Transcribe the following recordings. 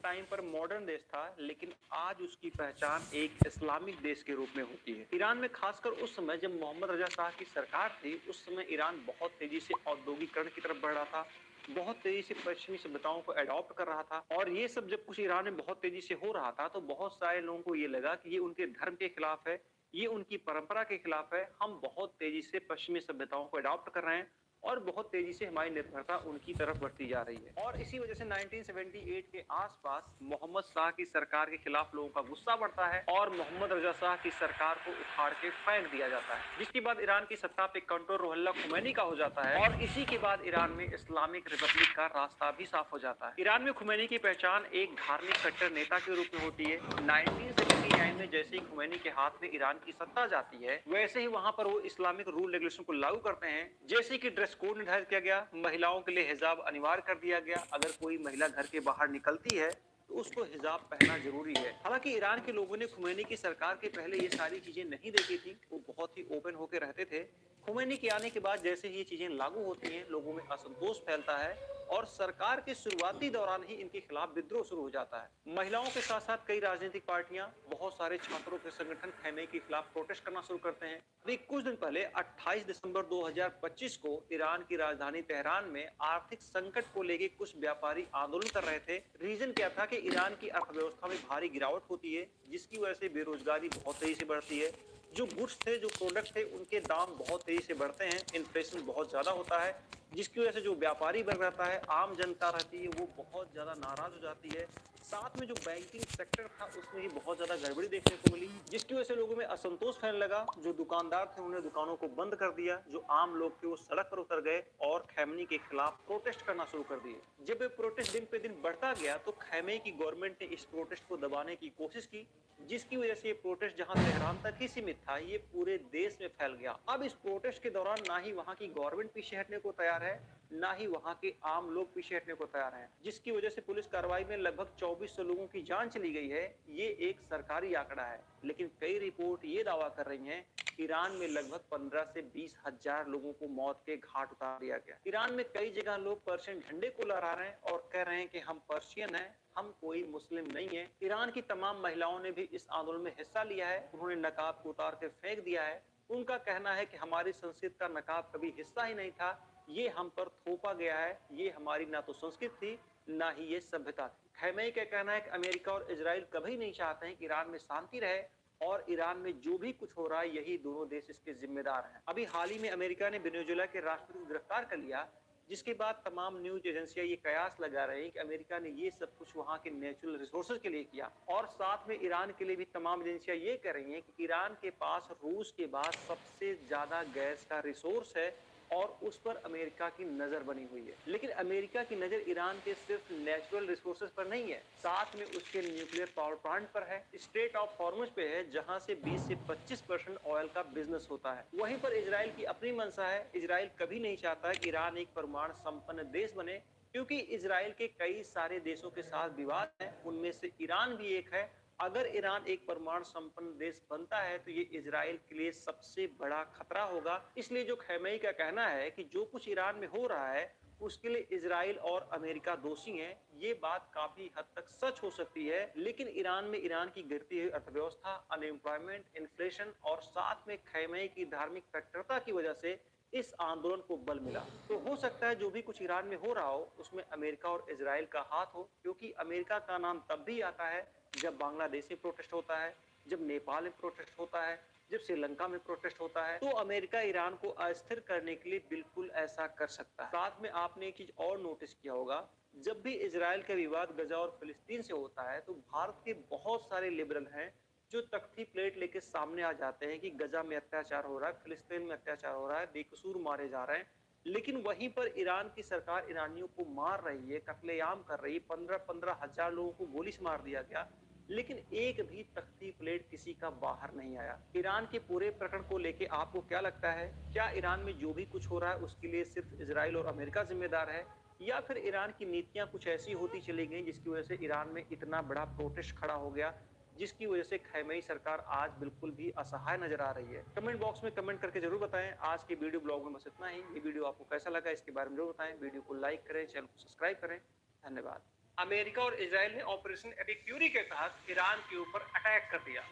Time पर modern देश था, लेकिन आज उसकी पहचान एक इस्लामिक देश के रूप में होती है। ईरान में खासकर उस समय जब मोहम्मद रजा शाह की सरकार थी, उस समय ईरान बहुत तेजी से औद्योगिकरण की तरफ बढ़ रहा था, बहुत तेजी से पश्चिमी सभ्यताओं को अडॉप्ट कर रहा था। और ये सब जब कुछ ईरान में बहुत तेजी से हो रहा था, तो बहुत सारे लोगों को ये लगा कि ये उनके धर्म के खिलाफ है, ये उनकी परंपरा के खिलाफ है। हम बहुत तेजी से पश्चिमी सभ्यताओं को अडॉप्ट कर रहे हैं और बहुत तेजी से हमारी निर्भरता उनकी तरफ बढ़ती जा रही है। और इसी वजह से 1978 के आसपास मोहम्मद शाह की सरकार के खिलाफ लोगों का गुस्सा बढ़ता है और मोहम्मद रजा शाह की सरकार को उखाड़ के फेंक दिया जाता है, जिसके बाद ईरान की सत्ता पे कंट्रोल रुहुल्लाह खुमैनी का हो जाता है और इसी के बाद ईरान में इस्लामिक रिपब्लिक का रास्ता भी साफ हो जाता है। ईरान में खुमैनी की पहचान एक धार्मिक कट्टर नेता के रूप में होती है। 1979 में जैसे ही खुमैनी के हाथ में ईरान की सत्ता जाती है, वैसे ही वहां पर वो इस्लामिक रूल रेगुलेशन को लागू करते हैं। जैसे कि ड्रेस कोड निर्धारित किया गया, महिलाओं के लिए हिजाब अनिवार्य कर दिया गया, अगर कोई महिला घर के बाहर निकलती है तो उसको हिजाब पहनना जरूरी है। हालांकि ईरान के लोगों ने खुमैनी की सरकार के पहले ये सारी चीजें नहीं देखी थी, वो बहुत ही ओपन होकर रहते थे। खुमैनी के आने के बाद जैसे ही ये चीजें लागू होती हैं, लोगों में असंतोष फैलता है और सरकार के शुरुआती दौरान ही इनके खिलाफ विद्रोह शुरू हो जाता है। महिलाओं के साथ साथ कई राजनीतिक पार्टियां, बहुत सारे छात्रों के संगठन खैमे के खिलाफ प्रोटेस्ट करना शुरू करते हैं। अभी कुछ दिन पहले 28 दिसंबर 2025 को ईरान की राजधानी तेहरान में आर्थिक संकट को लेकर कुछ व्यापारी आंदोलन कर रहे थे। रीजन क्या था कि ईरान की अर्थव्यवस्था में भारी गिरावट होती है, जिसकी वजह से बेरोजगारी बहुत तेजी से बढ़ती है। जो गुड्स थे, जो प्रोडक्ट थे, उनके दाम बहुत तेजी से बढ़ते हैं, इन्फ्लेशन बहुत ज्यादा होता है, जिसकी वजह से जो व्यापारी वर्ग रहता है, आम जनता रहती है, वो बहुत ज्यादा नाराज हो जाती है। साथ में जो बैंकिंग सेक्टर था, उसमें भी बहुत ज्यादा गड़बड़ी देखने को मिली, जिसकी वजह से लोगों में असंतोष फैलने लगा। जो दुकानदार थे, उन्होंने दुकानों को बंद कर दिया। जो आम लोग थे, वो सड़क पर उतर गए और खैमनी के खिलाफ प्रोटेस्ट करना शुरू कर दिए। जब ये प्रोटेस्ट दिन पे दिन बढ़ता गया, तो खैमे की गवर्नमेंट ने इस प्रोटेस्ट को दबाने की कोशिश की, जिसकी वजह से ये प्रोटेस्ट जहां तेहरान तक ही सीमित था, ये पूरे देश में फैल गया। अब इस प्रोटेस्ट के दौरान ना ही वहां की गवर्नमेंट पीछे हटने को तैयार है, ना ही वहां के आम लोग पीछे हटने को तैयार हैं, जिसकी वजह से पुलिस कार्रवाई में लगभग 2400 लोगों की जान चली गई है। ये एक सरकारी आंकड़ा है, लेकिन कई रिपोर्ट ये दावा कर रही हैं ईरान में लगभग 15 से 20 हजार लोगों को मौत के घाट उतार दिया गया। ईरान में कई जगह लोग पर्शियन झंडे को लहरा रहे हैं और कह रहे हैं कि हम पर्शियन हैं, हम कोई मुस्लिम नहीं है। ईरान की तमाम महिलाओं ने भी इस आंदोलन में हिस्सा लिया है, उन्होंने नकाब को उतार के फेंक दिया है। उनका कहना है कि हमारी संस्कृति का नकाब कभी हिस्सा ही नहीं था, ये हम पर थोपा गया है, ये हमारी ना तो संस्कृति थी, ना ही ये सभ्यता थी। खैमेई का कहना है कि अमेरिका और इजराइल कभी नहीं चाहते हैं कि ईरान में शांति रहे और ईरान में जो भी कुछ हो रहा है, यही दोनों देश इसके जिम्मेदार हैं। अभी हाल ही में अमेरिका ने वेनेजुएला के राष्ट्रपति को गिरफ्तार कर लिया, जिसके बाद तमाम न्यूज एजेंसियां ये कयास लगा रही हैं कि अमेरिका ने ये सब कुछ वहां के नेचुरल रिसोर्सेज के लिए किया। और साथ में ईरान के लिए भी तमाम एजेंसियां ये कह रही हैं कि ईरान के पास रूस के बाद सबसे ज्यादा गैस का रिसोर्स है और उस पर अमेरिका की नजर बनी हुई है। लेकिन अमेरिका की नजर ईरान के सिर्फ नेचुरल रिसोर्सेज पर नहीं है, साथ में उसके न्यूक्लियर पावर प्लांट पर है, स्ट्रेट ऑफ हॉर्मुज पे है, जहां से 20 से 25% ऑयल का बिजनेस होता है। वहीं पर इजराइल की अपनी मंशा है। इजराइल कभी नहीं चाहता कि ईरान एक परमाणु संपन्न देश बने, क्योंकि इजराइल के कई सारे देशों के साथ विवाद है, उनमें से ईरान भी एक है। अगर ईरान एक परमाणु संपन्न देश बनता है, तो ये इजराइल के लिए सबसे बड़ा खतरा होगा। इसलिए जो खैमेई का कहना है कि जो कुछ ईरान में हो रहा है, उसके लिए इजराइल और अमेरिका दोषी हैं, ये बात काफी हद तक सच हो सकती है। लेकिन ईरान में ईरान की गिरती हुई अर्थव्यवस्था, अनएम्प्लॉयमेंट, इन्फ्लेशन और साथ में खैमेई की धार्मिक कट्टरता की वजह से इस आंदोलन को बल मिला। तो हो सकता है जो भी कुछ ईरान में हो रहा हो, उसमें अमेरिका और इजराइल का हाथ हो, क्योंकि अमेरिका का नाम तब भी आता है जब बांग्लादेश में प्रोटेस्ट होता है, जब नेपाल में प्रोटेस्ट होता है, जब श्रीलंका में प्रोटेस्ट होता है। तो अमेरिका ईरान को अस्थिर करने के लिए बिल्कुल ऐसा कर सकता है। साथ में आपने एक चीज और नोटिस किया होगा, जब भी इजराइल का विवाद गजा और फिलिस्तीन से होता है, तो भारत के बहुत सारे लिबरल हैं जो तख्ती प्लेट लेके सामने आ जाते हैं कि गजा में अत्याचार हो रहा है, फिलिस्तीन में अत्याचार हो रहा है, बेकसूर मारे जा रहे हैं। लेकिन वहीं पर ईरान की सरकार ईरानियों को मार रही है, कत्लेआम कर रही है, 15-15 हजार लोगों को गोली से मार दिया गया, लेकिन एक भी तख्ती प्लेट किसी का बाहर नहीं आया। ईरान के पूरे प्रकरण को लेके आपको क्या लगता है? क्या ईरान में जो भी कुछ हो रहा है उसके लिए सिर्फ इजराइल और अमेरिका जिम्मेदार है, या फिर ईरान की नीतियां कुछ ऐसी होती चली गई जिसकी वजह से ईरान में इतना बड़ा प्रोटेस्ट खड़ा हो गया, जिसकी वजह से खैमेई सरकार आज बिल्कुल भी असहाय नजर आ रही है? कमेंट बॉक्स में कमेंट करके जरूर बताएं। आज के वीडियो ब्लॉग में बस इतना ही। ये वीडियो आपको कैसा लगा, इसके बारे में जरूर बताएं। वीडियो को लाइक करें, चैनल को सब्सक्राइब करें। धन्यवाद। अमेरिका और इजराइल ने ऑपरेशन एपिक फ्यूरी के तहत ईरान के ऊपर अटैक कर दिया।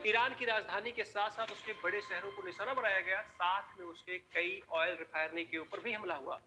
ईरान की राजधानी के साथ साथ उसके बड़े शहरों को निशाना बनाया गया, साथ में उसके कई ऑयल रिफाइनरी के ऊपर भी हमला हुआ।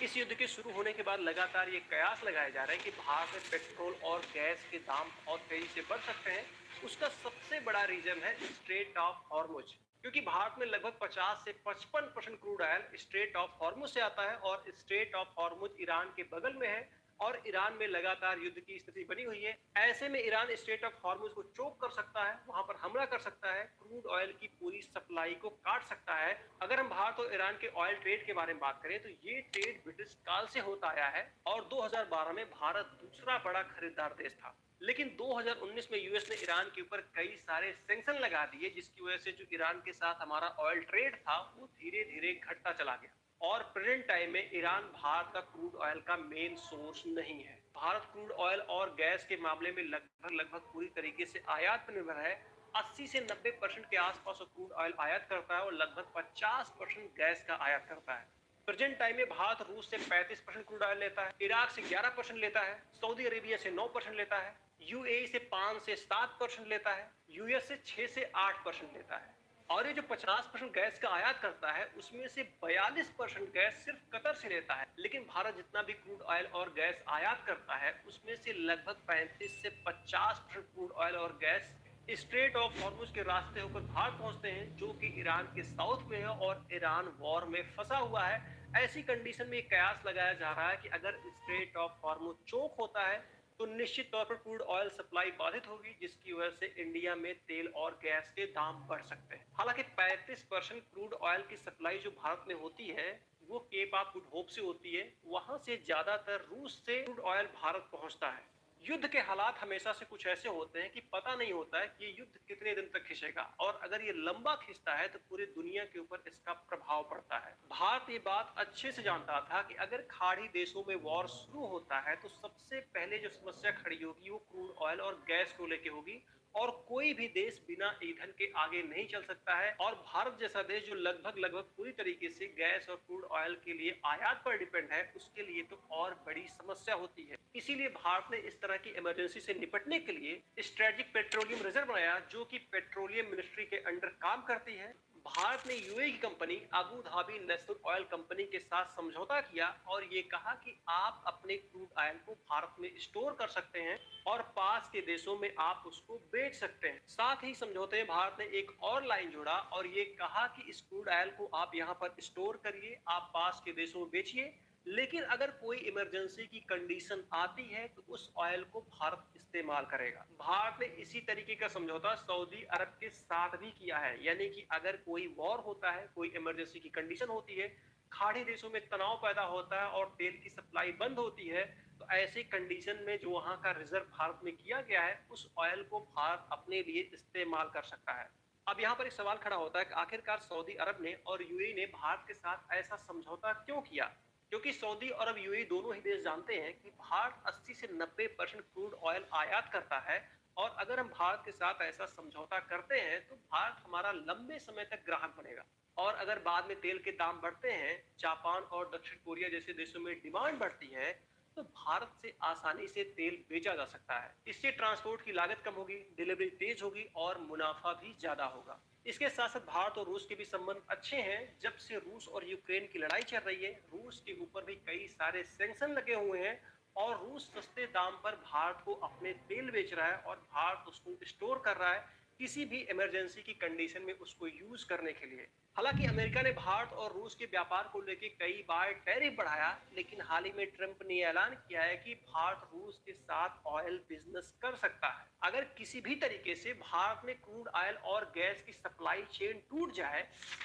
इस युद्ध के शुरू होने के बाद लगातार ये कयास लगाया जा रहा है कि भारत में पेट्रोल और गैस के दाम बहुत तेजी से बढ़ सकते हैं। उसका सबसे बड़ा रीजन है स्ट्रेट ऑफ हॉर्मुज, क्योंकि भारत में लगभग 50 से 55% crude oil straight of Hormuz से आता है और स्ट्रेट ऑफ हॉर्मुज ईरान के बगल में है और ईरान में लगातार युद्ध की स्थिति बनी हुई है। ऐसे में ईरान स्ट्रेट ऑफ हॉर्मुज को चोक कर सकता है, वहां पर हमला कर सकता है, क्रूड ऑयल की पूरी सप्लाई को काट सकता है। अगर हम भारत और ईरान के ऑयल ट्रेड के बारे में बात करें तो ये ट्रेड ब्रिटिश काल से होता आया है और 2012 में भारत दूसरा बड़ा खरीदार देश था। लेकिन 2019 में यूएस ने ईरान के ऊपर कई सारे सैंक्शन लगा दिए, जिसकी वजह से जो ईरान के साथ हमारा ऑयल ट्रेड था वो धीरे धीरे घटता चला गया और प्रेजेंट टाइम में ईरान भारत का क्रूड ऑयल का मेन सोर्स नहीं है। भारत क्रूड ऑयल और गैस के मामले में लगभग पूरी तरीके से आयात पर निर्भर है। 80 से 90% के आसपास क्रूड ऑयल आयात करता है और लगभग 50% गैस का आयात करता है। प्रेजेंट टाइम में भारत रूस से 35% क्रूड ऑयल लेता है, इराक से 11% लेता है, सऊदी अरेबिया से 9% लेता है, यूएई से 5 से 7% लेता है, यूएस से 6 से 8% लेता है। और ये जो 50% गैस का आयात करता है उसमें से 42% गैस सिर्फ कतर से लेता है। लेकिन भारत जितना भी क्रूड ऑयल और गैस आयात करता है उसमें से लगभग 35 से 50% क्रूड ऑयल और गैस स्ट्रेट ऑफ हॉर्मुज के रास्ते होकर भारत पहुंचते हैं, जो कि ईरान के साउथ में है और ईरान वॉर में फंसा हुआ है। ऐसी कंडीशन में कयास लगाया जा रहा है कि अगर स्ट्रेट ऑफ हॉर्मुज चोक होता है तो निश्चित तौर पर क्रूड ऑयल सप्लाई बाधित होगी, जिसकी वजह से इंडिया में तेल और गैस के दाम बढ़ सकते हैं। हालांकि 35% क्रूड ऑयल की सप्लाई जो भारत में होती है वो केप ऑफ गुड होप से होती है, वहां से ज्यादातर रूस से क्रूड ऑयल भारत पहुंचता है। युद्ध के हालात हमेशा से कुछ ऐसे होते हैं कि पता नहीं होता है कि ये युद्ध कितने दिन तक खिंचेगा और अगर ये लंबा खिंचता है तो पूरी दुनिया के ऊपर इसका प्रभाव पड़ता है। भारत ये बात अच्छे से जानता था कि अगर खाड़ी देशों में वॉर शुरू होता है तो सबसे पहले जो समस्या खड़ी होगी वो क्रूड ऑयल और गैस को लेकर होगी और कोई भी देश बिना ईंधन के आगे नहीं चल सकता है। और भारत जैसा देश जो लगभग पूरी तरीके से गैस और क्रूड ऑयल के लिए आयात पर डिपेंड है, उसके लिए तो और बड़ी समस्या होती है। इसीलिए भारत ने इस तरह की इमरजेंसी से निपटने के लिए स्ट्रेटेजिक पेट्रोलियम रिजर्व बनाया, जो कि पेट्रोलियम मिनिस्ट्री के अंडर काम करती है। भारत ने यूएई की company Abu Dhabi national oil company के साथ समझौता किया और ये कहा कि आप अपने क्रूड ऑयल को भारत में स्टोर कर सकते हैं और पास के देशों में आप उसको बेच सकते हैं। साथ ही समझौते में भारत ने एक और लाइन जोड़ा और ये कहा कि इस क्रूड ऑयल को आप यहाँ पर स्टोर करिए, आप पास के देशों में बेचिए, लेकिन अगर कोई इमरजेंसी की कंडीशन आती है तो उस ऑयल को भारत इस्तेमाल करेगा। भारत ने इसी तरीके का समझौता सऊदी अरब के साथ भी किया है, यानी कि अगर कोई वॉर होता है, कोई इमरजेंसी की कंडीशन होती है, खाड़ी देशों में तनाव पैदा होता है और तेल की सप्लाई बंद होती है, तो ऐसी कंडीशन में जो वहां का रिजर्व भारत में किया गया है उस ऑयल को भारत अपने लिए इस्तेमाल कर सकता है। अब यहाँ पर एक सवाल खड़ा होता है कि आखिरकार सऊदी अरब ने और यूएई ने भारत के साथ ऐसा समझौता क्यों किया, क्योंकि सऊदी अरब यूएई दोनों ही देश जानते हैं कि भारत 80 से 90% क्रूड ऑयल आयात करता है और अगर हम भारत के साथ ऐसा समझौता करते हैं तो भारत हमारा लंबे समय तक ग्राहक बनेगा और अगर बाद में तेल के दाम बढ़ते हैं, जापान और दक्षिण कोरिया जैसे देशों में डिमांड बढ़ती है, तो भारत से आसानी से तेल बेचा जा सकता है। इससे ट्रांसपोर्ट की लागत कम होगी, डिलीवरी तेज होगी और मुनाफा भी ज्यादा होगा। इसके साथ साथ भारत और रूस के भी संबंध अच्छे हैं। जब से रूस और यूक्रेन की लड़ाई चल रही है, रूस के ऊपर भी कई सारे सैंक्शन लगे हुए हैं और रूस सस्ते दाम पर भारत को अपने तेल बेच रहा है और भारत उसको स्टोर कर रहा है किसी भी इमरजेंसी की कंडीशन में उसको यूज करने के लिए। हालांकि अमेरिका ने भारत और रूस के व्यापार को लेकर कई बार टैरिफ बढ़ाया, लेकिन हाल ही में ट्रंप ने ऐलान किया है कि भारत रूस के साथ ऑयल बिजनेस कर सकता है। अगर किसी भी तरीके से भारत में क्रूड ऑयल और गैस की सप्लाई चेन टूट जाए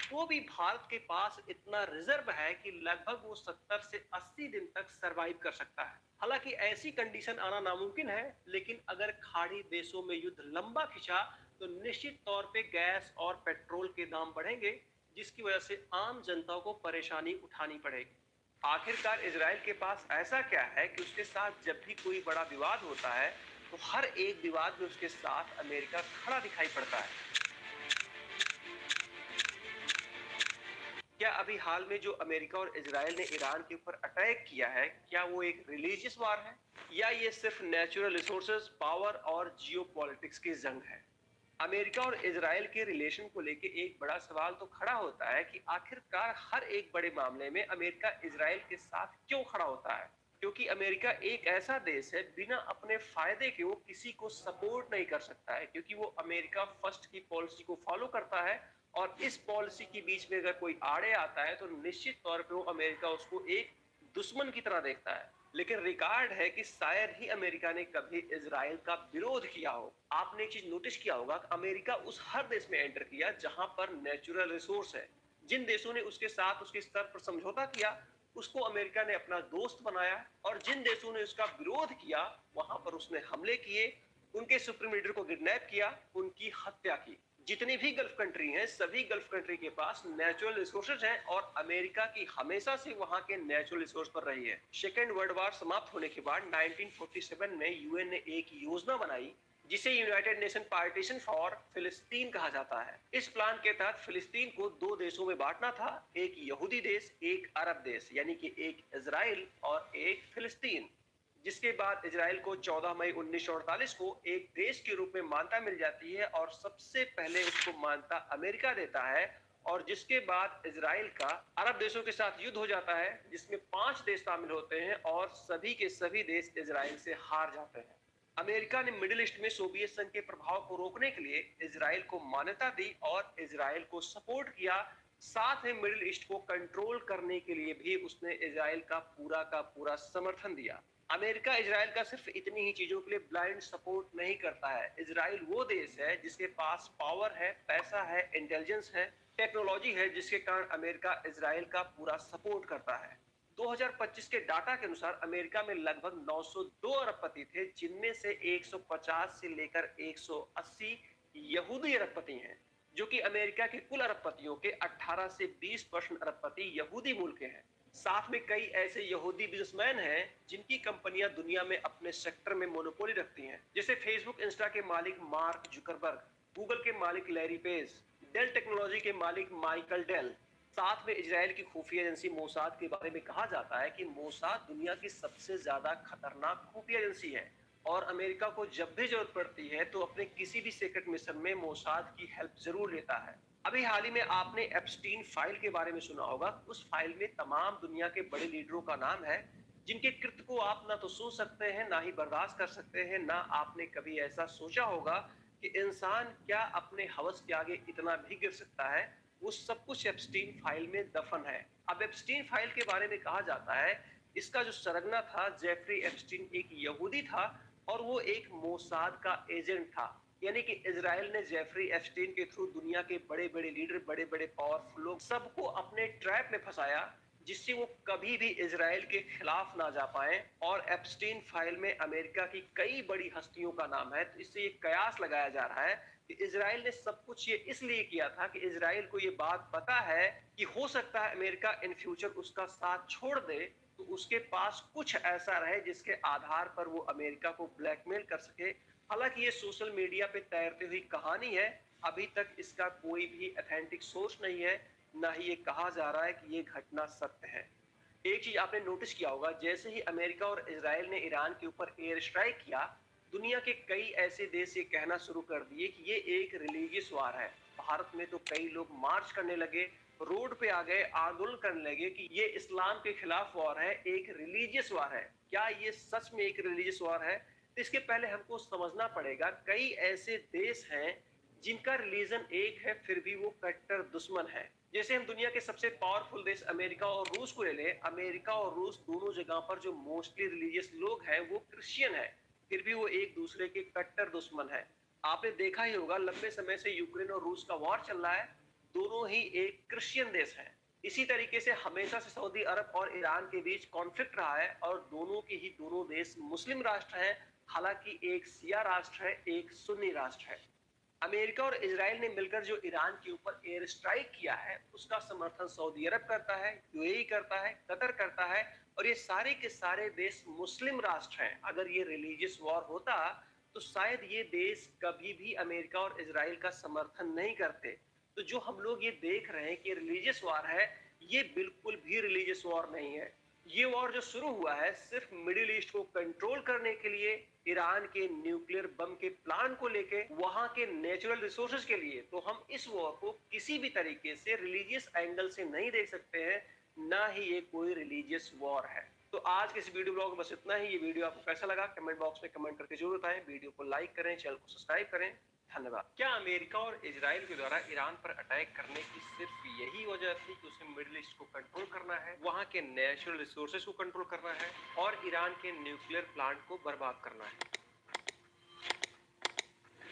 तो भी भारत के पास इतना रिजर्व है कि लगभग वो 70 से 80 दिन तक सरवाइव कर सकता है। हालांकि ऐसी कंडीशन आना नामुमकिन है, लेकिन अगर खाड़ी देशों में युद्ध लंबा खिंचा तो निश्चित तौर पे गैस और पेट्रोल के दाम बढ़ेंगे, जिसकी वजह से आम जनता को परेशानी उठानी पड़ेगी। आखिरकार इजराइल के पास ऐसा क्या है कि उसके साथ जब भी कोई बड़ा विवाद होता है तो हर एक विवाद में उसके साथ अमेरिका खड़ा दिखाई पड़ता है। क्या अभी हाल में जो अमेरिका और इजराइल ने ईरान के ऊपर अटैक किया है, क्या वो एक रिलीजियस वार है या ये सिर्फ नेचुरल रिसोर्सेज, पावर और जियो पॉलिटिक्स की जंग है? अमेरिका और इजराइल के रिलेशन को लेके एक बड़ा सवाल तो खड़ा होता है कि आखिरकार हर एक बड़े मामले में अमेरिका इजराइल के साथ क्यों खड़ा होता है? क्योंकि अमेरिका एक ऐसा देश है, बिना अपने फायदे के वो किसी को सपोर्ट नहीं कर सकता है, क्योंकि वो अमेरिका फर्स्ट की पॉलिसी को फॉलो करता है। और इस पॉलिसी के बीच में अगर कोई आड़े आता है तो निश्चित तौर पे वो अमेरिका उसको एक दुश्मन की तरह देखता है। लेकिन रिकॉर्ड है कि शायद ही अमेरिका ने कभी इजराइल का विरोध किया हो। आपने एक चीज नोटिस किया होगा कि अमेरिका उस हर देश में एंटर किया जहां पर नेचुरल रिसोर्स है। जिन देशों ने उसके साथ उसके स्तर पर समझौता किया, उसको अमेरिका ने अपना दोस्त बनाया। और जिन देशों ने उसका विरोध किया, वहां पर उसने हमले किए, उनके सुप्रीम लीडर को किडनैप किया, उनकी हत्या की। जितनी भी गल्फ कंट्री हैं, सभी गल्फ कंट्री के पास नेचुरल रिसोर्सेज हैं और अमेरिका की हमेशा से वहां के नेचुरल रिसोर्स पर रही है। सेकेंड वर्ल्ड वॉर समाप्त होने के बाद 1947 में यूएन ने एक योजना बनाई जिसे यूनाइटेड नेशन पार्टीशन फॉर फिलिस्तीन कहा जाता है। इस प्लान के तहत फिलिस्तीन को दो देशों में बांटना था, एक यहूदी देश, एक अरब देश, यानी कि एक इजराइल और एक फिलिस्तीन। जिसके बाद इजराइल को 14 मई 1948 को एक देश के रूप में मान्यता मिल जाती है और सबसे पहले उसको मान्यता अमेरिका देता है। और जिसके बाद इजराइल का अरब देशों के साथ युद्ध हो जाता है, जिसमें 5 देश शामिल होते हैं और सभी के सभी देश इजराइल से हार जाते हैं। अमेरिका ने मिडिल ईस्ट में सोवियत संघ के प्रभाव को रोकने के लिए इजराइल को मान्यता दी और इजराइल को सपोर्ट किया। साथ ही मिडिल ईस्ट को कंट्रोल करने के लिए भी उसने इजराइल का पूरा समर्थन दिया। अमेरिका इजराइल का सिर्फ इतनी ही चीजों के लिए ब्लाइंड सपोर्ट नहीं करता है। इजराइल वो देश है जिसके पास पावर है, पैसा है, इंटेलिजेंस है, टेक्नोलॉजी है, जिसके कारण अमेरिका इजराइल का पूरा सपोर्ट करता है। 2025 के डाटा के अनुसार अमेरिका में लगभग 902 अरबपति थे, जिनमें से 150 से लेकर 180 यहूदी अरबपति हैं, जो कि अमेरिका के कुल अरबपतियों के 18 से 20% अरबपति यहूदी मूल के हैं। साथ में कई ऐसे यहूदी बिजनेसमैन हैं जिनकी कंपनियां दुनिया में अपने सेक्टर में मोनोपोली रखती हैं, जैसे फेसबुक इंस्टा के मालिक मार्क जुकरबर्ग, गूगल के मालिक लैरी पेज, डेल टेक्नोलॉजी के मालिक माइकल डेल। साथ में इजराइल की खुफिया एजेंसी मोसाद के बारे में कहा जाता है कि मोसाद दुनिया की सबसे ज्यादा खतरनाक खुफिया एजेंसी है और अमेरिका को जब भी जरूरत पड़ती है तो अपने किसी भी सीक्रेट मिशन में मोसाद की हेल्प जरूर लेता है। अभी हाल ही में आपने एप्स्टीन फाइल के बारे में सुना होगा। उस फाइल में तमाम दुनिया के बड़े लीडरों का नाम है, जिनके कृत्य को आप ना तो सोच सकते हैं, ना ही बर्दाश्त कर सकते हैं। ना आपने कभी ऐसा सोचा होगा कि इंसान क्या अपने हवस के आगे इतना भी गिर सकता है। वो सब कुछ एप्स्टीन फाइल में दफन है। अब एप्स्टीन फाइल के बारे में कहा जाता है, इसका जो सरगना था जेफरी एप्स्टीन एक यहूदी था और वो एक मोसाद का एजेंट था। यानी कि इजराइल ने जेफरी एप्स्टीन के थ्रू दुनिया के बड़े बड़े लीडर, बड़े बड़े पावरफुल लोग सबको अपने ट्रैप में फंसाया, जिससे वो कभी भी इजराइल के खिलाफ ना जा पाए। और एप्स्टीन फाइल में अमेरिका की कई बड़ी हस्तियों का नाम है। तो इससे ये कयास लगाया जा रहा है कि इजराइल ने सब कुछ ये इसलिए किया था कि इजराइल को ये बात पता है कि हो सकता है अमेरिका इन फ्यूचर उसका साथ छोड़ दे, तो उसके पास कुछ ऐसा रहे जिसके आधार पर वो अमेरिका को ब्लैकमेल कर सके। हालांकि ये सोशल मीडिया पे तैरती हुई कहानी है, अभी तक इसका कोई भी ऑथेंटिक सोर्स नहीं है, ना ही ये कहा जा रहा है कि ये घटना सत्य है। एक चीज आपने नोटिस किया होगा, जैसे ही अमेरिका और इजराइल ने ईरान के ऊपर एयर स्ट्राइक किया, दुनिया के कई ऐसे देश ये कहना शुरू कर दिए कि ये एक रिलीजियस वार है। भारत में तो कई लोग मार्च करने लगे, रोड पे आ गए, आंदोलन करने लगे कि ये इस्लाम के खिलाफ वार है, एक रिलीजियस वार है। क्या ये सच में एक रिलीजियस वार है? तो इसके पहले हमको समझना पड़ेगा, कई ऐसे देश हैं जिनका रिलीजन एक है फिर भी वो कट्टर दुश्मन है। जैसे हम दुनिया के सबसे पावरफुल देश अमेरिका और रूस को ले लें, अमेरिका और रूस दोनों जगह पर जो मोस्टली रिलीजियस लोग हैं वो क्रिश्चियन है, फिर भी वो एक दूसरे के कट्टर दुश्मन है। आपने देखा ही होगा, लंबे समय से यूक्रेन और रूस का वॉर चल रहा है, दोनों ही एक क्रिश्चियन देश है। इसी तरीके से हमेशा से सऊदी अरब और ईरान के बीच कॉन्फ्लिक्ट रहा है और दोनों के ही दोनों देश मुस्लिम राष्ट्र हैं। हालांकि एक शिया राष्ट्र है, एक सुन्नी राष्ट्र है। अमेरिका और इजराइल ने मिलकर जो ईरान के ऊपर एयर स्ट्राइक किया है, उसका समर्थन सऊदी अरब करता है, यूएई करता है, कतर करता है, और ये सारे के सारे देश मुस्लिम राष्ट्र हैं। अगर ये रिलीजियस वॉर होता तो शायद ये देश कभी भी अमेरिका और इजराइल का समर्थन नहीं करते। तो जो हम लोग ये देख रहे हैं कि रिलीजियस वॉर है, ये बिल्कुल भी रिलीजियस वॉर नहीं है। ये वॉर जो शुरू हुआ है सिर्फ मिडिल ईस्ट को कंट्रोल करने के लिए, ईरान के न्यूक्लियर बम के प्लान को लेके, वहां के नेचुरल रिसोर्सेज के लिए। तो हम इस वॉर को किसी भी तरीके से रिलीजियस एंगल से नहीं देख सकते हैं, ना ही ये कोई रिलीजियस वॉर है। तो आज के इस वीडियो ब्लॉग में बस इतना ही। ये वीडियो आपको कैसा लगा कमेंट बॉक्स में कमेंट करके जरूर बताएं। वीडियो को लाइक करें, चैनल को सब्सक्राइब करें। धन्यवाद। क्या अमेरिका और इजराइल के द्वारा ईरान पर अटैक करने की सिर्फ यही वजह थी कि उसे मिडिल ईस्ट को कंट्रोल करना है, वहां के नेचुरल रिसोर्सेज को कंट्रोल करना है और ईरान के न्यूक्लियर प्लांट को बर्बाद करना है?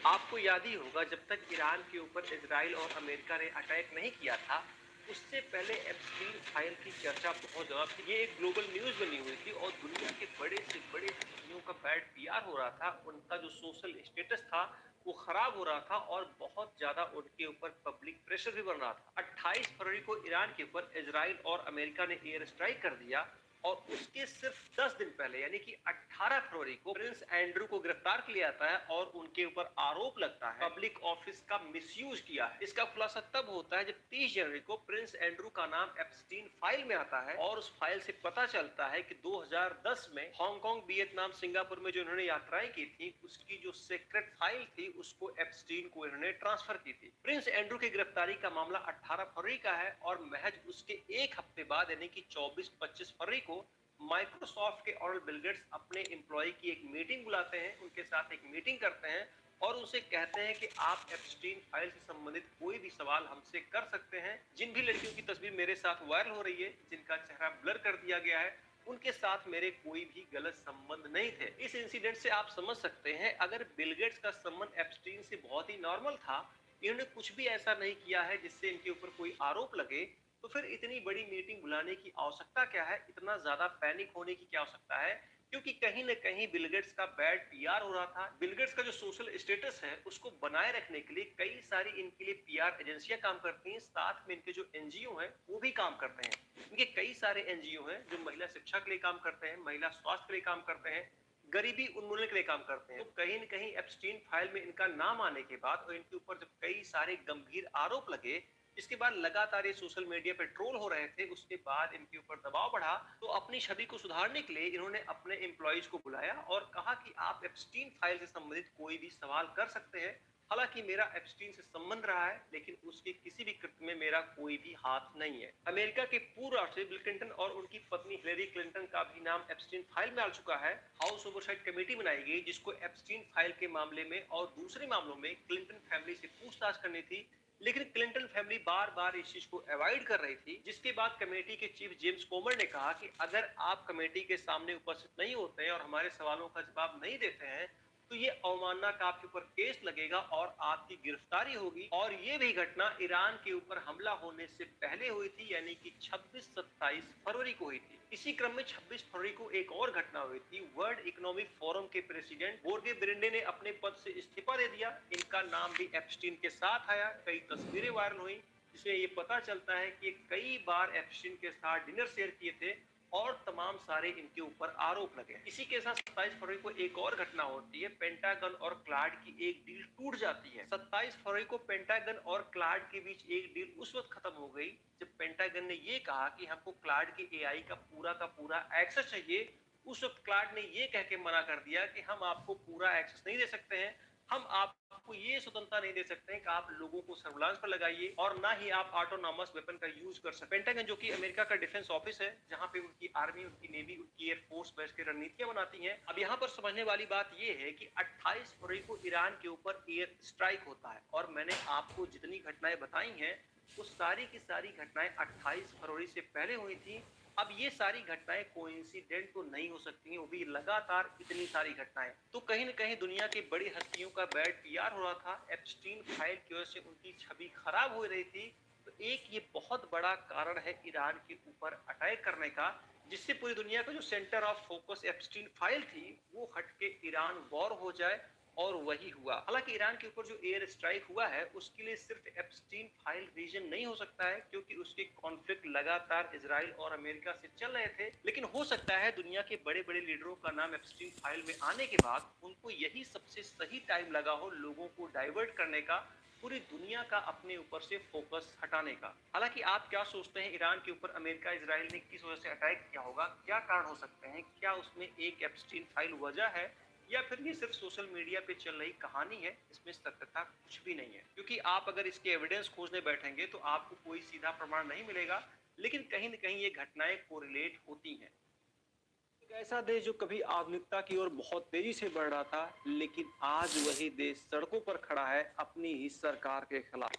आपको याद ही होगा, जब तक ईरान के ऊपर इजराइल और अमेरिका ने अटैक नहीं किया था, उससे पहले एप्स्टीन फाइल की चर्चा बहुत ज्यादा थी। ये एक ग्लोबल न्यूज बनी हुई थी और दुनिया के बड़े से बड़े हस्तियों का बैड पीआर हो रहा था। उनका जो सोशल स्टेटस था वो खराब हो रहा था और बहुत ज्यादा उनके ऊपर पब्लिक प्रेशर भी बन रहा था। 28 फरवरी को ईरान के ऊपर इजराइल और अमेरिका ने एयर स्ट्राइक कर दिया और उसके सिर्फ 10 दिन पहले यानी कि 18 फरवरी को प्रिंस एंड्रू को गिरफ्तार किया जाता है और उनके ऊपर आरोप लगता है पब्लिक ऑफिस का मिसयूज किया है। इसका खुलासा तब होता है जब 30 जनवरी को प्रिंस एंड्रू का नाम एप्स्टीन फाइल में आता है और उस फाइल से पता चलता है कि 2010 में हांगकांग, वियतनाम, सिंगापुर में जो इन्होंने यात्राएं की थी उसकी जो सीक्रेट फाइल थी उसको एप्स्टीन को इन्होंने ट्रांसफर की थी। प्रिंस एंड्रू की गिरफ्तारी का मामला 18 फरवरी का है और महज उसके एक हफ्ते बाद यानी कि 24-25 फरवरी को माइक्रोसॉफ्ट के ऑनर बिल गेट्स अपने एम्प्लॉय की एक मीटिंग बुलाते हैं, उनके साथ एक मीटिंग करते हैं और उनसे कहते हैं कि आप एप्स्टीन फाइल से संबंधित कोई भी सवाल हमसे कर सकते हैं। जिन भी लड़कियों की तस्वीर मेरे साथ वायरल हो रही है, जिनका चेहरा ब्लर कर दिया गया है, उनके साथ मेरे कोई भी गलत संबंध नहीं थे। इस इंसिडेंट से आप समझ सकते हैं, अगर बिल गेट्स का संबंध एप्स्टीन से बहुत ही नॉर्मल था, इन्होंने कुछ भी ऐसा नहीं किया है जिससे इनके ऊपर कोई आरोप लगे, तो फिर इतनी बड़ी मीटिंग बुलाने की आवश्यकता क्या है, इतना ज्यादा पैनिक होने की क्या आवश्यकता है? क्योंकि कहीं न कहीं बिल गेट्स का बैड पीआर हो रहा था। बिल गेट्स का जो सोशल स्टेटस है उसको बनाए रखने के लिए कई सारी इनके लिए पीआर एजेंसियां काम करती हैं, साथ में इनके जो एनजीओ हैं वो भी काम करते हैं। इनके कई सारे एनजीओ हैं जो महिला शिक्षा के लिए काम करते हैं, महिला स्वास्थ्य के लिए काम करते हैं, गरीबी उन्मूलन के लिए काम करते हैं। तो कहीं न कहीं एप्स्टीन फाइल में इनका नाम आने के बाद और इनके ऊपर जब कई सारे गंभीर आरोप लगे, इसके बाद लगातार ये सोशल मीडिया पे ट्रोल हो रहे थे, उसके बाद इनके ऊपर दबाव बढ़ा, तो अपनी छवि को सुधारने के लिए इन्होंने अपने एम्प्लॉइज को बुलाया और कहा कि आप एप्स्टीन फाइल से संबंधित कोई भी सवाल कर सकते हैं। हालांकि मेरा एप्स्टीन से संबंध रहा है, लेकिन उसके किसी भी कृत्य में मेरा कोई भी हाथ नहीं है। अमेरिका के पूर्व राष्ट्रपति बिल क्लिंटन और उनकी पत्नी हिलेरी क्लिंटन का भी नाम एप्स्टीन फाइल में आ चुका है। हाउस ओवरसाइट कमेटी बनाई गई जिसको एप्स्टीन फाइल के मामले में और दूसरे मामलों में क्लिंटन फैमिली से पूछताछ करनी थी, लेकिन क्लिंटन फैमिली बार बार इस चीज को अवॉइड कर रही थी, जिसके बाद कमेटी के चीफ जेम्स कोमर ने कहा कि अगर आप कमेटी के सामने उपस्थित नहीं होते हैं और हमारे सवालों का जवाब नहीं देते हैं तो ये अवमानना का आपके ऊपर केस लगेगा और आपकी गिरफ्तारी होगी। और ये भी घटना ईरान के ऊपर हमला होने से पहले हुई थी, यानी कि 26-27 फरवरी को हुई थी। इसी क्रम में 26 फरवरी को एक और घटना हुई थी। वर्ल्ड इकोनॉमिक फोरम के प्रेसिडेंट बोर्गे ब्रेंडे ने अपने पद से इस्तीफा दे दिया। इनका नाम भी एप्स्टीन के साथ आया। कई तस्वीरें वायरल हुई जिसमें ये पता चलता है कि कई बार एप्स्टीन के साथ डिनर शेयर किए थे और तमाम सारे इनके ऊपर आरोप लगे। इसी के साथ 27 फरवरी को एक और घटना होती है, पेंटागन और क्लाड की एक डील टूट जाती है। 27 फरवरी को पेंटागन और क्लाड के बीच एक डील उस वक्त खत्म हो गई जब पेंटागन ने ये कहा कि हमको क्लाड के एआई का पूरा एक्सेस चाहिए। उस वक्त क्लाड ने ये कह के मना कर दिया कि हम आपको पूरा एक्सेस नहीं दे सकते हैं, हम आपको ये स्वतंत्रता नहीं दे सकते हैं कि आप लोगों को सर्विलांस पर लगाइए और ना ही आप ऑटोनॉमस वेपन का यूज कर सकते। पेंटागन जो कि अमेरिका का डिफेंस ऑफिस है, जहां पे उनकी आर्मी, उनकी नेवी, उनकी एयरफोर्स बेस के रणनीतियां बनाती हैं। अब यहाँ पर समझने वाली बात ये है कि 28 फरवरी को ईरान के ऊपर एयर स्ट्राइक होता है और मैंने आपको जितनी घटनाएं बताई हैं वो सारी की सारी घटनाएं 28 फरवरी से पहले हुई थी। अब ये सारी घटनाएं कोइंसिडेंट तो नहीं हो सकती हैं, वो भी लगातार इतनी सारी घटनाएं। तो कहीं न कहीं दुनिया की बड़ी हस्तियों का बैड पीआर हो रहा था। एप्स्टीन फाइल की वजह से उनकी छवि खराब हो रही थी। तो एक ये बहुत बड़ा कारण है ईरान के ऊपर अटैक करने का, जिससे पूरी दुनिया का जो centre of focus Epstein file थी वो हट के ईरान वॉर हो जाए, और वही हुआ। हालांकि ईरान के ऊपर जो एयर स्ट्राइक हुआ है उसके लिए सिर्फ एप्स्टीन फाइल रीजन नहीं हो सकता है, क्योंकि उसके कॉन्फ्लिक्ट लगातार इजराइल और अमेरिका से चल रहे थे। लेकिन हो सकता है दुनिया के बड़े बड़े लीडरों का नाम एप्स्टीन फाइल में आने के बाद उनको यही सबसे सही टाइम लगा हो लोगों को डाइवर्ट करने का पूरी दुनिया का अपने ऊपर से फोकस हटाने का। हालांकि आप क्या सोचते हैं, ईरान के ऊपर अमेरिका इजराइल ने किस वजह से अटैक किया होगा? क्या कारण हो सकते हैं? क्या उसमें एक एप्स्टीन फाइल वजह है, या फिर ये सिर्फ सोशल मीडिया पे चल रही कहानी है? इसमें सत्यता कुछ भी नहीं है, क्योंकि आप अगर इसके एविडेंस खोजने बैठेंगे तो आपको कोई सीधा प्रमाण नहीं मिलेगा, लेकिन कहीं न कहीं ये घटनाएं कोरिलेट होती हैं। एक ऐसा देश जो कभी आधुनिकता की ओर बहुत तेजी से बढ़ रहा था, लेकिन आज वही देश सड़कों पर खड़ा है अपनी ही सरकार के खिलाफ।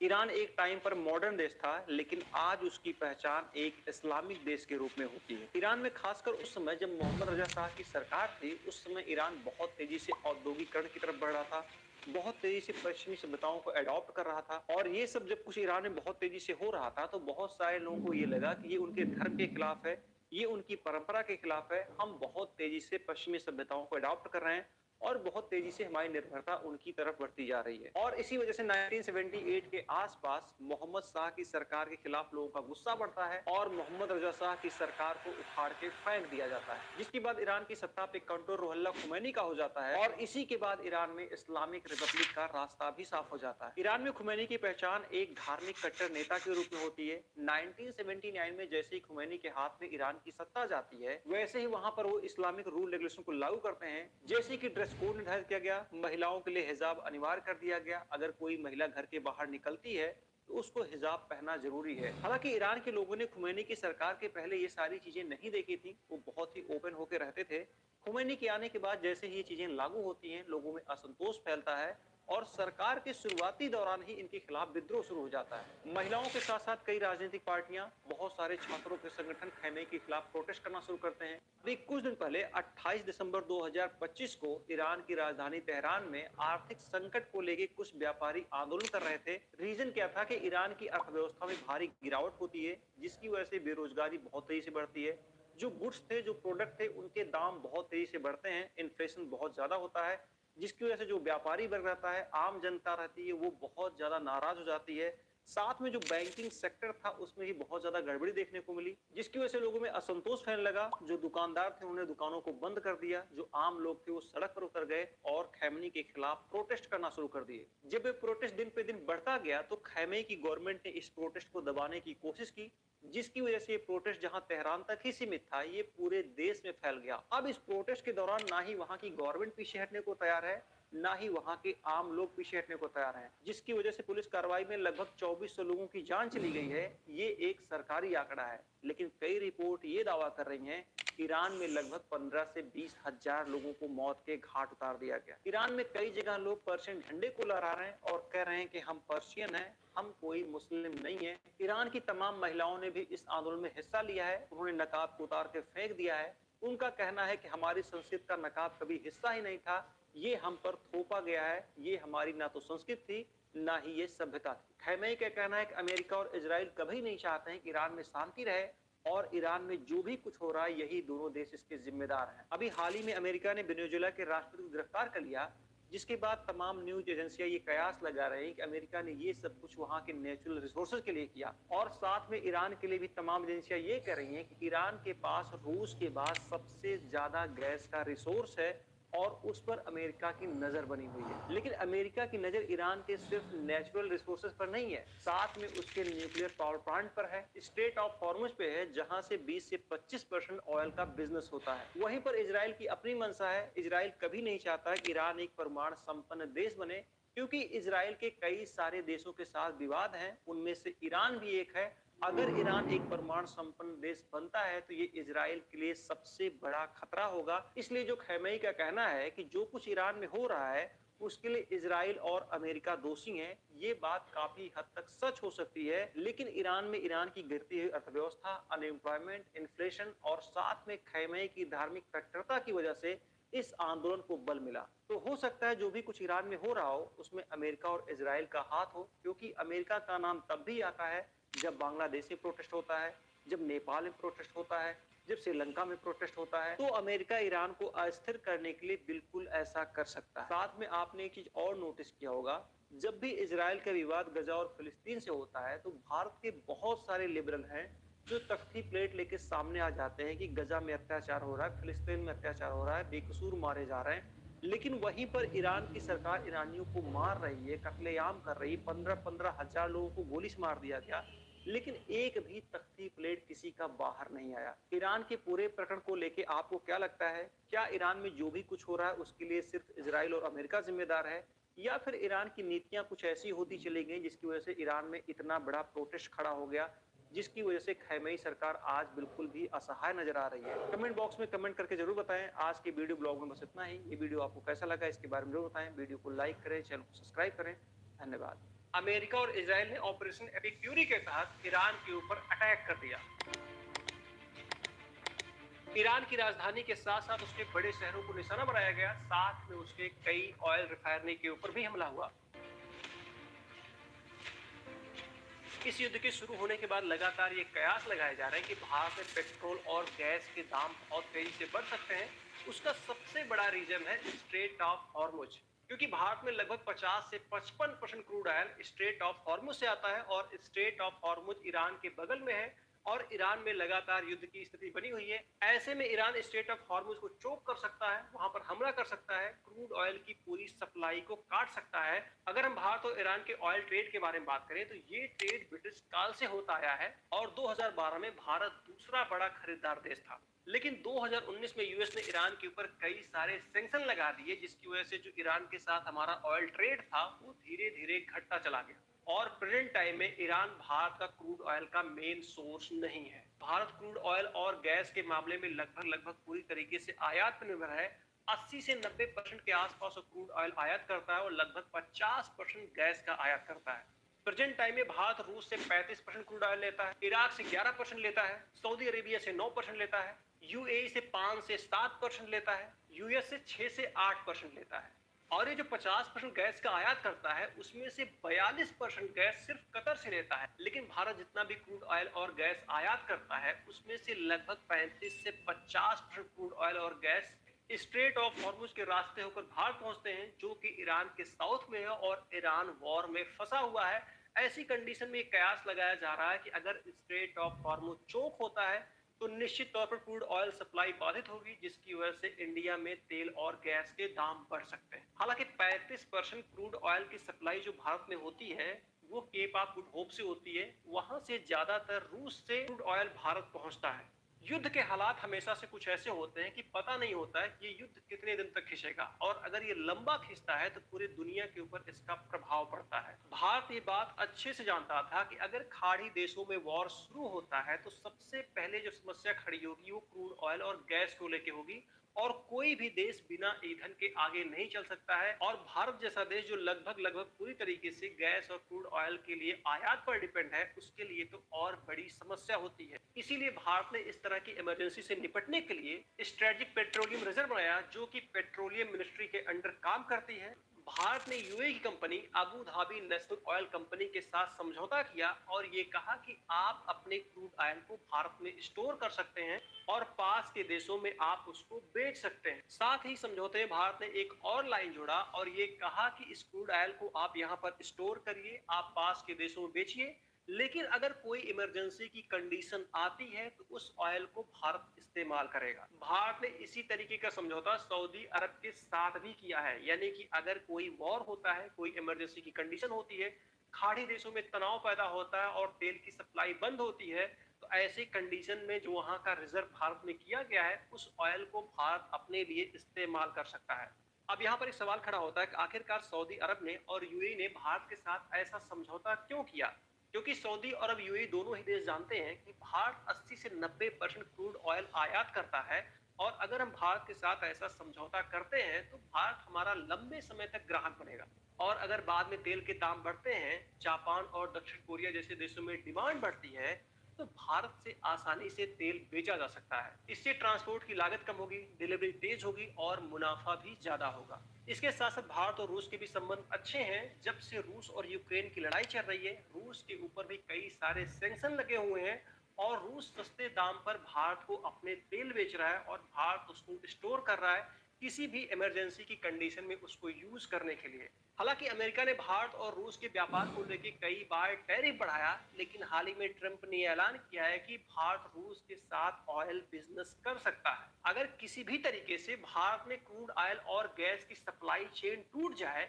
ईरान एक टाइम पर मॉडर्न देश था, लेकिन आज उसकी पहचान एक इस्लामिक देश के रूप में होती है। ईरान में खासकर उस समय जब मोहम्मद रजा शाह की सरकार थी, उस समय ईरान बहुत तेजी से औद्योगिकरण की तरफ बढ़ रहा था, बहुत तेजी से पश्चिमी सभ्यताओं को अडॉप्ट कर रहा था। और ये सब जब कुछ ईरान में बहुत तेजी से हो रहा था, तो बहुत सारे लोगों को ये लगा कि ये उनके धर्म के खिलाफ है, ये उनकी परंपरा के खिलाफ है। हम बहुत तेजी से पश्चिमी सभ्यताओं को अडॉप्ट कर रहे हैं और बहुत तेजी से हमारी निर्भरता उनकी तरफ बढ़ती जा रही है। और इसी वजह से 1978 के आसपास मोहम्मद शाह की सरकार के खिलाफ लोगों का गुस्सा बढ़ता है और मोहम्मद रजा शाह की सरकार को उखाड़ के फेंक दिया जाता है, जिसके बाद ईरान की सत्ता पे कंट्रोल रुहुल्लाह खुमैनी का हो जाता है और इसी के बाद ईरान में इस्लामिक रिपब्लिक का रास्ता भी साफ हो जाता है। ईरान में खुमैनी की पहचान एक धार्मिक कट्टर नेता के रूप में होती है। 1979 में जैसे ही खुमैनी के हाथ में ईरान की सत्ता जाती है, वैसे ही वहां पर वो इस्लामिक रूल रेगुलेशन को लागू करते हैं, जैसे कि ड्रेस कोड निर्धारित किया गया, महिलाओं के लिए हिजाब अनिवार्य कर दिया गया, अगर कोई महिला घर के बाहर निकलती है तो उसको हिजाब पहनना जरूरी है। हालांकि ईरान के लोगों ने खुमैनी की सरकार के पहले ये सारी चीजें नहीं देखी थी, वो बहुत ही ओपन होकर रहते थे। खुमैनी के आने के बाद जैसे ही ये चीजें लागू होती हैं, लोगों में असंतोष फैलता है और सरकार के शुरुआती दौरान ही इनके खिलाफ विद्रोह शुरू हो जाता है। महिलाओं के साथ साथ कई राजनीतिक पार्टियां, बहुत सारे छात्रों के संगठन खैमे के खिलाफ प्रोटेस्ट करना शुरू करते हैं। अभी कुछ दिन पहले 28 दिसंबर 2025 को ईरान की राजधानी तेहरान में आर्थिक संकट को लेकर कुछ व्यापारी आंदोलन कर रहे थे। रीजन क्या था कि ईरान की अर्थव्यवस्था में भारी गिरावट होती है, जिसकी वजह से बेरोजगारी बहुत तेजी से बढ़ती है, जो गुड्स थे, जो प्रोडक्ट थे, उनके दाम बहुत तेजी से बढ़ते हैं, इन्फ्लेशन बहुत ज्यादा होता है, जिसकी वजह से जो व्यापारी वर्ग रहता है, आम जनता रहती है, वो बहुत ज्यादा नाराज हो जाती है। साथ में जो बैंकिंग सेक्टर था, उसमें भी बहुत ज्यादा गड़बड़ी देखने को मिली, जिसकी वजह से लोगों में असंतोष फैलने लगा। जो दुकानदार थे, उन्होंने दुकानों को बंद कर दिया, जो आम लोग थे वो सड़क पर उतर गए और खैमनी के खिलाफ प्रोटेस्ट करना शुरू कर दिए। जब ये प्रोटेस्ट दिन पे दिन बढ़ता गया, तो खैमे की गवर्नमेंट ने इस प्रोटेस्ट को दबाने की कोशिश की, जिसकी वजह से ये प्रोटेस्ट जहां तेहरान तक ही सीमित था, ये पूरे देश में फैल गया। अब इस प्रोटेस्ट के दौरान ना ही वहां की गवर्नमेंट पीछे हटने को तैयार है, ना ही वहां के आम लोग पीछे हटने को तैयार हैं, जिसकी वजह से पुलिस कार्रवाई में लगभग 2400 लोगों की जान चली गई है। ये एक सरकारी आंकड़ा है, लेकिन कई रिपोर्ट ये दावा कर रही हैं ईरान में लगभग 15 से 20 हजार लोगों को मौत के घाट उतार दिया गया। ईरान में कई जगह लोग पर्शियन झंडे को लहरा रहे हैं और कह रहे हैं कि हम पर्शियन हैं, हम कोई मुस्लिम नहीं है। ईरान की तमाम महिलाओं ने भी इस आंदोलन में हिस्सा लिया है, उन्होंने नकाब को उतार के फेंक दिया है। उनका कहना है कि हमारी संस्कृति का नकाब कभी हिस्सा ही नहीं था, ये हम पर थोपा गया है, ये हमारी ना तो संस्कृति थी, ना ही ये सभ्यता थी। खैमे का कहना है कि अमेरिका और इजराइल कभी नहीं चाहते हैं कि ईरान में शांति रहे और ईरान में जो भी कुछ हो रहा है, यही दोनों देश इसके जिम्मेदार हैं। अभी हाल ही में अमेरिका ने वेनेजुएला के राष्ट्रपति को गिरफ्तार कर लिया, जिसके बाद तमाम न्यूज एजेंसियां ये कयास लगा रही हैं कि अमेरिका ने ये सब कुछ वहां के नेचुरल रिसोर्सेज के लिए किया। और साथ में ईरान के लिए भी तमाम एजेंसियां ये कह रही हैं कि ईरान के पास रूस के बाद सबसे ज्यादा गैस का रिसोर्स है और उस पर अमेरिका की नजर बनी हुई है। लेकिन अमेरिका की नजर ईरान के सिर्फ नेचुरल रिसोर्सेज पर नहीं है, साथ में उसके न्यूक्लियर पावर प्लांट पर है, स्ट्रेट ऑफ हॉर्मुज पे है, जहां से 20 से 25% ऑयल का बिजनेस होता है। वहीं पर इजराइल की अपनी मंशा है। इजराइल कभी नहीं चाहता कि ईरान एक परमाणु संपन्न देश बने, क्योंकि इजराइल के कई सारे देशों के साथ विवाद हैं, उनमें से ईरान भी एक है। अगर ईरान एक परमाणु संपन्न देश बनता है, तो ये इजराइल के लिए सबसे बड़ा खतरा होगा। इसलिए जो खैमेई का कहना है कि जो कुछ ईरान में हो रहा है, उसके लिए इजराइल और अमेरिका दोषी हैं, ये बात काफी हद तक सच हो सकती है। लेकिन ईरान में ईरान की गिरती हुई अर्थव्यवस्था, अनएम्प्लॉयमेंट, इन्फ्लेशन और साथ में खैमेई की धार्मिक कट्टरता की वजह से इस आंदोलन को बल मिला। तो हो सकता है जो भी कुछ ईरान में हो रहा हो, उसमें अमेरिका और इजराइल का हाथ हो, क्योंकि अमेरिका का नाम तब भी आता है जब बांग्लादेश में प्रोटेस्ट होता है, जब नेपाल में प्रोटेस्ट होता है, जब श्रीलंका में प्रोटेस्ट होता है। तो अमेरिका ईरान को अस्थिर करने के लिए बिल्कुल ऐसा कर सकता है। साथ में आपने एक चीज और नोटिस किया होगा, जब भी इजराइल का विवाद गजा और फिलिस्तीन से होता है, तो भारत के बहुत सारे लिबरल हैं जो तख्ती प्लेट लेके सामने आ जाते हैं कि गजा में अत्याचार हो रहा है, फिलिस्तीन में अत्याचार हो रहा है, बेकसूर मारे जा रहे हैं। लेकिन वहीं पर ईरान की सरकार ईरानियों को मार रही है, कत्लेआम कर रही है, 15-15 हजार लोगों को गोली से मार दिया गया, लेकिन एक भी तख्ती प्लेट किसी का बाहर नहीं आया। ईरान के पूरे प्रकरण को लेके आपको क्या लगता है? क्या ईरान में जो भी कुछ हो रहा है उसके लिए सिर्फ इजराइल और अमेरिका जिम्मेदार है, या फिर ईरान की नीतियां कुछ ऐसी होती चली गई जिसकी वजह से ईरान में इतना बड़ा प्रोटेस्ट खड़ा हो गया, जिसकी वजह से खैमेई सरकार आज बिल्कुल भी असहाय नजर आ रही है? कमेंट बॉक्स में कमेंट करके जरूर बताएं। आज के वीडियो ब्लॉग में बस इतना ही। ये वीडियो आपको कैसा लगा इसके बारे में जरूर बताएं। वीडियो को लाइक करें, चैनल को सब्सक्राइब करें। धन्यवाद। अमेरिका और इजराइल ने ऑपरेशन एपिक फ्यूरी के तहत ईरान के ऊपर अटैक कर दिया। ईरान की राजधानी के साथ साथ उसके बड़े शहरों को निशाना बनाया गया, साथ में उसके कई ऑयल रिफाइनरी के ऊपर भी हमला हुआ। इस युद्ध के शुरू होने के बाद लगातार ये कयास लगाए जा रहे हैं कि भारत में पेट्रोल और गैस के दाम बहुत तेजी से बढ़ सकते हैं। उसका सबसे बड़ा रीजन है स्ट्रेट ऑफ हॉर्मुज, क्योंकि भारत में लगभग 50 से 55% crude oil straight of Hormuz से आता है और स्ट्रेट ऑफ हॉर्मुज ईरान के बगल में है और ईरान में लगातार युद्ध की स्थिति बनी हुई है। ऐसे में ईरान स्ट्रेट ऑफ हॉर्मुज को चोक कर सकता है, वहां पर हमला कर सकता है, क्रूड ऑयल की पूरी सप्लाई को काट सकता है। अगर हम भारत और ईरान के ऑयल ट्रेड के बारे में बात करें तो ये ट्रेड ब्रिटिश काल से होता आया है और 2012 में भारत दूसरा बड़ा खरीदार देश था। लेकिन 2019 में यूएस ने ईरान के ऊपर कई सारे सैंक्शन लगा दिए, जिसकी वजह से जो ईरान के साथ हमारा ऑयल ट्रेड था वो धीरे धीरे घटता चला गया और प्रेजेंट टाइम में ईरान भारत का क्रूड ऑयल का मेन सोर्स नहीं है। भारत क्रूड ऑयल और गैस के मामले में लगभग पूरी तरीके से आयात पर निर्भर है। 80 से 90% के आसपास क्रूड ऑयल आयात करता है और लगभग 50% गैस का आयात करता है। प्रेजेंट टाइम में भारत रूस से 35% क्रूड ऑयल लेता है, इराक से 11% लेता है, सऊदी अरेबिया से 9% लेता है, यूएई से 5 से 7% लेता है, यूएस से 6 से 8% लेता है। और ये जो 50% गैस का आयात करता है उसमें से 42% गैस सिर्फ कतर से लेता है। लेकिन भारत जितना भी क्रूड ऑयल और गैस आयात करता है उसमें से लगभग 35 से 50% क्रूड ऑयल और गैस स्ट्रेट ऑफ हॉर्मुज के रास्ते होकर भारत पहुंचते हैं, जो कि ईरान के साउथ में है और ईरान वॉर में फंसा हुआ है। ऐसी कंडीशन में कयास लगाया जा रहा है कि अगर स्ट्रेट ऑफ हॉर्मुज चोक होता है तो निश्चित तौर पर क्रूड ऑयल सप्लाई बाधित होगी, जिसकी वजह से इंडिया में तेल और गैस के दाम बढ़ सकते हैं। हालांकि 35% क्रूड ऑयल की सप्लाई जो भारत में होती है वो केप ऑफ गुड होप से होती है, वहां से ज्यादातर रूस से क्रूड ऑयल भारत पहुंचता है। युद्ध के हालात हमेशा से कुछ ऐसे होते हैं कि पता नहीं होता है कि ये युद्ध कितने दिन तक खिंचेगा और अगर ये लंबा खिंचता है तो पूरी दुनिया के ऊपर इसका प्रभाव पड़ता है। भारत ये बात अच्छे से जानता था कि अगर खाड़ी देशों में वॉर शुरू होता है तो सबसे पहले जो समस्या खड़ी होगी वो क्रूड ऑयल और गैस को लेके होगी और कोई भी देश बिना ईंधन के आगे नहीं चल सकता है। और भारत जैसा देश जो लगभग पूरी तरीके से गैस और क्रूड ऑयल के लिए आयात पर डिपेंड है, उसके लिए तो और बड़ी समस्या होती है। इसीलिए भारत ने इस तरह की इमरजेंसी से निपटने के लिए स्ट्रेटेजिक पेट्रोलियम रिजर्व बनाया, जो कि पेट्रोलियम मिनिस्ट्री के अंडर काम करती है। भारत ने यूएई की company Abu Dhabi national oil company के साथ समझौता किया और ये कहा कि आप अपने क्रूड ऑयल को भारत में स्टोर कर सकते हैं और पास के देशों में आप उसको बेच सकते हैं। साथ ही समझौते में भारत ने एक और लाइन जोड़ा और ये कहा कि इस क्रूड ऑयल को आप यहाँ पर स्टोर करिए, आप पास के देशों में बेचिए, लेकिन अगर कोई इमरजेंसी की कंडीशन आती है तो उस ऑयल को भारत इस्तेमाल करेगा। भारत ने इसी तरीके का समझौता सऊदी अरब के साथ भी किया है, यानी कि अगर कोई वॉर होता है, कोई इमरजेंसी की कंडीशन होती है, खाड़ी देशों में तनाव पैदा होता है और तेल की सप्लाई बंद होती है, तो ऐसे कंडीशन में जो वहां का रिजर्व भारत में किया गया है उस ऑयल को भारत अपने लिए इस्तेमाल कर सकता है। अब यहाँ पर एक सवाल खड़ा होता है कि आखिरकार सऊदी अरब ने और यूएई ने भारत के साथ ऐसा समझौता क्यों किया? क्योंकि सऊदी अरब यूएई दोनों ही देश जानते हैं कि भारत 80 से 90% क्रूड ऑयल आयात करता है और अगर हम भारत के साथ ऐसा समझौता करते हैं तो भारत हमारा लंबे समय तक ग्राहक बनेगा। और अगर बाद में तेल के दाम बढ़ते हैं, जापान और दक्षिण कोरिया जैसे देशों में डिमांड बढ़ती है, तो भारत से आसानी से तेल बेचा जा सकता है। इससे ट्रांसपोर्ट की लागत कम होगी, डिलीवरी तेज होगी और मुनाफा भी ज्यादा होगा। इसके साथ साथ भारत और रूस के भी संबंध अच्छे हैं। जब से रूस और यूक्रेन की लड़ाई चल रही है, रूस के ऊपर भी कई सारे सैंक्शन लगे हुए हैं और रूस सस्ते दाम पर भारत को अपने तेल बेच रहा है और भारत उसको स्टोर कर रहा है। किसी भी इमरजेंसी की कंडीशन में उसको यूज करने के लिए। हालांकि अमेरिका ने भारत और रूस के व्यापार को लेकर कई बार टैरिफ बढ़ाया, लेकिन हाल ही में ट्रंप ने ऐलान किया है कि भारत रूस के साथ ऑयल बिजनेस कर सकता है। अगर किसी भी तरीके से भारत में क्रूड ऑयल और गैस की सप्लाई चेन टूट जाए,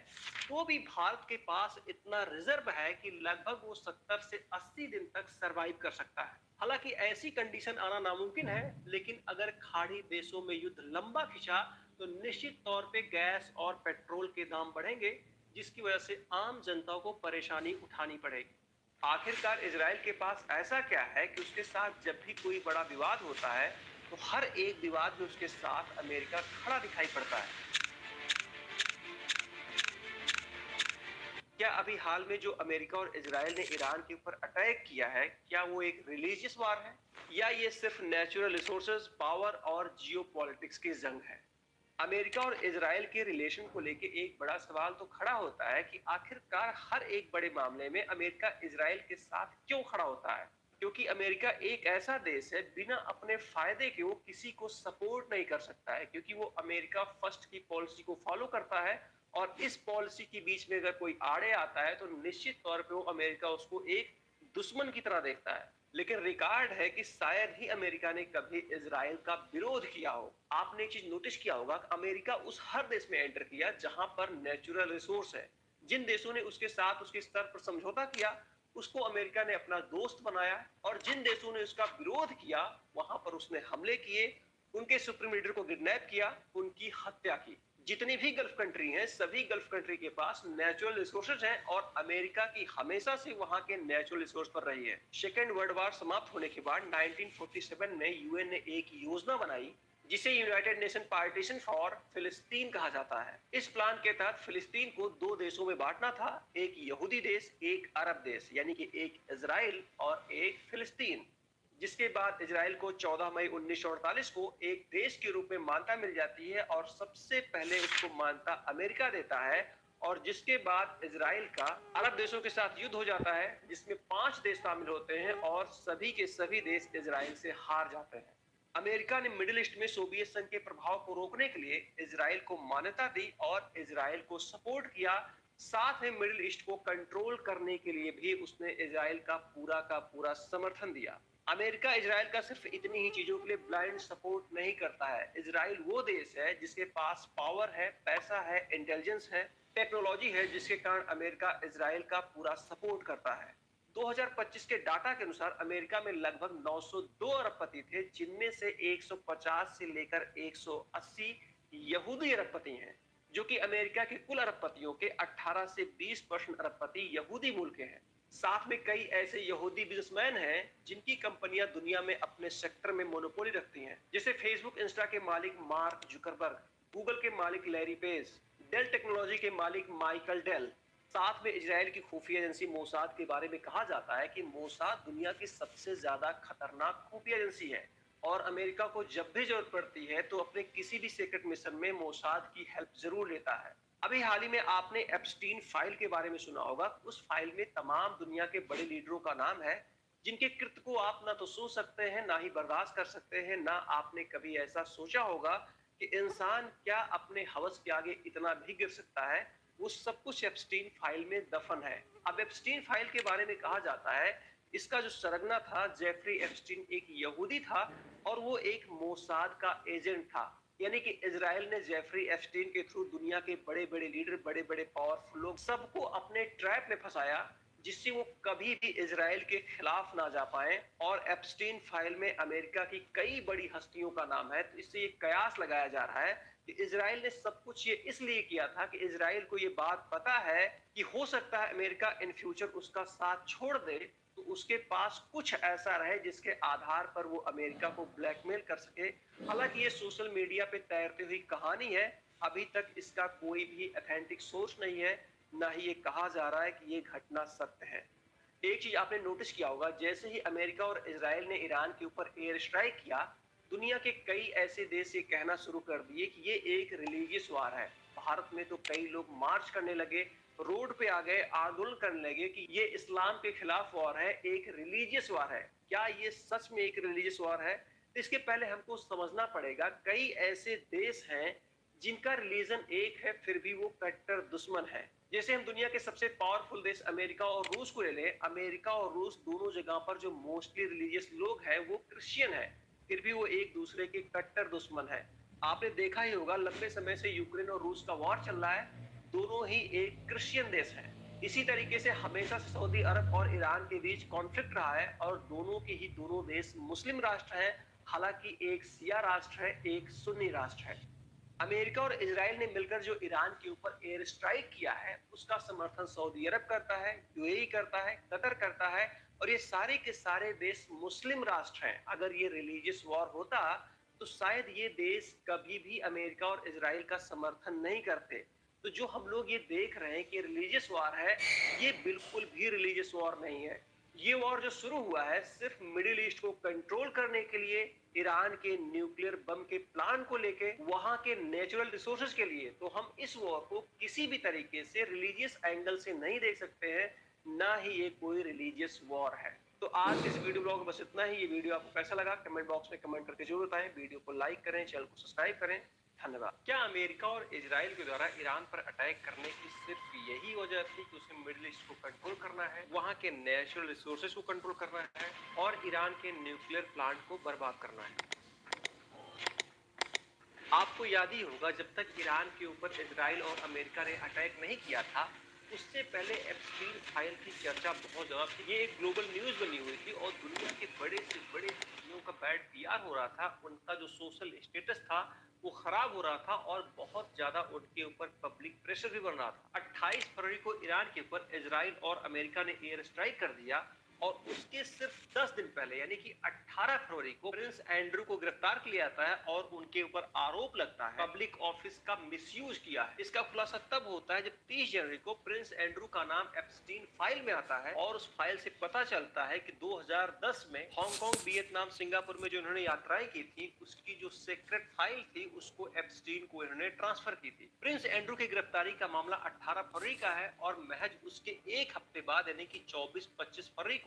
तो भी भारत के पास इतना रिजर्व है कि लगभग वो 70 से 80 दिन तक सरवाइव कर सकता है। हालांकि ऐसी कंडीशन आना नामुमकिन है, लेकिन अगर खाड़ी देशों में युद्ध लंबा खिंचा तो निश्चित तौर पे गैस और पेट्रोल के दाम बढ़ेंगे, जिसकी वजह से आम जनता को परेशानी उठानी पड़ेगी। आखिरकार इजराइल के पास ऐसा क्या है कि उसके साथ जब भी कोई बड़ा विवाद होता है, तो हर एक विवाद में उसके साथ अमेरिका खड़ा दिखाई पड़ता है। क्या अभी हाल में जो अमेरिका और इजराइल ने ईरान के ऊपर अटैक किया है, क्या वो एक रिलीजियस वार है, या ये सिर्फ नेचुरल रिसोर्सेज, पावर और जियोपॉलिटिक्स की जंग है? अमेरिका और इजराइल के रिलेशन को लेके एक बड़ा सवाल तो खड़ा होता है कि आखिरकार हर एक बड़े मामले में अमेरिका इजराइल के साथ क्यों खड़ा होता है? क्योंकि अमेरिका एक ऐसा देश है, बिना अपने फायदे के वो किसी को सपोर्ट नहीं कर सकता है, क्योंकि वो अमेरिका फर्स्ट की पॉलिसी को फॉलो करता है। और इस पॉलिसी के बीच में अगर कोई आड़े आता है, तो निश्चित तौर पे वो अमेरिका उसको एक दुश्मन की तरह देखता है। लेकिन रिकॉर्ड है कि शायद ही अमेरिका ने कभी इजराइल का विरोध किया हो। आपने एक चीज नोटिस किया होगा कि अमेरिका उस हर देश में एंटर किया जहां पर नेचुरल रिसोर्स है। जिन देशों ने उसके साथ उसके स्तर पर समझौता किया, उसको अमेरिका ने अपना दोस्त बनाया, और जिन देशों ने उसका विरोध किया, वहां पर उसने हमले किए, उनके सुप्रीम लीडर को किडनैप किया, उनकी हत्या की। जितनी भी गल्फ कंट्री हैं, सभी गल्फ कंट्री के पास नेचुरल रिसोर्सेज हैं, और अमेरिका की हमेशा से वहां के नेचुरल रिसोर्स पर रही है। सेकेंड वर्ल्ड वॉर समाप्त होने के बाद 1947 में यूएन ने एक योजना बनाई, जिसे यूनाइटेड नेशन पार्टीशन फॉर फिलिस्तीन कहा जाता है। इस प्लान के तहत फिलिस्तीन को दो देशों में बांटना था, एक यहूदी देश, एक अरब देश, यानी कि एक इजराइल और एक फिलिस्तीन। जिसके बाद इजराइल को 14 मई 1948 को एक देश के रूप में मान्यता मिल जाती है, और सबसे पहले उसको मान्यता अमेरिका देता है। और जिसके बाद इजराइल का अरब देशों के साथ युद्ध हो जाता है, जिसमें 5 देश शामिल होते हैं, और सभी के सभी देश इजराइल से हार जाते हैं। अमेरिका ने मिडिल ईस्ट में सोवियत संघ के प्रभाव को रोकने के लिए इजराइल को मान्यता दी और इजराइल को सपोर्ट किया। साथ में मिडिल ईस्ट को कंट्रोल करने के लिए भी उसने इजराइल का पूरा समर्थन दिया। अमेरिका इजराइल का सिर्फ इतनी ही चीजों के लिए ब्लाइंड सपोर्ट नहीं करता है। इजराइल वो देश है जिसके पास पावर है, पैसा है, इंटेलिजेंस है, टेक्नोलॉजी है, जिसके कारण अमेरिका इजराइल का पूरा सपोर्ट करता है। 2025 के डाटा के अनुसार अमेरिका में लगभग 902 अरबपति थे, जिनमें से 150 से लेकर 180 यहूदी अरबपति हैं, जो कि अमेरिका के कुल अरबपतियों के 18 से 20% अरबपति यहूदी मूल के हैं। साथ में कई ऐसे यहूदी बिजनेसमैन हैं जिनकी कंपनियां दुनिया में अपने सेक्टर में मोनोपोली रखती हैं, जैसे फेसबुक इंस्टा के मालिक मार्क जुकरबर्ग, गूगल के मालिक लैरी पेज, डेल टेक्नोलॉजी के मालिक माइकल डेल। साथ में इजराइल की खुफिया एजेंसी मोसाद के बारे में कहा जाता है कि मोसाद दुनिया की सबसे ज्यादा खतरनाक खुफिया एजेंसी है, और अमेरिका को जब भी जरूरत पड़ती है तो अपने किसी भी सीक्रेट मिशन में मोसाद की हेल्प जरूर लेता है। अभी हाल ही में आपने एप्स्टीन फाइल के बारे में सुना होगा। उस फाइल में तमाम दुनिया के बड़े लीडरों का नाम है, जिनके कृत्य को आप ना तो सोच सकते हैं, ना ही बर्दाश्त कर सकते हैं। ना आपने कभी ऐसा सोचा होगा कि इंसान क्या अपने हवस के आगे इतना भी गिर सकता है। वो सब कुछ एप्स्टीन फाइल में दफन है। अब एप्स्टीन फाइल के बारे में कहा जाता है, इसका जो सरगना था जेफरी एप्स्टीन एक यहूदी था, और वो एक मोसाद का एजेंट था। यानी कि इजराइल ने जेफरी एप्स्टीन के थ्रू दुनिया के बड़े बड़े लीडर, बड़े बड़े पावरफुल लोग, सबको अपने ट्रैप में फंसाया, जिससे वो कभी भी इजराइल के खिलाफ ना जा पाए। और एप्स्टीन फाइल में अमेरिका की कई बड़ी हस्तियों का नाम है। तो इससे ये कयास लगाया जा रहा है कि इजराइल ने सब कुछ ये इसलिए किया था कि इजराइल को ये बात पता है कि हो सकता है अमेरिका इन फ्यूचर उसका साथ छोड़ दे, तो उसके पास कुछ ऐसा रहे जिसके आधार पर वो अमेरिका को ब्लैकमेल कर सके। हालांकि ये सोशल मीडिया पे तैरती हुई कहानी है, अभी तक इसका कोई भी ऑथेंटिक सोर्स नहीं है, ना ही ये कहा जा रहा है कि ये घटना सत्य है। एक चीज आपने नोटिस किया होगा, जैसे ही अमेरिका और इजराइल ने ईरान के ऊपर एयर स्ट्राइक किया, दुनिया के कई ऐसे देश ये कहना शुरू कर दिए कि ये एक रिलीजियस वार है। भारत में तो कई लोग मार्च करने लगे, रोड पे आ गए, आंदोलन करने लगे कि ये इस्लाम के खिलाफ वार है, एक रिलीजियस वार है। क्या ये सच में एक रिलीजियस वार है? इसके पहले हमको समझना पड़ेगा, कई ऐसे देश हैं जिनका रिलीजन एक है फिर भी वो कट्टर दुश्मन है। जैसे हम दुनिया के सबसे पावरफुल देश अमेरिका और रूस को ले लें, अमेरिका और रूस दोनों जगह पर जो मोस्टली रिलीजियस लोग हैं वो क्रिश्चियन है, फिर भी वो एक दूसरे के कट्टर दुश्मन है। आपने देखा ही होगा लंबे समय से यूक्रेन और रूस का वॉर चल रहा है, दोनों ही एक क्रिश्चियन देश है। इसी तरीके से हमेशा से सऊदी अरब और ईरान के बीच कॉन्फ्लिक्ट रहा है और दोनों के ही दोनों देश मुस्लिम राष्ट्र हैं, हालांकि एक शिया राष्ट्र है, एक सुन्नी राष्ट्र है। अमेरिका और इजराइल ने मिलकर जो ईरान के ऊपर एयर स्ट्राइक किया है उसका समर्थन सऊदी अरब करता है, यूएई करता है, कतर करता है और ये सारे के सारे देश मुस्लिम राष्ट्र हैं। अगर ये रिलीजियस वॉर होता तो शायद ये देश कभी भी अमेरिका और इजराइल का समर्थन नहीं करते। तो जो हम लोग ये देख रहे हैं कि रिलीजियस वॉर है, ये बिल्कुल भी रिलीजियस वॉर नहीं है। ये वॉर जो शुरू हुआ है सिर्फ मिडिल ईस्ट को कंट्रोल करने के लिए, ईरान के न्यूक्लियर बम के प्लान को लेके, वहां के नेचुरल रिसोर्सेज के लिए। तो हम इस वॉर को किसी भी तरीके से रिलीजियस एंगल से नहीं देख सकते हैं, ना ही ये कोई रिलीजियस वॉर है। तो आज के इस वीडियो ब्लॉग में बस इतना ही। ये वीडियो आपको कैसा लगा कमेंट बॉक्स में कमेंट करके जरूर बताएं। वीडियो को लाइक करें, चैनल को सब्सक्राइब करें। धन्यवाद। क्या अमेरिका और इजराइल के द्वारा ईरान पर अटैक करने की सिर्फ यही वजह थी कि उसे मिडिल ईस्ट को कंट्रोल करना है, वहां के नेचुरल रिसोर्सेज को कंट्रोल करना है और ईरान के न्यूक्लियर प्लांट को बर्बाद करना है? आपको याद ही होगा जब तक ईरान के ऊपर इजराइल और अमेरिका ने अटैक नहीं किया था, उससे पहले एप्स्टीन फाइल की चर्चा बहुत ज्यादा थी। ये एक ग्लोबल न्यूज बनी हुई थी और दुनिया के बड़े से बड़े व्यक्तियों का बैड पीआर हो रहा था, उनका जो सोशल स्टेटस था वो खराब हो रहा था और बहुत ज्यादा उनके ऊपर पब्लिक प्रेशर भी बन रहा था। 28 फरवरी को ईरान के ऊपर इजराइल और अमेरिका ने एयर स्ट्राइक कर दिया और उसके सिर्फ 10 दिन पहले यानी कि 18 फरवरी को प्रिंस एंड्रू को गिरफ्तार किया जाता है और उनके ऊपर आरोप लगता है पब्लिक ऑफिस का मिसयूज किया है। इसका खुलासा तब होता है जब 30 जनवरी को प्रिंस एंड्रू का नाम एप्स्टीन फाइल में आता है और उस फाइल से पता चलता है कि 2010 में हांगकांग, वियतनाम, सिंगापुर में जो इन्होंने यात्राएं की थी उसकी जो सीक्रेट फाइल थी उसको एप्स्टीन को इन्होंने ट्रांसफर की थी। प्रिंस एंड्रू की गिरफ्तारी का मामला 18 फरवरी का है और महज उसके एक हफ्ते बाद यानी कि 24-25 फरवरी को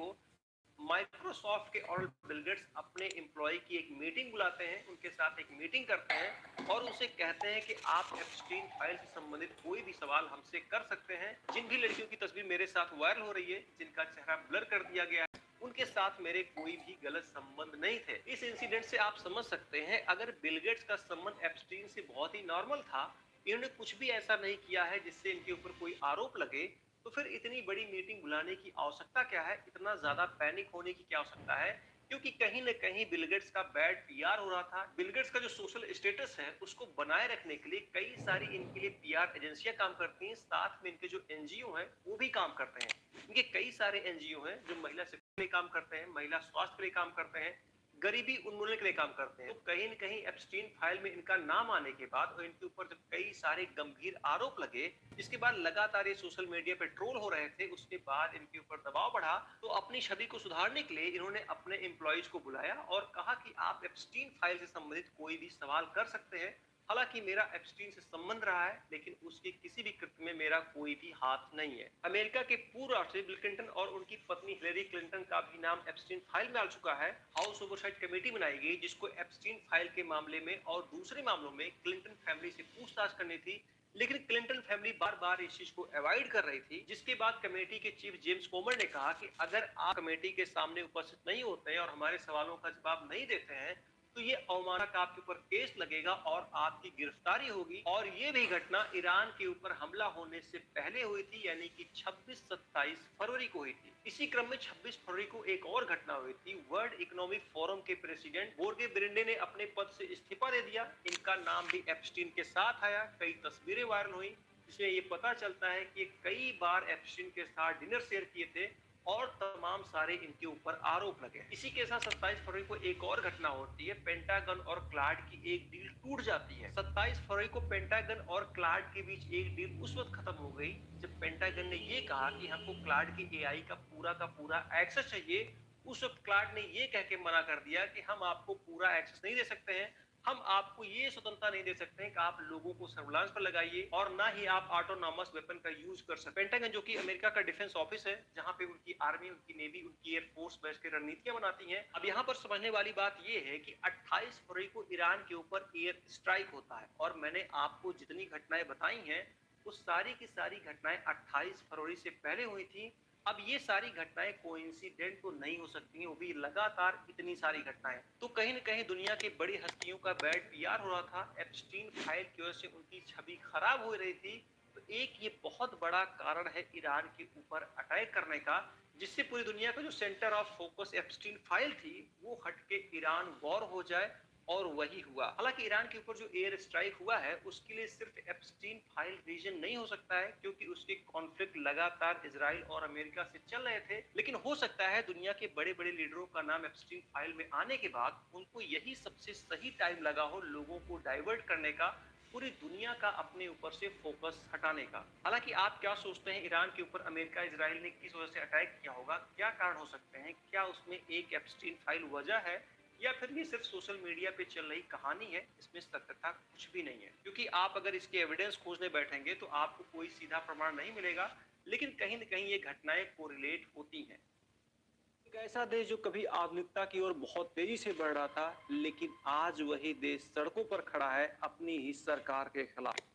माइक्रोसॉफ्ट के और बिल गेट्स अपने एम्प्लॉय की एक मीटिंग बुलाते हैं, उनके साथ एक मीटिंग करते हैं और उनसे कहते हैं कि आप एप्स्टीन फाइल से संबंधित कोई भी सवाल हमसे कर सकते हैं। जिन भी लड़कियों की तस्वीर मेरे साथ वायरल हो रही है, जिनका चेहरा ब्लर कर दिया गया है, उनके साथ मेरे कोई भी गलत संबंध नहीं थे। इस इंसिडेंट से आप समझ सकते हैं अगर बिल गेट्स का संबंध एप्स्टीन से बहुत ही नॉर्मल था, इन्होंने कुछ भी ऐसा नहीं किया है जिससे इनके ऊपर कोई आरोप लगे, तो फिर इतनी बड़ी मीटिंग बुलाने की आवश्यकता क्या है, इतना ज्यादा पैनिक होने की क्या आवश्यकता है? क्योंकि कहीं न कहीं बिल गेट्स का बैड पीआर हो रहा था। बिल गेट्स का जो सोशल स्टेटस है उसको बनाए रखने के लिए कई सारी इनके लिए पीआर एजेंसियां काम करती हैं, साथ में इनके जो एनजीओ हैं वो भी काम करते हैं। इनके कई सारे एनजीओ हैं जो महिला शिक्षा के लिए काम करते हैं, महिला स्वास्थ्य के लिए काम करते हैं, गरीबी उन्मूलन के लिए काम करते हैं। तो कहीं न कहीं एप्स्टीन फाइल में इनका नाम आने के बाद और इनके ऊपर जब कई सारे गंभीर आरोप लगे, जिसके बाद लगातार ये सोशल मीडिया पे ट्रोल हो रहे थे, उसके बाद इनके ऊपर दबाव बढ़ा, तो अपनी छवि को सुधारने के लिए इन्होंने अपने एम्प्लॉइज को बुलाया और कहा कि आप एप्स्टीन फाइल से संबंधित कोई भी सवाल कर सकते हैं। हालांकि मेरा एप्स्टीन से संबंध रहा है, लेकिन उसके किसी भी कृत्य में मेरा कोई भी हाथ नहीं है। अमेरिका के पूर्व राष्ट्रपति बिल क्लिंटन और उनकी पत्नी हिलेरी क्लिंटन का भी नाम एप्स्टीन फाइल में आ चुका है। हाउस ओवरसाइट कमेटी बनाई गई जिसको एप्स्टीन फाइल के मामले में और दूसरे मामलों में क्लिंटन फैमिली से पूछताछ करनी थी, लेकिन क्लिंटन फैमिली बार बार इस चीज को अवॉइड कर रही थी। जिसके बाद कमेटी के चीफ जेम्स कोमर ने कहा कि अगर आप कमेटी के सामने उपस्थित नहीं होते हैं और हमारे सवालों का जवाब नहीं देते हैं तो ये अवमानना का आपके ऊपर केस लगेगा और आपकी गिरफ्तारी होगी। और ये भी घटना ईरान के ऊपर हमला होने से पहले हुई थी, यानी कि 26-27 फरवरी को हुई थी। इसी क्रम में 26 फरवरी को एक और घटना हुई थी। वर्ल्ड इकोनॉमिक फोरम के प्रेसिडेंट बोर्गे ब्रेंडे ने अपने पद से इस्तीफा दे दिया। इनका नाम भी एप्स्टीन के साथ आया। कई तस्वीरें वायरल हुई जिसमें ये पता चलता है कि कई बार एप्स्टीन के साथ डिनर शेयर किए थे और तमाम सारे इनके ऊपर आरोप लगे। इसी के साथ 27 फरवरी को एक और घटना होती है। पेंटागन और क्लाड की एक डील टूट जाती है। 27 फरवरी को पेंटागन और क्लाड के बीच एक डील उस वक्त खत्म हो गई जब पेंटागन ने ये कहा कि हमको क्लाड की एआई का पूरा एक्सेस चाहिए। उस वक्त क्लाड ने ये कह के मना कर दिया कि हम आपको पूरा एक्सेस नहीं दे सकते हैं, हम आपको ये स्वतंत्रता नहीं दे सकते हैं कि आप लोगों को सर्विलांस पर लगाइए और ना ही आप ऑटोनॉमस वेपन का यूज कर सकते। पेंटागन जो कि अमेरिका का डिफेंस ऑफिस है, जहां पे उनकी आर्मी, उनकी नेवी, उनकी एयरफोर्स बैठ के रणनीतियां बनाती हैं। अब यहाँ पर समझने वाली बात ये है कि 28 फरवरी को ईरान के ऊपर एयर स्ट्राइक होता है और मैंने आपको जितनी घटनाएं बताई हैं वो सारी की सारी घटनाएं 28 फरवरी से पहले हुई थी। अब ये सारी घटनाएं कोइंसिडेंट तो नहीं हो सकती हैं, वो भी लगातार इतनी सारी घटनाएं। तो कहीं न कहीं दुनिया की बड़ी हस्तियों का बैड पीआर हो रहा था, एप्स्टीन फाइल की वजह से उनकी छवि खराब हो रही थी। तो एक ये बहुत बड़ा कारण है ईरान के ऊपर अटैक करने का, जिससे पूरी दुनिया का जो centre of focus Epstein file थी वो हट के ईरान वॉर हो जाए, और वही हुआ। हालांकि ईरान के ऊपर जो एयर स्ट्राइक हुआ है उसके लिए सिर्फ एप्स्टीन फाइल रीजन नहीं हो सकता है, क्योंकि उसके कॉन्फ्लिक्ट लगातार इजराइल और अमेरिका से चल रहे थे। लेकिन हो सकता है दुनिया के बड़े बड़े लीडरों का नाम एप्स्टीन फाइल में आने के बाद उनको यही सबसे सही टाइम लगा हो लोगों को डाइवर्ट करने का, पूरी दुनिया का अपने ऊपर से फोकस हटाने का। हालांकि आप क्या सोचते हैं ईरान के ऊपर अमेरिका इजराइल ने किस वजह से अटैक किया होगा? क्या कारण हो सकते हैं? क्या उसमें एक एप्स्टीन फाइल वजह है, या फिर ये सिर्फ सोशल मीडिया पे चल रही कहानी है? इसमें सत्यता कुछ भी नहीं है, क्योंकि आप अगर इसके एविडेंस खोजने बैठेंगे तो आपको कोई सीधा प्रमाण नहीं मिलेगा, लेकिन कहीं न कहीं ये घटनाएं कोरिलेट होती हैं। एक ऐसा देश जो कभी आधुनिकता की ओर बहुत तेजी से बढ़ रहा था, लेकिन आज वही देश सड़कों पर खड़ा है अपनी ही सरकार के खिलाफ।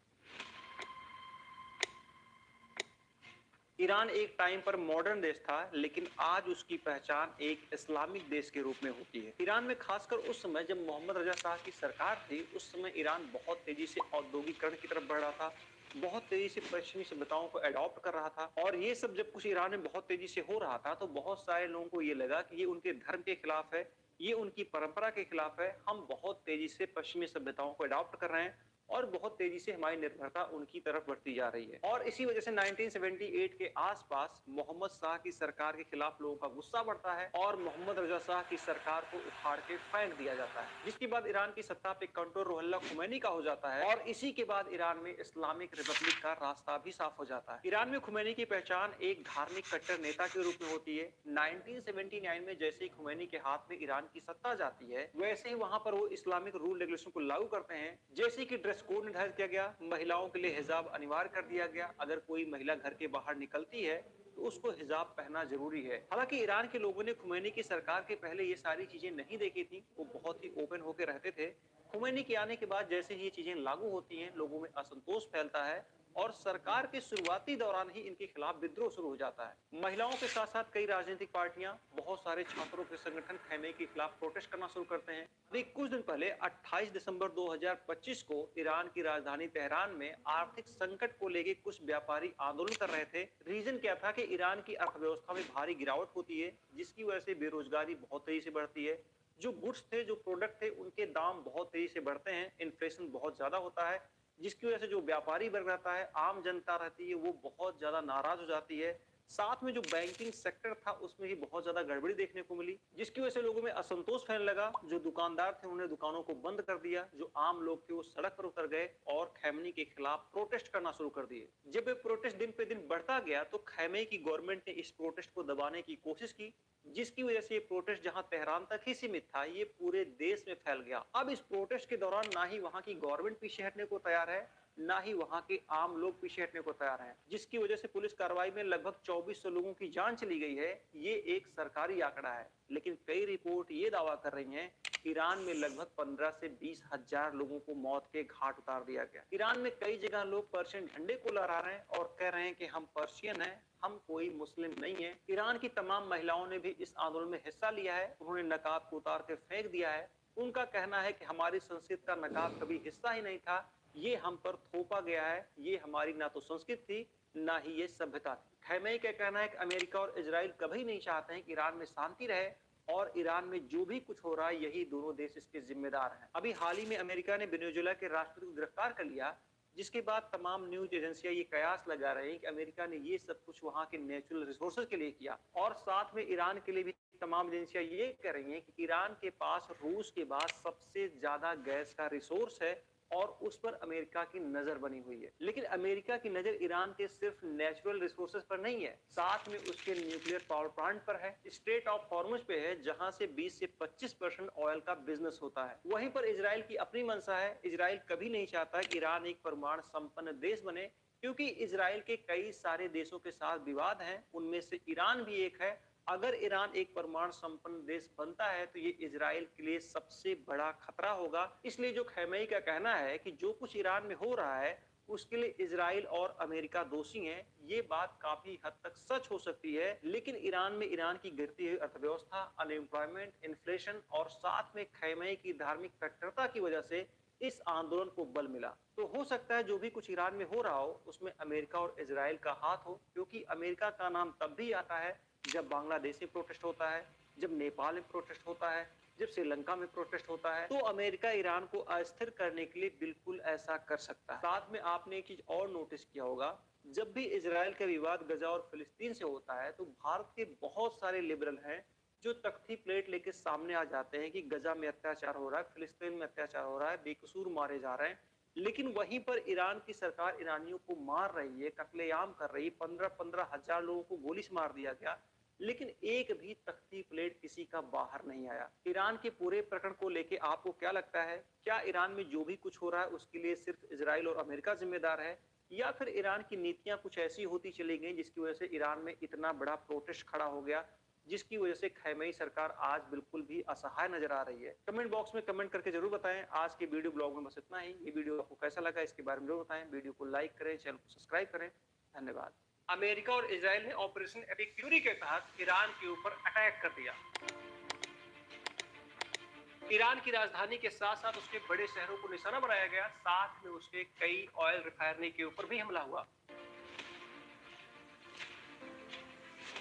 ईरान एक टाइम पर मॉडर्न देश था, लेकिन आज उसकी पहचान एक इस्लामिक देश के रूप में होती है। ईरान में खासकर उस समय जब मोहम्मद रजा शाह की सरकार थी, उस समय ईरान बहुत तेजी से औद्योगिकरण की तरफ बढ़ रहा था, बहुत तेजी से पश्चिमी सभ्यताओं को अडॉप्ट कर रहा था। और ये सब जब कुछ ईरान में बहुत तेजी से हो रहा था तो बहुत सारे लोगों को ये लगा कि ये उनके धर्म के खिलाफ है, ये उनकी परंपरा के खिलाफ है। हम बहुत तेजी से पश्चिमी सभ्यताओं को अडॉप्ट कर रहे हैं और बहुत तेजी से हमारी निर्भरता उनकी तरफ बढ़ती जा रही है। और इसी वजह से 1978 के आसपास मोहम्मद शाह की सरकार के खिलाफ लोगों का गुस्सा बढ़ता है और मोहम्मद रजा शाह की सरकार को उखाड़ के फेंक दिया जाता है, जिसके बाद ईरान की सत्ता पे कंट्रोल रुहुल्लाह खुमैनी का हो जाता है और इसी के बाद ईरान में इस्लामिक रिपब्लिक का रास्ता भी साफ हो जाता है। ईरान में खुमैनी की पहचान एक धार्मिक कट्टर नेता के रूप में होती है। 1979 में जैसे ही खुमैनी के हाथ में ईरान की सत्ता जाती है, वैसे ही वहां पर वो इस्लामिक रूल रेगुलेशन को लागू करते हैं, जैसे कि ड्रेस कोड निर्धारित किया गया, महिलाओं के लिए हिजाब अनिवार्य कर दिया गया। अगर कोई महिला घर के बाहर निकलती है तो उसको हिजाब पहनना जरूरी है। हालांकि ईरान के लोगों ने खुमैनी की सरकार के पहले ये सारी चीजें नहीं देखी थी, वो बहुत ही ओपन होकर रहते थे। खुमैनी के आने के बाद जैसे ही ये चीजें लागू होती हैं, लोगों में असंतोष फैलता है और सरकार के शुरुआती दौरान ही इनके खिलाफ विद्रोह शुरू हो जाता है। महिलाओं के साथ साथ कई राजनीतिक पार्टियां, बहुत सारे छात्रों के संगठन खैमे के खिलाफ प्रोटेस्ट करना शुरू करते हैं। अभी कुछ दिन पहले 28 दिसंबर 2025 को ईरान की राजधानी तेहरान में आर्थिक संकट को लेकर कुछ व्यापारी आंदोलन कर रहे थे। रीजन क्या था कि ईरान की अर्थव्यवस्था में भारी गिरावट होती है, जिसकी वजह से बेरोजगारी बहुत तेजी से बढ़ती है। जो गुड्स थे, जो प्रोडक्ट थे, उनके दाम बहुत तेजी से बढ़ते हैं, इन्फ्लेशन बहुत ज्यादा होता है, जिसकी वजह से जो व्यापारी वर्ग रहता है, आम जनता रहती है, वो बहुत ज्यादा नाराज हो जाती है। साथ में जो बैंकिंग सेक्टर था उसमें भी बहुत ज्यादा गड़बड़ी देखने को मिली, जिसकी वजह से लोगों में असंतोष फैलने लगा। जो दुकानदार थे उन्होंने दुकानों को बंद कर दिया, जो आम लोग थे वो सड़क पर उतर गए और खैमनी के खिलाफ प्रोटेस्ट करना शुरू कर दिए। जब ये प्रोटेस्ट दिन पे दिन बढ़ता गया तो खैमे की गवर्नमेंट ने इस प्रोटेस्ट को दबाने की कोशिश की, जिसकी वजह से ये प्रोटेस्ट जहां तेहरान तक ही सीमित था, ये पूरे देश में फैल गया। अब इस प्रोटेस्ट के दौरान ना ही वहां की गवर्नमेंट पीछे हटने को तैयार है, ना ही वहां के आम लोग पीछे हटने को तैयार हैं, जिसकी वजह से पुलिस कार्रवाई में लगभग 2400 लोगों की जान चली गई है। ये एक सरकारी आंकड़ा है, लेकिन कई रिपोर्ट ये दावा कर रही हैं ईरान में लगभग 15 से 20 हजार लोगों को मौत के घाट उतार दिया गया। ईरान में कई जगह लोग पर्शियन झंडे को लहरा रहे हैं और कह रहे हैं कि हम पर्शियन हैं, हम कोई मुस्लिम नहीं है। ईरान की तमाम महिलाओं ने भी इस आंदोलन में हिस्सा लिया है, उन्होंने नकाब को उतार के फेंक दिया है। उनका कहना है कि हमारी संस्कृति का नकाब कभी हिस्सा ही नहीं था, ये हम पर थोपा गया है, ये हमारी ना तो संस्कृति थी ना ही ये सभ्यता थी। खैमेनी का कहना है कि अमेरिका और इजराइल कभी नहीं चाहते हैं कि ईरान में शांति रहे और ईरान में जो भी कुछ हो रहा है यही दोनों देश इसके जिम्मेदार हैं। अभी हाल ही में अमेरिका ने वेनेजुएला के राष्ट्रपति को गिरफ्तार कर लिया, जिसके बाद तमाम न्यूज एजेंसियां ये कयास लगा रही हैं कि अमेरिका ने ये सब कुछ वहां के नेचुरल रिसोर्सेज के लिए किया और साथ में ईरान के लिए भी तमाम एजेंसियां ये कह रही हैं कि ईरान के पास रूस के बाद सबसे ज्यादा गैस का रिसोर्स है और उस पर अमेरिका की नजर बनी हुई है। लेकिन अमेरिका की नजर ईरान के सिर्फ नेचुरल रिसोर्सेज पर नहीं है, साथ में उसके न्यूक्लियर पावर प्लांट पर है, स्ट्रेट ऑफ हॉर्मुज पे है, जहां से 20 से 25% ऑयल का बिजनेस होता है। वहीं पर इजराइल की अपनी मंशा है। इजराइल कभी नहीं चाहता कि ईरान एक परमाणु संपन्न देश बने, क्योंकि इजराइल के कई सारे देशों के साथ विवाद हैं, उनमें से ईरान भी एक है। अगर ईरान एक परमाणु संपन्न देश बनता है तो ये इजराइल के लिए सबसे बड़ा खतरा होगा। इसलिए जो खैमेई का कहना है कि जो कुछ ईरान में हो रहा है उसके लिए इजराइल और अमेरिका दोषी हैं, ये बात काफी हद तक सच हो सकती है। लेकिन ईरान में ईरान की गिरती हुई अर्थव्यवस्था, अनएम्प्लॉयमेंट, इन्फ्लेशन और साथ में खैमेई की धार्मिक कट्टरता की वजह से इस आंदोलन को बल मिला। तो हो सकता है जो भी कुछ ईरान में हो रहा हो उसमें अमेरिका और इजराइल का हाथ हो, क्योंकि अमेरिका का नाम तब भी आता है जब बांग्लादेश में प्रोटेस्ट होता है, जब नेपाल में प्रोटेस्ट होता है, जब श्रीलंका में प्रोटेस्ट होता है। तो अमेरिका ईरान को अस्थिर करने के लिए बिल्कुल ऐसा कर सकता है। साथ में आपने एक चीज और नोटिस किया होगा, जब भी इजराइल का विवाद गजा और फिलिस्तीन से होता है तो भारत के बहुत सारे लिबरल हैं जो तख्ती प्लेट लेके सामने आ जाते हैं कि गजा में अत्याचार हो रहा है, फिलिस्तीन में अत्याचार हो रहा है, बेकसूर मारे जा रहे हैं। लेकिन वहीं पर ईरान की सरकार ईरानियों को मार रही है, कत्लेआम कर रही है, 15-15 हजार लोगों को गोली से मार दिया गया, लेकिन एक भी तख्ती प्लेट किसी का बाहर नहीं आया। ईरान के पूरे प्रकरण को लेके आपको क्या लगता है? क्या ईरान में जो भी कुछ हो रहा है उसके लिए सिर्फ इजराइल और अमेरिका जिम्मेदार है, या फिर ईरान की नीतियां कुछ ऐसी होती चली गई जिसकी वजह से ईरान में इतना बड़ा प्रोटेस्ट खड़ा हो गया, जिसकी वजह से खैमेई सरकार आज बिल्कुल भी असहाय नजर आ रही है? कमेंट बॉक्स में कमेंट करके जरूर बताएं। आज के वीडियो ब्लॉग में बस इतना ही। ये वीडियो आपको कैसा लगा इसके बारे में जरूर बताएं। वीडियो को लाइक करें, चैनल को सब्सक्राइब करें। धन्यवाद। अमेरिका और इजराइल ने ऑपरेशन एपिक फ्यूरी के तहत ईरान के ऊपर अटैक कर दिया। ईरान की राजधानी के साथ साथ उसके बड़े शहरों को निशाना बनाया गया, साथ में उसके कई ऑयल रिफाइनरी के ऊपर भी हमला हुआ।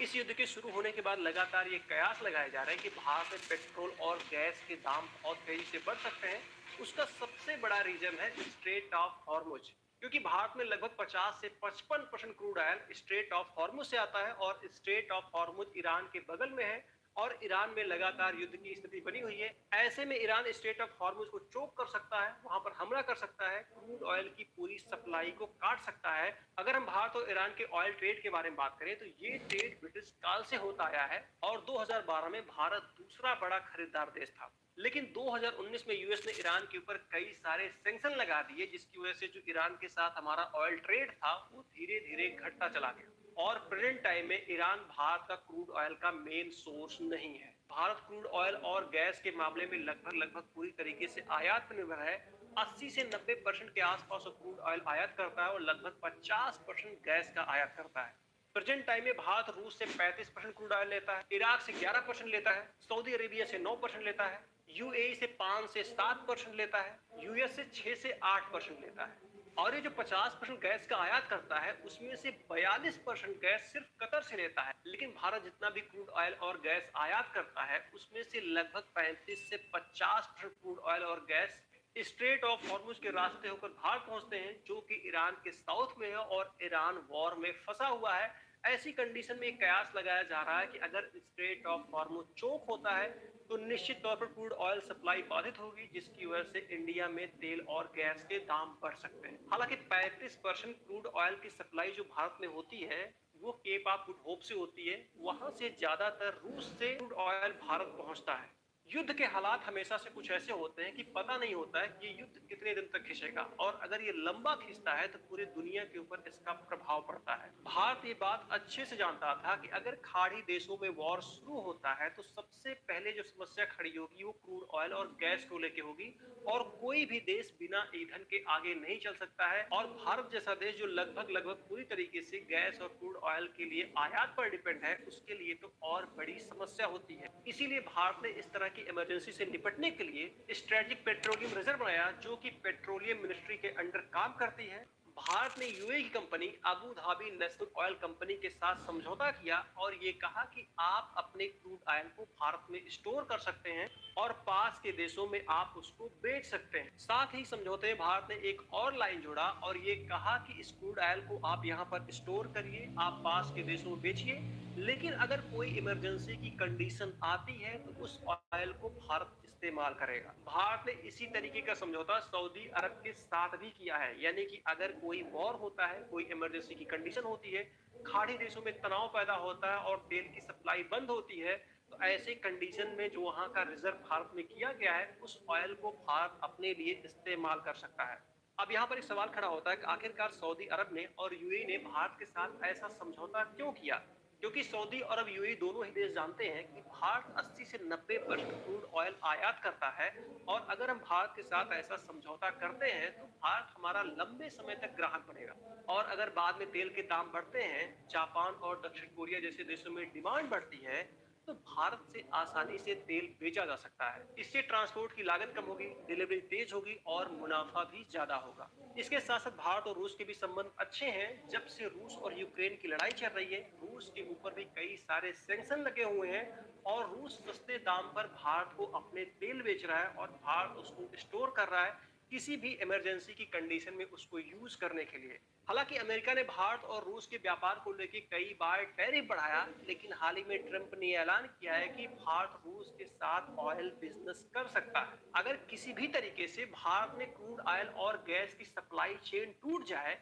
इस युद्ध के शुरू होने के बाद लगातार ये कयास लगाए जा रहे हैं कि भारत में पेट्रोल और गैस के दाम बहुत तेजी से बढ़ सकते हैं। उसका सबसे बड़ा रीजन है स्ट्रेट ऑफ हॉर्मुज, क्योंकि भारत में लगभग 50 से 55% crude oil straight of Hormuz से आता है और स्ट्रेट ऑफ हॉर्मुज ईरान के बगल में है और ईरान में लगातार युद्ध की स्थिति बनी हुई है। ऐसे में ईरान स्ट्रेट ऑफ हॉर्मुज को चोक कर सकता है, वहां पर हमला कर सकता है, क्रूड ऑयल की पूरी सप्लाई को काट सकता है। अगर हम भारत और ईरान के ऑयल ट्रेड के बारे में बात करें तो ये ट्रेड ब्रिटिश काल से होता आया है और 2012 में भारत दूसरा बड़ा खरीदार देश था। लेकिन 2019 में यूएस ने ईरान के ऊपर कई सारे सैंक्शन लगा दिए, जिसकी वजह से जो ईरान के साथ हमारा ऑयल ट्रेड था वो धीरे धीरे घटता चला गया और प्रेजेंट टाइम में ईरान भारत का क्रूड ऑयल का मेन सोर्स नहीं है। भारत क्रूड ऑयल और गैस के मामले में लगभग पूरी तरीके से आयात पर निर्भर है। 80 से 90% के आसपास क्रूड ऑयल आयात करता है और लगभग 50% गैस का आयात करता है। प्रेजेंट टाइम में भारत रूस से 35% क्रूड ऑयल लेता है, इराक से 11% लेता है, सऊदी अरेबिया से 9% लेता है, यूएई से 5 से 7% लेता है, यूएस से 6 से 8% लेता है। और ये जो 50% गैस का आयात करता है उसमें से 42% गैस सिर्फ कतर से लेता है। लेकिन भारत जितना भी क्रूड ऑयल और गैस आयात करता है उसमें से लगभग 35 से 50% क्रूड ऑयल और गैस स्ट्रेट ऑफ हॉर्मुज के रास्ते होकर भारत पहुंचते हैं, जो कि ईरान के साउथ में है और ईरान वॉर में फंसा हुआ है। ऐसी कंडीशन में एक कयास लगाया जा रहा है कि अगर स्ट्रेट ऑफ हॉर्मुज चोक होता है तो निश्चित तौर पर क्रूड ऑयल सप्लाई बाधित होगी, जिसकी वजह से इंडिया में तेल और गैस के दाम बढ़ सकते हैं। हालांकि 35% क्रूड ऑयल की सप्लाई जो भारत में होती है वो केप ऑफ गुड होप से होती है, वहां से ज्यादातर रूस से क्रूड ऑयल भारत पहुंचता है। युद्ध के हालात हमेशा से कुछ ऐसे होते हैं कि पता नहीं होता है कि युद्ध कितने दिन तक खिंचेगा और अगर ये लंबा खिंचता है तो पूरी दुनिया के ऊपर इसका प्रभाव पड़ता है। भारत ये बात अच्छे से जानता था कि अगर खाड़ी देशों में वॉर शुरू होता है तो सबसे पहले जो समस्या खड़ी होगी वो क्रूड ऑयल और गैस को लेके होगी और कोई भी देश बिना ईंधन के आगे नहीं चल सकता है। और भारत जैसा देश जो लगभग पूरी तरीके से गैस और क्रूड ऑयल के लिए आयात पर डिपेंड है, उसके लिए तो और बड़ी समस्या होती है। इसीलिए भारत ने इस तरह की इमरजेंसी से निपटने के लिए स्ट्रेटेजिक पेट्रोलियम रिजर्व बनाया, जो कि पेट्रोलियम मिनिस्ट्री के अंडर काम करती है। भारत ने यूएई की company Abu Dhabi national oil company के साथ समझौता किया और ये कहा कि आप अपने क्रूड ऑयल को भारत में स्टोर कर सकते हैं और पास के देशों में आप उसको बेच सकते हैं। साथ ही समझौते में भारत ने एक और लाइन जोड़ा और ये कहा कि इस क्रूड ऑयल को आप यहाँ पर स्टोर करिए, आप पास के देशों में बेचिए, लेकिन अगर कोई इमरजेंसी की कंडीशन आती है तो उस ऑयल को भारत इस्तेमाल करेगा। भारत ने इसी तरीके का समझौता सऊदी अरब के साथ भी किया है, यानी कि अगर कोई वॉर होता है, कोई इमरजेंसी की कंडीशन होती है, खाड़ी देशों में तनाव पैदा होता है और तेल की सप्लाई बंद होती है, तो ऐसे कंडीशन में जो वहां का रिजर्व भारत में किया गया है, उस ऑयल को भारत अपने लिए इस्तेमाल कर सकता है। अब यहाँ पर एक सवाल खड़ा होता है कि आखिरकार सऊदी अरब ने और यूएई ने भारत के साथ ऐसा समझौता क्यों किया? क्योंकि सऊदी अरब यूएई दोनों ही देश जानते हैं कि भारत 80 से 90% क्रूड ऑयल आयात करता है, और अगर हम भारत के साथ ऐसा समझौता करते हैं तो भारत हमारा लंबे समय तक ग्राहक बनेगा। और अगर बाद में तेल के दाम बढ़ते हैं, जापान और दक्षिण कोरिया जैसे देशों में डिमांड बढ़ती है, तो भारत से आसानी से तेल बेचा जा सकता है। इससे ट्रांसपोर्ट की लागत कम होगी, डिलीवरी तेज होगी और मुनाफा भी ज्यादा होगा। इसके साथ साथ भारत और रूस के भी संबंध अच्छे हैं। जब से रूस और यूक्रेन की लड़ाई चल रही है, रूस के ऊपर भी कई सारे सैंक्शन लगे हुए हैं और रूस सस्ते दाम पर भारत को अपने तेल बेच रहा है और भारत उसको स्टोर कर रहा है किसी भी इमरजेंसी की कंडीशन में उसको यूज करने के लिए। हालांकि अमेरिका ने भारत और रूस के व्यापार को लेकर कई बार टैरिफ बढ़ाया, लेकिन हाल ही में ट्रंप ने ऐलान किया है कि भारत रूस के साथ ऑयल बिजनेस कर सकता है। अगर किसी भी तरीके से भारत में क्रूड ऑयल और गैस की सप्लाई चेन टूट जाए,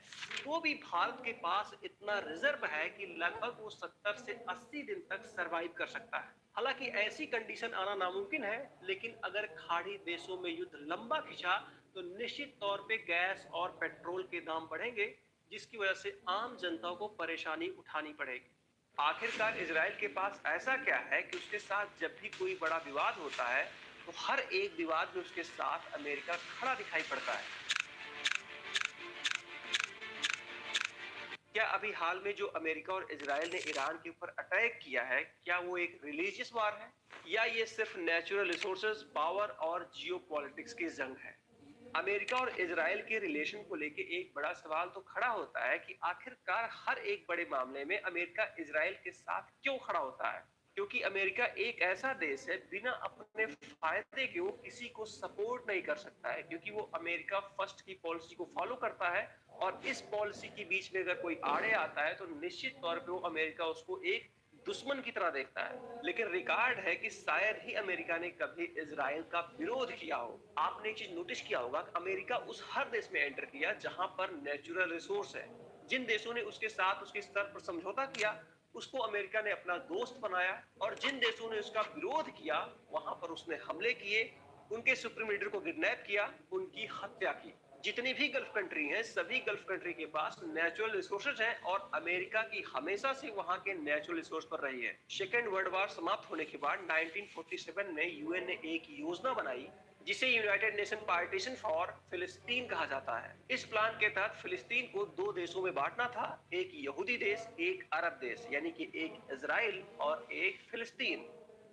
तो भी भारत के पास इतना रिजर्व है कि लगभग वो 70 से 80 दिन तक सरवाइव कर सकता है। हालांकि ऐसी कंडीशन आना नामुमकिन है, लेकिन अगर खाड़ी देशों में युद्ध लंबा खिंचा तो निश्चित तौर पे गैस और पेट्रोल के दाम बढ़ेंगे, जिसकी वजह से आम जनता को परेशानी उठानी पड़ेगी। आखिरकार इजराइल के पास ऐसा क्या है कि उसके साथ जब भी कोई बड़ा विवाद होता है, तो हर एक विवाद में उसके साथ अमेरिका खड़ा दिखाई पड़ता है। क्या अभी हाल में जो अमेरिका और इजराइल ने ईरान के ऊपर अटैक किया है, क्या वो एक रिलीजियस वार है, या ये सिर्फ नेचुरल रिसोर्सेज, पावर और जियोपॉलिटिक्स की जंग है? अमेरिका और इजराइल के रिलेशन को लेके एक बड़ा सवाल तो खड़ा होता है कि आखिरकार हर एक बड़े मामले में अमेरिका इजराइल के साथ क्यों खड़ा होता है? क्योंकि अमेरिका एक ऐसा देश है, बिना अपने फायदे के वो किसी को सपोर्ट नहीं कर सकता है, क्योंकि वो अमेरिका फर्स्ट की पॉलिसी को फॉलो करता है, और इस पॉलिसी के बीच में अगर कोई आड़े आता है तो निश्चित तौर पे वो अमेरिका उसको एक दुश्मन की तरह देखता है। लेकिन रिकॉर्ड है कि शायद ही अमेरिका ने कभी इजराइल का विरोध किया हो। आपने एक चीज नोटिस किया होगा कि अमेरिका उस हर देश में एंटर किया जहां पर नेचुरल रिसोर्स है। जिन देशों ने उसके साथ उसके स्तर पर समझौता किया, उसको अमेरिका ने अपना दोस्त बनाया, और जिन देशों ने उसका विरोध किया, वहां पर उसने हमले किए, उनके सुप्रीम लीडर को किडनैप किया, उनकी हत्या की। जितनी भी गल्फ कंट्री हैं, सभी गल्फ कंट्री के पास नेचुरल रिसोर्सेज हैं, और अमेरिका की हमेशा से वहां के नेचुरल रिसोर्स पर रही है। सेकेंड वर्ल्ड वॉर समाप्त होने के बाद 1947 में यूएन ने एक योजना बनाई जिसे यूनाइटेड नेशन पार्टीशन फॉर फिलिस्तीन कहा जाता है। इस प्लान के तहत फिलिस्तीन को दो देशों में बांटना था, एक यहूदी देश, एक अरब देश, यानी कि एक इजराइल और एक फिलिस्तीन।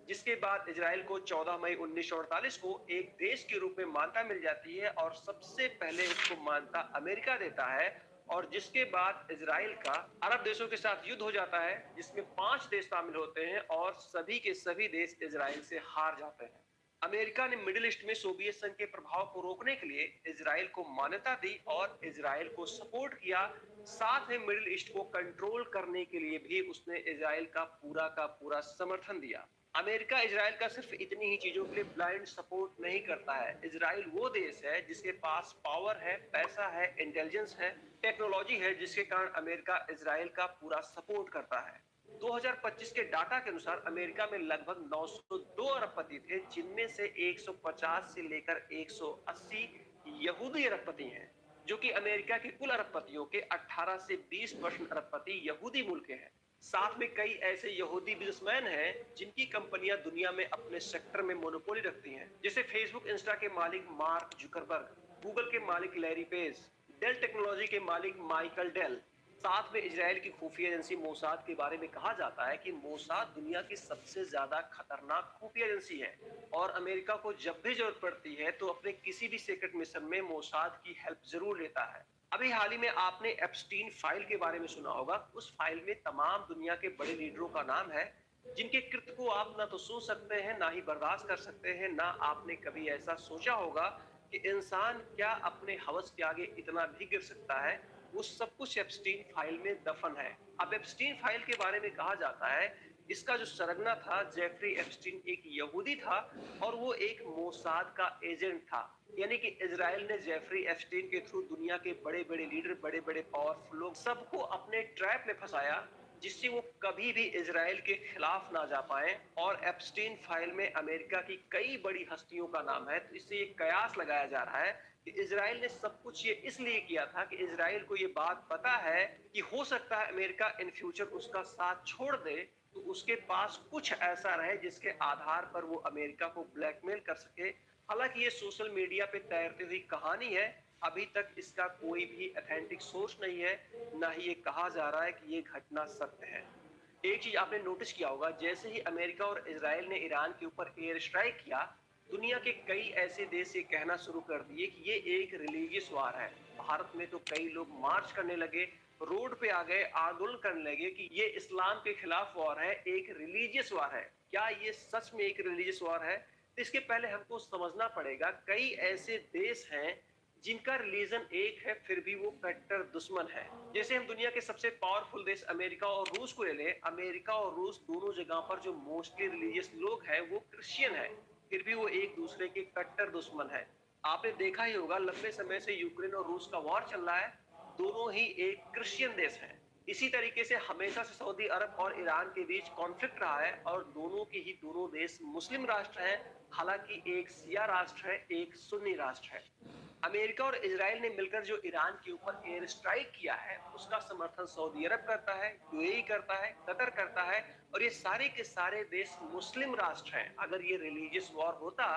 जिसके बाद इजराइल को 14 मई 1948 को एक देश के रूप में मान्यता मिल जाती है, और सबसे पहले इसको मान्यता अमेरिका देता है, और जिसके बाद इजराइल का अरब देशों के साथ युद्ध हो जाता है, जिसमें 5 देश शामिल होते हैं, और सभी के सभी देश इजराइल से हार जाते हैं। अमेरिका ने मिडिल ईस्ट में सोवियत संघ के प्रभाव को रोकने के लिए इजराइल को मान्यता दी और इजराइल को सपोर्ट किया। साथ में मिडिल ईस्ट को कंट्रोल करने के लिए भी उसने इजराइल का पूरा समर्थन दिया। अमेरिका इजराइल का सिर्फ इतनी ही चीजों के लिए ब्लाइंड सपोर्ट नहीं करता है। इजराइल वो देश है जिसके पास पावर है, पैसा है, इंटेलिजेंस है, टेक्नोलॉजी है, जिसके कारण अमेरिका इजराइल का पूरा सपोर्ट करता है। 2025 के डाटा के अनुसार अमेरिका में लगभग 902 अरबपति थे, जिनमें से 150 से लेकर 180 यहूदी अरबपति हैं, जो कि अमेरिका के कुल अरबपतियों के 18 से 20% अरबपति यहूदी मूल के हैं। साथ में कई ऐसे यहूदी बिजनेसमैन हैं जिनकी कंपनियां दुनिया में अपने सेक्टर में मोनोपोली रखती हैं, जैसे फेसबुक इंस्टा के मालिक मार्क जुकरबर्ग, गूगल के मालिक लैरी पेज, डेल टेक्नोलॉजी के मालिक माइकल डेल। साथ में इजराइल की खुफिया एजेंसी मोसाद के बारे में कहा जाता है कि मोसाद दुनिया की सबसे ज्यादा खतरनाक खुफिया एजेंसी है, और अमेरिका को जब भी जरूरत पड़ती है तो अपने किसी भी सीक्रेट मिशन में मोसाद की हेल्प जरूर लेता है। अभी हाल ही में आपने एप्स्टीन फाइल के बारे में सुना होगा। उस फाइल में तमाम दुनिया के बड़े लीडरों का नाम है, जिनके कृत्य को आप ना तो सोच सकते हैं, ना ही बर्दाश्त कर सकते हैं, ना आपने कभी ऐसा सोचा होगा कि इंसान क्या अपने हवस के आगे इतना भी गिर सकता है। वो सब कुछ एप्स्टीन फाइल में दफन है। अब एप्स्टीन फाइल के बारे में कहा जाता है इसका जो सरगना था जेफरी एप्स्टीन एक यहूदी था और वो एक मोसाद का एजेंट था। यानी कि इजराइल ने जेफरी एप्स्टीन के थ्रू दुनिया के बड़े बड़े लीडर, बड़े बड़े पावरफुल लोग सबको अपने ट्रैप में फंसाया, जिससे वो कभी भी इजराइल के खिलाफ ना जा पाए। और एप्स्टीन फाइल में अमेरिका की कई बड़ी हस्तियों का नाम है। तो इससे ये कयास लगाया जा रहा है कि इजराइल ने सब कुछ ये इसलिए किया था कि इजराइल को ये बात पता है कि हो सकता है अमेरिका इन फ्यूचर उसका साथ छोड़ दे, तो उसके पास कुछ ऐसा रहे जिसके आधार पर वो अमेरिका को ब्लैकमेल कर सके। हालांकि ये सोशल मीडिया पे तैरती हुई कहानी है, अभी तक इसका कोई भी ऑथेंटिक सोर्स नहीं है, ना ही ये कहा जा रहा है कि ये घटना सत्य है। एक चीज आपने नोटिस किया होगा, जैसे ही अमेरिका और इजराइल ने ईरान के ऊपर एयर स्ट्राइक किया, दुनिया के कई ऐसे देश ये कहना शुरू कर दिए कि ये एक रिलीजियस वार है। भारत में तो कई लोग मार्च करने लगे, रोड पे आ गए, आंदोलन करने लगे कि ये इस्लाम के खिलाफ वॉर है, एक रिलीजियस वॉर है। क्या ये सच में एक रिलीजियस वॉर है? तो इसके पहले हमको समझना पड़ेगा, कई ऐसे देश हैं जिनका रिलीजन एक है फिर भी वो कट्टर दुश्मन है। जैसे हम दुनिया के सबसे पावरफुल देश अमेरिका और रूस को ले लें, अमेरिका और रूस दोनों जगह पर जो मोस्टली रिलीजियस लोग हैं वो क्रिश्चियन है, फिर भी वो एक दूसरे के कट्टर दुश्मन है। आपने देखा ही होगा, लंबे समय से यूक्रेन और रूस का वॉर चल रहा है, दोनों ही एक क्रिश्चियन देश हैं। इसी तरीके से हमेशा से सऊदी अरब और ईरान के बीच कॉन्फ्लिक्ट रहा है और दोनों के ही दोनों देश मुस्लिम राष्ट्र हैं। हालांकि एक शिया राष्ट्र है, एक सुन्नी राष्ट्र है। अमेरिका और इजराइल ने मिलकर जो ईरान के ऊपर एयर स्ट्राइक किया है, उसका समर्थन सऊदी अरब करता है, यूएई करता है, कतर करता है, और ये सारे के सारे देश मुस्लिम राष्ट्र हैं। अगर ये रिलीजियस वॉर होता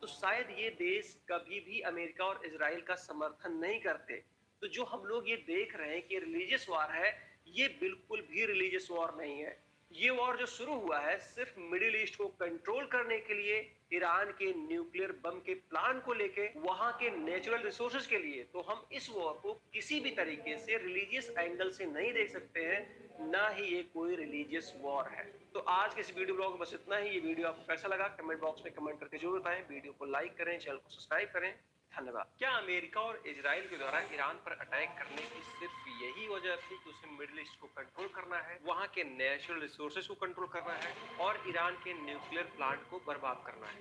तो शायद ये देश कभी भी अमेरिका और इजराइल का समर्थन नहीं करते। तो जो हम लोग ये देख रहे हैं कि रिलीजियस वॉर है, ये बिल्कुल भी रिलीजियस वॉर नहीं है। ये वॉर जो शुरू हुआ है सिर्फ मिडिल ईस्ट को कंट्रोल करने के लिए, ईरान के न्यूक्लियर बम के प्लान को लेके, वहां के नेचुरल रिसोर्सेज के लिए। तो हम इस वॉर को किसी भी तरीके से रिलीजियस एंगल से नहीं देख सकते हैं, ना ही ये कोई रिलीजियस वॉर है। तो आज के इस वीडियो ब्लॉग में बस इतना ही। ये वीडियो आपको कैसा लगा कमेंट बॉक्स में कमेंट करके जरूर बताएं। वीडियो को लाइक करें, चैनल को सब्सक्राइब करें। धन्यवाद। क्या अमेरिका और इजराइल के द्वारा ईरान पर अटैक करने की सिर्फ यही वजह थी कि उसे मिडिल ईस्ट को कंट्रोल करना है, वहां के नेचुरल रिसोर्सेज को कंट्रोल करना है और ईरान के न्यूक्लियर प्लांट को बर्बाद करना है?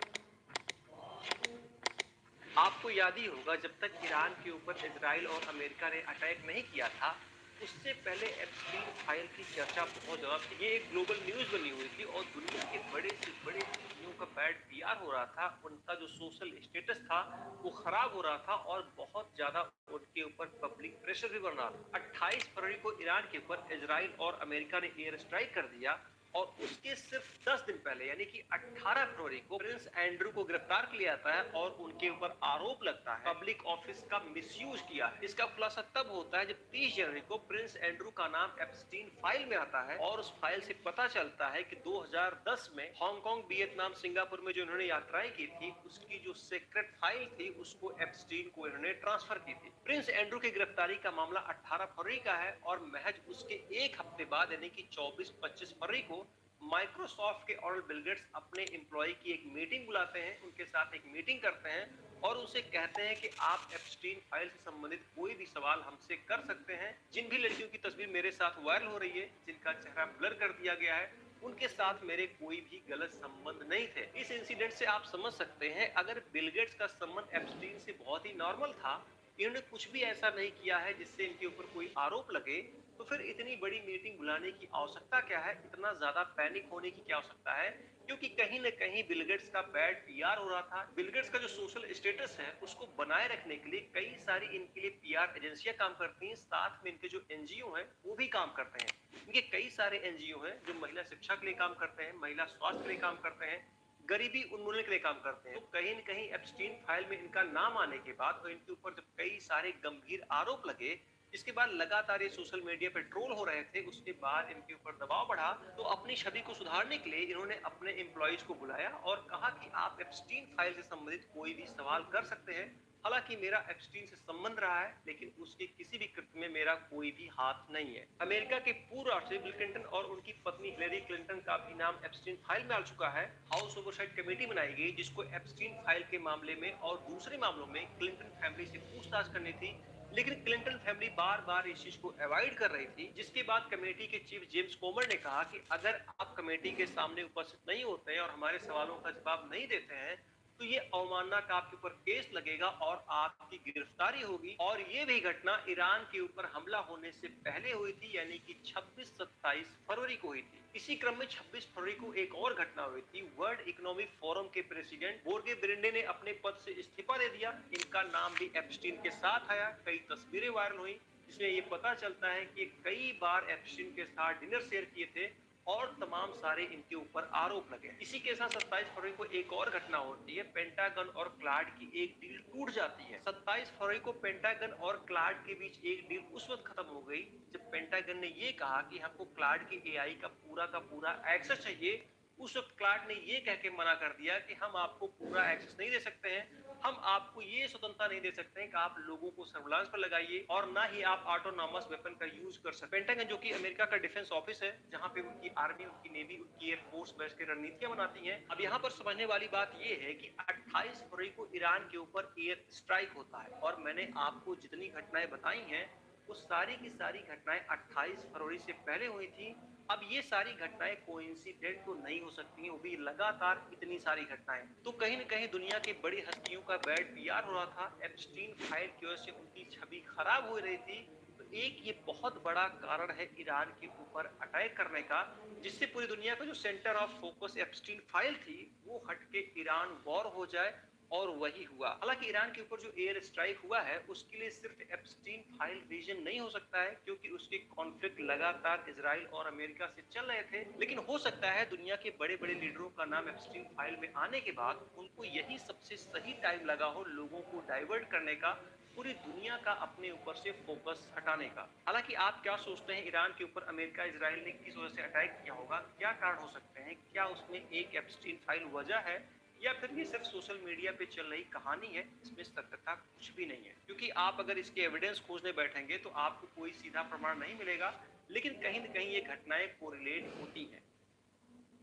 आपको याद ही होगा, जब तक ईरान के ऊपर इजराइल और अमेरिका ने अटैक नहीं किया था, उससे पहले एप्स्टीन फाइल की चर्चा बहुत ज्यादा थी। ये एक ग्लोबल न्यूज बनी हुई थी और दुनिया के बड़े से बड़े कंपनियों का बैड पीआर हो रहा था, उनका जो सोशल स्टेटस था वो खराब हो रहा था और बहुत ज्यादा उनके ऊपर पब्लिक प्रेशर भी बन रहा था। 28 फरवरी को ईरान के ऊपर इजराइल और अमेरिका ने एयर स्ट्राइक कर दिया और उसके सिर्फ 10 दिन पहले यानी कि 18 फरवरी को प्रिंस एंड्रू को गिरफ्तार किया जाता है और उनके ऊपर आरोप लगता है पब्लिक ऑफिस का मिसयूज किया है। इसका खुलासा तब होता है जब 30 जनवरी को प्रिंस एंड्रू का नाम एप्स्टीन फाइल में आता है और उस फाइल से पता चलता है कि 2010 में हांगकांग, वियतनाम, सिंगापुर में जो इन्होंने यात्राएं की थी, उसकी जो सीक्रेट फाइल थी उसको एप्स्टीन को इन्होंने ट्रांसफर की थी। प्रिंस एंड्रू की गिरफ्तारी का मामला 18 फरवरी का है और महज उसके एक हफ्ते बाद यानी कि 24-25 फरवरी को माइक्रोसॉफ्ट के ऑनर बिल गेट्स अपने एम्प्लॉय की एक मीटिंग बुलाते हैं, उनके साथ एक मीटिंग करते हैं और उनसे कहते हैं कि आप एप्स्टीन फाइल से संबंधित कोई भी सवाल हमसे कर सकते हैं। जिन भी लड़कियों की तस्वीर मेरे साथ वायरल हो रही है, जिनका चेहरा ब्लर कर दिया गया है, उनके साथ मेरे कोई भी गलत संबंध नहीं थे। इस इंसिडेंट से आप समझ सकते हैं, अगर बिल गेट्स का संबंध एप्स्टीन से बहुत ही नॉर्मल था, इन्होंने कुछ भी ऐसा नहीं किया है जिससे इनके ऊपर कोई आरोप लगे, तो फिर इतनी बड़ी मीटिंग बुलाने की आवश्यकता क्या है, इतना ज्यादा पैनिक होने की क्या आवश्यकता है? क्योंकि कहीं न कहीं बिल गेट्स का बैड पीआर हो रहा था। बिल गेट्स का जो सोशल स्टेटस है उसको बनाए रखने के लिए कई सारी इनके लिए पीआर एजेंसियां काम करती हैं, साथ में इनके जो एनजीओ हैं वो भी काम करते हैं। इनके कई सारे एनजीओ हैं जो महिला शिक्षा के लिए काम करते हैं, महिला स्वास्थ्य के लिए काम करते हैं, गरीबी उन्मूलन के लिए काम करते हैं। तो कहीं न कहीं एप्स्टीन फाइल में इनका नाम आने के बाद और इनके ऊपर जब कई सारे गंभीर आरोप लगे, इसके बाद लगातार ये सोशल मीडिया पे ट्रोल हो रहे थे, उसके बाद इनके ऊपर दबाव बढ़ा, तो अपनी छवि को सुधारने के लिए इन्होंने अपने एम्प्लॉइज को बुलाया और कहा कि आप एप्स्टीन फाइल से संबंधित कोई भी सवाल कर सकते हैं। हालांकि मेरा एप्स्टीन से संबंध रहा है, लेकिन उसके किसी भी कृत्य में मेरा कोई भी हाथ नहीं है। अमेरिका के पूर्व राष्ट्रपति बिल क्लिंटन और उनकी पत्नी हिलेरी क्लिंटन का भी नाम एप्स्टीन फाइल में आ चुका है। हाउस ओवरसाइट कमेटी बनाई गई जिसको एप्स्टीन फाइल के मामले में और दूसरे मामलों में क्लिंटन फैमिली से पूछताछ करनी थी, लेकिन क्लिंटन फैमिली बार बार इस चीज को अवॉइड कर रही थी, जिसके बाद कमेटी के चीफ जेम्स कोमर ने कहा कि अगर आप कमेटी के सामने उपस्थित नहीं होते हैं और हमारे सवालों का जवाब नहीं देते हैं तो ये अवमानना का आपके ऊपर केस लगेगा और आपकी गिरफ्तारी होगी। और ये भी घटना ईरान के ऊपर हमला होने से पहले हुई थी, यानी कि 26-27 फरवरी को हुई थी। इसी क्रम में 26 फरवरी को एक और घटना हुई थी। वर्ल्ड इकोनॉमिक फोरम के प्रेसिडेंट बोर्गे ब्रेंडे ने अपने पद से इस्तीफा दे दिया। इनका नाम भी एप्स्टीन के साथ आया। कई तस्वीरें वायरल हुई जिसमें ये पता चलता है कि कई बार एप्स्टीन के साथ डिनर शेयर किए थे और तमाम सारे इनके ऊपर आरोप लगे। इसी के साथ 27 फरवरी को एक और घटना होती है। पेंटागन और क्लाड की एक डील टूट जाती है। 27 फरवरी को पेंटागन और क्लाड के बीच एक डील उस वक्त खत्म हो गई जब पेंटागन ने ये कहा कि हमको क्लाड के एआई का पूरा एक्सेस चाहिए। उस वक्त क्लाड ने ये कह के मना कर दिया कि हम आपको पूरा एक्सेस नहीं दे सकते हैं, हम आपको ये स्वतंत्रता नहीं दे सकते हैं कि आप लोगों को सर्विलांस पर लगाइए और ना ही आप ऑटोनॉमस वेपन का यूज कर सकते। पेंटागन जो कि अमेरिका का डिफेंस ऑफिस है, जहां पे उनकी आर्मी, उनकी नेवी, उनकी एयरफोर्स बैठ के रणनीतियां बनाती हैं। अब यहाँ पर समझने वाली बात ये है कि 28 फरवरी को ईरान के ऊपर एयर स्ट्राइक होता है और मैंने आपको जितनी घटनाएं बताई हैं वो सारी की सारी घटनाएं 28 फरवरी से पहले हुई थी। अब ये सारी घटनाएं कोइंसिडेंट तो नहीं हो सकती हैं, वो भी लगातार इतनी सारी घटनाएं। तो कहीं न कहीं दुनिया की बड़ी हस्तियों का बैड पीआर हो रहा था। एप्स्टीन फाइल की वजह से उनकी छवि खराब हो रही थी। तो एक ये बहुत बड़ा कारण है ईरान के ऊपर अटैक करने का, जिससे पूरी दुनिया का जो centre of focus Epstein file थी वो हट के ईरान वॉर हो जाए, और वही हुआ। हालांकि ईरान के ऊपर जो एयर स्ट्राइक हुआ है उसके लिए सिर्फ एप्स्टीन फाइल रीजन नहीं हो सकता है, क्योंकि उसके कॉन्फ्लिक्ट लगातार इजराइल और अमेरिका से चल रहे थे। लेकिन हो सकता है दुनिया के बड़े बड़े लीडरों का नाम एप्स्टीन फाइल में आने के बाद उनको यही सबसे सही टाइम लगा हो लोगों को डाइवर्ट करने का, पूरी दुनिया का अपने ऊपर से फोकस हटाने का। हालांकि आप क्या सोचते हैं ईरान के ऊपर अमेरिका इजराइल ने किस वजह से अटैक किया होगा? क्या कारण हो सकते हैं? क्या उसमें एक एप्स्टीन फाइल वजह है या फिर ये सिर्फ सोशल मीडिया पे चल रही कहानी है? इसमें सत्यता कुछ भी नहीं है, क्योंकि आप अगर इसके एविडेंस खोजने बैठेंगे तो आपको कोई सीधा प्रमाण नहीं मिलेगा। लेकिन कहीं न कहीं ये घटनाएं कोरिलेट होती हैं।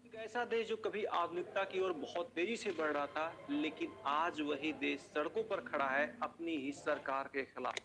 एक ऐसा देश जो कभी आधुनिकता की ओर बहुत तेजी से बढ़ रहा था, लेकिन आज वही देश सड़कों पर खड़ा है अपनी ही सरकार के खिलाफ।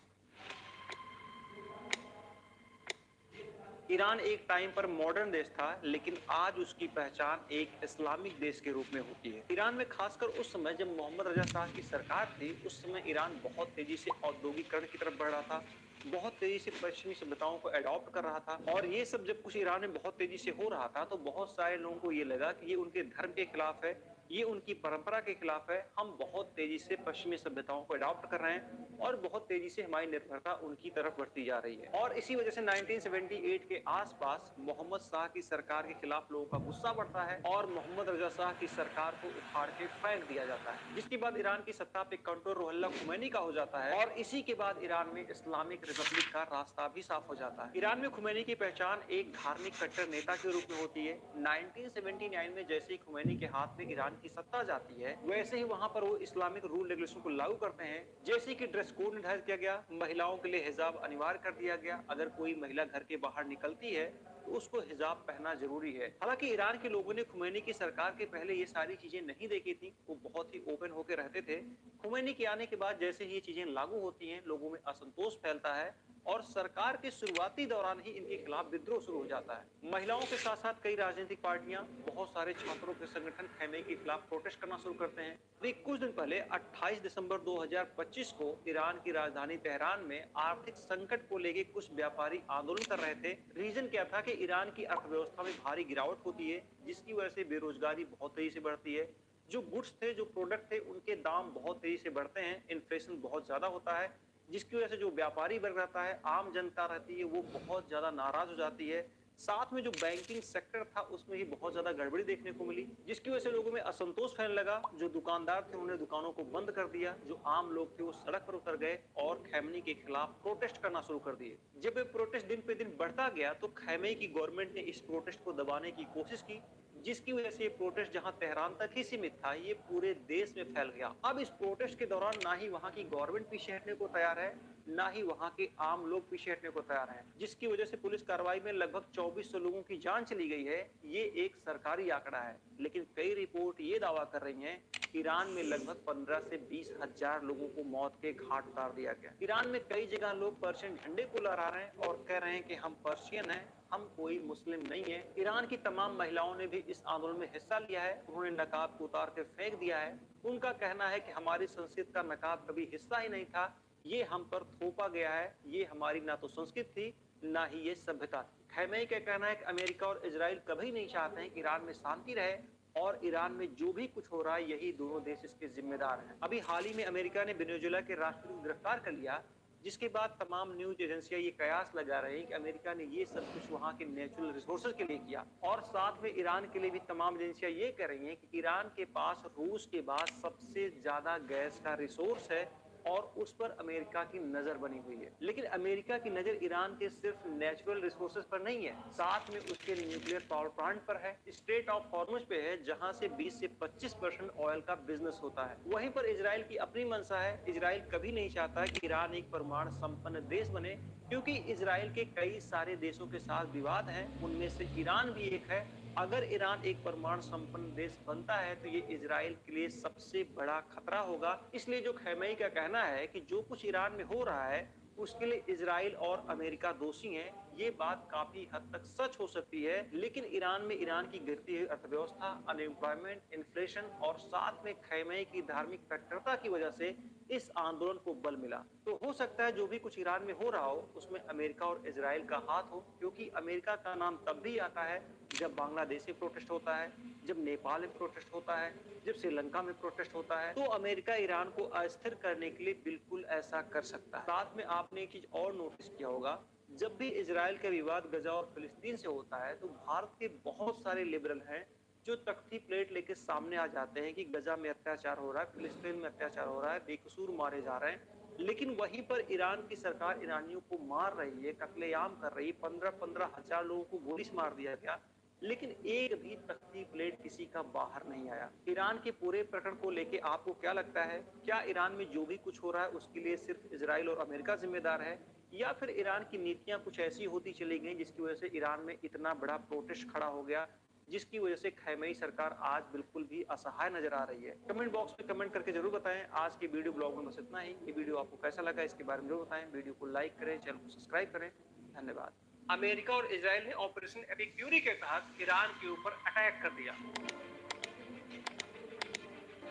ईरान एक टाइम पर मॉडर्न देश था, लेकिन आज उसकी पहचान एक इस्लामिक देश के रूप में होती है। ईरान में खासकर उस समय जब मोहम्मद रजा शाह की सरकार थी, उस समय ईरान बहुत तेजी से औद्योगिकरण की तरफ बढ़ रहा था, बहुत तेजी से पश्चिमी सभ्यताओं को अडॉप्ट कर रहा था। और ये सब जब कुछ ईरान में बहुत तेजी से हो रहा था तो बहुत सारे लोगों को ये लगा कि ये उनके धर्म के खिलाफ है, ये उनकी परंपरा के खिलाफ है। हम बहुत तेजी से पश्चिमी सभ्यताओं को अडॉप्ट कर रहे हैं और बहुत तेजी से हमारी निर्भरता उनकी तरफ बढ़ती जा रही है। और इसी वजह से 1978 के आसपास मोहम्मद शाह की सरकार के खिलाफ लोगों का गुस्सा बढ़ता है और मोहम्मद रजा शाह की सरकार को उखाड़ के फेंक दिया जाता है, जिसके बाद ईरान की सत्ता पे कंट्रोल रुहुल्ला खुमैनी का हो जाता है और इसी के बाद ईरान में इस्लामिक रिपब्लिक का रास्ता भी साफ हो जाता है। ईरान में खुमैनी की पहचान एक धार्मिक कट्टर नेता के रूप में होती है। 1979 में जैसे ही खुमैनी के हाथ में ईरान की सत्ता जाती है, वैसे ही वहां पर वो इस्लामिक रूल रेगुलेशन को लागू करते हैं। जैसे कि ड्रेस कोड निर्धारित किया गया, महिलाओं के लिए हिजाब अनिवार्य कर दिया गया। अगर कोई महिला घर के बाहर निकलती है तो उसको हिजाब पहनना जरूरी है। हालांकि ईरान के लोगों ने खुमैनी की सरकार के पहले ये सारी चीजें नहीं देखी थी, वो बहुत ही ओपन होकर रहते थे। खुमैनी के आने के बाद जैसे ही ये चीजें लागू होती हैं, लोगों में असंतोष फैलता है और सरकार के शुरुआती दौरान ही इनके खिलाफ विद्रोह शुरू हो जाता है। महिलाओं के साथ साथ कई राजनीतिक पार्टियां, बहुत सारे छात्रों के संगठन खैमे के खिलाफ प्रोटेस्ट करना शुरू करते हैं। अभी कुछ दिन पहले 28 दिसंबर 2025 को ईरान की राजधानी तेहरान में आर्थिक संकट को लेकर कुछ व्यापारी आंदोलन कर रहे थे। रीजन क्या था कि ईरान की अर्थव्यवस्था में भारी गिरावट होती है, जिसकी वजह से बेरोजगारी बहुत तेजी से बढ़ती है। जो गुड्स थे, जो प्रोडक्ट थे, उनके दाम बहुत तेजी से बढ़ते हैं। इन्फ्लेशन बहुत ज्यादा होता है, जिसकी वजह से जो व्यापारी वर्ग रहता है, आम जनता रहती है, वो बहुत ज्यादा नाराज हो जाती है। साथ में जो बैंकिंग सेक्टर था उसमें भी बहुत ज्यादा गड़बड़ी देखने को मिली, जिसकी वजह से लोगों में असंतोष फैलने लगा। जो दुकानदार थे उन्होंने दुकानों को बंद कर दिया, जो आम लोग थे वो सड़क पर उतर गए और खैमनी के खिलाफ प्रोटेस्ट करना शुरू कर दिए। जब ये प्रोटेस्ट दिन पे दिन बढ़ता गया तो खैमे की गवर्नमेंट ने इस प्रोटेस्ट को दबाने की कोशिश की। जिसकी वजह से ये प्रोटेस्ट जहां तेहरान तक ही सीमित था, ये पूरे देश में फैल गया। अब इस प्रोटेस्ट के दौरान ना ही वहां की गवर्नमेंट पीछे हटने को तैयार है, ना ही वहां के आम लोग पीछे हटने को तैयार हैं, जिसकी वजह से पुलिस कार्रवाई में लगभग 2400 लोगों की जान चली गई है। ये एक सरकारी आंकड़ा है, लेकिन कई रिपोर्ट ये दावा कर रही हैं ईरान में लगभग 15 से 20 हजार लोगों को मौत के घाट उतार दिया गया। ईरान में कई जगह लोग पर्शियन झंडे को लहरा रहे हैं और कह रहे हैं कि हम पर्शियन हैं, हम कोई मुस्लिम नहीं है। ईरान की तमाम महिलाओं ने भी इस आंदोलन में हिस्सा लिया है। उन्होंने नकाब को उतार के फेंक दिया है। उनका कहना है कि हमारी संस्कृति का नकाब कभी हिस्सा ही नहीं था, ये हम पर थोपा गया है। ये हमारी ना तो संस्कृति थी, ना ही ये सभ्यता थी। खैमेई का कहना है कि अमेरिका और इजराइल कभी नहीं चाहते हैं कि ईरान में शांति रहे, और ईरान में जो भी कुछ हो रहा है यही दोनों देश इसके जिम्मेदार हैं। अभी हाल ही में अमेरिका ने वेनेजुएला के राष्ट्रपति को गिरफ्तार कर लिया, जिसके बाद तमाम न्यूज एजेंसियां ये कयास लगा रही हैं कि अमेरिका ने ये सब कुछ वहां के नेचुरल रिसोर्सेज के लिए किया। और साथ में ईरान के लिए भी तमाम एजेंसियां ये कह रही हैं कि ईरान के पास रूस के बाद सबसे ज्यादा गैस का रिसोर्स है और उस पर अमेरिका की नजर बनी हुई है। लेकिन अमेरिका की नजर ईरान के सिर्फ नेचुरल रिसोर्सेज पर नहीं है, साथ में उसके न्यूक्लियर पावर प्लांट पर है, स्ट्रेट ऑफ हॉर्मुज पे है, जहां से 20 से 25% ऑयल का बिजनेस होता है। वहीं पर इजराइल की अपनी मंशा है। इजराइल कभी नहीं चाहता कि ईरान एक परमाणु संपन्न देश बने, क्योंकि इजराइल के कई सारे देशों के साथ विवाद है, उनमें से ईरान भी एक है। अगर ईरान एक परमाणु संपन्न देश बनता है तो ये इजराइल के लिए सबसे बड़ा खतरा होगा। इसलिए जो खैमेई का कहना है कि जो कुछ ईरान में हो रहा है उसके लिए इजराइल और अमेरिका दोषी हैं, ये बात काफी हद तक सच हो सकती है। लेकिन ईरान में ईरान की गिरती हुई अर्थव्यवस्था, अनएम्प्लॉयमेंट, इन्फ्लेशन और साथ में खैमेई की धार्मिक कट्टरता की वजह से इस आंदोलन को बल मिला। तो हो सकता है जो भी कुछ ईरान में हो रहा हो उसमें अमेरिका और इजराइल का हाथ हो, क्योंकि अमेरिका का नाम तब भी आता है जब बांग्लादेश में प्रोटेस्ट होता है, जब नेपाल में प्रोटेस्ट होता है, जब श्रीलंका में प्रोटेस्ट होता है। तो अमेरिका ईरान को अस्थिर करने के लिए बिल्कुल ऐसा कर सकता है। साथ में आपने एक चीज और नोटिस किया होगा, जब भी इजराइल का विवाद गजा और फिलिस्तीन से होता है तो भारत के बहुत सारे लिबरल हैं जो तख्ती प्लेट लेके सामने आ जाते हैं कि गजा में अत्याचार हो रहा है, फिलिस्तीन में अत्याचार हो रहा है, बेकसूर मारे जा रहे हैं। लेकिन वहीं पर ईरान की सरकार ईरानियों को मार रही है, कत्लेआम कर रही है, 15-15 हजार लोगों को गोली से मार दिया गया, लेकिन एक भी तख्ती प्लेट किसी का बाहर नहीं आया। ईरान के पूरे प्रकरण को लेके आपको क्या लगता है? क्या ईरान में जो भी कुछ हो रहा है उसके लिए सिर्फ इजराइल और अमेरिका जिम्मेदार है, या फिर ईरान की नीतियां कुछ ऐसी होती चली गई जिसकी वजह से ईरान में इतना बड़ा प्रोटेस्ट खड़ा हो गया, जिसकी वजह से खैमेई सरकार आज बिल्कुल भी असहाय नजर आ रही है? कमेंट बॉक्स में कमेंट करके जरूर बताएं। आज के वीडियो ब्लॉग में बस इतना ही। ये वीडियो आपको कैसा लगा इसके बारे में जरूर बताएं। वीडियो को लाइक करें, चैनल को सब्सक्राइब करें। धन्यवाद। अमेरिका और इजराइल ने ऑपरेशन एपिक फ्यूरी के तहत ईरान के ऊपर अटैक कर दिया।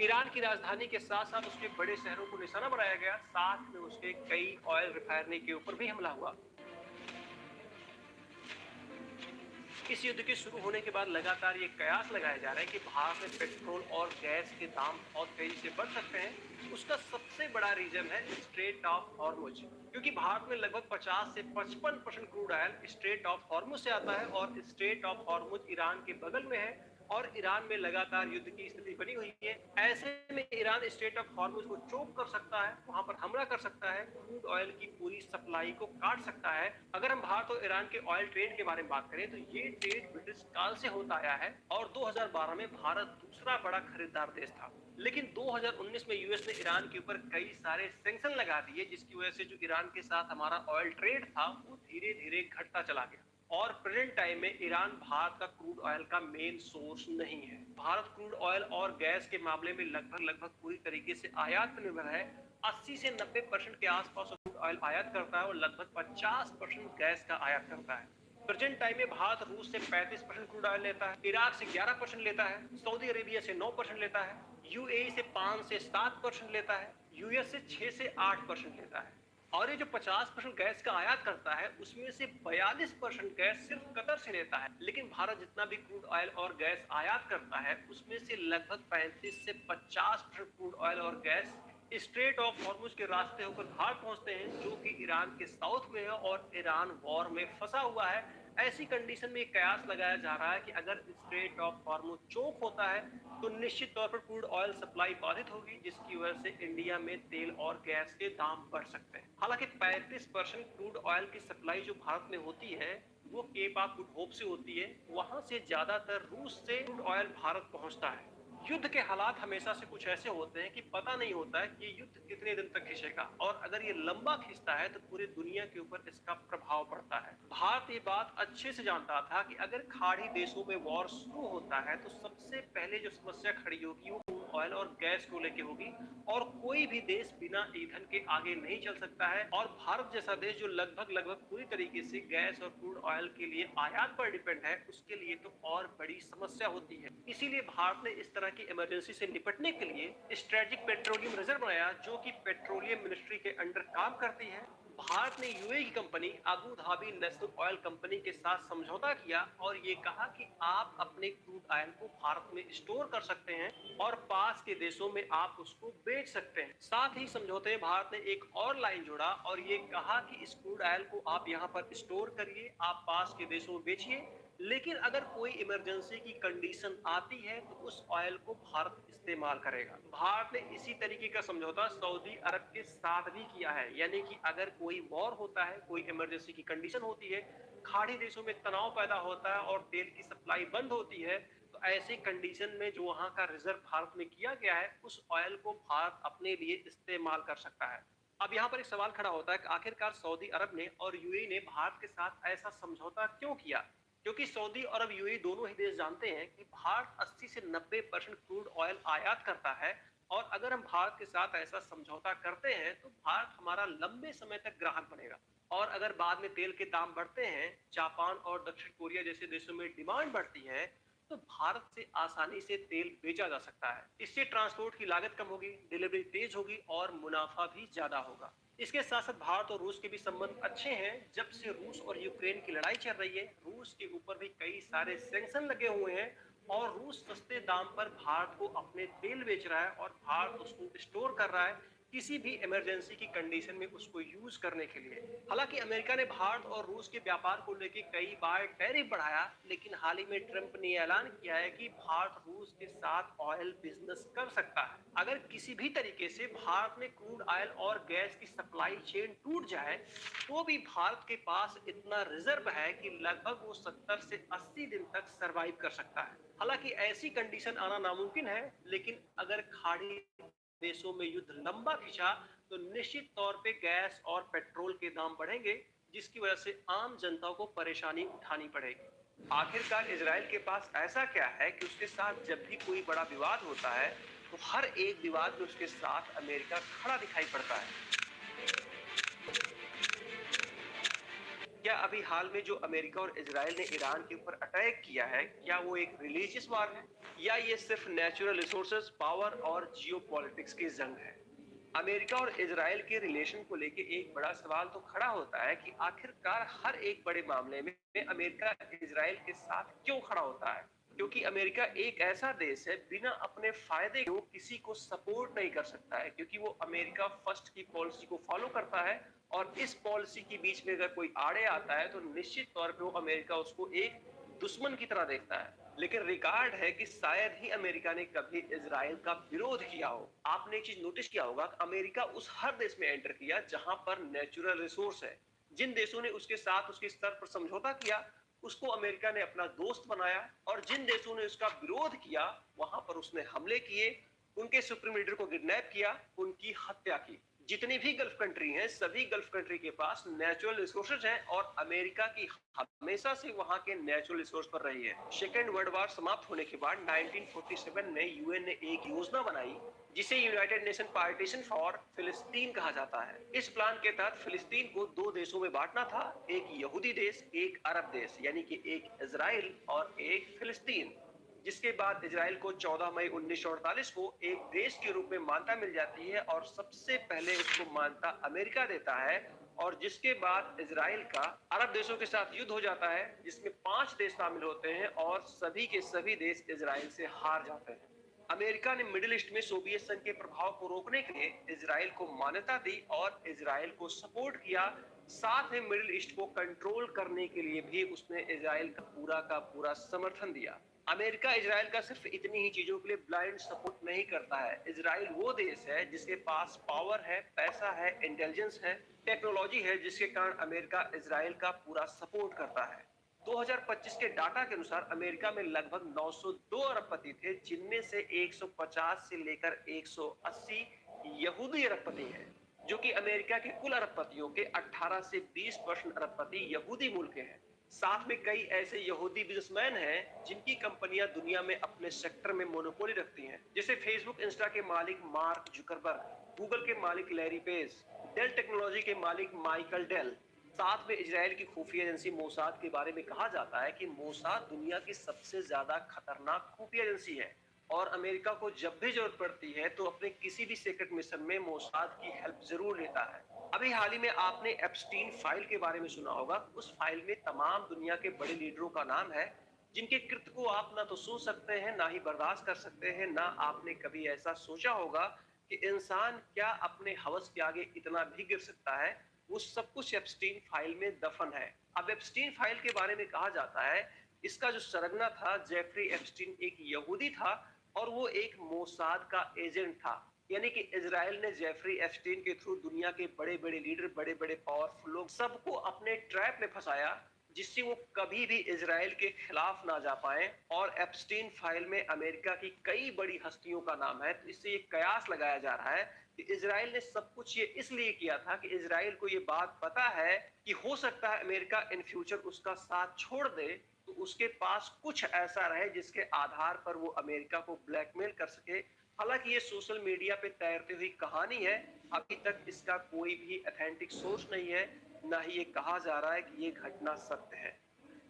ईरान की राजधानी के साथ साथ उसके बड़े शहरों को निशाना बनाया गया, साथ में उसके कई ऑयल रिफाइनरी के ऊपर भी हमला हुआ। इस युद्ध के शुरू होने के बाद लगातार ये कयास लगाया जा रहा है कि भारत में पेट्रोल और गैस के दाम बहुत तेजी से बढ़ सकते हैं। उसका सबसे बड़ा रीजन है स्ट्रेट ऑफ हॉर्मुज, क्योंकि भारत में लगभग 50 से 55% crude oil straight of Hormuz से आता है और स्ट्रेट ऑफ हॉर्मुज ईरान के बगल में है और ईरान में लगातार युद्ध की स्थिति बनी हुई है। ऐसे में ईरान स्ट्रेट ऑफ हॉर्मुज को चोक कर सकता है, वहां पर हमला कर सकता है, क्रूड ऑयल की पूरी सप्लाई को काट सकता है। अगर हम भारत और ईरान के ऑयल ट्रेड के बारे में बात करें तो ये ट्रेड ब्रिटिश काल से होता आया है और 2012 में भारत दूसरा बड़ा खरीदार देश था। लेकिन 2019 में यूएस ने ईरान के ऊपर कई सारे सैंक्शन लगा दिए, जिसकी वजह से जो ईरान के साथ हमारा ऑयल ट्रेड था वो धीरे धीरे घटता चला गया और प्रेजेंट टाइम में ईरान भारत का क्रूड ऑयल का मेन सोर्स नहीं है। भारत क्रूड ऑयल और गैस के मामले में लगभग पूरी तरीके से आयात पर निर्भर है। 80 से 90% के आसपास क्रूड ऑयल आयात करता है और लगभग 50% गैस का आयात करता है। प्रेजेंट टाइम में भारत रूस से 35% क्रूड ऑयल लेता है, इराक से 11% लेता है, सऊदी अरेबिया से 9% लेता है, यूएई से 5 से 7% लेता है, यूएस से 6 से 8% लेता है। और ये जो 50% गैस का आयात करता है उसमें से 42% गैस सिर्फ कतर से लेता है। लेकिन भारत जितना भी क्रूड ऑयल और गैस आयात करता है उसमें से लगभग 35 से 50% क्रूड ऑयल और गैस स्ट्रेट ऑफ हॉर्मुज के रास्ते होकर भारत पहुंचते हैं, जो कि ईरान के साउथ में है और ईरान वॉर में फंसा हुआ है। ऐसी कंडीशन में कयास लगाया जा रहा है कि अगर स्ट्रेट ऑफ हॉर्मुज चोक होता है तो निश्चित तौर पर क्रूड ऑयल सप्लाई बाधित होगी, जिसकी वजह से इंडिया में तेल और गैस के दाम बढ़ सकते हैं। हालांकि 35% क्रूड ऑयल की सप्लाई जो भारत में होती है वो केप ऑफ गुड होप से होती है। वहां से ज्यादातर रूस से क्रूड ऑयल भारत पहुंचता है। युद्ध के हालात हमेशा से कुछ ऐसे होते हैं कि पता नहीं होता है कि ये युद्ध कितने दिन तक खिंचेगा, और अगर ये लंबा खिंचता है तो पूरी दुनिया के ऊपर इसका प्रभाव पड़ता है। भारत ये बात अच्छे से जानता था कि अगर खाड़ी देशों में वॉर शुरू होता है तो सबसे पहले जो समस्या खड़ी होगी वो ऑयल और गैस को लेके होगी, और कोई भी देश बिना ईंधन के आगे नहीं चल सकता है। और भारत जैसा देश जो लगभग पूरी तरीके से गैस और क्रूड ऑयल के लिए आयात पर डिपेंड है, उसके लिए तो और बड़ी समस्या होती है। इसीलिए भारत ने इस तरह की इमरजेंसी से निपटने के लिए स्ट्रेटेजिक पेट्रोलियम रिजर्व बनाया, जो कि पेट्रोलियम मिनिस्ट्री के अंडर काम करती है। भारत ने यूएई की company Abu Dhabi national oil company के साथ समझौता किया और ये कहा कि आप अपने क्रूड ऑयल को भारत में स्टोर कर सकते हैं और पास के देशों में आप उसको बेच सकते हैं। साथ ही समझौते में भारत ने एक और लाइन जोड़ा और ये कहा कि इस क्रूड ऑयल को आप यहाँ पर स्टोर करिए, आप पास के देशों में बेचिए, लेकिन अगर कोई इमरजेंसी की कंडीशन आती है तो उस ऑयल को भारत इस्तेमाल करेगा। भारत ने इसी तरीके का समझौता सऊदी अरब के साथ भी किया है, यानी कि अगर कोई वॉर होता है, कोई इमरजेंसी की कंडीशन होती है, खाड़ी देशों में तनाव पैदा होता है और तेल की सप्लाई बंद होती है, तो ऐसी कंडीशन में जो वहां का रिजर्व भारत में किया गया है, उस ऑयल को भारत अपने लिए इस्तेमाल कर सकता है। अब यहाँ पर एक सवाल खड़ा होता है कि आखिरकार सऊदी अरब ने और यूएई ने भारत के साथ ऐसा समझौता क्यों किया? क्योंकि सऊदी अरब यूएई दोनों ही देश जानते हैं कि भारत 80 से 90% क्रूड ऑयल आयात करता है, और अगर हम भारत के साथ ऐसा समझौता करते हैं तो भारत हमारा लंबे समय तक ग्राहक बनेगा। और अगर बाद में तेल के दाम बढ़ते हैं, जापान और दक्षिण कोरिया जैसे देशों में डिमांड बढ़ती है, तो भारत से आसानी से तेल बेचा जा सकता है। इससे ट्रांसपोर्ट की लागत कम होगी, डिलीवरी तेज होगी और मुनाफा भी ज्यादा होगा। इसके साथ साथ भारत और रूस के भी संबंध अच्छे हैं। जब से रूस और यूक्रेन की लड़ाई चल रही है, रूस के ऊपर भी कई सारे सैंक्शन लगे हुए हैं और रूस सस्ते दाम पर भारत को अपने तेल बेच रहा है और भारत उसको स्टोर कर रहा है किसी भी इमरजेंसी की कंडीशन में उसको यूज करने के लिए। हालांकि अमेरिका ने भारत और रूस के व्यापार को लेकर कई बार टैरिफ बढ़ाया, लेकिन हाल ही में ट्रंप ने ऐलान किया है कि भारत रूस के साथ ऑयल बिजनेस कर सकता है। अगर किसी भी तरीके से भारत में क्रूड ऑयल और गैस की सप्लाई चेन टूट जाए तो भी भारत के पास इतना रिजर्व है कि लगभग वो 70 से 80 दिन तक सरवाइव कर सकता है। हालांकि ऐसी कंडीशन आना नामुमकिन है, लेकिन अगर खाड़ी देशों में युद्ध लंबा खिंचा तो निश्चित तौर पे गैस और पेट्रोल के दाम बढ़ेंगे, जिसकी वजह से आम जनता को परेशानी उठानी पड़ेगी। आखिरकार इजराइल के पास ऐसा क्या है कि उसके साथ जब भी कोई बड़ा विवाद होता है तो हर एक विवाद में उसके साथ अमेरिका खड़ा दिखाई पड़ता है। क्या अभी हाल में जो अमेरिका और इजराइल ने ईरान के ऊपर अटैक किया है, क्या वो एक रिलीजियस वार है या ये सिर्फ नेचुरल रिसोर्सेज, पावर और जियोपॉलिटिक्स की जंग है? अमेरिका और इजराइल के रिलेशन को लेके एक बड़ा सवाल तो खड़ा होता है कि आखिरकार हर एक बड़े मामले में अमेरिका इजराइल के साथ क्यों खड़ा होता है? क्योंकि अमेरिका एक ऐसा देश है बिना अपने फायदे को किसी को सपोर्ट नहीं कर सकता है, क्योंकि वो अमेरिका फर्स्ट की पॉलिसी को फॉलो करता है, और इस पॉलिसी के बीच में अगर कोई आड़े आता है तो निश्चित तौर पे वो अमेरिका उसको एक दुश्मन की तरह देखता है। लेकिन रिकॉर्ड है कि शायद ही अमेरिका ने कभी इजराइल का विरोध किया हो। आपने एक चीज नोटिस किया होगा, अमेरिका उस हर देश में एंटर किया जहां पर नेचुरल रिसोर्स है। जिन देशों ने उसके साथ उसके स्तर पर समझौता किया उसको अमेरिका ने अपना दोस्त बनाया, और जिन देशों ने उसका विरोध किया वहां पर उसने हमले किए, उनके सुप्रीम लीडर को किडनैप किया, उनकी हत्या की। जितनी भी गल्फ कंट्री हैं, सभी गल्फ कंट्री के पास नेचुरल रिसोर्सेज हैं, और अमेरिका की हमेशा से वहां के नेचुरल रिसोर्स पर रही है। सेकेंड वर्ल्ड वॉर समाप्त होने के बाद 1947 में यूएन ने एक योजना बनाई जिसे यूनाइटेड नेशन पार्टीशन फॉर फिलिस्तीन कहा जाता है। इस प्लान के तहत फिलिस्तीन को दो देशों में बांटना था, एक यहूदी देश, एक अरब देश, यानी कि एक इजराइल और एक फिलिस्तीन। जिसके बाद इजराइल को 14 मई 1948 को एक देश के रूप में मान्यता मिल जाती है, और सबसे पहले इसको मान्यता अमेरिका देता है, और जिसके बाद इजराइल का अरब देशों के साथ युद्ध हो जाता है जिसमें 5 देश शामिल होते हैं, और सभी के सभी देश इजराइल से हार जाते हैं। अमेरिका ने मिडिल ईस्ट में सोवियत संघ के प्रभाव को रोकने के लिए इजराइल को मान्यता दी और इजराइल को सपोर्ट किया। साथ में मिडिल ईस्ट को कंट्रोल करने के लिए भी उसने इजराइल का पूरा समर्थन दिया। अमेरिका इजराइल का सिर्फ इतनी ही चीजों के लिए ब्लाइंड सपोर्ट नहीं करता है। इजराइल वो देश है जिसके पास पावर है, पैसा है, इंटेलिजेंस है, टेक्नोलॉजी है, जिसके कारण अमेरिका इजराइल का पूरा सपोर्ट करता है। 2025 के डाटा के अनुसार अमेरिका में लगभग 902 अरबपति थे, जिनमें से 150 से लेकर 180 यहूदी अरबपति हैं, जो कि अमेरिका के कुल अरबपतियों के 18 से 20% अरबपति यहूदी मूल के हैं। साथ में कई ऐसे यहूदी बिजनेसमैन हैं जिनकी कंपनियां दुनिया में अपने सेक्टर में मोनोपोली रखती हैं, जैसे फेसबुक इंस्टा के मालिक मार्क जुकरबर्ग, गूगल के मालिक लैरी पेज, डेल टेक्नोलॉजी के मालिक माइकल डेल। साथ में इजराइल की खुफिया एजेंसी मोसाद के बारे में कहा जाता है कि मोसाद दुनिया की सबसे ज्यादा खतरनाक खुफिया एजेंसी है और अमेरिका को जब भी जरूरत पड़ती है तो अपने किसी भी सीक्रेट मिशन में मोसाद की हेल्प जरूर लेता है। अभी हाल ही में आपने एप्स्टीन फाइल के बारे में सुना होगा। उस फाइल में तमाम दुनिया के बड़े लीडरों का नाम है, जिनके कृत्य को आप ना तो सुन सकते हैं, ना ही बर्दाश्त कर सकते हैं। ना आपने कभी ऐसा सोचा होगा कि इंसान क्या अपने हवस के आगे इतना भी गिर सकता है। वो सब कुछ एप्स्टीन फाइल में दफन है। अब एप्स्टीन फाइल के बारे में कहा जाता है, इसका जो सरगना था जेफरी एप्स्टीन एक यहूदी था और वो एक मोसाद का एजेंट था। यानी कि इजराइल ने जेफरी एप्स्टीन के थ्रू दुनिया के बड़े बड़े लीडर, बड़े बड़े पावरफुल लोग सबको अपने ट्रैप में फंसाया, जिससे वो कभी भी इजराइल के खिलाफ ना जा पाए। और एप्स्टीन फाइल में अमेरिका की कई बड़ी हस्तियों का नाम है। तो इससे ये कयास लगाया जा रहा है कि इजराइल ने सब कुछ ये इसलिए किया था कि इजराइल को ये बात पता है कि हो सकता है अमेरिका इन फ्यूचर उसका साथ छोड़ दे, तो उसके पास कुछ ऐसा रहे जिसके आधार पर वो अमेरिका को ब्लैकमेल कर सके। हालांकि ये सोशल मीडिया पे तैरती हुई कहानी है, अभी तक इसका कोई भी ऑथेंटिक सोर्स नहीं है, ना ही ये कहा जा रहा है कि ये घटना सत्य है।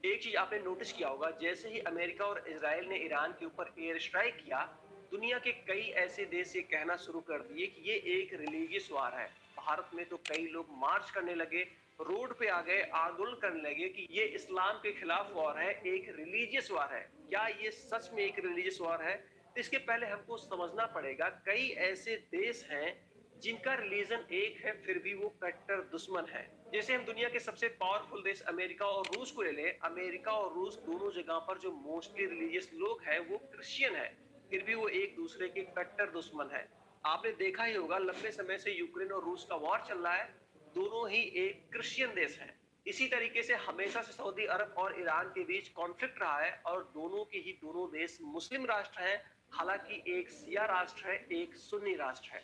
एक चीज आपने नोटिस किया होगा, जैसे ही अमेरिका और इजराइल ने ईरान के ऊपर एयर स्ट्राइक किया, दुनिया के कई ऐसे देश ये कहना शुरू कर दिए कि ये एक रिलीजियस वार है। भारत में तो कई लोग मार्च करने लगे, रोड पे आ गए, आंदोलन करने लगे कि ये इस्लाम के खिलाफ वॉर है, एक रिलीजियस वार है। क्या ये सच में एक रिलीजियस वार है? तो इसके पहले हमको समझना पड़ेगा, कई ऐसे देश हैं जिनका रिलीजन एक है, फिर भी वो कट्टर दुश्मन है। जैसे हम दुनिया के सबसे पावरफुल देश अमेरिका और रूस को ले लें, अमेरिका और रूस दोनों जगह पर जो मोस्टली रिलीजियस लोग हैं वो क्रिश्चियन है, फिर भी वो एक दूसरे के कट्टर दुश्मन है। आपने देखा ही होगा, लंबे समय से यूक्रेन और रूस का वॉर चल रहा है, दोनों ही एक क्रिश्चियन देश हैं। इसी तरीके से हमेशा से सऊदी अरब और ईरान के बीच कॉन्फ्लिक्ट रहा है और दोनों के ही दोनों देश मुस्लिम राष्ट्र हैं। हालांकि एक शिया राष्ट्र है, एक सुन्नी राष्ट्र है।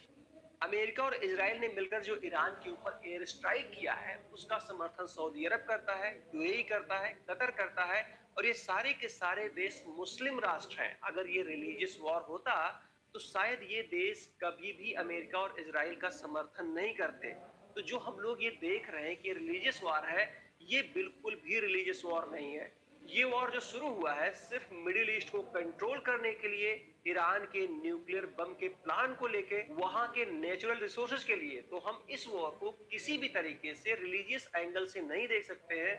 अमेरिका और इजराइल ने मिलकर जो ईरान के ऊपर एयर स्ट्राइक किया है, उसका समर्थन सऊदी अरब करता है, यूएई करता है, कतर करता है, और ये सारे के सारे देश मुस्लिम राष्ट्र हैं। अगर ये रिलीजियस वॉर होता तो शायद ये देश कभी भी अमेरिका और इजराइल का समर्थन नहीं करते। तो जो हम लोग ये देख रहे हैं कि रिलीजियस वॉर है, ये बिल्कुल भी रिलीजियस वॉर नहीं है। ये वॉर जो शुरू हुआ है सिर्फ मिडिल ईस्ट को कंट्रोल करने के लिए, ईरान के न्यूक्लियर बम के प्लान को लेके, वहां के नेचुरल रिसोर्सेज के लिए। तो हम इस वॉर को किसी भी तरीके से रिलीजियस एंगल से नहीं देख सकते हैं,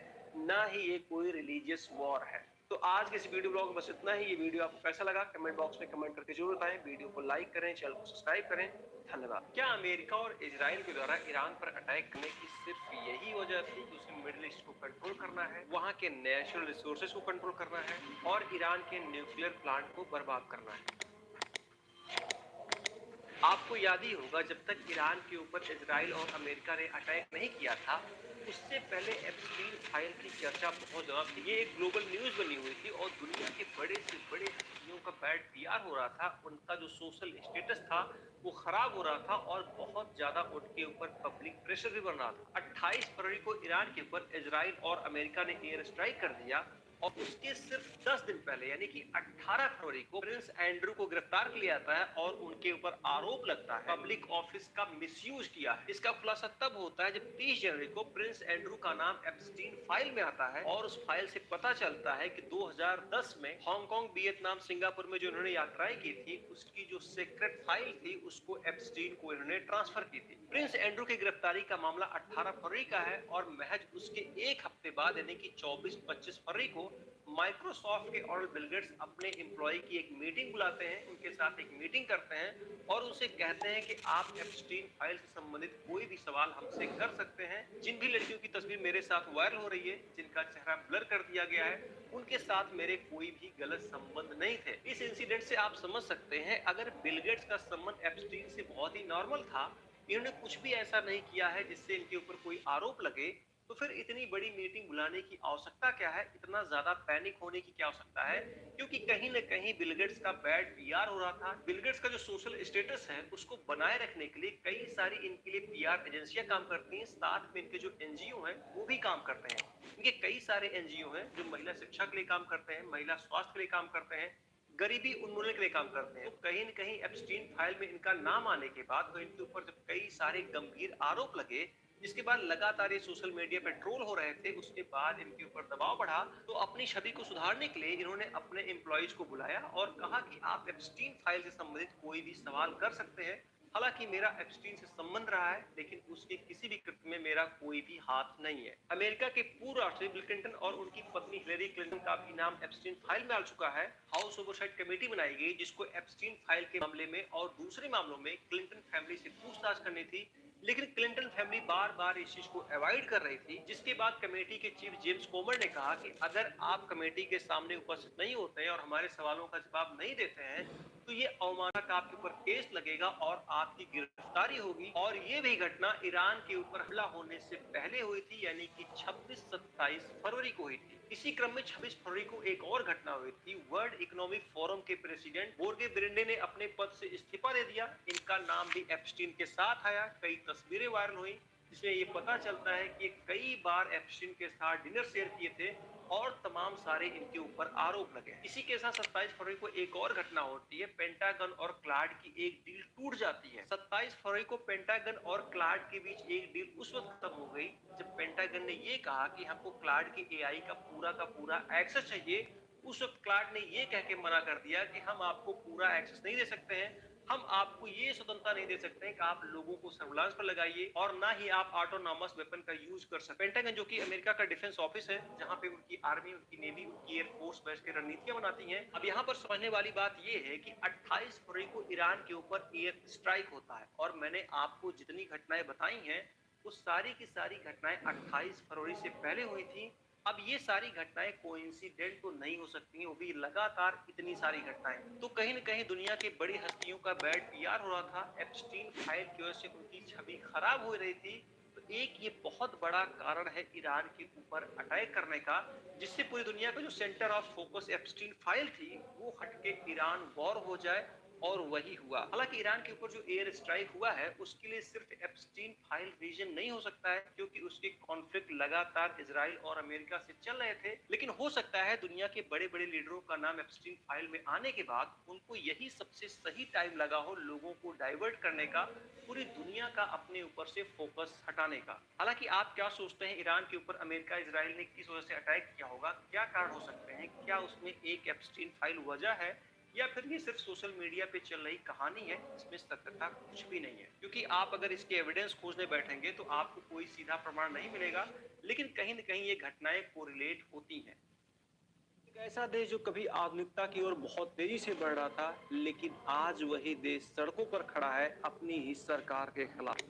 ना ही ये कोई रिलीजियस वॉर है। तो आज के इस वीडियो ब्लॉग में बस इतना ही। ये वीडियो आपको कैसा लगा कमेंट बॉक्स में कमेंट करके जरूर बताएं। वीडियो को लाइक करें, चैनल को सब्सक्राइब करें। धन्यवाद। क्या अमेरिका और इजराइल के द्वारा ईरान पर अटैक करने की सिर्फ यही वजह थी कि उसे मिडिल ईस्ट को कंट्रोल करना है, वहां के नेचुरल रिसोर्सेज को कंट्रोल करना है और ईरान के न्यूक्लियर प्लांट को बर्बाद करना है? आपको याद ही होगा, जब तक ईरान के ऊपर इजराइल और अमेरिका ने अटैक नहीं किया था, उससे पहले एप्स्टीन फाइल की चर्चा बहुत ज्यादा थी। ये एक ग्लोबल न्यूज बनी हुई थी और दुनिया के बड़े से बड़े हस्तियों का बैड पीआर हो रहा था, उनका जो सोशल स्टेटस था वो खराब हो रहा था और बहुत ज्यादा उनके ऊपर पब्लिक प्रेशर भी बन रहा था। 28 फरवरी को ईरान के ऊपर इजराइल और अमेरिका ने एयर स्ट्राइक कर दिया और उसके सिर्फ 10 दिन पहले यानी कि 18 फरवरी को प्रिंस एंड्रू को गिरफ्तार किया जाता है और उनके ऊपर आरोप लगता है पब्लिक ऑफिस का मिसयूज किया है। इसका खुलासा तब होता है जब 30 जनवरी को प्रिंस एंड्रू का नाम एप्स्टीन फाइल में आता है और उस फाइल से पता चलता है कि 2010 में हांगकांग, वियतनाम, सिंगापुर में जो इन्होंने यात्राएं की थी, उसकी जो सीक्रेट फाइल थी उसको एप्स्टीन को इन्होंने ट्रांसफर की थी। प्रिंस एंड्रू की गिरफ्तारी का मामला 18 फरवरी का है और महज उसके एक हफ्ते बाद यानी कि 24-25 फरवरी को माइक्रोसॉफ्ट के ऑर्डर बिल गेट्स अपने एम्प्लॉय की एक मीटिंग बुलाते हैं, उनके साथ एक मीटिंग करते हैं और उनसे कहते हैं कि आप एप्स्टीन फाइल से संबंधित कोई भी सवाल हमसे कर सकते हैं। जिन भी लड़कियों की तस्वीर मेरे साथ वायरल हो रही है, जिनका चेहरा ब्लर कर दिया गया है, उनके साथ मेरे कोई भी गलत संबंध नहीं थे। इस इंसिडेंट से आप समझ सकते हैं, अगर बिल गेट्स का संबंध एप्स्टीन से बहुत ही नॉर्मल था, इन्होंने कुछ भी ऐसा नहीं किया है जिससे इनके ऊपर कोई आरोप लगे, तो फिर इतनी बड़ी मीटिंग बुलाने की आवश्यकता क्या है, इतना ज्यादा पैनिक होने की क्या आवश्यकता है? क्योंकि कहीं ना कहीं बिल गेट्स का बैड पीआर हो रहा था। बिल गेट्स का जो सोशल स्टेटस है उसको बनाए रखने के लिए कई सारी इनके लिए पीआर एजेंसियां काम करती हैं, साथ में इनके जो एनजीओ हैं वो भी काम करते हैं। इनके कई सारे एनजीओ हैं जो महिला शिक्षा के लिए काम करते हैं, महिला स्वास्थ्य के लिए काम करते हैं, गरीबी उन्मूलन के लिए काम करते हैं। तो कहीं न कहीं एप्स्टीन फाइल में इनका नाम आने के बाद और इनके ऊपर जब कई सारे गंभीर आरोप लगे, जिसके बाद लगातार ये सोशल मीडिया पे ट्रोल हो रहे थे, उसके बाद इनके ऊपर दबाव बढ़ा, तो अपनी छवि को सुधारने के लिए इन्होंने अपने एम्प्लॉइज को बुलाया और कहा कि आप एप्स्टीन फाइल से संबंधित कोई भी सवाल कर सकते हैं। हालांकि मेरा एप्स्टीन से संबंध रहा है, लेकिन उसके किसी भी कृत्य में मेरा कोई भी हाथ नहीं है। अमेरिका के पूर्व राष्ट्रपति बिल क्लिंटन और उनकी पत्नी हिलेरी क्लिंटन का भी नाम एप्स्टीन फाइल में आ चुका है। हाउस ओवरसाइट कमेटी बनाई गई जिसको एप्स्टीन फाइल के मामले में और दूसरे मामलों में क्लिंटन फैमिली से पूछताछ करनी थी, लेकिन क्लिंटन फैमिली बार बार इस चीज को अवॉइड कर रही थी, जिसके बाद कमेटी के चीफ जेम्स कोमर ने कहा कि अगर आप कमेटी के सामने उपस्थित नहीं होते हैं और हमारे सवालों का जवाब नहीं देते हैं, तो ये अवमानना का आपके ऊपर केस लगेगा और आपकी गिरफ्तारी होगी। और ये भी घटना ईरान के ऊपर हमला होने से पहले हुई थी, यानी कि 26-27 फरवरी को हुई थी। इसी क्रम में 26 फरवरी को एक और घटना हुई थी। वर्ल्ड इकोनॉमिक फोरम के प्रेसिडेंट बोर्गे ब्रेंडे ने अपने पद से इस्तीफा दे दिया। इनका नाम भी एप्स्टीन के साथ आया। कई तस्वीरें वायरल हुई जिसमें ये पता चलता है कि कई बार एप्स्टीन के साथ डिनर शेयर किए थे और तमाम सारे इनके ऊपर आरोप लगे। इसी के साथ 27 फरवरी को एक और घटना होती है। पेंटागन और क्लाड की एक डील टूट जाती है। 27 फरवरी को पेंटागन और क्लाड के बीच एक डील उस वक्त खत्म हो गई जब पेंटागन ने ये कहा कि हमको क्लाड की एआई का पूरा एक्सेस चाहिए। उस वक्त क्लाड ने ये कह के मना कर दिया कि हम आपको पूरा एक्सेस नहीं दे सकते हैं, हम आपको ये स्वतंत्रता नहीं दे सकते हैं कि आप लोगों को सर्विलांस पर लगाइए और ना ही आप ऑटोनॉमस वेपन का यूज कर सकते। पेंटागन जो कि अमेरिका का डिफेंस ऑफिस है, जहां पे उनकी आर्मी, उनकी नेवी, उनकी एयरफोर्स बैठ के रणनीतियां बनाती हैं। अब यहाँ पर समझने वाली बात ये है कि 28 फरवरी को ईरान के ऊपर एयर स्ट्राइक होता है और मैंने आपको जितनी घटनाएं बताई हैं वो सारी की सारी घटनाएं 28 फरवरी से पहले हुई थी। अब ये सारी घटनाएं कोइंसिडेंट तो नहीं हो सकती, वो भी लगातार इतनी सारी घटनाएं। तो कहीं न कहीं दुनिया की बड़ी हस्तियों का बैड पीआर हो रहा था। एप्स्टीन फाइल की वजह से उनकी छवि खराब हो रही थी। तो एक ये बहुत बड़ा कारण है ईरान के ऊपर अटैक करने का, जिससे पूरी दुनिया का जो centre of focus Epstein file थी वो हटके ईरान वॉर हो जाए, और वही हुआ। हालांकि ईरान के ऊपर जो एयर स्ट्राइक हुआ है उसके लिए सिर्फ एप्स्टीन फाइल रीजन नहीं हो सकता है, क्योंकि उसके कॉन्फ्लिक्ट लगातार इजराइल और अमेरिका से चल रहे थे। लेकिन हो सकता है दुनिया के बड़े बड़े लीडरों का नाम एप्स्टीन फाइल में आने के बाद उनको यही सबसे सही टाइम लगा हो लोगों को डाइवर्ट करने का, पूरी दुनिया का अपने ऊपर से फोकस हटाने का। हालांकि आप क्या सोचते हैं, ईरान के ऊपर अमेरिका इजराइल ने किस वजह से अटैक किया होगा? क्या कारण हो सकते हैं? क्या उसमें एक एप्स्टीन फाइल वजह है या फिर ये सिर्फ सोशल मीडिया पे चल रही कहानी है, इसमें सत्यता कुछ भी नहीं है? क्योंकि आप अगर इसके एविडेंस खोजने बैठेंगे तो आपको कोई सीधा प्रमाण नहीं मिलेगा, लेकिन कहीं न कहीं ये घटनाएं कोरिलेट होती हैं। एक ऐसा देश जो कभी आधुनिकता की ओर बहुत तेजी से बढ़ रहा था, लेकिन आज वही देश सड़कों पर खड़ा है अपनी ही सरकार के खिलाफ।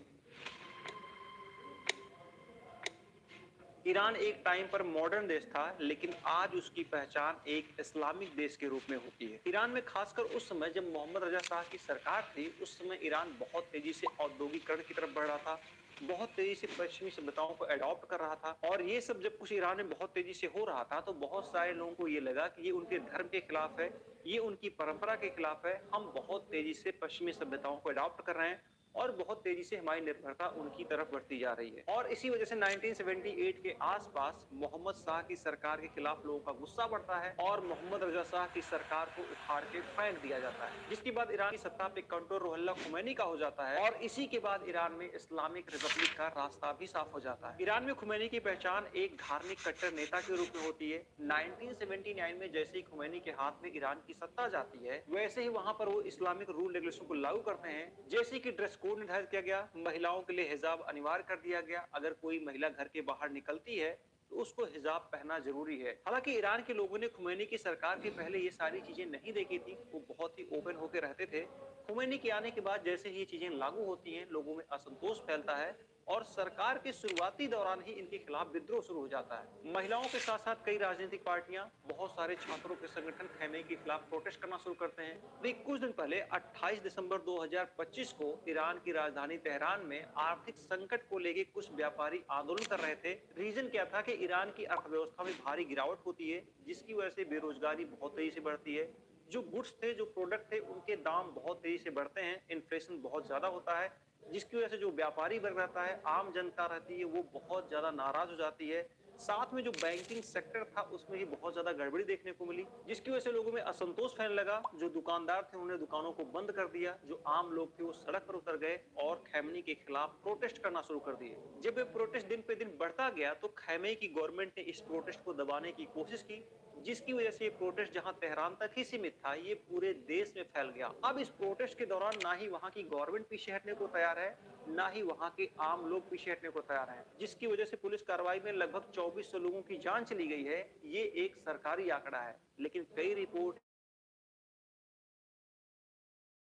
ईरान एक टाइम पर मॉडर्न देश था, लेकिन आज उसकी पहचान एक इस्लामिक देश के रूप में होती है। ईरान में खासकर उस समय जब मोहम्मद रजा शाह की सरकार थी, उस समय ईरान बहुत तेजी से औद्योगिकरण की तरफ बढ़ रहा था, बहुत तेजी से पश्चिमी सभ्यताओं को अडॉप्ट कर रहा था। और ये सब जब कुछ ईरान में बहुत तेजी से हो रहा था तो बहुत सारे लोगों को ये लगा कि ये उनके धर्म के खिलाफ है, ये उनकी परंपरा के खिलाफ है। हम बहुत तेजी से पश्चिमी सभ्यताओं को अडॉप्ट कर रहे हैं और बहुत तेजी से हमारी निर्भरता उनकी तरफ बढ़ती जा रही है। और इसी वजह से 1978 के आसपास मोहम्मद शाह की सरकार के खिलाफ लोगों का गुस्सा बढ़ता है और मोहम्मद रजा शाह की सरकार को उखाड़ के फेंक दिया जाता है, जिसके बाद ईरान की सत्ता पे कंट्रोल रुहुल्लाह खुमैनी का हो जाता है। और इसी के बाद ईरान में इस्लामिक रिपब्लिक का रास्ता भी साफ हो जाता है। ईरान में खुमैनी की पहचान एक धार्मिक कट्टर नेता के रूप में होती है। 1979 में जैसे ही खुमैनी के हाथ में ईरान की सत्ता जाती है, वैसे ही वहां पर वो इस्लामिक रूल रेगुलेशन को लागू करते हैं, जैसे कि ड्रेस कोड निर्धारित किया गया, महिलाओं के लिए हिजाब अनिवार्य कर दिया गया। अगर कोई महिला घर के बाहर निकलती है तो उसको हिजाब पहनना जरूरी है। हालांकि ईरान के लोगों ने खुमैनी की सरकार के पहले ये सारी चीजें नहीं देखी थी, वो बहुत ही ओपन होकर रहते थे। खुमैनी के आने के बाद जैसे ही ये चीजें लागू होती हैं, लोगों में असंतोष फैलता है और सरकार के शुरुआती दौरान ही इनके खिलाफ विद्रोह शुरू हो जाता है। महिलाओं के साथ साथ कई राजनीतिक पार्टियां, बहुत सारे छात्रों के संगठन खैमे के खिलाफ प्रोटेस्ट करना शुरू करते हैं। अभी कुछ दिन पहले 28 दिसंबर 2025 को ईरान की राजधानी तेहरान में आर्थिक संकट को लेकर कुछ व्यापारी आंदोलन कर रहे थे। रीजन क्या था कि ईरान की अर्थव्यवस्था में भारी गिरावट होती है, जिसकी वजह से बेरोजगारी बहुत तेजी से बढ़ती है। जो गुड्स थे, जो प्रोडक्ट थे, उनके दाम बहुत तेजी से बढ़ते हैं, इन्फ्लेशन बहुत ज्यादा होता है, जिसकी वजह से जो व्यापारी वर्ग रहता है, आम जनता रहती है, वो बहुत ज्यादा नाराज हो जाती है। साथ में जो बैंकिंग सेक्टर था उसमें भी बहुत ज्यादा गड़बड़ी देखने को मिली, जिसकी वजह से लोगों में असंतोष फैलने लगा। जो दुकानदार थे उन्होंने दुकानों को बंद कर दिया, जो आम लोग थे वो सड़क पर उतर गए और खैमनी के खिलाफ प्रोटेस्ट करना शुरू कर दिए। जब ये प्रोटेस्ट दिन पे दिन बढ़ता गया तो खैमे की गवर्नमेंट ने इस प्रोटेस्ट को दबाने की कोशिश की, जिसकी वजह से ये प्रोटेस्ट जहां तेहरान तक ही सीमित था, ये पूरे देश में फैल गया। अब इस प्रोटेस्ट के दौरान ना ही वहां की गवर्नमेंट पीछे हटने को तैयार है, ना ही वहां के आम लोग पीछे हटने को तैयार हैं, जिसकी वजह से पुलिस कार्रवाई में लगभग 2400 लोगों की जान चली गई है। ये एक सरकारी आंकड़ा है, लेकिन कई रिपोर्ट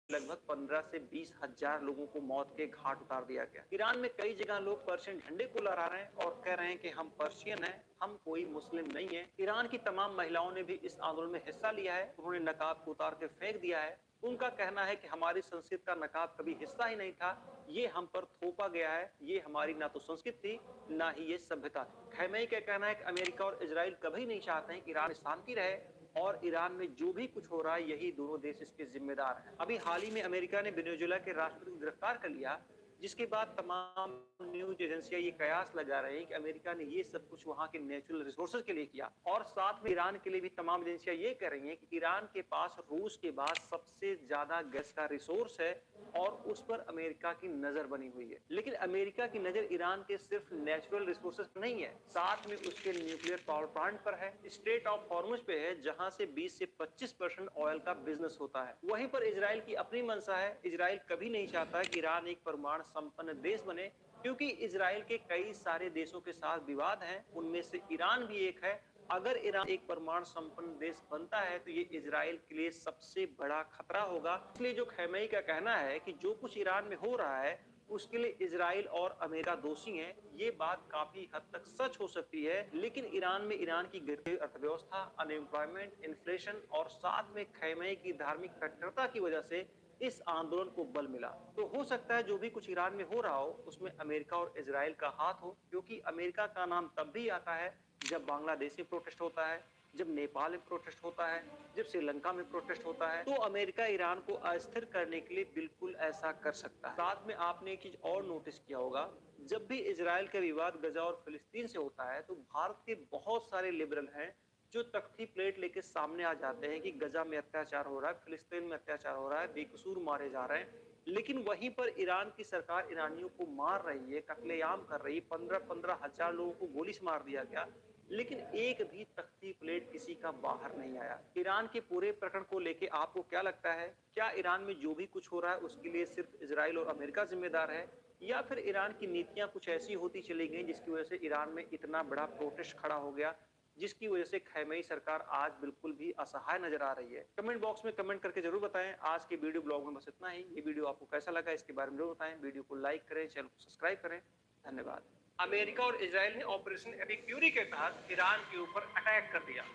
लगभग 15 से 20 हजार लोगों को मौत के घाट उतार दिया गया। ईरान में कई जगह लोग पर्शियन झंडे को लहरा रहे हैं और कह रहे हैं कि हम पर्शियन हैं, हम कोई मुस्लिम नहीं है। ईरान की तमाम महिलाओं ने भी इस आंदोलन में हिस्सा लिया है, उन्होंने नकाब को उतार के फेंक दिया है। उनका कहना है कि हमारी संस्कृति का नकाब कभी हिस्सा ही नहीं था, ये हम पर थोपा गया है, ये हमारी ना तो संस्कृति थी, ना ही ये सभ्यता थी। खैमेई का कहना है कि अमेरिका और इजराइल कभी नहीं चाहते हैं कि ईरान में शांति रहे और ईरान में जो भी कुछ हो रहा है यही दोनों देश इसके जिम्मेदार हैं। अभी हाल ही में अमेरिका ने वेनेजुएला के राष्ट्रपति को गिरफ्तार कर लिया, जिसके बाद तमाम न्यूज एजेंसियां ये कयास लगा रही हैं कि अमेरिका ने ये सब कुछ वहां के नेचुरल रिसोर्सेज के लिए किया, और साथ में ईरान के लिए भी तमाम एजेंसियां ये कह रही हैं कि ईरान के पास रूस के बाद सबसे ज्यादा गैस का रिसोर्स है और उस पर अमेरिका की नजर बनी हुई है। लेकिन अमेरिका की नजर ईरान के सिर्फ नेचुरल रिसोर्सेज पर नहीं है, साथ में उसके न्यूक्लियर पावर प्लांट पर है, स्ट्रेट ऑफ हॉर्मुज पे है, जहां से 20 से 25% ऑयल का बिजनेस होता है। वहीं पर इजराइल की अपनी मंशा है। इजराइल कभी नहीं चाहता कि ईरान एक परमाणु संपन्न देश बने, क्योंकि इजराइल के कई सारे देशों के साथ विवाद हैं, उनमें से ईरान भी एक है। अगर ईरान एक परमाणु संपन्न देश बनता है तो ये इजराइल के लिए सबसे बड़ा खतरा होगा। इसलिए जो खैमेई का कहना है कि जो कुछ ईरान में हो रहा है उसके लिए इजराइल और अमेरिका दोषी हैं, ये बात काफी हद तक सच हो सकती है। लेकिन ईरान में ईरान की गिरती अर्थव्यवस्था, अनएम्प्लॉयमेंट, इन्फ्लेशन और साथ में खैमेई की धार्मिक कट्टरता की वजह से इस आंदोलन को बल मिला। तो हो सकता है जो भी कुछ ईरान में हो रहा हो उसमें अमेरिका और इजराइल का हाथ हो, क्योंकि अमेरिका का नाम तब भी आता है जब बांग्लादेश में प्रोटेस्ट होता है, जब नेपाल में प्रोटेस्ट होता है, जब श्रीलंका में प्रोटेस्ट होता है। तो अमेरिका ईरान को अस्थिर करने के लिए बिल्कुल ऐसा कर सकता है। साथ में आपने एक चीज और नोटिस किया होगा, जब भी इजराइल का विवाद गजा और फिलिस्तीन से होता है तो भारत के बहुत सारे लिबरल हैं जो तख्ती प्लेट लेके सामने आ जाते हैं कि गजा में अत्याचार हो रहा है, फिलिस्तीन में अत्याचार हो रहा है, बेकसूर मारे जा रहे हैं। लेकिन वहीं पर ईरान की सरकार ईरानियों को मार रही है, कत्लेआम कर रही है, 15-15 हजार लोगों को गोली से मार दिया गया, लेकिन एक भी तख्ती प्लेट किसी का बाहर नहीं आया। ईरान के पूरे प्रकरण को लेके आपको क्या लगता है? क्या ईरान में जो भी कुछ हो रहा है उसके लिए सिर्फ इजराइल और अमेरिका जिम्मेदार है, या फिर ईरान की नीतियां कुछ ऐसी होती चली गई जिसकी वजह से ईरान में इतना बड़ा प्रोटेस्ट खड़ा हो गया, जिसकी वजह से खैमेई सरकार आज बिल्कुल भी असहाय नजर आ रही है? कमेंट बॉक्स में कमेंट करके जरूर बताएं। आज के वीडियो ब्लॉग में बस इतना ही। ये वीडियो आपको कैसा लगा इसके बारे में जरूर बताएं। वीडियो को लाइक करें, चैनल को सब्सक्राइब करें। धन्यवाद। अमेरिका और इजराइल ने ऑपरेशन एपिक फ्यूरी के तहत ईरान के ऊपर अटैक कर दिया।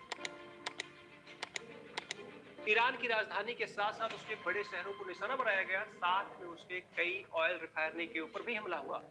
ईरान की राजधानी के साथ साथ उसके बड़े शहरों को निशाना बनाया गया, साथ में उसके कई ऑयल रिफाइनरी के ऊपर भी हमला हुआ।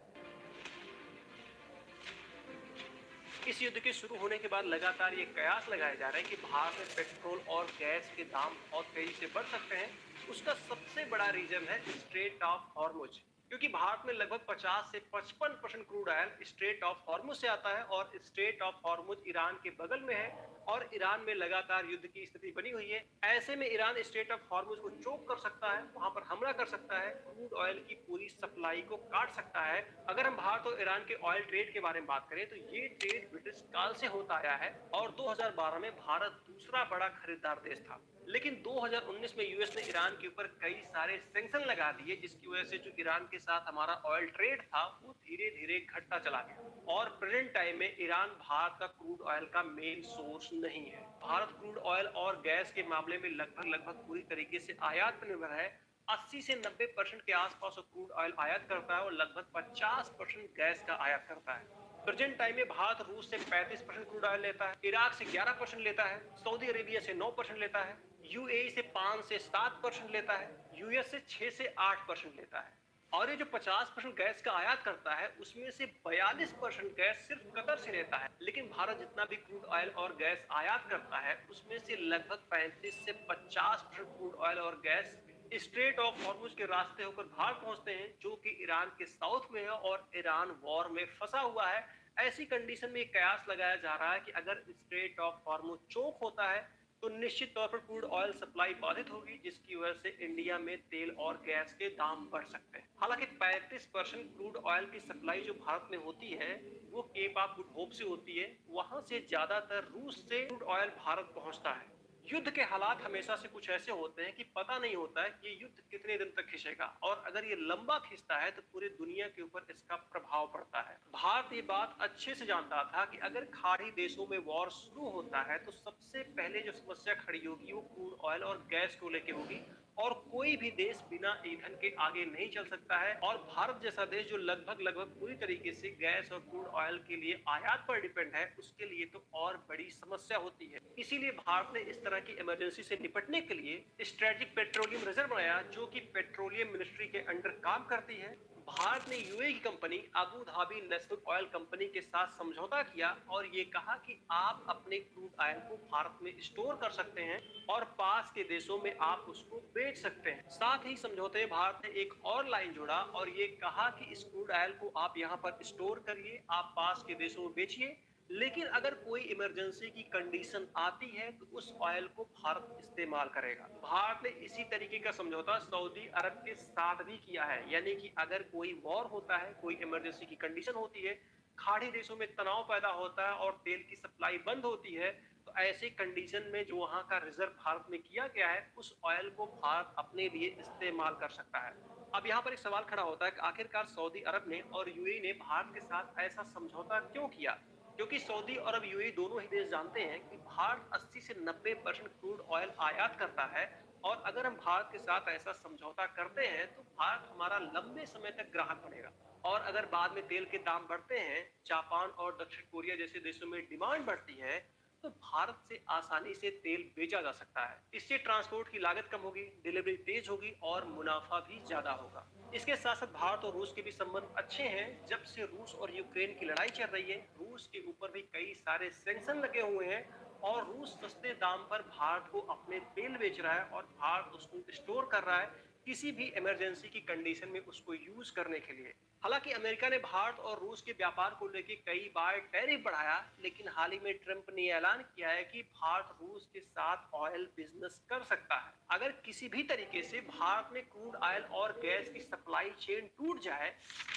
इस युद्ध के शुरू होने के बाद लगातार ये कयास लगाए जा रहे हैं कि भारत में पेट्रोल और गैस के दाम बहुत तेजी से बढ़ सकते हैं। उसका सबसे बड़ा रीजन है स्ट्रेट ऑफ हॉर्मुज, क्योंकि भारत में लगभग 50 से 55% crude oil straight of Hormuz से आता है और स्ट्रेट ऑफ हॉर्मुज ईरान के बगल में है और ईरान में लगातार युद्ध की स्थिति बनी हुई है। ऐसे में ईरान स्ट्रेट ऑफ हॉर्मुज को चोक कर सकता है, वहां पर हमला कर सकता है, क्रूड ऑयल की पूरी सप्लाई को काट सकता है। अगर हम भारत और ईरान के ऑयल ट्रेड के बारे में बात करें तो ये ट्रेड ब्रिटिश काल से होता आया है और 2012 में भारत दूसरा बड़ा खरीदार देश था। लेकिन 2019 में यूएस ने ईरान के ऊपर कई सारे सैंक्शन लगा दिए, जिसकी वजह से जो ईरान के साथ हमारा ऑयल ट्रेड था वो धीरे धीरे घटता चला गया और प्रेजेंट टाइम में ईरान भारत का क्रूड ऑयल का मेन सोर्स नहीं है। भारत क्रूड ऑयल और गैस के मामले में लगभग पूरी तरीके से आयात पर निर्भर है। 80 से 90% के आसपास क्रूड ऑयल आयात करता है और लगभग 50% गैस का आयात करता है। प्रेजेंट टाइम में भारत रूस से 35% क्रूड ऑयल लेता है, इराक से 11% लेता है, सऊदी अरेबिया से 9% लेता है, यूएई से 5 से 7% लेता है, यूएस से 6 से 8% लेता है। और ये जो 50% गैस का आयात करता है उसमें से 42% गैस सिर्फ कतर से लेता है। लेकिन भारत जितना भी क्रूड ऑयल और गैस आयात करता है उसमें से लगभग 35 से 50% क्रूड ऑयल और गैस स्ट्रेट ऑफ हॉर्मुज के रास्ते होकर भारत पहुंचते हैं, जो कि ईरान के साउथ में है और ईरान वॉर में फंसा हुआ है। ऐसी कंडीशन में कयास लगाया जा रहा है कि अगर स्ट्रेट ऑफ हॉर्मुज चोक होता है तो निश्चित तौर पर क्रूड ऑयल सप्लाई बाधित होगी, जिसकी वजह से इंडिया में तेल और गैस के दाम बढ़ सकते हैं। हालांकि 35% क्रूड ऑयल की सप्लाई जो भारत में होती है वो केप ऑफ गुड होप से होती है, वहां से ज्यादातर रूस से क्रूड ऑयल भारत पहुंचता है। युद्ध के हालात हमेशा से कुछ ऐसे होते हैं कि पता नहीं होता है कि ये युद्ध कितने दिन तक खिंचेगा, और अगर ये लंबा खिंचता है तो पूरी दुनिया के ऊपर इसका प्रभाव पड़ता है। भारत ये बात अच्छे से जानता था कि अगर खाड़ी देशों में वॉर शुरू होता है तो सबसे पहले जो समस्या खड़ी होगी वो क्रूड ऑयल और गैस को लेकर होगी, और कोई भी देश बिना ईंधन के आगे नहीं चल सकता है। और भारत जैसा देश जो लगभग पूरी तरीके से गैस और क्रूड ऑयल के लिए आयात पर डिपेंड है, उसके लिए तो और बड़ी समस्या होती है। इसीलिए भारत ने इस तरह की इमरजेंसी से निपटने के लिए स्ट्रेटेजिक पेट्रोलियम रिजर्व बनाया, जो कि पेट्रोलियम मिनिस्ट्री के अंडर काम करती है। भारत ने यूएई की company Abu Dhabi national oil company के साथ समझौता किया और ये कहा कि आप अपने क्रूड ऑयल को भारत में स्टोर कर सकते हैं और पास के देशों में आप उसको बेच सकते हैं। साथ ही समझौते में भारत ने एक और लाइन जोड़ा और ये कहा कि इस क्रूड ऑयल को आप यहाँ पर स्टोर करिए, आप पास के देशों में बेचिए, लेकिन अगर कोई इमरजेंसी की कंडीशन आती है तो उस ऑयल को भारत इस्तेमाल करेगा। भारत ने इसी तरीके का समझौता सऊदी अरब के साथ भी किया है, यानी कि अगर कोई वॉर होता है, कोई इमरजेंसी की कंडीशन होती है, खाड़ी देशों में तनाव पैदा होता है और तेल की सप्लाई बंद होती है, तो ऐसे कंडीशन में जो वहां का रिजर्व भारत में किया गया है उस ऑयल को भारत अपने लिए इस्तेमाल कर सकता है। अब यहाँ पर एक सवाल खड़ा होता है कि आखिरकार सऊदी अरब ने और यूएई ने भारत के साथ ऐसा समझौता क्यों किया, क्योंकि सऊदी अरब यूएई दोनों ही देश जानते हैं कि भारत 80 से 90% क्रूड ऑयल आयात करता है, और अगर हम भारत के साथ ऐसा समझौता करते हैं तो भारत हमारा लंबे समय तक ग्राहक बनेगा। और अगर बाद में तेल के दाम बढ़ते हैं, जापान और दक्षिण कोरिया जैसे देशों में डिमांड बढ़ती है, तो भारत से आसानी से तेल बेचा जा सकता है। इससे ट्रांसपोर्ट की लागत कम होगी, डिलीवरी तेज होगी और मुनाफा भी ज्यादा होगा। इसके साथ साथ भारत और रूस के भी संबंध अच्छे हैं। जब से रूस और यूक्रेन की लड़ाई चल रही है, रूस के ऊपर भी कई सारे सैंक्शन लगे हुए हैं और रूस सस्ते दाम पर भारत को अपने तेल बेच रहा है और भारत उसको स्टोर कर रहा है किसी भी इमरजेंसी की कंडीशन में उसको यूज करने के लिए। हालांकि अमेरिका ने भारत और रूस के व्यापार को लेकर कई बार टैरिफ बढ़ाया, लेकिन हाल ही में ट्रंप ने ऐलान किया है कि भारत रूस के साथ ऑयल बिजनेस कर सकता है। अगर किसी भी तरीके से भारत में क्रूड ऑयल और गैस की सप्लाई चेन टूट जाए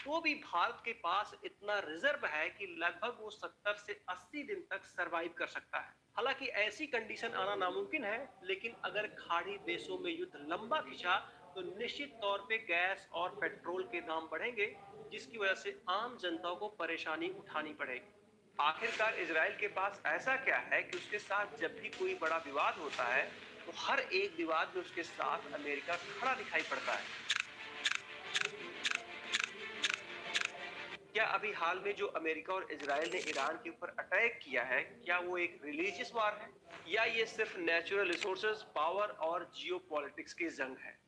तो भी भारत के पास इतना रिजर्व है कि लगभग वो 70 से 80 दिन तक सरवाइव कर सकता है। हालांकि ऐसी कंडीशन आना नामुमकिन है, लेकिन अगर खाड़ी देशों में युद्ध लंबा खिंचा तो निश्चित तौर पे गैस और पेट्रोल के दाम बढ़ेंगे, जिसकी वजह से आम जनता को परेशानी उठानी पड़ेगी। आखिरकार इजराइल के पास ऐसा क्या है कि उसके साथ जब भी कोई बड़ा विवाद होता है तो हर एक विवाद में उसके साथ अमेरिका खड़ा दिखाई पड़ता है। क्या अभी हाल में जो अमेरिका और इजराइल ने ईरान के ऊपर अटैक किया है, क्या वो एक रिलीजियस वार है या ये सिर्फ नेचुरल रिसोर्सेज, पावर और जियोपॉलिटिक्स की जंग है?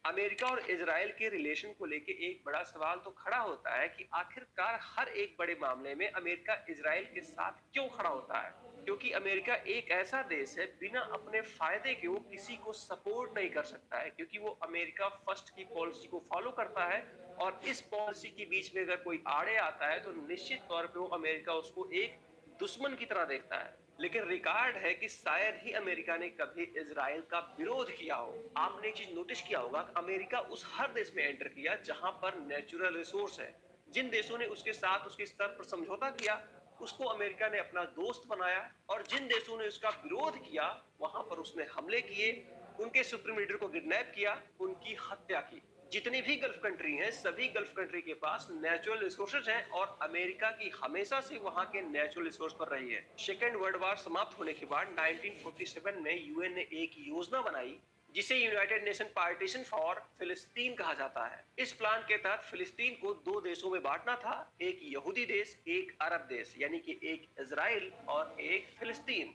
अमेरिका और इजराइल के रिलेशन को लेके एक बड़ा सवाल तो खड़ा होता है कि आखिरकार हर एक बड़े मामले में अमेरिका इजराइल के साथ क्यों खड़ा होता है, क्योंकि अमेरिका एक ऐसा देश है बिना अपने फायदे के वो किसी को सपोर्ट नहीं कर सकता है, क्योंकि वो अमेरिका फर्स्ट की पॉलिसी को फॉलो करता है और इस पॉलिसी के बीच में अगर कोई आड़े आता है तो निश्चित तौर पे वो अमेरिका उसको एक दुश्मन की तरह देखता है। लेकिन रिकॉर्ड है कि शायद ही अमेरिका ने कभी इजराइल का विरोध किया हो। आपने एक चीज नोटिस किया होगा, अमेरिका उस हर देश में एंटर किया जहां पर नेचुरल रिसोर्स है। जिन देशों ने उसके साथ उसके स्तर पर समझौता किया उसको अमेरिका ने अपना दोस्त बनाया, और जिन देशों ने उसका विरोध किया वहां पर उसने हमले किए, उनके सुप्रीम लीडर को किडनैप किया, उनकी हत्या की। जितनी भी गल्फ कंट्री हैं, सभी गल्फ कंट्री के पास नेचुरल रिसोर्सेज हैं और अमेरिका की हमेशा से वहां के नेचुरल रिसोर्स पर रही है। सेकेंड वर्ल्ड वॉर समाप्त होने के बाद 1947 में यूएन ने एक योजना बनाई जिसे यूनाइटेड नेशन पार्टीशन फॉर फिलिस्तीन कहा जाता है। इस प्लान के तहत फिलिस्तीन को दो देशों में बांटना था, एक यहूदी देश, एक अरब देश, यानी कि एक इजराइल और एक फिलिस्तीन।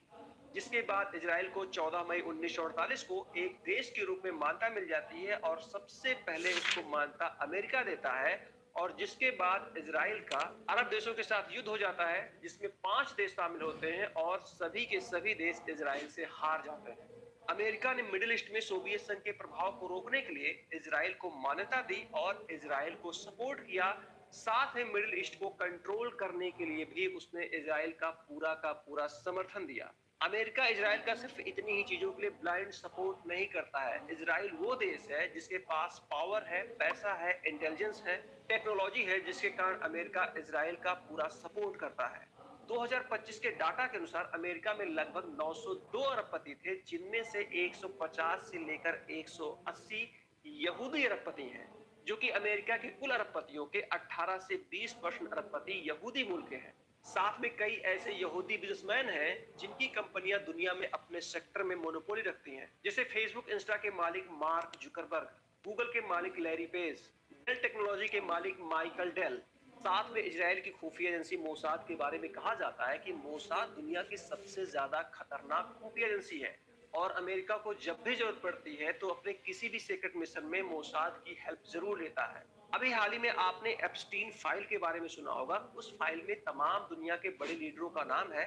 जिसके बाद इजराइल को 14 मई 1948 को एक देश के रूप में मान्यता मिल जाती है और सबसे पहले उसको मान्यता अमेरिका देता है, और जिसके बाद इजराइल का अरब देशों के साथ युद्ध हो जाता है, जिसमें 5 देश शामिल होते हैं और सभी के सभी देश इजराइल से हार जाते हैं। अमेरिका ने मिडिल ईस्ट में सोवियत संघ के प्रभाव को रोकने के लिए इजराइल को मान्यता दी और इजराइल को सपोर्ट किया। साथ में मिडिल ईस्ट को कंट्रोल करने के लिए भी उसने इजराइल का पूरा समर्थन दिया। अमेरिका इजराइल का सिर्फ इतनी ही चीजों के लिए ब्लाइंड सपोर्ट नहीं करता है। इजराइल वो देश है जिसके पास पावर है, पैसा है, इंटेलिजेंस है, टेक्नोलॉजी है, जिसके कारण अमेरिका इजराइल का पूरा सपोर्ट करता है। 2025 के डाटा के अनुसार अमेरिका में लगभग 902 अरबपति थे, जिनमें से 150 से लेकर 180 यहूदी अरबपति हैं, जो कि अमेरिका के कुल अरबपतियों के 18 से 20% अरबपति यहूदी मूल के हैं। साथ में कई ऐसे यहूदी बिजनेसमैन हैं जिनकी कंपनियां दुनिया में अपने सेक्टर में मोनोपोली रखती हैं, जैसे फेसबुक इंस्टा के मालिक मार्क जुकरबर्ग, गूगल के मालिक लैरी पेज, डेल टेक्नोलॉजी के मालिक माइकल डेल। साथ में इजराइल की खुफिया एजेंसी मोसाद के बारे में कहा जाता है कि मोसाद दुनिया की सबसे ज्यादा खतरनाक खुफिया एजेंसी है और अमेरिका को जब भी जरूरत पड़ती है तो अपने किसी भी सीक्रेट मिशन में मोसाद की हेल्प जरूर लेता है। अभी हाल ही में आपने एप्स्टीन फाइल के बारे में सुना होगा। उस फाइल में तमाम दुनिया के बड़े लीडरों का नाम है,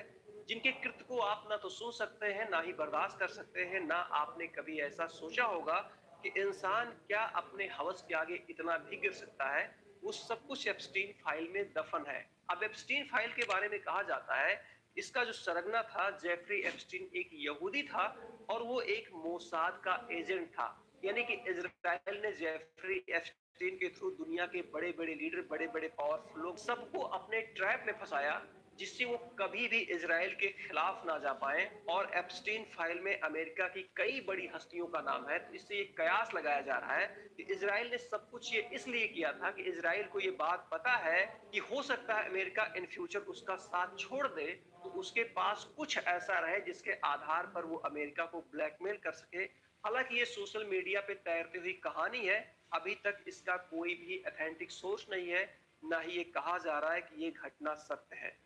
जिनके कृत्य को आप ना तो सुन सकते हैं, ना ही बर्दाश्त कर सकते हैं, ना आपने कभी ऐसा सोचा होगा कि इंसान क्या अपने हवस के आगे इतना भी गिर सकता है। वो सब कुछ एप्स्टीन फाइल में दफन है। अब एप्स्टीन फाइल के बारे में कहा जाता है, इसका जो सरगना था जेफरी एप्स्टीन एक यहूदी था और वो एक मोसाद का एजेंट था, यानी कि इजराइल ने जेफरी एप्स्टीन के थ्रू दुनिया के बड़े बड़े लीडर, बड़े बड़े पावरफुल लोग सबको अपने ट्रैप में फंसाया, जिससे वो कभी भी इजराइल के खिलाफ ना जा पाए। और एप्स्टीन फाइल में अमेरिका की कई बड़ी हस्तियों का नाम है। तो इससे ये कयास लगाया जा रहा है कि इजराइल ने सब कुछ ये इसलिए किया था कि इजराइल को ये बात पता है कि हो सकता है अमेरिका इन फ्यूचर उसका साथ छोड़ दे, तो उसके पास कुछ ऐसा रहे जिसके आधार पर वो अमेरिका को ब्लैकमेल कर सके। हालांकि ये सोशल मीडिया पे तैरती हुई कहानी है, अभी तक इसका कोई भी ऑथेंटिक सोर्स नहीं है, ना ही ये कहा जा रहा है कि ये घटना सत्य है।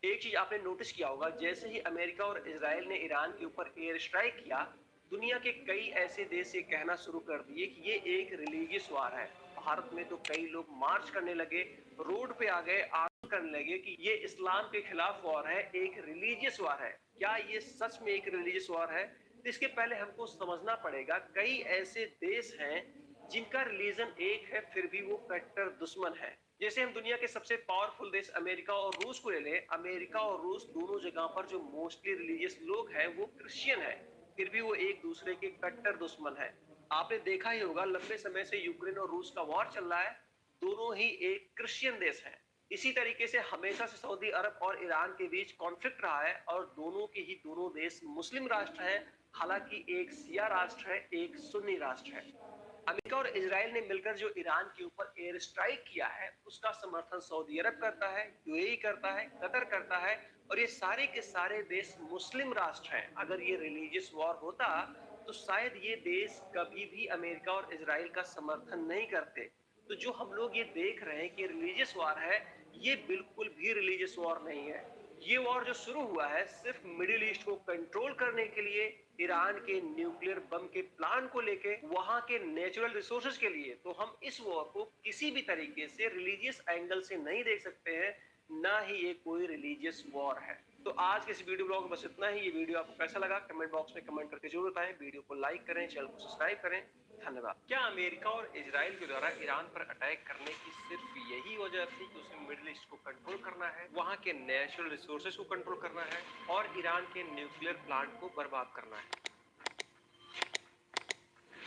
एक चीज आपने नोटिस किया होगा, जैसे ही अमेरिका और इजराइल ने ईरान के ऊपर एयर स्ट्राइक किया, दुनिया के कई ऐसे देश ये कहना शुरू कर दिए कि ये एक रिलीजियस वार है। भारत में तो कई लोग मार्च करने लगे, रोड पे आ गए, आंदोलन करने लगे कि ये इस्लाम के खिलाफ वार है, एक रिलीजियस वार है। क्या ये सच में एक रिलीजियस वार है? तो इसके पहले हमको समझना पड़ेगा, कई ऐसे देश हैं जिनका रिलीजन एक है, फिर भी वो कट्टर दुश्मन है। जैसे हम दुनिया के सबसे पावरफुल देश अमेरिका और रूस को ले लें, अमेरिका और रूस दोनों जगह पर जो मोस्टली रिलीजियस लोग हैं वो क्रिश्चियन है, फिर भी वो एक दूसरे के कट्टर दुश्मन है। आपने देखा ही होगा, लंबे समय से यूक्रेन और रूस का वॉर चल रहा है, दोनों ही एक क्रिश्चियन देश हैं। इसी तरीके से हमेशा से सऊदी अरब और ईरान के बीच कॉन्फ्लिक्ट रहा है और दोनों के ही दोनों देश मुस्लिम राष्ट्र हैं, हालांकि एक शिया राष्ट्र है, एक सुन्नी राष्ट्र है। अमेरिका और इजराइल ने मिलकर जो ईरान के ऊपर एयर स्ट्राइक किया है, उसका समर्थन सऊदी अरब करता है, यूएई करता है, कतर करता है, और ये सारे के सारे देश मुस्लिम राष्ट्र हैं। अगर ये रिलीजियस वॉर होता तो शायद ये देश कभी भी अमेरिका और इजराइल का समर्थन नहीं करते। तो जो हम लोग ये देख रहे हैं कि रिलीजियस वॉर है, ये बिल्कुल भी रिलीजियस वॉर नहीं है। ये वॉर जो शुरू हुआ है सिर्फ मिडिल ईस्ट को कंट्रोल करने के लिए, ईरान के न्यूक्लियर बम के प्लान को लेके, वहां के नेचुरल रिसोर्सेज के लिए। तो हम इस वॉर को किसी भी तरीके से रिलीजियस एंगल से नहीं देख सकते हैं, ना ही ये कोई रिलीजियस वॉर है। तो आज के इस वीडियो ब्लॉग में बस इतना ही। ये वीडियो आपको कैसा लगा कमेंट बॉक्स में कमेंट करके जरूर बताएं। वीडियो को लाइक करें, चैनल को सब्सक्राइब करें। धन्यवाद। क्या अमेरिका और इजराइल के द्वारा ईरान पर अटैक करने की सिर्फ यही वजह थी कि उसे मिडिल ईस्ट को कंट्रोल करना है, वहां के नेचुरल रिसोर्सेज को कंट्रोल करना है और ईरान के न्यूक्लियर प्लांट को बर्बाद करना है?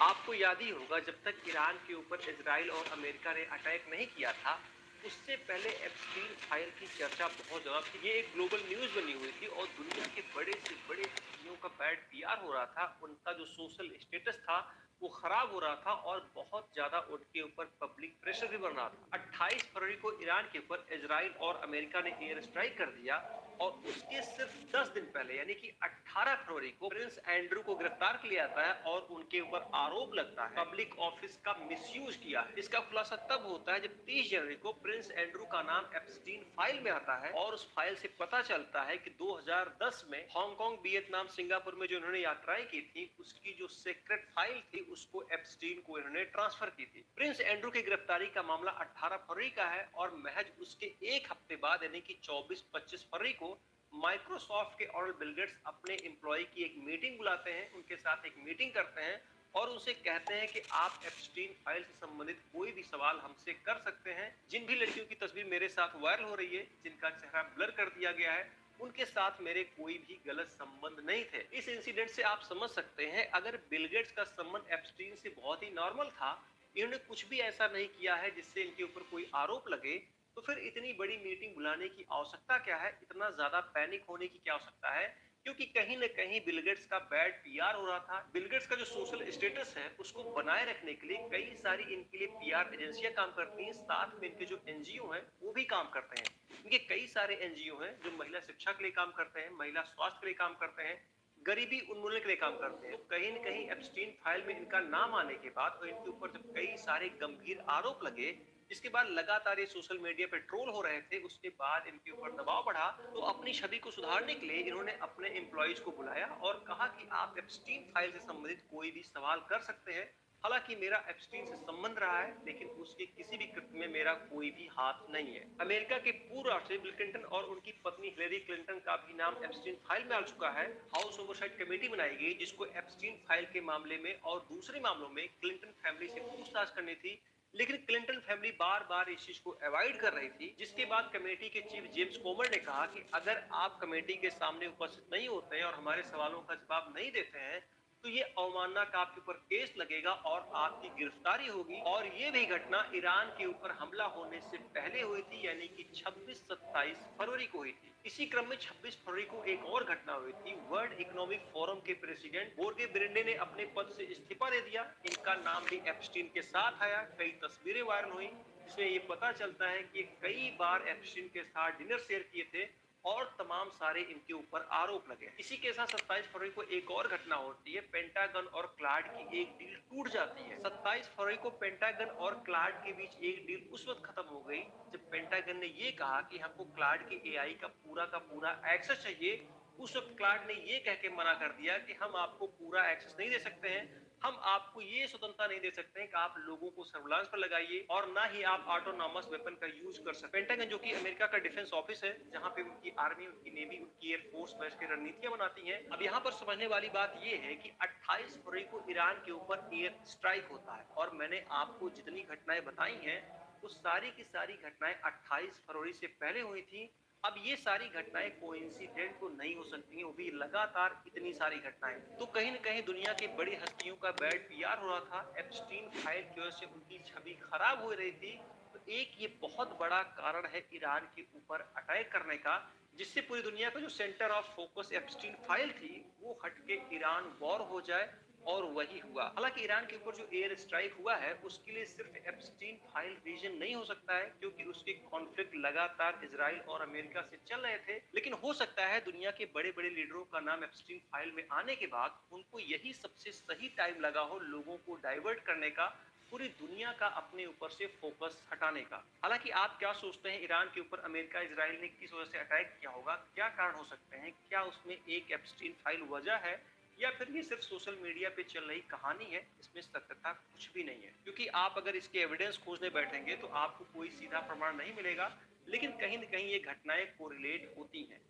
आपको याद ही होगा, जब तक ईरान के ऊपर इजराइल और अमेरिका ने अटैक नहीं किया था, उससे पहले एप्स्टीन फाइल की चर्चा बहुत ज्यादा थी। ये एक ग्लोबल न्यूज बनी हुई थी और दुनिया के बड़े से बड़े हस्तियों का बैड पीआर हो रहा था, उनका जो सोशल स्टेटस था वो खराब हो रहा था और बहुत ज्यादा उनके ऊपर पब्लिक प्रेशर भी बन रहा था। 28 फरवरी को ईरान के ऊपर इजराइल और अमेरिका ने एयर स्ट्राइक कर दिया और उसके सिर्फ 10 दिन पहले यानी कि 18 फरवरी को प्रिंस एंड्रू को गिरफ्तार किया जाता है और उनके ऊपर आरोप लगता है पब्लिक ऑफिस का मिसयूज किया है। इसका खुलासा तब होता है जब 30 जनवरी को प्रिंस एंड्रू का नाम एप्स्टीन फाइल में आता है और उस फाइल से पता चलता है कि 2010 में हांगकांग, वियतनाम, सिंगापुर में जो इन्होंने यात्राएं की थी उसकी जो सीक्रेट फाइल थी उसको एप्स्टीन को इन्होंने ट्रांसफर की थी। प्रिंस एंड्रू की गिरफ्तारी का मामला 18 फरवरी का है और महज उसके एक हफ्ते बाद यानी कि 24-25 फरवरी को माइक्रोसॉफ्ट के और बिल गेट्स अपने एम्प्लॉय की एक मीटिंग बुलाते हैं, उनके साथ एक मीटिंग करते हैं और उनसे कहते हैं कि आप एप्स्टीन फाइल से संबंधित कोई भी सवाल हमसे कर सकते हैं। जिन भी लड़कियों की तस्वीर मेरे साथ वायरल हो रही है, जिनका चेहरा ब्लर कर दिया गया है, उनके साथ मेरे कोई भी गलत संबंध नहीं थे। इस इंसिडेंट से आप समझ सकते हैं अगर बिल गेट्स का संबंध एप्स्टीन से बहुत ही नॉर्मल था, इन्होंने कुछ भी ऐसा नहीं किया है जिससे इनके ऊपर कोई आरोप लगे, तो फिर इतनी बड़ी मीटिंग बुलाने की आवश्यकता क्या है, इतना ज्यादा पैनिक होने की क्या आवश्यकता है? क्योंकि कहीं न कहीं बिल गेट्स का बैड पीआर हो रहा था। बिल गेट्स का जो सोशल स्टेटस है उसको बनाए रखने के लिए कई सारी इनके लिए पीआर एजेंसियां काम करती हैं, साथ में इनके जो एनजीओ हैं वो भी काम करते हैं। इनके कई सारे एनजीओ हैं जो महिला शिक्षा के लिए काम करते हैं, महिला स्वास्थ्य के लिए काम करते हैं, गरीबी उन्मूलन के लिए काम करते हैं। तो कहीं न कहीं एप्स्टीन फाइल में इनका नाम आने के बाद और इनके ऊपर जब कई सारे गंभीर आरोप लगे, जिसके बाद लगातार ये सोशल मीडिया पे ट्रोल हो रहे थे, उसके बाद इनके ऊपर दबाव बढ़ा, तो अपनी छवि को सुधारने के लिए इन्होंने अपने एम्प्लॉइज को बुलाया और कहा कि आप एप्स्टीन फाइल से संबंधित कोई भी सवाल कर सकते हैं। हालांकि मेरा एप्स्टीन से संबंध रहा है, लेकिन उसके किसी भी कृत्य में मेरा कोई भी हाथ नहीं है। अमेरिका के पूर्व राष्ट्रपति बिल क्लिंटन और उनकी पत्नी हिलेरी क्लिंटन का भी नाम एप्स्टीन फाइल में आ चुका है। हाउस ओवरसाइट कमेटी बनाई गई जिसको एप्स्टीन फाइल के मामले में और दूसरे मामलों में क्लिंटन फैमिली से पूछताछ करनी थी, लेकिन क्लिंटन फैमिली बार बार इस चीज को अवॉइड कर रही थी, जिसके बाद कमेटी के चीफ जेम्स कोमर ने कहा कि अगर आप कमेटी के सामने उपस्थित नहीं होते हैं और हमारे सवालों का जवाब नहीं देते हैं तो ये अवमानना का आपके ऊपर केस लगेगा और आपकी गिरफ्तारी होगी। और ये भी घटना ईरान के ऊपर हमला होने से पहले हुई थी, यानी कि 26-27 फरवरी को हुई थी। इसी क्रम में 26 फरवरी को एक और घटना हुई थी। वर्ल्ड इकोनॉमिक फोरम के प्रेसिडेंट बोर्गे ब्रेंडे ने अपने पद से इस्तीफा दे दिया। इनका नाम भी एप्स्टीन के साथ आया। कई तस्वीरें वायरल हुई जिसमें ये पता चलता है कि कई बार एप्स्टीन के साथ डिनर शेयर किए थे और तमाम सारे इनके ऊपर आरोप लगे। इसी के साथ 27 फरवरी को एक और घटना होती है। पेंटागन और क्लाड की एक डील टूट जाती है। 27 फरवरी को पेंटागन और क्लाड के बीच एक डील उस वक्त खत्म हो गई जब पेंटागन ने ये कहा कि हमको क्लाड के एआई का पूरा एक्सेस चाहिए। उस वक्त क्लाड ने ये कह के मना कर दिया कि हम आपको पूरा एक्सेस नहीं दे सकते हैं, हम आपको ये स्वतंत्रता नहीं दे सकते हैं कि आप लोगों को सर्विलांस पर लगाइए और ना ही आप ऑटोनॉमस वेपन का यूज कर सकते। पेंटागन जो कि अमेरिका का डिफेंस ऑफिस है, जहां पे उनकी आर्मी, उनकी नेवी, उनकी एयरफोर्स बैच की रणनीतियां बनाती हैं। अब यहाँ पर समझने वाली बात ये है कि 28 फरवरी को ईरान के ऊपर एयर स्ट्राइक होता है और मैंने आपको जितनी घटनाएं बताई हैं वो सारी की सारी घटनाएं 28 फरवरी से पहले हुई थी। अब ये सारी घटनाएं कोइंसिडेंट तो नहीं हो सकती हैं, वो भी लगातार इतनी सारी घटनाएं। तो कहीं न कहीं दुनिया की बड़ी हस्तियों का बैड पीआर हो रहा था। एप्स्टीन फाइल की वजह से उनकी छवि खराब हो रही थी। तो एक ये बहुत बड़ा कारण है ईरान के ऊपर अटैक करने का, जिससे पूरी दुनिया का जो centre of focus Epstein file थी वो हट के ईरान वॉर हो जाए, और वही हुआ। हालांकि ईरान के ऊपर जो एयर स्ट्राइक हुआ है उसके लिए सिर्फ एप्स्टीन फाइल रीजन नहीं हो सकता है, क्योंकि उसके कॉन्फ्लिक्ट लगातार इजराइल और अमेरिका से चल रहे थे। लेकिन हो सकता है दुनिया के बड़े बड़े लीडरों का नाम एप्स्टीन फाइल में आने के बाद उनको यही सबसे सही टाइम लगा हो लोगों को डाइवर्ट करने का, पूरी दुनिया का अपने ऊपर से फोकस हटाने का। हालांकि आप क्या सोचते हैं ईरान के ऊपर अमेरिका इजराइल ने किस वजह से अटैक किया होगा, क्या कारण हो सकते हैं? क्या उसमें एक एप्स्टीन फाइल वजह है या फिर ये सिर्फ सोशल मीडिया पे चल रही कहानी है? इसमें सत्यता कुछ भी नहीं है, क्योंकि आप अगर इसके एविडेंस खोजने बैठेंगे तो आपको कोई सीधा प्रमाण नहीं मिलेगा, लेकिन कहीं न कहीं ये घटनाएं कोरिलेट होती हैं।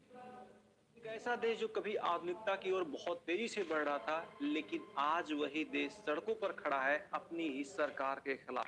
एक ऐसा देश जो कभी आधुनिकता की ओर बहुत तेजी से बढ़ रहा था, लेकिन आज वही देश सड़कों पर खड़ा है अपनी ही सरकार के खिलाफ।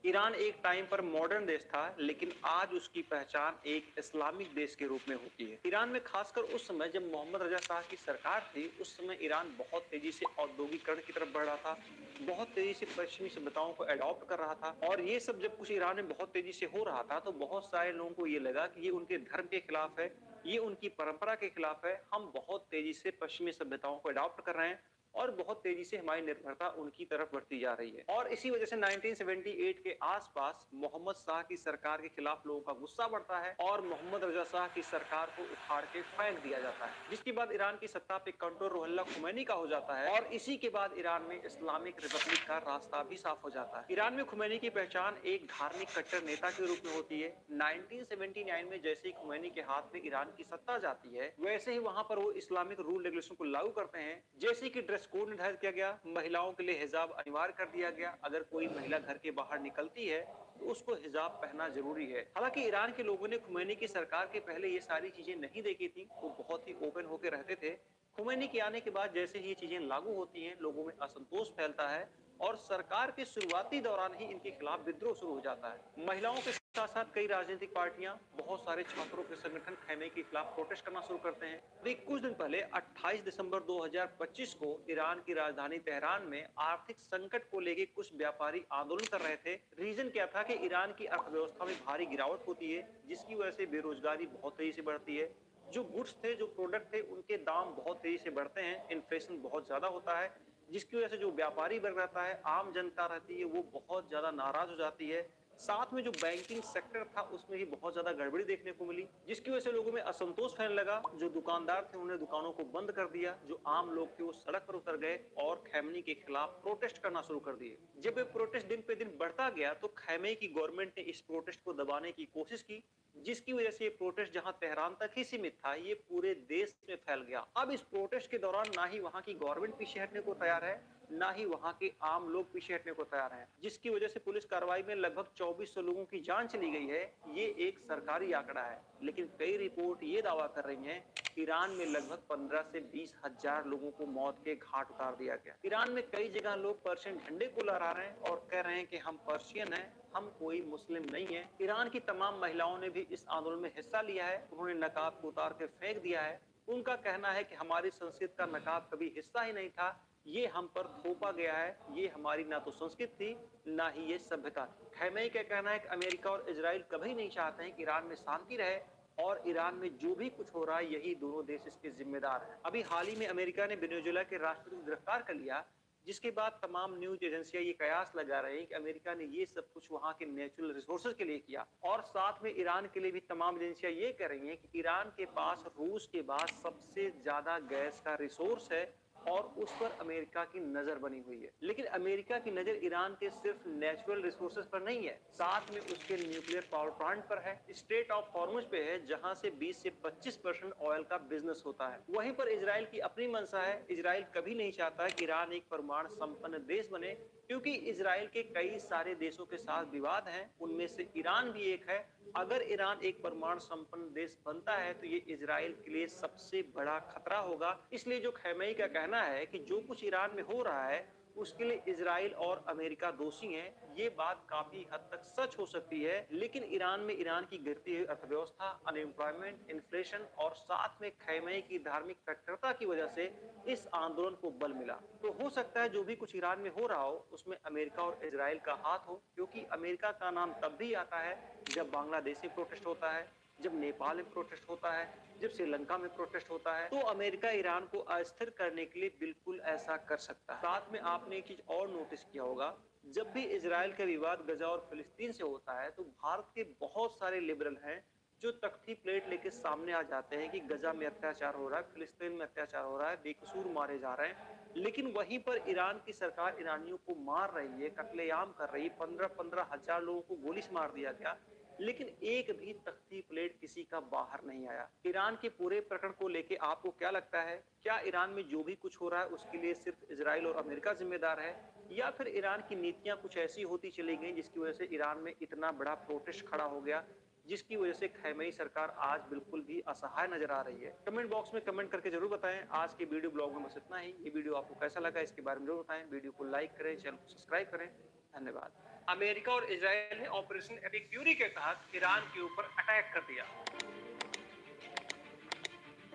ईरान एक टाइम पर मॉडर्न देश था, लेकिन आज उसकी पहचान एक इस्लामिक देश के रूप में होती है। ईरान में खासकर उस समय जब मोहम्मद रजा शाह की सरकार थी, उस समय ईरान बहुत तेजी से औद्योगिकरण की तरफ बढ़ रहा था, बहुत तेजी से पश्चिमी सभ्यताओं को अडॉप्ट कर रहा था। और ये सब जब कुछ ईरान में बहुत तेजी से हो रहा था तो बहुत सारे लोगों को ये लगा कि ये उनके धर्म के खिलाफ है, ये उनकी परंपरा के खिलाफ है, हम बहुत तेजी से पश्चिमी सभ्यताओं को अडॉप्ट कर रहे हैं और बहुत तेजी से हमारी निर्भरता उनकी तरफ बढ़ती जा रही है। और इसी वजह से 1978 के आसपास मोहम्मद शाह की सरकार के खिलाफ लोगों का गुस्सा बढ़ता है और मोहम्मद रजा शाह की सरकार को उखाड़ के फेंक दिया जाता है, जिसके बाद ईरान की सत्ता पे कंट्रोल रुहुल्लाह खुमैनी का हो जाता है और इसी के बाद ईरान में इस्लामिक रिपब्लिक का रास्ता भी साफ हो जाता है। ईरान में खुमैनी की पहचान एक धार्मिक कट्टर नेता के रूप में होती है। 1979 में जैसे ही खुमैनी के हाथ में ईरान की सत्ता जाती है, वैसे ही वहां पर वो इस्लामिक रूल रेगुलेशन को लागू करते हैं, जैसे कि ड्रेस कोड निर्धारित किया गया, महिलाओं के लिए हिजाब अनिवार्य कर दिया गया, अगर कोई महिला घर के बाहर निकलती है तो उसको हिजाब पहनना जरूरी है। हालांकि ईरान के लोगों ने खुमैनी की सरकार के पहले ये सारी चीजें नहीं देखी थी, वो बहुत ही ओपन होकर रहते थे। खुमैनी के आने के बाद जैसे ही ये चीजें लागू होती हैं, लोगों में असंतोष फैलता है और सरकार के शुरुआती दौरान ही इनके खिलाफ विद्रोह शुरू हो जाता है। महिलाओं के साथ साथ कई राजनीतिक पार्टियां, बहुत सारे छात्रों के संगठन खैमे के खिलाफ प्रोटेस्ट करना शुरू करते हैं। अभी कुछ दिन पहले 28 दिसंबर 2025 को ईरान की राजधानी तेहरान में आर्थिक संकट को लेकर कुछ व्यापारी आंदोलन कर रहे थे। रीजन क्या था कि ईरान की अर्थव्यवस्था में भारी गिरावट होती है, जिसकी वजह से बेरोजगारी बहुत तेजी से बढ़ती है, जो गुड्स थे, जो प्रोडक्ट थे, उनके दाम बहुत तेजी से बढ़ते हैं, इन्फ्लेशन बहुत ज्यादा होता है, जिसकी वजह से जो व्यापारी वर्ग रहता है, आम जनता रहती है, वो बहुत ज्यादा नाराज हो जाती है। साथ में जो बैंकिंग सेक्टर था उसमें भी बहुत ज्यादा गड़बड़ी देखने को मिली, जिसकी वजह से लोगों में असंतोष फैलने लगा। जो दुकानदार थे उन्होंने दुकानों को बंद कर दिया, जो आम लोग थे वो सड़क पर उतर गए और खैमनी के खिलाफ प्रोटेस्ट करना शुरू कर दिए। जब ये प्रोटेस्ट दिन पे दिन बढ़ता गया तो खैमे की गवर्नमेंट ने इस प्रोटेस्ट को दबाने की कोशिश की, जिसकी वजह से ये प्रोटेस्ट जहां तेहरान तक ही सीमित था, ये पूरे देश में फैल गया। अब इस प्रोटेस्ट के दौरान ना ही वहां की गवर्नमेंट पीछे हटने को तैयार है, ना ही वहां के आम लोग पीछे हटने को तैयार हैं, जिसकी वजह से पुलिस कार्रवाई में लगभग 2400 लोगों की जान चली गई है। ये एक सरकारी आंकड़ा है, लेकिन कई रिपोर्ट ये दावा कर रही हैं ईरान में लगभग 15 से 20 हजार लोगों को मौत के घाट उतार दिया गया। ईरान में कई जगह लोग पर्शियन झंडे को लहरा रहे हैं और कह रहे हैं कि हम पर्शियन हैं, हम कोई मुस्लिम नहीं है। ईरान की तमाम महिलाओं ने भी इस आंदोलन में हिस्सा लिया है, उन्होंने नकाब को उतार के फेंक दिया है। उनका कहना है कि हमारी संस्कृति का नकाब कभी हिस्सा ही नहीं था, ये हम पर थोपा गया है, ये हमारी ना तो संस्कृति थी ना ही ये सभ्यता थी। खैमेई का कहना है कि अमेरिका और इजराइल कभी नहीं चाहते हैं कि ईरान में शांति रहे और ईरान में जो भी कुछ हो रहा है यही दोनों देश इसके जिम्मेदार हैं। अभी हाल ही में अमेरिका ने वेनेजुएला के राष्ट्रपति को गिरफ्तार कर लिया, जिसके बाद तमाम न्यूज एजेंसियां ये कयास लगा रहे हैं कि अमेरिका ने ये सब कुछ वहां के नेचुरल रिसोर्सेज के लिए किया। और साथ में ईरान के लिए भी तमाम एजेंसियां ये कह रही हैं कि ईरान के पास रूस के बाद सबसे ज्यादा गैस का रिसोर्स है और उस पर अमेरिका की नजर बनी हुई है। लेकिन अमेरिका की नजर ईरान के सिर्फ नेचुरल रिसोर्सेज पर नहीं है, साथ में उसके न्यूक्लियर पावर प्लांट पर है, स्ट्रेट ऑफ हॉर्मुज पे है, जहां से 20 से 25% ऑयल का बिजनेस होता है। वहीं पर इजराइल की अपनी मंशा है। इजराइल कभी नहीं चाहता कि ईरान एक परमाणु संपन्न देश बने, क्योंकि इजराइल के कई सारे देशों के साथ विवाद हैं, उनमें से ईरान भी एक है। अगर ईरान एक परमाणु संपन्न देश बनता है तो ये इजराइल के लिए सबसे बड़ा खतरा होगा। इसलिए जो खैमेई का कहना है कि जो कुछ ईरान में हो रहा है उसके लिए इजराइल और अमेरिका दोषी हैं, ये बात काफी हद तक सच हो सकती है। लेकिन ईरान में ईरान की गिरती हुई अर्थव्यवस्था, अनएम्प्लॉयमेंट, इन्फ्लेशन और साथ में खैमेई की धार्मिक कट्टरता की वजह से इस आंदोलन को बल मिला। तो हो सकता है जो भी कुछ ईरान में हो रहा हो उसमें अमेरिका और इजराइल का हाथ हो, क्योंकि अमेरिका का नाम तब भी आता है जब बांग्लादेश में प्रोटेस्ट होता है, जब नेपाल में प्रोटेस्ट होता है, जब श्रीलंका में प्रोटेस्ट होता है। तो अमेरिका ईरान को अस्थिर करने के लिए बिल्कुल ऐसा कर सकता है। साथ में आपने एक चीज और नोटिस किया होगा, जब भी इजराइल का विवाद गजा और फिलिस्तीन से होता है तो भारत के बहुत सारे लिबरल हैं जो तख्ती प्लेट लेके सामने आ जाते हैं कि गजा में अत्याचार हो रहा है, फिलिस्तीन में अत्याचार हो रहा है, बेकसूर मारे जा रहे हैं। लेकिन वहीं पर ईरान की सरकार ईरानियों को मार रही है, कत्लेआम कर रही है, 15-15 हजार लोगों को गोली से मार दिया गया, लेकिन एक भी तख्ती प्लेट किसी का बाहर नहीं आया। ईरान के पूरे प्रकरण को लेके आपको क्या लगता है? क्या ईरान में जो भी कुछ हो रहा है उसके लिए सिर्फ इजराइल और अमेरिका जिम्मेदार है, या फिर ईरान की नीतियां कुछ ऐसी होती चली गई जिसकी वजह से ईरान में इतना बड़ा प्रोटेस्ट खड़ा हो गया, जिसकी वजह से खैमेई सरकार आज बिल्कुल भी असहाय नजर आ रही है? कमेंट बॉक्स में कमेंट करके जरूर बताएं। आज के वीडियो ब्लॉग में बस इतना ही। ये वीडियो आपको कैसा लगा इसके बारे में जरूर बताएं। वीडियो को लाइक करें, चैनल को सब्सक्राइब करें। धन्यवाद। अमेरिका और इजराइल ने ऑपरेशन एपिक फ्यूरी के तहत ईरान के ऊपर अटैक कर दिया।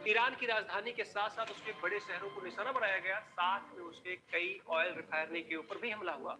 ईरान की राजधानी के साथ साथ उसके बड़े शहरों को निशाना बनाया गया, साथ में उसके कई ऑयल रिफाइनरी के ऊपर भी हमला हुआ।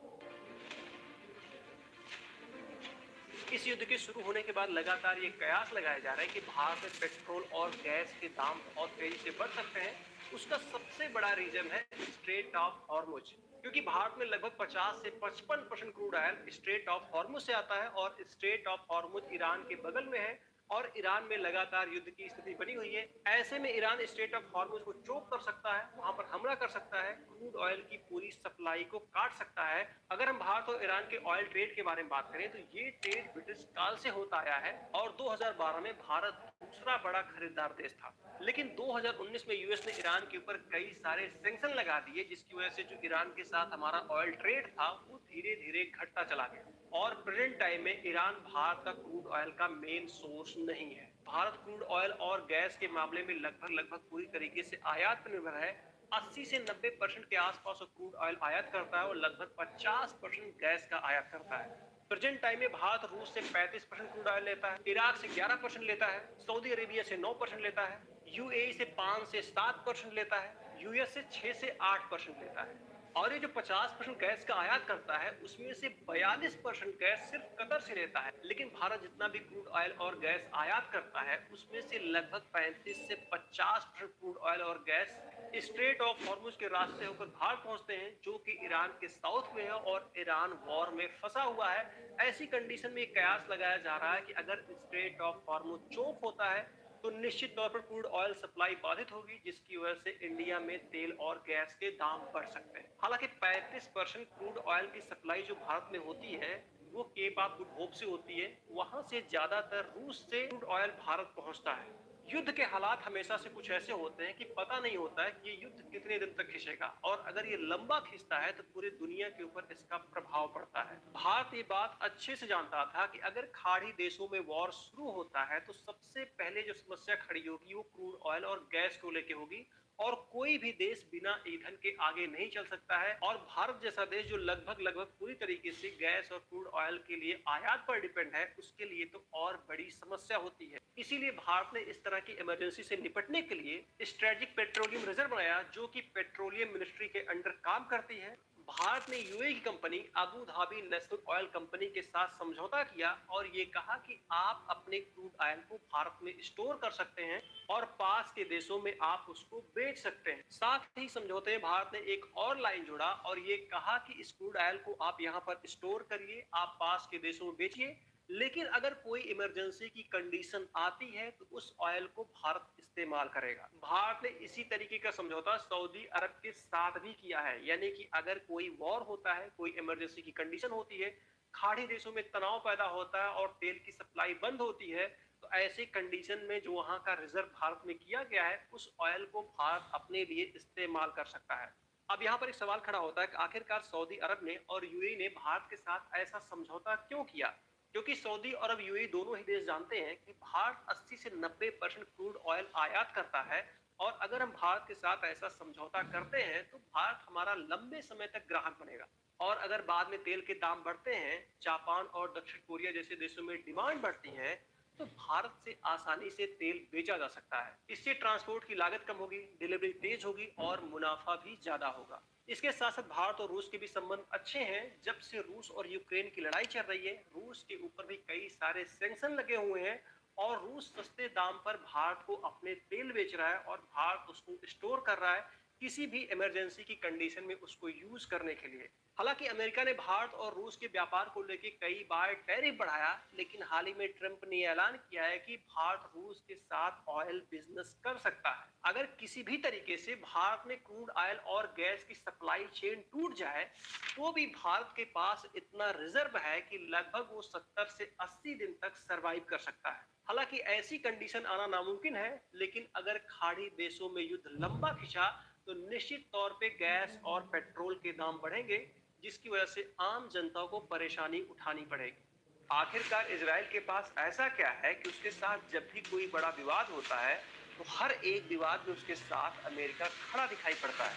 इस युद्ध के शुरू होने के बाद लगातार ये कयास लगाया जा रहा है कि भारत में पेट्रोल और गैस के दाम बहुत तेजी से बढ़ सकते हैं। उसका सबसे बड़ा रीजन है स्ट्रेट ऑफ हॉर्मुज, क्योंकि भारत में लगभग 50 से 55% crude oil straight of Hormuz से आता है और स्ट्रेट ऑफ हॉर्मुज ईरान के बगल में है और ईरान में लगातार युद्ध की स्थिति बनी हुई है। ऐसे में ईरान स्ट्रेट ऑफ हॉर्मुज को चोक कर सकता है, वहां पर हमला कर सकता है, क्रूड ऑयल की पूरी सप्लाई को काट सकता है। अगर हम भारत और ईरान के ऑयल ट्रेड के बारे में बात करें तो ये ट्रेड ब्रिटिश काल से होता आया है और 2012 में भारत दूसरा बड़ा खरीदार देश था। लेकिन 2019 में यूएस ने ईरान के ऊपर कई सारे सैंक्शन लगा दिए, जिसकी वजह से जो ईरान के साथ हमारा ऑयल ट्रेड था वो धीरे धीरे घटता चला गया और प्रेजेंट टाइम में ईरान भारत का क्रूड ऑयल का मेन सोर्स नहीं है। भारत क्रूड ऑयल और गैस के मामले में लगभग पूरी तरीके से आयात पर निर्भर है। 80 से 90% के आसपास क्रूड ऑयल आयात करता है और लगभग 50% गैस का आयात करता है। प्रेजेंट टाइम में भारत रूस से 35% क्रूड ऑयल लेता है, इराक से 11% लेता है, सऊदी अरेबिया से 9% लेता है, यूएई से 5 से 7% लेता है, यूएस से 6 से 8% लेता है और ये जो 50% गैस का आयात करता है उसमें से 42% गैस सिर्फ कतर से लेता है। लेकिन भारत जितना भी क्रूड ऑयल और गैस आयात करता है उसमें से लगभग 35 से 50% क्रूड ऑयल और गैस स्ट्रेट ऑफ हॉर्मुज के रास्ते होकर भारत पहुंचते हैं, जो कि ईरान के साउथ में है और ईरान वॉर में फंसा हुआ है। ऐसी कंडीशन में कयास लगाया जा रहा है कि अगर स्ट्रेट ऑफ हॉर्मुज चोक होता है तो निश्चित तौर पर क्रूड ऑयल सप्लाई बाधित होगी, जिसकी वजह से इंडिया में तेल और गैस के दाम बढ़ सकते हैं। हालांकि 35% क्रूड ऑयल की सप्लाई जो भारत में होती है वो केप ऑफ गुड होप से होती है, वहां से ज्यादातर रूस से क्रूड ऑयल भारत पहुंचता है। युद्ध के हालात हमेशा से कुछ ऐसे होते हैं कि पता नहीं होता है कि ये युद्ध कितने दिन तक खिंचेगा और अगर ये लंबा खिंचता है तो पूरी दुनिया के ऊपर इसका प्रभाव पड़ता है। भारत ये बात अच्छे से जानता था कि अगर खाड़ी देशों में वॉर शुरू होता है तो सबसे पहले जो समस्या खड़ी होगी वो क्रूड ऑयल और गैस को लेके होगी और कोई भी देश बिना ईंधन के आगे नहीं चल सकता है और भारत जैसा देश जो लगभग पूरी तरीके से गैस और क्रूड ऑयल के लिए आयात पर डिपेंड है, उसके लिए तो और बड़ी समस्या होती है। इसीलिए भारत ने इस तरह की इमरजेंसी से निपटने के लिए स्ट्रेटेजिक पेट्रोलियम रिजर्व बनाया, जो कि पेट्रोलियम मिनिस्ट्री के अंडर काम करती है। भारत ने यूएई की company Abu Dhabi national oil company के साथ समझौता किया और ये कहा कि आप अपने क्रूड ऑयल को भारत में स्टोर कर सकते हैं और पास के देशों में आप उसको बेच सकते हैं। साथ ही समझौते में भारत ने एक और लाइन जोड़ा और ये कहा कि इस क्रूड ऑयल को आप यहाँ पर स्टोर करिए, आप पास के देशों में बेचिए, लेकिन अगर कोई इमरजेंसी की कंडीशन आती है तो उस ऑयल को भारत इस्तेमाल करेगा। भारत ने इसी तरीके का समझौता सऊदी अरब के साथ भी किया है, यानी कि अगर कोई वॉर होता है, कोई इमरजेंसी की कंडीशन होती है, खाड़ी देशों में तनाव पैदा होता है और तेल की सप्लाई बंद होती है, तो ऐसी कंडीशन में जो वहां का रिजर्व भारत में किया गया है उस ऑयल को भारत अपने लिए इस्तेमाल कर सकता है। अब यहाँ पर एक सवाल खड़ा होता है कि आखिरकार सऊदी अरब ने और यूएई ने भारत के साथ ऐसा समझौता क्यों किया, क्योंकि सऊदी अरब यूएई दोनों ही देश जानते हैं कि भारत 80 से 90% क्रूड ऑयल आयात करता है और अगर हम भारत के साथ ऐसा समझौता करते हैं तो भारत हमारा लंबे समय तक ग्राहक बनेगा और अगर बाद में तेल के दाम बढ़ते हैं, जापान और दक्षिण कोरिया जैसे देशों में डिमांड बढ़ती है, तो भारत से आसानी से तेल बेचा जा सकता है। इससे ट्रांसपोर्ट की लागत कम होगी, डिलीवरी तेज होगी और मुनाफा भी ज्यादा होगा। इसके साथ साथ भारत और रूस के भी संबंध अच्छे हैं। जब से रूस और यूक्रेन की लड़ाई चल रही है, रूस के ऊपर भी कई सारे सैंक्शन लगे हुए हैं और रूस सस्ते दाम पर भारत को अपने तेल बेच रहा है और भारत उसको स्टोर कर रहा है किसी भी इमरजेंसी की कंडीशन में उसको यूज करने के लिए। हालांकि अमेरिका ने भारत और रूस के व्यापार को लेकर कई बार टैरिफ बढ़ाया, लेकिन हाल ही में ट्रंप ने ऐलान किया है कि भारत रूस के साथ ऑयल बिजनेस कर सकता है। अगर किसी भी तरीके से भारत में क्रूड ऑयल और गैस की सप्लाई चेन टूट जाए तो भी भारत के पास इतना रिजर्व है कि लगभग वो 70 से 80 दिन तक सरवाइव कर सकता है। हालांकि ऐसी कंडीशन आना नामुमकिन है, लेकिन अगर खाड़ी देशों में युद्ध लंबा खिंचा तो निश्चित तौर पे गैस और पेट्रोल के दाम बढ़ेंगे, जिसकी वजह से आम जनता को परेशानी उठानी पड़ेगी। आखिरकार इजराइल के पास ऐसा क्या है कि उसके साथ जब भी कोई बड़ा विवाद होता है तो हर एक विवाद में उसके साथ अमेरिका खड़ा दिखाई पड़ता है।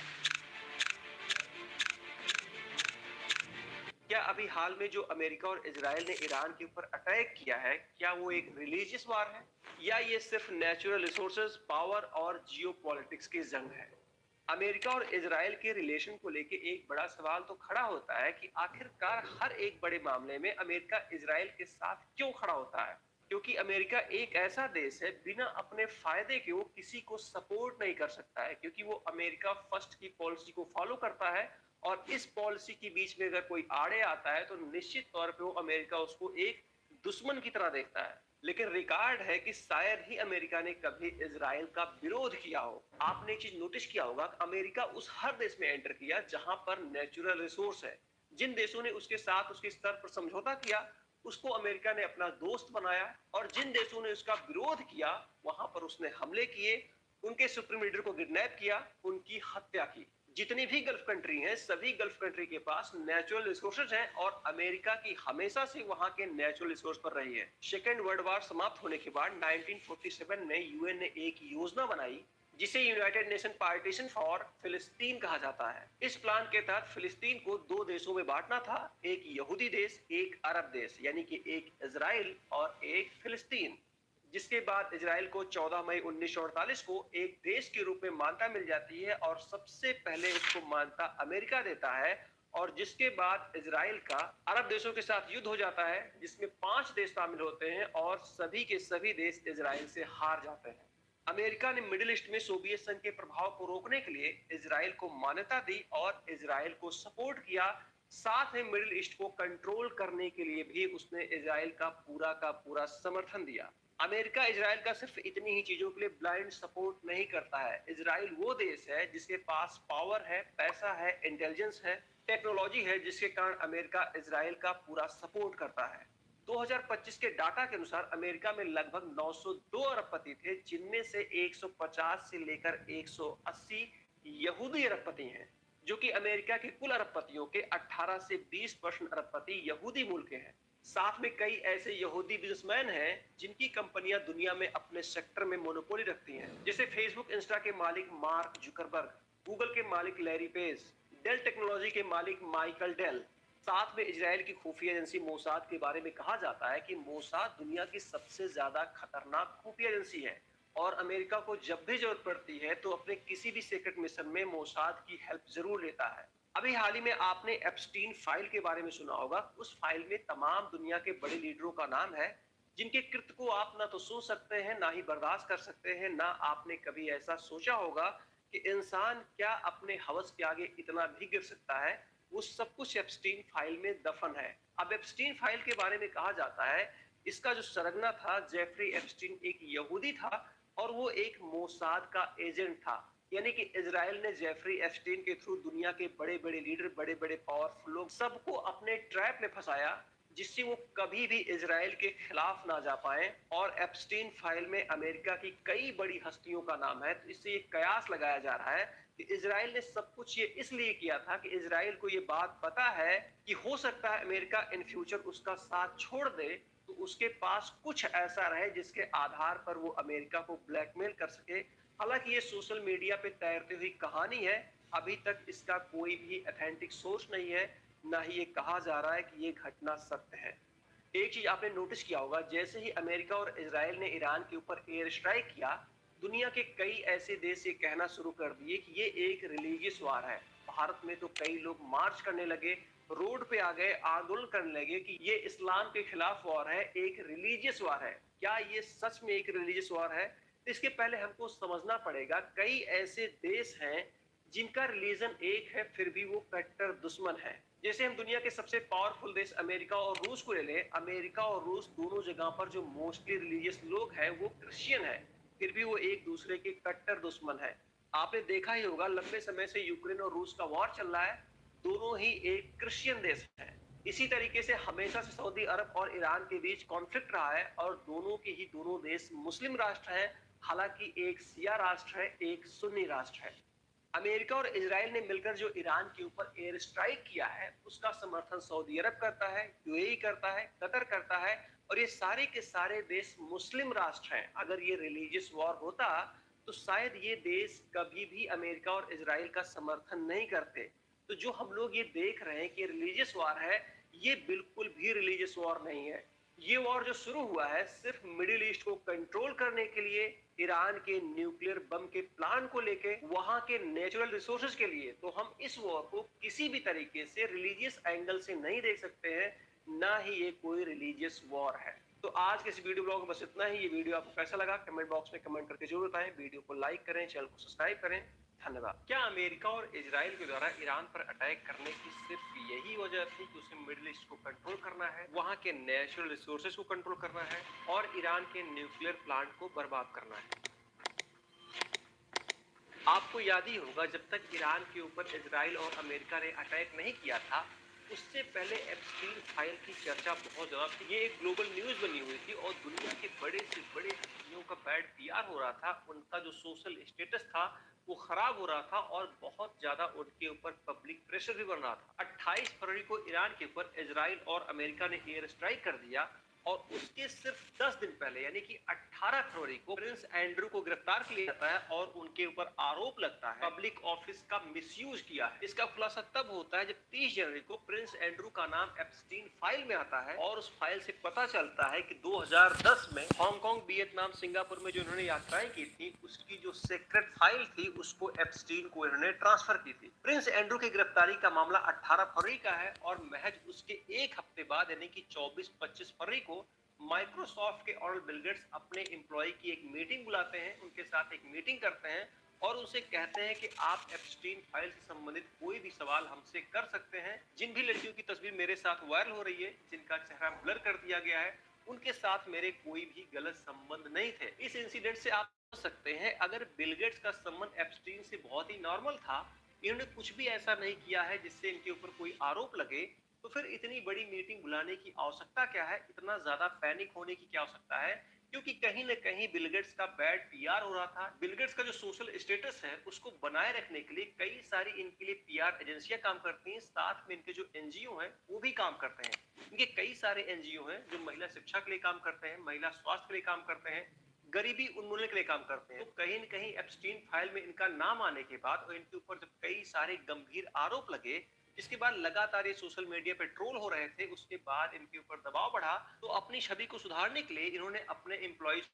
क्या अभी हाल में जो अमेरिका और इजराइल ने ईरान के ऊपर अटैक किया है, क्या वो एक रिलीजियस वार है या ये सिर्फ नेचुरल रिसोर्सेज, पावर और जियोपॉलिटिक्स की जंग है? अमेरिका और इजराइल के रिलेशन को लेके एक बड़ा सवाल तो खड़ा होता है कि आखिरकार हर एक बड़े मामले में अमेरिका इजराइल के साथ क्यों खड़ा होता है। क्योंकि अमेरिका एक ऐसा देश है बिना अपने फायदे के वो किसी को सपोर्ट नहीं कर सकता है, क्योंकि वो अमेरिका फर्स्ट की पॉलिसी को फॉलो करता है और इस पॉलिसी के बीच में अगर कोई आड़े आता है तो निश्चित तौर पे वो अमेरिका उसको एक दुश्मन की तरह देखता है। लेकिन रिकॉर्ड है कि शायद ही अमेरिका ने कभी इजराइल का विरोध किया हो। आपने एक चीज नोटिस किया होगा, अमेरिका उस हर देश में एंटर किया जहां पर नेचुरल रिसोर्स है। जिन देशों ने उसके साथ उसके स्तर पर समझौता किया उसको अमेरिका ने अपना दोस्त बनाया, और जिन देशों ने उसका विरोध किया वहां पर उसने हमले किए, उनके सुप्रीम लीडर को किडनैप किया, उनकी हत्या की। जितनी भी गल्फ कंट्री हैं, सभी गल्फ कंट्री के पास नेचुरल रिसोर्सेज हैं और अमेरिका की हमेशा से वहां के नेचुरल रिसोर्स पर रही है। सेकेंड वर्ल्ड वॉर समाप्त होने के बाद 1947 में यूएन ने एक योजना बनाई जिसे यूनाइटेड नेशन पार्टीशन फॉर फिलिस्तीन कहा जाता है। इस प्लान के तहत फिलिस्तीन को दो देशों में बांटना था, एक यहूदी देश, एक अरब देश, यानी कि एक इजराइल और एक फिलिस्तीन। जिसके बाद इजराइल को 14 मई 1948 को एक देश के रूप में मान्यता मिल जाती है और सबसे पहले इसको मान्यता अमेरिका देता है, और जिसके बाद इजराइल का अरब देशों के साथ युद्ध हो जाता है जिसमें 5 देश शामिल होते हैं और सभी के सभी देश इजराइल से हार जाते हैं। अमेरिका ने मिडिल ईस्ट में सोवियत संघ के प्रभाव को रोकने के लिए इजराइल को मान्यता दी और इजराइल को सपोर्ट किया। साथ में मिडिल ईस्ट को कंट्रोल करने के लिए भी उसने इजराइल का पूरा समर्थन दिया। अमेरिका इजराइल का सिर्फ इतनी ही चीजों के लिए ब्लाइंड सपोर्ट नहीं करता है। इजराइल वो देश है जिसके पास पावर है, पैसा है, इंटेलिजेंस है, टेक्नोलॉजी है, जिसके कारण अमेरिका इजराइल का पूरा सपोर्ट करता है। 2025 के डाटा के अनुसार अमेरिका में लगभग 902 अरबपति थे, जिनमें से 150 से लेकर 180 यहूदी अरबपति हैं, जो कि अमेरिका के कुल अरबपतियों के 18 से 20% अरबपति यहूदी मूल के हैं। साथ में कई ऐसे यहूदी बिजनेसमैन हैं जिनकी कंपनियां दुनिया में अपने सेक्टर में मोनोपोली रखती हैं, जैसे फेसबुक इंस्टा के मालिक मार्क जुकरबर्ग, गूगल के मालिक लैरी पेज, डेल टेक्नोलॉजी के मालिक माइकल डेल। साथ में इजराइल की खुफिया एजेंसी मोसाद के बारे में कहा जाता है कि मोसाद दुनिया की सबसे ज्यादा खतरनाक खुफिया एजेंसी है और अमेरिका को जब भी जरूरत पड़ती है तो अपने किसी भी सीक्रेट मिशन में मोसाद की हेल्प जरूर लेता है। अभी हाल ही में आपने एप्स्टीन फाइल के बारे में सुना होगा। उस फाइल में तमाम दुनिया के बड़े लीडरों का नाम है जिनके कृत्य को आप ना तो सुन सकते हैं, ना ही बर्दाश्त कर सकते हैं। ना आपने कभी ऐसा सोचा होगा कि इंसान क्या अपने हवस के आगे इतना भी गिर सकता है। वो सब कुछ एप्स्टीन फाइल में दफन है। अब एप्स्टीन फाइल के बारे में कहा जाता है इसका जो सरगना था जेफरी एप्स्टीन एक यहूदी था और वो एक मोसाद का एजेंट था, यानी कि इजराइल ने जेफरी एप्स्टीन के थ्रू दुनिया के बड़े बड़े लीडर, बड़े बड़े पावरफुल लोग सबको अपने ट्रैप में फंसाया जिससे वो कभी भी इजराइल के खिलाफ ना जा पाए। और एप्स्टीन फाइल में अमेरिका की कई बड़ी हस्तियों का नाम है, तो इससे ये कयास लगाया जा रहा है कि इजराइल ने सब कुछ ये इसलिए किया था कि इजराइल को ये बात पता है कि हो सकता है अमेरिका इन फ्यूचर उसका साथ छोड़ दे, तो उसके पास कुछ ऐसा रहे जिसके आधार पर वो अमेरिका को ब्लैकमेल कर सके। हालांकि ये सोशल मीडिया पे तैरती हुई कहानी है, अभी तक इसका कोई भी ऑथेंटिक सोर्स नहीं है, ना ही ये कहा जा रहा है कि ये घटना सत्य है। एक चीज आपने नोटिस किया होगा, जैसे ही अमेरिका और इजराइल ने ईरान के ऊपर एयर स्ट्राइक किया, दुनिया के कई ऐसे देश ये कहना शुरू कर दिए कि ये एक रिलीजियस वार है। भारत में तो कई लोग मार्च करने लगे, रोड पे आ गए, आंदोलन करने लगे कि ये इस्लाम के खिलाफ वार है, एक रिलीजियस वार है। क्या ये सच में एक रिलीजियस वार है? इसके पहले हमको समझना पड़ेगा कई ऐसे देश हैं जिनका रिलीजन एक है फिर भी वो कट्टर दुश्मन है। जैसे हम दुनिया के सबसे पावरफुल देश अमेरिका और रूस को ले लें, अमेरिका और रूस दोनों जगह पर जो मोस्टली रिलीजियस लोग हैं वो क्रिश्चियन है, फिर भी वो एक दूसरे के कट्टर दुश्मन है। आपने देखा ही होगा लंबे समय से यूक्रेन और रूस का वॉर चल रहा है, दोनों ही एक क्रिश्चियन देश है। इसी तरीके से हमेशा से सऊदी अरब और ईरान के बीच कॉन्फ्लिक्ट रहा है और दोनों के ही दोनों देश मुस्लिम राष्ट्र हैं, हालांकि एक शिया राष्ट्र है, एक सुन्नी राष्ट्र है। अमेरिका और इजराइल ने मिलकर जो ईरान के ऊपर एयर स्ट्राइक किया है उसका समर्थन सऊदी अरब करता है, यूएई करता है, कतर करता है, और ये सारे के सारे देश मुस्लिम राष्ट्र हैं। अगर ये रिलीजियस वॉर होता तो शायद ये देश कभी भी अमेरिका और इजराइल का समर्थन नहीं करते। तो जो हम लोग ये देख रहे हैं कि रिलीजियस वॉर है, ये बिल्कुल भी रिलीजियस वॉर नहीं है। ये वॉर जो शुरू हुआ है सिर्फ मिडिल ईस्ट को कंट्रोल करने के लिए, ईरान के न्यूक्लियर बम के प्लान को लेके, वहां के नेचुरल रिसोर्सेज के लिए। तो हम इस वॉर को किसी भी तरीके से रिलीजियस एंगल से नहीं देख सकते हैं, ना ही ये कोई रिलीजियस वॉर है। तो आज के इस वीडियो ब्लॉग में बस इतना ही। ये वीडियो आपको कैसा लगा कमेंट बॉक्स में कमेंट करके जरूर बताएं। वीडियो को लाइक करें, चैनल को सब्सक्राइब करें। धन्यवाद। क्या अमेरिका और इजराइल के द्वारा ईरान पर अटैक करने की सिर्फ यही वजह थी कि उसे मिडिल ईस्ट को कंट्रोल करना है, वहां के नेचुरल रिसोर्सेज को कंट्रोल करना है और ईरान के न्यूक्लियर प्लांट को बर्बाद करना है? आपको याद ही होगा, जब तक ईरान के ऊपर इजराइल और अमेरिका ने अटैक नहीं किया था, उससे पहले एप्स्टीन फाइल की चर्चा बहुत ज्यादा थी। ये एक ग्लोबल न्यूज बनी हुई थी और दुनिया के बड़े से बड़े हस्तियों का बैड पीआर हो रहा था। उनका जो सोशल स्टेटस था वो खराब हो रहा था और बहुत ज्यादा उनके ऊपर पब्लिक प्रेशर भी बन रहा था। 28 फरवरी को ईरान के ऊपर इजराइल और अमेरिका ने एयर स्ट्राइक कर दिया और उसके सिर्फ 10 दिन पहले यानी कि 18 फरवरी को प्रिंस एंड्रू को गिरफ्तार किया जाता है और उनके ऊपर आरोप लगता है पब्लिक ऑफिस का मिसयूज किया है। इसका खुलासा तब होता है जब 30 जनवरी को प्रिंस एंड्रू का नाम एप्स्टीन फाइल में आता है और उस फाइल से पता चलता है कि 2010 में हांगकांग, वियतनाम, सिंगापुर में जो इन्होंने यात्राएं की थी उसकी जो सीक्रेट फाइल थी उसको एप्स्टीन को इन्होंने ट्रांसफर की थी। प्रिंस एंड्रू की गिरफ्तारी का मामला 18 फरवरी का है और महज उसके एक हफ्ते बाद यानी कि 24-25 फरवरी को माइक्रोसॉफ्ट के और बिल गेट्स अपने एम्प्लॉय की एक मीटिंग बुलाते हैं, उनके साथ एक मीटिंग करते हैं और उनसे कहते हैं कि आप एप्स्टीन फाइल से संबंधित कोई भी सवाल हमसे कर सकते हैं। जिन भी लड़कियों की तस्वीर मेरे साथ वायरल हो रही है, जिनका चेहरा ब्लर कर दिया गया है, उनके साथ मेरे कोई भी गलत संबंध नहीं थे। इस इंसिडेंट से आप समझ सकते हैं, अगर बिल गेट्स का संबंध एप्स्टीन से बहुत ही नॉर्मल था, इन्होंने कुछ भी ऐसा नहीं किया है जिससे इनके ऊपर कोई आरोप लगे, तो फिर इतनी बड़ी मीटिंग बुलाने की आवश्यकता क्या है? इतना ज्यादा पैनिक होने की क्या आवश्यकता है? क्योंकि कहीं न कहीं बिल गेट्स का बैड पीआर हो रहा था। बिल गेट्स का जो सोशल स्टेटस है उसको बनाए रखने के लिए कई सारी इनके लिए पीआर एजेंसियां काम करती हैं, साथ में इनके जो एनजीओ हैं वो भी काम करते हैं। इनके कई सारे एनजीओ हैं जो महिला शिक्षा के लिए काम करते हैं, महिला स्वास्थ्य के लिए काम करते हैं, गरीबी उन्मूलन के लिए काम करते हैं। तो कहीं न कहीं एप्स्टीन फाइल में इनका नाम आने के बाद और इनके ऊपर जब कई सारे गंभीर आरोप लगे, इसके बाद लगातार ये सोशल मीडिया पे ट्रोल हो रहे थे, उसके बाद इनके ऊपर दबाव बढ़ा, तो अपनी छवि को सुधारने के लिए इन्होंने अपने एम्प्लॉइज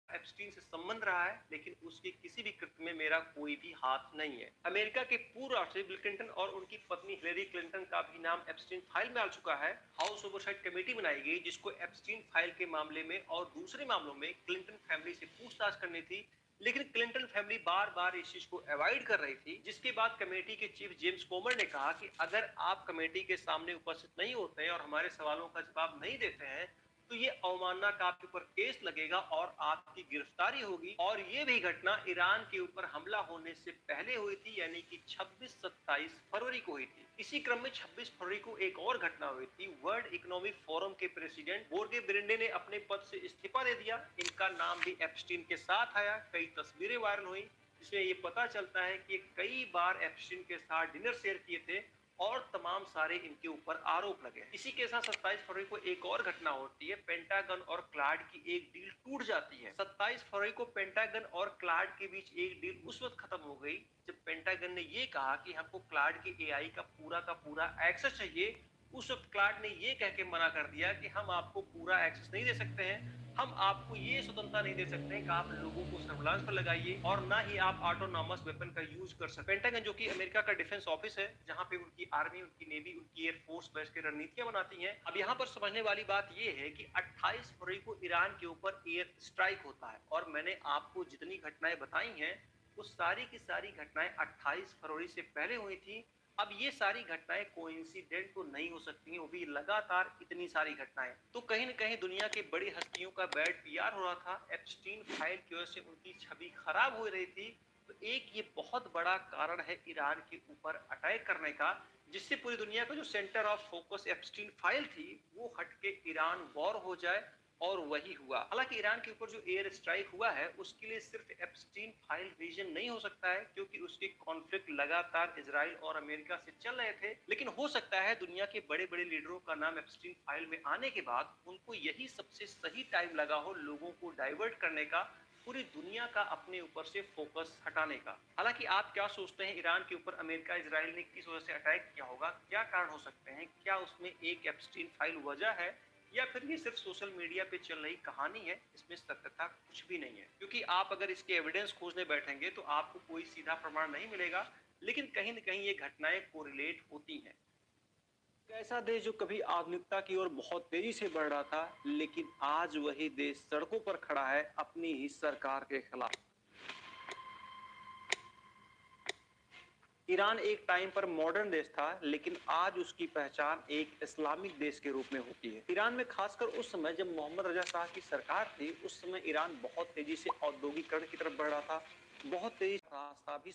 एप्स्टीन से संबंध रहा है, लेकिन उसके किसी भी कृत्य में मेरा कोई भी हाथ नहीं है। अमेरिका के पूर्व राष्ट्रपति बिल क्लिंटन और उनकी पत्नी हिलेरी क्लिंटन का भी नाम एप्स्टीन फाइल में आ चुका है। हाउस ओवरसाइट कमेटी बनाई गई जिसको एप्स्टीन फाइल के मामले में और दूसरे मामलों में क्लिंटन फैमिली से पूछताछ करनी थी, लेकिन क्लिंटन फैमिली बार बार इस चीज को अवॉइड कर रही थी। जिसके बाद कमेटी के चीफ जेम्स कोमर ने कहा कि अगर आप कमेटी के सामने उपस्थित नहीं होते हैं और हमारे सवालों का जवाब नहीं देते हैं तो ये अवमानना का आपके ऊपर केस लगेगा और आपकी गिरफ्तारी होगी। और ये भी घटना ईरान के ऊपर हमला होने से पहले हुई थी, यानी कि 26-27 फरवरी को हुई थी। इसी क्रम में 26 फरवरी को एक और घटना हुई थी। वर्ल्ड इकोनॉमिक फोरम के प्रेसिडेंट बोर्गे ब्रेंडे ने अपने पद से इस्तीफा दे दिया। इनका नाम भी एप्स्टीन के साथ आया। कई तस्वीरें वायरल हुई जिसमें ये पता चलता है कि कई बार एप्स्टीन के साथ डिनर शेयर किए थे और तमाम सारे इनके ऊपर आरोप लगे। इसी के साथ 27 फरवरी को एक और घटना होती है। पेंटागन और क्लाड की एक डील टूट जाती है। 27 फरवरी को पेंटागन और क्लाड के बीच एक डील उस वक्त खत्म हो गई जब पेंटागन ने ये कहा कि हमको क्लाड के एआई का पूरा एक्सेस चाहिए। उस वक्त क्लाड ने ये कह के मना कर दिया कि हम आपको पूरा एक्सेस नहीं दे सकते हैं, हम आपको ये स्वतंत्रता नहीं दे सकते हैं कि आप लोगों को सर्विलांस पर लगाइए और ना ही आप ऑटोनॉमस वेपन का यूज कर सकते। पेंटागन जो कि अमेरिका का डिफेंस ऑफिस है, जहां पे उनकी आर्मी, उनकी नेवी, उनकी एयरफोर्स बैठ के रणनीतियां बनाती हैं। अब यहाँ पर समझने वाली बात ये है कि 28 फरवरी को ईरान के ऊपर एयर स्ट्राइक होता है और मैंने आपको जितनी घटनाएं बताई हैं वो सारी की सारी घटनाएं 28 फरवरी से पहले हुई थी। अब ये सारी घटनाएं कोइंसिडेंट तो नहीं हो सकती हैं, वो भी लगातार इतनी सारी घटनाएं। तो कहीं न कहीं दुनिया की बड़ी हस्तियों का बैड पीआर हो रहा था। एप्स्टीन फाइल की वजह से उनकी छवि खराब हो रही थी। तो एक ये बहुत बड़ा कारण है ईरान के ऊपर अटैक करने का, जिससे पूरी दुनिया का जो centre of focus Epstein file थी वो हटके ईरान वॉर हो जाए, और वही हुआ। हालांकि ईरान के ऊपर जो एयर स्ट्राइक हुआ है उसके लिए सिर्फ एप्स्टीन फाइल रीजन नहीं हो सकता है, क्योंकि उसके कॉन्फ्लिक्ट लगातार इजराइल और अमेरिका से चल रहे थे। लेकिन हो सकता है दुनिया के बड़े बड़े लीडरों का नाम एप्स्टीन फाइल में आने के बाद उनको यही सबसे सही टाइम लगा हो लोगों को डाइवर्ट करने का, पूरी दुनिया का अपने ऊपर से फोकस हटाने का। हालांकि आप क्या सोचते हैं, ईरान के ऊपर अमेरिका इजराइल ने किस वजह से अटैक किया होगा? क्या कारण हो सकते हैं? क्या उसमें एक एप्स्टीन फाइल वजह है या फिर ये सिर्फ सोशल मीडिया पे चल रही कहानी है? इसमें सत्यता कुछ भी नहीं है, क्योंकि आप अगर इसके एविडेंस खोजने बैठेंगे तो आपको कोई सीधा प्रमाण नहीं मिलेगा, लेकिन कहीं न कहीं ये घटनाएं कोरिलेट होती हैं। एक ऐसा देश जो कभी आधुनिकता की ओर बहुत तेजी से बढ़ रहा था, लेकिन आज वही देश सड़कों पर खड़ा है अपनी ही सरकार के खिलाफ। ईरान एक टाइम पर मॉडर्न देश था, लेकिन आज उसकी पहचान एक इस्लामिक देश के रूप में होती है। ईरान में खासकर उस समय जब मोहम्मद रजा शाह की सरकार थी, उस समय ईरान बहुत तेजी से औद्योगिकरण की तरफ बढ़ रहा था। बहुत तेजी रास्ता भी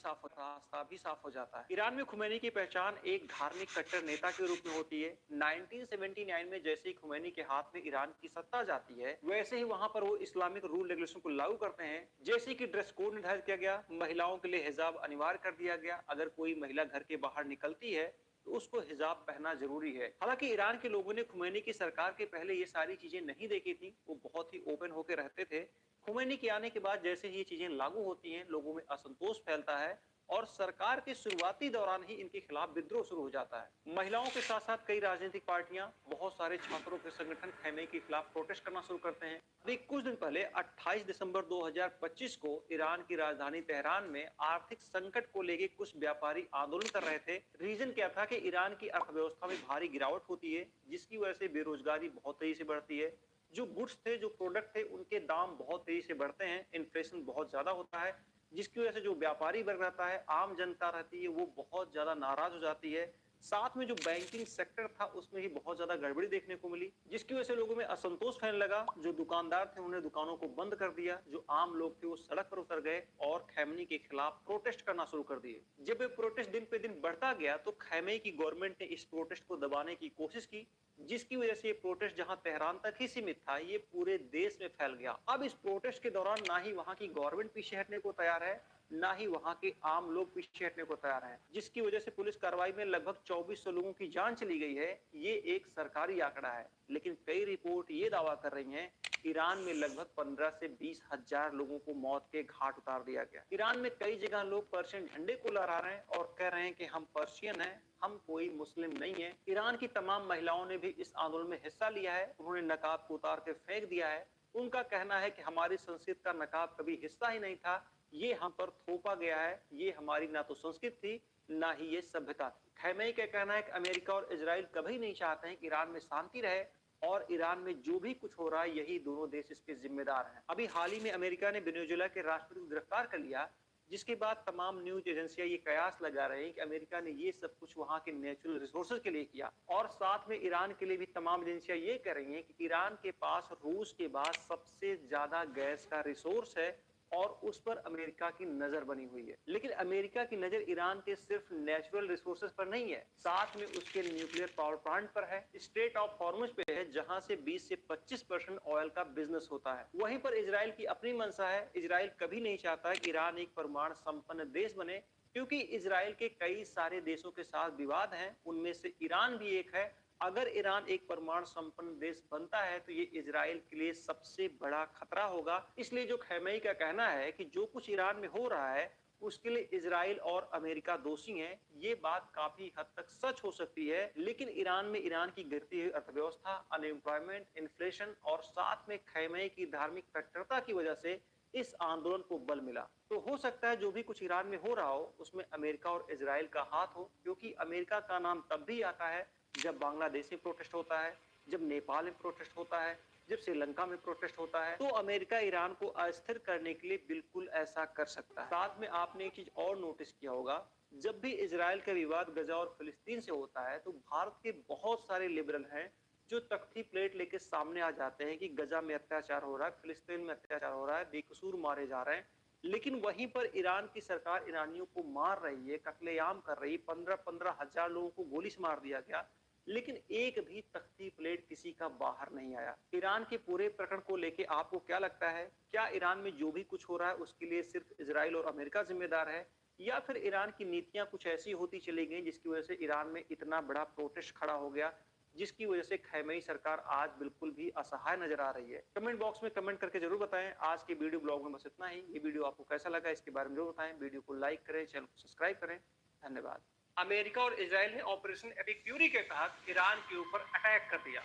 साफ हो जाता है। ईरान में खुमैनी की पहचान एक धार्मिक कट्टर नेता के रूप में होती है। 1979 में जैसे ही खुमैनी के हाथ में ईरान की सत्ता जाती है, वैसे ही वहां पर वो इस्लामिक रूल रेगुलेशन को लागू करते हैं। जैसे कि ड्रेस कोड निर्धारित किया गया, महिलाओं के लिए हिजाब अनिवार्य कर दिया गया। अगर कोई महिला घर के बाहर निकलती है तो उसको हिजाब पहनना जरूरी है। हालांकि ईरान के लोगों ने खुमैनी की सरकार के पहले ये सारी चीजें नहीं देखी थी। वो बहुत ही ओपन होकर रहते थे। खुमैनी के आने के बाद जैसे ही ये चीजें लागू होती हैं, लोगों में असंतोष फैलता है और सरकार के शुरुआती दौरान ही इनके खिलाफ विद्रोह शुरू हो जाता है। महिलाओं के साथ साथ कई राजनीतिक पार्टियां, बहुत सारे छात्रों के संगठन खैमे के खिलाफ प्रोटेस्ट करना शुरू करते हैं। अभी कुछ दिन पहले 28 दिसंबर 2025 को ईरान की राजधानी तेहरान में आर्थिक संकट को लेकर कुछ व्यापारी आंदोलन कर रहे थे। रीजन क्या था कि ईरान की अर्थव्यवस्था में भारी गिरावट होती है, जिसकी वजह से बेरोजगारी बहुत तेजी से बढ़ती है। जो गुड्स थे, जो प्रोडक्ट थे, उनके दाम बहुत तेजी से बढ़ते हैं। इन्फ्लेशन बहुत ज्यादा होता है, जिसकी वजह से जो व्यापारी वर्ग रहता है, आम जनता रहती है, वो बहुत ज्यादा नाराज हो जाती है। साथ में जो बैंकिंग सेक्टर था, उसमें भी बहुत ज्यादा गड़बड़ी देखने को मिली, जिसकी वजह से लोगों में असंतोष फैलने लगा। जो दुकानदार थे, उन्होंने दुकानों को बंद कर दिया। जो आम लोग थे, वो सड़क पर उतर गए और खैमनी के खिलाफ प्रोटेस्ट करना शुरू कर दिए। जब ये प्रोटेस्ट दिन पे दिन बढ़ता गया, तो खैमे की गवर्नमेंट ने इस प्रोटेस्ट को दबाने की कोशिश की, जिसकी वजह से ये प्रोटेस्ट जहां तेहरान तक ही सीमित था, ये पूरे देश में फैल गया। अब इस प्रोटेस्ट के दौरान ना ही वहां की गवर्नमेंट पीछे हटने को तैयार है, ना ही वहां के आम लोग पीछे हटने को तैयार हैं, जिसकी वजह से पुलिस कार्रवाई में लगभग 2400 लोगों की जान चली गई है। ये एक सरकारी आंकड़ा है, लेकिन कई रिपोर्ट ये दावा कर रही हैं ईरान में लगभग 15 से 20 हजार लोगों को मौत के घाट उतार दिया गया। ईरान में कई जगह लोग पर्शियन झंडे को लहरा रहे हैं और कह रहे हैं कि हम पर्शियन हैं, हम कोई मुस्लिम नहीं है। ईरान की तमाम महिलाओं ने भी इस आंदोलन में हिस्सा लिया है। उन्होंने नकाब को उतार के फेंक दिया है। उनका कहना है कि हमारी संस्कृति का नकाब कभी हिस्सा ही नहीं था, ये हम पर थोपा गया है। ये हमारी ना तो संस्कृति थी, ना ही ये सभ्यता थी। खैमेई का कहना है कि अमेरिका और इजराइल कभी नहीं चाहते हैं कि ईरान में शांति रहे, और ईरान में जो भी कुछ हो रहा है, यही दोनों देश इसके जिम्मेदार हैं। अभी हाल ही में अमेरिका ने वेनेजुएला के राष्ट्रपति को गिरफ्तार कर लिया, जिसके बाद तमाम न्यूज एजेंसियां ये कयास लगा रही हैं कि अमेरिका ने ये सब कुछ वहां के नेचुरल रिसोर्सेज के लिए किया। और साथ में ईरान के लिए भी तमाम एजेंसियां ये कह रही हैं कि ईरान के पास रूस के बाद सबसे ज्यादा गैस का रिसोर्स है और उस पर अमेरिका की नजर बनी हुई है। लेकिन अमेरिका की नजर ईरान के सिर्फ नेचुरल रिसोर्सेज पर नहीं है, साथ में उसके न्यूक्लियर पावर प्लांट पर है, स्ट्रेट ऑफ हॉर्मुज पे है, जहां से 20 से 25% ऑयल का बिजनेस होता है। वहीं पर इजराइल की अपनी मंशा है। इजराइल कभी नहीं चाहता कि ईरान एक परमाणु संपन्न देश बने, क्योंकि इजराइल के कई सारे देशों के साथ विवाद हैं, उनमें से ईरान भी एक है। अगर ईरान एक परमाणु संपन्न देश बनता है, तो ये इजराइल के लिए सबसे बड़ा खतरा होगा। इसलिए जो खैमेई का कहना है कि जो कुछ ईरान में हो रहा है, उसके लिए इजराइल और अमेरिका दोषी हैं, ये बात काफी हद तक सच हो सकती है। लेकिन ईरान में ईरान की गिरती हुई अर्थव्यवस्था, अनएम्प्लॉयमेंट, इन्फ्लेशन और साथ में खैमेई की धार्मिक कट्टरता की वजह से इस आंदोलन को बल मिला। तो हो सकता है जो भी कुछ ईरान में हो रहा हो, उसमें अमेरिका और इजराइल का हाथ हो, क्योंकि अमेरिका का नाम तब भी आता है जब बांग्लादेश में प्रोटेस्ट होता है, जब नेपाल में प्रोटेस्ट होता है, जब श्रीलंका में प्रोटेस्ट होता है। तो अमेरिका ईरान को अस्थिर करने के लिए बिल्कुल ऐसा कर सकता है। साथ में आपने एक चीज और नोटिस किया होगा, जब भी इजराइल का विवाद गजा और फिलिस्तीन से होता है, तो भारत के बहुत सारे लिबरल हैं जो तख्ती प्लेट लेके सामने आ जाते हैं कि गजा में अत्याचार हो रहा है, फिलिस्तीन में अत्याचार हो रहा है, बेकसूर मारे जा रहे हैं। लेकिन वहीं पर ईरान की सरकार ईरानियों को मार रही है, कत्लेआम कर रही है, 15-15 हजार लोगों को गोली से मार दिया गया, लेकिन एक भी तख्ती प्लेट किसी का बाहर नहीं आया। ईरान के पूरे प्रकरण को लेके आपको क्या लगता है? क्या ईरान में जो भी कुछ हो रहा है उसके लिए सिर्फ इजराइल और अमेरिका जिम्मेदार है, या फिर ईरान की नीतियां कुछ ऐसी होती चली गई जिसकी वजह से ईरान में इतना बड़ा प्रोटेस्ट खड़ा हो गया, जिसकी वजह से खैमेई सरकार आज बिल्कुल भी असहाय नजर आ रही है? कमेंट बॉक्स में कमेंट करके जरूर बताएं। आज के वीडियो ब्लॉग में बस इतना ही। ये वीडियो आपको कैसा लगा, इसके बारे में जरूर बताएं। वीडियो को लाइक करें, चैनल को सब्सक्राइब करें। धन्यवाद। अमेरिका और इजराइल ने ऑपरेशन एपिक फ्यूरी के तहत ईरान के ऊपर अटैक कर दिया।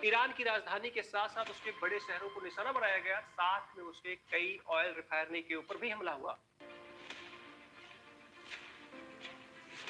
ईरान की राजधानी के साथ साथ उसके बड़े शहरों को निशाना बनाया गया, साथ में उसके कई ऑयल रिफाइनरी के ऊपर भी हमला हुआ।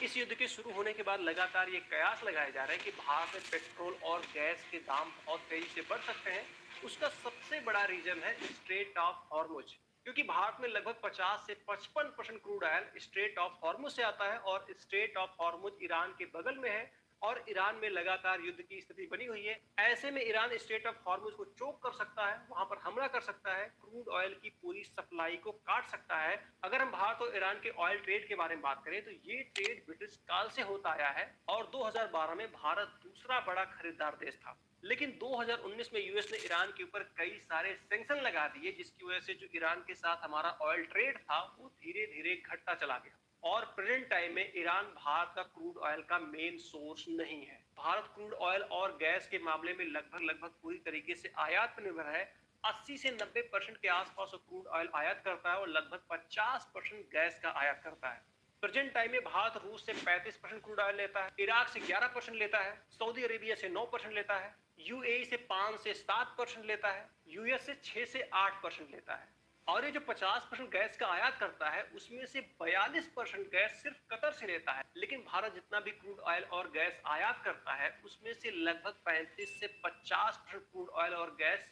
इस युद्ध के शुरू होने के बाद लगातार ये कयास लगाए जा रहे हैं कि भारत में पेट्रोल और गैस के दाम बहुत तेजी से बढ़ सकते हैं। उसका सबसे बड़ा रीजन है स्ट्रेट ऑफ हॉर्मुज, क्योंकि भारत में लगभग 50 से 55% crude oil straight of Hormuz से आता है और स्ट्रेट ऑफ हॉर्मुज ईरान के बगल में है और ईरान में लगातार युद्ध की स्थिति बनी हुई है। ऐसे में ईरान स्ट्रेट ऑफ हॉर्मुज को चोक कर सकता है, वहां पर हमला कर सकता है, क्रूड ऑयल की पूरी सप्लाई को काट सकता है। अगर हम भारत और ईरान के ऑयल ट्रेड के बारे में बात करें तो ये ट्रेड ब्रिटिश काल से होता आया है और 2012 में भारत दूसरा बड़ा खरीदार देश था। लेकिन 2019 में यूएस ने ईरान के ऊपर कई सारे सैंक्शन लगा दिए, जिसकी वजह से जो ईरान के साथ हमारा ऑयल ट्रेड था वो धीरे धीरे घटता चला गया और प्रेजेंट टाइम में ईरान भारत का क्रूड ऑयल का मेन सोर्स नहीं है। भारत क्रूड ऑयल और गैस के मामले में लगभग पूरी तरीके से आयात पर निर्भर है। 80 से 90% के आसपास क्रूड ऑयल आयात करता है और लगभग 50% गैस का आयात करता है। प्रेजेंट टाइम में भारत रूस से 35% क्रूड ऑयल लेता है, इराक से 11% लेता है, सऊदी अरेबिया से 9% लेता है, यूएई से 5 से 7% लेता है, यूएस से 6 से 8% लेता है। और ये जो 50% गैस का आयात करता है उसमें से 42% गैस सिर्फ कतर से लेता है। लेकिन भारत जितना भी क्रूड ऑयल और गैस आयात करता है उसमें से लगभग 35 से 50% क्रूड ऑयल और गैस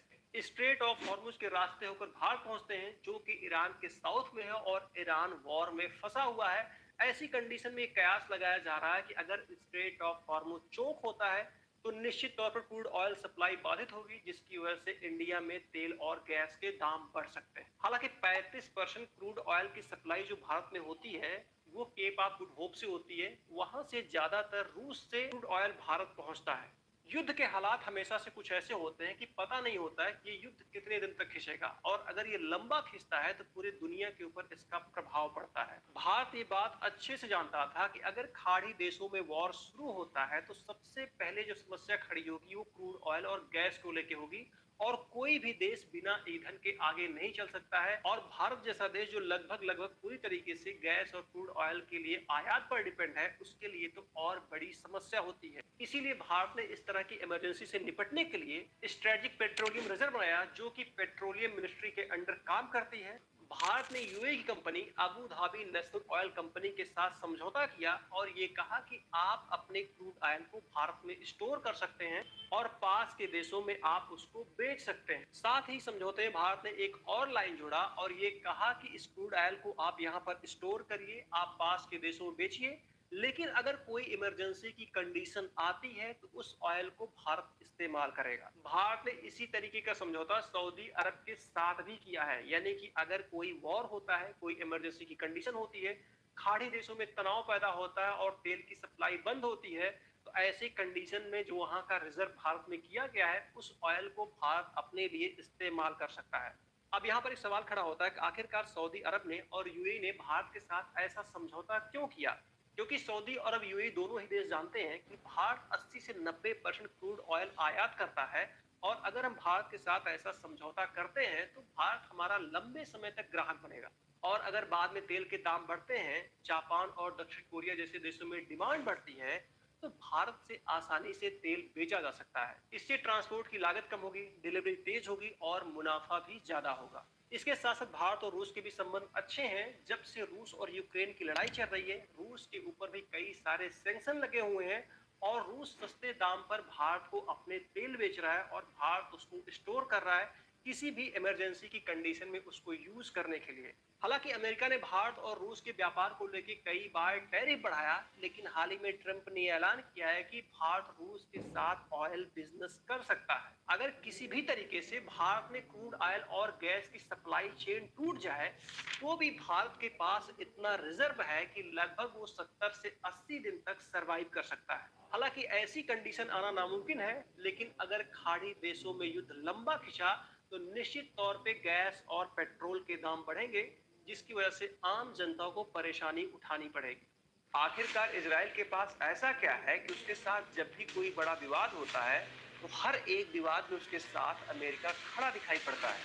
स्ट्रेट ऑफ हॉर्मुज के रास्ते होकर भारत पहुंचते हैं, जो कि ईरान के साउथ में है और ईरान वॉर में फंसा हुआ है। ऐसी कंडीशन में कयास लगाया जा रहा है कि अगर स्ट्रेट ऑफ हॉर्मुज चोक होता है तो निश्चित तौर पर क्रूड ऑयल सप्लाई बाधित होगी, जिसकी वजह से इंडिया में तेल और गैस के दाम बढ़ सकते हैं। हालांकि 35% क्रूड ऑयल की सप्लाई जो भारत में होती है वो केप ऑफ गुड होप से होती है, वहां से ज्यादातर रूस से क्रूड ऑयल भारत पहुंचता है। युद्ध के हालात हमेशा से कुछ ऐसे होते हैं कि पता नहीं होता है कि ये युद्ध कितने दिन तक खिंचेगा और अगर ये लंबा खिंचता है तो पूरी दुनिया के ऊपर इसका प्रभाव पड़ता है। भारत ये बात अच्छे से जानता था कि अगर खाड़ी देशों में वॉर शुरू होता है तो सबसे पहले जो समस्या खड़ी होगी वो क्रूड ऑयल और गैस को लेके होगी और कोई भी देश बिना ईंधन के आगे नहीं चल सकता है। और भारत जैसा देश जो लगभग पूरी तरीके से गैस और क्रूड ऑयल के लिए आयात पर डिपेंड है, उसके लिए तो और बड़ी समस्या होती है। इसीलिए भारत ने इस तरह की इमरजेंसी से निपटने के लिए स्ट्रेटेजिक पेट्रोलियम रिजर्व बनाया, जो कि पेट्रोलियम मिनिस्ट्री के अंडर काम करती है। भारत ने यूएई की company Abu Dhabi national oil company के साथ समझौता किया और ये कहा कि आप अपने क्रूड ऑयल को भारत में स्टोर कर सकते हैं और पास के देशों में आप उसको बेच सकते हैं। साथ ही समझौते में भारत ने एक और लाइन जोड़ा और ये कहा कि इस क्रूड ऑयल को आप यहाँ पर स्टोर करिए, आप पास के देशों में बेचिए, लेकिन अगर कोई इमरजेंसी की कंडीशन आती है तो उस ऑयल को भारत इस्तेमाल करेगा। भारत ने इसी तरीके का समझौता सऊदी अरब के साथ भी किया है, यानी कि अगर कोई वॉर होता है, कोई इमरजेंसी की कंडीशन होती है, खाड़ी देशों में तनाव पैदा होता है और तेल की सप्लाई बंद होती है, तो ऐसी कंडीशन में जो वहां का रिजर्व भारत में किया गया है उस ऑयल को भारत अपने लिए इस्तेमाल कर सकता है। अब यहाँ पर एक सवाल खड़ा होता है कि आखिरकार सऊदी अरब ने और यूएई ने भारत के साथ ऐसा समझौता क्यों किया, क्योंकि सऊदी अरब यूएई दोनों ही देश जानते हैं कि भारत 80 से 90% क्रूड ऑयल आयात करता है और अगर हम भारत के साथ ऐसा समझौता करते हैं तो भारत हमारा लंबे समय तक ग्राहक बनेगा और अगर बाद में तेल के दाम बढ़ते हैं, जापान और दक्षिण कोरिया जैसे देशों में डिमांड बढ़ती है, तो भारत से आसानी से तेल बेचा जा सकता है। इससे ट्रांसपोर्ट की लागत कम होगी, डिलीवरी तेज होगी और मुनाफा भी ज्यादा होगा। इसके साथ साथ भारत और रूस के भी संबंध अच्छे हैं। जब से रूस और यूक्रेन की लड़ाई चल रही है, रूस के ऊपर भी कई सारे सैंक्शन लगे हुए हैं और रूस सस्ते दाम पर भारत को अपने तेल बेच रहा है और भारत उसको स्टोर कर रहा है किसी भी इमरजेंसी की कंडीशन में उसको यूज करने के लिए। हालांकि अमेरिका ने भारत और रूस के व्यापार को लेकर कई बार टैरिफ बढ़ाया, लेकिन हाल ही में ट्रंप ने ऐलान किया है कि भारत रूस के साथ ऑयल बिजनेस कर सकता है। अगर किसी भी तरीके से भारत में क्रूड ऑयल और गैस की सप्लाई चेन टूट जाए तो भी भारत के पास इतना रिजर्व है कि लगभग वो 70 से 80 दिन तक सरवाइव कर सकता है। हालांकि ऐसी कंडीशन आना नामुमकिन है, लेकिन अगर खाड़ी देशों में युद्ध लंबा खिंचा तो निश्चित तौर पे गैस और पेट्रोल के दाम बढ़ेंगे, जिसकी वजह से आम जनता को परेशानी उठानी पड़ेगी। आखिरकार इजराइल के पास ऐसा क्या है कि उसके साथ जब भी कोई बड़ा विवाद होता है तो हर एक विवाद में उसके साथ अमेरिका खड़ा दिखाई पड़ता है।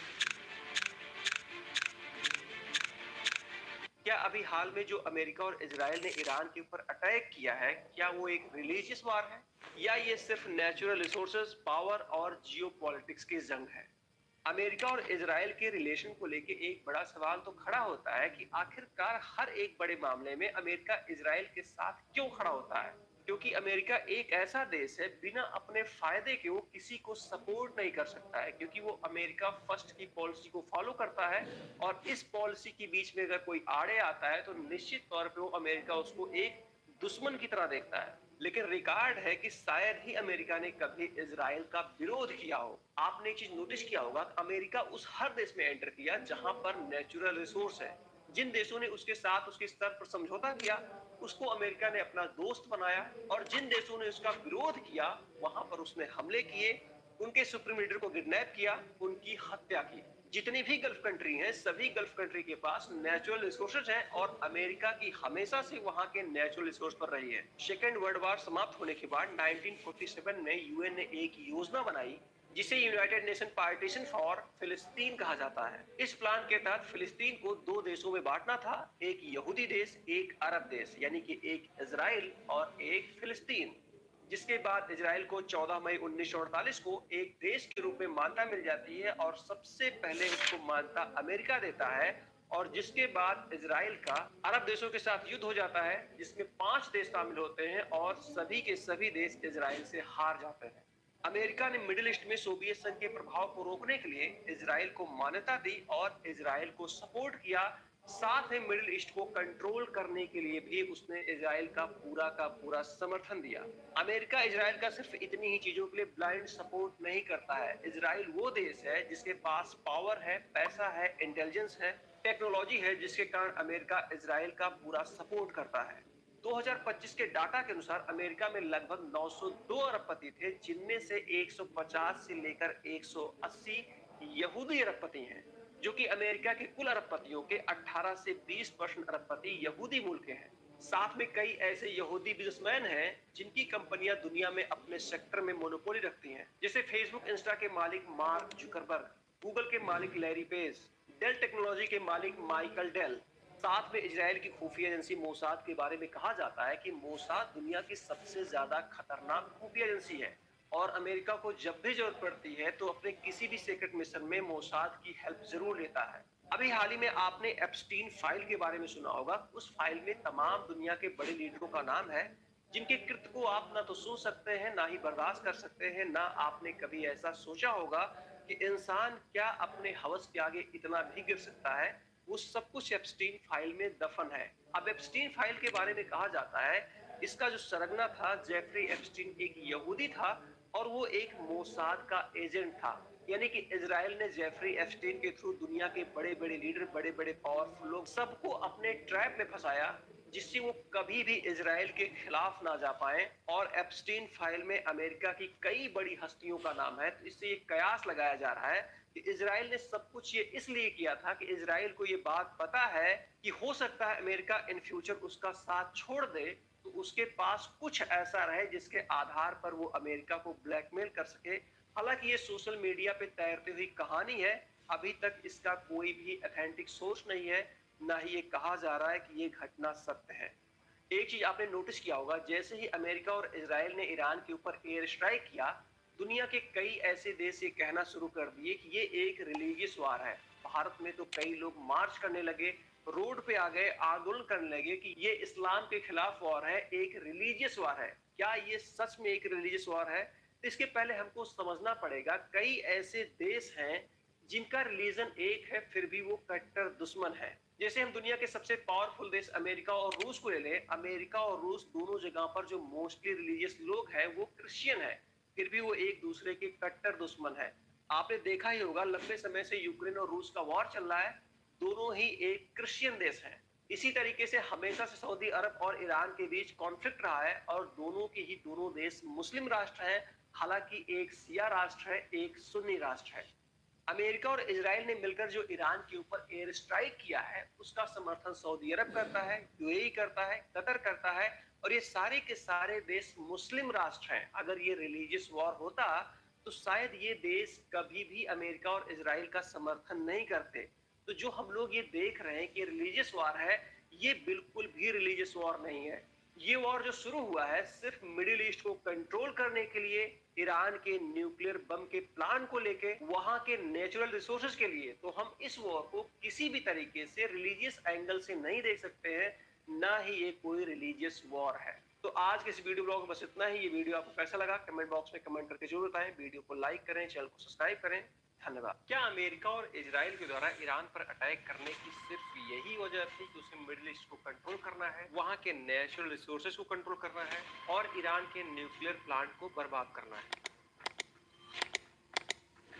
क्या अभी हाल में जो अमेरिका और इजराइल ने ईरान के ऊपर अटैक किया है, क्या वो एक रिलीजियस वार है या ये सिर्फ नेचुरल रिसोर्सेज, पावर और जियोपॉलिटिक्स की जंग है? अमेरिका और इजराइल के रिलेशन को लेके एक बड़ा सवाल तो खड़ा होता है कि आखिरकार हर एक बड़े मामले में अमेरिका इजराइल के साथ क्यों खड़ा होता है। क्योंकि अमेरिका एक ऐसा देश है, बिना अपने फायदे के वो किसी को सपोर्ट नहीं कर सकता है, क्योंकि वो अमेरिका फर्स्ट की पॉलिसी को फॉलो करता है। और इस पॉलिसी के बीच में अगर कोई आड़े आता है तो निश्चित तौर पे वो अमेरिका उसको एक दुश्मन की तरह देखता है। लेकिन रिकॉर्ड है कि शायद ही अमेरिका ने कभी इजराइल का विरोध किया हो। आपने एक चीज नोटिस किया होगा, अमेरिका उस हर देश में एंटर किया जहां पर नेचुरल रिसोर्स है। जिन देशों ने उसके साथ उसके स्तर पर समझौता किया, उसको अमेरिका ने अपना दोस्त बनाया। और जिन देशों ने उसका विरोध किया, वहां पर उसने हमले किए, उनके सुप्रीम लीडर को किडनैप किया, उनकी हत्या की। जितनी भी गल्फ कंट्री हैं, सभी गल्फ कंट्री के पास नेचुरल रिसोर्सेज हैं और अमेरिका की हमेशा से वहां के नेचुरल रिसोर्स पर रही है। सेकेंड वर्ल्ड वॉर समाप्त होने के बाद 1947 में यूएन ने एक योजना बनाई जिसे यूनाइटेड नेशन पार्टीशन फॉर फिलिस्तीन कहा जाता है। इस प्लान के तहत फिलिस्तीन को दो देशों में बांटना था, एक यहूदी देश, एक अरब देश, यानी कि एक इजराइल और एक फिलिस्तीन। जिसके बाद इजराइल को 14 मई 1948 को एक देश के रूप में मान्यता मिल जाती है और सबसे पहले उसको मान्यता अमेरिका देता है। और जिसके बाद इजराइल का अरब देशों के साथ युद्ध हो जाता है, जिसमें 5 देश शामिल होते हैं और सभी के सभी देश इजराइल से हार जाते हैं। अमेरिका ने मिडिल ईस्ट में सोवियत संघ के प्रभाव को रोकने के लिए इजराइल को मान्यता दी और इजराइल को सपोर्ट किया। साथ ही मिडिल ईस्ट को कंट्रोल करने के लिए भी उसने इजराइल का पूरा समर्थन दिया। अमेरिका इजराइल का सिर्फ इतनी ही चीजों के लिए ब्लाइंड सपोर्ट नहीं करता है। इजराइल वो देश है जिसके पास पावर है, पैसा है, इंटेलिजेंस है, टेक्नोलॉजी है, जिसके कारण अमेरिका इजराइल का पूरा सपोर्ट करता है। 2025 के डाटा के अनुसार अमेरिका में लगभग 902 अरबपति थे, जिनमें से 150 से लेकर 180 यहूदी अरबपति हैं, जो कि अमेरिका के कुल अरबपतियों के 18 से 20% अरबपति यहूदी मूल के हैं। साथ में कई ऐसे यहूदी बिजनेसमैन हैं जिनकी कंपनियां दुनिया में अपने सेक्टर में मोनोपोली रखती हैं, जैसे फेसबुक इंस्टा के मालिक मार्क जुकरबर्ग, गूगल के मालिक लैरी पेज, डेल टेक्नोलॉजी के मालिक माइकल डेल। साथ में इजराइल की खुफिया एजेंसी मोसाद के बारे में कहा जाता है कि मोसाद दुनिया की सबसे ज्यादा खतरनाक खुफिया एजेंसी है और अमेरिका को जब भी जरूरत पड़ती है तो अपने किसी भी सीक्रेट मिशन में मोसाद की हेल्प जरूर लेता है। अभी हाल ही में आपने एप्स्टीन फाइल के बारे में सुना होगा। उस फाइल में तमाम दुनिया के बड़े लीडरों का नाम है, जिनके कृत्य को आप ना तो सुन सकते हैं, ना ही बर्दाश्त कर सकते हैं। ना आपने कभी ऐसा सोचा होगा कि इंसान क्या अपने हवस के आगे इतना भी गिर सकता है। वो सब कुछ एप्स्टीन फाइल में दफन है। अब एप्स्टीन फाइल के बारे में कहा जाता है, इसका जो सरगना था जेफरी एप्स्टीन एक यहूदी था और वो एक मोसाद का एजेंट था। यानी कि इजराइल ने जेफरी एप्स्टीन के थ्रू दुनिया के बड़े बड़े लीडर, बड़े बड़े पावरफुल लोग सबको अपने ट्रैप में फंसाया, जिससे वो कभी भी इजराइल के खिलाफ ना जा पाए। और एप्स्टीन फाइल में अमेरिका की कई बड़ी हस्तियों का नाम है। तो इससे ये कयास लगाया जा रहा है कि इजराइल ने सब कुछ ये इसलिए किया था कि इजराइल को ये बात पता है कि हो सकता है अमेरिका इन फ्यूचर उसका साथ छोड़ दे, तो उसके पास कुछ ऐसा रहे जिसके आधार पर वो अमेरिका को ब्लैकमेल कर सके। हालांकि ये सोशल मीडिया पे तैरती हुई कहानी है, अभी तक इसका कोई भी ऑथेंटिक सोर्स नहीं है, ना ही ये कहा जा रहा है कि ये घटना सत्य है। एक चीज आपने नोटिस किया होगा, जैसे ही अमेरिका और इजराइल ने ईरान के ऊपर एयर स्ट्राइक किया, दुनिया के कई ऐसे देश ये कहना शुरू कर दिए कि ये एक रिलीजियस वार है। भारत में तो कई लोग मार्च करने लगे, रोड पे आ गए, आंदोलन करने लगे कि ये इस्लाम के खिलाफ वार है, एक रिलीजियस वार है। क्या ये सच में एक रिलीजियस वार है? तो इसके पहले हमको समझना पड़ेगा, कई ऐसे देश हैं जिनका रिलीजन एक है, फिर भी वो कट्टर दुश्मन है। जैसे हम दुनिया के सबसे पावरफुल देश अमेरिका और रूस को ले लें, अमेरिका और रूस दोनों जगह पर जो मोस्टली रिलीजियस लोग हैं वो क्रिश्चियन है, फिर भी वो एक दूसरे के कट्टर दुश्मन है। आपने देखा ही होगा, लंबे समय से यूक्रेन और रूस का वॉर चल रहा है, दोनों ही एक क्रिश्चियन देश हैं। इसी तरीके से हमेशा से सऊदी अरब और ईरान के बीच कॉन्फ्लिक्ट रहा है और दोनों के ही दोनों देश मुस्लिम राष्ट्र हैं। हालांकि एक शिया राष्ट्र है, एक सुन्नी राष्ट्र है। अमेरिका और इजराइल ने मिलकर जो ईरान के ऊपर एयर स्ट्राइक किया है, उसका समर्थन सऊदी अरब करता है, यूएई करता है, कतर करता है, और ये सारे के सारे देश मुस्लिम राष्ट्र हैं। अगर ये रिलीजियस वॉर होता तो शायद ये देश कभी भी अमेरिका और इजराइल का समर्थन नहीं करते। तो जो हम लोग ये देख रहे हैं कि रिलीजियस वॉर है, ये बिल्कुल भी रिलीजियस वॉर नहीं है। ये वॉर जो शुरू हुआ है सिर्फ मिडिल ईस्ट को कंट्रोल करने के लिए, ईरान के न्यूक्लियर बम के प्लान को लेके, वहां के नेचुरल रिसोर्सेज के लिए, तो हम इस वॉर को किसी भी तरीके से रिलीजियस एंगल से नहीं देख सकते हैं, ना ही ये कोई रिलीजियस वॉर है। तो आज के इस वीडियो ब्लॉग में बस इतना ही। ये वीडियो आपको कैसा लगा कमेंट बॉक्स में कमेंट करके जरूर बताएं। वीडियो को लाइक करें, चैनल को सब्सक्राइब करें। धन्यवाद। क्या अमेरिका और इजराइल के द्वारा ईरान पर अटैक करने की सिर्फ यही वजह थी कि उसे मिडिल ईस्ट को कंट्रोल करना है, वहां के नेचुरल रिसोर्सेज को कंट्रोल करना है और ईरान के न्यूक्लियर प्लांट को बर्बाद करना है?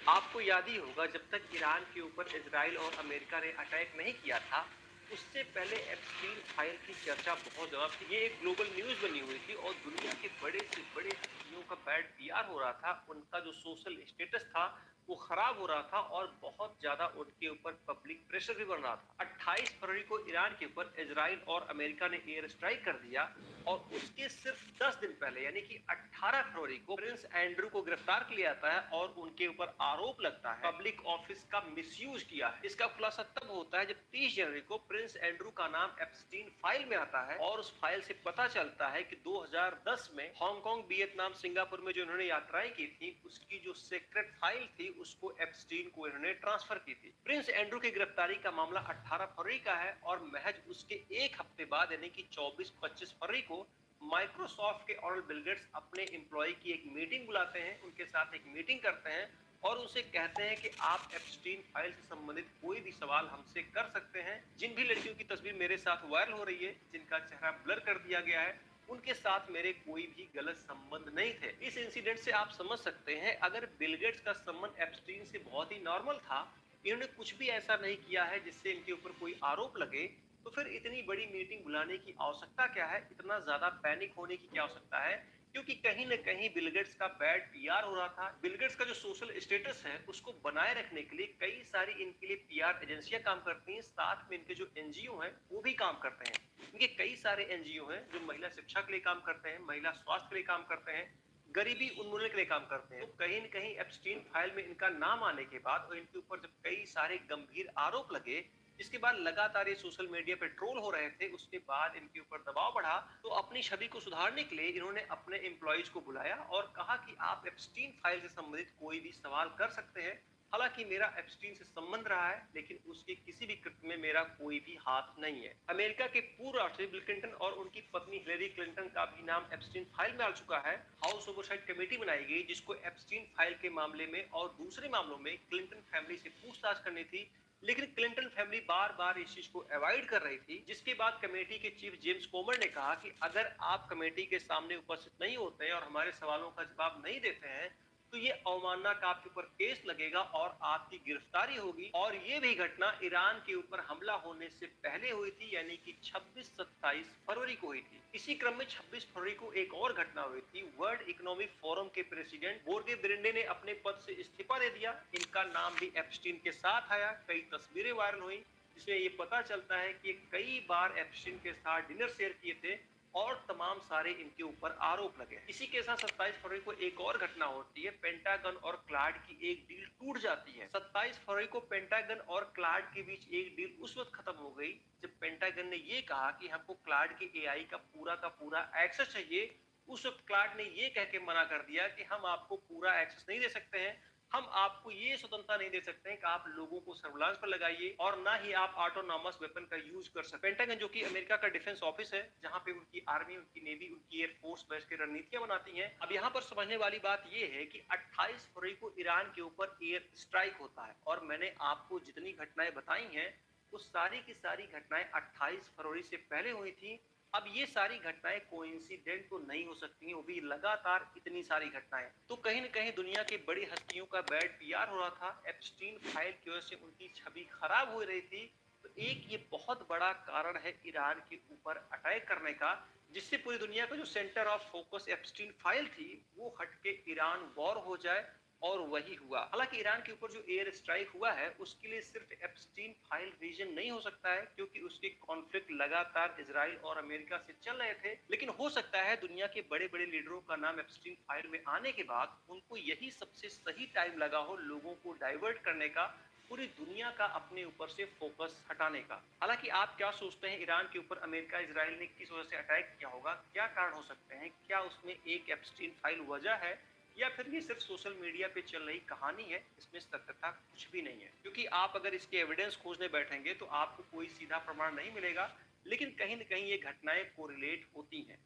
आपको याद ही होगा जब तक ईरान के ऊपर इजराइल और अमेरिका ने अटैक नहीं किया था, उससे पहले एप्स्टीन फाइल की चर्चा बहुत ज्यादा थी। ये एक ग्लोबल न्यूज बनी हुई थी और दुनिया के बड़े से बड़े हस्तियों का बैड पीआर हो रहा था, उनका जो सोशल स्टेटस था वो खराब हो रहा था और बहुत ज्यादा उनके ऊपर पब्लिक प्रेशर भी बन रहा था। 28 फरवरी को ईरान के ऊपर इजराइल और अमेरिका ने एयर स्ट्राइक कर दिया और उसके सिर्फ 10 दिन पहले यानी कि 18 फरवरी को प्रिंस एंड्रू को गिरफ्तार किया जाता है और उनके ऊपर आरोप लगता है पब्लिक ऑफिस का मिसयूज किया है। इसका खुलासा तब होता है जब 30 जनवरी को प्रिंस एंड्रू का नाम एप्स्टीन फाइल में आता है और उस फाइल से पता चलता है कि 2010 में हांगकांग, वियतनाम, सिंगापुर में जो इन्होंने यात्राएं की थी उसकी जो सीक्रेट फाइल थी उसको एप्स्टीन को इन्होंने ट्रांसफर की थी। प्रिंस एंड्रू की गिरफ्तारी का मामला 18 फरवरी का है और महज उसके एक हफ्ते बाद यानी कि 24-25 फरवरी को माइक्रोसॉफ्ट के ऑनर बिल गेट्स अपने एम्प्लॉय की एक मीटिंग बुलाते हैं, उनके साथ एक मीटिंग करते हैं और उनसे कहते हैं कि आप एप्स्टीन फाइल से संबंधित कोई भी सवाल हमसे कर सकते हैं। जिन भी लड़कियों की तस्वीर मेरे साथ वायरल हो रही है, जिनका चेहरा ब्लर कर दिया गया है, उनके साथ मेरे कोई भी गलत संबंध नहीं थे। इस इंसिडेंट से आप समझ सकते हैं अगर बिल गेट्स का संबंध एप्स्टीन से बहुत ही नॉर्मल था, इन्होंने कुछ भी ऐसा नहीं किया है जिससे इनके ऊपर कोई आरोप लगे, तो फिर इतनी बड़ी मीटिंग बुलाने की आवश्यकता क्या है, इतना ज्यादा पैनिक होने की क्या आवश्यकता है? क्योंकि कहीं न कहीं बिल गेट्स का बैड पीआर हो रहा था। बिल गेट्स का जो सोशल स्टेटस है उसको बनाए रखने के लिए कई सारी इनके लिए पीआर एजेंसियां काम करती हैं, साथ में इनके जो एनजीओ हैं वो भी काम करते हैं। इनके कई सारे एनजीओ हैं जो महिला शिक्षा के लिए काम करते हैं, महिला स्वास्थ्य के लिए काम करते हैं, गरीबी उन्मूलन के लिए काम करते हैं। तो कहीं न कहीं एप्स्टीन फाइल में इनका नाम आने के बाद और इनके ऊपर जब कई सारे गंभीर आरोप लगे, इसके बाद लगातार ये सोशल मीडिया पे ट्रोल हो रहे थे, उसके बाद इनके ऊपर दबाव बढ़ा, तो अपनी छवि को सुधारने के लिए इन्होंने अपने एम्प्लॉइज को बुलाया और कहा कि आप एप्स्टीन फाइल से संबंधित कोई भी सवाल कर सकते हैं। हालांकि मेरा एप्स्टीन से संबंध रहा है, लेकिन उसके किसी भी कृत्य में मेरा कोई भी हाथ नहीं है। अमेरिका के पूर्व राष्ट्रपति बिल क्लिंटन और उनकी पत्नी हिलेरी क्लिंटन का भी नाम एप्स्टीन फाइल में आ चुका है। हाउस ओवरसाइट कमेटी बनाई गई जिसको एप्स्टीन फाइल के मामले में और दूसरे मामलों में क्लिंटन फैमिली से पूछताछ करनी थी, लेकिन क्लिंटन फैमिली बार बार इस चीज को अवॉइड कर रही थी, जिसके बाद कमेटी के चीफ जेम्स कोमर ने कहा कि अगर आप कमेटी के सामने उपस्थित नहीं होते हैं और हमारे सवालों का जवाब नहीं देते हैं तो ये अवमानना का आपके ऊपर केस लगेगा और आपकी गिरफ्तारी होगी। और ये भी घटना ईरान के ऊपर हमला होने से पहले हुई थी, यानी कि 26-27 फरवरी को हुई थी। इसी क्रम में 26 फरवरी को एक और घटना हुई थी। वर्ल्ड इकोनॉमिक फोरम के प्रेसिडेंट बोर्गे ब्रेंडे ने अपने पद से इस्तीफा दे दिया। इनका नाम भी एप्स्टीन के साथ आया, कई तस्वीरें वायरल हुई जिसमें ये पता चलता है कि कई बार एप्स्टीन के साथ डिनर शेयर किए थे और तमाम सारे इनके ऊपर आरोप लगे। इसी के साथ 27 फरवरी को एक और घटना होती है, पेंटागन और क्लाड की एक डील टूट जाती है। 27 फरवरी को पेंटागन और क्लाड के बीच एक डील उस वक्त खत्म हो गई जब पेंटागन ने ये कहा कि हमको क्लाड के एआई का पूरा एक्सेस चाहिए। उस वक्त क्लाड ने ये कह के मना कर दिया कि हम आपको पूरा एक्सेस नहीं दे सकते हैं, हम आपको ये स्वतंत्रता नहीं दे सकते हैं कि आप लोगों को सर्विलांस पर लगाइए और ना ही आप ऑटोनॉमस वेपन का यूज कर सकते। पेंटागन जो कि अमेरिका का डिफेंस ऑफिस है, जहां पे उनकी आर्मी, उनकी नेवी, उनकी एयरफोर्स बैठ के रणनीतियां बनाती हैं। अब यहाँ पर समझने वाली बात ये है कि 28 फरवरी को ईरान के ऊपर एयर स्ट्राइक होता है और मैंने आपको जितनी घटनाएं बताई हैं वो सारी की सारी घटनाएं 28 फरवरी से पहले हुई थी। अब ये सारी घटनाएं कोइंसिडेंट तो नहीं हो सकती हैं, वो भी लगातार इतनी सारी घटनाएं। तो कहीं न कहीं दुनिया की बड़ी हस्तियों का बैड पीआर हो रहा था, एप्स्टीन फाइल की वजह से उनकी छवि खराब हो रही थी। तो एक ये बहुत बड़ा कारण है ईरान के ऊपर अटैक करने का, जिससे पूरी दुनिया का जो centre of focus Epstein file थी वो हटके ईरान वॉर हो जाए, और वही हुआ। हालांकि ईरान के ऊपर जो एयर स्ट्राइक हुआ है उसके लिए सिर्फ एप्स्टीन फाइल रीजन नहीं हो सकता है, क्योंकि उसके कॉन्फ्लिक्ट लगातार इजराइल और अमेरिका से चल रहे थे। लेकिन हो सकता है दुनिया के बड़े बड़े लीडरों का नाम एप्स्टीन फाइल में आने के बाद उनको यही सबसे सही टाइम लगा हो लोगों को डाइवर्ट करने का, पूरी दुनिया का अपने ऊपर से फोकस हटाने का। हालांकि आप क्या सोचते हैं, ईरान के ऊपर अमेरिका इजराइल ने किस वजह से अटैक किया होगा? क्या कारण हो सकते हैं? क्या उसमें एक एप्स्टीन फाइल वजह है, या फिर ये सिर्फ सोशल मीडिया पे चल रही कहानी है? इसमें सत्यता कुछ भी नहीं है, क्योंकि आप अगर इसके एविडेंस खोजने बैठेंगे तो आपको कोई सीधा प्रमाण नहीं मिलेगा, लेकिन कहीं न कहीं ये घटनाएं कोरिलेट होती हैं।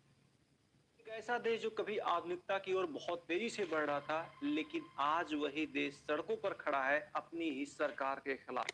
एक ऐसा देश जो कभी आधुनिकता की ओर बहुत तेजी से बढ़ रहा था, लेकिन आज वही देश सड़कों पर खड़ा है अपनी ही सरकार के खिलाफ।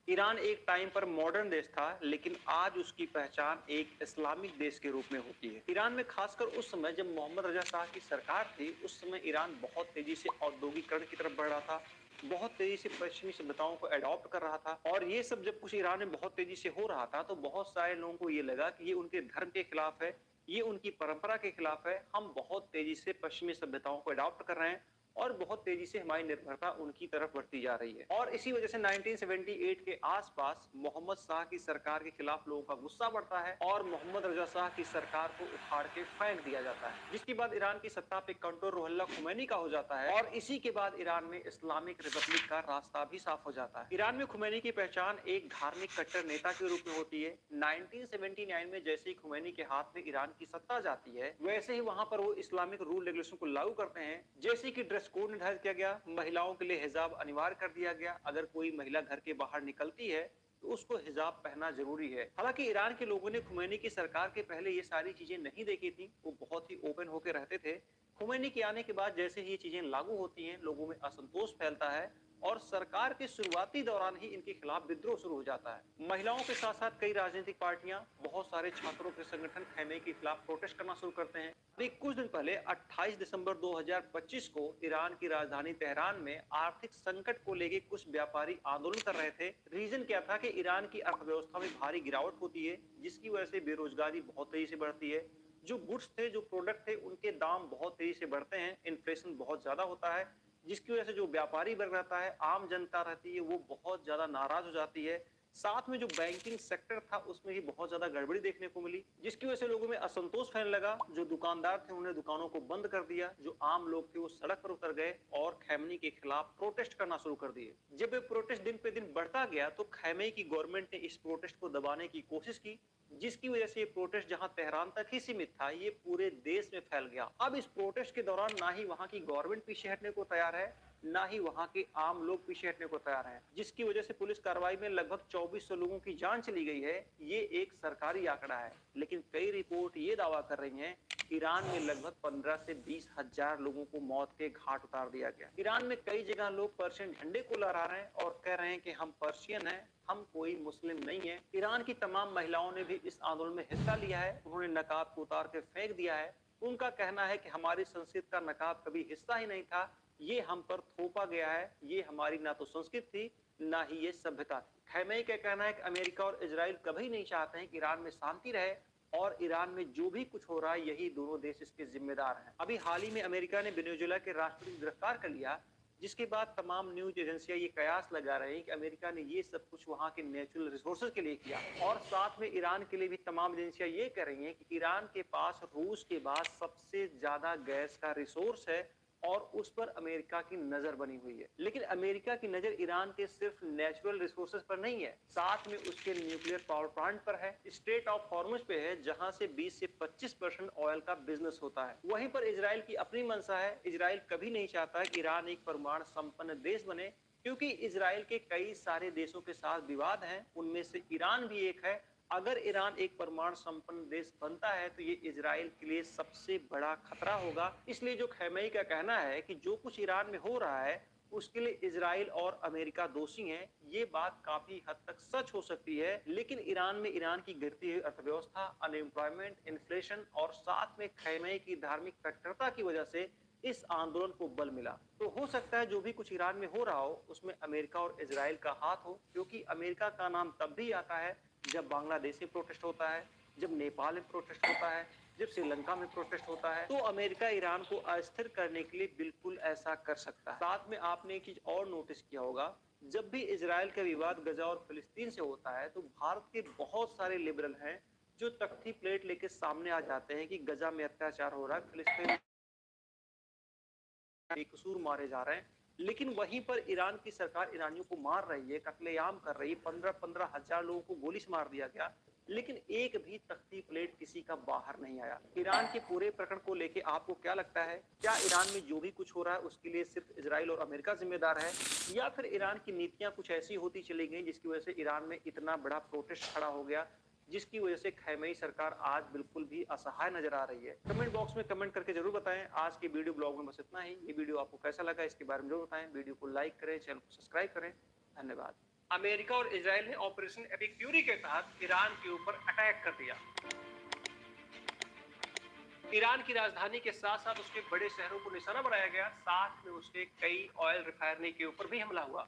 ईरान एक टाइम पर मॉडर्न देश था, लेकिन आज उसकी पहचान एक इस्लामिक देश के रूप में होती है। ईरान में खासकर उस समय जब मोहम्मद रजा शाह की सरकार थी, उस समय ईरान बहुत तेजी से औद्योगिकरण की तरफ बढ़ रहा था, बहुत तेजी से पश्चिमी सभ्यताओं को अडॉप्ट कर रहा था। और ये सब जब कुछ ईरान में बहुत तेजी से हो रहा था, तो बहुत सारे लोगों को ये लगा कि ये उनके धर्म के खिलाफ है, ये उनकी परंपरा के खिलाफ है। हम बहुत तेजी से पश्चिमी सभ्यताओं को अडॉप्ट कर रहे हैं और बहुत तेजी से हमारी निर्भरता उनकी तरफ बढ़ती जा रही है। और इसी वजह से 1978 के आसपास मोहम्मद शाह की सरकार के खिलाफ लोगों का गुस्सा बढ़ता है और मोहम्मद रजा शाह की सरकार को उखाड़ के फेंक दिया जाता है, जिसके बाद ईरान की सत्ता पे कंट्रोल रुहुल्लाह खुमैनी का हो जाता है और इसी के बाद ईरान में इस्लामिक रिपब्लिक का रास्ता भी साफ हो जाता है। ईरान में खुमैनी की पहचान एक धार्मिक कट्टर नेता के रूप में होती है। 1979 में जैसे ही खुमैनी के हाथ में ईरान की सत्ता जाती है, वैसे ही वहां पर वो इस्लामिक रूल रेगुलेशन को लागू करते हैं, जैसे कि ड्रेस कोड निर्धारित किया गया, महिलाओं के लिए हिजाब अनिवार्य कर दिया गया। अगर कोई महिला घर के बाहर निकलती है तो उसको हिजाब पहनना जरूरी है। हालांकि ईरान के लोगों ने खुमैनी की सरकार के पहले ये सारी चीजें नहीं देखी थी, वो बहुत ही ओपन होकर रहते थे। खुमैनी के आने के बाद जैसे ही ये चीजें लागू होती हैं, लोगों में असंतोष फैलता है और सरकार के शुरुआती दौरान ही इनके खिलाफ विद्रोह शुरू हो जाता है। महिलाओं के साथ साथ कई राजनीतिक पार्टियां, बहुत सारे छात्रों के संगठन खैमे के खिलाफ प्रोटेस्ट करना शुरू करते हैं। अभी कुछ दिन पहले 28 दिसंबर 2025 को ईरान की राजधानी तेहरान में आर्थिक संकट को लेकर कुछ व्यापारी आंदोलन कर रहे थे। रीजन क्या था कि ईरान की अर्थव्यवस्था में भारी गिरावट होती है, जिसकी वजह से बेरोजगारी बहुत तेजी से बढ़ती है। जो गुड्स थे, जो प्रोडक्ट थे, उनके दाम बहुत तेजी से बढ़ते हैं, इन्फ्लेशन बहुत ज्यादा होता है, जिसकी वजह से जो व्यापारी वर्ग रहता है, आम जनता रहती है, वो बहुत ज्यादा नाराज हो जाती है। साथ में जो बैंकिंग सेक्टर था, उसमें भी बहुत ज्यादा गड़बड़ी देखने को मिली, जिसकी वजह से लोगों में असंतोष फैलने लगा। जो दुकानदार थे, उन्होंने दुकानों को बंद कर दिया। जो आम लोग थे, वो सड़क पर उतर गए और खैमनी के खिलाफ प्रोटेस्ट करना शुरू कर दिए। जब ये प्रोटेस्ट दिन पे दिन बढ़ता गया, तो खैमे की गवर्नमेंट ने इस प्रोटेस्ट को दबाने की कोशिश की, जिसकी वजह से ये प्रोटेस्ट जहां तेहरान तक ही सीमित था, ये पूरे देश में फैल गया। अब इस प्रोटेस्ट के दौरान ना ही वहां की गवर्नमेंट पीछे हटने को तैयार है, ना ही वहां के आम लोग पीछे हटने को तैयार हैं, जिसकी वजह से पुलिस कार्रवाई में लगभग 2400 लोगों की जान चली गई है। ये एक सरकारी आंकड़ा है, लेकिन कई रिपोर्ट ये दावा कर रही हैं ईरान में लगभग 15 से 20 हजार लोगों को मौत के घाट उतार दिया गया। ईरान में कई जगह लोग पर्शियन झंडे को लहरा रहे हैं और कह रहे हैं कि हम पर्शियन हैं, हम कोई मुस्लिम नहीं है। ईरान की तमाम महिलाओं ने भी इस आंदोलन में हिस्सा लिया है। उन्होंने नकाब को उतार के फेंक दिया है। उनका कहना है कि हमारी संस्कृति का नकाब कभी हिस्सा ही नहीं था, ये हम पर थोपा गया है। ये हमारी ना तो संस्कृति थी, ना ही ये सभ्यता थी। खैमेई का कहना है कि अमेरिका और इजराइल कभी नहीं चाहते हैं कि ईरान में शांति रहे और ईरान में जो भी कुछ हो रहा है, यही दोनों देश इसके जिम्मेदार हैं। अभी हाल ही में अमेरिका ने वेनेजुएला के राष्ट्रपति को गिरफ्तार कर लिया, जिसके बाद तमाम न्यूज एजेंसियां ये कयास लगा रही हैं कि अमेरिका ने ये सब कुछ वहां के नेचुरल रिसोर्सेज के लिए किया। और साथ में ईरान के लिए भी तमाम एजेंसियां ये कह रही हैं कि ईरान के पास रूस के बाद सबसे ज्यादा गैस का रिसोर्स है और उस पर अमेरिका की नजर बनी हुई है। लेकिन अमेरिका की नजर ईरान के सिर्फ नेचुरल रिसोर्सेज पर नहीं है, साथ में उसके न्यूक्लियर पावर प्लांट पर है, स्ट्रेट ऑफ हॉर्मुज पे है, जहां से 20 से 25% ऑयल का बिजनेस होता है। वहीं पर इजराइल की अपनी मंशा है। इजराइल कभी नहीं चाहता कि ईरान एक परमाणु संपन्न देश बने, क्योंकि इजराइल के कई सारे देशों के साथ विवाद हैं, उनमें से ईरान भी एक है। अगर ईरान एक परमाणु संपन्न देश बनता है, तो ये इजराइल के लिए सबसे बड़ा खतरा होगा। इसलिए जो खैमेई का कहना है कि जो कुछ ईरान में हो रहा है, उसके लिए इजराइल और अमेरिका दोषी हैं, ये बात काफी हद तक सच हो सकती है। लेकिन ईरान में ईरान की गिरती हुई अर्थव्यवस्था, अनएम्प्लॉयमेंट, इन्फ्लेशन और साथ में खैमेई की धार्मिक कट्टरता की वजह से इस आंदोलन को बल मिला। तो हो सकता है जो भी कुछ ईरान में हो रहा हो, उसमें अमेरिका और इजराइल का हाथ हो, क्योंकि अमेरिका का नाम तब भी आता है जब बांग्लादेश में प्रोटेस्ट होता है, जब नेपाल में प्रोटेस्ट होता है, जब श्रीलंका में प्रोटेस्ट होता है। तो अमेरिका ईरान को अस्थिर करने के लिए बिल्कुल ऐसा कर सकता है। साथ में आपने एक चीज और नोटिस किया होगा, जब भी इजराइल का विवाद गजा और फिलिस्तीन से होता है, तो भारत के बहुत सारे लिबरल हैं जो तख्ती प्लेट लेके सामने आ जाते हैं कि गजा में अत्याचार हो रहा है, फिलिस्तीन बेकसूर मारे जा रहे हैं, लेकिन वहीं पर ईरान की सरकार ईरानियों को मार रही है, कत्लेआम कर रही है, 15-15 हजार लोगों को गोली से मार दिया गया, लेकिन एक भी तख्ती प्लेट किसी का बाहर नहीं आया। ईरान के पूरे प्रकरण को लेके आपको क्या लगता है? क्या ईरान में जो भी कुछ हो रहा है उसके लिए सिर्फ इजराइल और अमेरिका जिम्मेदार है, या फिर ईरान की नीतियां कुछ ऐसी होती चली गई जिसकी वजह से ईरान में इतना बड़ा प्रोटेस्ट खड़ा हो गया, जिसकी वजह से खैमेई सरकार आज बिल्कुल भी असहाय नजर आ रही है? कमेंट बॉक्स में कमेंट करके जरूर बताएं। आज के वीडियो ब्लॉग में बस इतना ही। ये वीडियो आपको कैसा लगा इसके बारे में जरूर बताएं। वीडियो को लाइक करें, चैनल को सब्सक्राइब करें। धन्यवाद। अमेरिका और इजराइल ने ऑपरेशन एपिक फ्यूरी के तहत ईरान के ऊपर अटैक कर दिया। ईरान की राजधानी के साथ साथ उसके बड़े शहरों को निशाना बनाया गया, साथ में उसके कई ऑयल रिफाइनरी के ऊपर भी हमला हुआ।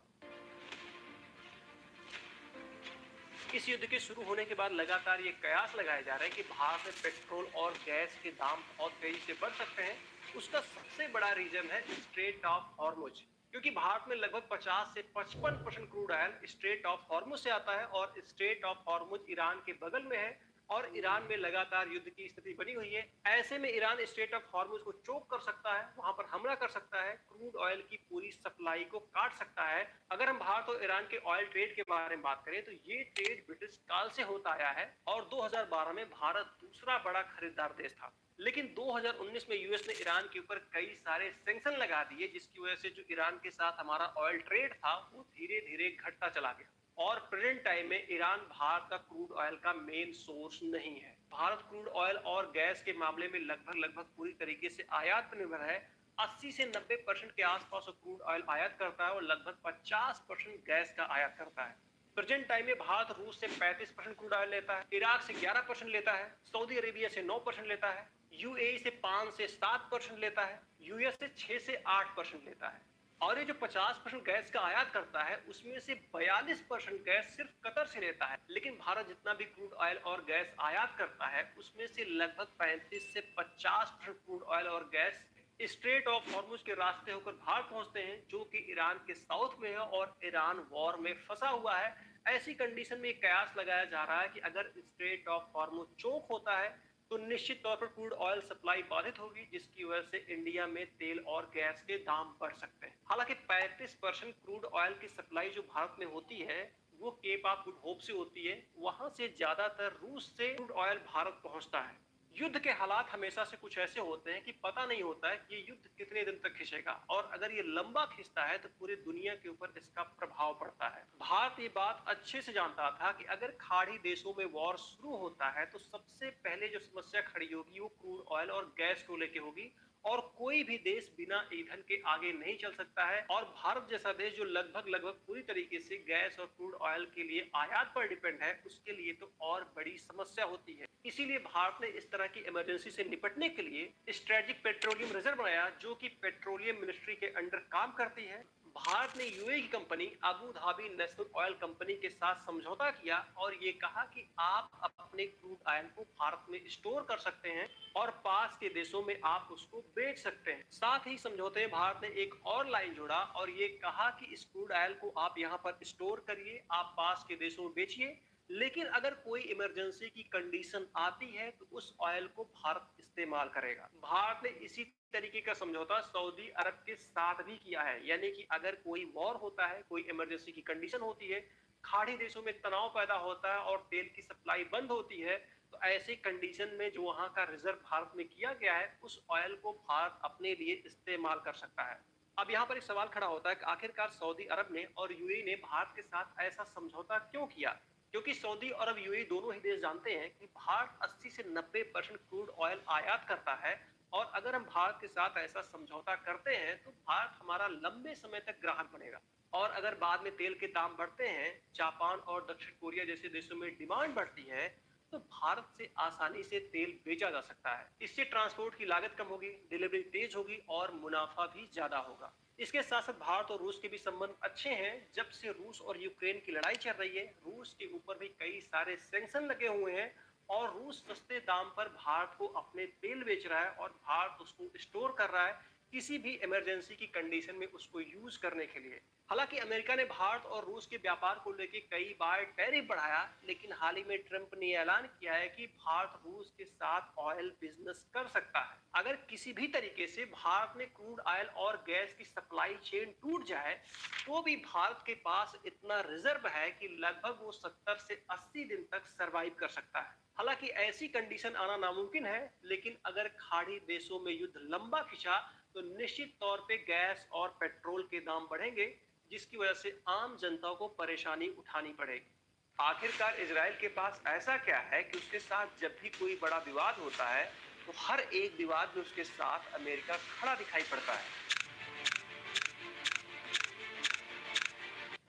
इस युद्ध के शुरू होने के बाद लगातार ये कयास लगाए जा रहे हैं कि भारत में पेट्रोल और गैस के दाम बहुत तेजी से बढ़ सकते हैं। उसका सबसे बड़ा रीजन है स्ट्रेट ऑफ हॉर्मुज, क्योंकि भारत में लगभग 50 से 55% crude oil straight of Hormuz से आता है और स्ट्रेट ऑफ हॉर्मुज ईरान के बगल में है और ईरान में लगातार युद्ध की स्थिति बनी हुई है। ऐसे में ईरान स्ट्रेट ऑफ हॉर्मुज को चोक कर सकता है, वहां पर हमला कर सकता है, क्रूड ऑयल की पूरी सप्लाई को काट सकता है। अगर हम भारत और ईरान के ऑयल ट्रेड के बारे में बात करें तो ये ट्रेड ब्रिटिश काल से होता आया है और 2012 में भारत दूसरा बड़ा खरीदार देश था। लेकिन 2019 में यूएस ने ईरान के ऊपर कई सारे सैंक्शन लगा दिए, जिसकी वजह से जो ईरान के साथ हमारा ऑयल ट्रेड था वो धीरे धीरे घटता चला गया और प्रेजेंट टाइम में ईरान भारत का क्रूड ऑयल का मेन सोर्स नहीं है। भारत क्रूड ऑयल और गैस के मामले में लगभग पूरी तरीके से आयात पर निर्भर है। 80 से 90% के आसपास क्रूड ऑयल आयात करता है और लगभग 50% गैस का आयात करता है। प्रेजेंट टाइम में भारत रूस से 35% क्रूड ऑयल लेता है, इराक से 11% लेता है, सऊदी अरेबिया से 9% लेता है, यूएई से 5 से 7% लेता है, यूएस से 6 से 8% लेता है। और ये जो 50% गैस का आयात करता है उसमें से 42% गैस सिर्फ कतर से लेता है। लेकिन भारत जितना भी क्रूड ऑयल और गैस आयात करता है उसमें से लगभग 35 से 50% क्रूड ऑयल और गैस स्ट्रेट ऑफ हॉर्मुज के रास्ते होकर भारत पहुंचते हैं, जो कि ईरान के साउथ में है और ईरान वॉर में फंसा हुआ है। ऐसी कंडीशन में कयास लगाया जा रहा है कि अगर स्ट्रेट ऑफ हॉर्मुज चोक होता है तो निश्चित तौर पर क्रूड ऑयल सप्लाई बाधित होगी, जिसकी वजह से इंडिया में तेल और गैस के दाम बढ़ सकते हैं। हालांकि 35% क्रूड ऑयल की सप्लाई जो भारत में होती है वो केप ऑफ गुड होप से होती है, वहां से ज्यादातर रूस से क्रूड ऑयल भारत पहुंचता है। युद्ध के हालात हमेशा से कुछ ऐसे होते हैं कि पता नहीं होता है कि ये युद्ध कितने दिन तक खिंचेगा और अगर ये लंबा खिंचता है तो पूरी दुनिया के ऊपर इसका प्रभाव पड़ता है। भारत ये बात अच्छे से जानता था कि अगर खाड़ी देशों में वॉर शुरू होता है तो सबसे पहले जो समस्या खड़ी होगी वो क्रूड ऑयल और गैस को लेके होगी और कोई भी देश बिना ईंधन के आगे नहीं चल सकता है। और भारत जैसा देश जो लगभग पूरी तरीके से गैस और क्रूड ऑयल के लिए आयात पर डिपेंड है, उसके लिए तो और बड़ी समस्या होती है। इसीलिए भारत ने इस तरह की इमरजेंसी से निपटने के लिए स्ट्रेटेजिक पेट्रोलियम रिजर्व बनाया, जो कि पेट्रोलियम मिनिस्ट्री के अंडर काम करती है। भारत ने यूएई की company Abu Dhabi national oil company के साथ समझौता किया और ये कहा कि आप अपने क्रूड ऑयल को भारत में स्टोर कर सकते हैं और पास के देशों में आप उसको बेच सकते हैं। साथ ही समझौते में भारत ने एक और लाइन जोड़ा और ये कहा कि इस क्रूड ऑयल को आप यहाँ पर स्टोर करिए, आप पास के देशों में बेचिए, लेकिन अगर कोई इमरजेंसी की कंडीशन आती है तो उस ऑयल को भारत इस्तेमाल करेगा। भारत ने इसी तरीके का समझौता सऊदी अरब के साथ भी किया है, यानी कि अगर कोई वॉर होता है, कोई इमरजेंसी की कंडीशन होती है, खाड़ी देशों में तनाव पैदा होता है और तेल की सप्लाई बंद होती है, तो ऐसी कंडीशन में जो वहां का रिजर्व भारत में किया गया है उस ऑयल को भारत अपने लिए इस्तेमाल कर सकता है। अब यहाँ पर एक सवाल खड़ा होता है कि आखिरकार सऊदी अरब ने और यूएई ने भारत के साथ ऐसा समझौता क्यों किया? क्योंकि सऊदी अरब यूएई दोनों ही देश जानते हैं कि भारत 80 से 90% क्रूड ऑयल आयात करता है और अगर हम भारत के साथ ऐसा समझौता करते हैं तो भारत हमारा लंबे समय तक ग्राहक बनेगा और अगर बाद में तेल के दाम बढ़ते हैं, जापान और दक्षिण कोरिया जैसे देशों में डिमांड बढ़ती है, तो भारत से आसानी से तेल बेचा जा सकता है। इससे ट्रांसपोर्ट की लागत कम होगी, डिलीवरी तेज होगी और मुनाफा भी ज्यादा होगा। इसके साथ साथ भारत और रूस के भी संबंध अच्छे हैं। जब से रूस और यूक्रेन की लड़ाई चल रही है, रूस के ऊपर भी कई सारे सैंक्शन लगे हुए हैं और रूस सस्ते दाम पर भारत को अपने तेल बेच रहा है और भारत उसको स्टोर कर रहा है, किसी भी इमरजेंसी की कंडीशन में उसको यूज करने के लिए। हालांकि अमेरिका ने भारत और रूस के व्यापार को लेकर कई बार टैरिफ बढ़ाया, लेकिन हाल ही में ट्रंप ने ऐलान किया है कि भारत रूस के साथ ऑयल बिजनेस कर सकता है। अगर किसी भी तरीके से भारत में क्रूड ऑयल और गैस की सप्लाई चेन टूट जाए तो भी भारत के पास इतना रिजर्व है कि लगभग वो 70 से 80 दिन तक सरवाइव कर सकता है। हालांकि ऐसी कंडीशन आना नामुमकिन है, लेकिन अगर खाड़ी देशों में युद्ध लंबा खिंचा तो निश्चित तौर पे गैस और पेट्रोल के दाम बढ़ेंगे, जिसकी वजह से आम जनता को परेशानी उठानी पड़ेगी। आखिरकार इजराइल के पास ऐसा क्या है कि उसके साथ जब भी कोई बड़ा विवाद होता है तो हर एक विवाद में उसके साथ अमेरिका खड़ा दिखाई पड़ता है।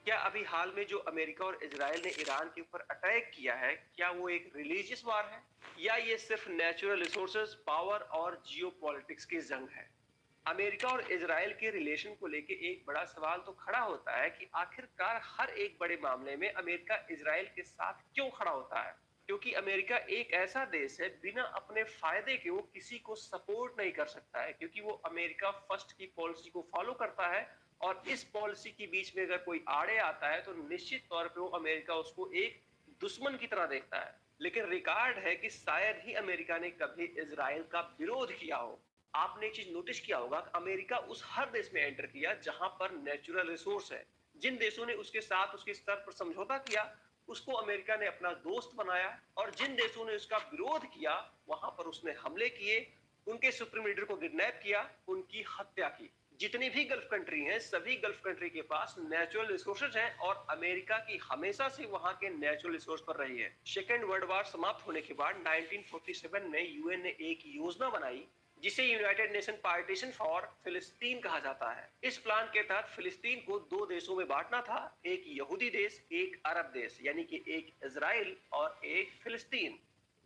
क्या अभी हाल में जो अमेरिका और इजराइल ने ईरान के ऊपर अटैक किया है, क्या वो एक रिलीजियस वार है या ये सिर्फ नेचुरल रिसोर्सेज, पावर और जियोपॉलिटिक्स की जंग है? अमेरिका और इजराइल के रिलेशन को लेके एक बड़ा सवाल तो खड़ा होता है कि आखिरकार हर एक बड़े मामले में अमेरिका इजराइल के साथ क्यों खड़ा होता है? क्योंकि अमेरिका एक ऐसा देश है बिना अपने फायदे के वो किसी को सपोर्ट नहीं कर सकता है, क्योंकि वो अमेरिका फर्स्ट की पॉलिसी को फॉलो करता है और इस पॉलिसी के बीच में अगर कोई आड़े आता है तो निश्चित तौर पे वो अमेरिका उसको एक दुश्मन की तरह देखता है। लेकिन रिकॉर्ड है कि शायद ही अमेरिका ने कभी इजराइल का विरोध किया हो। आपने एक चीज नोटिस किया होगा, अमेरिका उस हर देश में एंटर किया जहां पर नेचुरल रिसोर्स है। जिन देशों ने उसके साथ उसके स्तर पर समझौता किया उसको अमेरिका ने अपना दोस्त बनाया, और जिन देशों ने उसका विरोध किया वहां पर उसने हमले किए, उनके सुप्रीम लीडर को किडनैप किया, उनकी हत्या की। जितनी भी गल्फ कंट्री हैं, सभी गल्फ कंट्री के पास नेचुरल रिसोर्सेज हैं और अमेरिका की हमेशा से वहां के नेचुरल रिसोर्स पर रही है। सेकेंड वर्ल्ड वॉर समाप्त होने के बाद 1947 में यूएन ने एक योजना बनाई जिसे यूनाइटेड नेशन पार्टीशन फॉर फिलिस्तीन कहा जाता है। इस प्लान के तहत फिलिस्तीन को दो देशों में बांटना था, एक यहूदी देश, एक अरब देश, यानी कि एक इजराइल और एक फिलिस्तीन।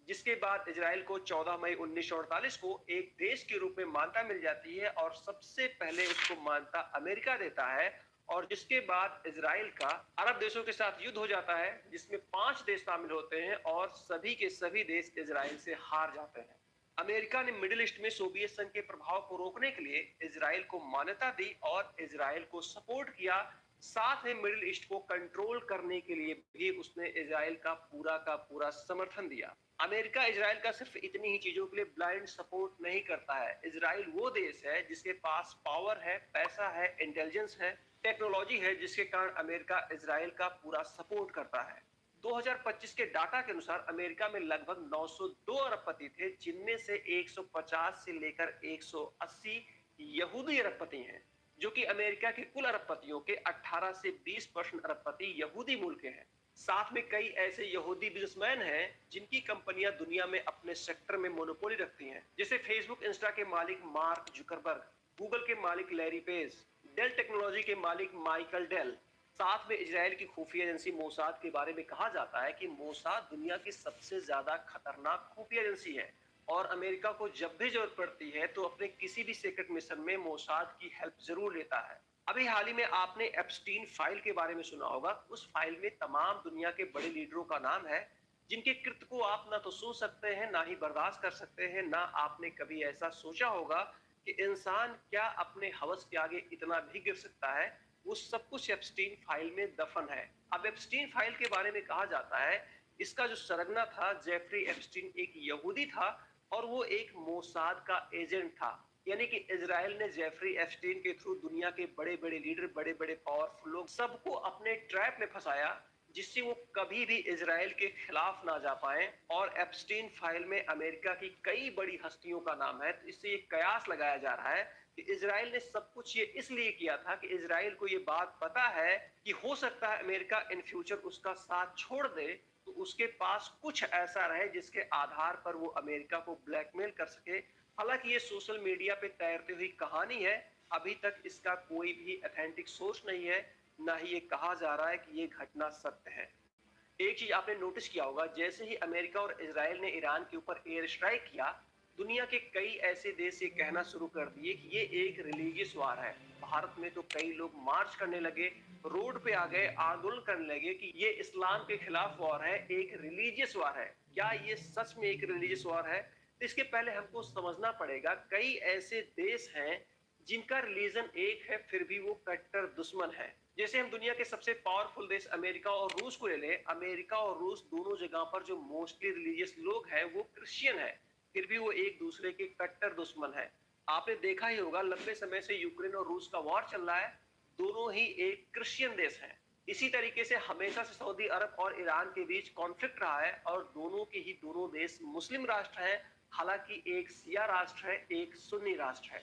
जिसके बाद इजराइल को 14 मई 1948 को एक देश के रूप में मान्यता मिल जाती है और सबसे पहले उसको मान्यता अमेरिका देता है, और जिसके बाद इजराइल का अरब देशों के साथ युद्ध हो जाता है जिसमें 5 देश शामिल होते हैं और सभी के सभी देश इजराइल से हार जाते हैं। अमेरिका ने मिडिल ईस्ट में सोवियत संघ के प्रभाव को रोकने के लिए इजराइल को मान्यता दी और इजराइल को सपोर्ट किया। साथ में मिडिल ईस्ट को कंट्रोल करने के लिए भी उसने इजराइल का पूरा समर्थन दिया। अमेरिका इजराइल का सिर्फ इतनी ही चीजों के लिए ब्लाइंड सपोर्ट नहीं करता है। इजराइल वो देश है जिसके पास पावर है, पैसा है, इंटेलिजेंस है, टेक्नोलॉजी है, जिसके कारण अमेरिका इजराइल का पूरा सपोर्ट करता है। 2025 के डाटा के अनुसार अमेरिका में लगभग 902 अरबपति थे, जिनमें से 150 से लेकर 180 यहूदी अरबपति हैं, जो कि अमेरिका के कुल अरबपतियों के 18 से 20% अरबपति यहूदी मूल के हैं। साथ में कई ऐसे यहूदी बिजनेसमैन हैं जिनकी कंपनियां दुनिया में अपने सेक्टर में मोनोपोली रखती हैं, जैसे फेसबुक इंस्टा के मालिक मार्क जुकरबर्ग, गूगल के मालिक लैरी पेज, डेल टेक्नोलॉजी के मालिक माइकल डेल। साथ में इजराइल की खुफिया एजेंसी मोसाद के बारे में कहा जाता है कि मोसाद दुनिया की सबसे ज्यादा खतरनाक खुफिया एजेंसी है और अमेरिका को जब भी जरूरत पड़ती है तो अपने किसी भी सीक्रेट मिशन में मोसाद की हेल्प जरूर लेता है। अभी हाल ही में आपने एप्स्टीन फाइल के बारे में सुना होगा। उस फाइल में तमाम दुनिया के बड़े लीडरों का नाम है, जिनके कृत्य को आप ना तो सुन सकते हैं, ना ही बर्दाश्त कर सकते हैं। ना आपने कभी ऐसा सोचा होगा कि इंसान क्या अपने हवस के आगे इतना भी गिर सकता है। वो सब कुछ एप्स्टीन फाइल में दफन है। अब एप्स्टीन फाइल के बारे में कहा जाता है, इसका जो सरगना था जेफरी एप्स्टीन एक यहूदी था और वो एक मोसाद का एजेंट था। यानी कि इजराइल ने जेफरी एप्स्टीन के थ्रू दुनिया के बड़े बड़े लीडर, बड़े बड़े पावरफुल लोग सबको अपने ट्रैप में फंसाया, जिससे वो कभी भी इजराइल के खिलाफ ना जा पाए। और एप्स्टीन फाइल में अमेरिका की कई बड़ी हस्तियों का नाम है। तो इससे ये कयास लगाया जा रहा है कि इजराइल ने सब कुछ ये इसलिए किया था कि इजराइल को ये बात पता है कि हो सकता है अमेरिका इन फ्यूचर उसका साथ छोड़ दे, तो उसके पास कुछ ऐसा रहे जिसके आधार पर वो अमेरिका को ब्लैकमेल कर सके। हालांकि ये सोशल मीडिया पे तैरती हुई कहानी है, अभी तक इसका कोई भी ऑथेंटिक सोर्स नहीं है, ना ही ये कहा जा रहा है कि ये घटना सत्य है। एक चीज आपने नोटिस किया होगा, जैसे ही अमेरिका और इजराइल ने ईरान के ऊपर एयर स्ट्राइक किया, दुनिया के कई ऐसे देश ये कहना शुरू कर दिए कि ये एक रिलीजियस वार है। भारत में तो कई लोग मार्च करने लगे, रोड पे आ गए, आंदोलन करने लगे कि ये इस्लाम के खिलाफ वार है, एक रिलीजियस वार है। क्या ये सच में एक रिलीजियस वार है? तो इसके पहले हमको समझना पड़ेगा, कई ऐसे देश हैं जिनका रिलीजन एक है फिर भी वो कट्टर दुश्मन है। जैसे हम दुनिया के सबसे पावरफुल देश अमेरिका और रूस को ले लें, अमेरिका और रूस दोनों जगह पर जो मोस्टली रिलीजियस लोग हैं वो क्रिश्चियन है, फिर भी वो एक दूसरे के कट्टर दुश्मन है। आपने देखा ही होगा लंबे समय से यूक्रेन और रूस का वॉर चल रहा है, दोनों ही एक क्रिश्चियन देश हैं। इसी तरीके से हमेशा से सऊदी अरब और ईरान के बीच कॉन्फ्लिक्ट रहा है और दोनों के ही दोनों देश मुस्लिम राष्ट्र हैं, हालांकि एक शिया राष्ट्र है, एक सुन्नी राष्ट्र है।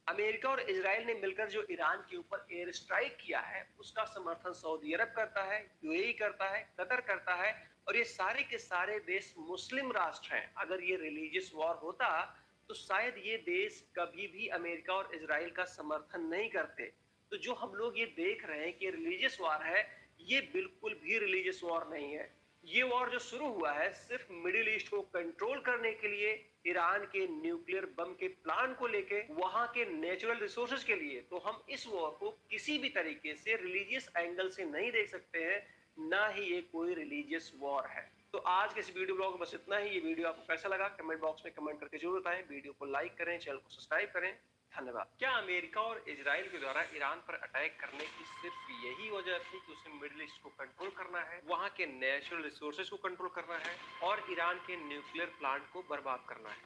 अमेरिका और इजराइल ने मिलकर जो ईरान के ऊपर एयर स्ट्राइक किया है उसका समर्थन सऊदी अरब करता है, यूएई करता है, कतर करता है और ये सारे के सारे देश मुस्लिम राष्ट्र हैं। अगर ये रिलीजियस वॉर होता तो शायद ये देश कभी भी अमेरिका और इजराइल का समर्थन नहीं करते। तो जो हम लोग ये देख रहे हैं कि रिलीजियस वॉर है, ये बिल्कुल भी रिलीजियस वॉर नहीं है। ये वॉर जो शुरू हुआ है सिर्फ मिडिल ईस्ट को कंट्रोल करने के लिए, ईरान के न्यूक्लियर बम के प्लान को लेके, वहां के नेचुरल रिसोर्सेज के लिए। तो हम इस वॉर को किसी भी तरीके से रिलीजियस एंगल से नहीं देख सकते हैं, ना ही ये कोई रिलीजियस वॉर है। तो आज के इस वीडियो ब्लॉग में बस इतना ही। ये वीडियो आपको कैसा लगा कमेंट बॉक्स में कमेंट करके जरूर बताएं। वीडियो को लाइक करें, चैनल को सब्सक्राइब करें। धन्यवाद। क्या अमेरिका और इजराइल के द्वारा ईरान पर अटैक करने की सिर्फ यही वजह थी कि उसे मिडिल ईस्ट को कंट्रोल करना है, वहां के नेचुरल रिसोर्सेज को कंट्रोल करना है और ईरान के न्यूक्लियर प्लांट को बर्बाद करना है?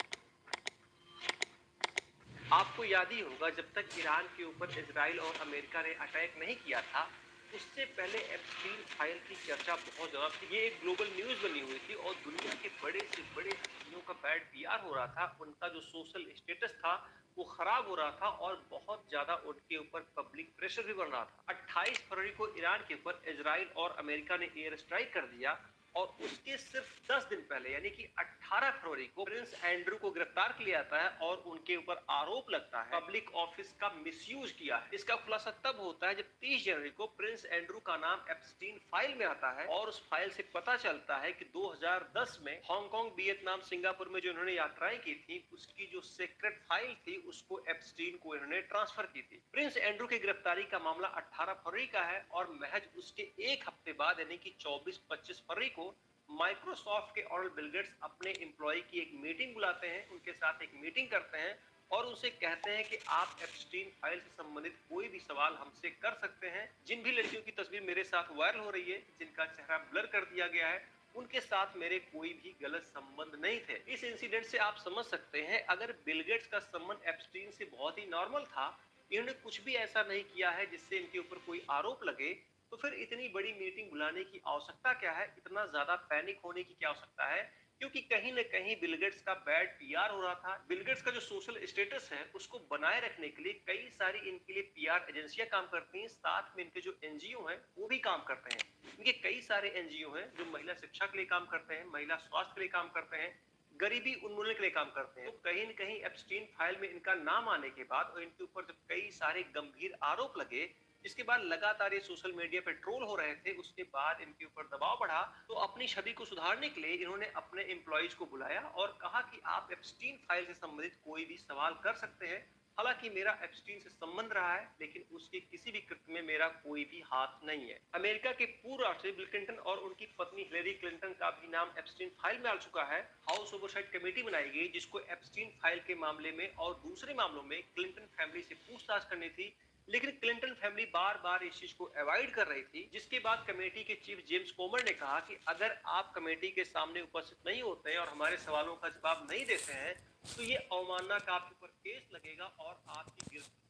आपको याद ही होगा जब तक ईरान के ऊपर इजराइल और अमेरिका ने अटैक नहीं किया था, उससे पहले एप्स्टीन फाइल की चर्चा बहुत ज्यादा थी। ये एक ग्लोबल न्यूज बनी हुई थी और दुनिया के बड़े से बड़े हस्तियों का बैड पीआर हो रहा था, उनका जो सोशल स्टेटस था वो खराब हो रहा था और बहुत ज्यादा उनके ऊपर पब्लिक प्रेशर भी बन रहा था। 28 फरवरी को ईरान के ऊपर इजराइल और अमेरिका ने एयर स्ट्राइक कर दिया और उसके सिर्फ 10 दिन पहले यानी कि 18 फरवरी को प्रिंस एंड्रू को गिरफ्तार किया जाता है और उनके ऊपर आरोप लगता है पब्लिक ऑफिस का मिसयूज किया है। इसका खुलासा तब होता है जब 30 जनवरी को प्रिंस एंड्रू का नाम एप्स्टीन फाइल में आता है और उस फाइल से पता चलता है कि 2010 में हांगकांग, वियतनाम, सिंगापुर में जो इन्होंने यात्राएं की थी उसकी जो सीक्रेट फाइल थी उसको एप्स्टीन को इन्होंने ट्रांसफर की थी। प्रिंस एंड्रू की गिरफ्तारी का मामला 18 फरवरी का है और महज उसके एक हफ्ते बाद यानी कि 24-25 फरवरी को माइक्रोसॉफ्ट के ऑर्डर बिल गेट्स अपने एम्प्लॉय की एक मीटिंग बुलाते हैं, उनके साथ एक मीटिंग करते हैं और उनसे कहते हैं कि आप एप्स्टीन फाइल से संबंधित कोई भी सवाल हमसे कर सकते हैं। जिन भी लड़कियों की तस्वीर मेरे साथ वायरल हो रही है, जिनका चेहरा ब्लर कर दिया गया है, उनके साथ मेरे कोई भी गलत संबंध नहीं थे। इस इंसिडेंट से आप समझ सकते हैं अगर बिल गेट्स का संबंध एप्स्टीन से बहुत ही नॉर्मल था, इन्होंने कुछ भी ऐसा नहीं किया है जिससे इनके ऊपर कोई आरोप लगे, तो फिर इतनी बड़ी मीटिंग बुलाने की आवश्यकता क्या है, इतना ज्यादा पैनिक होने की क्या आवश्यकता है? क्योंकि कहीं न कहीं बिल गेट्स का बैड पीआर हो रहा था। बिल गेट्स का जो सोशल स्टेटस है उसको बनाए रखने के लिए कई सारी इनके लिए पीआर एजेंसियां काम करती हैं, साथ में इनके जो एनजीओ हैं वो भी काम करते हैं। इनके कई सारे एनजीओ हैं जो महिला शिक्षा के लिए काम करते हैं, महिला स्वास्थ्य के लिए काम करते हैं, गरीबी उन्मूलन के लिए काम करते हैं। तो कहीं न कहीं एप्स्टीन फाइल में इनका नाम आने के बाद और इनके ऊपर जब कई सारे गंभीर आरोप लगे, जिसके बाद लगातार ये सोशल मीडिया पे ट्रोल हो रहे थे, उसके बाद इनके ऊपर दबाव बढ़ा, तो अपनी छवि को सुधारने के लिए इन्होंने अपने एम्प्लॉइज को बुलाया और कहा कि आप एप्स्टीन फाइल से संबंधित कोई भी सवाल कर सकते हैं। हालांकि मेरा एप्स्टीन से संबंध रहा है, लेकिन उसके किसी भी कृत्य में मेरा कोई भी हाथ नहीं है। अमेरिका के पूर्व राष्ट्रपति बिल क्लिंटन और उनकी पत्नी हिलेरी क्लिंटन का भी नाम एप्स्टीन फाइल में आ चुका है। हाउस ओवरसाइट कमेटी बनाई गई जिसको एप्स्टीन फाइल के मामले में और दूसरे मामलों में क्लिंटन फैमिली से पूछताछ करनी थी, लेकिन क्लिंटन फैमिली बार बार इस चीज को अवॉइड कर रही थी, जिसके बाद कमेटी के चीफ जेम्स कोमर ने कहा कि अगर आप कमेटी के सामने उपस्थित नहीं होते हैं और हमारे सवालों का जवाब नहीं देते हैं तो ये अवमानना का आपके ऊपर केस लगेगा और आपकी गिरफ्तारी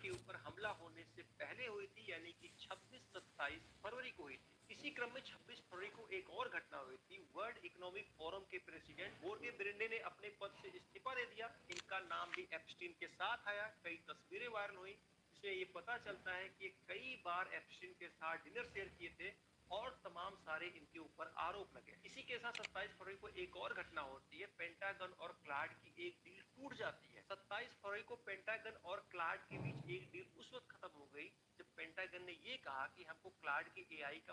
के ऊपर हमला होने से पहले हुई थी, यानी कि 26-27 फरवरी को हुई थी। इसी क्रम में 26 फरवरी को एक और घटना हुई थी। वर्ल्ड इकोनॉमिक फोरम के प्रेसिडेंट बोर्गे ब्रेंडे ने अपने पद से इस्तीफा दे दिया। इनका नाम भी एप्स्टीन के साथ आया, कई तस्वीरें वायरल हुई जिससे ये पता चलता है कि कई बार एप्स्टीन के साथ डिनर शेयर किए थे और तमाम सारे इनके ऊपर आरोप लगे। इसी के साथ 27 फरवरी को एक और घटना होती है, पेंटागन और क्लाड की एक डील टूट जाती है। 27 फरवरी को पेंटागन और क्लाड के बीच एक डील उस वक्त खत्म हो गई जब पेंटागन ने ये कहा कि हमको क्लाड के एआई का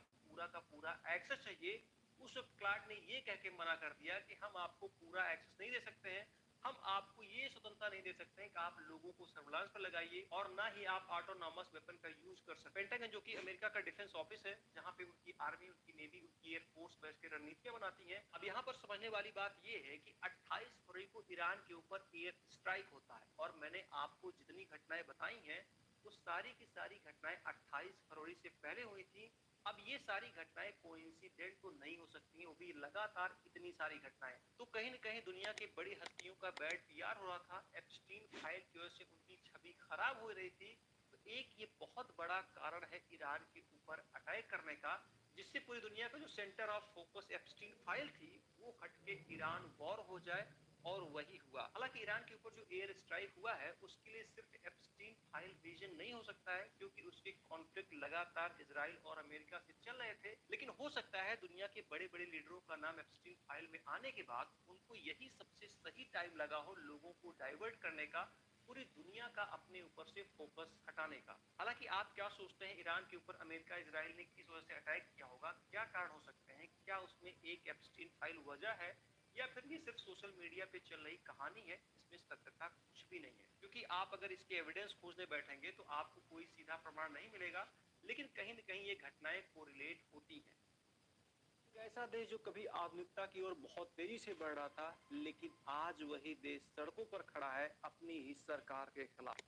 पूरा एक्सेस चाहिए। उस वक्त क्लाड ने ये कह के मना कर दिया कि हम आपको पूरा एक्सेस नहीं दे सकते हैं, हम आपको ये स्वतंत्रता नहीं दे सकते हैं कि आप लोगों को सर्विलांस पर लगाइए और ना ही आप ऑटोनॉमस वेपन का यूज कर सकते। पेंटागन जो कि अमेरिका का डिफेंस ऑफिस है, जहां पे उनकी आर्मी, उनकी नेवी, उनकी एयरफोर्स बैठ के रणनीतियां बनाती हैं। अब यहाँ पर समझने वाली बात ये है कि 28 फरवरी को ईरान के ऊपर एयर स्ट्राइक होता है और मैंने आपको जितनी घटनाएं बताई हैं वो सारी की सारी घटनाएं 28 फरवरी से पहले हुई थी। अब ये सारी घटनाएं कोइंसिडेंट तो नहीं हो सकती हैं, वो भी लगातार इतनी सारी घटनाएं। तो कहीं न कहीं दुनिया की बड़ी हस्तियों का बैड पीआर हो रहा था। एप्स्टीन फाइल की वजह से उनकी छवि खराब हो रही थी। तो एक ये बहुत बड़ा कारण है ईरान के ऊपर अटैक करने का, जिससे पूरी दुनिया का जो centre of focus Epstein file थी वो हटके ईरान वॉर हो जाए, और वही हुआ। हालांकि ईरान के ऊपर जो एयर स्ट्राइक हुआ है उसके लिए सिर्फ एप्स्टीन फाइल रीजन नहीं हो सकता है, क्योंकि उसके कॉन्फ्लिक्ट लगातार इजराइल और अमेरिका से चल रहे थे। लेकिन हो सकता है दुनिया के बड़े बड़े लीडरों का नाम एप्स्टीन फाइल में आने के बाद उनको यही सबसे सही टाइम लगा हो लोगों को डाइवर्ट करने का, पूरी दुनिया का अपने ऊपर से फोकस हटाने का। हालांकि आप क्या सोचते हैं ईरान के ऊपर अमेरिका इजराइल ने किस वजह से अटैक किया होगा? क्या कारण हो सकते हैं? क्या उसमें एक एप्स्टीन फाइल वजह है, या फिर ये सिर्फ सोशल मीडिया पे चल रही कहानी है? इसमें सत्य का कुछ भी नहीं है, क्योंकि आप अगर इसके एविडेंस खोजने बैठेंगे तो आपको कोई सीधा प्रमाण नहीं मिलेगा, लेकिन कहीं न कहीं ये घटनाएं कोरिलेट होती हैं। एक ऐसा देश जो कभी आधुनिकता की ओर बहुत तेजी से बढ़ रहा था, लेकिन आज वही देश सड़कों पर खड़ा है अपनी ही सरकार के खिलाफ।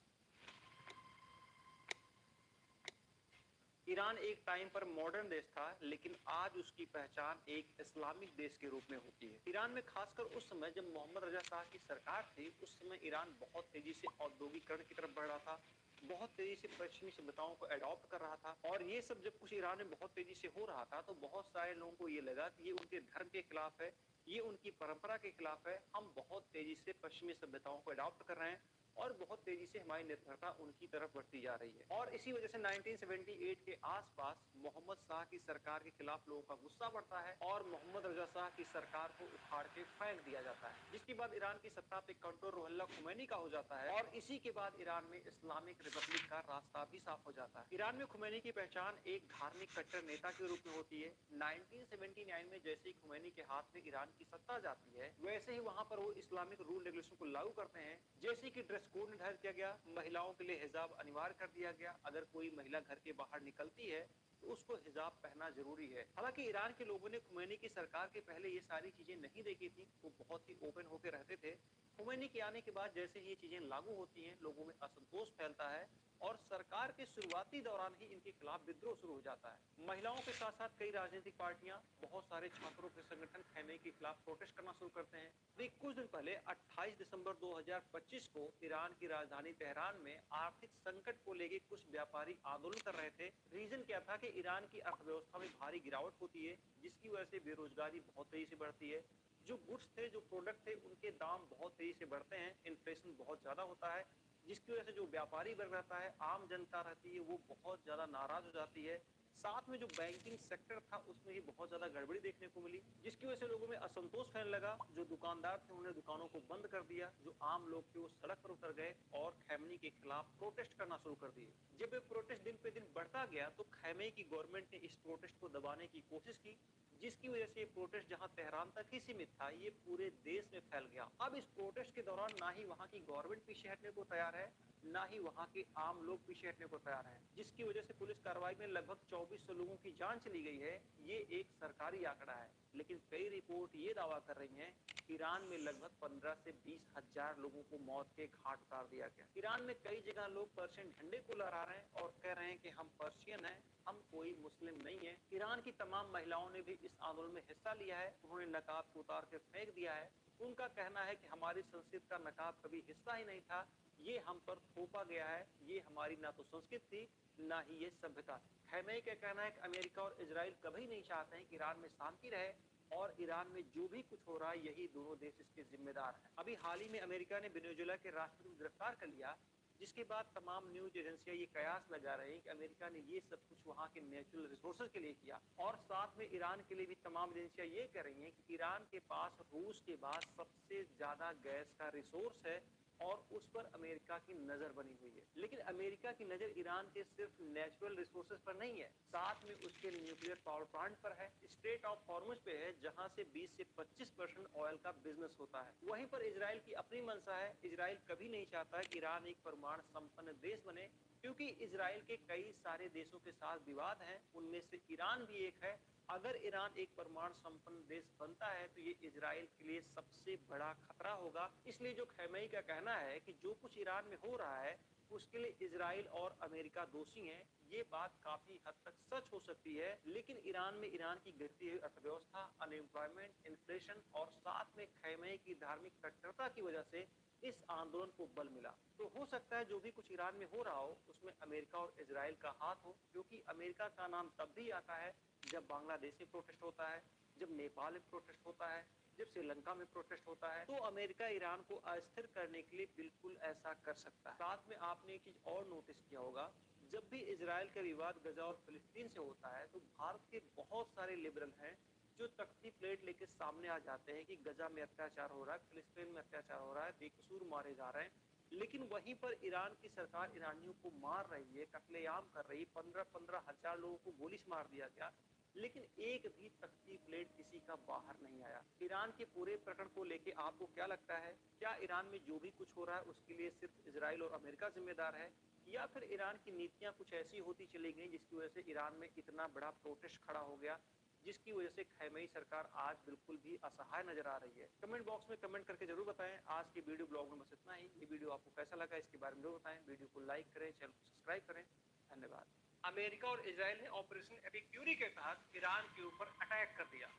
ईरान एक टाइम पर मॉडर्न देश था, लेकिन आज उसकी पहचान एक इस्लामिक देश के रूप में होती है। ईरान में खासकर उस समय जब मोहम्मद रजा शाह की सरकार थी, उस समय ईरान बहुत तेजी से औद्योगिकरण की तरफ बढ़ रहा था, बहुत तेजी से पश्चिमी सभ्यताओं को अडॉप्ट कर रहा था। और ये सब जब कुछ ईरान में बहुत तेजी से हो रहा था तो बहुत सारे लोगों को ये लगा कि ये उनके धर्म के खिलाफ है, ये उनकी परंपरा के खिलाफ है। हम बहुत तेजी से पश्चिमी सभ्यताओं को अडॉप्ट कर रहे हैं और बहुत तेजी से हमारी निर्भरता उनकी तरफ बढ़ती जा रही है। और इसी वजह से 1978 के आसपास मोहम्मद शाह की सरकार के खिलाफ लोगों का गुस्सा बढ़ता है और मोहम्मद रजा शाह की सरकार को उखाड़ के फेंक दिया जाता है, जिसके बाद ईरान की सत्ता पे कंट्रोल रुहुल्लाह खुमैनी का हो जाता है और इसी के बाद ईरान में इस्लामिक रिपब्लिक का रास्ता भी साफ हो जाता है। ईरान में खुमैनी की पहचान एक धार्मिक कट्टर नेता के रूप में होती है। 1979 में जैसे ही खुमैनी के हाथ में ईरान की सत्ता जाती है, वैसे ही वहां पर वो इस्लामिक रूल रेगुलेशन को लागू करते हैं, जैसे कि ड्रेस कोड निर्धारित किया गया, महिलाओं के लिए हिजाब अनिवार्य कर दिया गया। अगर कोई महिला घर के बाहर निकलती है तो उसको हिजाब पहनना जरूरी है। हालांकि ईरान के लोगों ने खुमैनी की सरकार के पहले ये सारी चीजें नहीं देखी थी, वो बहुत ही ओपन होकर रहते थे। खुमैनी के आने के बाद जैसे ही ये चीजें लागू होती हैं, लोगों में असंतोष फैलता है और सरकार के शुरुआती दौरान ही इनके खिलाफ विद्रोह शुरू हो जाता है। महिलाओं के साथ साथ कई राजनीतिक पार्टियां, बहुत सारे छात्रों के संगठन खैमे के खिलाफ प्रोटेस्ट करना शुरू करते हैं। अभी कुछ दिन पहले 28 दिसंबर 2025 को ईरान की राजधानी तेहरान में आर्थिक संकट को लेकर कुछ व्यापारी आंदोलन कर रहे थे। रीजन क्या था कि ईरान की अर्थव्यवस्था में भारी गिरावट होती है, जिसकी वजह से बेरोजगारी बहुत तेजी से बढ़ती है। जो गुड्स थे, जो प्रोडक्ट थे, उनके दाम बहुत तेजी से बढ़ते हैं, इन्फ्लेशन बहुत ज्यादा होता है, जिसकी वजह से जो व्यापारी वर्ग रहता है, आम जनता रहती है, वो बहुत ज्यादा नाराज हो जाती है। साथ में जो बैंकिंग सेक्टर था उसमें भी बहुत ज्यादा गड़बड़ी देखने को मिली, जिसकी वजह से लोगों में असंतोष फैलने लगा। जो दुकानदार थे उन्होंने दुकानों को बंद कर दिया, जो आम लोग थे वो सड़क पर उतर गए और खैमनी के खिलाफ प्रोटेस्ट करना शुरू कर दिए। जब ये प्रोटेस्ट दिन पे दिन बढ़ता गया तो खैमे की गवर्नमेंट ने इस प्रोटेस्ट को दबाने की कोशिश की, जिसकी वजह से ये प्रोटेस्ट जहां तेहरान तक ही सीमित था, ये पूरे देश में फैल गया। अब इस प्रोटेस्ट के दौरान ना ही वहां की गवर्नमेंट पीछे हटने को तैयार है, ना ही वहां के आम लोग पीछे हटने को तैयार हैं, जिसकी वजह से पुलिस कार्रवाई में लगभग 2400 लोगों की जान चली गई है। ये एक सरकारी आंकड़ा है, लेकिन कई रिपोर्ट ये दावा कर रही हैं ईरान में लगभग 15 से 20 हजार लोगों को मौत के घाट उतार दिया गया। ईरान में कई जगह लोग पर्शियन झंडे को लहरा रहे हैं और कह रहे हैं कि हम पर्शियन हैं, हम कोई मुस्लिम नहीं है। ईरान की तमाम महिलाओं ने भी इस आंदोलन में हिस्सा लिया है, उन्होंने नकाब को उतार कर फेंक दिया है। उनका कहना है कि हमारी संस्कृति का नकाब कभी हिस्सा ही नहीं था, ये हम पर थोपा गया है, ये हमारी ना तो संस्कृति थी ना ही ये सभ्यता थी। खैमे का कहना है कि अमेरिका और इजराइल कभी नहीं चाहते हैं कि ईरान में शांति रहे और ईरान में जो भी कुछ हो रहा है यही दोनों देश इसके जिम्मेदार हैं। अभी हाल ही में अमेरिका ने वेनेजुएला के राष्ट्रपति को गिरफ्तार कर लिया, जिसके बाद तमाम न्यूज एजेंसियां ये कयास लगा रहे हैं कि अमेरिका ने ये सब कुछ वहां के नेचुरल रिसोर्सेज के लिए किया। और साथ में ईरान के लिए भी तमाम एजेंसियां ये कह रही हैं कि ईरान के पास रूस के बाद सबसे ज्यादा गैस का रिसोर्स है, और उस पर अमेरिका की नजर बनी हुई है। लेकिन अमेरिका की नजर ईरान के सिर्फ नेचुरल रिसोर्सेज पर नहीं है, साथ में उसके न्यूक्लियर पावर प्लांट पर है, स्ट्रेट ऑफ हॉर्मुज पे है, जहां से 20 से 25% ऑयल का बिजनेस होता है। वहीं पर इजराइल की अपनी मंशा है। इजराइल कभी नहीं चाहता कि ईरान एक परमाणु संपन्न देश बने, क्योंकि इजराइल के कई सारे देशों के साथ विवाद है, उनमें से ईरान भी एक है। अगर ईरान एक परमाणु संपन्न देश बनता है तो ये इजराइल के लिए सबसे बड़ा खतरा होगा। इसलिए जो खैमेई का कहना है कि जो कुछ ईरान में हो रहा है उसके लिए इजराइल और अमेरिका दोषी हैं, ये बात काफी हद तक सच हो सकती है। लेकिन ईरान में ईरान की गिरती हुई अर्थव्यवस्था, अनएम्प्लॉयमेंट, इन्फ्लेशन और साथ में खैमेई की धार्मिक कट्टरता की वजह से इस आंदोलन को बल मिला। तो हो सकता है जो भी कुछ ईरान में हो रहा हो उसमें अमेरिका और इजराइल का हाथ हो, क्योंकि अमेरिका का नाम तब भी आता है जब बांग्लादेश में प्रोटेस्ट होता है, जब नेपाल में प्रोटेस्ट होता है, जब श्रीलंका में प्रोटेस्ट होता है। तो अमेरिका ईरान को अस्थिर करने के लिए बिल्कुल ऐसा कर सकता है। साथ में आपने एक चीज और नोटिस किया होगा, जब भी इजराइल का विवाद गजा और फिलिस्तीन से होता है तो भारत के बहुत सारे लिबरल हैं जो तख्ती प्लेट लेके सामने आ जाते हैं कि गजा में अत्याचार हो रहा है, फिलिस्तीन में अत्याचार हो रहा है, बेकसूर मारे जा रहे हैं। लेकिन वहीं पर ईरान की सरकार ईरानियों को मार रही है, कत्लेआम कर रही है, 15-15 हजार लोगों को गोली से मार दिया गया, लेकिन एक भी तख्ती प्लेट किसी का बाहर नहीं आया। ईरान के पूरे प्रकरण को लेके आपको क्या लगता है? क्या ईरान में जो भी कुछ हो रहा है उसके लिए सिर्फ इजराइल और अमेरिका जिम्मेदार है, या फिर ईरान की नीतियां कुछ ऐसी होती चली गई जिसकी वजह से ईरान में इतना बड़ा प्रोटेस्ट खड़ा हो गया, जिसकी वजह से खैमेई सरकार आज बिल्कुल भी असहाय नजर आ रही है? कमेंट बॉक्स में कमेंट करके जरूर बताएं। आज की वीडियो ब्लॉग में बस इतना ही। ये वीडियो आपको कैसा लगा इसके बारे में जरूर बताएं। वीडियो को लाइक करें, चैनल को सब्सक्राइब करें। धन्यवाद। अमेरिका और इजराइल ने ऑपरेशन एपिक्यूरी के तहत ईरान के ऊपर अटैक कर दिया।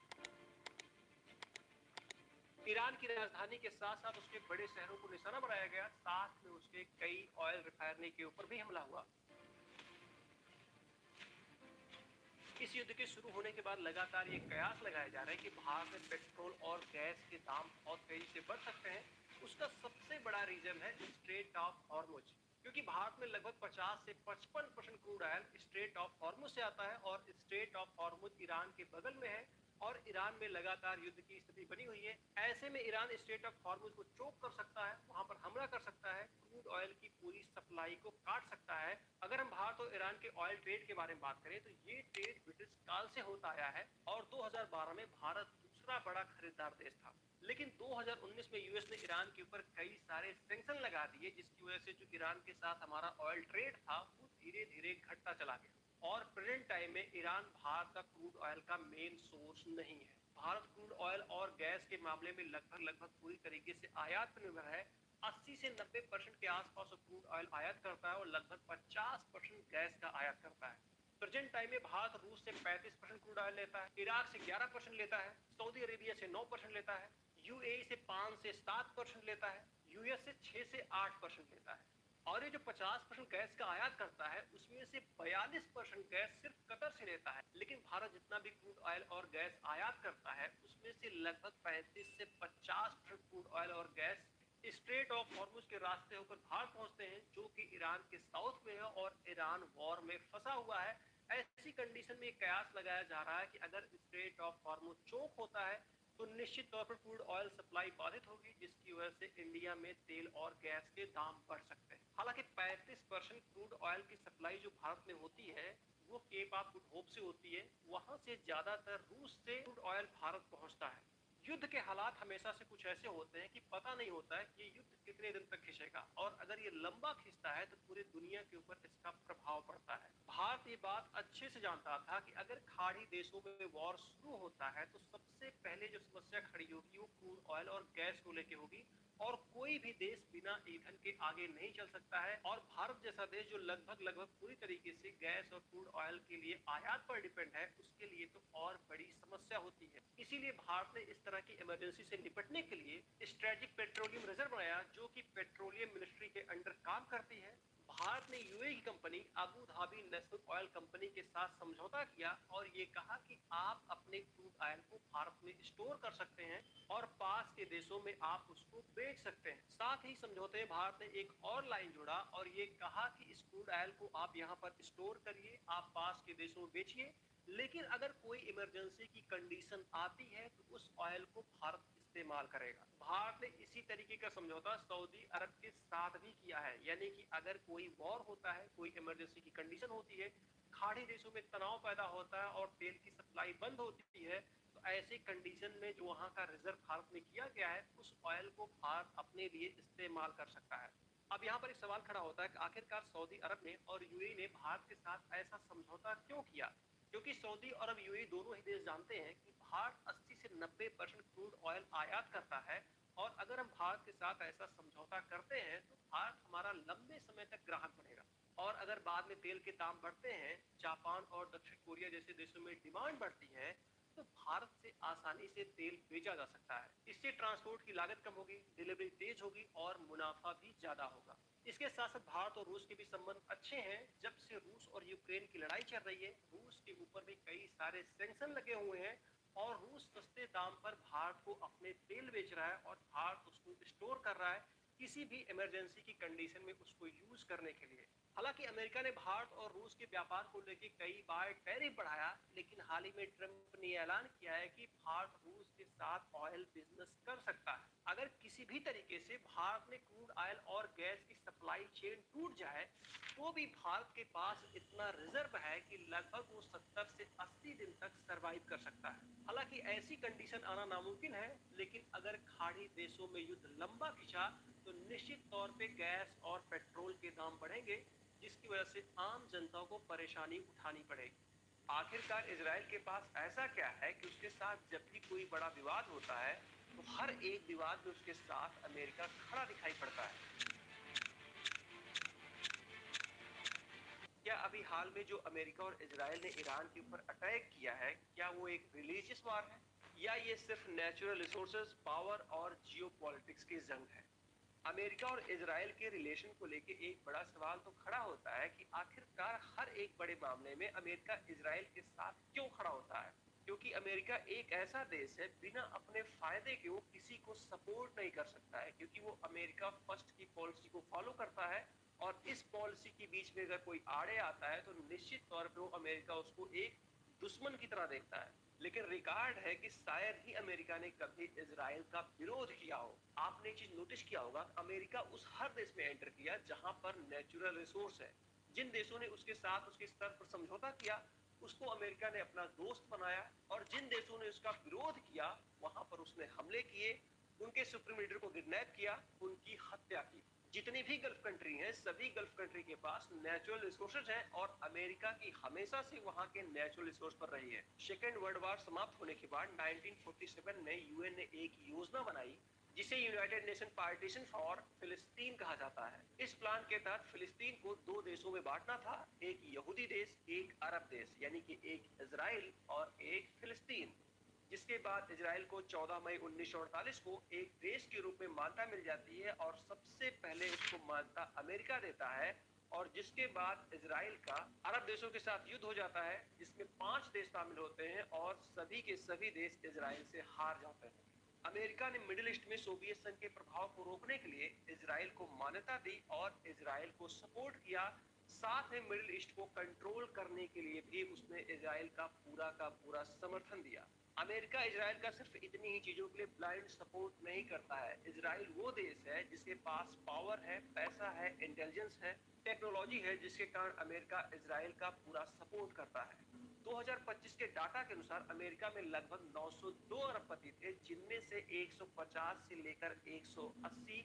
ईरान की राजधानी के साथ साथ उसके बड़े शहरों को निशाना बनाया गया, साथ में उसके कई ऑयल रिफाइनरी के ऊपर भी हमला हुआ। इस युद्ध के शुरू होने के बाद लगातार ये कयास लगाए जा रहे हैं कि भारत में पेट्रोल और गैस के दाम बहुत तेजी से बढ़ सकते हैं। उसका सबसे बड़ा रीजन है स्ट्रेट ऑफ हॉर्मुज, क्योंकि भारत में लगभग 50 से 55% crude oil straight of Hormuz से आता है और स्ट्रेट ऑफ हॉर्मुज ईरान के बगल में है और ईरान में लगातार युद्ध की स्थिति बनी हुई है। ऐसे में ईरान स्ट्रेट ऑफ हॉर्मुज को चोक कर सकता है, वहां पर हमला कर सकता है, क्रूड ऑयल की पूरी सप्लाई को काट सकता है। अगर हम भारत और ईरान के ऑयल ट्रेड के बारे में बात करें तो ये ट्रेड ब्रिटिश काल से होता आया है और 2012 में भारत दूसरा बड़ा खरीदार देश था। लेकिन 2019 में यूएस ने ईरान के ऊपर कई सारे सैंक्शन लगा दिए, जिसकी वजह से जो ईरान के साथ हमारा ऑयल ट्रेड था वो धीरे धीरे घटता चला गया और प्रेजेंट टाइम में ईरान भारत का क्रूड ऑयल का मेन सोर्स नहीं है। भारत क्रूड ऑयल और गैस के मामले में लगभग पूरी तरीके से आयात पर निर्भर है। 80 से 90% के आसपास क्रूड ऑयल आयात करता है और लगभग 50% गैस का आयात करता है। प्रेजेंट टाइम में भारत रूस से 35% क्रूड ऑयल लेता है, इराक से 11% लेता है, सऊदी अरेबिया से 9% लेता है, यूएई से 5 से 7% लेता है, यूएस से 6 से 8% लेता है। और ये जो 50% गैस का आयात करता है उसमें से 42% गैस सिर्फ कतर से लेता है। लेकिन भारत जितना भी क्रूड ऑयल और गैस आयात करता है उसमें से लगभग 35 से 50% क्रूड ऑयल और गैस स्ट्रेट ऑफ हॉर्मुज के रास्ते होकर भारत पहुंचते हैं, जो कि ईरान के साउथ में है और ईरान वॉर में फंसा हुआ है। ऐसी कंडीशन में कयास लगाया जा रहा है कि अगर स्ट्रेट ऑफ हॉर्मुज चोक होता है तो निश्चित तौर पर क्रूड ऑयल सप्लाई बाधित होगी, जिसकी वजह से इंडिया में तेल और गैस के दाम बढ़ सकते हैं। हालांकि 35% क्रूड ऑयल की सप्लाई जो भारत में होती है वो केप ऑफ गुड होप से होती है, वहां से ज्यादातर रूस से क्रूड ऑयल भारत पहुंचता है। युद्ध के हालात हमेशा से कुछ ऐसे होते हैं कि पता नहीं होता है कि ये युद्ध कितने दिन तक खिंचेगा और अगर ये लंबा खिंचता है तो पूरी दुनिया के ऊपर इसका प्रभाव पड़ता है। भारत ये बात अच्छे से जानता था कि अगर खाड़ी देशों में वॉर शुरू होता है तो सबसे पहले जो समस्या खड़ी होगी वो क्रूड ऑयल और गैस को लेके होगी और कोई भी देश बिना ईंधन के आगे नहीं चल सकता है। और भारत जैसा देश जो लगभग पूरी तरीके से गैस और क्रूड ऑयल के लिए आयात पर डिपेंड है, उसके लिए तो और बड़ी समस्या होती है। इसीलिए भारत ने इस तरह की इमरजेंसी से निपटने के लिए स्ट्रेटेजिक पेट्रोलियम रिजर्व बनाया, जो कि पेट्रोलियम मिनिस्ट्री के अंडर काम करती है। भारत ने यूएई की company Abu Dhabi national oil company के साथ समझौता किया और ये कहा कि आप अपने क्रूड ऑयल को भारत में स्टोर कर सकते हैं और पास के देशों में आप उसको बेच सकते हैं। साथ ही समझौते में भारत ने एक और लाइन जोड़ा और ये कहा कि इस क्रूड ऑयल को आप यहाँ पर स्टोर करिए, आप पास के देशों में बेचिए, लेकिन अगर कोई इमरजेंसी की कंडीशन आती है तो उस ऑयल को भारत इस्तेमाल करेगा। भारत ने इसी तरीके का समझौता सऊदी अरब के साथ भी किया है, यानी कि अगर कोई वॉर होता है, कोई इमरजेंसी की कंडीशन होती है, खाड़ी देशों में तनाव पैदा होता है और तेल की सप्लाई बंद होती है, तो ऐसे कंडीशन में जो वहां का रिजर्व भारत में किया गया है, उस ऑयल को भारत अपने लिए इस्तेमाल कर सकता है। अब यहाँ पर एक सवाल खड़ा होता है कि आखिरकार सऊदी अरब ने और यूएई ने भारत के साथ ऐसा समझौता क्यों किया? क्योंकि सऊदी अरब यूएई दोनों ही देश जानते हैं कि भारत 80 से 90% क्रूड ऑयल आयात करता है, और अगर हम भारत के साथ ऐसा समझौता करते हैं तो भारत हमारा लंबे समय तक ग्राहक बनेगा। और अगर बाद में तेल के दाम बढ़ते हैं, जापान और दक्षिण कोरिया जैसे देशों में डिमांड बढ़ती है, तो भारत से आसानी से तेल भेजा जा सकता है। इससे ट्रांसपोर्ट की लागत कम होगी, डिलीवरी तेज होगी और मुनाफा भी ज्यादा होगा। इसके साथ साथ भारत और रूस के भी संबंध अच्छे हैं। जब से रूस और यूक्रेन की लड़ाई चल रही है, रूस के ऊपर भी कई सारे सैंक्शन लगे हुए हैं और रूस सस्ते दाम पर भारत को अपने तेल बेच रहा है और भारत उसको स्टोर कर रहा है किसी भी इमरजेंसी की कंडीशन में उसको यूज करने के लिए। हालांकि अमेरिका ने भारत और रूस के व्यापार को लेकर कई बार टैरिफ बढ़ाया, लेकिन हाल ही में ट्रंप ने ऐलान किया है कि भारत रूस के साथ ऑयल बिजनेस कर सकता है। अगर किसी भी तरीके से भारत में क्रूड ऑयल और गैस की सप्लाई चेन टूट जाए, तो भी भारत के पास इतना रिजर्व है कि लगभग वो 70 से 80 दिन तक सरवाइव कर सकता है। हालांकि ऐसी कंडीशन आना नामुमकिन है, लेकिन अगर खाड़ी देशों में युद्ध लंबा खिंचा तो निश्चित तौर पे गैस और पेट्रोल के दाम बढ़ेंगे, जिसकी वजह से आम जनता को परेशानी उठानी पड़ेगी। आखिरकार इजराइल के पास ऐसा क्या है कि उसके साथ जब भी कोई बड़ा विवाद होता है, तो हर एक विवाद में उसके साथ अमेरिका खड़ा दिखाई पड़ता है। क्या अभी हाल में जो अमेरिका और इजराइल ने ईरान के ऊपर अटैक किया है, क्या वो एक रिलीजियस वार है या ये सिर्फ नेचुरल रिसोर्सेज, पावर और जियोपॉलिटिक्स की जंग है? अमेरिका और इजराइल के रिलेशन को लेके एक बड़ा सवाल तो खड़ा होता है कि आखिरकार हर एक बड़े मामले में अमेरिका इजराइल के साथ क्यों खड़ा होता है? क्योंकि अमेरिका एक ऐसा देश है, बिना अपने फायदे के वो किसी को सपोर्ट नहीं कर सकता है, क्योंकि वो अमेरिका फर्स्ट की पॉलिसी को फॉलो करता है और इस पॉलिसी के बीच में अगर कोई आड़े आता है तो निश्चित तौर पे वो अमेरिका उसको एक दुश्मन की तरह देखता है। लेकिन रिकॉर्ड है कि शायद ही अमेरिका ने कभी इजराइल का विरोध किया हो। आपने एक चीज नोटिस किया होगा, अमेरिका उस हर देश में एंटर किया जहां पर नेचुरल रिसोर्स है। जिन देशों ने उसके साथ उसके स्तर पर समझौता किया, उसको अमेरिका ने अपना दोस्त बनाया, और जिन देशों ने उसका विरोध किया, वहां पर उसने हमले किए, उनके सुप्रीम लीडर को किडनैप किया, उनकी हत्या की। जितनी भी गल्फ कंट्री हैं, सभी गल्फ कंट्री के पास नेचुरल रिसोर्सेज हैं और अमेरिका की हमेशा से वहां के नेचुरल रिसोर्स पर रही है। सेकेंड वर्ल्ड वॉर समाप्त होने के बाद 1947 में यूएन ने एक योजना बनाई जिसे यूनाइटेड नेशन पार्टीशन फॉर फिलिस्तीन कहा जाता है। इस प्लान के तहत फिलिस्तीन को दो देशों में बांटना था, एक यहूदी देश, एक अरब देश, यानी कि एक इजराइल और एक फिलिस्तीन। जिसके बाद इजराइल को 14 मई 1948 को एक देश के रूप में मान्यता मिल जाती है और सबसे पहले इसको मान्यता अमेरिका देता है, और जिसके बाद इजराइल का अरब देशों के साथ युद्ध हो जाता है, जिसमें 5 देश शामिल होते हैं और सभी के सभी देश इजराइल से हार जाते हैं। अमेरिका ने मिडिल ईस्ट में सोवियत संघ के प्रभाव को रोकने के लिए इजराइल को मान्यता दी और इजराइल को सपोर्ट किया। साथ में मिडिल ईस्ट को कंट्रोल करने के लिए भी उसने इजराइल का पूरा समर्थन दिया। अमेरिका इजराइल का सिर्फ इतनी ही चीजों के लिए ब्लाइंड सपोर्ट नहीं करता है। इजराइल वो देश है जिसके पास पावर है, पैसा है, इंटेलिजेंस है, टेक्नोलॉजी है, जिसके कारण अमेरिका इजराइल का पूरा सपोर्ट करता है। 2025 के डाटा के अनुसार अमेरिका में लगभग 902 अरबपति थे, जिनमें से 150 से लेकर 180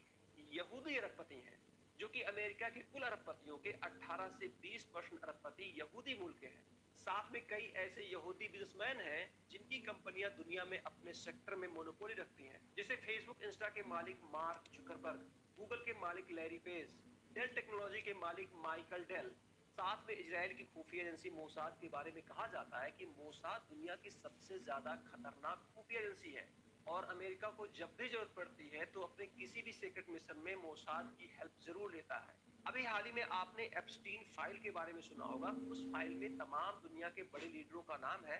यहूदी अरबपति हैं, जो कि अमेरिका के कुल अरबपतियों के 18 से 20% अरबपति यहूदी मूल के हैं। साथ में कई ऐसे यहूदी बिजनेसमैन हैं जिनकी कंपनियां दुनिया में अपने सेक्टर में मोनोपोली रखती हैं, जैसे फेसबुक इंस्टा के मालिक मार्क जुकरबर्ग, गूगल के मालिक लैरी पेज, डेल टेक्नोलॉजी के मालिक माइकल डेल। साथ में इजराइल की खुफिया एजेंसी मोसाद के बारे में कहा जाता है कि मोसाद दुनिया की सबसे ज्यादा खतरनाक खुफिया एजेंसी है और अमेरिका को जब भी जरूरत पड़ती है तो अपने किसी भी सीक्रेट मिशन में मोसाद की हेल्प जरूर लेता है। अभी हाल ही में आपने एप्स्टीन फाइल के बारे में सुना होगा। उस फाइल में तमाम दुनिया के बड़े लीडरों का नाम है,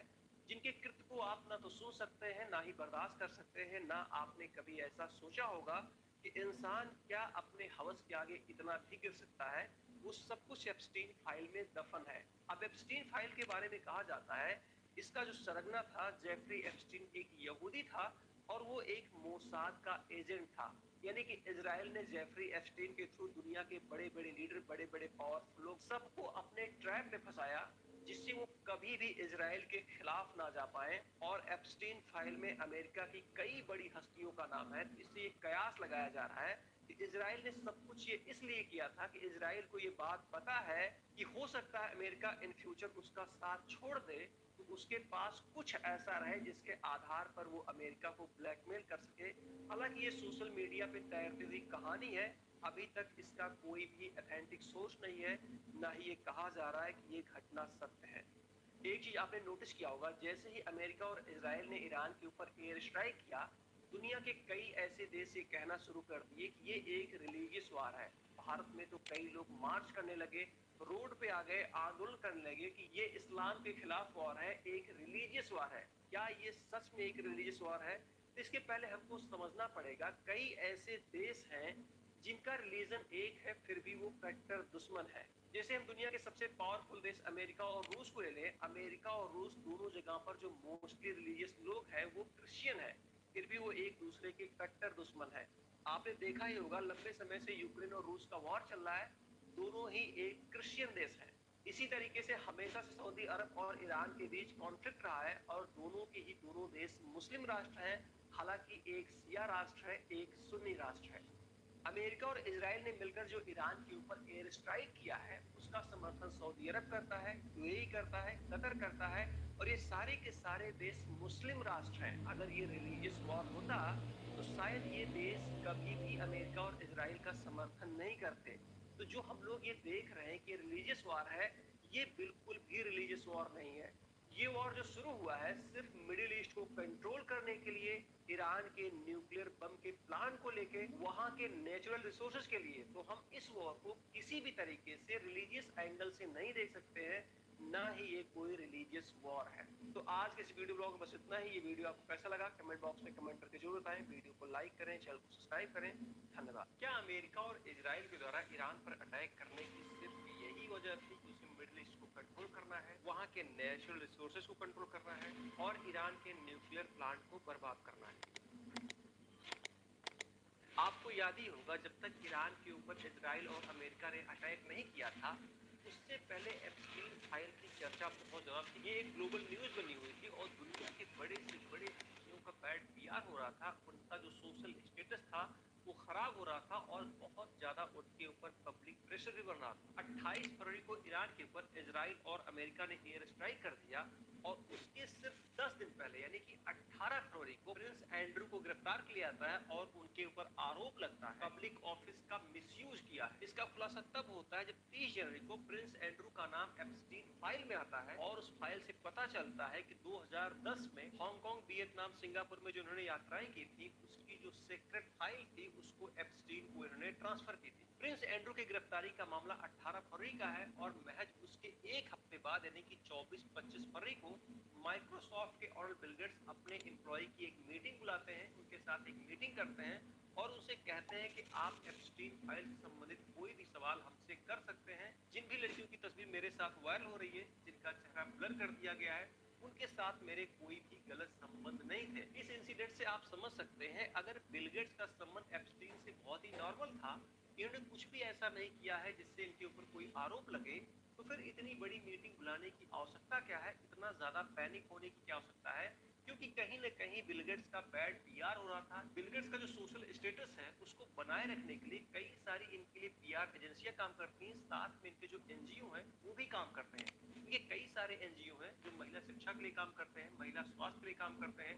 जिनके कृत्य को आप ना तो सुन सकते हैं, ना ही बर्दाश्त कर सकते हैं, ना आपने कभी ऐसा सोचा होगा कि इंसान क्या अपने हवस के आगे इतना भी गिर सकता है। वो सब कुछ एप्स्टीन फाइल में दफन है। अब एप्स्टीन फाइल के बारे में कहा जाता है, इसका जो सरगना था जेफरी एप्स्टीन एक यहूदी था और वो एक मोसाद का एजेंट था। यानी कि इजराइल ने जेफरी एप्स्टीन के थ्रू दुनिया के बड़े बड़े लीडर, बड़े बड़े पावरफुल लोग सबको अपने ट्रैप में फंसाया, जिससे वो कभी भी इजराइल के खिलाफ ना जा पाए। और एप्स्टीन फाइल में अमेरिका की कई बड़ी हस्तियों का नाम है। इससे ये कयास लगाया जा रहा है कि इजराइल ने सब कुछ ये इसलिए किया था कि इजराइल को ये बात पता है कि हो सकता है अमेरिका इन फ्यूचर उसका साथ छोड़ दे, तो उसके पास कुछ ऐसा रहे जिसके आधार पर वो अमेरिका को ब्लैकमेल कर सके। हालांकि ये सोशल मीडिया पे तैरती हुई कहानी है, अभी तक इसका कोई भी ऑथेंटिक सोर्स नहीं है, ना ही ये कहा जा रहा है कि ये घटना सत्य है। एक चीज आपने नोटिस किया होगा, जैसे ही अमेरिका और इजराइल ने ईरान के ऊपर एयर स्ट्राइक किया, दुनिया के कई ऐसे देश ये कहना शुरू कर दिए कि ये एक रिलीजियस वार है। भारत में तो कई लोग मार्च करने लगे, रोड पे आ गए, आंदोलन करने लगे कि ये इस्लाम के खिलाफ वॉर है, एक रिलीजियस वॉर है। क्या ये सच में एक रिलीजियस वॉर है? तो इसके पहले हमको समझना पड़ेगा, कई ऐसे देश हैं जिनका रिलीजन एक है, फिर भी वो कट्टर दुश्मन है। जैसे हम दुनिया के सबसे पावरफुल देश अमेरिका और रूस को ले लें, अमेरिका और रूस दोनों जगह पर जो मोस्टली रिलीजियस लोग हैं वो क्रिश्चियन है, फिर भी वो एक दूसरे के कट्टर दुश्मन है। आपने देखा ही होगा, लंबे समय से यूक्रेन और रूस का वॉर चल रहा है, दोनों ही एक क्रिश्चियन देश है। इसी तरीके से हमेशा से सऊदी अरब और ईरान के बीच कॉन्फ्लिक्ट रहा है, और दोनों के ही दोनों देश मुस्लिम राष्ट्र हैं। हालांकि एक शिया राष्ट्र है, एक सुन्नी राष्ट्र है। अमेरिका और इजराइल ने मिलकर जो ईरान के ऊपर एयर स्ट्राइक किया है, उसका समर्थन सऊदी अरब करता है, यूएई करता है, कतर करता है, और ये सारे के सारे देश मुस्लिम राष्ट्र हैं। अगर ये रिलीजियस वॉर होता तो शायद ये देश कभी भी अमेरिका और इजराइल का समर्थन नहीं करते। तो जो हम लोग ये देख रहे हैं कि रिलीजियस वॉर है, ये बिल्कुल भी रिलीजियस वॉर नहीं है। ये वॉर जो शुरू हुआ है सिर्फ मिडिल ईस्ट को कंट्रोल करने के लिए, ईरान के न्यूक्लियर बम के प्लान को लेके, वहां के नेचुरल रिसोर्सेज के लिए। तो हम इस वॉर को किसी भी तरीके से रिलीजियस एंगल से नहीं देख सकते हैं, ना ही ये कोई रिलीजियस वॉर है। तो आज के इस वीडियो ब्लॉग में बस इतना ही। ये वीडियो आपको कैसा लगा कमेंट बॉक्स में कमेंट करके जरूर बताएं। वीडियो को लाइक करें, चैनल को सब्सक्राइब करें। धन्यवाद। क्या अमेरिका और इजराइल के द्वारा ईरान पर अटैक करने की सिर्फ यही वजह थी कि उसे मिडिल ईस्ट को कंट्रोल करना है, वहां के नेचुरल रिसोर्सेज को कंट्रोल करना है, और ईरान के न्यूक्लियर प्लांट को बर्बाद करना है? आपको याद ही होगा, जब तक ईरान के ऊपर इजराइल और अमेरिका ने अटैक नहीं किया था, उससे पहले एप्स्टीन फाइल की चर्चा बहुत ज्यादा थी। ये एक ग्लोबल न्यूज बनी हुई थी, और दुनिया के बड़े से बड़े हस्तियों का बैड पीआर हो रहा था, उनका जो सोशल स्टेटस था वो खराब हो रहा था, और बहुत ज्यादा उनके ऊपर पब्लिक प्रेशर भी बन रहा था। 28 फरवरी को ईरान के ऊपर इजराइल और अमेरिका ने एयर स्ट्राइक कर दिया, और उसके सिर्फ 10 दिन पहले यानी कि 18 फरवरी को प्रिंस एंड्रू को गिरफ्तार किया जाता है, और उनके ऊपर आरोप लगता है पब्लिक ऑफिस का मिसयूज किया है। इसका खुलासा तब होता है जब 30 जनवरी को प्रिंस एंड्रू का नाम एप्स्टीन फाइल में आता है, और उस फाइल से पता चलता है कि 2010 में हांगकांग, वियतनाम, सिंगापुर में जो उन्होंने यात्राएं की थी, उसकी जो सीक्रेट फाइल थी उसको एप्स्टीन को इन्होंने ट्रांसफर की थी। प्रिंस एंड्रू की गिरफ्तारी का मामला 18 फरवरी का है, और महज उसके एक हफ्ते बाद यानी कि 24-25 फरवरी को माइक्रोसॉफ्ट के और बिल गेट्स अपने एम्प्लॉय की एक मीटिंग बुलाते हैं, उनके साथ एक मीटिंग करते हैं, और उनसे कहते हैं कि आप एप्स्टीन फाइल से संबंधित कोई भी सवाल हमसे कर सकते हैं। जिन भी लड़कियों की तस्वीर मेरे साथ वायरल हो रही है, जिनका चेहरा ब्लर कर दिया गया है, उनके साथ मेरे कोई भी गलत संबंध नहीं थे। इस इंसिडेंट से आप समझ सकते हैं, अगर बिल गेट्स का संबंध एप्स्टीन से बहुत ही नॉर्मल था, इन्होंने कुछ भी ऐसा नहीं किया है जिससे इनके ऊपर कोई आरोप लगे, तो फिर इतनी बड़ी मीटिंग बुलाने की आवश्यकता क्या है, इतना ज्यादा पैनिक होने की क्या आवश्यकता है? क्योंकि कहीं न कहीं बिल गेट्स का बैड पीआर हो रहा था। बिल गेट्स का जो सोशल स्टेटस है उसको बनाए रखने के लिए कई सारी इनके लिए पीआर एजेंसियां काम करती हैं, साथ में इनके जो एनजीओ हैं वो भी काम करते हैं। इनके कई सारे एनजीओ हैं जो महिला शिक्षा के लिए काम करते हैं, महिला स्वास्थ्य के लिए काम करते हैं,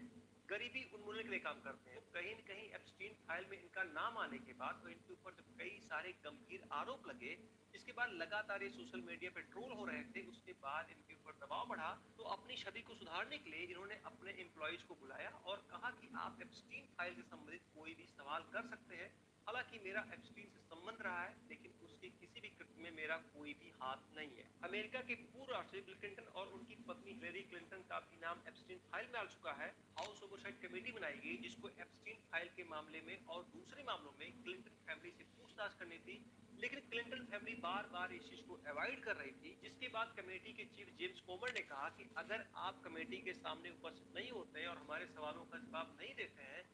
गरीबी उन्मूलन के लिए काम करते हैं। कहीं न कहीं एप्स्टीन फाइल में इनका नाम आने के बाद, तो इनके ऊपर जब कई सारे गंभीर आरोप लगे, इसके बाद लगातार ये सोशल मीडिया पे ट्रोल हो रहे थे, उसके बाद इनके ऊपर दबाव बढ़ा, तो अपनी छवि को सुधारने के लिए इन्होंने अपने एम्प्लॉइज को बुलाया और कहा कि आप एप्स्टीन फाइल से संबंधित कोई भी सवाल कर सकते हैं। हालांकि मेरा एप्स्टीन से संबंध रहा है, लेकिन उसके किसी भी कृत्य में मेरा कोई भी हाथ नहीं है। अमेरिका के पूर्व राष्ट्रपति बिल क्लिंटन और उनकी पत्नी हिलेरी क्लिंटन का भी नाम एप्स्टीन फाइल में आ चुका है। हाउस ओवरसाइट कमेटी बनाई गई, जिसको एप्स्टीन फाइल के मामले में और दूसरे मामलों में क्लिंटन फैमिली से पूछताछ करनी थी, लेकिन क्लिंटन फैमिली बार बार इस चीज को अवॉइड कर रही थी। जिसके बाद कमेटी के चीफ जेम्स कोमर ने कहा कि अगर आप कमेटी के सामने उपस्थित नहीं होते हैं और हमारे सवालों का जवाब नहीं देते हैं,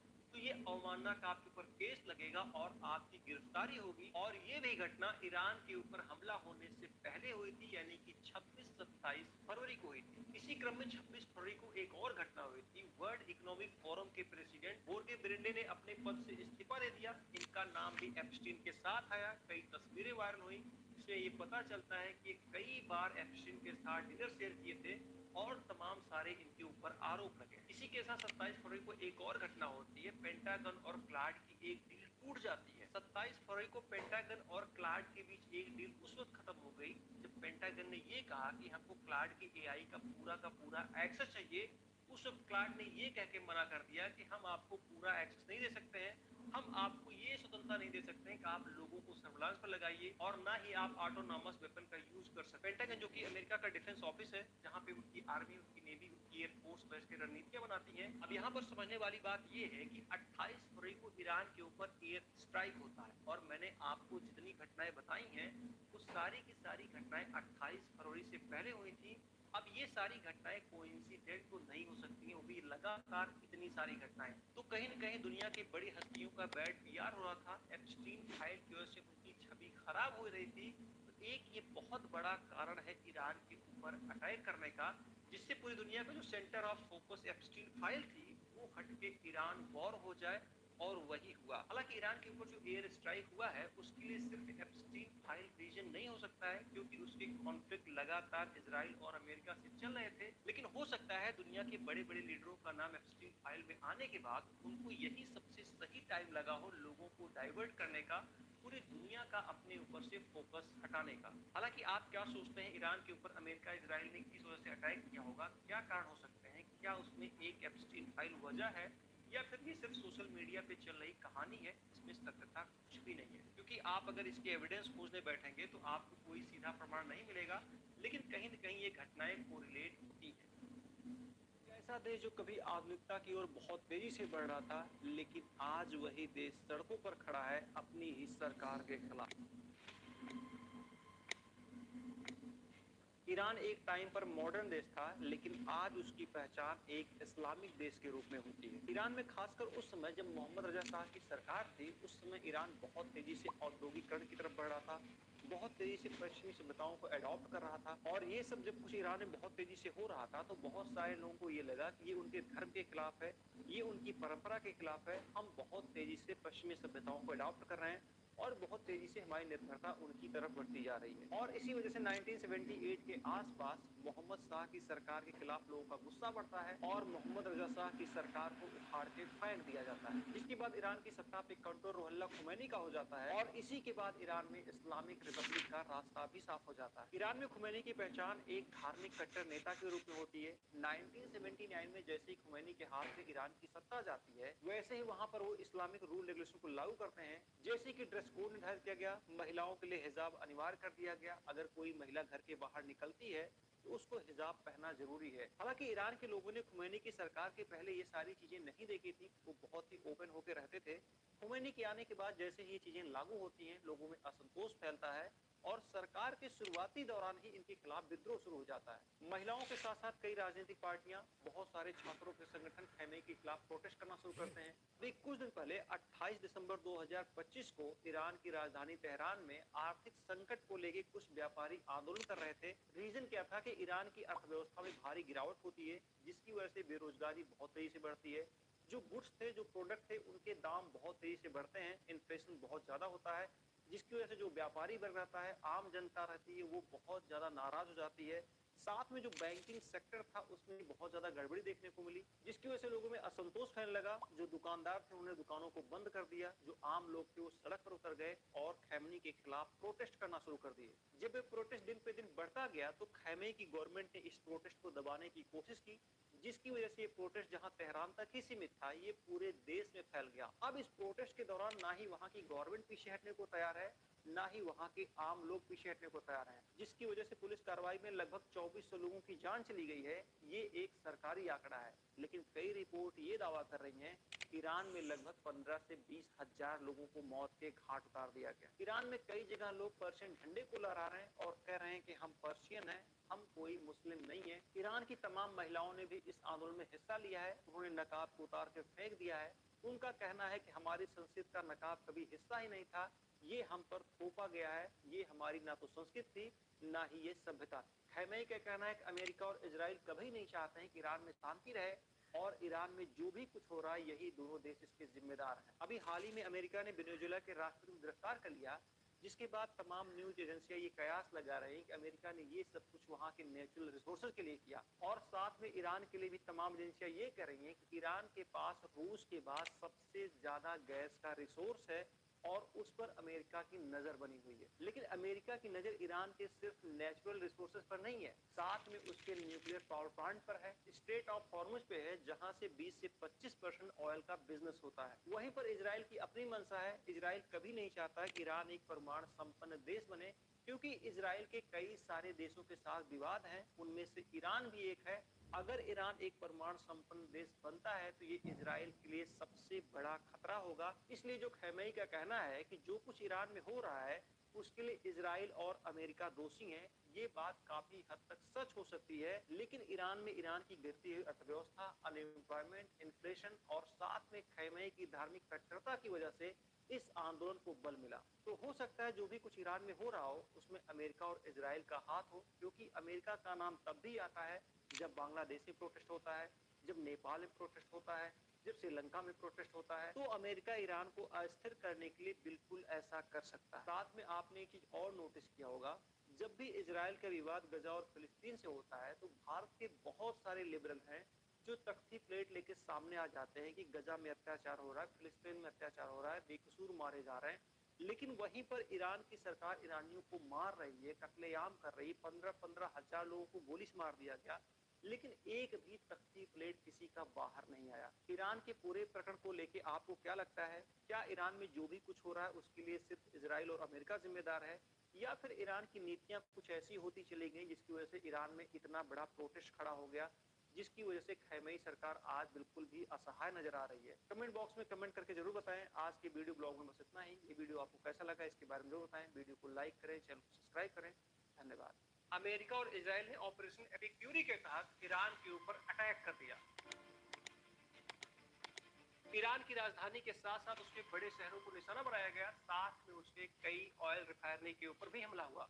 अवमानना का आपके ऊपर केस लगेगा और आपकी गिरफ्तारी होगी। और ये भी घटना ईरान के ऊपर हमला होने से पहले हुई थी, यानी कि 26-27 फरवरी को हुई थी। इसी क्रम में 26 फरवरी को एक और घटना हुई थी। वर्ल्ड इकोनॉमिक फोरम के प्रेसिडेंट बोर्गे ब्रेंडे ने अपने पद से इस्तीफा दे दिया। इनका नाम भी एप्स्टीन के साथ आया। कई तस्वीरें वायरल हुई, इससे ये पता चलता है कि कई बार एप्स्टीन के साथ डिनर शेयर किए थे और तमाम सारे इनके ऊपर आरोप लगे। इसी के साथ 27 फरवरी को एक और घटना होती है। पेंटागन और क्लाड की एक डील टूट जाती है। 27 फरवरी को पेंटागन और क्लाड के बीच एक डील उस वक्त खत्म हो गई जब पेंटागन ने ये कहा कि हमको क्लाड की एआई का पूरा एक्सेस चाहिए। उस वक्त क्लाड ने ये कह के मना कर दिया कि हम आपको पूरा एक्सेस नहीं दे सकते हैं, हम आपको ये स्वतंत्रता नहीं दे सकते हैं कि आप लोगों को सर्विलांस पर लगाइए और ना ही आप ऑटोनॉमस वेपन का यूज कर सकते। पेंटागन जो कि अमेरिका का डिफेंस ऑफिस है, जहां पे उनकी आर्मी, उनकी नेवी, उनकी एयरफोर्स बेस की रणनीतियां बनाती हैं। अब यहाँ पर समझने वाली बात ये है कि 28 फरवरी को ईरान के ऊपर एयर स्ट्राइक होता है और मैंने आपको जितनी घटनाएं बताई हैं वो सारी की सारी घटनाएं 28 फरवरी से पहले हुई थी। अब ये सारी घटनाएं कोइंसिडेंट तो नहीं हो सकती हैं, वो भी लगातार इतनी सारी घटनाएं। तो कहीं न कहीं दुनिया की बड़ी हस्तियों का बैड पीआर हो रहा था। एप्स्टीन फाइल की वजह से उनकी छवि खराब हो रही थी। तो एक ये बहुत बड़ा कारण है ईरान के ऊपर अटैक करने का, जिससे पूरी दुनिया का जो centre of focus Epstein file थी वो हट के ईरान वॉर हो जाए, और वही हुआ। हालांकि ईरान के ऊपर जो एयर स्ट्राइक हुआ है उसके लिए सिर्फ एप्स्टीन फाइल रीजन नहीं हो सकता है, क्योंकि उसके कॉन्फ्लिक्ट लगातार इजराइल और अमेरिका से चल रहे थे। लेकिन हो सकता है दुनिया के बड़े बड़े लीडरों का नाम एप्स्टीन फाइल में आने के बाद उनको यही सबसे सही टाइम लगा हो लोगों को डाइवर्ट करने का, पूरी दुनिया का अपने ऊपर से फोकस हटाने का। हालांकि आप क्या सोचते हैं, ईरान के ऊपर अमेरिका इजराइल ने किस वजह से अटैक किया होगा? क्या कारण हो सकते हैं? क्या उसमें एक एप्स्टीन फाइल वजह है, या फिर ये सिर्फ सोशल मीडिया पे चल रही कहानी है, इसमें सत्यता कुछ भी नहीं है? क्योंकि आप अगर इसके एविडेंस खोजने बैठेंगे तो आपको कोई सीधा प्रमाण नहीं मिलेगा, लेकिन कहीं न कहीं ये घटनाएं कोरिलेट होती हैं। ऐसा देश जो कभी आधुनिकता की ओर बहुत तेजी से बढ़ रहा था, लेकिन आज वही देश सड़कों पर खड़ा है अपनी ही सरकार के खिलाफ। ईरान एक टाइम पर मॉडर्न देश था, लेकिन आज उसकी पहचान एक इस्लामिक देश के रूप में होती है। ईरान में खासकर उस समय जब मोहम्मद रजा शाह की सरकार थी, उस समय ईरान बहुत तेजी से औद्योगिकरण की तरफ बढ़ रहा था, बहुत तेजी से पश्चिमी सभ्यताओं को अडॉप्ट कर रहा था। और ये सब जब कुछ ईरान में बहुत तेजी से हो रहा था तो बहुत सारे लोगों को ये लगा कि ये उनके धर्म के खिलाफ है, ये उनकी परंपरा के खिलाफ है। हम बहुत तेजी से पश्चिमी सभ्यताओं को अडॉप्ट कर रहे हैं और बहुत तेजी से हमारी निर्भरता उनकी तरफ बढ़ती जा रही है। और इसी वजह से 1978 के आसपास मोहम्मद शाह की सरकार के खिलाफ लोगों का गुस्सा बढ़ता है और मोहम्मद रजा शाह की सरकार को उखाड़ के फेंक दिया जाता है, जिसके बाद ईरान की सत्ता पे कंट्रोल रुहुल्लाह खुमैनी का हो जाता है और इसी के बाद ईरान में इस्लामिक रिपब्लिक का रास्ता भी साफ हो जाता है। ईरान में खुमैनी की पहचान एक धार्मिक कट्टर नेता के रूप में होती है। 1979 में जैसे ही खुमैनी के हाथ से ईरान की सत्ता जाती है, वैसे ही वहाँ पर वो इस्लामिक रूल रेगुलेशन को लागू करते हैं। जैसे कि ड्रेस कोड निर्धारित किया गया, महिलाओं के लिए हिजाब अनिवार्य कर दिया गया, अगर कोई महिला घर के बाहर निकलती है तो उसको हिजाब पहनना जरूरी है। हालांकि ईरान के लोगों ने खुमैनी की सरकार के पहले ये सारी चीजें नहीं देखी थी, वो बहुत ही ओपन होकर रहते थे। खुमैनी के आने के बाद जैसे ही ये चीजें लागू होती हैं, लोगों में असंतोष फैलता है और सरकार के शुरुआती दौरान ही इनके खिलाफ विद्रोह शुरू हो जाता है। महिलाओं के साथ साथ कई राजनीतिक पार्टियां, बहुत सारे छात्रों के संगठन खैमे के खिलाफ प्रोटेस्ट करना शुरू करते हैं। अभी कुछ दिन पहले 28 दिसंबर 2025 को ईरान की राजधानी तेहरान में आर्थिक संकट को लेकर कुछ व्यापारी आंदोलन कर रहे थे। रीजन क्या था कि ईरान की अर्थव्यवस्था में भारी गिरावट होती है, जिसकी वजह से बेरोजगारी बहुत तेजी से बढ़ती है। जो गुड्स थे, जो प्रोडक्ट थे, उनके दाम बहुत तेजी से बढ़ते हैं, इन्फ्लेशन बहुत ज्यादा होता है, जिसकी वजह से जो व्यापारी वर्ग रहता है, आम जनता रहती है, वो बहुत ज्यादा नाराज हो जाती है। साथ में जो बैंकिंग सेक्टर था उसमें बहुत ज्यादा गड़बड़ी देखने को मिली, जिसकी वजह से लोगों में असंतोष फैलने लगा। जो दुकानदार थे उन्होंने दुकानों को बंद कर दिया, जो आम लोग थे वो सड़क पर उतर गए और खैमनी के खिलाफ प्रोटेस्ट करना शुरू कर दिए। जब ये प्रोटेस्ट दिन पे दिन बढ़ता गया तो खैमे की गवर्नमेंट ने इस प्रोटेस्ट को दबाने की कोशिश की, जिसकी वजह से ये प्रोटेस्ट जहां तेहरान तक ही सीमित था, ये पूरे देश में फैल गया। अब इस प्रोटेस्ट के दौरान ना ही वहां की गवर्नमेंट पीछे हटने को तैयार है, ना ही वहां के आम लोग पीछे हटने को तैयार हैं, जिसकी वजह से पुलिस कार्रवाई में लगभग 2400 लोगों की जान चली गई है। ये एक सरकारी आंकड़ा है, लेकिन कई रिपोर्ट ये दावा कर रही हैं ईरान में लगभग 15 से 20 हजार लोगों को मौत के घाट उतार दिया गया। ईरान में कई जगह लोग पर्शियन झंडे को लहरा रहे हैं और कह रहे हैं कि हम पर्शियन हैं, हम कोई मुस्लिम नहीं है। ईरान की तमाम महिलाओं ने भी इस आंदोलन में हिस्सा लिया है, उन्होंने नकाब को उतार कर फेंक दिया है। उनका कहना है कि हमारी संस्कृति का नकाब कभी हिस्सा ही नहीं था, ये हम पर थोपा गया है, ये हमारी ना तो संस्कृति थी ना ही ये सभ्यता थी। खैमेई का कहना है कि अमेरिका और इजराइल कभी नहीं चाहते हैं कि ईरान में शांति रहे और ईरान में जो भी कुछ हो रहा है यही दोनों देश इसके जिम्मेदार हैं। अभी हाल ही में अमेरिका ने वेनेजुएला के राष्ट्रपति को गिरफ्तार कर लिया, जिसके बाद तमाम न्यूज एजेंसियां ये कयास लगा रही हैं कि अमेरिका ने ये सब कुछ वहां के नेचुरल रिसोर्सेज के लिए किया और साथ में ईरान के लिए भी तमाम एजेंसियां ये कह रही हैं कि ईरान के पास रूस के बाद सबसे ज्यादा गैस का रिसोर्स है और उस पर अमेरिका की नजर बनी हुई है। लेकिन अमेरिका की नजर ईरान के सिर्फ नेचुरल रिसोर्सेज पर नहीं है, साथ में उसके न्यूक्लियर पावर प्लांट पर है, स्ट्रेट ऑफ हॉर्मुज पे है, जहां से 20 से 25% ऑयल का बिजनेस होता है। वहीं पर इजराइल की अपनी मंशा है। इजराइल कभी नहीं चाहता कि ईरान एक परमाणु संपन्न देश बने, क्योंकि इजराइल के कई सारे देशों के साथ विवाद है, उनमें से ईरान भी एक है। अगर ईरान एक परमाणु संपन्न देश बनता है तो ये इजराइल के लिए सबसे बड़ा खतरा होगा। इसलिए जो खैमेई का कहना है कि जो कुछ ईरान में हो रहा है उसके लिए इजराइल और अमेरिका दोषी हैं, ये बात काफी हद तक सच हो सकती है। लेकिन ईरान में ईरान की गिरती हुई अर्थव्यवस्था, अनएम्प्लॉयमेंट, इन्फ्लेशन और साथ में खैमेई की धार्मिक कट्टरता की वजह से इस आंदोलन को बल मिला। तो हो सकता है जो भी कुछ ईरान में हो रहा हो उसमें अमेरिका और इजराइल का हाथ हो, क्योंकि अमेरिका का नाम तब भी आता है जब बांग्लादेश में प्रोटेस्ट होता है, जब नेपाल में प्रोटेस्ट होता है, जब श्रीलंका में प्रोटेस्ट होता है। तो अमेरिका ईरान को अस्थिर करने के लिए बिल्कुल ऐसा कर सकता है। साथ में आपने एक चीज और नोटिस किया होगा, जब भी इजराइल का विवाद गजा और फिलिस्तीन से होता है तो भारत के बहुत सारे लिबरल हैं जो तख्ती प्लेट लेके सामने आ जाते हैं कि गजा में अत्याचार हो रहा है, फिलिस्तीन में अत्याचार हो रहा है, बेकसूर मारे जा रहे हैं। लेकिन वहीं पर ईरान की सरकार ईरानियों को मार रही है, कत्लेआम कर रही है, 15-15 हजार लोगों को गोली से मार दिया गया, लेकिन एक भी तख्ती प्लेट किसी का बाहर नहीं आया। ईरान के पूरे प्रकरण को लेके आपको क्या लगता है? क्या ईरान में जो भी कुछ हो रहा है उसके लिए सिर्फ इजराइल और अमेरिका जिम्मेदार है, या फिर ईरान की नीतियां कुछ ऐसी होती चली गई जिसकी वजह से ईरान में इतना बड़ा प्रोटेस्ट खड़ा हो गया, जिसकी वजह से खैमेई सरकार आज बिल्कुल भी असहाय नजर आ रही है? कमेंट बॉक्स में कमेंट करके जरूर बताएं। आज के वीडियो ब्लॉग में बस इतना ही। ये वीडियो आपको कैसा लगा इसके बारे में जरूर बताएं। वीडियो को लाइक करें, चैनल को सब्सक्राइब करें। धन्यवाद। अमेरिका और इजराइल ने ऑपरेशन एपिक फ्यूरी के तहत ईरान के ऊपर अटैक कर दिया। ईरान की राजधानी के साथ साथ उसके बड़े शहरों को निशाना बनाया गया, साथ में उसके कई ऑयल रिफाइनरी के ऊपर भी हमला हुआ।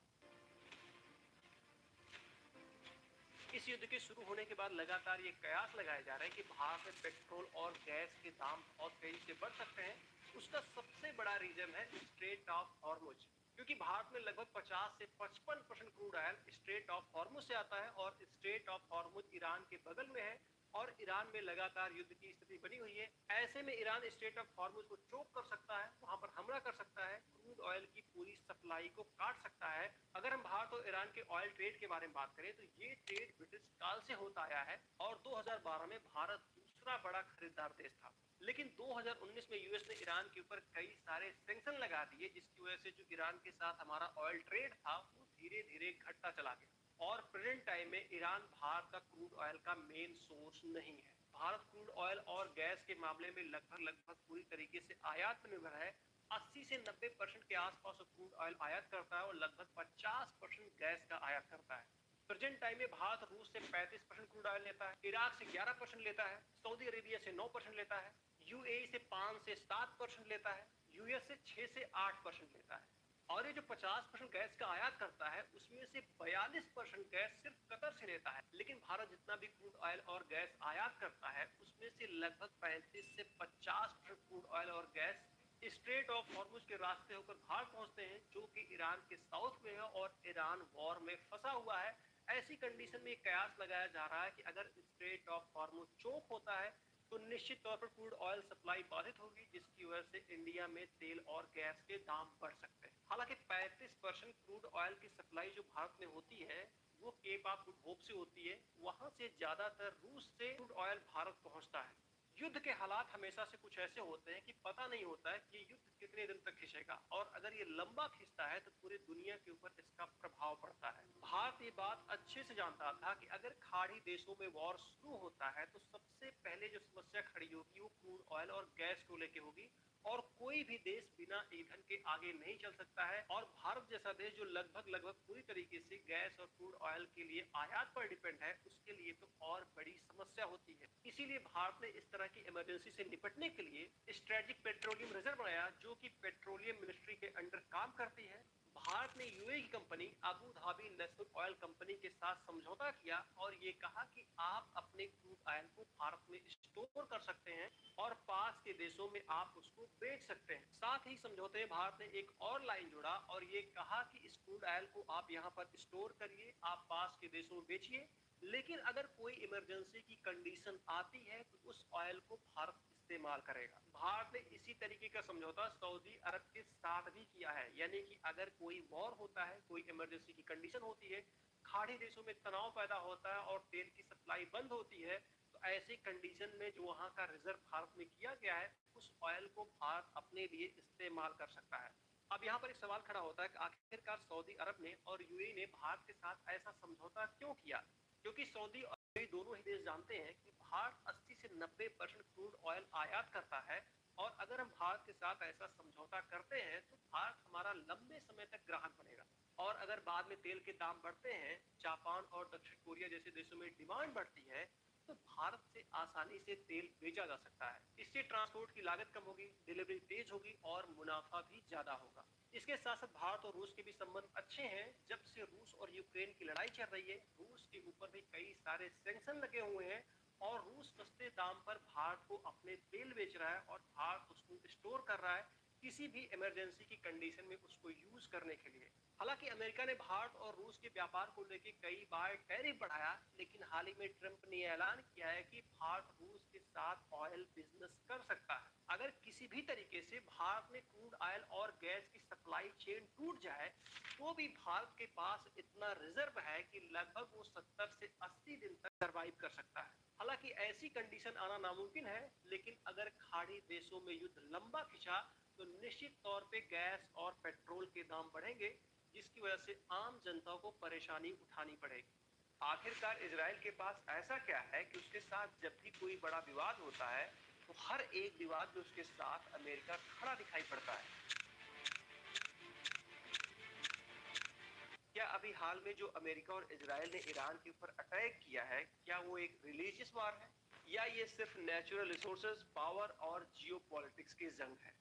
इस युद्ध के शुरू होने के बाद लगातार ये कयास लगाए जा रहे हैं कि भारत में पेट्रोल और गैस के दाम बहुत तेजी से बढ़ सकते हैं। उसका सबसे बड़ा रीजन है स्ट्रेट ऑफ हॉर्मुज, क्योंकि भारत में लगभग 50 से 55% crude oil straight of Hormuz से आता है और स्ट्रेट ऑफ हॉर्मुज ईरान के बगल में है और ईरान में लगातार युद्ध की स्थिति बनी हुई है। ऐसे में ईरान स्ट्रेट ऑफ हॉर्मुज को चोक कर सकता है, वहां पर हमला कर सकता है, क्रूड ऑयल की पूरी सप्लाई को काट सकता है। अगर हम भारत और ईरान के ऑयल ट्रेड के बारे में बात करें तो ये ट्रेड ब्रिटिश काल से होता आया है और 2012 में भारत दूसरा बड़ा खरीदार देश था। लेकिन 2019 में यूएस ने ईरान के ऊपर कई सारे सैंक्शन लगा दिए, जिसकी वजह से जो ईरान के साथ हमारा ऑयल ट्रेड था वो धीरे धीरे घटता चला गया और प्रेजेंट टाइम में ईरान भारत का क्रूड ऑयल का मेन सोर्स नहीं है। भारत क्रूड ऑयल और गैस के मामले में लगभग पूरी तरीके से आयात पर निर्भर है। 80 से 90% के आसपास क्रूड ऑयल आयात करता है और लगभग 50% गैस का आयात करता है। प्रेजेंट टाइम में भारत रूस से 35% क्रूड ऑयल लेता है, इराक से 11% लेता है, सऊदी अरेबिया से 9% लेता है, यूएई से 5 से 7% लेता है, यूएस से 6 से 8% लेता है। और ये जो 50% गैस का आयात करता है उसमें से 42% गैस सिर्फ कतर से लेता है। लेकिन भारत जितना भी क्रूड ऑयल और गैस आयात करता है उसमें से लगभग 35 से 50% क्रूड ऑयल और गैस स्ट्रेट ऑफ हॉर्मुज के रास्ते होकर भारत पहुंचते हैं, जो कि ईरान के साउथ में है और ईरान वॉर में फंसा हुआ है। ऐसी कंडीशन में कयास लगाया जा रहा है कि अगर स्ट्रेट ऑफ हॉर्मुज चोक होता है तो निश्चित तौर पर क्रूड ऑयल सप्लाई बाधित होगी, जिसकी वजह से इंडिया में तेल और गैस के दाम बढ़ सकते हैं। हालांकि 35% क्रूड ऑयल की सप्लाई जो भारत में होती है वो केप ऑफ गुड होप से होती है, वहां से ज्यादातर रूस से क्रूड ऑयल भारत पहुंचता है। युद्ध के हालात हमेशा से कुछ ऐसे होते हैं कि पता नहीं होता है कि युद्ध कितने दिन तक खिंचेगा और अगर ये लंबा खिंचता है तो पूरी दुनिया के ऊपर इसका प्रभाव पड़ता है। भारत ये बात अच्छे से जानता था कि अगर खाड़ी देशों में वॉर शुरू होता है तो सबसे पहले जो समस्या खड़ी होगी वो क्रूड ऑयल और गैस को लेके होगी और कोई भी देश बिना ईंधन के आगे नहीं चल सकता है। और भारत जैसा देश जो लगभग पूरी तरीके से गैस और क्रूड ऑयल के लिए आयात पर डिपेंड है, उसके लिए तो और बड़ी समस्या होती है। इसीलिए भारत ने इस तरह की इमरजेंसी से निपटने के लिए स्ट्रेटेजिक पेट्रोलियम रिजर्व बनाया, जो कि पेट्रोलियम मिनिस्ट्री के अंडर काम करती है। भारत ने यूएई की company Abu Dhabi national oil company के साथ समझौता किया और ये कहा कि आप अपने क्रूड ऑयल को भारत में स्टोर कर सकते हैं और पास के देशों में आप उसको बेच सकते हैं। साथ ही समझौते में भारत ने एक और लाइन जोड़ा और ये कहा कि इस क्रूड ऑयल को आप यहाँ पर स्टोर करिए, आप पास के देशों में बेचिए, लेकिन अगर कोई इमरजेंसी की कंडीशन आती है तो उस ऑयल को भारत इस्तेमाल करेगा। भारत ने इसी तरीके का समझौता सऊदी अरब के साथ भी किया है, यानी कि अगर कोई वॉर होता है, कोई इमरजेंसी की कंडीशन होती है, खाड़ी देशों में तनाव पैदा होता है और तेल की सप्लाई बंद होती है, तो ऐसी कंडीशन में जो वहां का रिजर्व भारत में किया गया है, उस ऑयल को भारत अपने लिए इस्तेमाल कर सकता है। अब यहाँ पर एक सवाल खड़ा होता है कि आखिरकार सऊदी अरब ने और यूएई ने भारत के साथ ऐसा समझौता क्यों किया? क्योंकि सऊदी और यूएई दोनों ही देश जानते हैं कि भारत 80 से 90% क्रूड ऑयल आयात करता है और अगर हम भारत के साथ ऐसा समझौता करते हैं तो भारत हमारा लंबे समय तक ग्राहक बनेगा। और अगर बाद में तेल के दाम बढ़ते हैं, जापान और दक्षिण कोरिया जैसे देशों में डिमांड बढ़ती है, तो भारत से आसानी से तेल बेचा जा सकता है। इससे ट्रांसपोर्ट की लागत कम होगी, डिलीवरी तेज होगी और मुनाफा भी ज्यादा होगा। इसके साथ साथ भारत और रूस के भी संबंध अच्छे हैं। जब से रूस और यूक्रेन की लड़ाई चल रही है, रूस के ऊपर भी कई सारे सैंक्शन लगे हुए हैं और रूस सस्ते दाम पर भारत को अपने तेल बेच रहा है और भारत उसको स्टोर कर रहा है किसी भी इमरजेंसी की कंडीशन में उसको यूज करने के लिए। हालांकि अमेरिका ने भारत और रूस के व्यापार को लेकर कई बार टैरिफ बढ़ाया, लेकिन हाल ही में ट्रंप ने ऐलान किया है कि भारत रूस के साथ ऑयल बिजनेस कर सकता है। अगर किसी भी तरीके से भारत में क्रूड ऑयल और गैस की सप्लाई चेन टूट जाए, तो भी भारत के पास इतना रिजर्व है कि लगभग वो 70 से 80 दिन तक सर्वाइव कर सकता है। हालांकि ऐसी कंडीशन आना नामुमकिन है, लेकिन अगर खाड़ी देशों में युद्ध लंबा खिंचा तो निश्चित तौर पे गैस और पेट्रोल के दाम बढ़ेंगे, जिसकी वजह से आम जनता को परेशानी उठानी पड़ेगी। आखिरकार इजराइल के पास ऐसा क्या है कि उसके साथ जब भी कोई बड़ा विवाद होता है तो हर एक विवाद में उसके साथ अमेरिका खड़ा दिखाई पड़ता है। क्या अभी हाल में जो अमेरिका और इजराइल ने ईरान के ऊपर अटैक किया है, क्या वो एक रिलीजियस वार है या ये सिर्फ नेचुरल रिसोर्सेज, पावर और जियोपॉलिटिक्स की जंग है?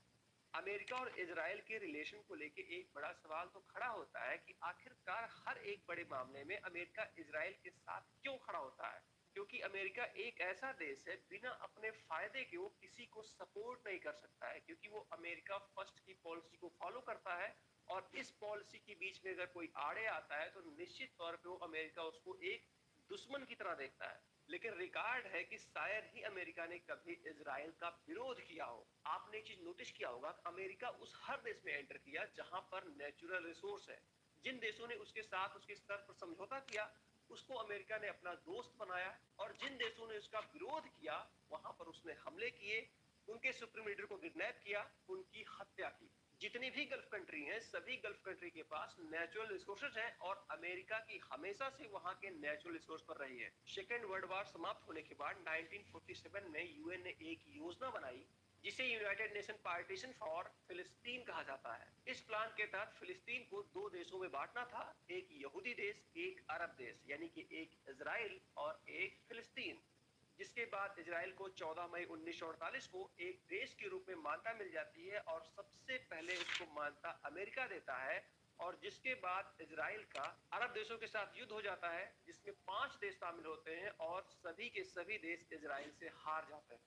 अमेरिका और इजराइल के रिलेशन को लेके एक बड़ा सवाल तो खड़ा होता है कि आखिरकार हर एक बड़े मामले में अमेरिका इजराइल के साथ क्यों खड़ा होता है? क्योंकि अमेरिका एक ऐसा देश है, बिना अपने फायदे के वो किसी को सपोर्ट नहीं कर सकता है, क्योंकि वो अमेरिका फर्स्ट की पॉलिसी को फॉलो करता है और इस पॉलिसी के बीच में अगर कोई आड़े आता है तो निश्चित तौर पे वो अमेरिका उसको एक दुश्मन की तरह देखता है। लेकिन रिकॉर्ड है कि शायद ही अमेरिका ने कभी इजराइल का विरोध किया हो। आपने एक चीज नोटिस किया होगा, अमेरिका उस हर देश में एंटर किया जहां पर नेचुरल रिसोर्स है। जिन देशों ने उसके साथ उसके स्तर पर समझौता किया, उसको अमेरिका ने अपना दोस्त बनाया और जिन देशों ने उसका विरोध किया, वहां पर उसने हमले किए, उनके सुप्रीम लीडर को किडनैप किया, उनकी हत्या की। जितनी भी गल्फ कंट्री हैं, सभी गल्फ कंट्री के पास नेचुरल रिसोर्सेज हैं और अमेरिका की हमेशा से वहां के नेचुरल रिसोर्स पर रही है। सेकेंड वर्ल्ड वॉर समाप्त होने के बाद 1947 में यूएन ने एक योजना बनाई जिसे यूनाइटेड नेशन पार्टीशन फॉर फिलिस्तीन कहा जाता है। इस प्लान के तहत फिलिस्तीन को दो देशों में बांटना था, एक यहूदी देश, एक अरब देश, यानी कि एक इजराइल और एक फिलिस्तीन। जिसके बाद इजराइल को 14 मई 1948 को एक देश के रूप में मान्यता मिल जाती है और सबसे पहले उसको मान्यता अमेरिका देता है। और जिसके बाद इजराइल का अरब देशों के साथ युद्ध हो जाता है, जिसमें 5 देश शामिल होते हैं और सभी के सभी देश इजराइल से हार जाते हैं।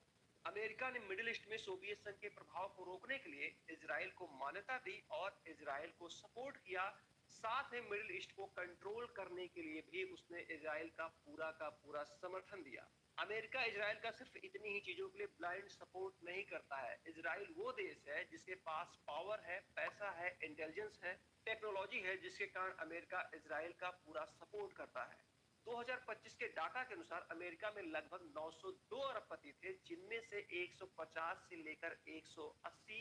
अमेरिका ने मिडिल ईस्ट में सोवियत संघ के प्रभाव को रोकने के लिए इजराइल को मान्यता दी और इजराइल को सपोर्ट किया। साथ में मिडिल ईस्ट को कंट्रोल करने के लिए भी उसने इजराइल का पूरा समर्थन दिया। अमेरिका इजराइल का सिर्फ इतनी ही चीजों के लिए ब्लाइंड सपोर्ट नहीं करता है। इजराइल वो देश है जिसके पास पावर है, पैसा है, इंटेलिजेंस है, टेक्नोलॉजी है, जिसके कारण अमेरिका इजराइल का पूरा सपोर्ट करता है। 2025 के डाटा के अनुसार अमेरिका में लगभग 902 अरबपति थे, जिनमें से 150 से लेकर 180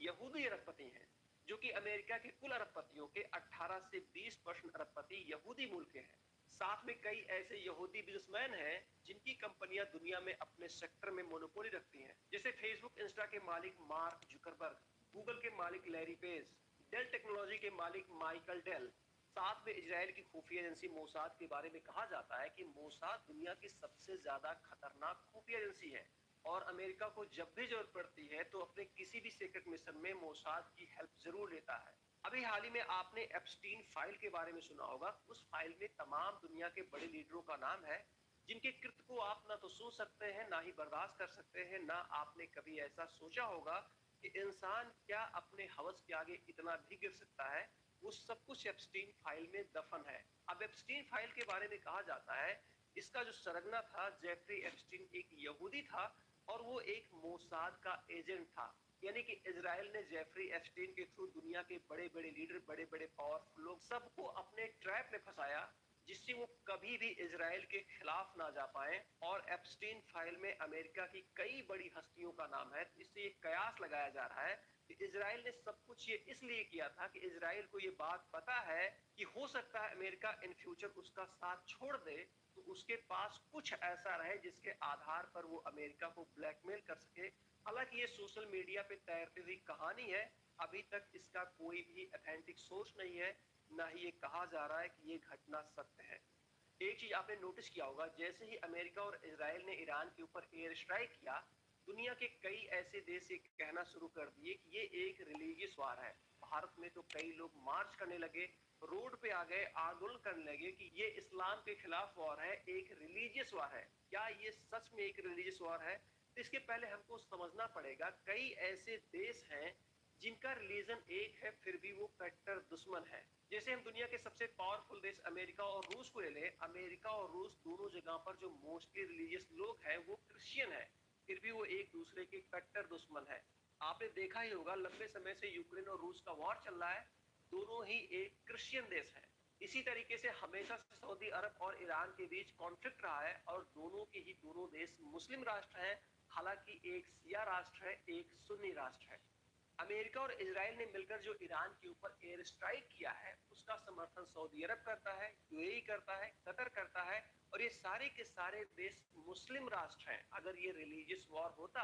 यहूदी अरबपति हैं, जो कि अमेरिका के कुल अरबपतियों के 18 से 20% अरबपति यहूदी मूल के हैं। साथ में कई ऐसे यहूदी बिजनेसमैन हैं जिनकी कंपनियां दुनिया में अपने सेक्टर में मोनोपोली रखती हैं, जैसे फेसबुक इंस्टा के मालिक मार्क जुकरबर्ग, गूगल के मालिक लैरी पेज, डेल टेक्नोलॉजी के मालिक माइकल डेल। साथ में इजराइल की खुफिया एजेंसी मोसाद के बारे में कहा जाता है कि मोसाद दुनिया की सबसे ज्यादा खतरनाक खुफिया एजेंसी है और अमेरिका को जब भी जरूरत पड़ती है तो अपने किसी भी सीक्रेट मिशन में मोसाद की हेल्प जरूर लेता है। अभी हाल ही में आपने एप्स्टीन फाइल के बारे में सुना होगा। उस फाइल में तमाम दुनिया के बड़े लीडरों का नाम है जिनके कृत्य को आप ना तो सुन सकते हैं ना ही बर्दाश्त कर सकते हैं। ना आपने कभी ऐसा सोचा होगा कि इंसान क्या अपने हवस के आगे इतना भी गिर सकता है। वो सब कुछ एप्स्टीन फाइल में दफन है। अब एप्स्टीन फाइल के बारे में कहा जाता है इसका जो सरगना था जेफरी एप्स्टीन एक यहूदी था और वो एक मोसाद का एजेंट था। यानी कि इजराइल ने जेफरी एप्स्टीन के थ्रू दुनिया के बड़े बड़े लीडर, बड़े बड़े पावरफुल लोग सबको अपने ट्रैप में फंसाया जिससे वो कभी भी इजराइल के खिलाफ ना जा पाए। और एप्स्टीन फाइल में अमेरिका की कई बड़ी हस्तियों का नाम है। इससे ये कयास लगाया जा रहा है कि इजराइल ने सब कुछ ये इसलिए किया था कि इजराइल को ये बात पता है कि हो सकता है अमेरिका इन फ्यूचर उसका साथ छोड़ दे, तो उसके पास कुछ ऐसा रहे जिसके आधार पर वो अमेरिका को ब्लैकमेल कर सके। हालांकि ये सोशल मीडिया पे तैरती हुई कहानी है, अभी तक इसका कोई भी ऑथेंटिक सोर्स नहीं है, ना ही ये कहा जा रहा है कि ये घटना सत्य है। एक चीज आपने नोटिस किया होगा, जैसे ही अमेरिका और इजराइल ने ईरान के ऊपर एयर स्ट्राइक किया, दुनिया के कई ऐसे देश ये कहना शुरू कर दिए कि ये एक रिलीजियस वार है। भारत में तो कई लोग मार्च करने लगे, रोड पे आ गए, आंदोलन करने लगे कि ये इस्लाम के खिलाफ वार है, एक रिलीजियस वार है। क्या ये सच में एक रिलीजियस वार है? तो इसके पहले हमको समझना पड़ेगा कई ऐसे देश हैं जिनका रिलीजन एक है फिर भी वो कट्टर दुश्मन है। जैसे हम दुनिया के सबसे पावरफुल देश अमेरिका और रूस को ले लें, अमेरिका और रूस दोनों जगह पर जो मोस्टली रिलीजियस लोग हैं वो क्रिश्चियन है, फिर भी वो एक दूसरे के कट्टर दुश्मन है। आपने देखा ही होगा लंबे समय से यूक्रेन और रूस का वॉर चल रहा है, दोनों ही एक क्रिश्चियन देश है। इसी तरीके से हमेशा से सऊदी अरब और ईरान के बीच कॉन्फ्लिक्ट रहा है और दोनों के ही दोनों देश मुस्लिम राष्ट्र हैं। हालांकि एक शिया राष्ट्र है, एक सुन्नी राष्ट्र है। अमेरिका और इजराइल ने मिलकर जो ईरान के ऊपर एयर स्ट्राइक किया है उसका समर्थन सऊदी अरब करता है, यूएई करता है, कतर करता है और ये सारे के सारे देश मुस्लिम राष्ट्र हैं। अगर ये रिलीजियस वॉर होता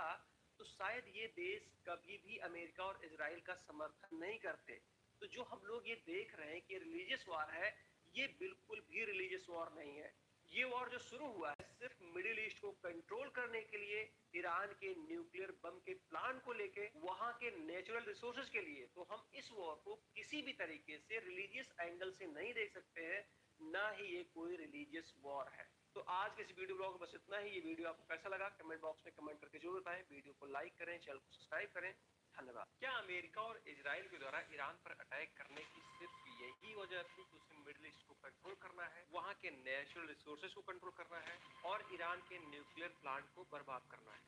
तो शायद ये देश कभी भी अमेरिका और इजराइल का समर्थन नहीं करते। तो जो हम लोग ये देख रहे हैं कि रिलीजियस वॉर है, ये बिल्कुल भी रिलीजियस वॉर नहीं है। ये वॉर जो शुरू हुआ है सिर्फ मिडिल ईस्ट को कंट्रोल करने के लिए, ईरान के न्यूक्लियर बम के प्लान को लेके, वहां के नेचुरल रिसोर्सेज के लिए। तो हम इस वॉर को किसी भी तरीके से रिलीजियस एंगल से नहीं देख सकते हैं, ना ही ये कोई रिलीजियस वॉर है। तो आज के इस वीडियो ब्लॉग में बस इतना ही। ये वीडियो आपको कैसा लगा कमेंट बॉक्स में कमेंट करके जरूर बताएं। वीडियो को लाइक करें, चैनल को सब्सक्राइब करें। धन्यवाद। क्या अमेरिका और इजराइल के द्वारा ईरान पर अटैक करने की सिर्फ यही वजह थी कि उसे मिडिल ईस्ट को कंट्रोल करना है, वहां के नेचुरल रिसोर्सेज को कंट्रोल करना है और ईरान के न्यूक्लियर प्लांट को बर्बाद करना है?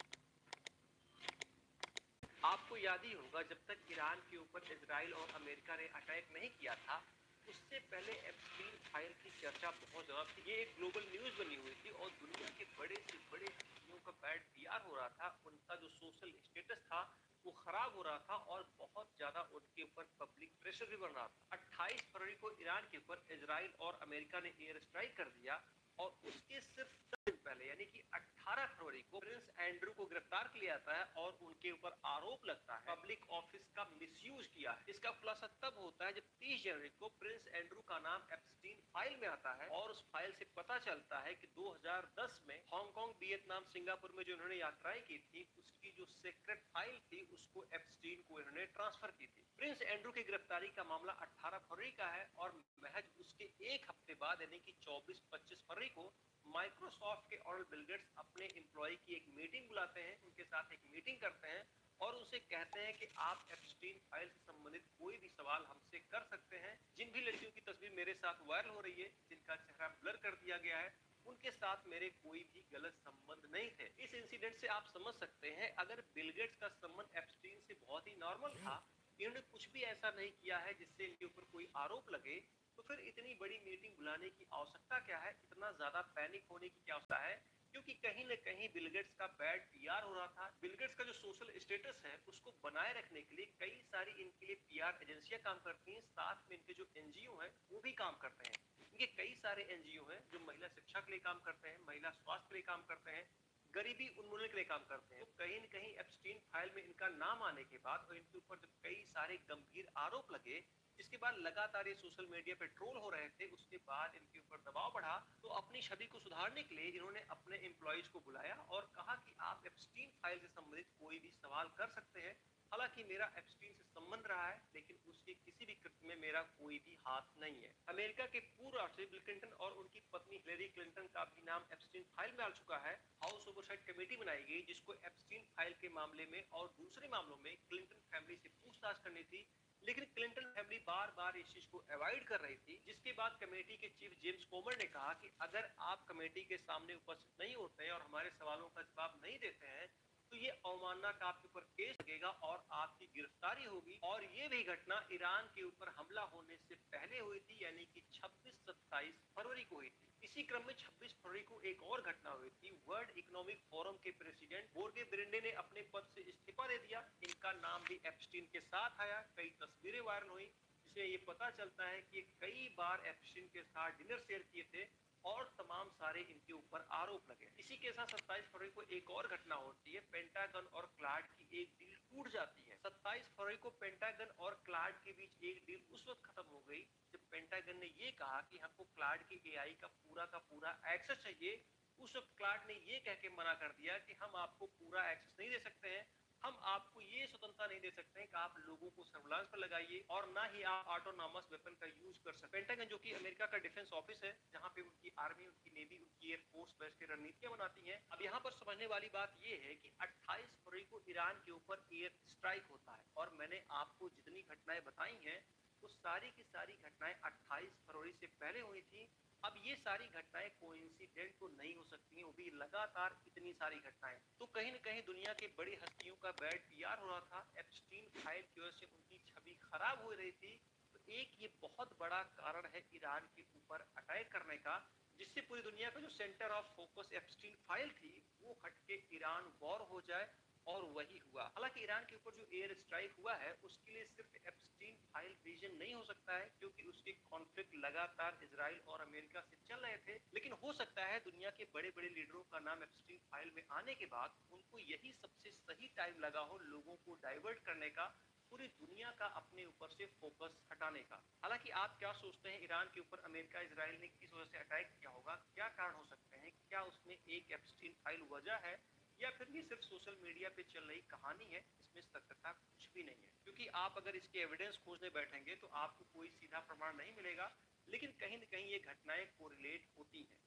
आपको याद ही होगा जब तक ईरान के ऊपर इजराइल और अमेरिका ने अटैक नहीं किया था, उससे पहले एप्स्टीन फाइल की चर्चा बहुत ज्यादा थी। ये एक ग्लोबल न्यूज बनी हुई थी और दुनिया के बड़े से बड़े हस्तियों का बैड पीआर हो रहा था, उनका जो सोशल स्टेटस था वो खराब हो रहा था और बहुत ज्यादा उनके ऊपर पब्लिक प्रेशर भी बन रहा था। 28 फरवरी को ईरान के ऊपर इजराइल और अमेरिका ने एयर स्ट्राइक कर दिया और उसके सिर्फ 10 दिन पहले यानी कि 18 फरवरी को प्रिंस एंड्रू को गिरफ्तार किया जाता है और उनके ऊपर आरोप लगता है पब्लिक ऑफिस का मिसयूज किया है। इसका खुलासा तब होता है जब 30 जनवरी को प्रिंस एंड्रू का नाम एप्स्टीन फाइल में आता है और उस फाइल से पता चलता है कि 2010 में हांगकांग, वियतनाम, सिंगापुर में जो इन्होंने यात्राएं की थी उसकी जो सीक्रेट फाइल थी उसको एप्स्टीन को इन्होंने ट्रांसफर की थी। प्रिंस एंड्रू की गिरफ्तारी का मामला 18 फरवरी का है और महज उसके एक हफ्ते बाद यानी कि 24-25 फरवरी को माइक्रोसॉफ्ट के और बिल गेट्स अपने एम्प्लॉय की एक मीटिंग बुलाते हैं, उनके साथ एक मीटिंग करते हैं और उसे कहते हैं कि आप एप्स्टीन फाइल से संबंधित कोई भी सवाल हमसे कर सकते हैं। जिन भी लड़कियों की तस्वीर मेरे साथ वायरल हो रही है, जिनका चेहरा ब्लर कर दिया गया है, उनके साथ मेरे कोई भी गलत संबंध नहीं थे। इस इंसिडेंट से आप समझ सकते हैं अगर बिल गेट्स का संबंध एप्स्टीन से बहुत ही नॉर्मल था, इन्होंने कुछ भी ऐसा नहीं किया है जिससे इनके ऊपर कोई आरोप लगे, तो फिर इतनी बड़ी मीटिंग बुलाने की आवश्यकता क्या है, इतना ज्यादा पैनिक होने की क्या आवश्यकता है? क्योंकि कहीं न कहीं बिल गेट्स का बैड पीआर हो रहा था। बिल गेट्स का जो सोशल स्टेटस है उसको बनाए रखने के लिए कई सारी इनके लिए पीआर एजेंसियां काम करती हैं, साथ में इनके जो एनजीओ हैं वो भी काम करते हैं। इनके कई सारे एनजीओ हैं जो महिला शिक्षा के लिए काम करते हैं, महिला स्वास्थ्य के लिए काम करते हैं, गरीबी उन्मूलन के लिए काम करते हैं। तो कहीं न कहीं एप्स्टीन फाइल में इनका नाम आने के बाद और इनके ऊपर जब कई सारे गंभीर आरोप लगे, जिसके बाद लगातार ये सोशल मीडिया पे ट्रोल हो रहे थे, उसके बाद इनके ऊपर दबाव बढ़ा, तो अपनी छवि को सुधारने के लिए इन्होंने अपने एम्प्लॉइज को बुलाया और कहा कि आप एप्स्टीन फाइल से संबंधित कोई भी सवाल कर सकते हैं। हालांकि मेरा एप्स्टीन से संबंध रहा है, लेकिन उसके किसी भी कृत्य में मेरा कोई भी हाथ नहीं है। अमेरिका के पूर्व राष्ट्रपति बिल क्लिंटन और उनकी पत्नी हिलेरी क्लिंटन का भी नाम एप्स्टीन फाइल में आ चुका है। हाउस ओवरसाइट कमेटी बनाई गई जिसको एप्स्टीन फाइल के मामले में और दूसरे मामलों में क्लिंटन फैमिली से पूछताछ करनी थी, लेकिन क्लिंटन फैमिली बार बार इस चीज को अवॉइड कर रही थी, जिसके बाद कमेटी के चीफ जेम्स कोमर ने कहा कि अगर आप कमेटी के सामने उपस्थित नहीं होते हैं और हमारे सवालों का जवाब नहीं देते हैं, तो ये अवमानना का आपके ऊपर केस लगेगा और आपकी गिरफ्तारी होगी। और ये भी घटना ईरान के ऊपर हमला होने से पहले हुई थी, यानी कि 26-27 फरवरी को हुई थी। इसी क्रम में 26 फरवरी को एक और घटना हुई थी। वर्ल्ड इकोनॉमिक फोरम के प्रेसिडेंट बोर्गे ब्रेंडे ने अपने पद से इस्तीफा दे दिया। इनका नाम भी एप्स्टीन के साथ आया। कई तस्वीरें वायरल हुई, जिससे ये पता चलता है कि कई बार एप्स्टीन के साथ डिनर शेयर किए थे और तमाम सारे इनके ऊपर आरोप लगे। इसी के साथ 27 फरवरी को एक और घटना होती है। पेंटागन और क्लाड की एक डील टूट जाती है। 27 फरवरी को पेंटागन और क्लाड के बीच एक डील उस वक्त खत्म हो गई जब पेंटागन ने ये कहा कि हमको क्लाड के एआई का पूरा एक्सेस चाहिए। उस वक्त क्लाड ने ये कह के मना कर दिया कि हम आपको पूरा एक्सेस नहीं दे सकते हैं, हम आपको ये स्वतंत्रता नहीं दे सकते हैं कि आप लोगों को सर्विलांस पर लगाइए और ना ही आप ऑटोनॉमस वेपन का यूज कर सकते। पेंटागन जो कि अमेरिका का डिफेंस ऑफिस है, जहां पे उनकी आर्मी, उनकी नेवी, उनकी एयरफोर्स बेस की रणनीतियां बनाती हैं। अब यहाँ पर समझने वाली बात ये है कि 28 फरवरी को ईरान के ऊपर एयर स्ट्राइक होता है और मैंने आपको जितनी घटनाएं बताई हैं वो सारी की सारी घटनाएं 28 फरवरी से पहले हुई थी। अब ये सारी घटनाएं कोइंसिडेंट तो नहीं हो सकती हैं, वो भी लगातार इतनी सारी घटनाएं। तो कहीं न कहीं दुनिया की बड़ी हस्तियों का बैड पीआर हो रहा था। एप्स्टीन फाइल की वजह से उनकी छवि खराब हो रही थी। तो एक ये बहुत बड़ा कारण है ईरान के ऊपर अटैक करने का, जिससे पूरी दुनिया का जो centre of focus Epstein file थी वो हटके ईरान वॉर हो जाए, और वही हुआ। हालांकि ईरान के ऊपर जो एयर स्ट्राइक हुआ है उसके लिए सिर्फ एप्स्टीन फाइल रीजन नहीं हो सकता है, क्योंकि उसके कॉन्फ्लिक्ट लगातार इजराइल और अमेरिका से चल रहे थे। लेकिन हो सकता है दुनिया के बड़े बड़े लीडरों का नाम एप्स्टीन फाइल में आने के बाद उनको यही सबसे सही टाइम लगा हो लोगों को डाइवर्ट करने का, पूरी दुनिया का अपने ऊपर से फोकस हटाने का। हालांकि आप क्या सोचते हैं, ईरान के ऊपर अमेरिका इजराइल ने किस वजह से अटैक किया होगा? क्या कारण हो सकते हैं? क्या उसमें एक एप्स्टीन फाइल वजह है, या फिर ये सिर्फ सोशल मीडिया पे चल रही कहानी है? इसमें सत्यता कुछ भी नहीं है, क्योंकि आप अगर इसके एविडेंस खोजने बैठेंगे तो आपको कोई सीधा प्रमाण नहीं मिलेगा, लेकिन कहीं न कहीं ये घटनाएं कोरिलेट होती हैं।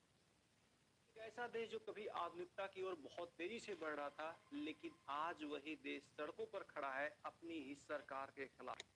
एक ऐसा देश जो कभी आधुनिकता की ओर बहुत तेजी से बढ़ रहा था, लेकिन आज वही देश सड़कों पर खड़ा है अपनी ही सरकार के खिलाफ।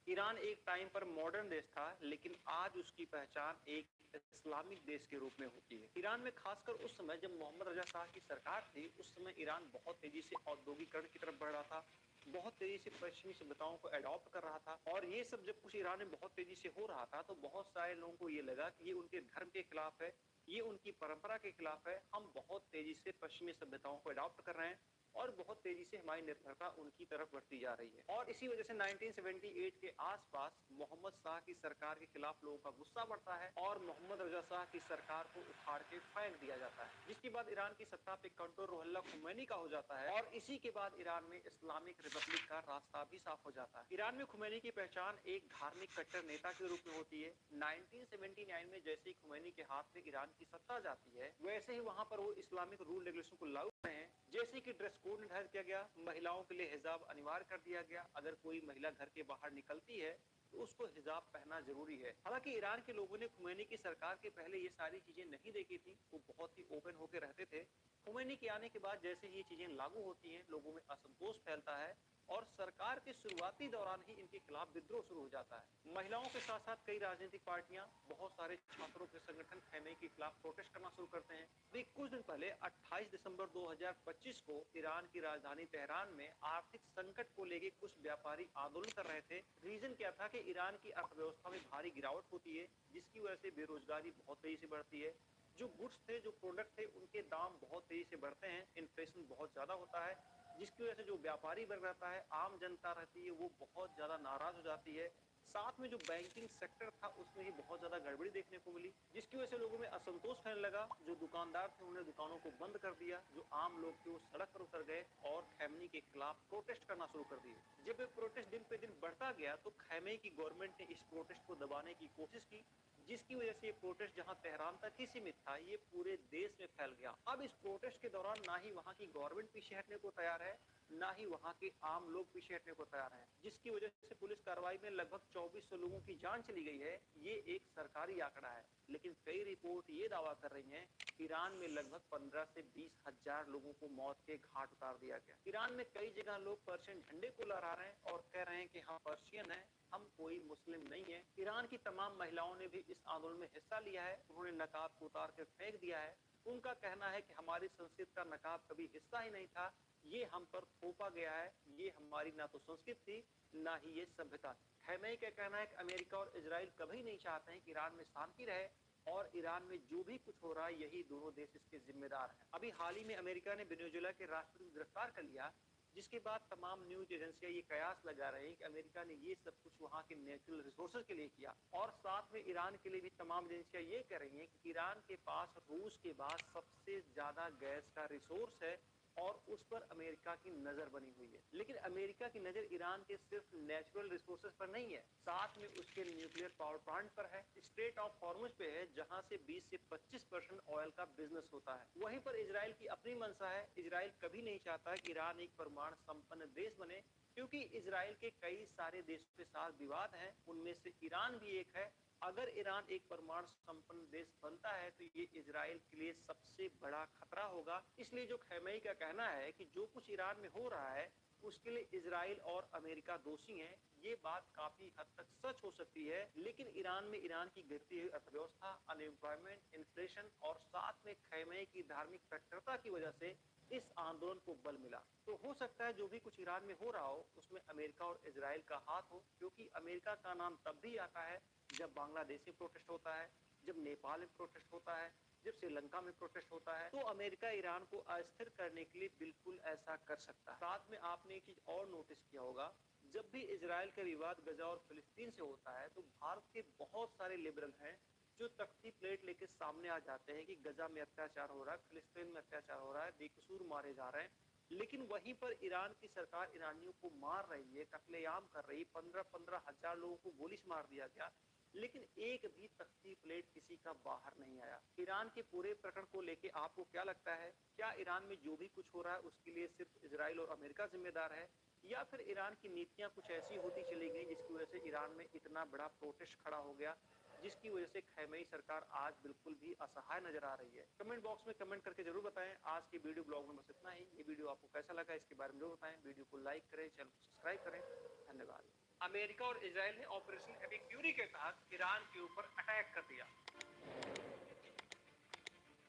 ईरान एक टाइम पर मॉडर्न देश था, लेकिन आज उसकी पहचान एक इस्लामिक देश के रूप में होती है। ईरान में खासकर उस समय जब मोहम्मद रजा शाह की सरकार थी, उस समय ईरान बहुत तेजी से औद्योगिकरण की तरफ बढ़ रहा था, बहुत तेजी से पश्चिमी सभ्यताओं को अडॉप्ट कर रहा था। और ये सब जब कुछ ईरान में बहुत तेजी से हो रहा था तो बहुत सारे लोगों को ये लगा कि ये उनके धर्म के खिलाफ है, ये उनकी परंपरा के खिलाफ है। हम बहुत तेजी से पश्चिमी सभ्यताओं को अडॉप्ट कर रहे हैं और बहुत तेजी से हमारी निर्भरता उनकी तरफ बढ़ती जा रही है। और इसी वजह से 1978 के आसपास मोहम्मद शाह की सरकार के खिलाफ लोगों का गुस्सा बढ़ता है और मोहम्मद रजा शाह की सरकार को उखाड़ के फेंक दिया जाता है, जिसके बाद ईरान की सत्ता पे कंट्रोल रुहुल्लाह खुमैनी का हो जाता है और इसी के बाद ईरान में इस्लामिक रिपब्लिक का रास्ता भी साफ हो जाता है। ईरान में खुमैनी की पहचान एक धार्मिक कट्टर नेता के रूप में होती है। 1979 में जैसे ही खुमैनी के हाथ में ईरान की सत्ता जाती है, वैसे ही वहां पर वो इस्लामिक रूल रेगुलेशन को लागू करते हैं, जैसे कि ड्रेस कोड निर्धारित किया गया, महिलाओं के लिए हिजाब अनिवार्य कर दिया गया। अगर कोई महिला घर के बाहर निकलती है तो उसको हिजाब पहनना जरूरी है। हालांकि ईरान के लोगों ने खुमैनी की सरकार के पहले ये सारी चीजें नहीं देखी थी, वो बहुत ही ओपन होकर रहते थे। खुमैनी के आने के बाद जैसे ही ये चीजें लागू होती हैं, लोगों में असंतोष फैलता है और सरकार के शुरुआती दौरान ही इनके खिलाफ विद्रोह शुरू हो जाता है। महिलाओं के साथ साथ कई राजनीतिक पार्टियां, बहुत सारे छात्रों के संगठन खैमे के खिलाफ प्रोटेस्ट करना शुरू करते हैं। अभी कुछ दिन पहले 28 दिसंबर 2025 को ईरान की राजधानी तेहरान में आर्थिक संकट को लेकर कुछ व्यापारी आंदोलन कर रहे थे। रीजन क्या था कि ईरान की अर्थव्यवस्था में भारी गिरावट होती है, जिसकी वजह से बेरोजगारी बहुत तेजी से बढ़ती है। जो गुड्स थे, जो प्रोडक्ट थे, उनके दाम बहुत तेजी से बढ़ते हैं, इन्फ्लेशन बहुत ज्यादा होता है, जिसकी वजह से जो व्यापारी वर्ग रहता है, आम जनता रहती है, वो बहुत ज्यादा नाराज हो जाती है। साथ में जो बैंकिंग सेक्टर था उसमें भी बहुत ज्यादा गड़बड़ी देखने को मिली, जिसकी वजह से लोगों में असंतोष फैलने लगा। जो दुकानदार थे उन्होंने दुकानों को बंद कर दिया, जो आम लोग थे वो सड़क पर उतर गए और खैमनी के खिलाफ प्रोटेस्ट करना शुरू कर दिए। जब ये प्रोटेस्ट दिन पे दिन बढ़ता गया तो खैमनी की गवर्नमेंट ने इस प्रोटेस्ट को दबाने की कोशिश की, जिसकी वजह से ये प्रोटेस्ट जहां तेहरान तक ही सीमित था, ये पूरे देश में फैल गया। अब इस प्रोटेस्ट के दौरान ना ही वहां की गवर्नमेंट पीछे हटने को तैयार है, ना ही वहां के आम लोग पीछे हटने को तैयार हैं, जिसकी वजह से पुलिस कार्रवाई में लगभग 2400 लोगों की जान चली गई है। ये एक सरकारी आंकड़ा है, लेकिन कई रिपोर्ट ये दावा कर रही हैं ईरान में लगभग 15 से 20 हजार लोगों को मौत के घाट उतार दिया गया। ईरान में कई जगह लोग पर्शियन झंडे को लहरा रहे हैं और कह रहे हैं कि हम पर्शियन हैं, हम कोई मुस्लिम नहीं है। ईरान की तमाम महिलाओं ने भी इस आंदोलन में हिस्सा लिया है, उन्होंने नकाब को उतार कर फेंक दिया है। उनका कहना है कि हमारी संस्कृति का नकाब कभी हिस्सा ही नहीं था, ये हम पर थोपा गया है, ये हमारी ना तो संस्कृति थी ना ही ये सभ्यता। खैमई का कहना है कि अमेरिका और इजराइल कभी नहीं चाहते हैं कि ईरान में शांति रहे और ईरान में जो भी कुछ हो रहा है यही दोनों देश इसके जिम्मेदार हैं। अभी हाल ही में अमेरिका ने वेनेजुएला के राष्ट्रपति को गिरफ्तार कर लिया, जिसके बाद तमाम न्यूज एजेंसियां ये कयास लगा रहे हैं कि अमेरिका ने ये सब कुछ वहां के नेचुरल रिसोर्सेज के लिए किया, और साथ में ईरान के लिए भी तमाम एजेंसियां ये कह रही हैं कि ईरान के पास रूस के बाद सबसे ज्यादा गैस का रिसोर्स है और उस पर अमेरिका की नजर बनी हुई है। लेकिन अमेरिका की नजर ईरान के सिर्फ नेचुरल रिसोर्सेज पर नहीं है, साथ में उसके न्यूक्लियर पावर प्लांट पर है, स्ट्रेट ऑफ हॉर्मुज पे है, जहां से 20 से 25% ऑयल का बिजनेस होता है। वहीं पर इजराइल की अपनी मंशा है, इजराइल कभी नहीं चाहता कि ईरान एक परमाणु संपन्न देश बने, क्योंकि इजराइल के कई सारे देशों के साथ विवाद है, उनमें से ईरान भी एक है। अगर ईरान एक परमाणु संपन्न देश बनता है तो ये इजराइल के लिए सबसे बड़ा खतरा होगा। इसलिए जो खैमई का कहना है कि जो कुछ ईरान में हो रहा है उसके लिए इजराइल और अमेरिका दोषी हैं, ये बात काफी हद तक सच हो सकती है। लेकिन ईरान में ईरान की गिरती हुई अर्थव्यवस्था, अनएम्प्लॉयमेंट, इन्फ्लेशन और साथ में खैमई की धार्मिक कट्टरता की वजह से इस आंदोलन को बल मिला। तो हो सकता है जो भी कुछ ईरान में हो रहा हो उसमें अमेरिका और इजराइल का हाथ हो, क्योंकि अमेरिका का नाम तब भी आता है जब बांग्लादेश में प्रोटेस्ट होता है, जब नेपाल में प्रोटेस्ट होता है, जब श्रीलंका में प्रोटेस्ट होता है। तो अमेरिका ईरान को अस्थिर करने के लिए बिल्कुल ऐसा कर सकता है। साथ में आपने एक चीज और नोटिस किया होगा, जब भी इजराइल का विवाद गजा और फिलिस्तीन से होता है तो भारत के बहुत सारे लिबरल हैं जो तख्ती प्लेट लेके सामने आ जाते हैं कि गजा में अत्याचार हो रहा है, फिलिस्तीन में अत्याचार हो रहा है, बेकसूर मारे जा रहे हैं। लेकिन वहीं पर ईरान की सरकार ईरानियों को मार रही है, कत्लेआम कर रही है, 15-15 हजार लोगों को गोली से मार दिया गया, लेकिन एक भी तख्ती प्लेट किसी का बाहर नहीं आया। ईरान के पूरे प्रकरण को लेके आपको क्या लगता है? क्या ईरान में जो भी कुछ हो रहा है उसके लिए सिर्फ इजराइल और अमेरिका जिम्मेदार है, या फिर ईरान की नीतियां कुछ ऐसी होती चली गई जिसकी वजह से ईरान में इतना बड़ा प्रोटेस्ट खड़ा हो गया, जिसकी वजह से खैमई सरकार आज बिल्कुल भी असहाय नजर आ रही है? कमेंट बॉक्स में कमेंट करके जरूर बताएं। आज की वीडियो ब्लॉग में बस इतना ही। ये वीडियो आपको कैसा लगा इसके बारे में जरूर बताएं। वीडियो को लाइक करें, चैनल को सब्सक्राइब करें। धन्यवाद। अमेरिका और इजराइल ने ऑपरेशन एपिक फ्यूरी के तहत ईरान के ऊपर अटैक कर दिया।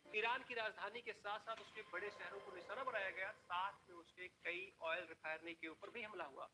ईरान की राजधानी के साथ साथ उसके बड़े शहरों को निशाना बनाया गया, साथ में उसके कई ऑयल रिफाइनरी के ऊपर भी हमला हुआ।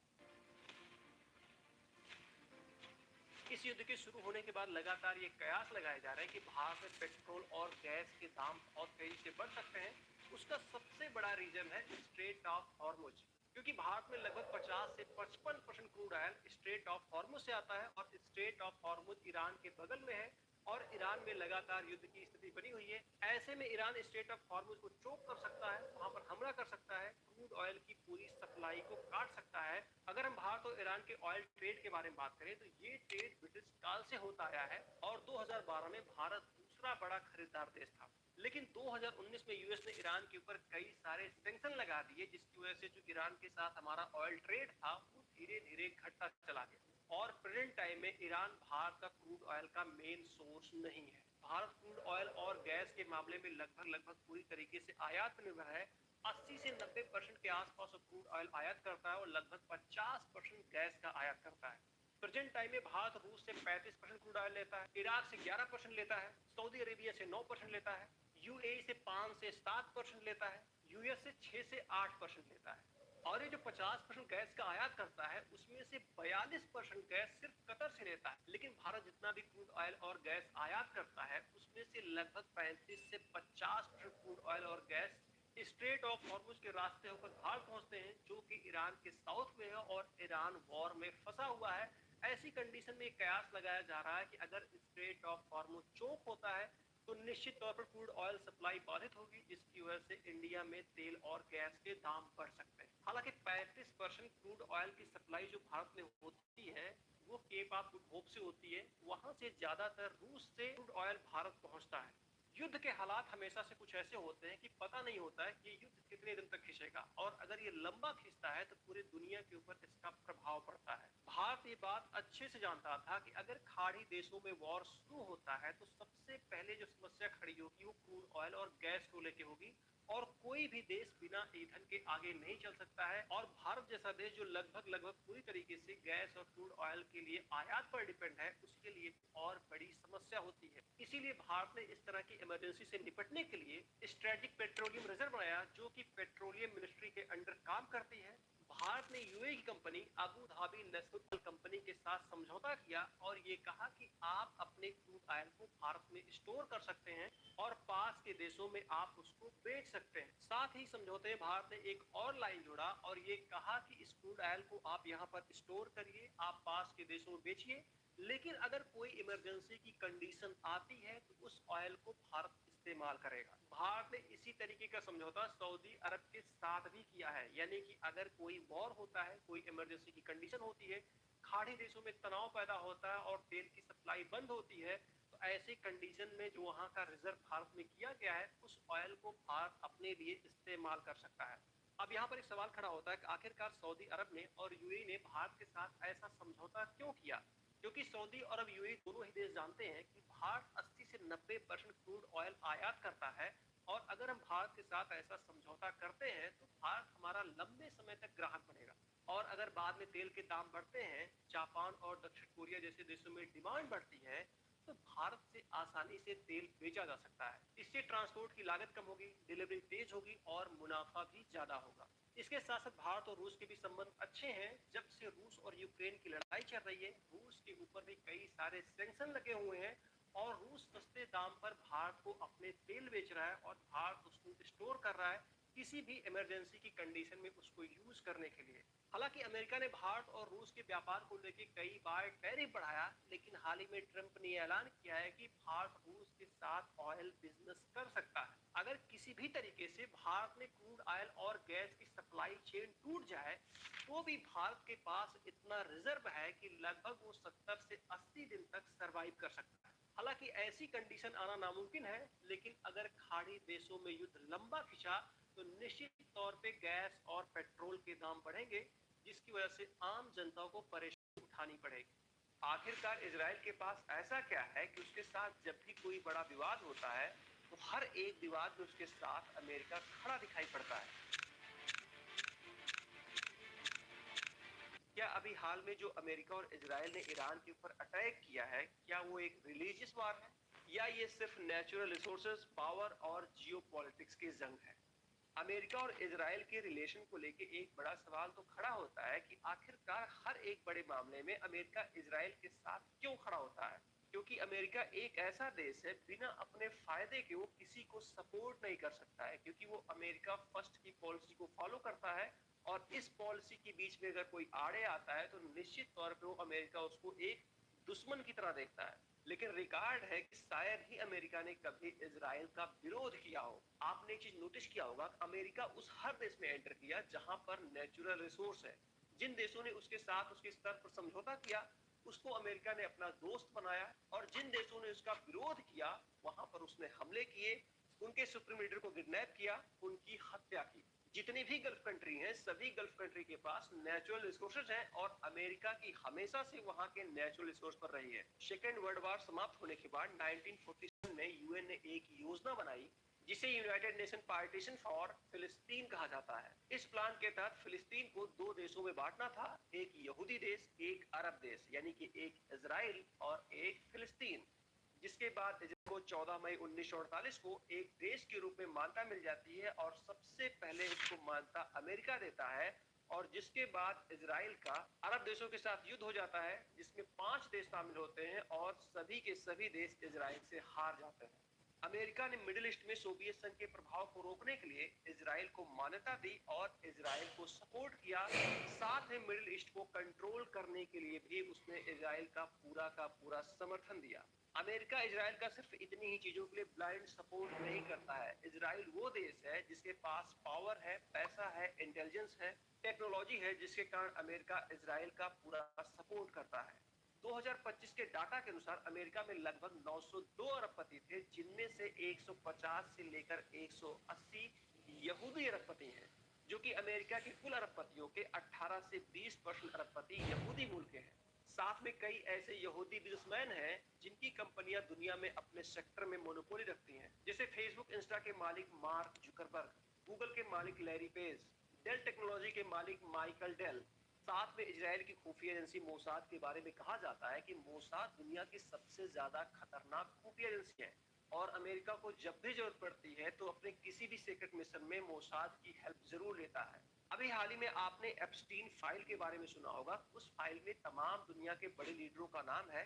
इस युद्ध के शुरू होने के बाद लगातार ये कयास लगाए जा रहे हैं कि भारत में पेट्रोल और गैस के दाम बहुत तेजी से बढ़ सकते हैं। उसका सबसे बड़ा रीजन है स्ट्रेट ऑफ हॉर्मुज, क्योंकि भारत में लगभग 50 से 55% crude oil straight of Hormuz से आता है और स्ट्रेट ऑफ हॉर्मुज ईरान के बगल में है और ईरान में लगातार युद्ध की स्थिति बनी हुई है। ऐसे में ईरान स्ट्रेट ऑफ हॉर्मुज को चोक कर सकता है, वहां पर हमला कर सकता है, क्रूड ऑयल की पूरी सप्लाई को काट सकता है। अगर हम भारत और ईरान के ऑयल ट्रेड के बारे में बात करें तो ये ट्रेड ब्रिटिश काल से होता आया है और 2012 में भारत दूसरा बड़ा खरीदार देश था। लेकिन 2019 में यूएस ने ईरान के ऊपर कई सारे सैंक्शन लगा दिए, जिसकी वजह से जो ईरान के साथ हमारा ऑयल ट्रेड था वो धीरे धीरे घटता चला गया और प्रेजेंट टाइम में ईरान भारत का क्रूड ऑयल का मेन सोर्स नहीं है। भारत क्रूड ऑयल और गैस के मामले में लगभग पूरी तरीके से आयात पर निर्भर है। 80 से 90% के आसपास क्रूड ऑयल आयात करता है और लगभग 50% गैस का आयात करता है। प्रेजेंट टाइम में भारत रूस से 35% क्रूड ऑयल लेता है, इराक से 11% लेता है, सऊदी अरेबिया से 9% लेता है, यूएई से 5 से 7% लेता है, यूएस से 6 से 8% लेता है। और ये जो 50% गैस का आयात करता है उसमें से 42% गैस सिर्फ कतर से लेता है। लेकिन भारत जितना भी क्रूड ऑयल और गैस आयात करता है उसमें से लगभग 35 से 50% क्रूड ऑयल और गैस स्ट्रेट ऑफ हॉर्मुज के रास्ते होकर भारत पहुंचते हैं, जो कि ईरान के साउथ में है और ईरान वॉर में फंसा हुआ है। ऐसी कंडीशन में एक कयास लगाया जा रहा है कि अगर स्ट्रेट ऑफ हॉर्मुज चोक होता है तो निश्चित तौर पर क्रूड ऑयल सप्लाई बाधित होगी, जिसकी वजह से इंडिया में तेल और गैस के दाम बढ़ सकते हैं। हालांकि 35% क्रूड ऑयल की सप्लाई जो भारत में होती है वो केप ऑफ गुड होप से होती है, वहां से ज्यादातर रूस से क्रूड ऑयल भारत पहुंचता है। युद्ध के हालात हमेशा से कुछ ऐसे होते हैं कि पता नहीं होता है कि युद्ध कितने दिन तक खींचेगा, और अगर ये लंबा खींचता है तो पूरी दुनिया के ऊपर इसका प्रभाव पड़ता है। भारत ये बात अच्छे से जानता था कि अगर खाड़ी देशों में वॉर शुरू होता है तो सबसे पहले जो समस्या खड़ी होगी वो क्रूड ऑयल और गैस को लेकर होगी, और कोई भी देश बिना ईंधन के आगे नहीं चल सकता है। और भारत जैसा देश जो लगभग पूरी तरीके से गैस और क्रूड ऑयल के लिए आयात पर डिपेंड है, उसके लिए और बड़ी समस्या होती है। इसीलिए भारत ने इस तरह की इमरजेंसी से निपटने के लिए स्ट्रेटेजिक पेट्रोलियम रिजर्व बनाया, जो कि पेट्रोलियम मिनिस्ट्री के अंडर काम करती है। भारत ने यूएई की company Abu Dhabi national company के साथ समझौता किया और ये कहा कि आप अपने क्रूड ऑयल को भारत में स्टोर कर सकते हैं और पास के देशों में आप उसको बेच सकते हैं। साथ ही समझौते में भारत ने एक और लाइन जोड़ा और ये कहा कि इस क्रूड ऑयल को आप यहाँ पर स्टोर करिए, आप पास के देशों में बेचिए, लेकिन अगर कोई इमरजेंसी की कंडीशन आती है तो उस ऑयल को भारत इस्तेमाल करेगा। भारत ने इसी तरीके का समझौता सऊदी अरब के साथ भी किया है, यानी कि अगर कोई वॉर होता है, कोई इमरजेंसी की कंडीशन होती है, खाड़ी देशों में तनाव पैदा होता है और तेल की सप्लाई बंद होती है, तो ऐसे कंडीशन में जो वहां का रिजर्व भारत में किया गया है उस ऑयल को भारत अपने लिए इस्तेमाल कर सकता है। अब यहाँ पर एक सवाल खड़ा होता है कि आखिरकार सऊदी अरब ने और यूएई ने भारत के साथ ऐसा समझौता क्यों किया, क्योंकि सऊदी अरब यूएई दोनों ही देश जानते हैं कि भारत 80 से 90% क्रूड ऑयल आयात करता है, और अगर हम भारत के साथ ऐसा समझौता करते हैं तो भारत हमारा लंबे समय तक ग्राहक बनेगा। और अगर बाद में तेल के दाम बढ़ते हैं, जापान और दक्षिण कोरिया जैसे देशों में डिमांड बढ़ती है, तो भारत से आसानी से तेल बेचा जा सकता है। इससे ट्रांसपोर्ट की लागत कम होगी, डिलीवरी तेज होगी और मुनाफा भी ज्यादा होगा। इसके साथ साथ भारत और रूस के भी संबंध अच्छे हैं। जब से रूस और यूक्रेन की लड़ाई चल रही है, रूस के ऊपर भी कई सारे सैंक्शन लगे हुए हैं और रूस सस्ते दाम पर भारत को अपने तेल बेच रहा है और भारत उसको स्टोर कर रहा है किसी भी इमरजेंसी की कंडीशन में उसको यूज करने के लिए। हालांकि अमेरिका ने भारत और रूस के व्यापार को लेकर कई बार टैरिफ बढ़ाया, लेकिन हाल ही में ट्रंप ने ऐलान किया है कि भारत रूस के साथ ऑयल बिजनेस कर सकता है। अगर किसी भी तरीके से भारत में क्रूड ऑयल और गैस की सप्लाई चेन टूट जाए तो भी भारत के पास इतना रिजर्व है कि लगभग वो 70 से 80 दिन तक सरवाइव कर सकता है। हालांकि ऐसी कंडीशन आना नामुमकिन है, लेकिन अगर खाड़ी देशों में युद्ध लंबा खिंचा तो निश्चित तौर पे गैस और पेट्रोल के दाम बढ़ेंगे, जिसकी वजह से आम जनता को परेशानी उठानी पड़ेगी। आखिरकार इजराइल के पास ऐसा क्या है कि उसके साथ जब भी कोई बड़ा विवाद होता है तो हर एक विवाद में उसके साथ अमेरिका खड़ा दिखाई पड़ता है। क्या अभी हाल में जो अमेरिका और इजराइल ने ईरान के ऊपर अटैक किया है, क्या वो एक रिलीजियस वार है या ये सिर्फ नेचुरल रिसोर्सेज, पावर और जियोपॉलिटिक्स की जंग है? अमेरिका और इजराइल के रिलेशन को लेके एक बड़ा सवाल तो खड़ा होता है कि आखिरकार हर एक बड़े मामले में अमेरिका इजराइल के साथ क्यों खड़ा होता है? क्योंकि अमेरिका एक ऐसा देश है बिना अपने फायदे के वो किसी को सपोर्ट नहीं कर सकता है, क्योंकि वो अमेरिका फर्स्ट की पॉलिसी को फॉलो करता है, और इस पॉलिसी के बीच में अगर कोई आड़े आता है तो निश्चित तौर पे वो अमेरिका उसको एक दुश्मन की तरह देखता है। लेकिन रिकॉर्ड है कि शायद ही अमेरिका ने कभी इजराइल का विरोध किया हो। आपने एक चीज नोटिस किया होगा, अमेरिका उस हर देश में एंटर किया जहां पर नेचुरल रिसोर्स है। जिन देशों ने उसके साथ उसके स्तर पर समझौता किया उसको अमेरिका ने अपना दोस्त बनाया, और जिन देशों ने उसका विरोध किया वहां पर उसने हमले किए, उनके सुप्रीम लीडर को किडनैप किया, उनकी हत्या की। जितनी भी गल्फ कंट्री हैं, सभी गल्फ कंट्री के पास नेचुरल रिसोर्सेज हैं, और अमेरिका की हमेशा से वहां के नेचुरल रिसोर्स पर रही है। सेकेंड वर्ल्ड वॉर समाप्त होने के बाद 1947 में यूएन ने एक योजना बनाई जिसे यूनाइटेड नेशन पार्टीशन फॉर फिलिस्तीन कहा जाता है। इस प्लान के तहत फिलिस्तीन को दो देशों में बांटना था, एक यहूदी देश, एक अरब देश, यानी कि एक इजराइल और एक फिलिस्तीन। जिसके बाद को 14 मई 1948 को एक देश के रूप में मान्यता मिल जाती है, और सबसे पहले इसको मान्यता अमेरिका देता है, और जिसके बाद इजराइल का अरब देशों के साथ युद्ध हो जाता है, जिसमें 5 देश शामिल होते हैं और सभी के सभी देश इजराइल से हार जाते हैं। अमेरिका ने मिडिल ईस्ट में सोवियत संघ के प्रभाव को रोकने के लिए इजराइल को मान्यता दी और इजराइल को सपोर्ट किया। साथ में मिडिल ईस्ट को कंट्रोल करने के लिए भी उसने इजराइल का पूरा समर्थन दिया। अमेरिका इजराइल का सिर्फ इतनी ही चीजों के लिए ब्लाइंड सपोर्ट नहीं करता है। इजराइल वो देश है जिसके पास पावर है, पैसा है, इंटेलिजेंस है, टेक्नोलॉजी है, जिसके कारण अमेरिका इजराइल का पूरा सपोर्ट करता है। 2025 के डाटा के अनुसार अमेरिका में लगभग 902 अरबपति थे, जिनमें से 150 से लेकर 180 यहूदी अरबपति हैं, जो कि अमेरिका के कुल अरबपतियों के 18 से 20% अरबपति यहूदी मूल के हैं। साथ में कई ऐसे यहूदी बिजनेसमैन हैं जिनकी कंपनियां दुनिया में अपने सेक्टर में मोनोपोली रखती हैं, जैसे फेसबुक इंस्टा के मालिक मार्क जुकरबर्ग, गूगल के मालिक लैरी पेज, डेल टेक्नोलॉजी के मालिक माइकल डेल। साथ में इजराइल की खुफिया एजेंसी मोसाद के बारे में कहा जाता है कि मोसाद दुनिया की सबसे ज्यादा खतरनाक खुफिया एजेंसी है और अमेरिका को जब भी जरूरत पड़ती है तो अपने किसी भी सीक्रेट मिशन में मोसाद की हेल्प जरूर लेता है। अभी हाल ही में आपने एप्स्टीन फाइल के बारे में सुना होगा। उस फाइल में तमाम दुनिया के बड़े लीडरों का नाम है,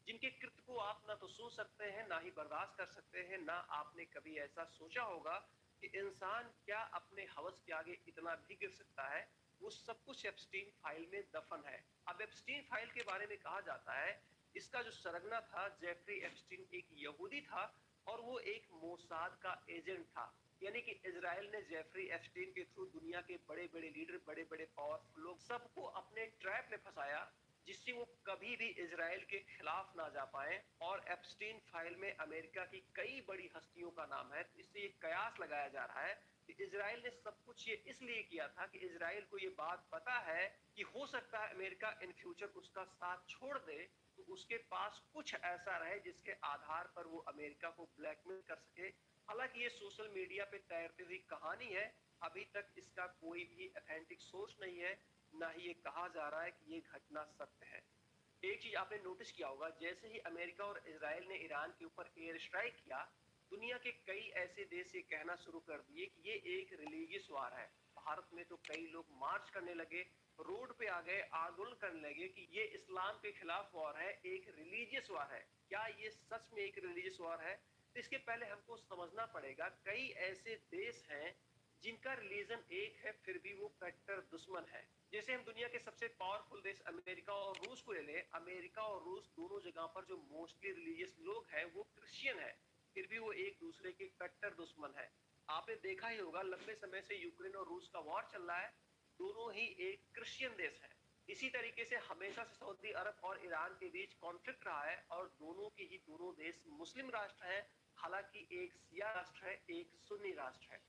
जिनके कृत्य को आप ना तो सुन सकते हैं, ना ही बर्दाश्त कर सकते हैं। ना आपने कभी ऐसा सोचा होगा कि इंसान क्या अपने हवस के आगे इतना भी गिर सकता है। वो सब कुछ एप्स्टीन फाइल में दफन है। अब एप्स्टीन फाइल के बारे में कहा जाता है, इसका जो सरगना था जेफरी एप्स्टीन एक यहूदी था और वो एक मोसाद का एजेंट था। यानी कि इजराइल ने जेफरी एप्स्टीन के थ्रू दुनिया के बड़े बड़े लीडर, बड़े बड़े पावरफुल लोग सबको अपने ट्रैप में फंसाया, जिससे वो कभी भी इजराइल के खिलाफ ना जा पाए। और एप्स्टीन फाइल में अमेरिका की कई बड़ी हस्तियों का नाम है। इससे ये कयास लगाया जा रहा है कि इजराइल ने सब कुछ ये इसलिए किया था कि इजराइल को ये बात पता है कि हो सकता है अमेरिका इन फ्यूचर उसका साथ छोड़ दे, तो उसके पास कुछ ऐसा रहे जिसके आधार पर वो अमेरिका को ब्लैकमेल कर सके। हालांकि ये सोशल मीडिया पे तैरती हुई कहानी है, अभी तक इसका कोई भी ऑथेंटिक सोर्स नहीं है, ना ही ये कहा जा रहा है कि ये घटना सत्य है। एक चीज आपने नोटिस किया होगा, जैसे ही अमेरिका और इजराइल ने ईरान के ऊपर एयर स्ट्राइक किया, दुनिया के कई ऐसे देश ये कहना शुरू कर दिए कि ये एक रिलीजियस वार है। भारत में तो कई लोग मार्च करने लगे, रोड पे आ गए, आंदोलन करने लगे कि ये इस्लाम के खिलाफ वार है, एक रिलीजियस वार है। क्या ये सच में एक रिलीजियस वार है? तो इसके पहले हमको समझना पड़ेगा, कई ऐसे देश हैं जिनका रिलीजन एक है, फिर भी वो कट्टर दुश्मन है। जैसे हम दुनिया के सबसे पावरफुल देश अमेरिका और रूस को ले लें, अमेरिका और रूस दोनों जगह पर जो मोस्टली रिलीजियस लोग हैं वो क्रिश्चियन है, फिर भी वो एक दूसरे के कट्टर दुश्मन है। आपने देखा ही होगा, लंबे समय से यूक्रेन और रूस का वॉर चल रहा है, दोनों ही एक क्रिश्चियन देश है। इसी तरीके से हमेशा से सऊदी अरब और ईरान के बीच कॉन्फ्लिक्ट रहा है और दोनों के ही दोनों देश मुस्लिम राष्ट्र हैं। हालांकि एक शिया राष्ट्र है, एक सुन्नी राष्ट्र है।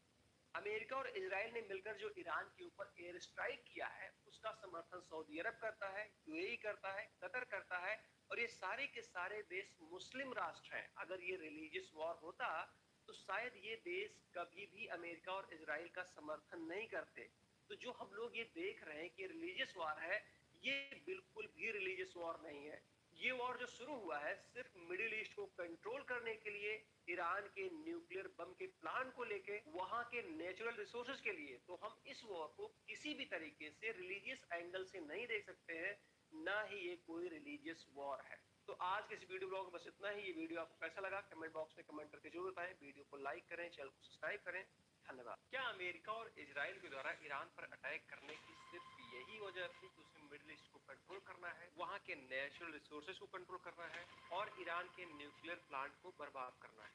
अमेरिका और इजराइल ने मिलकर जो ईरान के ऊपर एयर स्ट्राइक किया है, उसका समर्थन सऊदी अरब करता है, यूएई करता है, कतर करता है, और ये सारे के सारे देश मुस्लिम राष्ट्र हैं। अगर ये रिलीजियस वॉर होता तो शायद ये देश कभी भी अमेरिका और इजराइल का समर्थन नहीं करते। तो जो हम लोग ये देख रहे हैं कि रिलीजियस वॉर है, ये बिल्कुल भी रिलीजियस वॉर नहीं है। ये वॉर जो शुरू हुआ है सिर्फ मिडिल ईस्ट को कंट्रोल करने के लिए, ईरान के न्यूक्लियर बम के प्लान को लेके, वहां के नेचुरल रिसोर्सेज के लिए। तो हम इस वॉर को किसी भी तरीके से रिलीजियस एंगल से नहीं देख सकते हैं, ना ही ये कोई रिलीजियस वॉर है। तो आज के इस वीडियो ब्लॉग में बस इतना ही। ये वीडियो आपको कैसा लगा कमेंट बॉक्स में कमेंट करके जरूर बताएं। वीडियो को लाइक करें, चैनल को सब्सक्राइब करें। धन्यवाद। क्या अमेरिका और इजराइल के द्वारा ईरान पर अटैक करने की सिर्फ यही वजह थी कि उसे मिडिल ईस्ट को कंट्रोल करना है, वहां के नेचुरल रिसोर्सेज को कंट्रोल करना है और ईरान के न्यूक्लियर प्लांट को बर्बाद करना है?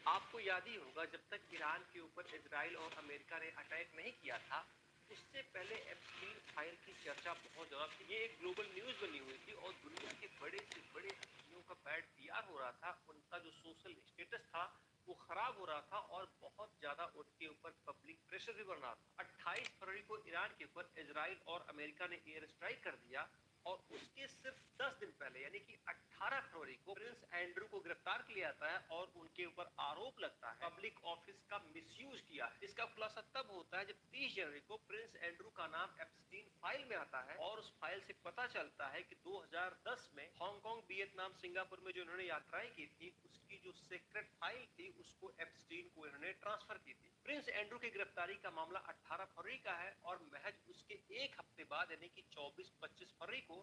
आपको याद ही होगा, जब तक ईरान के ऊपर इजराइल और अमेरिका ने अटैक नहीं किया था, उससे पहले एप्स्टीन फाइल की चर्चा बहुत ज्यादा थी। ये एक ग्लोबल न्यूज बनी हुई थी और दुनिया के बड़े से बड़े हस्तियों का बैड पीआर हो रहा था, उनका जो सोशल स्टेटस था वो खराब हो रहा था और बहुत ज्यादा उनके ऊपर पब्लिक प्रेशर भी बन रहा था। 28 फरवरी को ईरान के ऊपर इजराइल और अमेरिका ने एयर स्ट्राइक कर दिया और उसके सिर्फ 10 दिन पहले यानी कि 18 फरवरी को प्रिंस एंड्रू को गिरफ्तार किया जाता है और उनके ऊपर आरोप लगता है पब्लिक ऑफिस का मिसयूज किया है। इसका खुलासा तब होता है जब 30 जनवरी को प्रिंस एंड्रू का नाम एप्स्टीन फाइल में आता है और उस फाइल से पता चलता है कि 2010 में हांगकांग, वियतनाम, सिंगापुर में जो इन्होंने यात्राएं की थी, उसकी जो सीक्रेट फाइल थी उसको एप्स्टीन को इन्होंने ट्रांसफर की थी। प्रिंस एंड्रू की गिरफ्तारी का मामला 18 फरवरी का है और महज उसके एक हफ्ते बाद यानी कि 24-25 फरवरी को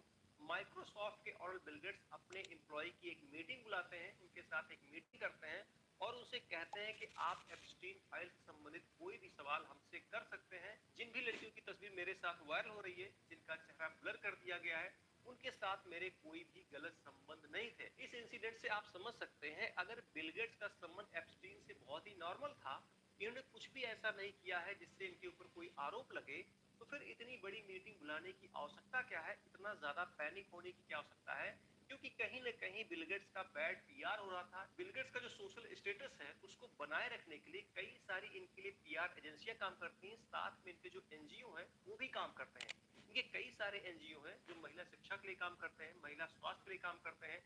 माइक्रोसॉफ्ट के और बिल गेट्स अपने एम्प्लॉय की एक मीटिंग बुलाते हैं, उनके साथ एक मीटिंग करते हैं और उनसे कहते हैं कि आप एप्स्टीन फाइल से संबंधित कोई भी सवाल हमसे कर सकते हैं। जिन भी लड़कियों की तस्वीर मेरे साथ वायरल हो रही है, जिनका चेहरा ब्लर कर दिया गया है, उनके साथ मेरे कोई भी गलत संबंध नहीं थे। इस इंसिडेंट से आप समझ सकते हैं, अगर बिल गेट्स का संबंध एप्स्टीन से बहुत ही नॉर्मल था, इन्होंने कुछ भी ऐसा नहीं किया है जिससे इनके ऊपर कोई आरोप लगे, तो फिर इतनी बड़ी मीटिंग बुलाने की आवश्यकता क्या है, इतना ज्यादा पैनिक होने की क्या आवश्यकता है? क्योंकि कहीं न कहीं बिल गेट्स का बैड पीआर हो रहा था। बिल गेट्स का जो सोशल स्टेटस है उसको बनाए रखने के लिए कई सारी इनके लिए पीआर एजेंसियां काम करती हैं, साथ में इनके जो एनजीओ हैं वो भी काम करते हैं। इनके कई सारे एनजीओ हैं जो महिला शिक्षा के लिए काम करते हैं, महिला स्वास्थ्य के लिए काम करते हैं,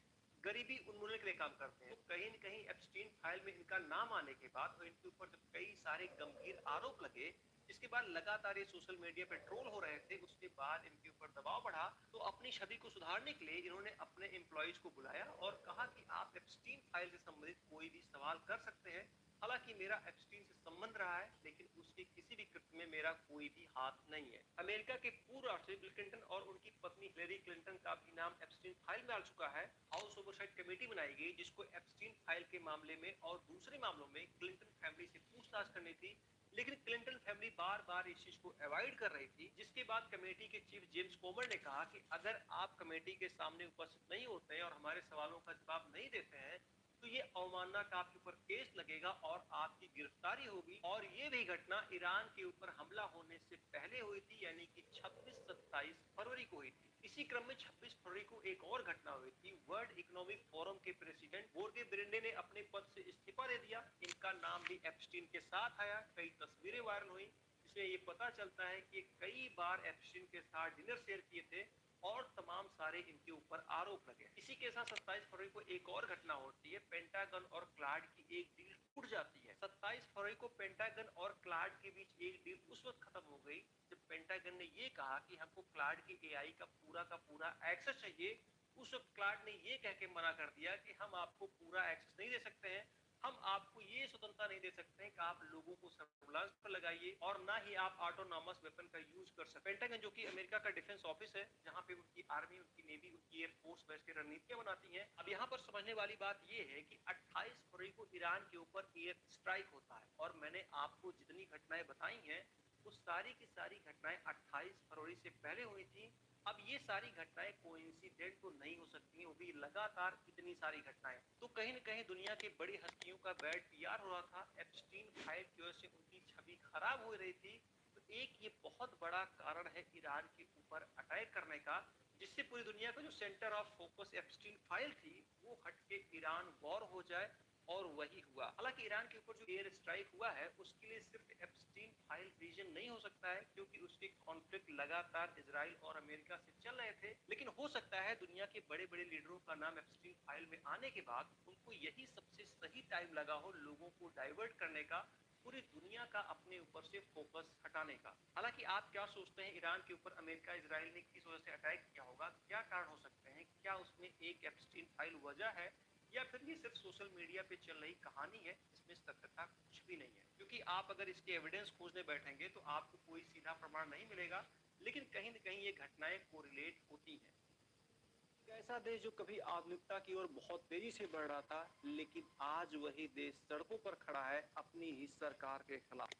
गरीबी उन्मूलन के लिए काम करते हैं। तो कहीं न कहीं एप्स्टीन फाइल में इनका नाम आने के बाद और इनके ऊपर जब कई सारे गंभीर आरोप लगे, जिसके बाद लगातार ये सोशल मीडिया पे ट्रोल हो रहे थे, उसके बाद इनके ऊपर दबाव बढ़ा, तो अपनी छवि को सुधारने के लिए इन्होंने अपने एम्प्लॉइज को बुलाया और कहा कि आप एप्स्टीन फाइल से संबंधित कोई भी सवाल कर सकते हैं। हालांकि मेरा एप्स्टीन से संबंध रहा है, लेकिन उसके किसी भी कृत्य में मेरा कोई भी हाथ नहीं है। अमेरिका के पूर्व राष्ट्रपति बिल क्लिंटन और उनकी पत्नी हिलेरी क्लिंटन का भी नाम एप्स्टीन फाइल में आ चुका है। हाउस ओवरसाइट कमेटी बनाई गई जिसको एप्स्टीन फाइल के मामले में और दूसरे मामलों में क्लिंटन फैमिली से पूछताछ करनी थी, लेकिन क्लिंटन फैमिली बार बार इस चीज को अवॉइड कर रही थी, जिसके बाद कमेटी के चीफ जेम्स कोमर ने कहा कि अगर आप कमेटी के सामने उपस्थित नहीं होते हैं और हमारे सवालों का जवाब नहीं देते हैं, तो ये अवमानना का आपके ऊपर केस लगेगा और आपकी गिरफ्तारी होगी। और ये भी घटना ईरान के ऊपर हमला होने से पहले हुई थी, यानी कि 26-27 फरवरी को हुई थी। इसी क्रम में 26 फरवरी को एक और घटना हुई थी। वर्ल्ड इकोनॉमिक फोरम के प्रेसिडेंट बोर्गे ब्रेंडे ने अपने पद से इस्तीफा दे दिया। इनका नाम भी एप्स्टीन के साथ आया, कई तस्वीरें वायरल हुई, जिसमें ये पता चलता है कि कई बार एप्स्टीन के साथ डिनर शेयर किए थे और तमाम सारे इनके ऊपर आरोप लगे। इसी के साथ 27 फरवरी को एक और घटना होती है, पेंटागन और क्लाड की एक डील टूट जाती है। 27 फरवरी को पेंटागन और क्लाड के बीच एक डील उस वक्त खत्म हो गई जब पेंटागन ने ये कहा कि हमको क्लाड के एआई का पूरा एक्सेस चाहिए। उस वक्त क्लाड ने ये कह के मना कर दिया कि हम आपको पूरा एक्सेस नहीं दे सकते हैं, हम आपको ये स्वतंत्रता नहीं दे सकते हैं कि आप लोगों को सर्विलांस पर लगाइए और ना ही आप ऑटोनॉमस वेपन का यूज कर सकते। पेंटागन जो कि अमेरिका का डिफेंस ऑफिस है, जहां पे उनकी आर्मी, उनकी नेवी, उनकी एयरफोर्स बेस की रणनीतियां बनाती हैं। अब यहाँ पर समझने वाली बात ये है कि 28 फरवरी को ईरान के ऊपर एयर स्ट्राइक होता है और मैंने आपको जितनी घटनाएं बताई हैं वो सारी की सारी घटनाएं 28 फरवरी से पहले हुई थी। अब ये सारी घटनाएं कोइंसिडेंट तो नहीं हो सकती, वो भी लगातार इतनी सारी घटनाएं। तो कहीं न कहीं दुनिया की बड़ी हस्तियों का बैड पीआर हो रहा था, एप्स्टीन फाइल की वजह से उनकी छवि खराब हो रही थी। तो एक ये बहुत बड़ा कारण है ईरान के ऊपर अटैक करने का, जिससे पूरी दुनिया का जो centre of focus Epstein file थी वो हट के ईरान वॉर हो जाए, और वही हुआ। हालांकि ईरान के ऊपर जो एयर स्ट्राइक हुआ है उसके लिए सिर्फ एप्स्टीन फाइल रीजन नहीं हो सकता है, क्योंकि उसके कॉन्फ्लिक्ट लगातार इजराइल और अमेरिका से चल रहे थे। लेकिन हो सकता है दुनिया के बड़े बड़े लीडरों का नाम एप्स्टीन फाइल में आने के बाद उनको यही सबसे सही टाइम लगा हो लोगों को डाइवर्ट करने का, पूरी दुनिया का अपने ऊपर से फोकस हटाने का। हालांकि आप क्या सोचते हैं, ईरान के ऊपर अमेरिका इजराइल ने किस वजह से अटैक किया होगा, क्या कारण हो सकते हैं? क्या उसमें एक एप्स्टीन फाइल वजह है, या फिर ये सिर्फ सोशल मीडिया पे चल रही कहानी है, इसमें सत्यता कुछ भी नहीं है? क्योंकि आप अगर इसके एविडेंस खोजने बैठेंगे तो आपको कोई सीधा प्रमाण नहीं मिलेगा, लेकिन कहीं न कहीं ये घटनाएं कोरिलेट होती हैं। एक ऐसा देश जो कभी आधुनिकता की ओर बहुत तेजी से बढ़ रहा था, लेकिन आज वही देश सड़कों पर खड़ा है अपनी ही सरकार के खिलाफ।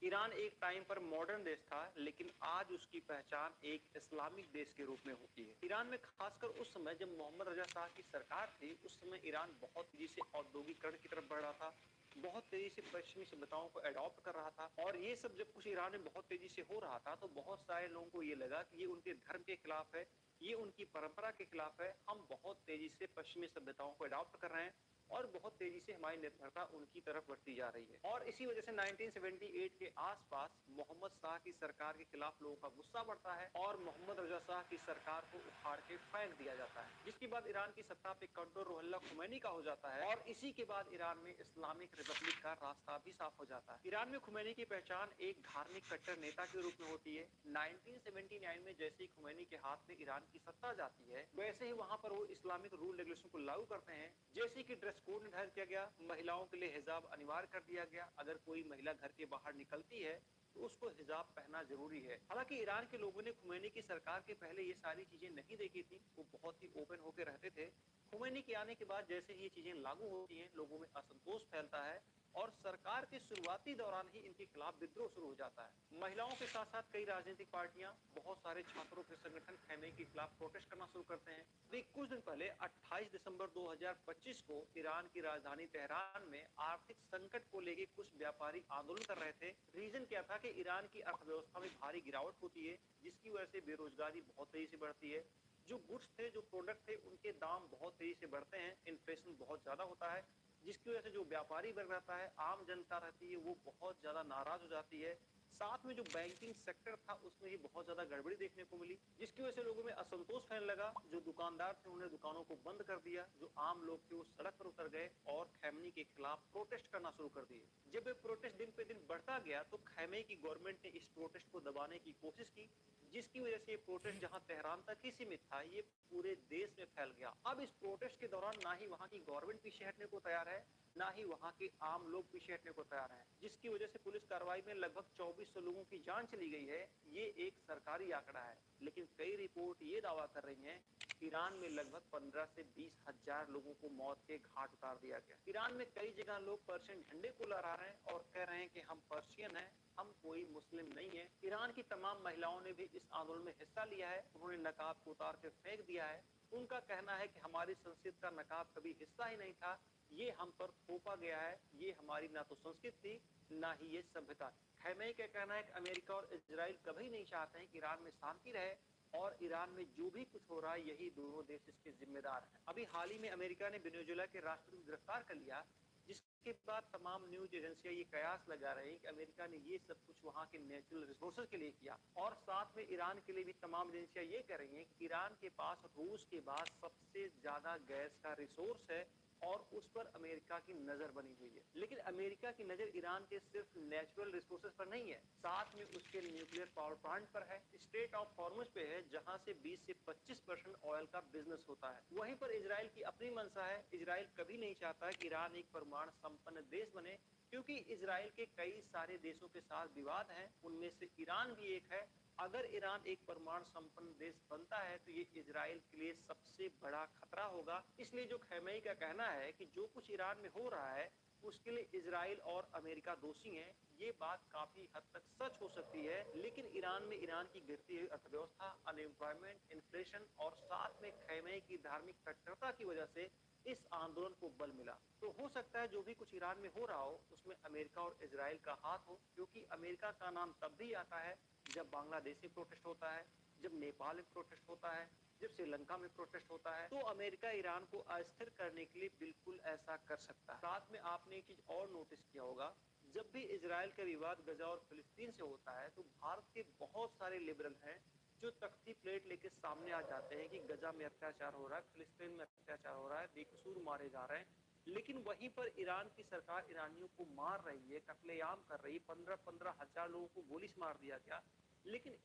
ईरान एक टाइम पर मॉडर्न देश था, लेकिन आज उसकी पहचान एक इस्लामिक देश के रूप में होती है। ईरान में खासकर उस समय जब मोहम्मद रजा शाह की सरकार थी, उस समय ईरान बहुत तेजी से औद्योगिकरण की तरफ बढ़ रहा था, बहुत तेजी से पश्चिमी सभ्यताओं को अडॉप्ट कर रहा था। और ये सब जब कुछ ईरान में बहुत तेजी से हो रहा था तो बहुत सारे लोगों को ये लगा कि ये उनके धर्म के खिलाफ है, ये उनकी परंपरा के खिलाफ है, हम बहुत तेजी से पश्चिमी सभ्यताओं को अडॉप्ट कर रहे हैं और बहुत तेजी से हमारी निर्भरता उनकी तरफ बढ़ती जा रही है। और इसी वजह से 1978 के आसपास मोहम्मद शाह की सरकार के खिलाफ लोगों का गुस्सा बढ़ता है और मोहम्मद रजा शाह की सरकार को उखाड़ के फेंक दिया जाता है, जिसके बाद ईरान की सत्ता पे कंट्रोल रुहुल्लाह खुमैनी का हो जाता है और इसी के बाद ईरान में इस्लामिक रिपब्लिक का रास्ता भी साफ हो जाता है। ईरान में खुमैनी की पहचान एक धार्मिक कट्टर नेता के रूप में होती है। 1979 में जैसे ही खुमैनी के हाथ में ईरान की सत्ता जाती है, वैसे ही वहां पर वो इस्लामिक रूल रेगुलेशन को लागू करते हैं, जैसे कि ड्रेस कोड निर्धारित किया गया, महिलाओं के लिए हिजाब अनिवार्य कर दिया गया, अगर कोई महिला घर के बाहर निकलती है तो उसको हिजाब पहनना जरूरी है। हालांकि ईरान के लोगों ने खुमैनी की सरकार के पहले ये सारी चीजें नहीं देखी थी, वो बहुत ही ओपन होकर रहते थे। खुमैनी के आने के बाद जैसे ही ये चीजें लागू होती हैं, लोगों में असंतोष फैलता है और सरकार के शुरुआती दौरान ही इनके खिलाफ विद्रोह शुरू हो जाता है। महिलाओं के साथ साथ कई राजनीतिक पार्टियां, बहुत सारे छात्रों के संगठन खैमे के खिलाफ प्रोटेस्ट करना शुरू करते हैं। अभी कुछ दिन पहले 28 दिसंबर 2025 को ईरान की राजधानी तेहरान में आर्थिक संकट को लेकर कुछ व्यापारी आंदोलन कर रहे थे। रीजन क्या था कि ईरान की अर्थव्यवस्था में भारी गिरावट होती है, जिसकी वजह से बेरोजगारी बहुत तेजी से बढ़ती है। जो गुड्स थे, जो प्रोडक्ट थे, उनके दाम बहुत तेजी से बढ़ते हैं, इन्फ्लेशन बहुत ज्यादा होता है, जिसकी वजह से जो व्यापारी वर्ग रहता है, आम जनता रहती है, वो बहुत ज्यादा नाराज हो जाती है। साथ में जो बैंकिंग सेक्टर था उसमें भी बहुत ज्यादा गड़बड़ी देखने को मिली, जिसकी वजह से लोगों में असंतोष फैलने लगा। जो दुकानदार थे उन्होंने दुकानों को बंद कर दिया, जो आम लोग थे वो सड़क पर उतर गए और खैमनी के खिलाफ प्रोटेस्ट करना शुरू कर दिए। जब ये प्रोटेस्ट दिन पे दिन बढ़ता गया तो खैमे की गवर्नमेंट ने इस प्रोटेस्ट को दबाने की कोशिश की, जिसकी वजह से ये प्रोटेस्ट जहां तेहरान तक ही सीमित था, ये पूरे देश में फैल गया। अब इस प्रोटेस्ट के दौरान ना ही वहां की गवर्नमेंट पीछे हटने को तैयार है, ना ही वहां के आम लोग पीछे हटने को तैयार हैं, जिसकी वजह से पुलिस कार्रवाई में लगभग 2400 लोगों की जान चली गई है। ये एक सरकारी आंकड़ा है, लेकिन कई रिपोर्ट ये दावा कर रही हैं ईरान में लगभग 15 से 20 हजार लोगों को मौत के घाट उतार दिया गया। ईरान में कई जगह लोग पर्शियन झंडे को लहरा रहे हैं और कह रहे हैं कि हम पर्शियन हैं, हम कोई मुस्लिम नहीं है। ईरान की तमाम महिलाओं ने भी इस आंदोलन में हिस्सा लिया है, उन्होंने नकाब को उतार कर फेंक दिया है। उनका कहना है कि हमारी संस्कृति का नकाब कभी हिस्सा ही नहीं था, ये हम पर थोपा गया है, ये हमारी ना तो संस्कृति थी, ना ही ये सभ्यता। खैमेनी का कहना है कि अमेरिका और इजराइल कभी नहीं चाहते हैं कि ईरान में शांति रहे और ईरान में जो भी कुछ हो रहा है यही दोनों देश इसके जिम्मेदार हैं। अभी हाल ही में अमेरिका ने वेनेजुएला के राष्ट्रपति को गिरफ्तार कर लिया, जिसके बाद तमाम न्यूज एजेंसियां ये कयास लगा रही हैं कि अमेरिका ने ये सब कुछ वहां के नेचुरल रिसोर्सेज के लिए किया। और साथ में ईरान के लिए भी तमाम एजेंसियां ये कह रही हैं कि ईरान के पास रूस के बाद सबसे ज्यादा गैस का रिसोर्स है और उस पर अमेरिका की नजर बनी हुई है। लेकिन अमेरिका की नजर ईरान के सिर्फ नेचुरल रिसोर्सेज पर नहीं है, साथ में उसके न्यूक्लियर पावर प्लांट पर है, स्ट्रेट ऑफ हॉर्मुज पे है, जहां से 20 से 25% ऑयल का बिजनेस होता है। वहीं पर इजराइल की अपनी मंशा है। इजराइल कभी नहीं चाहता कि ईरान एक परमाणु संपन्न देश बने, क्योंकि इजराइल के कई सारे देशों के साथ विवाद है, उनमें से ईरान भी एक है। अगर ईरान एक परमाणु संपन्न देश बनता है तो ये इजराइल के लिए सबसे बड़ा खतरा होगा। इसलिए जो खैमेनी का कहना है कि जो कुछ ईरान में हो रहा है उसके लिए इजराइल और अमेरिका दोषी हैं, ये बात काफी हद तक सच हो सकती है। लेकिन ईरान में ईरान की गिरती हुई अर्थव्यवस्था, अनएम्प्लॉयमेंट, इन्फ्लेशन और साथ में खैमेनी की धार्मिक कट्टरता की वजह से इस आंदोलन को बल मिला। तो हो सकता है जो भी कुछ ईरान में हो रहा हो उसमें अमेरिका और इजराइल का हाथ हो, क्योंकि अमेरिका का नाम तब भी आता है जब बांग्लादेश में प्रोटेस्ट होता है, जब नेपाल में प्रोटेस्ट होता है, जब श्रीलंका में प्रोटेस्ट होता है। तो अमेरिका ईरान को अस्थिर करने के लिए बिल्कुल ऐसा कर सकता है। साथ में आपने एक चीज और नोटिस किया होगा, जब भी इजराइल का विवाद गजा और फिलिस्तीन से होता है तो भारत के बहुत सारे लिबरल हैं जो तख्ती प्लेट लेके सामने आ जाते हैं कि गजा में अत्याचार हो रहा है, फिलिस्तीन में अत्याचार हो रहा है, बेकसूर मारे जा रहे हैं। लेकिन वहीं पर ईरान की सरकार ईरानियों को मार रही है, कत्लेआम कर रही है, 15-15 हजार लोगों को गोली से मार दिया गया, लेकिन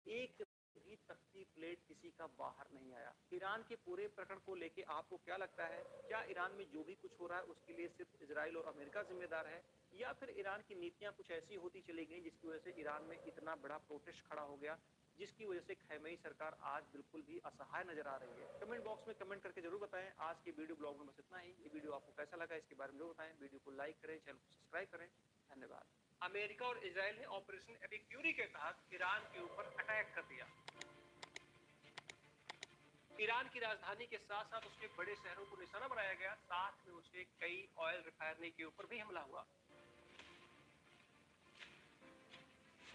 एक भी तख्ती प्लेट किसी का बाहर नहीं आया। ईरान के पूरे प्रकरण को लेके आपको क्या लगता है? क्या ईरान में जो भी कुछ हो रहा है उसके लिए सिर्फ इजराइल और अमेरिका जिम्मेदार है, या फिर ईरान की नीतियां कुछ ऐसी होती चली गई जिसकी वजह से ईरान में इतना बड़ा प्रोटेस्ट खड़ा हो गया, जिसकी वजह से खैमेनी सरकार आज बिल्कुल भी असहाय नजर आ रही है? कमेंट बॉक्स में कमेंट करके जरूर बताएं। आज के वीडियो ब्लॉग में बस इतना ही। ये वीडियो आपको कैसा लगा इसके बारे में जरूर बताएं। वीडियो को लाइक करें, चैनल को सब्सक्राइब करें। धन्यवाद। अमेरिका और इजराइल ने ऑपरेशन एपिक फ्यूरी के तहत ईरान के ऊपर अटैक कर दिया। ईरान की राजधानी के साथ साथ उसके बड़े शहरों को निशाना बनाया गया, साथ में उसके कई ऑयल रिफाइनरी के ऊपर भी हमला हुआ।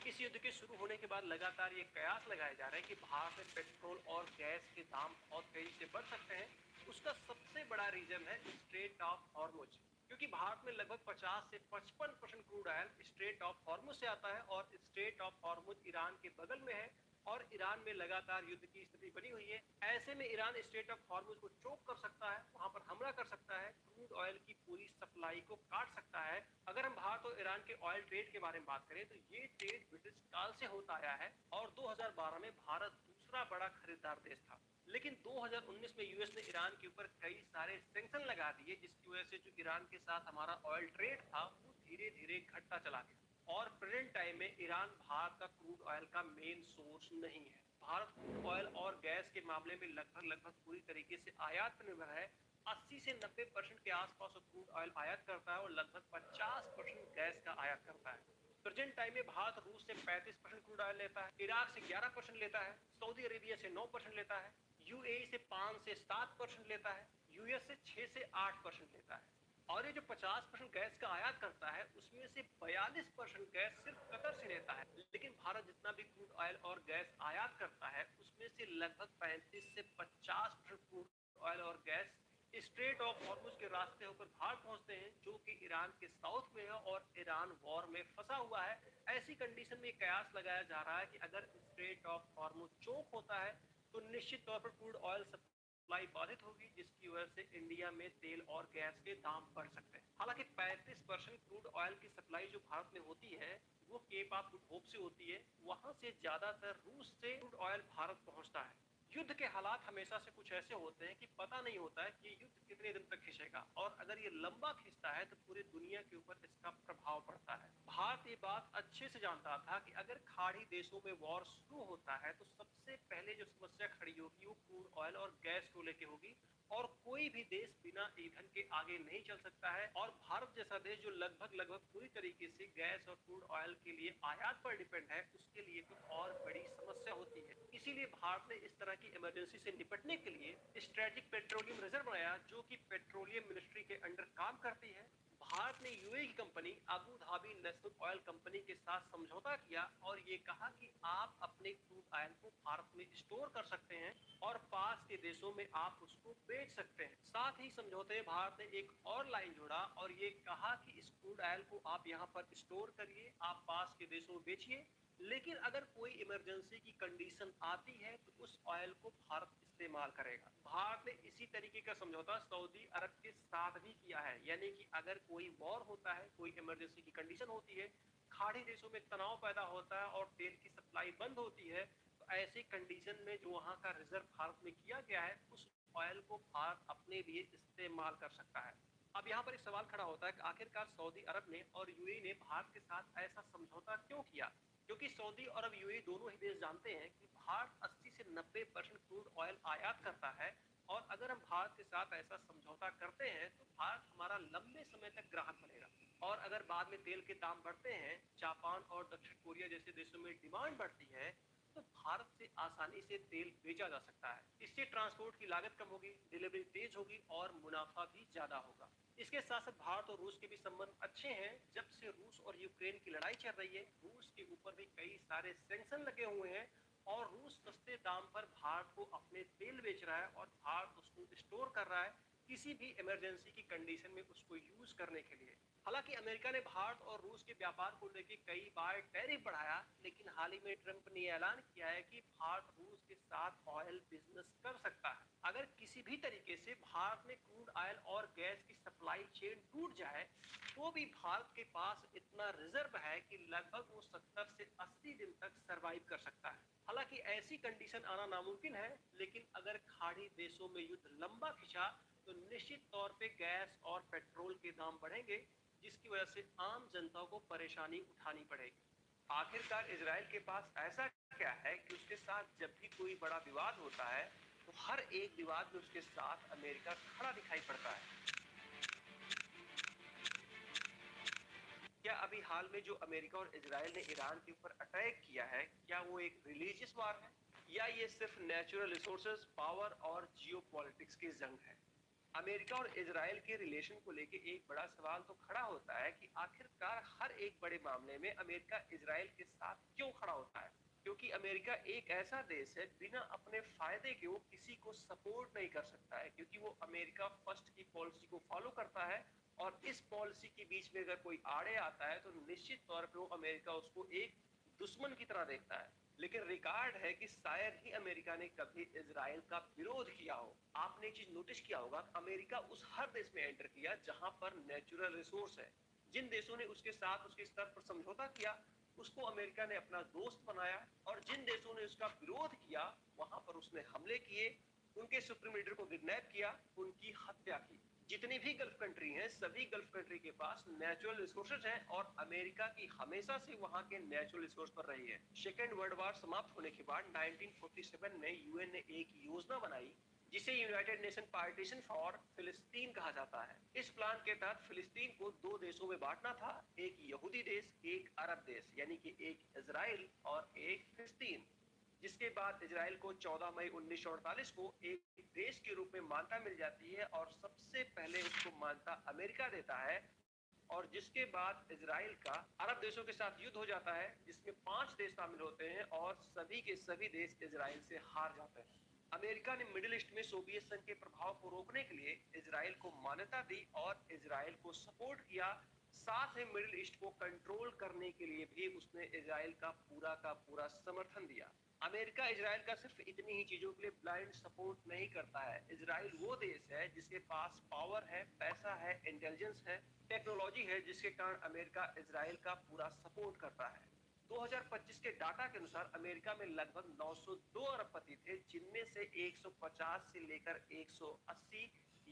इस युद्ध के शुरू होने के बाद लगातार ये कयास लगाए जा रहे हैं कि भारत में पेट्रोल और गैस के दाम बहुत तेजी से बढ़ सकते हैं। उसका सबसे बड़ा रीजन है स्ट्रेट ऑफ हॉर्मुज, क्योंकि भारत में लगभग 50 से 55% crude oil straight of Hormuz से आता है और स्ट्रेट ऑफ हॉर्मुज ईरान के बगल में है और ईरान में लगातार युद्ध की स्थिति बनी हुई है। ऐसे में ईरान स्ट्रेट ऑफ हॉर्मुज को चोक कर सकता है, वहां पर हमला कर सकता है, क्रूड ऑयल की पूरी सप्लाई को काट सकता है। अगर हम भारत और ईरान के ऑयल ट्रेड के बारे में बात करें तो ये ट्रेड ब्रिटिश काल से होता आया है और 2012 में भारत दूसरा बड़ा खरीदार देश था। लेकिन 2019 में यूएस ने ईरान के ऊपर कई सारे सैंक्शन लगा दिए, जिसकी वजह से जो ईरान के साथ हमारा ऑयल ट्रेड था वो धीरे धीरे घटता चला गया। और प्रेजेंट टाइम में ईरान भारत का क्रूड ऑयल का मेन सोर्स नहीं है। भारत क्रूड ऑयल और गैस के मामले में लगभग पूरी तरीके से आयात पर निर्भर है। 80 से 90% के आसपास क्रूड ऑयल आयात करता है और लगभग 50% गैस का आयात करता है। प्रेजेंट टाइम में भारत रूस से 35% क्रूड ऑयल लेता है, इराक से 11% लेता है, सऊदी अरेबिया से 9% लेता है, यूएई से 5 से 7% लेता है, यूएस से 6 से 8% लेता है। और ये जो 50% गैस का आयात करता है उसमें से 42% गैस सिर्फ कतर से लेता है। लेकिन भारत जितना भी क्रूड ऑयल और गैस आयात करता है उसमें से लगभग 35 से 50% क्रूड ऑयल और गैस स्ट्रेट ऑफ हॉर्मुज के रास्ते होकर भारत पहुंचते हैं, जो कि ईरान के साउथ में है और ईरान वॉर में फंसा हुआ है। ऐसी कंडीशन में कयास लगाया जा रहा है कि अगर स्ट्रेट ऑफ हॉर्मुज चोक होता है तो निश्चित तौर पर क्रूड ऑयल सप्लाई बाधित होगी, जिसकी वजह से इंडिया में तेल और गैस के दाम बढ़ सकते हैं। हालांकि 35% क्रूड ऑयल की सप्लाई जो भारत में होती है वो केप ऑफ गुड होप से होती है। वहां से ज्यादातर रूस से क्रूड ऑयल भारत पहुंचता है। युद्ध के हालात हमेशा से कुछ ऐसे होते हैं कि पता नहीं होता है कि युद्ध कितने दिन तक खिंचेगा, और अगर ये लंबा खिंचता है तो पूरी दुनिया के ऊपर इसका प्रभाव पड़ता है। भारत ये बात अच्छे से जानता था कि अगर खाड़ी देशों में वॉर शुरू होता है तो सबसे पहले जो समस्या खड़ी होगी वो क्रूड ऑयल और गैस को लेके होगी, और कोई भी देश बिना ईंधन के आगे नहीं चल सकता है। और भारत जैसा देश जो लगभग पूरी तरीके से गैस और क्रूड ऑयल के लिए आयात पर डिपेंड है, उसके लिए तो और बड़ी समस्या होती है। इसीलिए भारत ने इस तरह की इमरजेंसी से निपटने के लिए स्ट्रेटेजिक पेट्रोलियम रिजर्व बनाया, जो कि पेट्रोलियम मिनिस्ट्री के अंडर काम करती है। भारत ने यूएई की company Abu Dhabi national oil company के साथ समझौता किया और ये कहा कि आप अपने क्रूड ऑयल को भारत में स्टोर कर सकते हैं और पास के देशों में आप उसको बेच सकते हैं। साथ ही समझौते में भारत ने एक और लाइन जोड़ा और ये कहा कि इस क्रूड ऑयल को आप यहाँ पर स्टोर करिए, आप पास के देशों में बेचिए, लेकिन अगर कोई इमरजेंसी की कंडीशन आती है तो उस ऑयल को भारत इस्तेमाल करेगा। भारत ने इसी तरीके का समझौता सऊदी अरब के साथ भी किया है, यानी कि अगर कोई वॉर होता है, कोई इमरजेंसी की कंडीशन होती है, खाड़ी देशों में तनाव पैदा होता है और तेल की सप्लाई बंद होती है, तो ऐसी कंडीशन में जो वहां का रिजर्व भारत में किया गया है उस ऑयल को भारत अपने लिए इस्तेमाल कर सकता है। अब यहाँ पर एक सवाल खड़ा होता है कि आखिरकार सऊदी अरब ने और यूएई ने भारत के साथ ऐसा समझौता क्यों किया, क्योंकि सऊदी अरब यूएई दोनों ही देश जानते हैं कि भारत 80 से 90% क्रूड ऑयल आयात करता है, और अगर हम भारत के साथ ऐसा समझौता करते हैं तो भारत हमारा लंबे समय तक ग्राहक बनेगा। और अगर बाद में तेल के दाम बढ़ते हैं, जापान और दक्षिण कोरिया जैसे देशों में डिमांड बढ़ती है, तो भारत से आसानी से तेल बेचा जा सकता है। इससे ट्रांसपोर्ट की लागत कम होगी, डिलीवरी तेज होगी और मुनाफा भी ज्यादा होगा। इसके साथ साथ भारत और रूस के भी संबंध अच्छे हैं। जब से रूस और यूक्रेन की लड़ाई चल रही है, रूस के ऊपर भी कई सारे सैंक्शन लगे हुए हैं और रूस सस्ते दाम पर भारत को अपने तेल बेच रहा है और भारत उसको स्टोर कर रहा है किसी भी इमरजेंसी की कंडीशन में उसको यूज करने के लिए। हालांकि अमेरिका ने भारत और रूस के व्यापार को लेकर कई बार टैरिफ बढ़ाया, लेकिन हाल ही में ट्रंप ने ऐलान किया है कि भारत रूस के साथ ऑयल बिजनेस कर सकता है। अगर किसी भी तरीके से भारत में क्रूड ऑयल और गैस की सप्लाई चेन टूट जाए तो भी भारत के पास इतना रिजर्व है कि लगभग वो 70 से 80 दिन तक सरवाइव कर सकता है। हालांकि ऐसी कंडीशन आना नामुमकिन है, लेकिन अगर खाड़ी देशों में युद्ध लंबा खिंचा तो निश्चित तौर पे गैस और पेट्रोल के दाम बढ़ेंगे, जिसकी वजह से आम जनता को परेशानी उठानी पड़ेगी। आखिरकार इजराइल के पास ऐसा क्या है कि उसके साथ जब भी कोई बड़ा विवाद होता है तो हर एक विवाद में उसके साथ अमेरिका खड़ा दिखाई पड़ता है। क्या अभी हाल में जो अमेरिका और इजराइल ने ईरान के ऊपर अटैक किया है, क्या वो एक रिलीजियस वार है या ये सिर्फ नेचुरल रिसोर्सेज, पावर और जियोपॉलिटिक्स की जंग है? अमेरिका और इजराइल के रिलेशन को लेके एक बड़ा सवाल तो खड़ा होता है कि आखिरकार हर एक बड़े मामले में अमेरिका इजराइल के साथ क्यों खड़ा होता है? क्योंकि अमेरिका एक ऐसा देश है बिना अपने फायदे के वो किसी को सपोर्ट नहीं कर सकता है, क्योंकि वो अमेरिका फर्स्ट की पॉलिसी को फॉलो करता है और इस पॉलिसी के बीच में अगर कोई आड़े आता है तो निश्चित तौर पर वो अमेरिका उसको एक दुश्मन की तरह देखता है। लेकिन रिकॉर्ड है कि शायद ही अमेरिका ने कभी इजराइल का विरोध किया हो। आपने एक चीज नोटिस किया होगा, अमेरिका उस हर देश में एंटर किया जहां पर नेचुरल रिसोर्स है। जिन देशों ने उसके साथ उसके स्तर पर समझौता किया उसको अमेरिका ने अपना दोस्त बनाया, और जिन देशों ने उसका विरोध किया वहां पर उसने हमले किए, उनके सुप्रीम लीडर को किडनैप किया, उनकी हत्या की। जितनी भी गल्फ कंट्री हैं, सभी गल्फ कंट्री के पास नेचुरल रिसोर्सेज हैं और अमेरिका की हमेशा से वहां के नेचुरल रिसोर्स पर रही है। सेकेंड वर्ल्ड वॉर समाप्त होने के बाद 1947 में यूएन ने एक योजना बनाई जिसे यूनाइटेड नेशन पार्टीशन फॉर फिलिस्तीन कहा जाता है। इस प्लान के तहत फिलिस्तीन को दो देशों में बांटना था, एक यहूदी देश, एक अरब देश, यानी कि एक इजराइल और एक फिलिस्तीन। जिसके बाद इजराइल को 14 मई 1948 को एक देश के रूप में मान्यता मिल जाती है और सबसे पहले उसको मान्यता अमेरिका देता है। और जिसके बाद इजराइल का अरब देशों के साथ युद्ध हो जाता है जिसमें 5 देश शामिल होते हैं और सभी के सभी देश इजराइल से हार जाते हैं। अमेरिका ने मिडिल ईस्ट में सोवियत संघ के प्रभाव को रोकने के लिए इजराइल को मान्यता दी और इजराइल को सपोर्ट किया। साथ ही मिडिल ईस्ट को कंट्रोल करने के लिए भी उसने इजराइल का पूरा समर्थन दिया। अमेरिका इजराइल का सिर्फ इतनी ही चीजों के लिए ब्लाइंड सपोर्ट नहीं करता है। इजराइल वो देश है जिसके पास पावर है, पैसा है, इंटेलिजेंस है, टेक्नोलॉजी है, जिसके कारण अमेरिका इजराइल का पूरा सपोर्ट करता है। 2025 के डाटा के अनुसार अमेरिका में लगभग 902 अरबपति थे, जिनमें से 150 से लेकर 180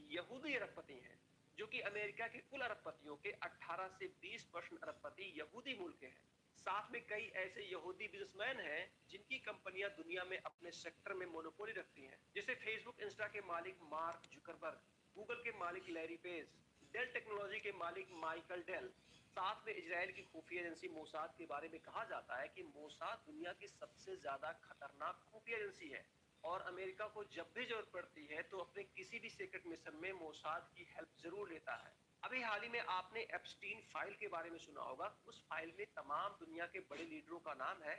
यहूदी अरबपति हैं, जो कि अमेरिका के कुल अरबपतियों के 18 से 20% अरबपति यहूदी मूल के हैं। साथ में कई ऐसे यहूदी बिजनेसमैन हैं जिनकी कंपनियां दुनिया में अपने सेक्टर में मोनोपोली रखती हैं, जैसे फेसबुक इंस्टा के मालिक मार्क जुकरबर्ग, गूगल के मालिक लैरी पेज, डेल टेक्नोलॉजी के मालिक माइकल डेल। साथ में इजराइल की खुफिया एजेंसी मोसाद के बारे में कहा जाता है कि मोसाद दुनिया की सबसे ज्यादा खतरनाक खुफिया एजेंसी है और अमेरिका को जब भी जरूरत पड़ती है तो अपने किसी भी सीक्रेट मिशन में मोसाद की हेल्प जरूर लेता है। अभी हाल ही में आपने एप्स्टीन फाइल के बारे में सुना होगा। उस फाइल में तमाम दुनिया के बड़े लीडरों का नाम है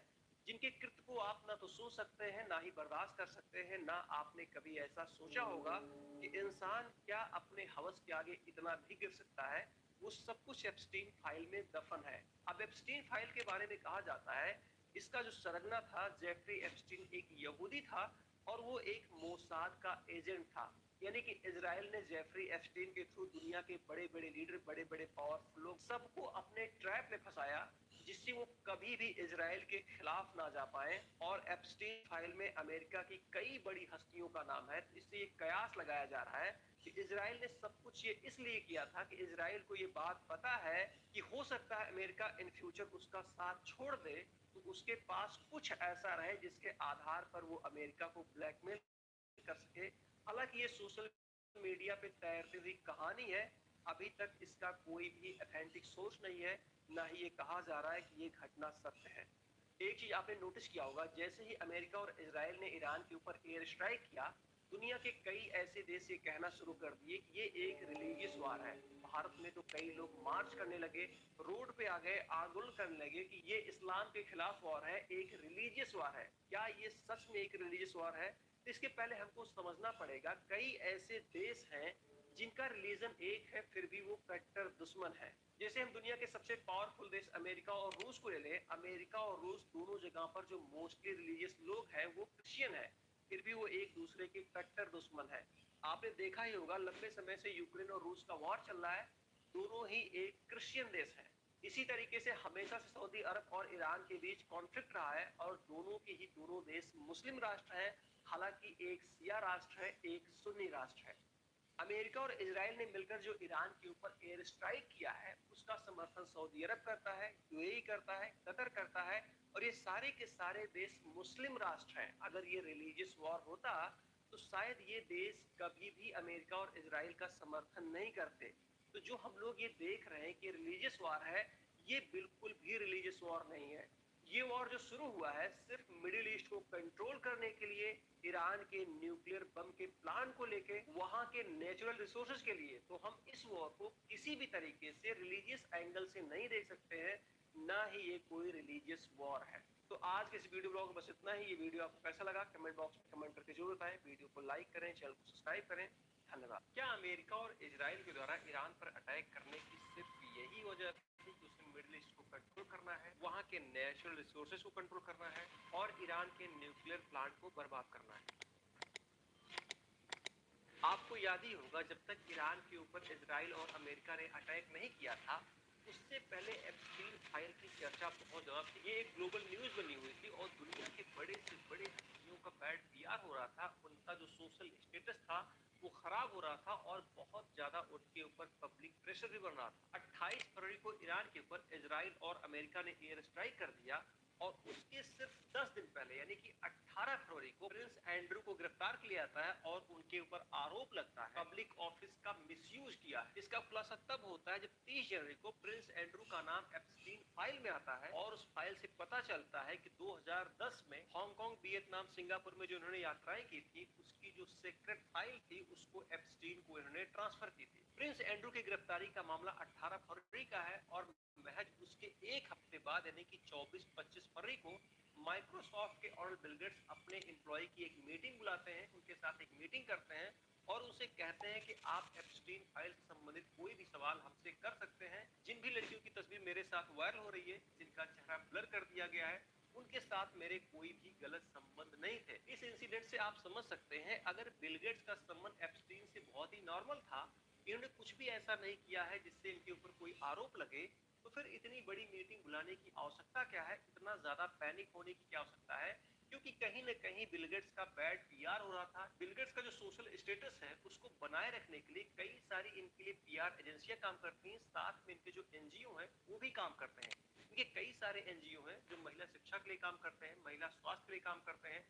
जिनके कृत्य को आप ना तो सोच सकते हैं, ना ही बर्दाश्त कर सकते हैं, ना आपने कभी ऐसा सोचा होगा कि इंसान क्या अपने हवस के आगे इतना भी गिर सकता है। वो सब कुछ एप्स्टीन फाइल में दफन है। अब एप्स्टीन फाइल के बारे में कहा जाता है इसका जो सरगना था, जेफरी एप्स्टीन एक यहूदी था और वो एक मोसाद का एजेंट था। यानी कि इजराइल ने जेफरी एप्स्टीन के थ्रू दुनिया के बड़े बड़े लीडर, बड़े बड़े पावरफुल लोग सबको अपने ट्रैप में फंसाया जिससे वो कभी भी इजराइल के खिलाफ ना जा पाए। और एप्स्टीन फाइल में अमेरिका की कई बड़ी हस्तियों का नाम है। इससे ये कयास लगाया जा रहा है कि इजराइल ने सब कुछ ये इसलिए किया था कि इजराइल को ये बात पता है कि हो सकता है अमेरिका इन फ्यूचर उसका साथ छोड़ दे, तो उसके पास कुछ ऐसा रहे जिसके आधार पर वो अमेरिका को ब्लैकमेल कर सके। हालांकि ये सोशल मीडिया पे तैरती हुई कहानी है, अभी तक इसका कोई भी ऑथेंटिक सोर्स नहीं है, ना ही ये कहा जा रहा है कि ये घटना सत्य है। एक चीज आपने नोटिस किया होगा, जैसे ही अमेरिका और इजराइल ने ईरान के ऊपर एयर स्ट्राइक किया, दुनिया के कई ऐसे देश ये कहना शुरू कर दिए कि ये एक रिलीजियस वार है। भारत में तो कई लोग मार्च करने लगे, रोड पे आ गए, आंदोलन करने लगे कि ये इस्लाम के खिलाफ वार है, एक रिलीजियस वार है। क्या ये सच में एक रिलीजियस वार है? इसके पहले हमको समझना पड़ेगा कई ऐसे देश हैं जिनका रिलीजन एक है फिर भी वो कट्टर दुश्मन है। जैसे हम दुनिया के सबसे पावरफुल देश अमेरिका और रूस को ले लें, अमेरिका और रूस दोनों जगह पर जो मोस्टली रिलीजियस लोग हैं वो क्रिश्चियन है, फिर भी वो एक दूसरे के कट्टर दुश्मन है। आपने देखा ही होगा लंबे समय से यूक्रेन और रूस का वॉर चल रहा है, दोनों ही एक क्रिश्चियन देश है। इसी तरीके से हमेशा से सऊदी अरब और ईरान के बीच कॉन्फ्लिक्ट रहा है और दोनों के ही दोनों देश मुस्लिम राष्ट्र हैं। हालांकि एक शिया राष्ट्र है, एक सुन्नी राष्ट्र है। अमेरिका और इजराइल ने मिलकर जो ईरान के ऊपर एयर स्ट्राइक किया है उसका समर्थन सऊदी अरब करता है, यूएई करता है, कतर करता है और ये सारे के सारे देश मुस्लिम राष्ट्र हैं। अगर ये रिलीजियस वॉर होता तो शायद ये देश कभी भी अमेरिका और इजराइल का समर्थन नहीं करते। तो जो हम लोग ये देख रहे हैं कि रिलीजियस वॉर है, ये बिल्कुल भी रिलीजियस वॉर नहीं है। ये वॉर जो शुरू हुआ है सिर्फ मिडिल ईस्ट को कंट्रोल करने के लिए, ईरान के न्यूक्लियर बम के प्लान को लेके, वहां के नेचुरल रिसोर्सेज के लिए। तो हम इस वॉर को किसी भी तरीके से रिलीजियस एंगल से नहीं देख सकते हैं, ना ही ये कोई रिलीजियस वॉर है। तो आज के इस वीडियो ब्लॉग में बस इतना ही। ये वीडियो आपको कैसा लगा कमेंट बॉक्स में कमेंट करके जरूर बताएं। वीडियो को लाइक करें, चैनल को सब्सक्राइब करें। धन्यवाद। क्या अमेरिका और इजराइल के द्वारा ईरान पर अटैक करने की सिर्फ यही वजह थी कि उसे मिडिल ईस्ट को कंट्रोल करना है, वहां के नेचुरल रिसोर्सेज को कंट्रोल करना है और ईरान के न्यूक्लियर प्लांट को बर्बाद करना है? आपको याद ही होगा जब तक ईरान के ऊपर इजराइल और अमेरिका ने अटैक नहीं किया था, उससे पहले एप्स्टीन फाइल की चर्चा बहुत ज्यादा थी। ये एक ग्लोबल न्यूज बनी हुई थी और दुनिया के बड़े से बड़े हस्तियों का बैड पीआर हो रहा था। उनका जो सोशल स्टेटस था वो खराब हो रहा था और बहुत ज्यादा उनके ऊपर पब्लिक प्रेशर भी बन रहा था। 28 फरवरी को ईरान के ऊपर इजराइल और अमेरिका ने एयर स्ट्राइक कर दिया और उसके सिर्फ 10 दिन पहले यानी कि 18 फरवरी को प्रिंस एंड्रू को गिरफ्तार किया जाता है और उनके ऊपर आरोप लगता है पब्लिक ऑफिस का मिसयूज किया है। इसका खुलासा तब होता है जब 30 जनवरी को प्रिंस एंड्रू का नाम एप्स्टीन फाइल में आता है और उस फाइल से पता चलता है कि 2010 में हांगकांग, वियतनाम, सिंगापुर में जो इन्होंने यात्राएं की थी उसकी जो सीक्रेट फाइल थी उसको एप्स्टीन को इन्होंने ट्रांसफर की थी। प्रिंस एंड्रू की गिरफ्तारी का मामला 18 फरवरी का है और महज उसके एक हफ्ते बाद यानी कि 24-25 फरवरी को माइक्रोसॉफ्ट के ऑनर बिल गेट्स अपने एम्प्लॉय की एक मीटिंग बुलाते हैं, उनके साथ एक मीटिंग करते हैं और उनसे कहते हैं कि आप एप्स्टीन फाइल से संबंधित कोई भी सवाल हमसे कर सकते हैं। जिन भी लड़कियों की तस्वीर मेरे साथ वायरल हो रही है, जिनका चेहरा ब्लर कर दिया गया है, उनके साथ मेरे कोई भी गलत संबंध नहीं थे। इस इंसिडेंट से आप समझ सकते हैं अगर बिल गेट्स का संबंध एप्स्टीन से बहुत ही नॉर्मल था, इन्होंने कुछ भी ऐसा नहीं किया है जिससे इनके ऊपर कोई आरोप लगे, तो फिर इतनी बड़ी मीटिंग बुलाने की आवश्यकता क्या है, इतना ज्यादा पैनिक होने की क्या आवश्यकता है? क्योंकि कहीं न कहीं बिल गेट्स का बैड पीआर हो रहा था। बिल गेट्स का जो सोशल स्टेटस है उसको बनाए रखने के लिए कई सारी इनके लिए पीआर एजेंसियां काम करती हैं, साथ में इनके जो एनजीओ हैं वो भी काम करते हैं। इनके कई सारे एनजीओ हैं जो महिला शिक्षा के लिए काम करते हैं, महिला स्वास्थ्य के लिए काम करते हैं,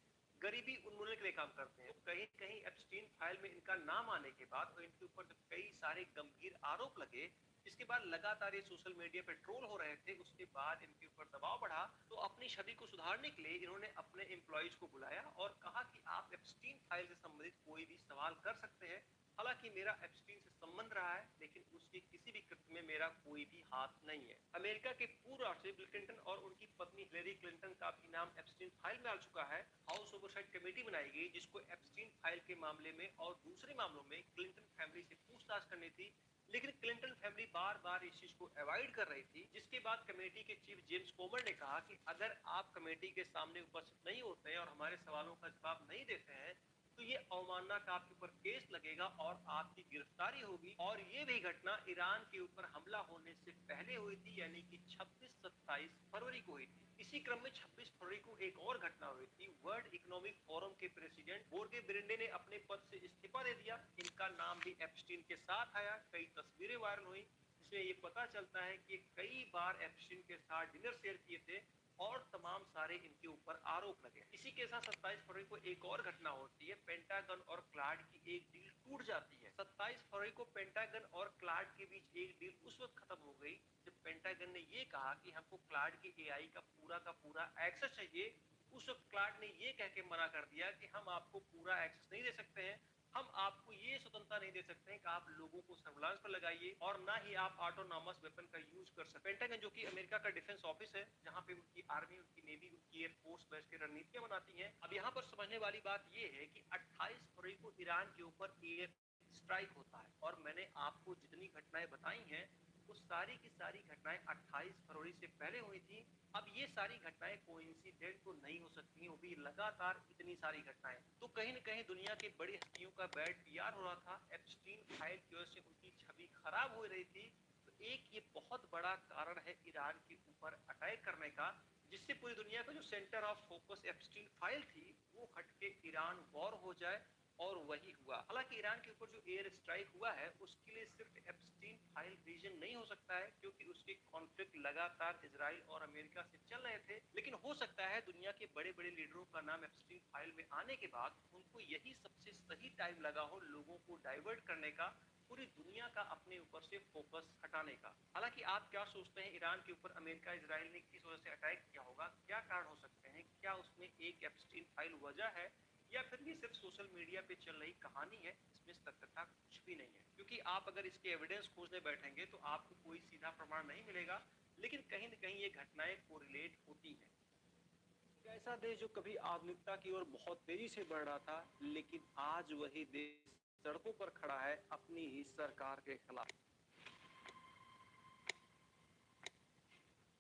गरीबी उन्मूलन के लिए काम करते हैं। तो कहीं कहीं एप्स्टीन फाइल में इनका नाम आने के बाद और इनके ऊपर जब कई सारे गंभीर आरोप लगे, इसके बाद लगातार ये सोशल मीडिया पे ट्रोल हो रहे थे, उसके बाद इनके ऊपर दबाव बढ़ा, तो अपनी छवि को सुधारने के लिए इन्होंने अपने एम्प्लॉइज को बुलाया और कहा कि आप एप्स्टीन फाइल से संबंधित कोई भी सवाल कर सकते हैं। हालांकि मेरा एप्स्टीन से संबंध रहा है, लेकिन उसके किसी भी कृत्य में मेरा कोई भी हाथ नहीं है। अमेरिका के पूर्व राष्ट्रपति बिल क्लिंटन और उनकी पत्नी हिलेरी क्लिंटन का भी नाम एप्स्टीन फाइल में आ चुका है। हाउस ओवरसाइट कमेटी बनाई गई जिसको एप्स्टीन फाइल के मामले में और दूसरे मामलों में क्लिंटन फैमिली से पूछताछ करनी थी, लेकिन क्लिंटन फैमिली बार बार इस चीज को अवॉइड कर रही थी, जिसके बाद कमेटी के चीफ जेम्स कोमर ने कहा कि अगर आप कमेटी के सामने उपस्थित नहीं होते हैं और हमारे सवालों का जवाब नहीं देते हैं तो ये अवमानना का आपके ऊपर केस लगेगा और आपकी गिरफ्तारी होगी। और ये भी घटना ईरान के ऊपर हमला होने से पहले हुई थी, यानी कि 26-27 फरवरी को हुई थी। इसी क्रम में 26 फरवरी को एक और घटना हुई थी। वर्ल्ड इकोनॉमिक फोरम के प्रेसिडेंट बोर्गे ब्रेंडे ने अपने पद से इस्तीफा दे दिया। इनका नाम भी एप्स्टीन के साथ आया, कई तस्वीरें वायरल हुई जिसमें ये पता चलता है कि कई बार एप्स्टीन के साथ डिनर शेयर किए थे और तमाम सारे इनके ऊपर आरोप लगे। इसी के साथ 27 फरवरी को एक और घटना होती है, पेंटागन और क्लाड की एक डील टूट जाती है। 27 फरवरी को पेंटागन और क्लाड के बीच एक डील उस वक्त खत्म हो गई जब पेंटागन ने ये कहा कि हमको क्लाड के एआई का पूरा एक्सेस चाहिए। उस वक्त क्लाड ने ये कह के मना कर दिया कि हम आपको पूरा एक्सेस नहीं दे सकते हैं, हम आपको ये स्वतंत्रता नहीं दे सकते हैं कि आप लोगों को सर्विलांस पर लगाइए और ना ही आप ऑटोनॉमस वेपन का यूज कर सकते। पेंटागन जो कि अमेरिका का डिफेंस ऑफिस है, जहां पे उनकी आर्मी, उनकी नेवी, उनकी एयरफोर्स बैठ के रणनीतियां बनाती हैं। अब यहाँ पर समझने वाली बात ये है कि 28 फरवरी को ईरान के ऊपर एयर स्ट्राइक होता है और मैंने आपको जितनी घटनाएं बताई हैं वो सारी की सारी घटनाएं 28 फरवरी से पहले हुई थी। अब ये सारी घटनाएं कोइंसिडेंट तो नहीं हो सकती, वो भी लगातार इतनी सारी घटनाएं। तो कहीं न कहीं दुनिया की बड़ी हस्तियों का बैड पीआर हो रहा था, एप्स्टीन फाइल की वजह से उनकी छवि खराब हो रही थी। तो एक ये बहुत बड़ा कारण है ईरान के ऊपर अटैक करने का, जिससे पूरी दुनिया का जो centre of focus Epstein file थी वो हटके ईरान वॉर हो जाए, और वही हुआ। हालांकि ईरान के ऊपर जो एयर स्ट्राइक हुआ है उसके लिए सिर्फ एप्स्टीन फाइल रीजन नहीं हो सकता है, क्योंकि उसके कॉन्फ्लिक्ट लगातार इजराइल और अमेरिका से चल रहे थे। लेकिन हो सकता है दुनिया के बड़े बड़े लीडरों का नाम एप्स्टीन फाइल में आने के बाद उनको यही सबसे सही टाइम लगा हो लोगों को डाइवर्ट करने का, पूरी दुनिया का अपने ऊपर से फोकस हटाने का। हालांकि आप क्या सोचते हैं ईरान के ऊपर अमेरिका इजराइल ने किस वजह से अटैक किया होगा, क्या कारण हो सकते हैं? क्या उसमें एक एप्स्टीन फाइल वजह है या फिर ये सिर्फ सोशल मीडिया पे चल रही कहानी है, इसमें सत्यता कुछ भी नहीं है? क्योंकि आप अगर इसके एविडेंस खोजने बैठेंगे तो आपको कोई सीधा प्रमाण नहीं मिलेगा, लेकिन कहीं न कहीं ये घटनाएं कोरिलेट होती हैं। ऐसा देश जो कभी आधुनिकता की ओर बहुत तेजी से बढ़ रहा था, लेकिन आज वही देश सड़कों पर खड़ा है अपनी ही सरकार के खिलाफ।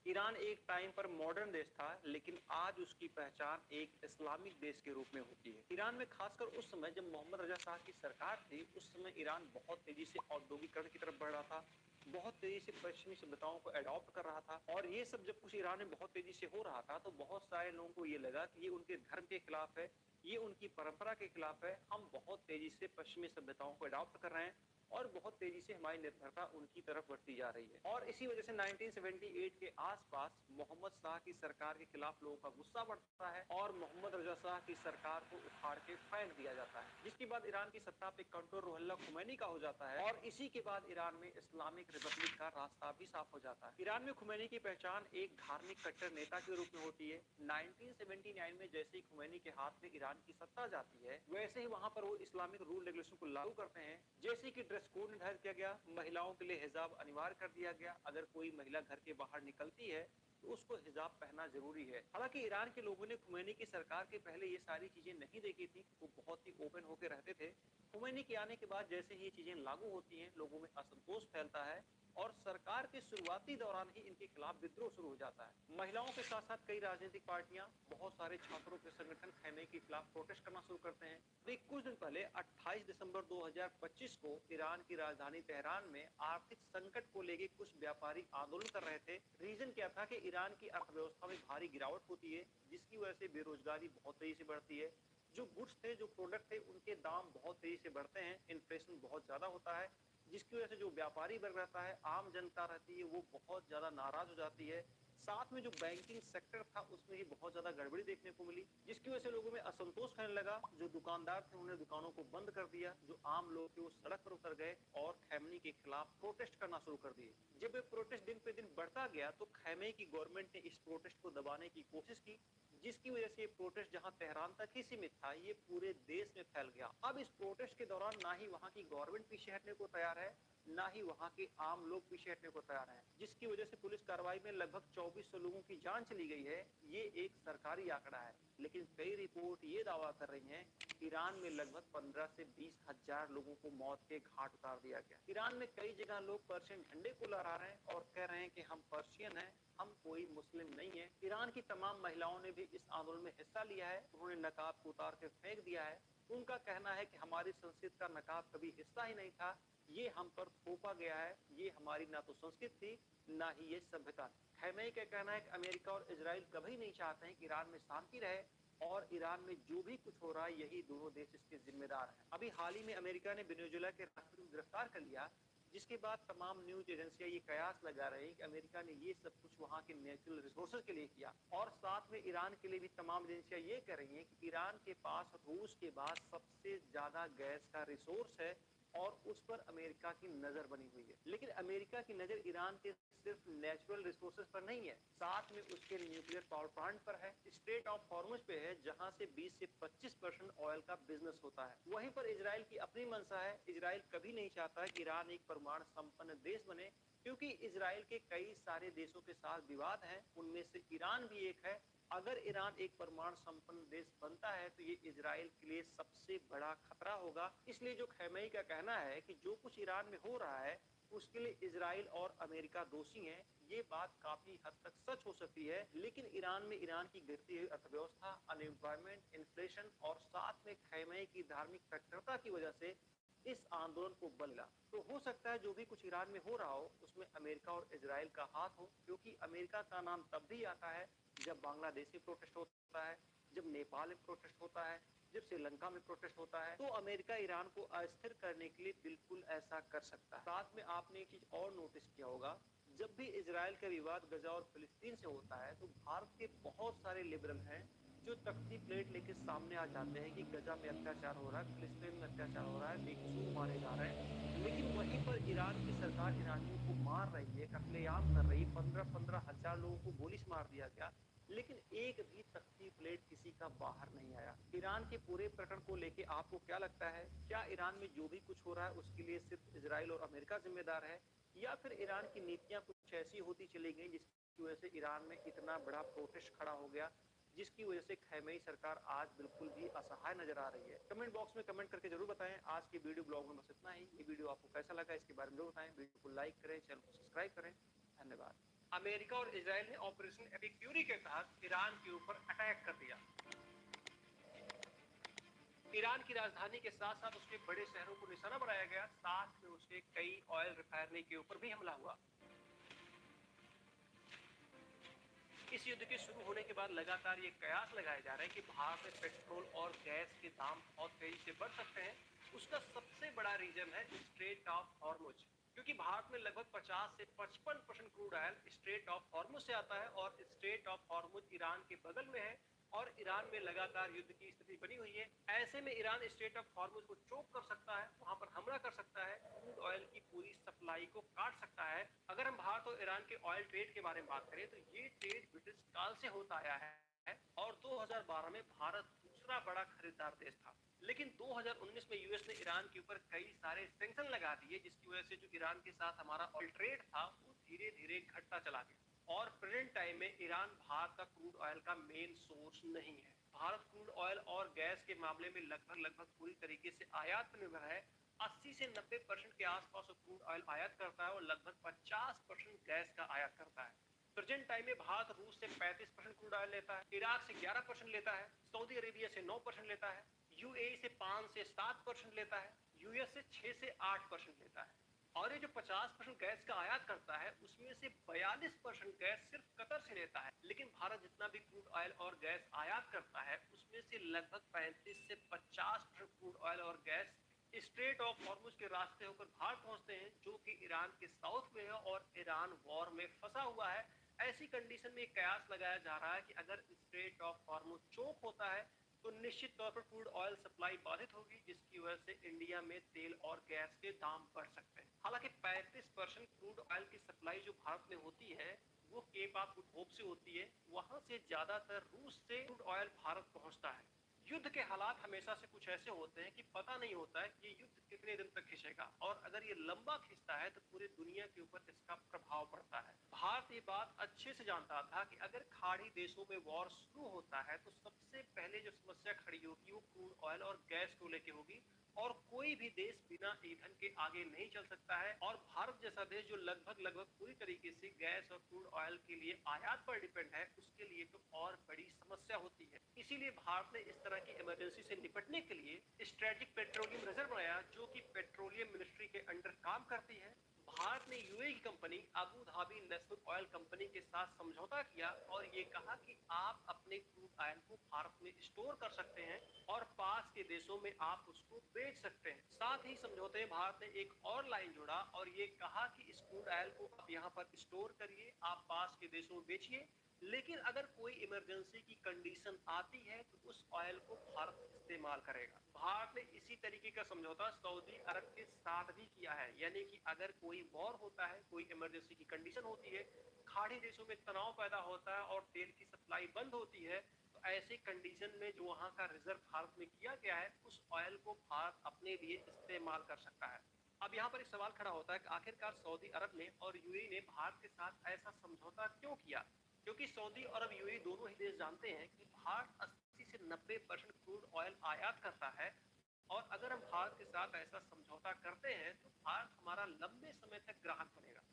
ईरान एक टाइम पर मॉडर्न देश था, लेकिन आज उसकी पहचान एक इस्लामिक देश के रूप में होती है। ईरान में खासकर उस समय जब मोहम्मद रजा शाह की सरकार थी, उस समय ईरान बहुत तेजी से औद्योगिकरण की तरफ बढ़ रहा था, बहुत तेजी से पश्चिमी सभ्यताओं को अडॉप्ट कर रहा था। और ये सब जब कुछ ईरान में बहुत तेजी से हो रहा था तो बहुत सारे लोगों को ये लगा कि ये उनके धर्म के खिलाफ है, ये उनकी परंपरा के खिलाफ है। हम बहुत तेजी से पश्चिमी सभ्यताओं को अडॉप्ट कर रहे हैं और बहुत तेजी से हमारी निर्भरता उनकी तरफ बढ़ती जा रही है। और इसी वजह से 1978 के आसपास मोहम्मद शाह की सरकार के खिलाफ लोगों का गुस्सा बढ़ता है और मोहम्मद रजा शाह की सरकार को उखाड़ के फेंक दिया जाता है, जिसके बाद ईरान की सत्ता पे कंट्रोल रुहुल्लाह खुमैनी का हो जाता है और इसी के बाद ईरान में इस्लामिक रिपब्लिक का रास्ता भी साफ हो जाता है। ईरान में खुमैनी की पहचान एक धार्मिक कट्टर नेता के रूप में होती है। 1979 में जैसे ही खुमैनी के हाथ में ईरान की सत्ता जाती है, वैसे ही वहां पर वो इस्लामिक रूल रेगुलेशन को लागू करते हैं, जैसे कि ड्रेस कोड निर्धारित किया गया, महिलाओं के लिए हिजाब अनिवार्य कर दिया गया। अगर कोई महिला घर के बाहर निकलती है तो उसको हिजाब पहनना जरूरी है। हालांकि ईरान के लोगों ने खुमैनी की सरकार के पहले ये सारी चीजें नहीं देखी थी, वो बहुत ही ओपन होकर रहते थे। खुमैनी के आने के बाद जैसे ही ये चीजें लागू होती हैं, लोगों में असंतोष फैलता है और सरकार के शुरुआती दौरान ही इनके खिलाफ विद्रोह शुरू हो जाता है। महिलाओं के साथ साथ कई राजनीतिक पार्टियां, बहुत सारे छात्रों के संगठन खैमे के खिलाफ प्रोटेस्ट करना शुरू करते हैं। अभी कुछ दिन पहले 28 दिसंबर 2025 को ईरान की राजधानी तेहरान में आर्थिक संकट को लेकर कुछ व्यापारी आंदोलन कर रहे थे। रीजन क्या था कि ईरान की अर्थव्यवस्था में भारी गिरावट होती है, जिसकी वजह से बेरोजगारी बहुत तेजी से बढ़ती है। जो गुड्स थे, जो प्रोडक्ट थे, उनके दाम बहुत तेजी से बढ़ते हैं, इन्फ्लेशन बहुत ज्यादा होता है, जिसकी वजह से जो व्यापारी वर्ग रहता है, आम जनता रहती है, वो बहुत ज्यादा नाराज हो जाती है। साथ में जो बैंकिंग सेक्टर था उसमें ही बहुत ज्यादा गड़बड़ी देखने को मिली, जिसकी वजह से लोगों में असंतोष फैलने लगा। जो दुकानदार थे उन्होंने दुकानों को बंद कर दिया, जो आम लोग थे वो सड़क पर उतर गए और खैमनी के खिलाफ प्रोटेस्ट करना शुरू कर दिए। जब ये प्रोटेस्ट दिन पे दिन बढ़ता गया तो खैमे की गवर्नमेंट ने इस प्रोटेस्ट को दबाने की कोशिश की, जिसकी वजह से ये प्रोटेस्ट जहां तेहरान तक ही सीमित था, ये पूरे देश में फैल गया। अब इस प्रोटेस्ट के दौरान ना ही वहां की गवर्नमेंट पीछे हटने को तैयार है, ना ही वहां के आम लोग पीछे हटने को तैयार हैं, जिसकी वजह से पुलिस कार्रवाई में लगभग 2400 लोगों की जान चली गई है। ये एक सरकारी आंकड़ा है, लेकिन कई रिपोर्ट ये दावा कर रही हैं ईरान में लगभग 15 से 20 हजार लोगों को मौत के घाट उतार दिया गया। ईरान में कई जगह लोग पर्शियन झंडे को लहरा रहे हैं और कह रहे हैं कि हम पर्शियन हैं, हम कोई मुस्लिम नहीं है। ईरान की तमाम महिलाओं ने भी इस आंदोलन में हिस्सा लिया है, उन्होंने नकाब को उतार के फेंक दिया है। उनका कहना है कि हमारी संस्कृति का नकाब कभी हिस्सा ही नहीं था, ये हम पर थोपा गया है, ये हमारी ना तो संस्कृति थी ना ही ये सभ्यता। खैमेनी का कहना है कि अमेरिका और इजराइल कभी नहीं चाहते हैं कि ईरान में शांति रहे और ईरान में जो भी कुछ हो रहा है यही दोनों देश इसके जिम्मेदार हैं। अभी हाल ही में अमेरिका ने वेनेजुएला के राष्ट्रपति को गिरफ्तार कर लिया, जिसके बाद तमाम न्यूज एजेंसियां ये कयास लगा रही हैं कि अमेरिका ने ये सब कुछ वहां के नेचुरल रिसोर्सेज के लिए किया। और साथ में ईरान के लिए भी तमाम एजेंसियां ये कह रही हैं कि ईरान के पास रूस के बाद सबसे ज्यादा गैस का रिसोर्स है और उस पर अमेरिका की नजर बनी हुई है। लेकिन अमेरिका की नजर ईरान के सिर्फ नेचुरल रिसोर्सेज पर नहीं है, साथ में उसके न्यूक्लियर पावर प्लांट पर है, स्ट्रेट ऑफ हॉर्मुज पे है, जहां से 20 से 25% ऑयल का बिजनेस होता है। वहीं पर इजराइल की अपनी मंशा है। इजराइल कभी नहीं चाहता कि ईरान एक परमाणु संपन्न देश बने, क्योंकि इजराइल के कई सारे देशों के साथ विवाद है, उनमें से ईरान भी एक है। अगर ईरान एक परमाणु संपन्न देश बनता है तो ये इजराइल के लिए सबसे बड़ा खतरा होगा। इसलिए जो खैमेनी का कहना है कि जो कुछ ईरान में हो रहा है उसके लिए इजराइल और अमेरिका दोषी हैं, ये बात काफी हद तक सच हो सकती है। लेकिन ईरान में ईरान की गिरती हुई अर्थव्यवस्था, अनएम्प्लॉयमेंट, इन्फ्लेशन और साथ में खैमेनी की धार्मिक कट्टरता की वजह से इस आंदोलन को बल मिला। तो हो सकता है जो भी कुछ ईरान में हो रहा हो उसमें अमेरिका और इजराइल का हाथ हो, क्योंकि अमेरिका का नाम तब भी आता है जब बांग्लादेश में प्रोटेस्ट होता है, जब नेपाल में प्रोटेस्ट होता है, जब श्रीलंका में प्रोटेस्ट होता है। तो अमेरिका ईरान को अस्थिर करने के लिए बिल्कुल ऐसा कर सकता है। साथ में आपने एक चीज और नोटिस किया होगा, जब भी इजराइल का विवाद गजा और फिलिस्तीन से होता है तो भारत के बहुत सारे लिबरल हैं जो तख्ती प्लेट लेके सामने आ जाते हैं कि गजा में अत्याचार हो रहा है, फिलिस्तीन में अत्याचार हो रहा है, बेकसूर मारे जा रहे हैं। लेकिन वहीं पर ईरान की सरकार ईरानियों को मार रही है, कत्लेआम कर रही है, 15-15 हजार लोगों को गोली से मार दिया गया, लेकिन एक भी तख्ती प्लेट किसी का बाहर नहीं आया। ईरान के पूरे प्रकरण को लेके आपको क्या लगता है? क्या ईरान में जो भी कुछ हो रहा है उसके लिए सिर्फ इजराइल और अमेरिका जिम्मेदार है, या फिर ईरान की नीतियां कुछ ऐसी होती चली गई जिसकी वजह से ईरान में इतना बड़ा प्रोटेस्ट खड़ा हो गया, जिसकी वजह से खैमेनी सरकार आज बिल्कुल भी असहाय नजर आ रही है? कमेंट बॉक्स में कमेंट करके जरूर बताएं। आज की वीडियो ब्लॉग में बस इतना ही। ये वीडियो आपको कैसा लगा इसके बारे में जरूर बताएं। वीडियो को लाइक करें, चैनल को सब्सक्राइब करें। धन्यवाद। अमेरिका और इजराइल ने ऑपरेशन एपिक फ्यूरी के तहत ईरान के ऊपर अटैक कर दिया। ईरान की राजधानी के साथ साथ उसके बड़े शहरों को निशाना बनाया गया, साथ में उसके कई ऑयल रिफाइनरी के ऊपर भी हमला हुआ। इस इस युद्ध के शुरू होने के बाद लगातार ये कयास लगाए जा रहे हैं कि भारत में पेट्रोल और गैस के दाम बहुत तेजी से बढ़ सकते हैं। उसका सबसे बड़ा रीजन है स्ट्रेट ऑफ हॉर्मुज, क्योंकि भारत में लगभग 50 से 55% crude oil straight of Hormuz से आता है और स्ट्रेट ऑफ हॉर्मुज ईरान के बगल में है और ईरान में लगातार युद्ध की स्थिति बनी हुई है। ऐसे में ईरान स्ट्रेट ऑफ हॉर्मुज को चोक कर सकता है, वहां पर हमला कर सकता है, क्रूड ऑयल की पूरी सप्लाई को काट सकता है। अगर हम भारत और ईरान के ऑयल ट्रेड के बारे में बात करें तो ये ट्रेड ब्रिटिश काल से होता आया है और 2012 में भारत दूसरा बड़ा खरीदार देश था। लेकिन 2019 में यूएस ने ईरान के ऊपर कई सारे सैंक्शन लगा दिए, जिसकी वजह से जो ईरान के साथ हमारा ऑयल ट्रेड था वो धीरे धीरे घटता चला गया और प्रेजेंट टाइम में ईरान भारत का क्रूड ऑयल का मेन सोर्स नहीं है। भारत क्रूड ऑयल और गैस के मामले में लगभग पूरी तरीके से आयात पर निर्भर है। 80 से 90% के आसपास क्रूड ऑयल आयात करता है और लगभग 50% गैस का आयात करता है। प्रेजेंट टाइम में भारत रूस से 35% क्रूड ऑयल लेता है, इराक से 11% लेता है, सऊदी अरेबिया से 9% लेता है, यूएई से 5 से 7% लेता है, यूएस से 6 से 8% लेता है। और ये जो 50% गैस का आयात करता है उसमें से 42% गैस सिर्फ कतर से लेता है। लेकिन भारत जितना भी क्रूड ऑयल और गैस आयात करता है उसमें से लगभग 35 से 50% क्रूड ऑयल और गैस स्ट्रेट ऑफ हॉर्मुज के रास्ते होकर भारत पहुंचते हैं, जो कि ईरान के साउथ में है और ईरान वॉर में फंसा हुआ है। ऐसी कंडीशन में कयास लगाया जा रहा है कि अगर स्ट्रेट ऑफ हॉर्मुज चोक होता है तो निश्चित तौर पर क्रूड ऑयल सप्लाई बाधित होगी, जिसकी वजह से इंडिया में तेल और गैस के दाम बढ़ सकते हैं। हालांकि 35% क्रूड ऑयल की सप्लाई जो भारत में होती है वो केप ऑफ गुड होप से होती है, वहां से ज्यादातर रूस से क्रूड ऑयल भारत पहुंचता है। युद्ध के हालात हमेशा से कुछ ऐसे होते हैं कि पता नहीं होता है कि युद्ध कितने दिन तक खिंचेगा और अगर ये लंबा खिंचता है तो पूरी दुनिया के ऊपर इसका प्रभाव पड़ता है। भारत ये बात अच्छे से जानता था कि अगर खाड़ी देशों में वॉर शुरू होता है तो सबसे पहले जो समस्या खड़ी होगी वो क्रूड ऑयल और गैस को लेके होगी और कोई भी देश बिना ईंधन के आगे नहीं चल सकता है। और भारत जैसा देश जो लगभग पूरी तरीके से गैस और क्रूड ऑयल के लिए आयात पर डिपेंड है, उसके लिए तो और बड़ी समस्या होती है। इसीलिए भारत ने इस तरह की इमरजेंसी से निपटने के लिए स्ट्रेटेजिक पेट्रोलियम रिजर्व बनाया, जो कि पेट्रोलियम मिनिस्ट्री के अंडर काम करती है। भारत ने यूएई की company Abu Dhabi national oil company के साथ समझौता किया और ये कहा कि आप अपने क्रूड ऑयल को भारत में स्टोर कर सकते हैं और पास के देशों में आप उसको बेच सकते हैं। साथ ही समझौते में भारत ने एक और लाइन जोड़ा और ये कहा कि इस क्रूड ऑयल को आप यहाँ पर स्टोर करिए, आप पास के देशों में बेचिए, लेकिन अगर कोई इमरजेंसी की कंडीशन आती है तो उस ऑयल को भारत इस्तेमाल करेगा। भारत ने इसी तरीके का समझौता सऊदी अरब के साथ भी किया है, यानी कि अगर कोई वॉर होता है, कोई इमरजेंसी की कंडीशन होती है, खाड़ी देशों में तनाव पैदा होता है और तेल की सप्लाई बंद होती है, तो ऐसे कंडीशन में जो वहां का रिजर्व भारत में किया गया है उस ऑयल को भारत अपने लिए इस्तेमाल कर सकता है। अब यहाँ पर एक सवाल खड़ा होता है कि आखिरकार सऊदी अरब ने और यूएई ने भारत के साथ ऐसा समझौता क्यों किया, क्योंकि सऊदी अरब यूएई दोनों ही देश जानते हैं कि भारत 80 से 90% क्रूड ऑयल आयात करता है और अगर हम भारत के साथ ऐसा समझौता करते हैं तो भारत हमारा लंबे समय तक ग्राहक बनेगा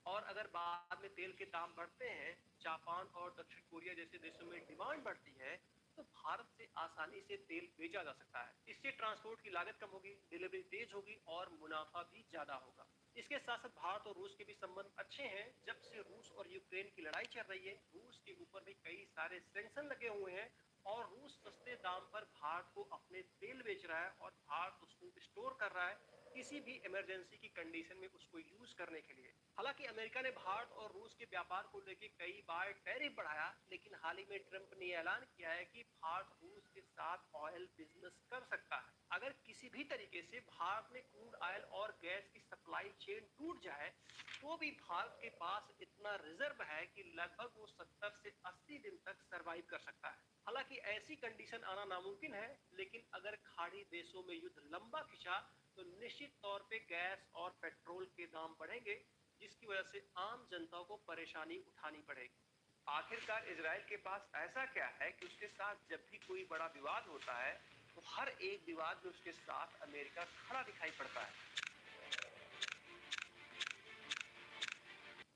और अगर बाद में तेल के दाम बढ़ते हैं, जापान और दक्षिण कोरिया जैसे देशों में डिमांड बढ़ती है, तो भारत से आसानी से तेल बेचा जा सकता है। इससे ट्रांसपोर्ट की लागत कम होगी, डिलीवरी तेज होगी और मुनाफा भी ज्यादा होगा। इसके साथ साथ भारत और रूस के भी संबंध अच्छे हैं। जब से रूस और यूक्रेन की लड़ाई चल रही है, रूस के ऊपर भी कई सारे सैंक्शन लगे हुए हैं और रूस सस्ते दाम पर भारत को अपने तेल बेच रहा है और भारत उसको स्टोर कर रहा है किसी भी इमरजेंसी की कंडीशन में उसको यूज करने के लिए। हालांकि अमेरिका ने भारत और रूस के व्यापार को लेकर कई बार टैरिफ बढ़ाया, लेकिन हाल ही में ट्रंप ने ऐलान किया है कि भारत रूस के साथ ऑयल बिजनेस कर सकता है। अगर किसी भी तरीके से भारत में क्रूड ऑयल और गैस की सप्लाई चेन टूट जाए तो भी भारत के पास इतना रिजर्व है कि लगभग वो 70 से 80 दिन तक सरवाइव कर सकता है। हालांकि ऐसी कंडीशन आना नामुमकिन है, लेकिन अगर खाड़ी देशों में युद्ध लंबा खिंचा तो निश्चित तौर पे गैस और पेट्रोल के दाम बढ़ेंगे, जिसकी वजह से आम जनता को परेशानी उठानी पड़ेगी। आखिरकार इजराइल के पास ऐसा क्या है कि उसके साथ जब भी कोई बड़ा विवाद होता है तो हर एक विवाद में उसके साथ अमेरिका खड़ा दिखाई पड़ता है।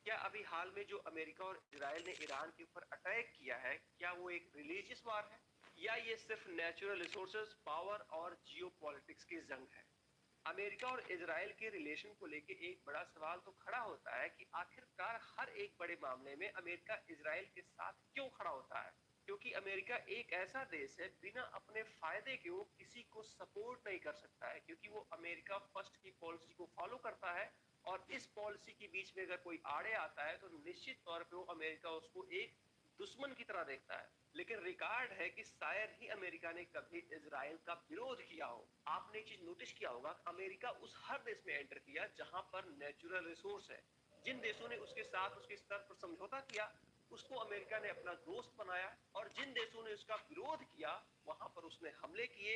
क्या अभी हाल में जो अमेरिका और इजराइल ने ईरान के ऊपर अटैक किया है, क्या वो एक रिलीजियस वार है या ये सिर्फ नेचुरल रिसोर्सेज, पावर और जियोपॉलिटिक्स की जंग है? अमेरिका और इजराइल के रिलेशन को लेके एक बड़ा सवाल तो खड़ा होता है कि आखिरकार हर एक बड़े मामले में अमेरिका इजराइल के साथ क्यों खड़ा होता है। क्योंकि अमेरिका एक ऐसा देश है बिना अपने फायदे के वो किसी को सपोर्ट नहीं कर सकता है, क्योंकि वो अमेरिका फर्स्ट की पॉलिसी को फॉलो करता है और इस पॉलिसी के बीच में अगर कोई आड़े आता है तो निश्चित तौर पे वो अमेरिका उसको एक दुश्मन की तरह देखता है। लेकिन रिकॉर्ड है कि शायद ही अमेरिका ने कभी इजराइल का विरोध किया हो। आपने एक चीज नोटिस किया होगा, अमेरिका उस हर देश में एंटर किया जहां पर नेचुरल रिसोर्स है। जिन देशों ने उसके साथ उसके स्तर पर समझौता किया उसको अमेरिका ने अपना दोस्त बनाया, और जिन देशों ने उसका विरोध किया वहां पर उसने हमले किए,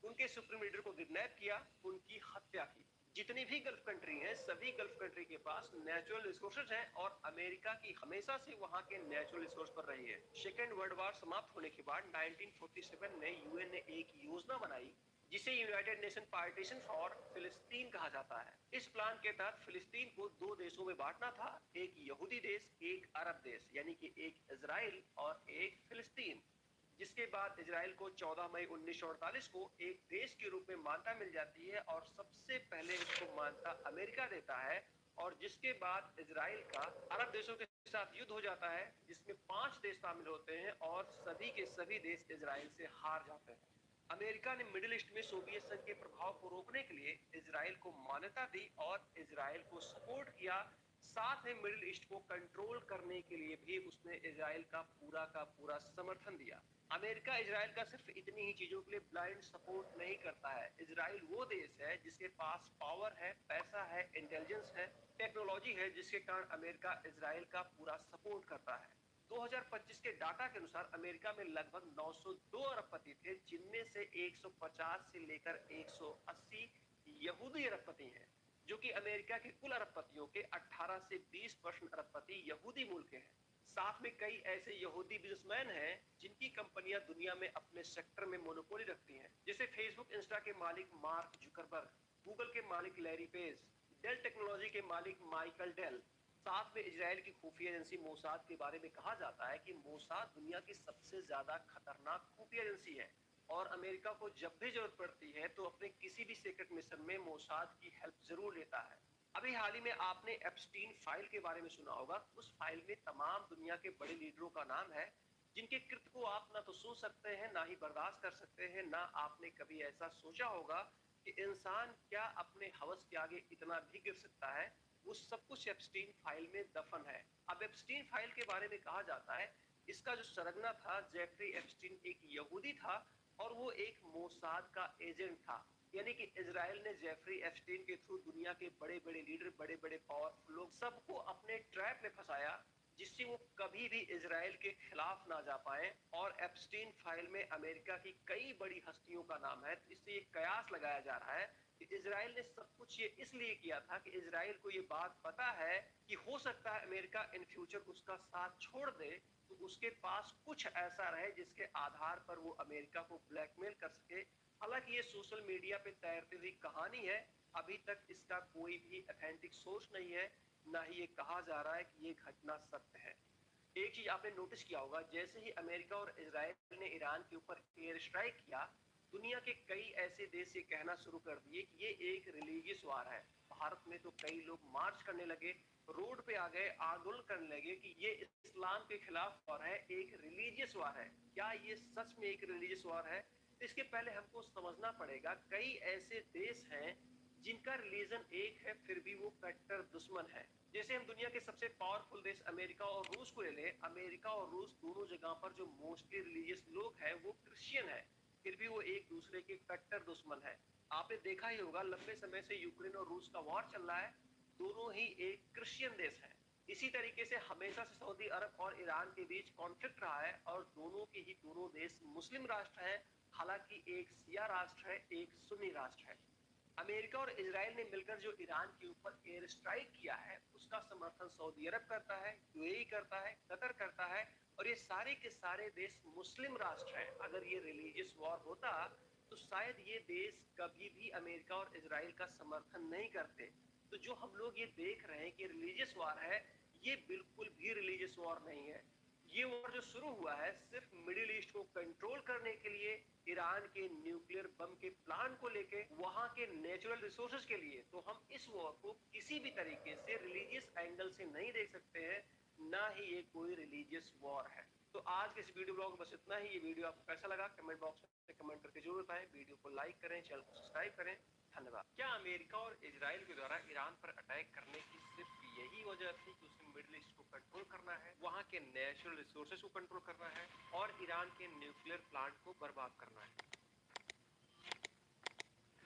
उनके सुप्रीम लीडर को किडनैप किया, उनकी हत्या की। जितनी भी गल्फ कंट्री हैं, सभी गल्फ कंट्री के पास नेचुरल रिसोर्सेज हैं और अमेरिका की हमेशा से वहां के नेचुरल रिसोर्स पर रही है। सेकेंड वर्ल्ड वॉर समाप्त होने के बाद 1947 में यूएन ने एक योजना बनाई जिसे यूनाइटेड नेशन पार्टीशन फॉर फिलिस्तीन कहा जाता है। इस प्लान के तहत फिलिस्तीन को दो देशों में बांटना था, एक यहूदी देश, एक अरब देश, यानी कि एक इजराइल और एक फिलिस्तीन। जिसके बाद इजराइल को 14 मई 1948 को एक देश के रूप में मान्यता मिल जाती है और सबसे पहले इसको मान्यता अमेरिका देता है, और जिसके बाद इजराइल का अरब देशों के साथ युद्ध हो जाता है जिसमें 5 देश शामिल होते हैं और सभी के सभी देश इजराइल से हार जाते हैं। अमेरिका ने मिडिल ईस्ट में सोवियत संघ के प्रभाव को रोकने के लिए इजराइल को मान्यता दी और इजराइल को सपोर्ट किया। साथ ही मिडिल ईस्ट को कंट्रोल करने के लिए भी उसने इजराइल का पूरा समर्थन दिया। अमेरिका इजराइल का सिर्फ इतनी ही चीजों के लिए ब्लाइंड सपोर्ट नहीं करता है। इजराइल वो देश है जिसके पास पावर है, पैसा है, इंटेलिजेंस है, टेक्नोलॉजी है, जिसके कारण अमेरिका इजराइल का पूरा सपोर्ट करता है। 2025 के डाटा के अनुसार अमेरिका में लगभग 902 अरबपति थे, जिनमें से 150 से लेकर 180 यहूदी अरबपति हैं, जो कि अमेरिका के कुल अरबपतियों के 18 से 20% अरबपति यहूदी मूल के हैं। साथ में कई ऐसे यहूदी बिजनेसमैन हैं जिनकी कंपनियां दुनिया में अपने सेक्टर में मोनोपोली रखती हैं, जैसे फेसबुक इंस्टा के मालिक मार्क जुकरबर्ग, गूगल के मालिक लैरी पेज, डेल टेक्नोलॉजी के मालिक माइकल डेल। साथ में इजराइल की खुफिया एजेंसी मोसाद के बारे में कहा जाता है कि मोसाद दुनिया की सबसे ज्यादा खतरनाक खुफिया एजेंसी है और अमेरिका को जब भी जरूरत पड़ती है तो अपने किसी भी सीक्रेट मिशन में मोसाद की हेल्प जरूर लेता है। अभी हाल ही में आपने एप्स्टीन फाइल के बारे में सुना होगा। उस फाइल में तमाम दुनिया के बड़े लीडरों का नाम है, जिनके कृत्य को आप ना तो सुन सकते हैं, ना ही बर्दाश्त कर सकते हैं। ना आपने कभी ऐसा सोचा होगा कि इंसान क्या अपने हवस के आगे इतना भी गिर सकता है। वो सब कुछ एप्स्टीन फाइल में दफन है। अब एप्स्टीन फाइल के बारे में कहा जाता है, इसका जो सरगना था जेफरी एप्स्टीन एक यहूदी था और वो एक मोसाद का एजेंट था। यानी कि इजराइल ने जेफरी एप्स्टीन के थ्रू दुनिया के बड़े बड़े लीडर, बड़े बड़े पावरफुल लोग सबको अपने ट्रैप में फंसाया, जिससे वो कभी भी इजराइल के खिलाफ ना जा पाए। और एप्स्टीन फाइल में अमेरिका की कई बड़ी हस्तियों का नाम है। तो इससे ये कयास लगाया जा रहा है कि इजराइल ने सब कुछ ये इसलिए किया था कि इजराइल को ये बात पता है कि हो सकता है अमेरिका इन फ्यूचर उसका साथ छोड़ दे, तो उसके पास कुछ ऐसा रहे जिसके आधार पर वो अमेरिका को ब्लैकमेल कर सके। हालांकि ये सोशल मीडिया पे तैरती हुई कहानी है, अभी तक इसका कोई भी ऑथेंटिक सोर्स नहीं है, ना ही ये कहा जा रहा है कि ये घटना सत्य है। एक चीज आपने नोटिस किया होगा, जैसे ही अमेरिका और इजराइल ने ईरान के ऊपर एयर स्ट्राइक किया, दुनिया के कई ऐसे देश ये कहना शुरू कर दिए कि ये एक रिलीजियस वार है। भारत में तो कई लोग मार्च करने लगे, रोड पे आ गए, आंदोलन करने लगे कि ये इस्लाम के खिलाफ वार है, एक रिलीजियस वार है। क्या ये सच में एक रिलीजियस वार है? इसके पहले हमको समझना पड़ेगा, कई ऐसे देश हैं जिनका रिलीजन एक है फिर भी वो कट्टर दुश्मन है। जैसे हम दुनिया के सबसे पावरफुल देश अमेरिका और रूस को ले लें, अमेरिका और रूस दोनों जगह पर जो मोस्टली रिलीजियस लोग हैं वो क्रिश्चियन है, फिर भी वो एक दूसरे के कट्टर दुश्मन है। आपने देखा ही होगा, लंबे समय से यूक्रेन और रूस का वॉर चल रहा है, दोनों ही एक क्रिश्चियन देश है। इसी तरीके से हमेशा से सऊदी अरब और ईरान के बीच कॉन्फ्लिक्ट रहा है और दोनों के ही दोनों देश मुस्लिम राष्ट्र हैं। हालांकि एक शिया राष्ट्र है, एक सुन्नी राष्ट्र है। अमेरिका और इजराइल ने मिलकर जो ईरान के ऊपर एयर स्ट्राइक किया है उसका समर्थन सऊदी अरब करता है, यूएई करता है, कतर करता है, और ये सारे के सारे देश मुस्लिम राष्ट्र हैं। अगर ये रिलीजियस वॉर होता तो शायद ये देश कभी भी अमेरिका और इजराइल का समर्थन नहीं करते। तो जो हम लोग ये देख रहे हैं कि रिलीजियस वॉर है, ये बिल्कुल भी रिलीजियस वॉर नहीं है। ये वॉर जो शुरू हुआ है सिर्फ मिडिल ईस्ट को कंट्रोल करने के लिए, ईरान के न्यूक्लियर बम के प्लान को लेके, वहां के नेचुरल रिसोर्सेज के लिए, तो हम इस वॉर को किसी भी तरीके से रिलीजियस एंगल से नहीं देख सकते हैं, ना ही ये कोई रिलीजियस वॉर है। तो आज के इस वीडियो ब्लॉग में बस इतना ही। ये वीडियो आपको कैसा लगा कमेंट बॉक्स में कमेंट करके जरूर बताएं। वीडियो को लाइक करें, चैनल को सब्सक्राइब करें। धन्यवाद। क्या अमेरिका और इजराइल के द्वारा ईरान पर अटैक करने की सिर्फ यही वजह थी कि उसे मिडिल ईस्ट को कंट्रोल करना है, वहां के नेचुरल रिसोर्सेज को कंट्रोल करना है और ईरान के न्यूक्लियर प्लांट को बर्बाद करना है?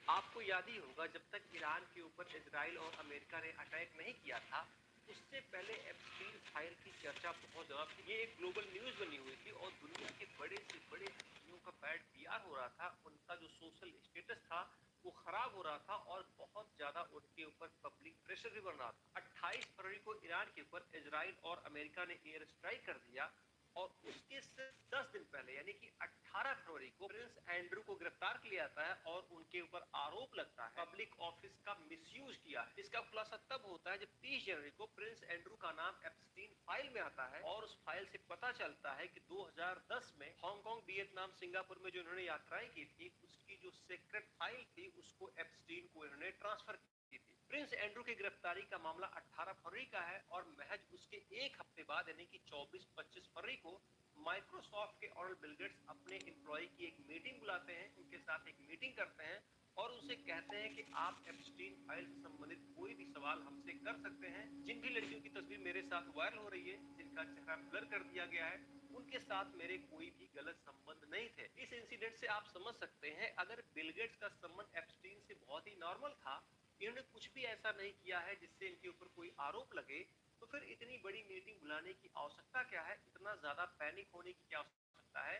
आपको याद ही होगा जब तक ईरान के ऊपर इजराइल और अमेरिका ने अटैक नहीं किया था, उससे पहले एप्स्टीन फाइल की चर्चा बहुत ज्यादा थी। ये एक ग्लोबल न्यूज बनी हुई थी और दुनिया के बड़े से बड़े हस्तियों का बैड पीआर हो रहा था, उनका जो सोशल स्टेटस था वो खराब हो रहा था और बहुत ज्यादा उनके ऊपर पब्लिक प्रेशर भी बन रहा था। 28 फरवरी को ईरान के ऊपर इजराइल और अमेरिका ने एयर स्ट्राइक कर दिया और उसके सिर्फ 10 दिन पहले यानी कि 18 फरवरी को प्रिंस एंड्रू को गिरफ्तार किया जाता है और उनके ऊपर आरोप लगता है पब्लिक ऑफिस का मिसयूज किया है। इसका खुलासा तब होता है जब 30 जनवरी को प्रिंस एंड्रू का नाम एप्स्टीन फाइल में आता है और उस फाइल से पता चलता है कि 2010 में हांगकांग, वियतनाम, सिंगापुर में जो इन्होंने यात्राएं की थी उसकी जो सीक्रेट फाइल थी उसको एप्स्टीन को इन्होंने ट्रांसफर की थी। प्रिंस एंड्रू की गिरफ्तारी का मामला 18 फरवरी का है और महज उसके एक हफ्ते बाद यानी कि 24-25 फरवरी को माइक्रोसॉफ्ट के ऑनर बिल गेट्स अपने एम्प्लॉय की एक मीटिंग बुलाते हैं, उनके साथ एक मीटिंग करते हैं और उनसे कहते हैं कि आप एप्स्टीन फाइल से संबंधित कोई भी सवाल हमसे कर सकते हैं। जिन भी लड़कियों की तस्वीर मेरे साथ वायरल हो रही है, जिनका चेहरा ब्लर कर दिया गया है, उनके साथ मेरे कोई भी गलत संबंध नहीं थे। इस इंसिडेंट से आप समझ सकते हैं अगर बिल गेट्स का संबंध एप्स्टीन से बहुत ही नॉर्मल था, इन्होंने कुछ भी ऐसा नहीं किया है जिससे इनके ऊपर कोई आरोप लगे, तो फिर इतनी बड़ी मीटिंग बुलाने की आवश्यकता क्या है, इतना ज्यादा पैनिक होने की क्या आवश्यकता है?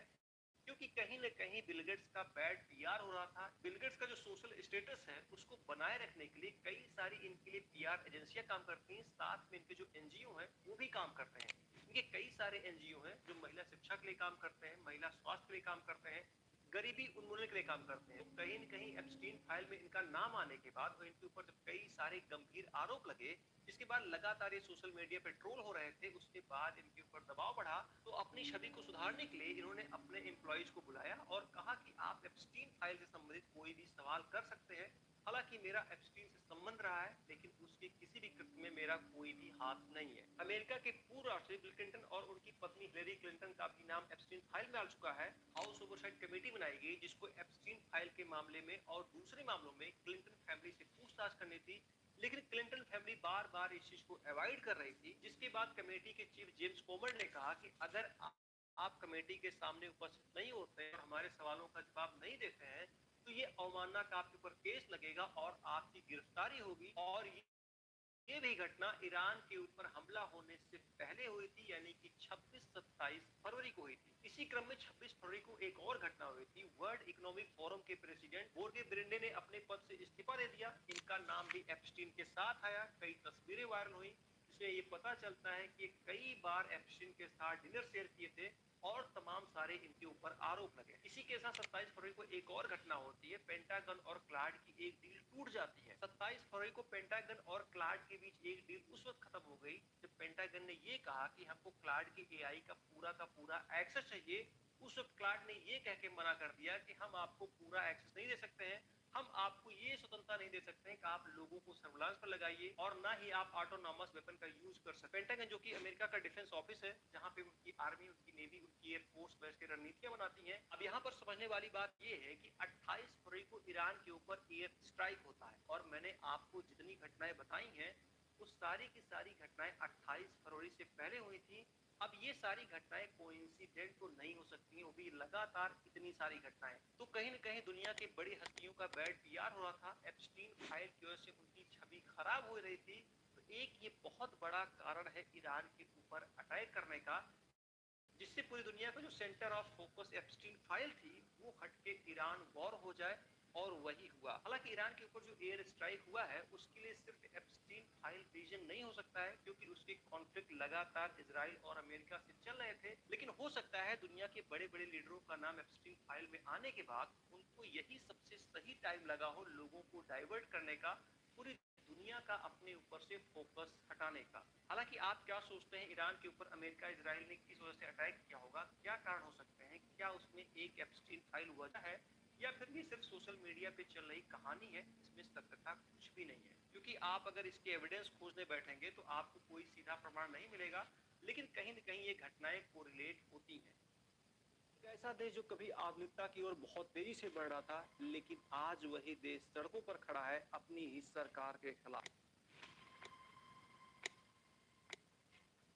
क्योंकि कहीं न कहीं बिल गेट्स का बैड पीआर हो रहा था। बिल गेट्स का जो सोशल स्टेटस है उसको बनाए रखने के लिए कई सारी इनके लिए पीआर एजेंसियां काम करती हैं, साथ में इनके जो एनजीओ हैं वो भी काम करते हैं। इनके कई सारे एनजीओ हैं जो महिला शिक्षा के लिए काम करते हैं, महिला स्वास्थ्य के लिए काम करते हैं, गरीबी उन्मूलन के लिए काम करते हैं। कहीं न कहीं एप्स्टीन फाइल में इनका नाम आने के बाद और इनके ऊपर जब कई सारे गंभीर आरोप लगे, जिसके बाद लगातार ये सोशल मीडिया पे ट्रोल हो रहे थे, उसके बाद इनके ऊपर दबाव बढ़ा, तो अपनी छवि को सुधारने के लिए इन्होंने अपने एम्प्लॉइज को बुलाया और कहा कि आप एप्स्टीन फाइल से संबंधित कोई भी सवाल कर सकते हैं। हालांकि मेरा एप्स्टीन से संबंध रहा है, लेकिन उसके किसी भी कृत्य में मेरा कोई भी हाथ नहीं है। अमेरिका के पूर्व राष्ट्रपति बिल क्लिंटन और उनकी पत्नी हिलेरी क्लिंटन का भी नाम एप्स्टीन फाइल में आ चुका है। हाउस ओवरसाइट कमेटी बनाई गई जिसको एप्स्टीन फाइल के मामले में और दूसरे मामलों में क्लिंटन फैमिली से पूछताछ करनी थी, लेकिन क्लिंटन फैमिली बार बार इस चीज को अवॉइड कर रही थी, जिसके बाद कमेटी के चीफ जेम्स कोमर ने कहा कि अगर आप कमेटी के सामने उपस्थित नहीं होते हैं, हमारे सवालों का जवाब नहीं देते हैं, तो ये अवमानना का आपके ऊपर केस लगेगा और आपकी गिरफ्तारी होगी। और ये भी घटना ईरान के ऊपर हमला होने से पहले हुई थी, यानी कि 26-27 फरवरी को हुई थी। इसी क्रम में 26 फरवरी को एक और घटना हुई थी। वर्ल्ड इकोनॉमिक फोरम के प्रेसिडेंट बोर्गे ब्रेंडे ने अपने पद से इस्तीफा दे दिया। इनका नाम भी एप्स्टीन के साथ आया, कई तस्वीरें वायरल हुई, इसमें ये पता चलता है कि कई बार एप्स्टीन के साथ डिनर शेयर किए थे और तमाम सारे इनके ऊपर आरोप लगे। इसी के साथ 27 फरवरी को एक और घटना होती है, पेंटागन और क्लाड की एक डील टूट जाती है। 27 फरवरी को पेंटागन और क्लाड के बीच एक डील उस वक्त खत्म हो गई जब पेंटागन ने ये कहा कि हमको क्लाड के एआई का पूरा एक्सेस चाहिए। उस वक्त क्लाड ने ये कह के मना कर दिया कि हम आपको पूरा एक्सेस नहीं दे सकते हैं, हम आपको ये स्वतंत्रता नहीं दे सकते हैं कि आप लोगों को सर्विलांस पर लगाइए और ना ही आप ऑटोनॉमस वेपन का यूज कर सकते। पेंटागन जो कि अमेरिका का डिफेंस ऑफिस है, जहां पे उनकी आर्मी, उनकी नेवी, उनकी एयरफोर्स बेस की रणनीतियां बनाती हैं। अब यहाँ पर समझने वाली बात ये है कि 28 फरवरी को ईरान के ऊपर एयर स्ट्राइक होता है और मैंने आपको जितनी घटनाएं बताई हैं वो सारी की सारी घटनाएं 28 फरवरी से पहले हुई थी। अब ये सारी घटनाएं कोइंसिडेंट तो नहीं हो सकती हैं, वो भी लगातार इतनी सारी घटनाएं, तो कहीं न कहीं दुनिया की बड़ी हस्तियों का बैड पीआर हो रहा था। एप्स्टीन फाइल की वजह से उनकी छवि खराब हो रही थी। तो एक ये बहुत बड़ा कारण है ईरान के ऊपर अटैक करने का, जिससे पूरी दुनिया का जो centre of focus Epstein file थी वो हटके ईरान वॉर हो जाए, और वही हुआ। हालांकि ईरान के ऊपर जो एयर स्ट्राइक हुआ है उसके लिए सिर्फ एप्स्टीन फाइल रीजन नहीं हो सकता है, क्योंकि उसके कॉन्फ्लिक्ट लगातार इजराइल और अमेरिका से चल रहे थे। लेकिन हो सकता है दुनिया के बड़े बड़े लीडरों का नाम एप्स्टीन फाइल में आने के बाद उनको यही सबसे सही टाइम लगा हो लोगों को डाइवर्ट करने का, पूरी दुनिया का अपने ऊपर से फोकस हटाने का। हालांकि आप क्या सोचते हैं, ईरान के ऊपर अमेरिका इजराइल ने किस वजह से अटैक किया होगा? क्या कारण हो सकते हैं? क्या उसमें एक एप्स्टीन फाइल वजह है, या फिर ये सिर्फ सोशल मीडिया पे चल रही कहानी है? इसमें सत्यता कुछ भी नहीं है, क्योंकि आप अगर इसके एविडेंस खोजने बैठेंगे तो आपको कोई सीधा प्रमाण नहीं मिलेगा, लेकिन कहीं न कहीं ये घटनाएं कोरिलेट होती हैं। एक ऐसा देश जो कभी आधुनिकता की ओर बहुत तेजी से बढ़ रहा था, लेकिन आज वही देश सड़कों पर खड़ा है अपनी ही सरकार के खिलाफ।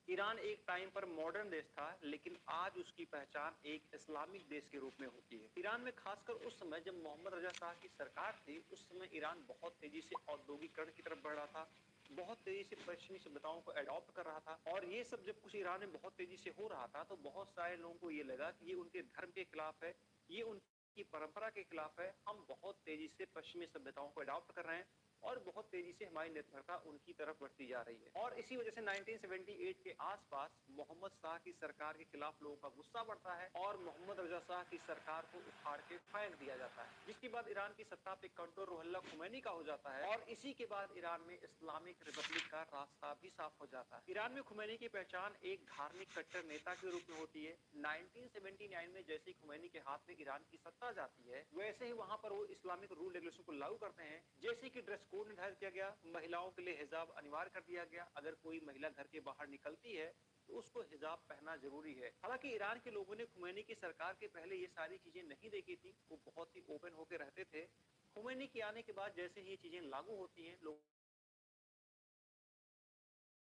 ईरान एक टाइम पर मॉडर्न देश था, लेकिन आज उसकी पहचान एक इस्लामिक देश के रूप में होती है। ईरान में खासकर उस समय जब मोहम्मद रजा शाह की सरकार थी, उस समय ईरान बहुत तेजी से औद्योगिकरण की तरफ बढ़ रहा था, बहुत तेजी से पश्चिमी सभ्यताओं को अडॉप्ट कर रहा था। और ये सब जब कुछ ईरान में बहुत तेजी से हो रहा था, तो बहुत सारे लोगों को ये लगा कि ये उनके धर्म के खिलाफ है, ये उनकी परंपरा के खिलाफ है। हम बहुत तेजी से पश्चिमी सभ्यताओं को अडॉप्ट कर रहे हैं और बहुत तेजी से हमारी निर्भरता उनकी तरफ बढ़ती जा रही है। और इसी वजह से 1978 के आसपास मोहम्मद शाह की सरकार के खिलाफ लोगों का गुस्सा बढ़ता है और मोहम्मद रजा शाह की सरकार को उखाड़ के फेंक दिया जाता है, जिसके बाद ईरान की सत्ता पे कंट्रोल रुहुल्लाह खुमैनी का हो जाता है। और इसी के बाद ईरान में इस्लामिक रिपब्लिक का रास्ता भी साफ हो जाता है। ईरान में खुमैनी की पहचान एक धार्मिक कट्टर नेता के रूप में होती है। 1979 में जैसे ही खुमैनी के हाथ में ईरान की सत्ता जाती है, वैसे ही वहां पर वो इस्लामिक रूल रेगुलेशन को लागू करते हैं। जैसे कि ड्रेस कोड निर्धारित किया गया, महिलाओं के लिए हिजाब अनिवार्य कर दिया गया। अगर कोई महिला घर के बाहर निकलती है तो उसको हिजाब पहनना जरूरी है। हालांकि ईरान के लोगों ने खुमैनी की सरकार के पहले ये सारी चीजें नहीं देखी थी, वो बहुत ही ओपन होकर रहते थे। खुमैनी के आने के बाद जैसे ही ये चीजें लागू होती हैं, लोग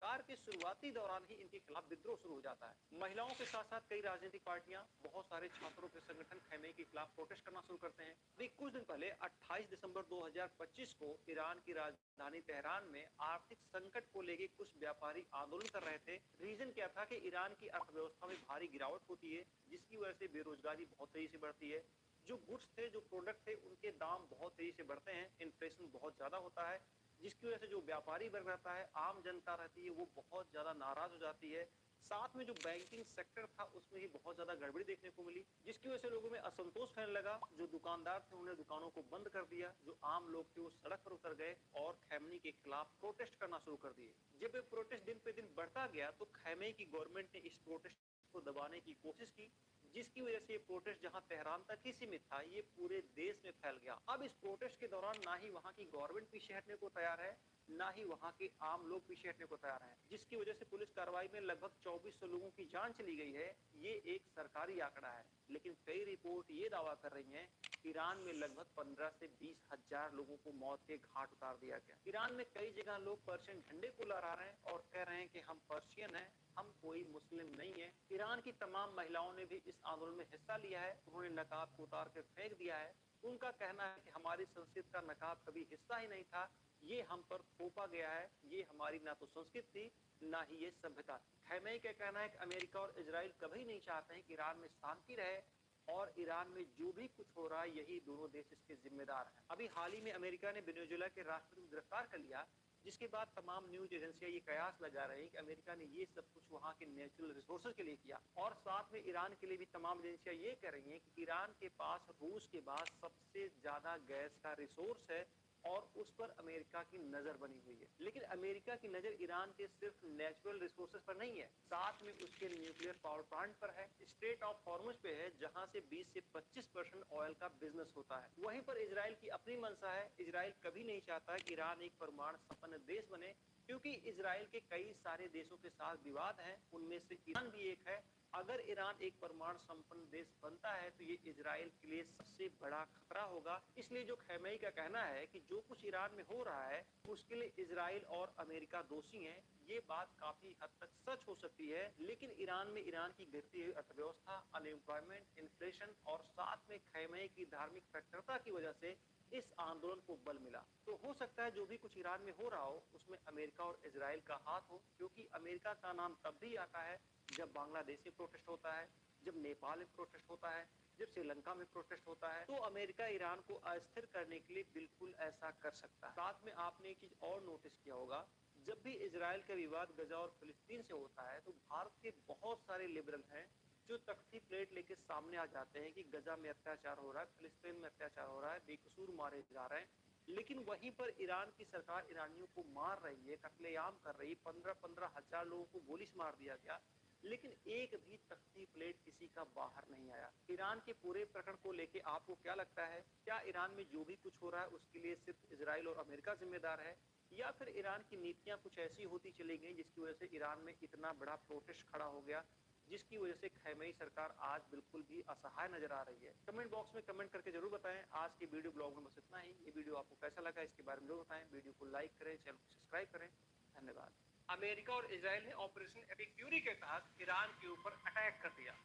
सरकार के शुरुआती दौरान ही इनके खिलाफ विद्रोह शुरू हो जाता है। महिलाओं के साथ साथ कई राजनीतिक पार्टियां, बहुत सारे छात्रों के संगठन खैमे के खिलाफ प्रोटेस्ट करना शुरू करते हैं। अभी कुछ दिन पहले 28 दिसंबर 2025 को ईरान की राजधानी तेहरान में आर्थिक संकट को लेकर कुछ व्यापारी आंदोलन कर रहे थे। रीजन क्या था कि ईरान की अर्थव्यवस्था में भारी गिरावट होती है, जिसकी वजह से बेरोजगारी बहुत तेजी से बढ़ती है। जो गुड्स थे, जो प्रोडक्ट थे, उनके दाम बहुत तेजी से बढ़ते हैं, इन्फ्लेशन बहुत ज्यादा होता है, जिसकी वजह से जो व्यापारी वर्ग रहता है, आम जनता रहती है, वो बहुत ज्यादा नाराज हो जाती है। साथ में जो बैंकिंग सेक्टर था, उसमें ही बहुत ज्यादा गड़बड़ी देखने को मिली, जिसकी वजह से लोगों में असंतोष फैलने लगा। जो दुकानदार थे, उन्होंने दुकानों को बंद कर दिया। जो आम लोग थे, वो सड़क पर उतर गए और खैमनी के खिलाफ प्रोटेस्ट करना शुरू कर दिए। जब ये प्रोटेस्ट दिन पे दिन बढ़ता गया, तो खैमे की गवर्नमेंट ने इस प्रोटेस्ट को दबाने की कोशिश की, जिसकी वजह से ये प्रोटेस्ट जहां तेहरान तक ही सीमित था, ये पूरे देश में फैल गया। अब इस प्रोटेस्ट के दौरान ना ही वहां की गवर्नमेंट पीछे हटने को तैयार है, ना ही वहां के आम लोग पीछे हटने को तैयार हैं, जिसकी वजह से पुलिस कार्रवाई में लगभग 2400 लोगों की जान चली गई है। ये एक सरकारी आंकड़ा है, लेकिन कई रिपोर्ट ये दावा कर रही हैं, ईरान में लगभग 15 से 20 हजार लोगों को मौत के घाट उतार दिया गया। ईरान में कई जगह लोग पर्शियन झंडे को लहरा रहे हैं और कह रहे हैं कि हम पर्शियन हैं, हम कोई मुस्लिम नहीं है। ईरान की तमाम महिलाओं ने भी इस आंदोलन में हिस्सा लिया है। उन्होंने नकाब को उतार कर फेंक दिया है। उनका कहना है कि हमारी संस्कृति का नकाब कभी हिस्सा ही नहीं था, ये हम पर थोपा गया है। ये हमारी ना तो संस्कृति थी, ना ही ये सभ्यता। खैमेई का कहना है कि अमेरिका और इजराइल कभी नहीं चाहते हैं कि ईरान में शांति रहे, और ईरान में जो भी कुछ हो रहा है, यही दोनों देश इसके जिम्मेदार हैं। अभी हाल ही में अमेरिका ने वेनेजुएला के राष्ट्रपति को गिरफ्तार कर लिया, जिसके बाद तमाम न्यूज एजेंसियां ये कयास लगा रही हैं कि अमेरिका ने ये सब कुछ वहां के नेचुरल रिसोर्सेज के लिए किया। और साथ में ईरान के लिए भी तमाम एजेंसियां ये कह रही हैं कि ईरान के पास रूस के बाद सबसे ज्यादा गैस का रिसोर्स है और उस पर अमेरिका की नजर बनी हुई है। लेकिन अमेरिका की नजर ईरान के सिर्फ नेचुरल रिसोर्सेज पर नहीं है, साथ में उसके न्यूक्लियर पावर प्लांट पर है, स्ट्रेट ऑफ हॉर्मुज पे है, जहां से 20 से 25% ऑयल का बिजनेस होता है। वहीं पर इजराइल की अपनी मंशा है। इजराइल कभी नहीं चाहता कि ईरान एक परमाणु संपन्न देश बने, क्योंकि इजराइल के कई सारे देशों के साथ विवाद है, उनमें से ईरान भी एक है। अगर ईरान एक परमाणु संपन्न देश बनता है, तो ये इजराइल के लिए सबसे बड़ा खतरा होगा। इसलिए जो खैमेई का कहना है कि जो कुछ ईरान में हो रहा है, उसके लिए इजराइल और अमेरिका दोषी हैं, ये बात काफी हद तक सच हो सकती है। लेकिन ईरान में ईरान की गिरती हुई अर्थव्यवस्था, अनएम्प्लॉयमेंट, इन्फ्लेशन और साथ में खैमेई की धार्मिक कट्टरता की वजह से इस आंदोलन को बल मिला। तो हो सकता है जो भी कुछ ईरान में हो रहा हो, उसमें अमेरिका और इजराइल का हाथ हो, क्योंकि अमेरिका का नाम तब भी आता है जब बांग्लादेश में प्रोटेस्ट होता है, जब नेपाल में प्रोटेस्ट होता है, जब श्रीलंका में प्रोटेस्ट होता है। तो अमेरिका ईरान को अस्थिर करने के लिए बिल्कुल ऐसा कर सकता है। साथ में आपने एक चीज और नोटिस किया होगा, जब भी इजराइल का विवाद गजा और फिलिस्तीन से होता है, तो भारत के बहुत सारे लिबरल हैं जो तख्ती प्लेट लेके सामने आ जाते हैं कि गजा में अत्याचार हो रहा है, फिलिस्तीन में अत्याचार हो रहा है, बेकसूर मारे जा रहे हैं। लेकिन वहीं पर ईरान की सरकार ईरानियों को मार रही है, कत्लेआम कर रही है, 15-15 हजार लोगों को गोली से मार दिया गया, लेकिन एक भी तख्ती प्लेट किसी का बाहर नहीं आया। ईरान के पूरे प्रकरण को लेके आपको क्या लगता है? क्या ईरान में जो भी कुछ हो रहा है उसके लिए सिर्फ इजराइल और अमेरिका जिम्मेदार है, या फिर ईरान की नीतियां कुछ ऐसी होती चली गई जिसकी वजह से ईरान में इतना बड़ा प्रोटेस्ट खड़ा हो गया, जिसकी वजह से खैमेनी सरकार आज बिल्कुल भी असहाय नजर आ रही है? कमेंट बॉक्स में कमेंट करके जरूर बताएं। आज की वीडियो ब्लॉग में बस इतना ही। ये वीडियो आपको कैसा लगा इसके बारे में जरूर बताएं। वीडियो को लाइक करें, चैनल को सब्सक्राइब करें। धन्यवाद। अमेरिका और इजराइल ने ऑपरेशन एपिक फ्यूरी के तहत ईरान के ऊपर अटैक कर दिया।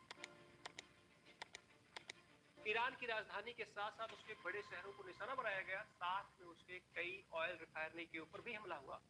ईरान की राजधानी के साथ साथ उसके बड़े शहरों को निशाना बनाया गया, साथ में उसके कई ऑयल रिफाइनरी के ऊपर भी हमला हुआ।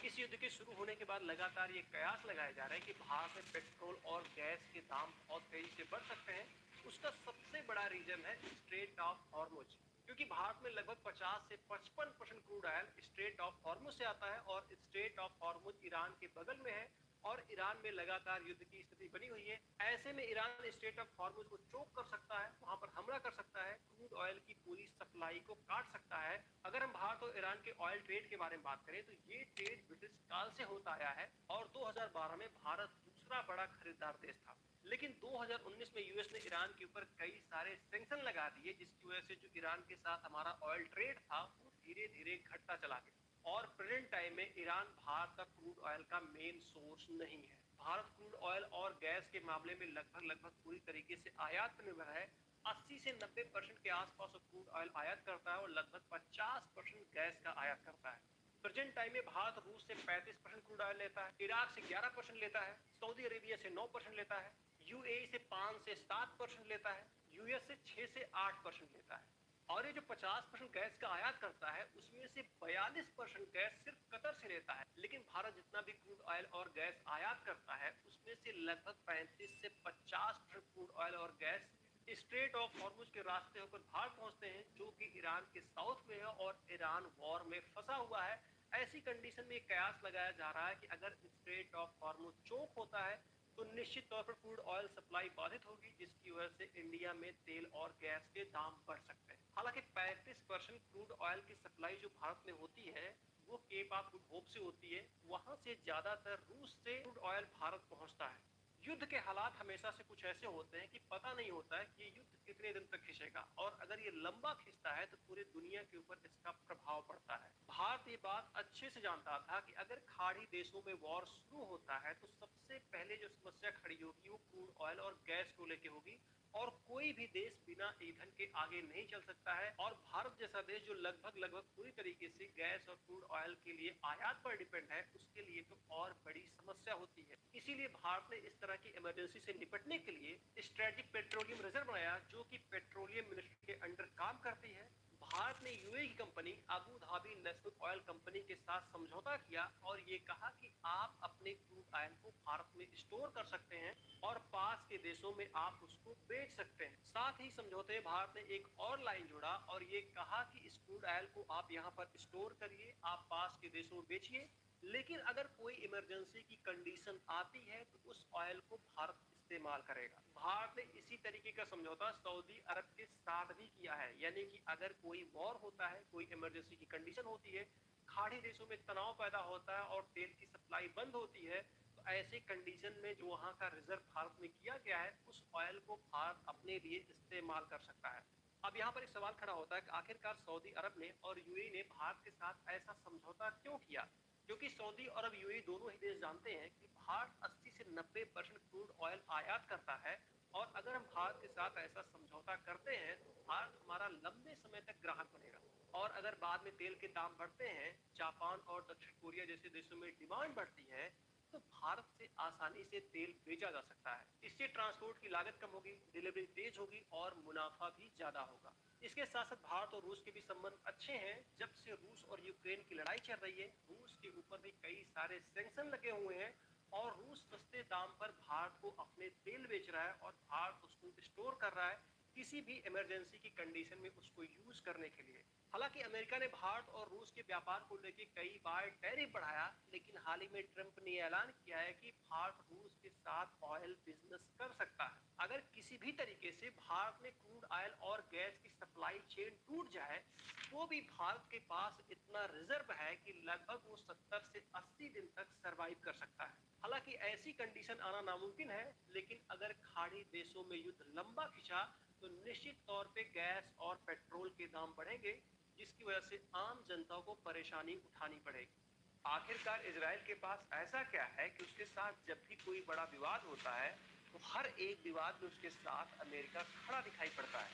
इस युद्ध के शुरू होने के बाद लगातार ये कयास लगाए जा रहे हैं कि भारत में पेट्रोल और गैस के दाम बहुत तेजी से बढ़ सकते हैं। उसका सबसे बड़ा रीजन है स्ट्रेट ऑफ हॉर्मुज, क्योंकि भारत में लगभग 50 से 55% crude oil straight of Hormuz से आता है और स्ट्रेट ऑफ हॉर्मुज ईरान के बगल में है और ईरान में लगातार युद्ध की स्थिति बनी हुई है। ऐसे में ईरान स्ट्रेट ऑफ हॉर्मुज को चोक कर सकता है, वहां पर हमला कर सकता है, क्रूड ऑयल की पूरी सप्लाई को काट सकता है। अगर हम भारत और ईरान के ऑयल ट्रेड के बारे में बात करें तो ये ट्रेड ब्रिटिश काल से होता आया है और 2012 में भारत दूसरा बड़ा खरीदार देश था। लेकिन 2019 में यूएस ने ईरान के ऊपर कई सारे सैंक्शन लगा दिए, जिसकी वजह से जो ईरान के साथ हमारा ऑयल ट्रेड था वो धीरे धीरे घटता चला गया और प्रेजेंट टाइम में ईरान भारत का क्रूड ऑयल का मेन सोर्स नहीं है। भारत क्रूड ऑयल और गैस के मामले में लगभग पूरी तरीके से आयात पर निर्भर है। 80 से 90% के आसपास क्रूड ऑयल आयात करता है और लगभग 50% गैस का आयात करता है। प्रेजेंट टाइम में भारत रूस से 35% क्रूड ऑयल लेता है, इराक से 11% लेता है, सऊदी अरेबिया से 9% लेता है, यूएई से 5 से 7% लेता है, यूएस से 6 से 8% लेता है। और ये जो 50% गैस का आयात करता है उसमें से 42% गैस सिर्फ कतर से लेता है। लेकिन भारत जितना भी क्रूड ऑयल और गैस आयात करता है उसमें से लगभग 35 से 50% क्रूड ऑयल और गैस स्ट्रेट ऑफ हॉर्मुज के रास्ते होकर भारत पहुंचते हैं, जो कि ईरान के साउथ में है और ईरान वॉर में फंसा हुआ है। ऐसी कंडीशन में कयास लगाया जा रहा है कि अगर स्ट्रेट ऑफ हॉर्मुज चोक होता है तो निश्चित तौर पर क्रूड ऑयल सप्लाई बाधित होगी, जिसकी वजह से इंडिया में तेल और गैस के दाम बढ़ सकते हैं। हालांकि 35% क्रूड ऑयल की सप्लाई जो भारत में होती है वो केप ऑफ गुड होप से होती है, वहां से ज्यादातर रूस से क्रूड ऑयल भारत पहुंचता है। युद्ध के हालात हमेशा से कुछ ऐसे होते हैं कि पता नहीं होता है कि ये युद्ध कितने दिन तक खिंचेगा और अगर ये लंबा खिंचता है तो पूरी दुनिया के ऊपर इसका प्रभाव पड़ता है। भारत ये बात अच्छे से जानता था कि अगर खाड़ी देशों में वॉर शुरू होता है तो सबसे पहले जो समस्या खड़ी होगी वो क्रूड ऑयल और गैस को लेके होगी और कोई भी देश बिना ईंधन के आगे नहीं चल सकता है। और भारत जैसा देश जो लगभग पूरी तरीके से गैस और क्रूड ऑयल के लिए आयात पर डिपेंड है, उसके लिए तो और बड़ी समस्या होती है। इसीलिए भारत ने इस तरह की इमरजेंसी से निपटने के लिए स्ट्रेटेजिक पेट्रोलियम रिजर्व बनाया, जो कि पेट्रोलियम मिनिस्ट्री के अंडर काम करती है। भारत ने यूएई की company Abu Dhabi national oil company के साथ समझौता किया और ये कहा कि आप अपने क्रूड ऑयल को भारत में स्टोर कर सकते हैं और पास के देशों में आप उसको बेच सकते हैं। साथ ही समझौते में भारत ने एक और लाइन जोड़ा और ये कहा कि इस क्रूड ऑयल को आप यहाँ पर स्टोर करिए, आप पास के देशों में बेचिए, लेकिन अगर कोई इमरजेंसी की कंडीशन आती है तो उस ऑयल को भारत इस्तेमाल करेगा। भारत ने इसी तरीके का समझौता सऊदी अरब के साथ भी किया है, यानी कि अगर कोई वॉर होता है, कोई इमरजेंसी की कंडीशन होती है, खाड़ी देशों में तनाव पैदा होता है और तेल की सप्लाई बंद होती है, तो ऐसे कंडीशन में जो वहां का रिजर्व भारत में किया गया है उस ऑयल को भारत अपने लिए इस्तेमाल कर सकता है। अब यहाँ पर एक सवाल खड़ा होता है कि आखिरकार सऊदी अरब ने और यूएई ने भारत के साथ ऐसा समझौता क्यों किया, क्योंकि सऊदी अरब यूएई दोनों ही देश जानते हैं कि भारत 80 से 90% क्रूड ऑयल आयात करता है और अगर हम भारत के साथ ऐसा समझौता करते हैं तो भारत हमारा लंबे समय तक ग्राहक बनेगा और अगर बाद में तेल के दाम बढ़ते हैं, जापान और दक्षिण कोरिया जैसे देशों में डिमांड बढ़ती है, तो भारत से आसानी से तेल बेचा जा सकता है। इससे ट्रांसपोर्ट की लागत कम होगी, डिलीवरी तेज होगी और मुनाफा भी ज्यादा होगा। इसके साथ साथ भारत और रूस के भी संबंध अच्छे हैं। जब से रूस और यूक्रेन की लड़ाई चल रही है, रूस के ऊपर भी कई सारे सैंक्शन लगे हुए हैं और रूस सस्ते दाम पर भारत को अपने तेल बेच रहा है और भारत उसको स्टोर कर रहा है किसी भी इमरजेंसी की कंडीशन में उसको यूज करने के लिए। हालांकि अमेरिका ने भारत और रूस के व्यापार को लेकर कई बार टैरिफ बढ़ाया, लेकिन हाल ही में ट्रंप ने ऐलान किया है कि भारत रूस के साथ ऑयल बिजनेस कर सकता है। अगर किसी भी तरीके से भारत में क्रूड ऑयल और गैस की सप्लाई चेन टूट जाए, तो भी भारत के पास इतना रिजर्व है कि लगभग वो 70 से 80 दिन तक सरवाइव कर सकता है। हालांकि ऐसी कंडीशन आना नामुमकिन है, लेकिन अगर खाड़ी देशों में युद्ध लंबा खिंचा तो निश्चित तौर पे गैस और पेट्रोल के दाम बढ़ेंगे, जिसकी वजह से आम जनता को परेशानी उठानी पड़ेगी। आखिरकार इजराइल के पास ऐसा क्या है कि उसके साथ जब भी कोई बड़ा विवाद होता है, तो हर एक विवाद में उसके साथ अमेरिका खड़ा दिखाई पड़ता है।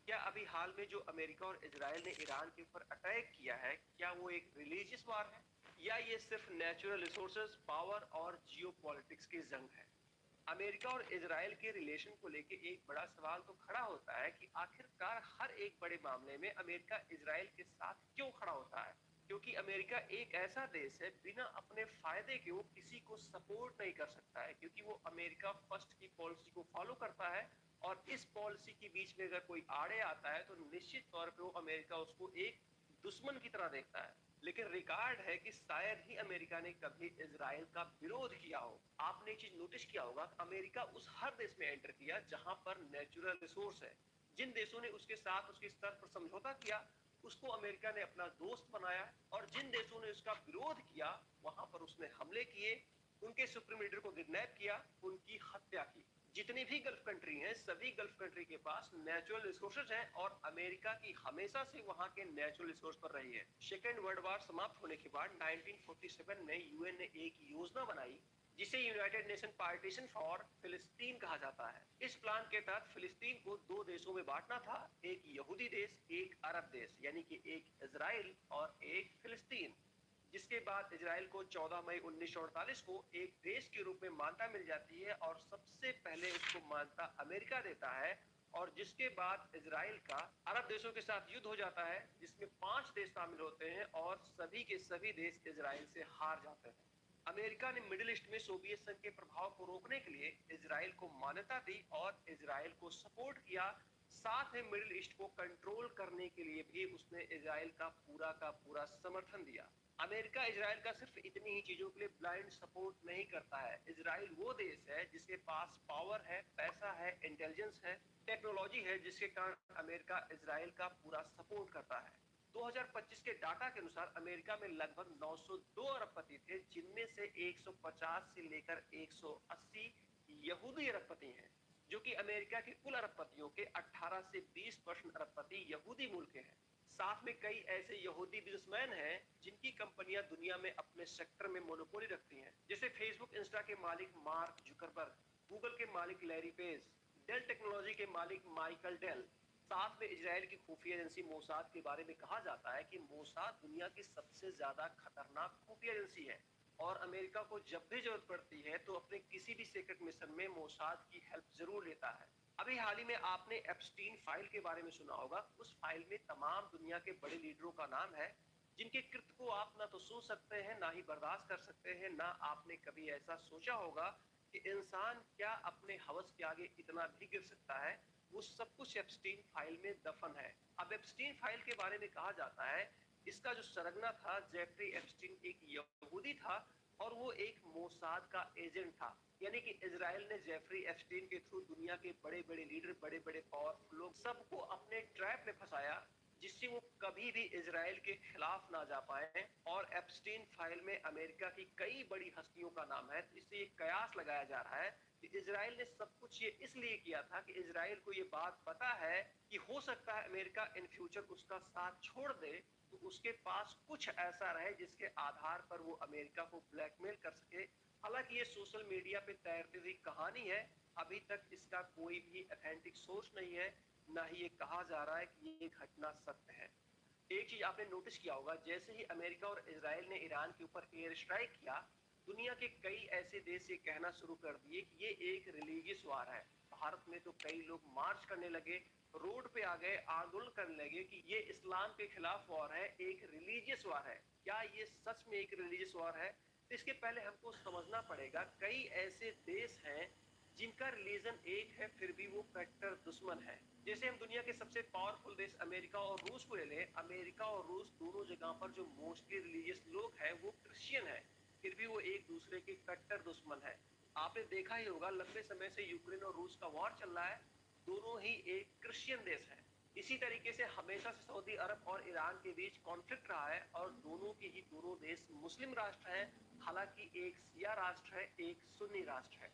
क्या अभी हाल में जो अमेरिका और इजराइल ने ईरान के ऊपर अटैक किया है, क्या वो एक रिलीजियस वार है, या ये सिर्फ नेचुरल रिसोर्सेज, पावर और जियोपॉलिटिक्स की जंग है? अमेरिका और इजराइल के रिलेशन को लेके एक बड़ा सवाल तो खड़ा होता है कि आखिरकार हर एक बड़े मामले में अमेरिका इजराइल के साथ क्यों खड़ा होता है? क्योंकि अमेरिका एक ऐसा देश है, बिना अपने फायदे के वो किसी को सपोर्ट नहीं कर सकता है, क्योंकि वो अमेरिका फर्स्ट की पॉलिसी को फॉलो करता है। और इस पॉलिसी के बीच में अगर कोई आड़े आता है, तो निश्चित तौर पे वो अमेरिका उसको एक दुश्मन की तरह देखता है। लेकिन रिकॉर्ड है कि शायद ही अमेरिका ने कभी इजराइल का विरोध किया हो। आपने एक चीज नोटिस किया होगा, अमेरिका उस हर देश में एंटर किया जहां पर नेचुरल रिसोर्स है। जिन देशों ने उसके साथ उसके स्तर पर समझौता किया, उसको अमेरिका ने अपना दोस्त बनाया, और जिन देशों ने उसका विरोध किया, वहां पर उसने हमले किए, उनके सुप्रीम लीडर को किडनैप किया, उनकी हत्या की। जितनी भी गल्फ कंट्री हैं, सभी गल्फ कंट्री के पास नेचुरल रिसोर्सेज हैं, और अमेरिका की हमेशा से वहां के नेचुरल रिसोर्स पर रही है। सेकेंड वर्ल्ड वॉर समाप्त होने के बाद 1947 में यूएन ने एक योजना बनाई, जिसे यूनाइटेड नेशन पार्टीशन फॉर फिलिस्तीन कहा जाता है। इस प्लान के तहत फिलिस्तीन को दो देशों में बांटना था, एक यहूदी देश, एक अरब देश, यानी कि एक इजराइल और एक फिलिस्तीन। जिसके बाद इजराइल को 14 मई 1948 को एक देश के रूप में मान्यता मिल जाती है, और सबसे पहले उसको मान्यता अमेरिका देता है। और जिसके बाद इजराइल का अरब देशों के साथ युद्ध हो जाता है, जिसमें 5 देश शामिल होते हैं, और सभी के सभी देश इजराइल से हार जाते हैं। अमेरिका ने मिडिल ईस्ट में सोवियत संघ के प्रभाव को रोकने के लिए इजराइल को मान्यता दी और इजराइल को सपोर्ट किया। साथ में मिडिल ईस्ट को कंट्रोल करने के लिए भी उसने इजराइल का पूरा समर्थन दिया। अमेरिका इजराइल का सिर्फ इतनी ही चीजों के लिए ब्लाइंड सपोर्ट नहीं करता है। इजराइल वो देश है जिसके पास पावर है, पैसा है, इंटेलिजेंस है, टेक्नोलॉजी है, जिसके कारण अमेरिका इजराइल का पूरा सपोर्ट करता है। 2025 के डाटा के अनुसार अमेरिका में लगभग 902 अरबपति थे, जिनमें से 150 से लेकर 180 यहूदी अरबपति हैं, जो कि अमेरिका के कुल अरबपतियों के 18 से 20% अरबपति यहूदी मूल के हैं। साथ में कई ऐसे यहूदी बिजनेसमैन हैं जिनकी कंपनियां दुनिया में अपने सेक्टर में मोनोपोली रखती हैं, जैसे फेसबुक इंस्टा के मालिक मार्क जुकरबर्ग, गूगल के मालिक लैरी पेज, डेल टेक्नोलॉजी के मालिक माइकल डेल। साथ में इजराइल की खुफिया एजेंसी मोसाद के बारे में कहा जाता है कि मोसाद दुनिया की सबसे ज्यादा खतरनाक खुफिया एजेंसी है, और अमेरिका को जब भी जरूरत पड़ती है तो अपने किसी भी सीक्रेट मिशन में मोसाद की हेल्प जरूर लेता है। अभी हाल ही में आपने एप्स्टीन फाइल के बारे में सुना होगा। उस फाइल में तमाम दुनिया के बड़े लीडरों का नाम है, जिनके कृत्य को आप ना तो सुन सकते हैं, ना ही बर्दाश्त कर सकते हैं। ना आपने कभी ऐसा सोचा होगा कि इंसान क्या अपने हवस के आगे इतना भी गिर सकता है। वो सब कुछ एप्स्टीन फाइल में दफन है। अब एप्स्टीन फाइल के बारे में कहा जाता है, इसका जो सरगना था, जेफरी एप्स्टीन एक यहूदी था, और वो एक मोसाद का एजेंट था। यानी कि इजराइल ने जेफरी एप्स्टीन के थ्रू दुनिया के बड़े बड़े लीडर, बड़े बड़े पावरफुल लोग, सबको अपने ट्रैप में फंसाया, जिससे वो कभी भी इजराइल के खिलाफ ना जा पाए। और एप्स्टीन फाइल में अमेरिका की कई बड़ी हस्तियों का नाम है। इससे ये कयास लगाया जा रहा है कि इजराइल ने सब कुछ ये इसलिए किया था कि इजराइल को ये बात पता है कि हो सकता है अमेरिका इन फ्यूचर उसका साथ छोड़ दे, तो उसके पास कुछ ऐसा रहे जिसके आधार पर वो अमेरिका को ब्लैकमेल कर सके। हालांकि ये सोशल मीडिया पे तैरती हुई कहानी है, अभी तक इसका कोई भी ऑथेंटिक सोर्स नहीं है, ना ही ये कहा जा रहा है कि ये घटना सत्य है। एक चीज आपने नोटिस किया होगा, जैसे ही अमेरिका और इजराइल ने ईरान के ऊपर एयर स्ट्राइक किया, दुनिया के कई ऐसे देश ये कहना शुरू कर दिए कि ये एक रिलीजियस वार है। भारत में तो कई लोग मार्च करने लगे, रोड पे आ गए, आंदोलन करने लगे कि ये इस्लाम के खिलाफ वार है, एक रिलीजियस वार है। क्या ये सच में एक रिलीजियस वार है? तो इसके पहले हमको समझना पड़ेगा, कई ऐसे देश हैं जिनका रिलीजन एक है फिर भी वो कट्टर दुश्मन है। जैसे हम दुनिया के सबसे पावरफुल देश अमेरिका और रूस को ले लें, अमेरिका और रूस दोनों जगह पर जो मोस्टली रिलीजियस लोग हैं वो क्रिश्चियन है, फिर भी वो एक दूसरे के कट्टर दुश्मन है। आपने देखा ही होगा लंबे समय से यूक्रेन और रूस का वॉर चल रहा है, दोनों ही एक क्रिश्चियन देश है। इसी तरीके से हमेशा से सऊदी अरब और ईरान के बीच कॉन्फ्लिक्ट रहा है और दोनों के ही दोनों देश मुस्लिम राष्ट्र हैं, हालांकि एक शिया राष्ट्र है, एक सुन्नी राष्ट्र है।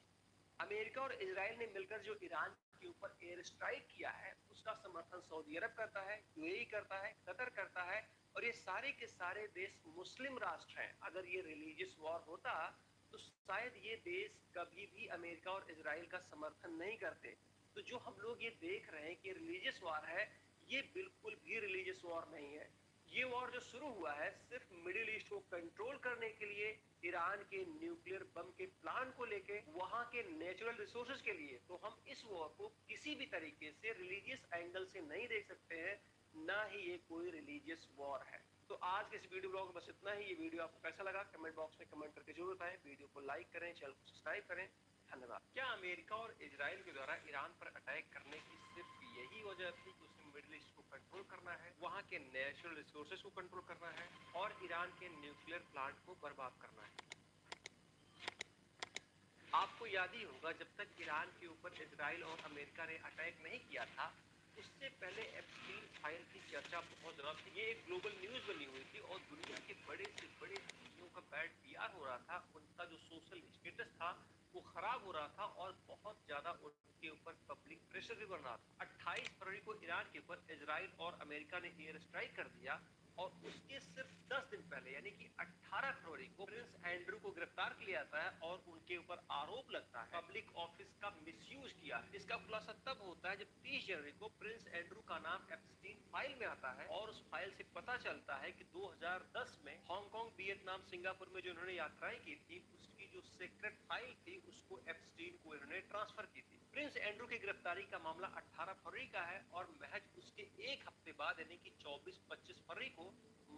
अमेरिका और इजराइल ने मिलकर जो ईरान के ऊपर एयर स्ट्राइक किया है उसका समर्थन सऊदी अरब करता है, यूएई करता है, कतर करता है और ये सारे के सारे देश मुस्लिम राष्ट्र हैं। अगर ये रिलीजियस वॉर होता तो शायद ये देश कभी भी अमेरिका और इजराइल का समर्थन नहीं करते। तो जो हम लोग ये देख रहे हैं कि रिलीजियस वॉर है, ये बिल्कुल भी रिलीजियस वॉर नहीं है। ये वॉर जो शुरू हुआ है सिर्फ मिडिल ईस्ट को कंट्रोल करने के लिए, ईरान के न्यूक्लियर बम के प्लान को लेके, वहां के नेचुरल रिसोर्सेज के लिए। तो हम इस वॉर को किसी भी तरीके से रिलीजियस एंगल से नहीं देख सकते हैं, ना ही ये कोई रिलीजियस वॉर है। तो आज के इस वीडियो ब्लॉग में बस इतना ही। ये वीडियो आपको कैसा लगा कमेंट बॉक्स में कमेंट करके जरूर बताएं। वीडियो को लाइक करें, चैनल को सब्सक्राइब करें। धन्यवाद। क्या अमेरिका और इजराइल के द्वारा ईरान पर अटैक करने की सिर्फ यही वजह थी कि उसे मिडिल ईस्ट को कंट्रोल करना है, वहां के नेचुरल रिसोर्सेज को कंट्रोल करना है और ईरान के न्यूक्लियर प्लांट को बर्बाद करना है? आपको याद ही होगा जब तक ईरान के ऊपर इजराइल और अमेरिका ने अटैक नहीं किया था, उससे पहले एप्स्टीन फाइल की चर्चा बहुत ज्यादा थी। ये एक ग्लोबल न्यूज बनी हुई थी और दुनिया के बड़े से बड़े चीजों का बैड पीआर हो रहा था, उनका जो सोशल स्टेटस था वो खराब हो रहा था और बहुत ज्यादा उनके ऊपर पब्लिक प्रेशर भी बन रहा था। 28 फरवरी को ईरान के ऊपर इजराइल और अमेरिका ने एयर स्ट्राइक कर दिया और उसके सिर्फ 10 दिन पहले यानी कि 18 फरवरी को प्रिंस एंड्रू को गिरफ्तार किया जाता है और उनके ऊपर आरोप लगता है पब्लिक ऑफिस का मिसयूज किया है। इसका खुलासा तब होता है जब 30 जनवरी को प्रिंस एंड्रू का नाम एप्स्टीन फाइल में आता है और उस फाइल से पता चलता है कि 2010 में हांगकांग, वियतनाम, सिंगापुर में जो इन्होंने यात्राएं की थी उसकी जो सीक्रेट फाइल थी उसको एप्स्टीन को इन्होंने ट्रांसफर की थी। प्रिंस एंड्रू की गिरफ्तारी का मामला 18 फरवरी का है और महज उसके एक हफ्ते बाद यानी कि 24-25 फरवरी को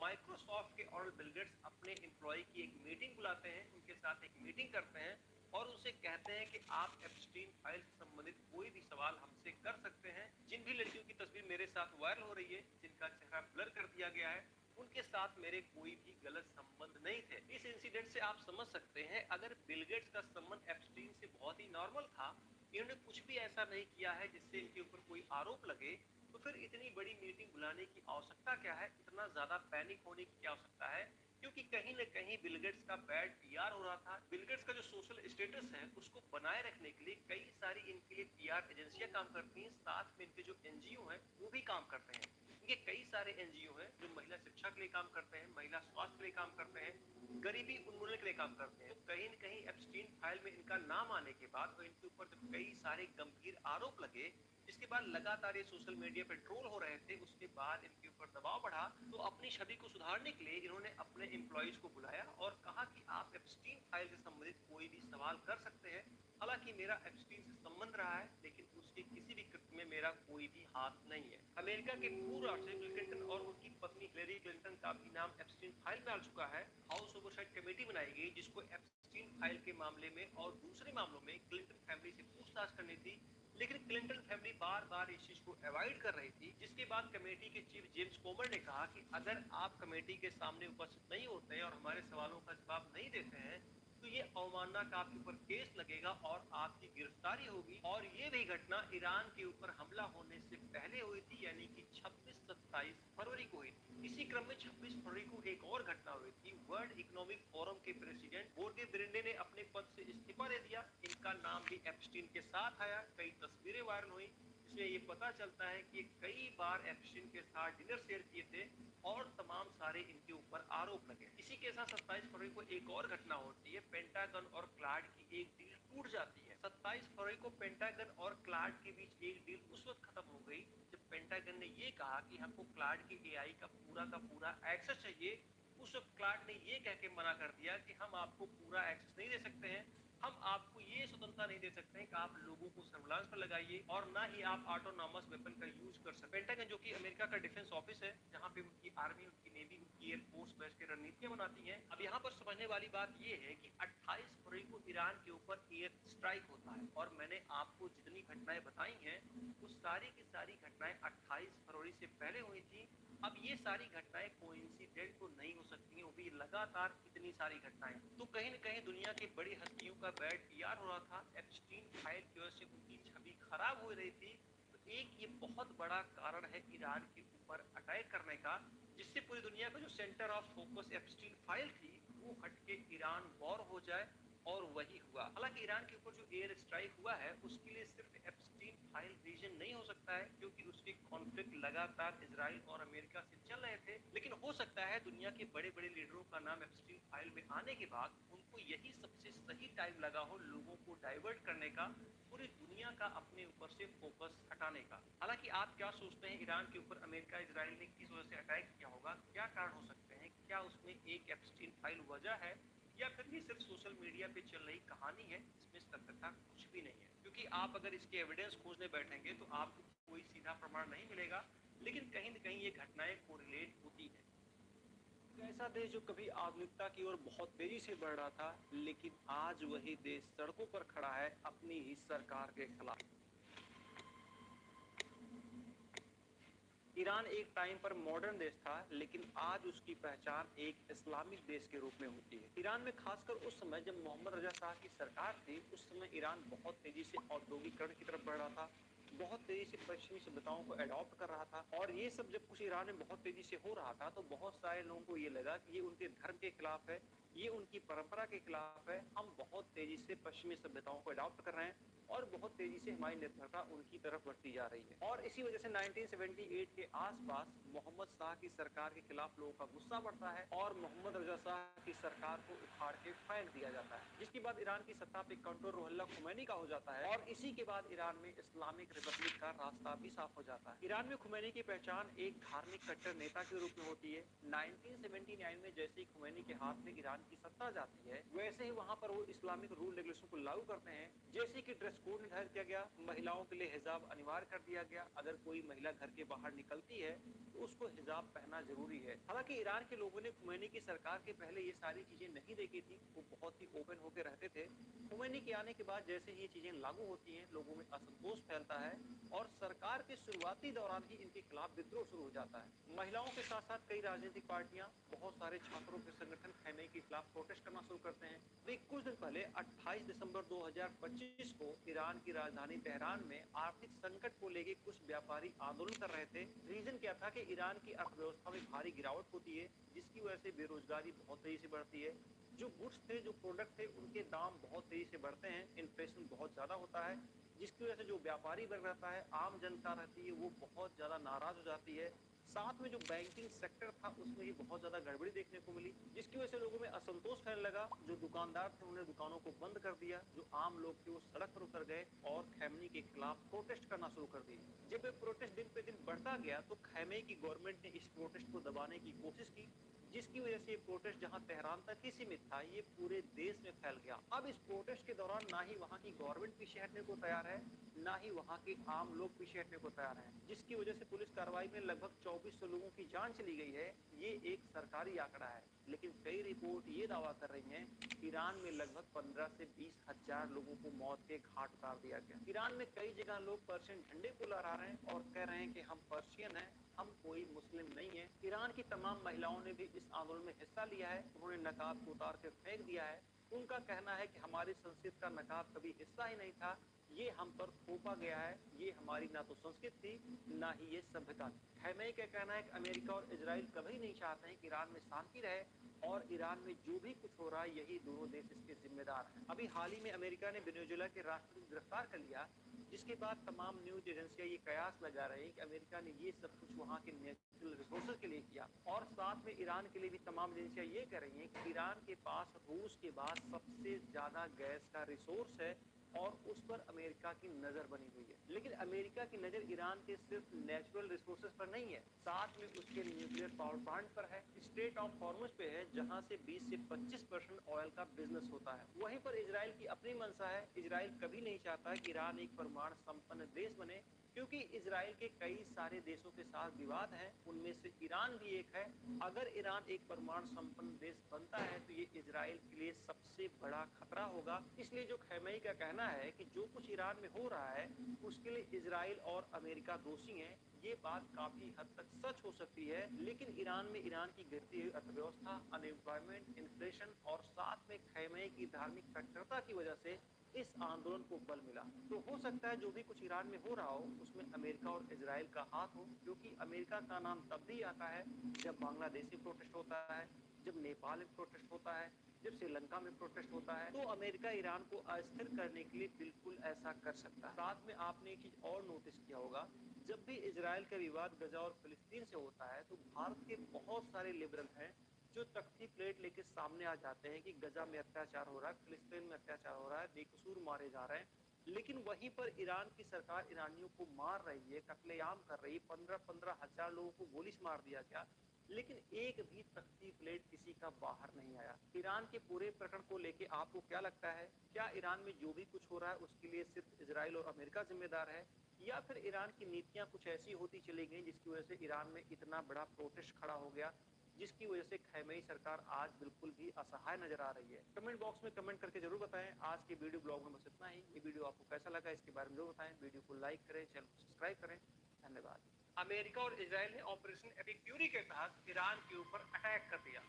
माइक्रोसॉफ्ट के ऑर्डर बिल गेट्स अपने एम्प्लॉय की एक मीटिंग बुलाते हैं, उनके साथ एक मीटिंग करते हैं और उनसे कहते हैं कि आप एप्स्टीन फाइल से संबंधित कोई भी सवाल हमसे कर सकते हैं। जिन भी लड़कियों की तस्वीर मेरे साथ वायरल हो रही है, जिनका चेहरा ब्लर कर दिया गया है, उनके साथ मेरे कोई भी गलत संबंध नहीं थे। इस इंसिडेंट से आप समझ सकते हैं अगर बिल गेट्स का संबंध एप्स्टीन से बहुत ही नॉर्मल था, इन्होंने कुछ भी ऐसा नहीं किया है जिससे इनके ऊपर कोई आरोप लगे, तो फिर इतनी बड़ी मीटिंग बुलाने की आवश्यकता क्या है, इतना ज्यादा पैनिक होने की क्या आवश्यकता है? क्योंकि कहीं न कहीं बिल गेट्स का बैड पीआर हो रहा था। बिल गेट्स का जो सोशल स्टेटस है उसको बनाए रखने के लिए कई सारी इनके लिए पीआर एजेंसियां काम करती हैं, साथ में इनके जो एनजीओ हैं वो भी काम करते हैं। इनके कई सारे एनजीओ हैं जो महिला शिक्षा के लिए काम करते हैं, महिला स्वास्थ्य के लिए काम करते हैं, गरीबी उन्मूलन के लिए काम करते हैं। तो कहीं न कहीं एप्स्टीन फाइल में इनका नाम आने के बाद और इनके ऊपर जब कई सारे गंभीर आरोप लगे, जिसके बाद लगातार ये सोशल मीडिया पे ट्रोल हो रहे थे, उसके बाद इनके ऊपर दबाव बढ़ा, तो अपनी छवि को सुधारने के लिए इन्होंने अपने एम्प्लॉइज को बुलाया और कहा कि आप एप्स्टीन फाइल से संबंधित कोई भी सवाल कर सकते हैं। हालांकि मेरा एप्स्टीन से संबंध रहा है, लेकिन उसके किसी भी कृत्य में मेरा कोई भी हाथ नहीं है। अमेरिका के पूर्व राष्ट्रपति बिल क्लिंटन और उनकी पत्नी हिलेरी क्लिंटन का भी नाम एप्स्टीन फाइल में आ चुका है। हाउस ओवरसाइट कमेटी बनाई गई जिसको एप्स्टीन फाइल के मामले में और दूसरे मामलों में क्लिंटन फैमिली से पूछताछ करनी थी, लेकिन क्लिंटन फैमिली बार बार इस चीज को अवॉइड कर रही थी। जिसके बाद कमेटी के चीफ जेम्स कोमर ने कहा कि अगर आप कमेटी के सामने उपस्थित नहीं होते हैं और हमारे सवालों का जवाब नहीं देते हैं तो ये अवमानना का आपके ऊपर केस लगेगा और आपकी गिरफ्तारी होगी। और ये भी घटना ईरान के ऊपर हमला होने से पहले हुई थी, यानी कि 26-27 फरवरी को हुई थी। इसी क्रम में 26 फरवरी को एक और घटना हुई थी। वर्ल्ड इकोनॉमिक फोरम के प्रेसिडेंट बोर्गे ब्रेंडे ने अपने पद से इस्तीफा दे दिया। इनका नाम भी एप्स्टीन के साथ आया, कई तस्वीरें वायरल हुई जिसमें ये पता चलता है कि कई बार एप्स्टीन के साथ डिनर शेयर किए थे और तमाम सारे इनके ऊपर आरोप लगे। इसी के साथ 27 फरवरी को एक और घटना होती है, पेंटागन और क्लाड की एक डील टूट जाती है। 27 फरवरी को पेंटागन और क्लाड के बीच एक डील उस वक्त खत्म हो गई जब पेंटागन ने ये कहा कि हमको क्लाड के एआई का पूरा एक्सेस चाहिए। उस वक्त क्लाड ने ये कह के मना कर दिया कि हम आपको पूरा एक्सेस नहीं दे सकते हैं, हम आपको ये स्वतंत्रता नहीं दे सकते हैं कि आप लोगों को सर्विलांस पर लगाइए और ना ही आप ऑटोनॉमस वेपन का यूज कर सकते। पेंटागन जो कि अमेरिका का डिफेंस ऑफिस है, जहां पे उनकी आर्मी, उनकी नेवी, उनकी एयरफोर्स बैठ के रणनीतियां बनाती हैं। अब यहाँ पर समझने वाली बात ये है कि 28 फरवरी को ईरान के ऊपर एयर स्ट्राइक होता है और मैंने आपको जितनी घटनाएं बताई हैं वो सारी की सारी घटनाएं 28 फरवरी से पहले हुई थी। अब ये सारी घटनाएं कोइंसिडेंट तो नहीं हो सकती हैं, वो भी लगातार इतनी सारी घटनाएं। तो कहीं न कहीं दुनिया की बड़ी हस्तियों का बैड पीआर हो रहा था, एप्स्टीन फाइल की वजह से उनकी छवि खराब हो रही थी। तो एक ये बहुत बड़ा कारण है ईरान के ऊपर अटैक करने का, जिससे पूरी दुनिया का जो centre of focus Epstein file थी वो हटके ईरान वॉर हो जाए, और वही हुआ। हालांकि ईरान के ऊपर जो एयर स्ट्राइक हुआ है उसके लिए सिर्फ एप्स्टीन फाइल रीजन नहीं हो सकता है, क्योंकि उसके कॉन्फ्लिक्ट लगातार इजराइल और अमेरिका से चल रहे थे। लेकिन हो सकता है दुनिया के बड़े बड़े लीडरों का नाम एप्स्टीन फाइल में आने के बाद उनको यही सबसे सही टाइम लगा हो लोगों को डाइवर्ट करने का, पूरी दुनिया का अपने ऊपर से फोकस हटाने का। हालांकि आप क्या सोचते हैं, ईरान के ऊपर अमेरिका इजराइल ने किस वजह से अटैक किया होगा? क्या कारण हो सकते हैं? क्या उसमें एक एप्स्टीन फाइल वजह है, या फिर ये सिर्फ सोशल मीडिया पे चल रही कहानी है, इसमें सत्यता कुछ भी नहीं है? क्योंकि आप अगर इसके एविडेंस खोजने बैठेंगे तो आपको कोई सीधा प्रमाण नहीं मिलेगा, लेकिन कहीं न कहीं ये घटनाएं कोरिलेट होती है। एक ऐसा देश जो कभी आधुनिकता की ओर बहुत तेजी से बढ़ रहा था, लेकिन आज वही देश सड़कों पर खड़ा है अपनी ही सरकार के खिलाफ। ईरान एक टाइम पर मॉडर्न देश था, लेकिन आज उसकी पहचान एक इस्लामिक देश के रूप में होती है। ईरान में खासकर उस समय जब मोहम्मद रजा शाह की सरकार थी, उस समय ईरान बहुत तेजी से औद्योगिकरण की तरफ बढ़ रहा था, बहुत तेजी से पश्चिमी सभ्यताओं को अडॉप्ट कर रहा था। और ये सब जब कुछ ईरान में बहुत तेजी से हो रहा था तो बहुत सारे लोगों को ये लगा कि ये उनके धर्म के खिलाफ है, ये उनकी परंपरा के खिलाफ है। हम बहुत तेजी से पश्चिमी सभ्यताओं को अडॉप्ट कर रहे हैं और बहुत तेजी से हमारी निर्भरता उनकी तरफ बढ़ती जा रही है। और इसी वजह से 1978 के आसपास मोहम्मद शाह की सरकार के खिलाफ लोगों का गुस्सा बढ़ता है और मोहम्मद रजा शाह की सरकार को उखाड़ के फेंक दिया जाता है, जिसके बाद ईरान की सत्ता पे कंट्रोल रुहुल्लाह खुमैनी का हो जाता है और इसी के बाद ईरान में इस्लामिक रिपब्लिक का रास्ता भी साफ हो जाता है। ईरान में खुमैनी की पहचान एक धार्मिक कट्टर नेता के रूप में होती है। 1979 में जैसे ही खुमैनी के हाथ में ईरान की सत्ता जाती है, वैसे ही वहां पर वो इस्लामिक रूल रेगुलेशन को लागू करते हैं, जैसे कि ड्रेस कोड निर्धारित किया गया, महिलाओं के लिए हिजाब अनिवार्य कर दिया गया। अगर कोई महिला घर के बाहर निकलती है तो उसको हिजाब पहनना जरूरी है। हालांकि ईरान के लोगों ने खुमैनी की सरकार के पहले ये सारी चीजें नहीं देखी थी, वो बहुत ही ओपन होकर रहते थे। खुमैनी के आने के बाद जैसे ही ये चीजें लागू होती हैं, लोगों में असंतोष फैलता है और सरकार के शुरुआती दौरान ही इनके खिलाफ विद्रोह शुरू हो जाता है। महिलाओं के साथ साथ कई राजनीतिक पार्टियां, बहुत सारे छात्रों के संगठन खैमे के खिलाफ प्रोटेस्ट करना शुरू करते हैं। अभी कुछ दिन पहले 28 दिसंबर 2025 को ईरान की राजधानी तेहरान में आर्थिक संकट को लेकर कुछ व्यापारी आंदोलन कर रहे थे। रीजन क्या था कि ईरान की अर्थव्यवस्था में भारी गिरावट होती है, जिसकी वजह से बेरोजगारी बहुत तेजी से बढ़ती है। जो गुड्स थे, जो प्रोडक्ट थे, उनके दाम बहुत तेजी से बढ़ते हैं, इन्फ्लेशन बहुत ज्यादा होता है, जिसकी वजह से जो व्यापारी वर्ग रहता है, आम जनता रहती है, वो बहुत ज्यादा नाराज हो जाती है। साथ में जो बैंकिंग सेक्टर था उसमें भी बहुत ज्यादा गड़बड़ी देखने को मिली, जिसकी वजह से लोगों में असंतोष फैलने लगा। जो दुकानदार थे उन्होंने दुकानों को बंद कर दिया, जो आम लोग थे वो सड़क पर उतर गए और खैमनी के खिलाफ प्रोटेस्ट करना शुरू कर दिए। जब ये प्रोटेस्ट दिन पे दिन बढ़ता गया तो खैमे की गवर्नमेंट ने इस प्रोटेस्ट को दबाने की कोशिश की, जिसकी वजह से ये प्रोटेस्ट जहां तेहरान तक ही सीमित था, ये पूरे देश में फैल गया। अब इस प्रोटेस्ट के दौरान ना ही वहां की गवर्नमेंट पीछे हटने को तैयार है, ना ही वहां के आम लोग पीछे हटने को तैयार हैं, जिसकी वजह से पुलिस कार्रवाई में लगभग 2400 लोगों की जान चली गई है। ये एक सरकारी आंकड़ा है, लेकिन कई रिपोर्ट ये दावा कर रही हैं ईरान में लगभग 15 से 20 हजार लोगों को मौत के घाट उतार दिया गया। ईरान में कई जगह लोग पर्शियन झंडे को लहरा रहे हैं और कह रहे हैं कि हम पर्शियन हैं, हम कोई मुस्लिम नहीं है। ईरान की तमाम महिलाओं ने भी इस आंदोलन में हिस्सा लिया है, उन्होंने नकाब को उतार कर फेंक दिया है। उनका कहना है कि हमारी संस्कृति का नकाब कभी हिस्सा ही नहीं था, ये हम पर थोपा गया है, ये हमारी ना तो संस्कृति थी ना ही ये सभ्यता थी। खैमेई का कहना है कि अमेरिका और इजराइल कभी नहीं चाहते हैं कि ईरान में शांति रहे और ईरान में जो भी कुछ हो रहा है यही दोनों देश इसके जिम्मेदार हैं। अभी हाल ही में अमेरिका ने वेनेजुएला के राष्ट्रपति को गिरफ्तार कर लिया, जिसके बाद तमाम न्यूज एजेंसियां ये कयास लगा रही हैं कि अमेरिका ने ये सब कुछ वहां के नेचुरल रिसोर्सेज के लिए किया। और साथ में ईरान के लिए भी तमाम एजेंसियां ये कह रही हैं कि ईरान के पास रूस के बाद सबसे ज्यादा गैस का रिसोर्स है, और उस पर अमेरिका की नजर बनी हुई है। लेकिन अमेरिका की नजर ईरान के सिर्फ नेचुरल रिसोर्सेज पर नहीं है, साथ में उसके न्यूक्लियर पावर प्लांट पर है, स्ट्रेट ऑफ हॉर्मुज पे है, जहां से 20 से 25% ऑयल का बिजनेस होता है। वहीं पर इजराइल की अपनी मंशा है। इजराइल कभी नहीं चाहता कि ईरान एक परमाणु संपन्न देश बने, क्योंकि इजराइल के कई सारे देशों के साथ विवाद है, उनमें से ईरान भी एक है। अगर ईरान एक परमाणु संपन्न देश बनता है तो ये इजराइल के लिए सबसे बड़ा खतरा होगा। इसलिए जो खैमेई का कहना है कि जो कुछ ईरान में हो रहा है उसके लिए इजराइल और अमेरिका दोषी हैं, ये बात काफी हद तक सच हो सकती है। लेकिन ईरान में ईरान की गिरती हुई अर्थव्यवस्था, अनएम्प्लॉयमेंट, इन्फ्लेशन और साथ में खैमेई की धार्मिक कट्टरता की वजह से इस आंदोलन को बल मिला। तो हो सकता है जो भी कुछ ईरान में हो रहा हो उसमें अमेरिका और इजराइल का हाथ हो, क्योंकि अमेरिका का नाम तब भी आता है जब बांग्लादेश में प्रोटेस्ट होता है, जब नेपाल में प्रोटेस्ट होता है, जब श्रीलंका में प्रोटेस्ट होता है। तो अमेरिका ईरान को अस्थिर करने के लिए बिल्कुल ऐसा कर सकता है। साथ में आपने एक चीज और नोटिस किया होगा, जब भी इजराइल का विवाद गजा और फिलिस्तीन से होता है तो भारत के बहुत सारे लिबरल हैं जो तख्ती प्लेट लेके सामने आ जाते हैं कि गजा में अत्याचार हो रहा है, फिलिस्तीन में अत्याचार हो रहा है, बेकसूर मारे जा रहे हैं। लेकिन वहीं पर ईरान की सरकार ईरानियों को मार रही है, कत्लेआम कर रही है, 15-15 हजार लोगों को गोली से मार दिया गया, लेकिन एक भी तख्ती प्लेट किसी का बाहर नहीं आया। ईरान के पूरे प्रकरण को लेके आपको क्या लगता है? क्या ईरान में जो भी कुछ हो रहा है उसके लिए सिर्फ इजराइल और अमेरिका जिम्मेदार है, या फिर ईरान की नीतियां कुछ ऐसी होती चली गई जिसकी वजह से ईरान में इतना बड़ा प्रोटेस्ट खड़ा हो गया, जिसकी वजह से खैमेई सरकार आज बिल्कुल भी असहाय नजर आ रही है? कमेंट बॉक्स में कमेंट करके जरूर बताएं। आज के वीडियो ब्लॉग में बस इतना ही। ये वीडियो आपको कैसा लगा इसके बारे में जरूर बताएं। वीडियो को लाइक करें, चैनल को सब्सक्राइब करें। धन्यवाद। अमेरिका और इजराइल ने ऑपरेशन एपिक फ्यूरी के तहत ईरान के ऊपर अटैक कर दिया।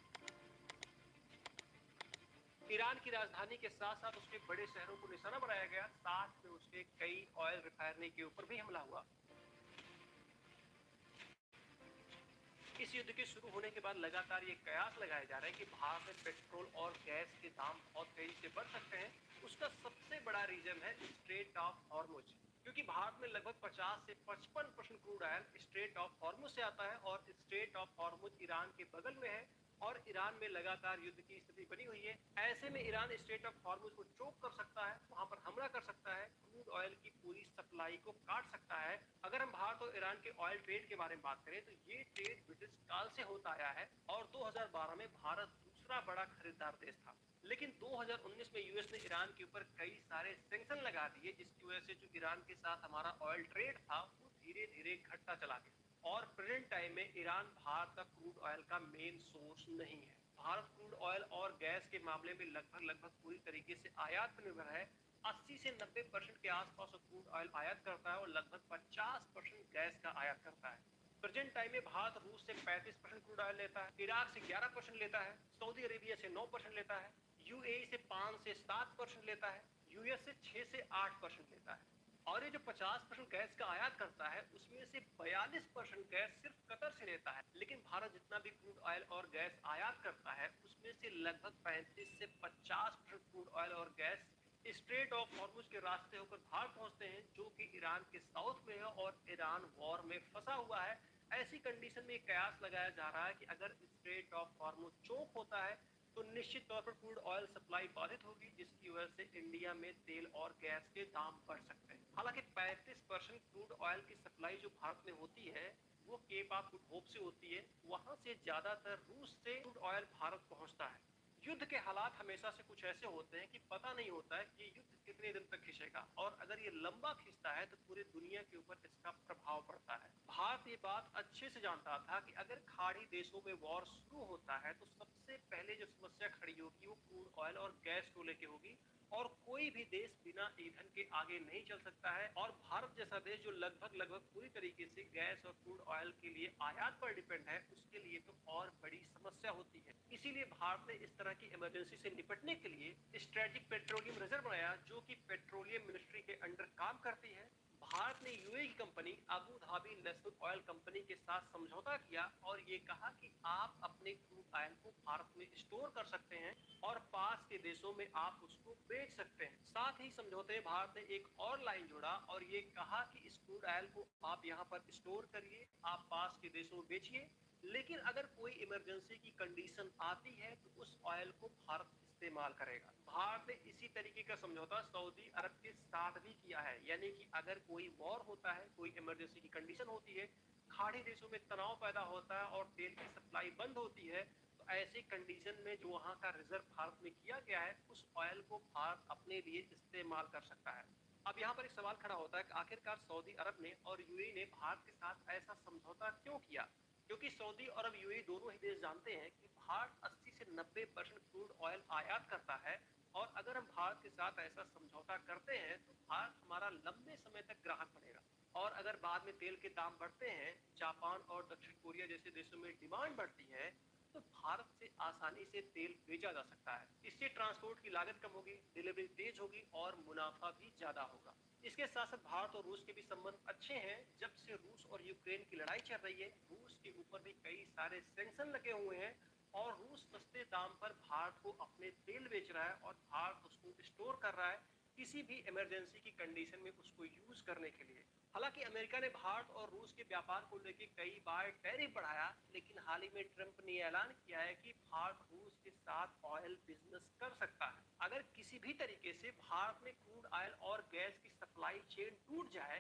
ईरान की राजधानी के साथ साथ उसके बड़े शहरों को निशाना बनाया गया, साथ में उसके कई ऑयल रिफाइनरी के ऊपर भी हमला हुआ। इस युद्ध के शुरू होने के बाद लगातार ये कयास लगाए जा रहे हैं कि भारत में पेट्रोल और गैस के दाम बहुत तेजी से बढ़ सकते हैं। उसका सबसे बड़ा रीजन है स्ट्रेट ऑफ हॉर्मुज, क्योंकि भारत में लगभग 50 से 55% crude oil straight of Hormuz से आता है और स्ट्रेट ऑफ हॉर्मुज ईरान के बगल में है और ईरान में लगातार युद्ध की स्थिति बनी हुई है। ऐसे में ईरान स्ट्रेट ऑफ हॉर्मुज को चोक कर सकता है, वहां पर हमला कर सकता है, क्रूड ऑयल की पूरी सप्लाई को काट सकता है। अगर हम भारत और ईरान के ऑयल ट्रेड के बारे में बात करें तो ये ट्रेड ब्रिटिश काल से होता आया है और 2012 में भारत दूसरा बड़ा खरीदार देश था। लेकिन 2019 में यूएस ने ईरान के ऊपर कई सारे सैंक्शन लगा दिए, जिसकी वजह से जो ईरान के साथ हमारा ऑयल ट्रेड था वो धीरे धीरे घटता चला गया और प्रेजेंट टाइम में ईरान भारत का क्रूड ऑयल का मेन सोर्स नहीं है। भारत क्रूड ऑयल और गैस के मामले में लगभग पूरी तरीके से आयात पर निर्भर है। 80 से 90% के आसपास क्रूड ऑयल आयात करता है और लगभग 50% गैस का आयात करता है। प्रेजेंट टाइम में भारत रूस से 35% क्रूड ऑयल लेता है, इराक से 11% लेता है, सऊदी अरेबिया से 9% लेता है, यूएई से 5 से 7% लेता है, यूएस से 6 से 8% लेता है। और ये जो 50% गैस का आयात करता है उसमें से 42% गैस सिर्फ कतर से लेता है। लेकिन भारत जितना भी क्रूड ऑयल और गैस आयात करता है उसमें से लगभग 35 से 50% क्रूड ऑयल और गैस स्ट्रेट ऑफ हॉर्मुज के रास्ते होकर भारत पहुंचते हैं, जो कि ईरान के साउथ में है और ईरान वॉर में फंसा हुआ है। ऐसी कंडीशन में कयास लगाया जा रहा है कि अगर स्ट्रेट ऑफ हॉर्मुज चोक होता है तो निश्चित तौर पर क्रूड ऑयल सप्लाई बाधित होगी, जिसकी वजह से इंडिया में तेल और गैस के दाम बढ़ सकते हैं। हालांकि 35% क्रूड ऑयल की सप्लाई जो भारत में होती है वो केप ऑफ गुड होप से होती है, वहां से ज्यादातर रूस से क्रूड ऑयल भारत पहुंचता है। युद्ध के हालात हमेशा से कुछ ऐसे होते हैं कि पता नहीं होता है कि युद्ध कितने दिन तक खिंचेगा और अगर ये लंबा खिंचता है तो पूरी दुनिया के ऊपर इसका प्रभाव पड़ता है। भारत ये बात अच्छे से जानता था कि अगर खाड़ी देशों में वॉर शुरू होता है तो सबसे पहले जो समस्या खड़ी होगी वो क्रूड ऑयल और गैस को लेके होगी और कोई भी देश बिना ईंधन के आगे नहीं चल सकता है। और भारत जैसा देश जो लगभग पूरी तरीके से गैस और क्रूड ऑयल के लिए आयात पर डिपेंड है, उसके लिए तो और बड़ी समस्या होती है। इसीलिए भारत ने इस तरह की इमरजेंसी से निपटने के लिए स्ट्रेटेजिक पेट्रोलियम रिजर्व बनाया, जो कि पेट्रोलियम मिनिस्ट्री के अंडर काम करती है। भारत ने यूएई की company Abu Dhabi national oil company के साथ समझौता किया और ये कहा कि आप अपने क्रूड ऑयल को भारत में स्टोर कर सकते हैं और पास के देशों में आप उसको बेच सकते हैं। साथ ही समझौते में भारत ने एक और लाइन जोड़ा और ये कहा कि इस क्रूड ऑयल को आप यहाँ पर स्टोर करिए, आप पास के देशों में बेचिए, लेकिन अगर कोई इमरजेंसी की कंडीशन आती है तो उस ऑयल को भारत इस्तेमाल करेगा। भारत ने इसी तरीके का समझौता सऊदी अरब के साथ भी किया है, यानी कि अगर कोई वॉर होता है, कोई इमरजेंसी की कंडीशन होती है, खाड़ी देशों में तनाव पैदा होता है और तेल की सप्लाई बंद होती है, तो ऐसी कंडीशन में जो वहां का रिजर्व भारत में किया गया है, उस ऑयल को भारत अपने लिए इस्तेमाल कर सकता है। अब यहाँ पर एक सवाल खड़ा होता है कि आखिरकार सऊदी अरब ने और यूएई ने भारत के साथ ऐसा समझौता क्यों किया? क्योंकि सऊदी अरब यूएई दोनों ही देश जानते हैं कि भारत 80 से 90% क्रूड ऑयल आयात करता है, और अगर हम भारत के साथ ऐसा समझौता करते हैं तो भारत हमारा लंबे समय तक ग्राहक बनेगा। और अगर बाद में तेल के दाम बढ़ते हैं, जापान और दक्षिण कोरिया जैसे देशों में डिमांड बढ़ती है, तो भारत से आसानी से तेल बेचा जा सकता है। इससे ट्रांसपोर्ट की लागत कम होगी, डिलीवरी तेज होगी और मुनाफा भी ज्यादा होगा। इसके साथ साथ भारत और रूस के भी संबंध अच्छे हैं। जब से रूस और यूक्रेन की लड़ाई चल रही है, रूस के ऊपर भी कई सारे सैंक्शन लगे हुए हैं और रूस सस्ते दाम पर भारत को अपने तेल बेच रहा है और भारत उसको स्टोर कर रहा है किसी भी इमरजेंसी की कंडीशन में उसको यूज करने के लिए। हालांकि अमेरिका ने भारत और रूस के व्यापार को लेकर कई बार टैरिफ बढ़ाया, लेकिन हाल ही में ट्रंप ने ऐलान किया है कि भारत रूस के साथ ऑयल बिजनेस कर सकता है। अगर किसी भी तरीके से भारत में क्रूड ऑयल और गैस की सप्लाई चेन टूट जाए,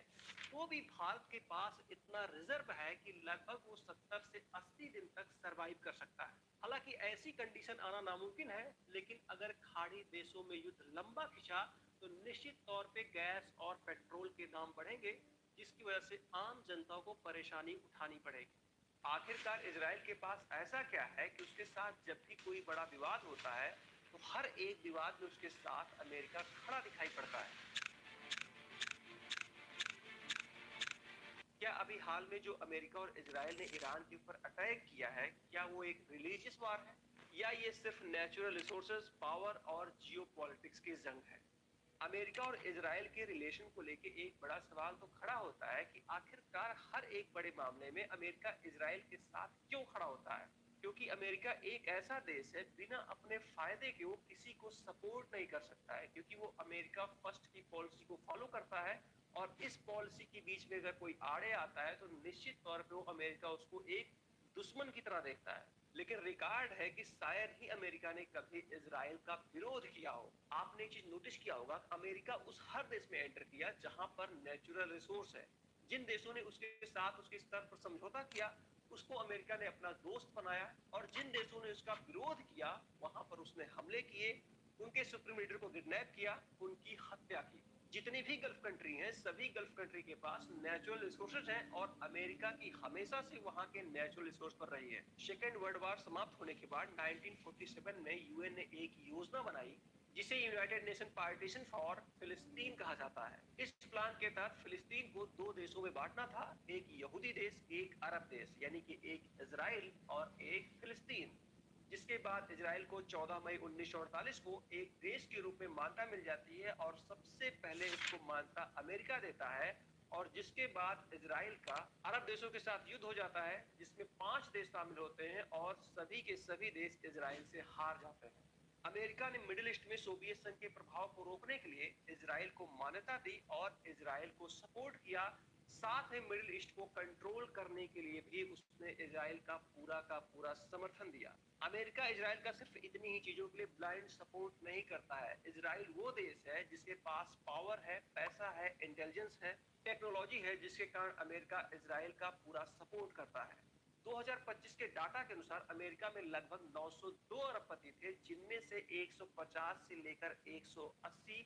तो भी भारत के पास इतना रिजर्व है कि लगभग वो 70 से 80 दिन तक सरवाइव कर सकता है। हालांकि ऐसी कंडीशन आना नामुमकिन है, लेकिन अगर खाड़ी देशों में युद्ध लंबा खिंचा तो निश्चित तौर पे गैस और पेट्रोल के दाम बढ़ेंगे, जिसकी वजह से आम जनता को परेशानी उठानी पड़ेगी। आखिरकार इजराइल के पास ऐसा क्या है कि उसके साथ जब भी कोई बड़ा विवाद होता है, तो हर एक विवाद में उसके साथ अमेरिका खड़ा दिखाई पड़ता है। क्या अभी हाल में जो अमेरिका और इजराइल ने ईरान के ऊपर अटैक किया है, क्या वो एक रिलीजियस वार है, या ये सिर्फ नेचुरल रिसोर्सेज, पावर और जियोपॉलिटिक्स की जंग है? अमेरिका और इजराइल के रिलेशन को लेके एक बड़ा सवाल तो खड़ा होता है कि आखिरकार हर एक बड़े मामले में अमेरिका इजराइल के साथ क्यों खड़ा होता है? क्योंकि अमेरिका एक ऐसा देश है, बिना अपने फायदे के वो किसी को सपोर्ट नहीं कर सकता है, क्योंकि वो अमेरिका फर्स्ट की पॉलिसी को फॉलो करता है। और इस पॉलिसी के बीच में अगर कोई आड़े आता है तो निश्चित तौर पे वो अमेरिका उसको एक दुश्मन की तरह देखता है। लेकिन रिकॉर्ड है कि शायद ही अमेरिका ने कभी इजराइल का विरोध किया हो। आपने एक चीज नोटिस किया होगा, अमेरिका उस हर देश में एंटर किया जहां पर नेचुरल रिसोर्स है। जिन देशों ने उसके साथ उसके स्तर पर समझौता किया, उसको अमेरिका ने अपना दोस्त बनाया, और जिन देशों ने उसका विरोध किया, वहां पर उसने हमले किए, उनके सुप्रीम लीडर को किडनैप किया, उनकी हत्या की। जितनी भी गल्फ कंट्री हैं, सभी गल्फ कंट्री के पास नेचुरल रिसोर्सेज हैं, और अमेरिका की हमेशा से वहां के नेचुरल रिसोर्स पर रही है। सेकेंड वर्ल्ड वॉर समाप्त होने के बाद 1947 में यूएन ने एक योजना बनाई जिसे यूनाइटेड नेशन पार्टीशन फॉर फिलिस्तीन कहा जाता है। इस प्लान के तहत फिलिस्तीन को दो देशों में बांटना था, एक यहूदी देश, एक अरब देश, यानी कि एक इजराइल और एक फिलिस्तीन। जिसके बाद इजराइल को 14 मई 1948 को एक देश के रूप में मान्यता मिल जाती है, और सबसे पहले इसको मान्यता अमेरिका देता है। और जिसके बाद इजराइल का अरब देशों के साथ युद्ध हो जाता है, जिसमें 5 देश शामिल होते हैं, और सभी के सभी देश इजराइल से हार जाते हैं। अमेरिका ने मिडिल ईस्ट में सोवियत संघ के प्रभाव को रोकने के लिए इजराइल को मान्यता दी और इजराइल को सपोर्ट किया। साथ में मिडिल ईस्ट को कंट्रोल करने के लिए भी उसने इजराइल का पूरा समर्थन दिया। अमेरिका इजराइल का सिर्फ इतनी ही चीजों के लिए ब्लाइंड सपोर्ट नहीं करता है। इजराइल वो देश है जिसके पास पावर है, पैसा है, इंटेलिजेंस है, टेक्नोलॉजी है, जिसके कारण अमेरिका इजराइल का पूरा सपोर्ट करता है। 2025 के डाटा के अनुसार अमेरिका में लगभग 902 अरबपति थे, जिनमें से 150 से लेकर 180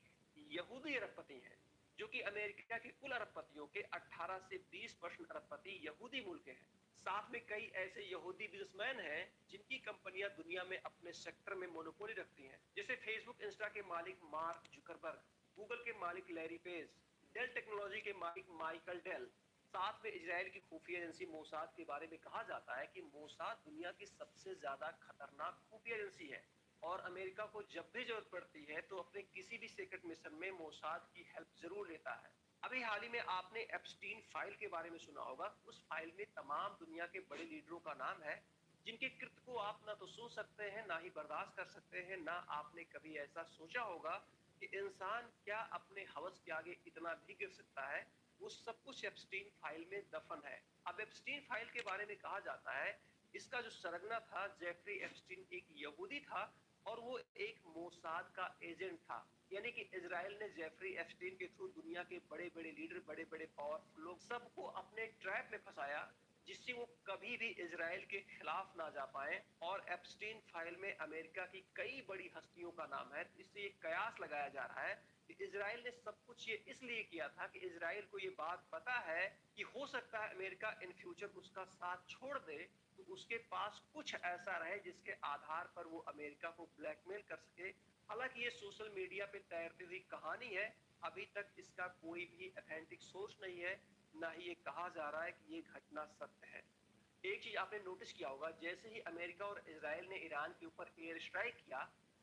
यहूदी अरबपति हैं, जो कि अमेरिका के कुल अरबपतियों के 18 से 20% अरबपति यहूदी मूल के हैं। साथ में कई ऐसे यहूदी बिजनेसमैन हैं जिनकी कंपनियां दुनिया में अपने सेक्टर में मोनोपोली रखती हैं, जैसे फेसबुक इंस्टा के मालिक मार्क जुकरबर्ग, गूगल के मालिक लैरी पेज, डेल टेक्नोलॉजी के मालिक माइकल डेल। साथ में इजराइल की खुफिया एजेंसी मोसाद के बारे में कहा जाता है कि मोसाद दुनिया की सबसे ज्यादा खतरनाक खुफिया एजेंसी है, और अमेरिका को जब भी जरूरत पड़ती है तो अपने किसी भी सीक्रेट मिशन में मोसाद की हेल्प जरूर लेता है। अभी हाल ही में आपने एप्स्टीन फाइल के बारे में सुना होगा। उस फाइल में तमाम दुनिया के बड़े लीडरों का नाम है, जिनके कृत्य को आप ना तो सुन सकते हैं, ना ही बर्दाश्त कर सकते हैं। ना आपने कभी ऐसा सोचा होगा कि इंसान क्या अपने हवस के आगे इतना भी गिर सकता है। वो सब कुछ एप्स्टीन फाइल में दफन है। अब एप्स्टीन फाइल के बारे में कहा जाता है, इसका जो सरगना था जेफरी एप्स्टीन एक यहूदी था, और वो एक मोसाद का एजेंट था। यानी कि इजराइल ने जेफरी एप्स्टीन के थ्रू दुनिया के बड़े बड़े लीडर, बड़े बड़े पावरफुल लोग सबको अपने ट्रैप में फंसाया, जिससे वो कभी भी इजराइल के खिलाफ ना जा पाए। और एप्स्टीन फाइल में अमेरिका की कई बड़ी हस्तियों का नाम है। इससे ये कयास लगाया जा रहा है कि इजराइल ने सब कुछ ये इसलिए किया था कि इजराइल को ये बात पता है कि हो सकता है अमेरिका इन फ्यूचर उसका साथ छोड़ दे, तो उसके पास कुछ ऐसा रहे जिसके आधार पर वो अमेरिका को ब्लैकमेल कर सके। हालांकि ये सोशल मीडिया पे तैरती हुई कहानी है, अभी तक इसका कोई भी ऑथेंटिक सोर्स नहीं है, ना ही ये कहा जा रहा है कि ये घटना सत्य है। एक चीज आपने नोटिस किया होगा, जैसे ही अमेरिका और इजराइल ने ईरान के ऊपर एयर स्ट्राइक किया,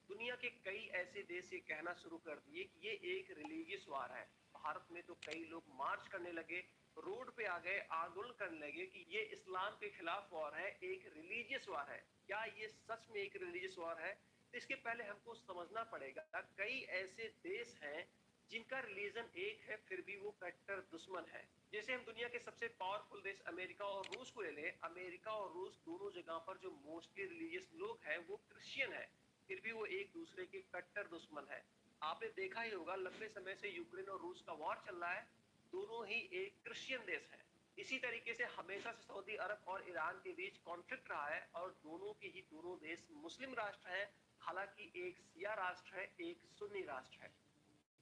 दुनिया के कई ऐसे देश ये कहना शुरू कर दिए कि ये एक रिलीजियस वार है। भारत में तो कई लोग मार्च करने लगे, रोड पे आ गए, आंदोलन करने लगे कि ये इस्लाम के खिलाफ वॉर है, एक रिलीजियस वार है। क्या ये सच में एक रिलीजियस वार है? तो इसके पहले हमको समझना पड़ेगा, कई ऐसे देश हैं जिनका रिलीजन एक है, फिर भी वो कट्टर दुश्मन है। जैसे हम दुनिया के सबसे पावरफुल देश अमेरिका और रूस को ले लें, अमेरिका और रूस दोनों जगह पर जो मोस्टली रिलीजियस लोग हैं वो क्रिश्चियन है, फिर भी वो एक दूसरे के कट्टर दुश्मन है। आपने देखा ही होगा, लंबे समय से यूक्रेन और रूस का वॉर चल रहा है, दोनों ही एक क्रिश्चियन देश है। इसी तरीके से हमेशा से सऊदी अरब और ईरान के बीच कॉन्फ्लिक्ट रहा है, और दोनों के ही दोनों देश मुस्लिम राष्ट्र हैं। हालांकि एक शिया राष्ट्र है, एक सुन्नी राष्ट्र है।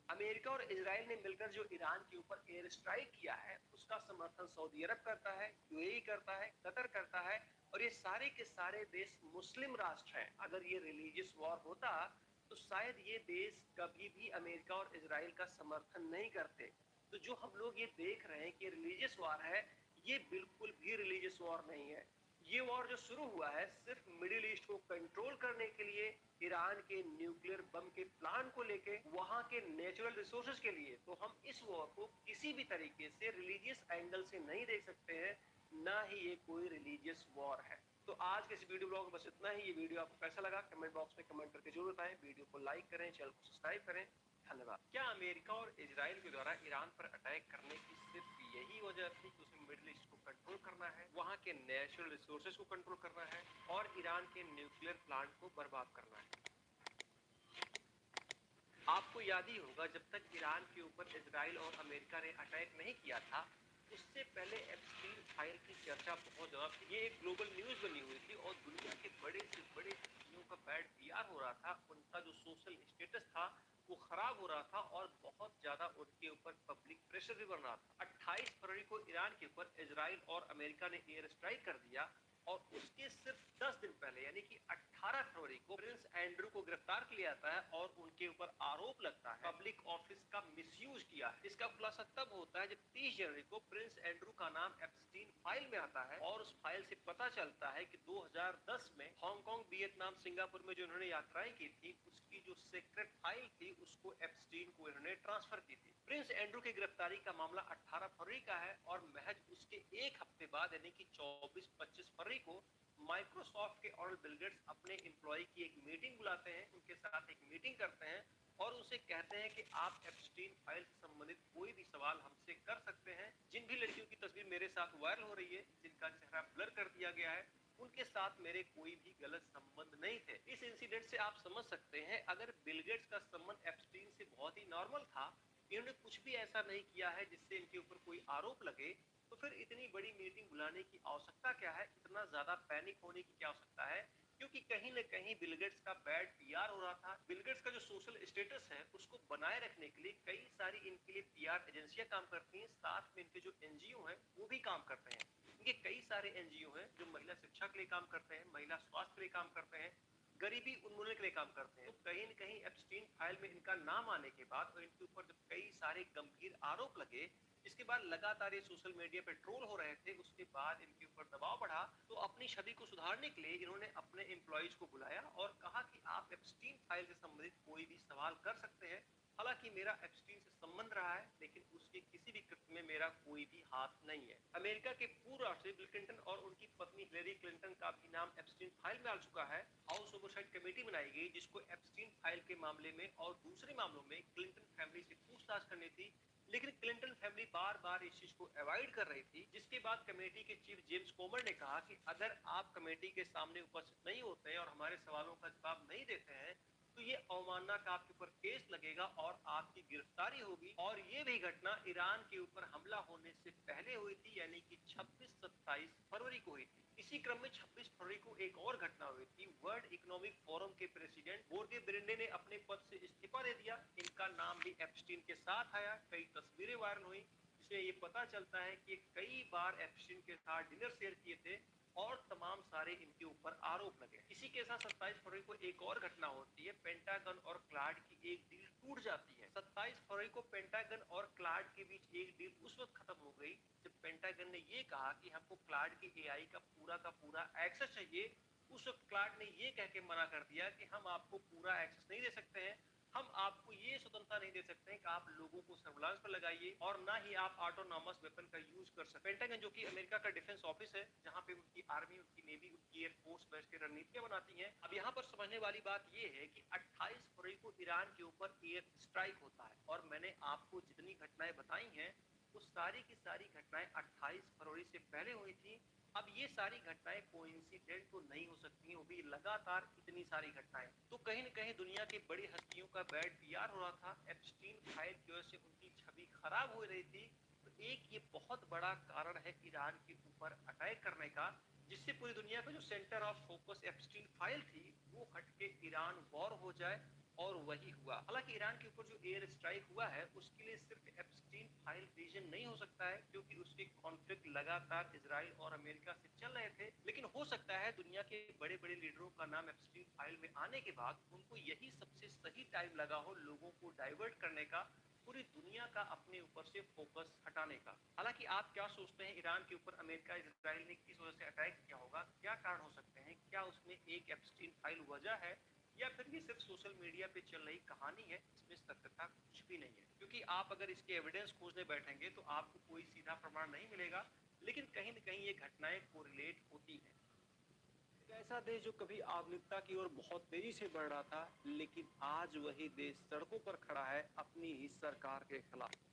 अमेरिका और इजराइल ने मिलकर जो ईरान के ऊपर एयर स्ट्राइक किया है, उसका समर्थन सऊदी अरब करता है, यूएई करता है, कतर करता है, और ये सारे के सारे देश मुस्लिम राष्ट्र हैं। अगर ये रिलीजियस वॉर होता तो शायद ये देश कभी भी अमेरिका और इजराइल का समर्थन नहीं करते। तो जो हम लोग ये देख रहे हैं कि रिलीजियस वॉर है, ये बिल्कुल भी रिलीजियस वॉर नहीं है। ये वॉर जो शुरू हुआ है सिर्फ मिडिल ईस्ट को कंट्रोल करने के लिए, ईरान के न्यूक्लियर बम के प्लान को लेके, वहां के नेचुरल रिसोर्सेज के लिए। तो हम इस वॉर को किसी भी तरीके से रिलीजियस एंगल से नहीं देख सकते हैं, ना ही ये कोई रिलीजियस वॉर है। तो आज के इस वीडियो ब्लॉग में बस इतना ही। ये वीडियो आपको कैसा लगा कमेंट बॉक्स में कमेंट करके जरूर बताएं। वीडियो को लाइक करें, चैनल को सब्सक्राइब करें। धन्यवाद। क्या अमेरिका और इजराइल के द्वारा ईरान पर अटैक करने की सिर्फ यही वजह थी कि उसे मिडिल ईस्ट को कंट्रोल करना है, वहां के नेचुरल रिसोर्सेज को कंट्रोल करना है और ईरान के न्यूक्लियर प्लांट को बर्बाद करना है? आपको याद ही होगा, जब तक ईरान के ऊपर इजराइल और अमेरिका ने अटैक नहीं किया था, उससे पहले एप्स्टीन फाइल की चर्चा बहुत ज्यादा थी। ये एक ग्लोबल न्यूज बनी हुई थी और दुनिया के बड़े से बड़े हस्तियों का बैड पीआर हो रहा था, उनका जो सोशल स्टेटस था वो खराब हो रहा था और बहुत ज्यादा उनके ऊपर पब्लिक प्रेशर भी बन रहा था। 28 फरवरी को ईरान के ऊपर इजराइल और अमेरिका ने एयर स्ट्राइक कर दिया, और उसके सिर्फ 10 दिन पहले यानी कि 18 फरवरी को प्रिंस एंड्रू को गिरफ्तार किया जाता है और उनके ऊपर आरोप लगता है पब्लिक ऑफिस का मिसयूज किया है। इसका खुलासा तब होता है जब 30 जनवरी को प्रिंस एंड्रू का नाम एप्स्टीन फाइल में आता है, और उस फाइल से पता चलता है कि 2010 में हांगकांग, वियतनाम, सिंगापुर में जो इन्होंने यात्राएं की थी, उसकी जो सीक्रेट फाइल थी उसको एप्स्टीन को इन्होंने ट्रांसफर की थी। प्रिंस एंड्रू की गिरफ्तारी का मामला 18 फरवरी का है, और महज उसके एक हफ्ते बाद यानी कि 24-25 फरवरी को माइक्रोसॉफ्ट के ऑनर बिल गेट्स अपने एम्प्लॉय की एक मीटिंग बुलाते हैं, उनके साथ एक मीटिंग करते हैं और उनसे कहते हैं कि आप एप्स्टीन फाइल से संबंधित कोई भी सवाल हमसे कर सकते हैं। जिन भी लड़कियों की तस्वीर मेरे साथ वायरल हो रही है, जिनका चेहरा ब्लर कर दिया गया है, उनके साथ मेरे कोई भी गलत संबंध नहीं थे। इस इंसिडेंट से आप समझ सकते हैं, अगर बिल गेट्स का संबंध एप्स्टीन से बहुत ही नॉर्मल था, इन्होंने कुछ भी ऐसा नहीं किया है जिससे इनके ऊपर कोई आरोप लगे, तो फिर इतनी बड़ी मीटिंग बुलाने की आवश्यकता क्या है, इतना ज्यादा पैनिक होने की क्या आवश्यकता है? क्योंकि कहीं न कहीं बिल गेट्स का बैड पीआर हो रहा था। बिल गेट्स का जो सोशल स्टेटस है उसको बनाए रखने के लिए कई सारी इनके लिए पीआर एजेंसियां काम करती हैं, साथ में इनके जो एनजीओ हैं वो भी काम करते हैं। इनके कई सारे एनजीओ हैं जो महिला शिक्षा के लिए काम करते हैं, महिला स्वास्थ्य के लिए काम करते हैं, गरीबी उन्मूलन के लिए काम करते हैं। तो कहीं न कहीं एप्स्टीन फाइल में इनका नाम आने के बाद और इनके ऊपर जब कई सारे गंभीर आरोप लगे, इसके बाद लगातार ये सोशल मीडिया पे ट्रोल हो रहे थे, उसके बाद इनके ऊपर दबाव बढ़ा, तो अपनी छवि को सुधारने के लिए इन्होंने अपने एम्प्लॉइज को बुलाया और कहा कि आप एप्स्टीन फाइल से संबंधित कोई भी सवाल कर सकते हैं। हालांकि मेरा एप्स्टीन से संबंध रहा है, लेकिन उसके किसी भी कृत्य में मेरा कोई भी हाथ नहीं है। अमेरिका के पूर्व राष्ट्रपति बिल क्लिंटन और उनकी पत्नी हिलेरी क्लिंटन का भी नाम एप्स्टीन फाइल में आ चुका है। हाउस ओवरसाइट कमेटी बनाई गई जिसको एप्स्टीन फाइल के मामले में और दूसरे मामलों में क्लिंटन फैमिली से पूछताछ करनी थी, लेकिन क्लिंटन फैमिली बार बार इस चीज को अवॉइड कर रही थी, जिसके बाद कमेटी के चीफ जेम्स कोमर ने कहा कि अगर आप कमेटी के सामने उपस्थित नहीं होते हैं और हमारे सवालों का जवाब नहीं देते हैं, तो ये अवमानना का आपके ऊपर केस लगेगा और आपकी गिरफ्तारी होगी। और ये भी घटना ईरान के ऊपर हमला होने से पहले हुई थी, यानी कि 26-27 फरवरी को हुई थी। इसी क्रम में 26 फरवरी को एक और घटना हुई थी। वर्ल्ड इकोनॉमिक फोरम के प्रेसिडेंट बोर्गे ब्रेंडे ने अपने पद से इस्तीफा दे दिया। इनका नाम भी एप्स्टीन के साथ आया। कई तस्वीरें वायरल हुई जिसमें ये पता चलता है कि कई बार एप्स्टीन के साथ डिनर शेयर किए थे और तमाम सारे इनके ऊपर आरोप लगे। इसी के साथ 27 फरवरी को एक और घटना होती है। पेंटागन और क्लाड की एक डील टूट जाती है। 27 फरवरी को पेंटागन और क्लाड के बीच एक डील उस वक्त खत्म हो गई जब पेंटागन ने ये कहा कि हमको क्लाड के एआई का पूरा एक्सेस चाहिए। उस वक्त क्लाड ने ये कह के मना कर दिया कि हम आपको पूरा एक्सेस नहीं दे सकते हैं, हम आपको ये स्वतंत्रता नहीं दे सकते हैं कि आप लोगों को सर्विलांस पर लगाइए और ना ही आप ऑटोनॉमस वेपन का यूज कर सकते। पेंटागन जो कि अमेरिका का डिफेंस ऑफिस है, जहां पे उनकी आर्मी, उनकी नेवी, उनकी एयरफोर्स बैठ के रणनीतियां बनाती हैं। अब यहाँ पर समझने वाली बात ये है कि 28 फरवरी को ईरान के ऊपर एयर स्ट्राइक होता है और मैंने आपको जितनी घटनाएं बताई हैं वो सारी की सारी घटनाएं 28 फरवरी से पहले हुई थी। अब ये सारी घटनाएं कोइंसिडेंट तो नहीं हो सकती, वो भी लगातार इतनी सारी घटनाएं। तो कहीं न कहीं दुनिया की बड़ी हस्तियों का बैड पीआर हो रहा था। एप्स्टीन फाइल की वजह से उनकी छवि खराब हो रही थी। तो एक ये बहुत बड़ा कारण है ईरान के ऊपर अटैक करने का, जिससे पूरी दुनिया का जो centre of focus Epstein file थी वो हटके ईरान वॉर हो जाए, और वही हुआ। हालांकि ईरान के ऊपर जो एयर स्ट्राइक हुआ है उसके लिए सिर्फ एप्स्टीन फाइल रीजन नहीं हो सकता है, क्योंकि उसके कॉन्फ्लिक्ट लगातार इजराइल और अमेरिका से चल रहे थे। लेकिन हो सकता है दुनिया के बड़े बड़े लीडरों का नाम एप्स्टीन फाइल में आने के बाद उनको यही सबसे सही टाइम लगा हो लोगों को डाइवर्ट करने का, पूरी दुनिया का अपने ऊपर से फोकस हटाने का। हालांकि आप क्या सोचते हैं ईरान के ऊपर अमेरिका इजराइल ने किस वजह से अटैक किया होगा? क्या कारण हो सकते हैं? क्या उसमें एक एप्स्टीन फाइल वजह है, या फिर ये सिर्फ सोशल मीडिया पे चल रही कहानी है, इसमें सत्यता कुछ भी नहीं है? क्योंकि आप अगर इसके एविडेंस खोजने बैठेंगे तो आपको कोई सीधा प्रमाण नहीं मिलेगा, लेकिन कहीं न कहीं ये घटनाएं कोरिलेट होती हैं। एक ऐसा देश जो कभी आधुनिकता की ओर बहुत तेजी से बढ़ रहा था, लेकिन आज वही देश सड़कों पर खड़ा है अपनी ही सरकार के खिलाफ।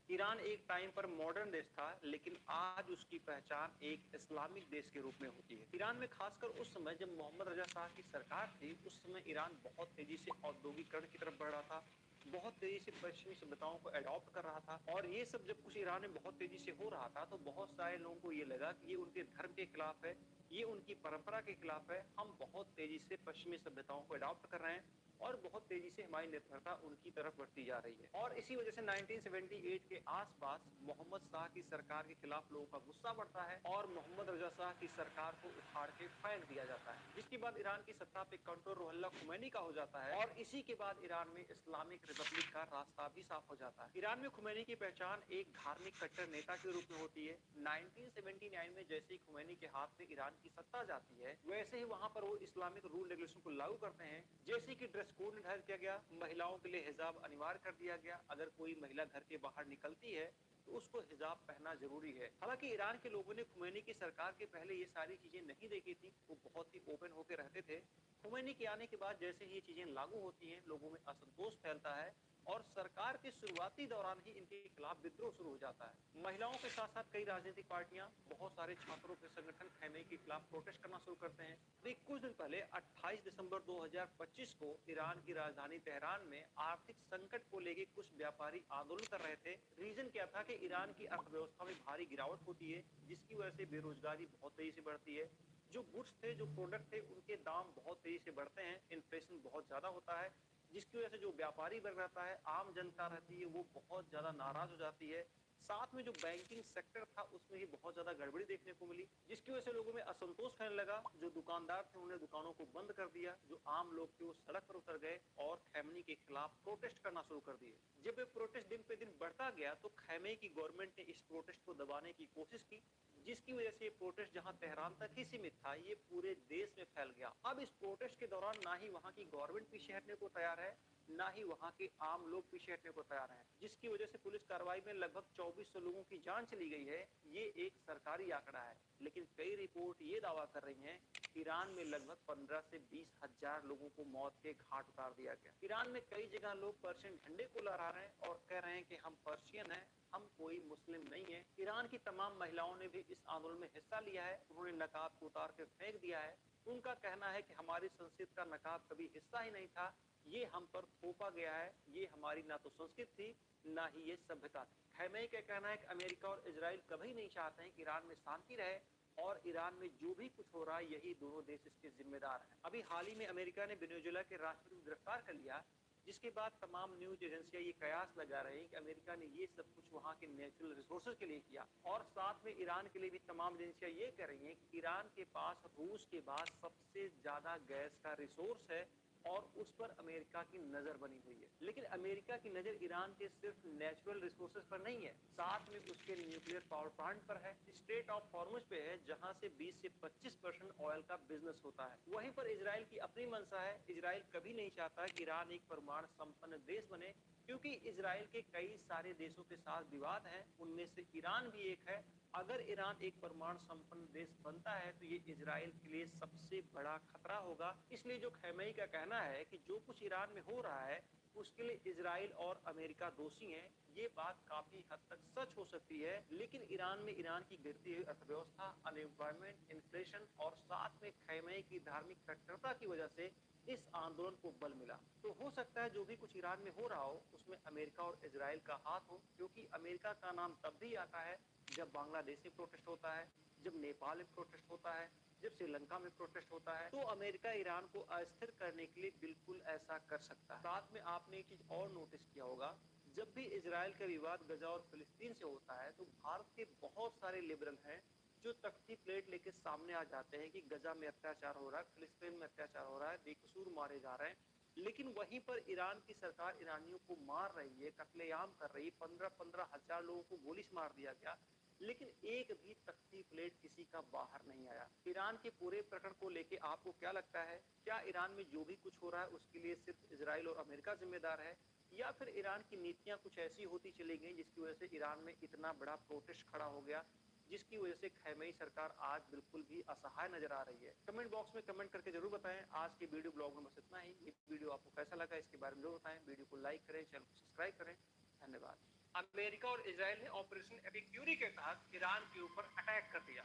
ईरान एक टाइम पर मॉडर्न देश था, लेकिन आज उसकी पहचान एक इस्लामिक देश के रूप में होती है। ईरान में खासकर उस समय जब मोहम्मद रजा शाह की सरकार थी, उस समय ईरान बहुत तेजी से औद्योगिकरण की तरफ बढ़ रहा था, बहुत तेजी से पश्चिमी सभ्यताओं को अडॉप्ट कर रहा था। और ये सब जब कुछ ईरान में बहुत तेजी से हो रहा था तो बहुत सारे लोगों को ये लगा कि ये उनके धर्म के खिलाफ है, ये उनकी परंपरा के खिलाफ है। हम बहुत तेजी से पश्चिमी सभ्यताओं को अडॉप्ट कर रहे हैं और बहुत तेजी से हमारी निर्भरता उनकी तरफ बढ़ती जा रही है। और इसी वजह से 1978 के आसपास मोहम्मद शाह की सरकार के खिलाफ लोगों का गुस्सा बढ़ता है और मोहम्मद रजा शाह की सरकार को उखाड़ के फेंक दिया जाता है, जिसके बाद ईरान की सत्ता पे कंट्रोल रुहुल्लाह खुमैनी का हो जाता है और इसी के बाद ईरान में इस्लामिक रिपब्लिक का रास्ता भी साफ हो जाता है। ईरान में खुमैनी की पहचान एक धार्मिक कट्टर नेता के रूप में होती है। 1979 में जैसे ही खुमैनी के हाथ में ईरान की सत्ता जाती है, वैसे ही वहां पर वो इस्लामिक रूल रेगुलेशन को लागू करते हैं। जैसे कि ड्रेस कोड निर्धारित किया गया, महिलाओं के लिए हिजाब अनिवार्य कर दिया गया, अगर कोई महिला घर के बाहर निकलती है तो उसको हिजाब पहनना जरूरी है। हालांकि ईरान के लोगों ने खुमैनी की सरकार के पहले ये सारी चीजें नहीं देखी थी, वो बहुत ही ओपन होकर रहते थे। खुमैनी के आने के बाद जैसे ही ये चीजें लागू होती हैं, लोगों में असंतोष फैलता है और सरकार के शुरुआती दौरान ही इनके खिलाफ विद्रोह शुरू हो जाता है। महिलाओं के साथ साथ कई राजनीतिक पार्टियां, बहुत सारे छात्रों के संगठन खैमे के खिलाफ प्रोटेस्ट करना शुरू करते हैं। अभी कुछ दिन पहले 28 दिसंबर 2025 को ईरान की राजधानी तेहरान में आर्थिक संकट को लेकर कुछ व्यापारी आंदोलन कर रहे थे। रीजन क्या था कि ईरान की अर्थव्यवस्था में भारी गिरावट होती है, जिसकी वजह से बेरोजगारी बहुत तेजी से बढ़ती है। जो गुड्स थे, जो प्रोडक्ट थे, उनके दाम बहुत तेजी से बढ़ते हैं, इन्फ्लेशन बहुत ज्यादा होता है, जिसकी वजह से जो व्यापारी वर्ग रहता है, आम जनता रहती है, वो बहुत ज्यादा नाराज हो जाती है। साथ में जो बैंकिंग सेक्टर था उसमें ही बहुत ज्यादा गड़बड़ी देखने को मिली, जिसकी वजह से लोगों में असंतोष फैलने लगा। जो दुकानदार थे उन्होंने दुकानों को बंद कर दिया, जो आम लोग थे वो सड़क पर उतर गए और खैमनी के खिलाफ प्रोटेस्ट करना शुरू कर दिए। जब ये प्रोटेस्ट दिन पे दिन बढ़ता गया तो खैमे की गवर्नमेंट ने इस प्रोटेस्ट को दबाने की कोशिश की, जिसकी वजह से ये प्रोटेस्ट जहां तेहरान तक ही सीमित था, ये पूरे देश में फैल गया। अब इस प्रोटेस्ट के दौरान ना ही वहां की गवर्नमेंट पीछे हटने को तैयार है, ना ही वहां के आम लोग पीछे हटने को तैयार हैं, जिसकी वजह से पुलिस कार्रवाई में लगभग 2400 लोगों की जान चली गई है। ये एक सरकारी आंकड़ा है, लेकिन कई रिपोर्ट ये दावा कर रही हैं ईरान में लगभग 15 से 20 हजार लोगों को मौत के घाट उतार दिया गया। ईरान में कई जगह लोग पर्शियन झंडे को लहरा रहे हैं और कह रहे हैं कि हम पर्शियन हैं, हम कोई मुस्लिम नहीं है। ईरान की तमाम महिलाओं ने भी इस आंदोलन में हिस्सा लिया है, उन्होंने नकाब को उतार कर फेंक दिया है। उनका कहना है कि हमारी संस्कृति का नकाब कभी हिस्सा ही नहीं था, ये हम पर थोपा गया है, ये हमारी ना तो संस्कृति थी ना ही ये सभ्यता थी। खैमेई का कहना है कि अमेरिका और इजराइल कभी नहीं चाहते हैं कि ईरान में शांति रहे और ईरान में जो भी कुछ हो रहा है यही दोनों देश इसके जिम्मेदार हैं। अभी हाल ही में अमेरिका ने वेनेजुएला के राष्ट्रपति को गिरफ्तार कर लिया, जिसके बाद तमाम न्यूज एजेंसियां ये कयास लगा रही हैं कि अमेरिका ने ये सब कुछ वहां के नेचुरल रिसोर्सेज के लिए किया और साथ में ईरान के लिए भी तमाम एजेंसियां ये कह रही हैं कि ईरान के पास रूस के बाद सबसे ज्यादा गैस का रिसोर्स है और उस पर अमेरिका की नजर बनी हुई है। लेकिन अमेरिका की नजर ईरान के सिर्फ नेचुरल रिसोर्सेज पर नहीं है, साथ में उसके न्यूक्लियर पावर प्लांट पर है, स्ट्रेट ऑफ हॉर्मुज पे है, जहां से 20 से 25% ऑयल का बिजनेस होता है। वहीं पर इजराइल की अपनी मंशा है। इजराइल कभी नहीं चाहता कि ईरान एक परमाणु संपन्न देश बने, क्योंकि इजराइल के कई सारे देशों के साथ विवाद है, उनमें से ईरान भी एक है। अगर ईरान एक परमाणु संपन्न देश बनता है तो ये इजराइल के लिए सबसे बड़ा खतरा होगा। इसलिए जो खैमेई का कहना है कि जो कुछ ईरान में हो रहा है उसके लिए इजराइल और अमेरिका दोषी हैं, ये बात काफी हद तक सच हो सकती है। लेकिन ईरान में ईरान की गिरती हुई अर्थव्यवस्था, अनएम्प्लॉयमेंट, इन्फ्लेशन और साथ में खैमेई की धार्मिक कट्टरता की वजह से इस आंदोलन को बल मिला। तो हो सकता है जो भी कुछ ईरान में हो रहा हो उसमें अमेरिका और इजराइल का हाथ हो, क्योंकि अमेरिका का नाम तब भी आता है जब बांग्लादेश में प्रोटेस्ट होता है, जब नेपाल में प्रोटेस्ट होता है, जब श्रीलंका में प्रोटेस्ट होता है। तो अमेरिका ईरान को अस्थिर करने के लिए बिल्कुल ऐसा कर सकता है। साथ में आपने एक चीज और नोटिस किया होगा, जब भी इजराइल का विवाद गजा और फिलिस्तीन से होता है तो भारत के बहुत सारे लिबरल हैं जो तख्ती प्लेट लेके सामने आ जाते हैं कि गजा में अत्याचार हो रहा है, फिलिस्तीन में अत्याचार हो रहा है, बेकसूर मारे जा रहे हैं। लेकिन वहीं पर ईरान की सरकार ईरानियों को मार रही है, कत्लेआम कर रही है, 15-15 हजार लोगों को गोली से मार दिया गया, लेकिन एक भी तख्ती प्लेट किसी का बाहर नहीं आया। ईरान के पूरे प्रकरण को लेके आपको क्या लगता है? क्या ईरान में जो भी कुछ हो रहा है उसके लिए सिर्फ इजराइल और अमेरिका जिम्मेदार है, या फिर ईरान की नीतियां कुछ ऐसी होती चली गई जिसकी वजह से ईरान में इतना बड़ा प्रोटेस्ट खड़ा हो गया, जिसकी वजह से खैमेई सरकार आज बिल्कुल भी असहाय नजर आ रही है? कमेंट बॉक्स में कमेंट करके जरूर बताएं। आज के वीडियो ब्लॉग में बस इतना ही। ये वीडियो आपको कैसा लगा इसके बारे में जरूर बताएं। वीडियो को लाइक करें, चैनल को सब्सक्राइब करें। धन्यवाद। अमेरिका और इजराइल ने ऑपरेशन एपिक्यूरी के तहत ईरान के ऊपर अटैक कर दिया।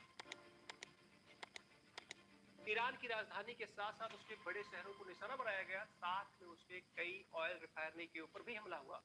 ईरान की राजधानी के साथ साथ उसके बड़े शहरों को निशाना बनाया गया, साथ में उसके कई ऑयल रिफाइनरी के ऊपर भी हमला हुआ।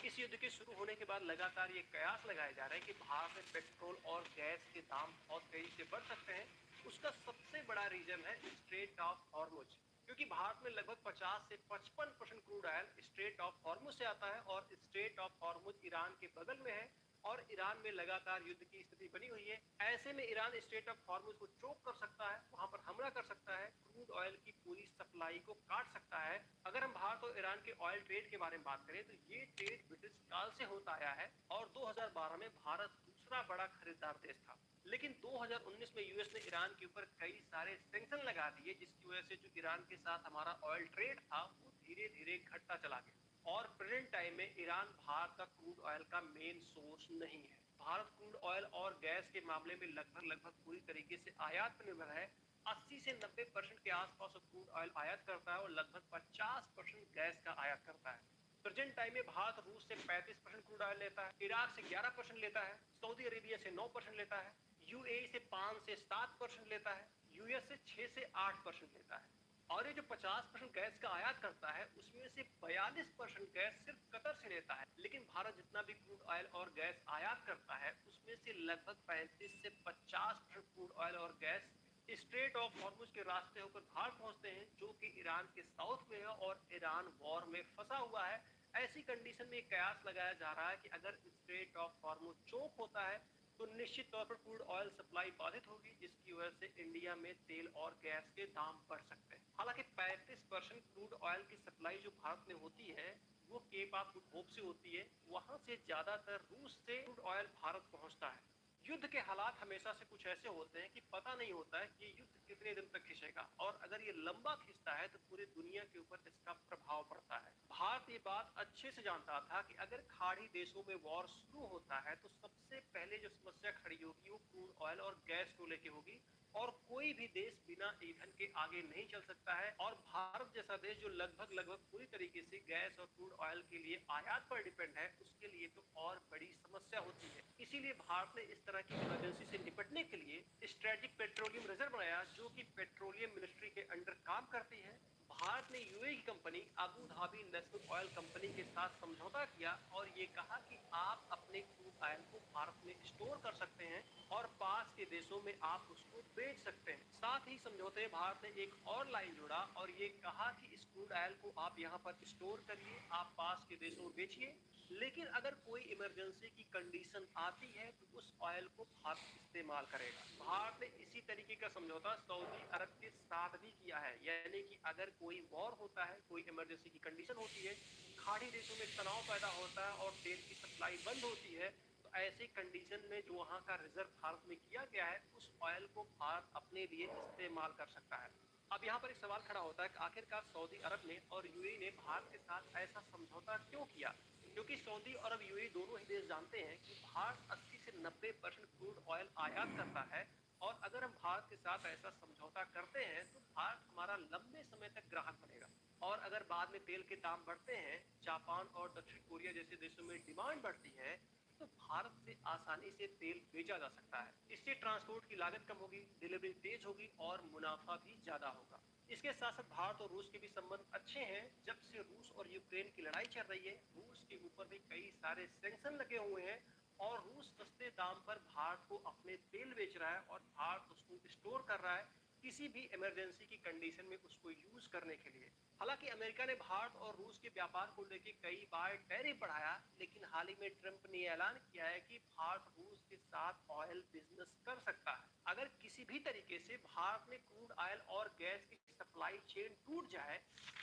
इस युद्ध के शुरू होने के बाद लगातार ये कयास लगाए जा रहे हैं कि भारत में पेट्रोल और गैस के दाम बहुत तेजी से बढ़ सकते हैं। उसका सबसे बड़ा रीजन है स्ट्रेट ऑफ हॉर्मुज, क्योंकि भारत में लगभग 50 से 55% crude oil straight of Hormuz से आता है और स्ट्रेट ऑफ हॉर्मुज ईरान के बगल में है और ईरान में लगातार युद्ध की स्थिति बनी हुई है। ऐसे में ईरान स्ट्रेट ऑफ हॉर्मुज को चोक कर सकता है, वहां पर हमला कर सकता है, क्रूड ऑयल की पूरी सप्लाई को काट सकता है। अगर हम भारत और ईरान के ऑयल ट्रेड के बारे में बात करें तो ये ट्रेड ब्रिटिश काल से होता आया है और 2012 में भारत दूसरा बड़ा खरीदार देश था। लेकिन 2019 में यूएस ने ईरान के ऊपर कई सारे सैंक्शन लगा दिए, जिसकी वजह से जो ईरान के साथ हमारा ऑयल ट्रेड था वो धीरे धीरे घटता चला गया और प्रेजेंट टाइम में ईरान भारत का क्रूड ऑयल का मेन सोर्स नहीं है। भारत क्रूड ऑयल और गैस के मामले में लगभग पूरी तरीके से आयात पर निर्भर है। 80 से 90% के आसपास क्रूड ऑयल आयात करता है और लगभग 50% गैस का आयात करता है। प्रेजेंट टाइम में भारत रूस से 35% क्रूड ऑयल लेता है, इराक से 11% लेता है, सऊदी अरेबिया से 9% लेता है, यूएई से 5 से 7% लेता है, यूएस से 6 से 8% लेता है। और ये जो 50% गैस का आयात करता है उसमें से 42% गैस सिर्फ कतर से लेता है। लेकिन भारत जितना भी क्रूड ऑयल और गैस आयात करता है उसमें से लगभग 35 से 50% क्रूड ऑयल और गैस स्ट्रेट ऑफ हॉर्मुज के रास्ते होकर भारत पहुंचते हैं, जो कि ईरान के साउथ में है और ईरान वॉर में फंसा हुआ है। ऐसी कंडीशन में कयास लगाया जा रहा है कि अगर स्ट्रेट ऑफ हॉर्मुज चोक होता है तो निश्चित तौर पर क्रूड ऑयल सप्लाई बाधित होगी, जिसकी वजह से इंडिया में तेल और गैस के दाम बढ़ सकते हैं। हालांकि 35% क्रूड ऑयल की सप्लाई जो भारत में होती है वो केप ऑफ गुड होप से होती है, वहां से ज्यादातर रूस से क्रूड ऑयल भारत पहुंचता है। युद्ध के हालात हमेशा से कुछ ऐसे होते हैं कि पता नहीं होता है कि युद्ध कितने दिन तक खिंचेगा और अगर ये लंबा खिंचता है तो पूरी दुनिया के ऊपर इसका प्रभाव पड़ता है। भारत ये बात अच्छे से जानता था कि अगर खाड़ी देशों में वॉर शुरू होता है तो सबसे पहले जो समस्या खड़ी होगी वो क्रूड ऑयल और गैस को लेके होगी, और कोई भी देश बिना ईंधन के आगे नहीं चल सकता है। और भारत जैसा देश जो लगभग पूरी तरीके से गैस और क्रूड ऑयल के लिए आयात पर डिपेंड है, उसके लिए तो और बड़ी समस्या होती है। इसीलिए भारत ने इस तरह की इमरजेंसी से निपटने के लिए स्ट्रेटेजिक पेट्रोलियम रिजर्व बनाया, जो कि पेट्रोलियम मिनिस्ट्री के अंडर काम करती है। भारत ने यूएई की company Abu Dhabi national oil company के साथ समझौता किया और ये कहा कि आप अपने क्रूड ऑयल को भारत में स्टोर कर सकते हैं और पास के देशों में आप उसको बेच सकते हैं। साथ ही समझौते में भारत ने एक और लाइन जोड़ा और ये कहा कि इस क्रूड ऑयल को आप यहाँ पर स्टोर करिए, आप पास के देशों में बेचिए, लेकिन अगर कोई इमरजेंसी की कंडीशन आती है तो उस ऑयल को भारत इस्तेमाल करेगा। भारत ने इसी तरीके का समझौता सऊदी अरब के साथ भी किया है, यानी कि अगर कोई वॉर होता है, कोई इमरजेंसी की कंडीशन होती है, खाड़ी देशों में तनाव पैदा होता है और तेल की सप्लाई बंद होती है, तो ऐसी कंडीशन में जो वहां का रिजर्व भारत में किया गया है, उस ऑयल को भारत अपने लिए इस्तेमाल कर सकता है। अब यहाँ पर एक सवाल खड़ा होता है कि आखिरकार सऊदी अरब ने और यूएई ने भारत के साथ ऐसा समझौता क्यों किया? क्योंकि सऊदी अरब यूएई दोनों ही देश जानते हैं कि भारत 80 से 90% क्रूड ऑयल आयात करता है और अगर हम भारत के साथ ऐसा समझौता करते हैं तो भारत हमारा लंबे समय तक ग्राहक बनेगा। और अगर बाद में तेल के दाम बढ़ते हैं, जापान और दक्षिण कोरिया जैसे देशों में डिमांड बढ़ती है, तो भारत से आसानी से तेल बेचा जा सकता है। इससे ट्रांसपोर्ट की लागत कम होगी, डिलीवरी तेज होगी और मुनाफा भी ज्यादा होगा। इसके साथ साथ भारत और रूस के भी संबंध अच्छे हैं। जब से रूस और यूक्रेन की लड़ाई चल रही है, रूस के ऊपर भी कई सारे सैंक्शन लगे हुए हैं और रूस सस्ते दाम पर भारत को अपने तेल बेच रहा है और भारत उसको स्टोर कर रहा है किसी भी इमरजेंसी की कंडीशन में उसको यूज करने के लिए। हालांकि अमेरिका ने भारत और रूस के व्यापार को लेकर कई बार टैरिफ बढ़ाया, लेकिन हाल ही में ट्रंप ने ऐलान किया है कि भारत रूस के साथ ऑयल बिजनेस कर सकता है। अगर किसी भी तरीके से भारत में क्रूड ऑयल और गैस की सप्लाई चेन टूट जाए,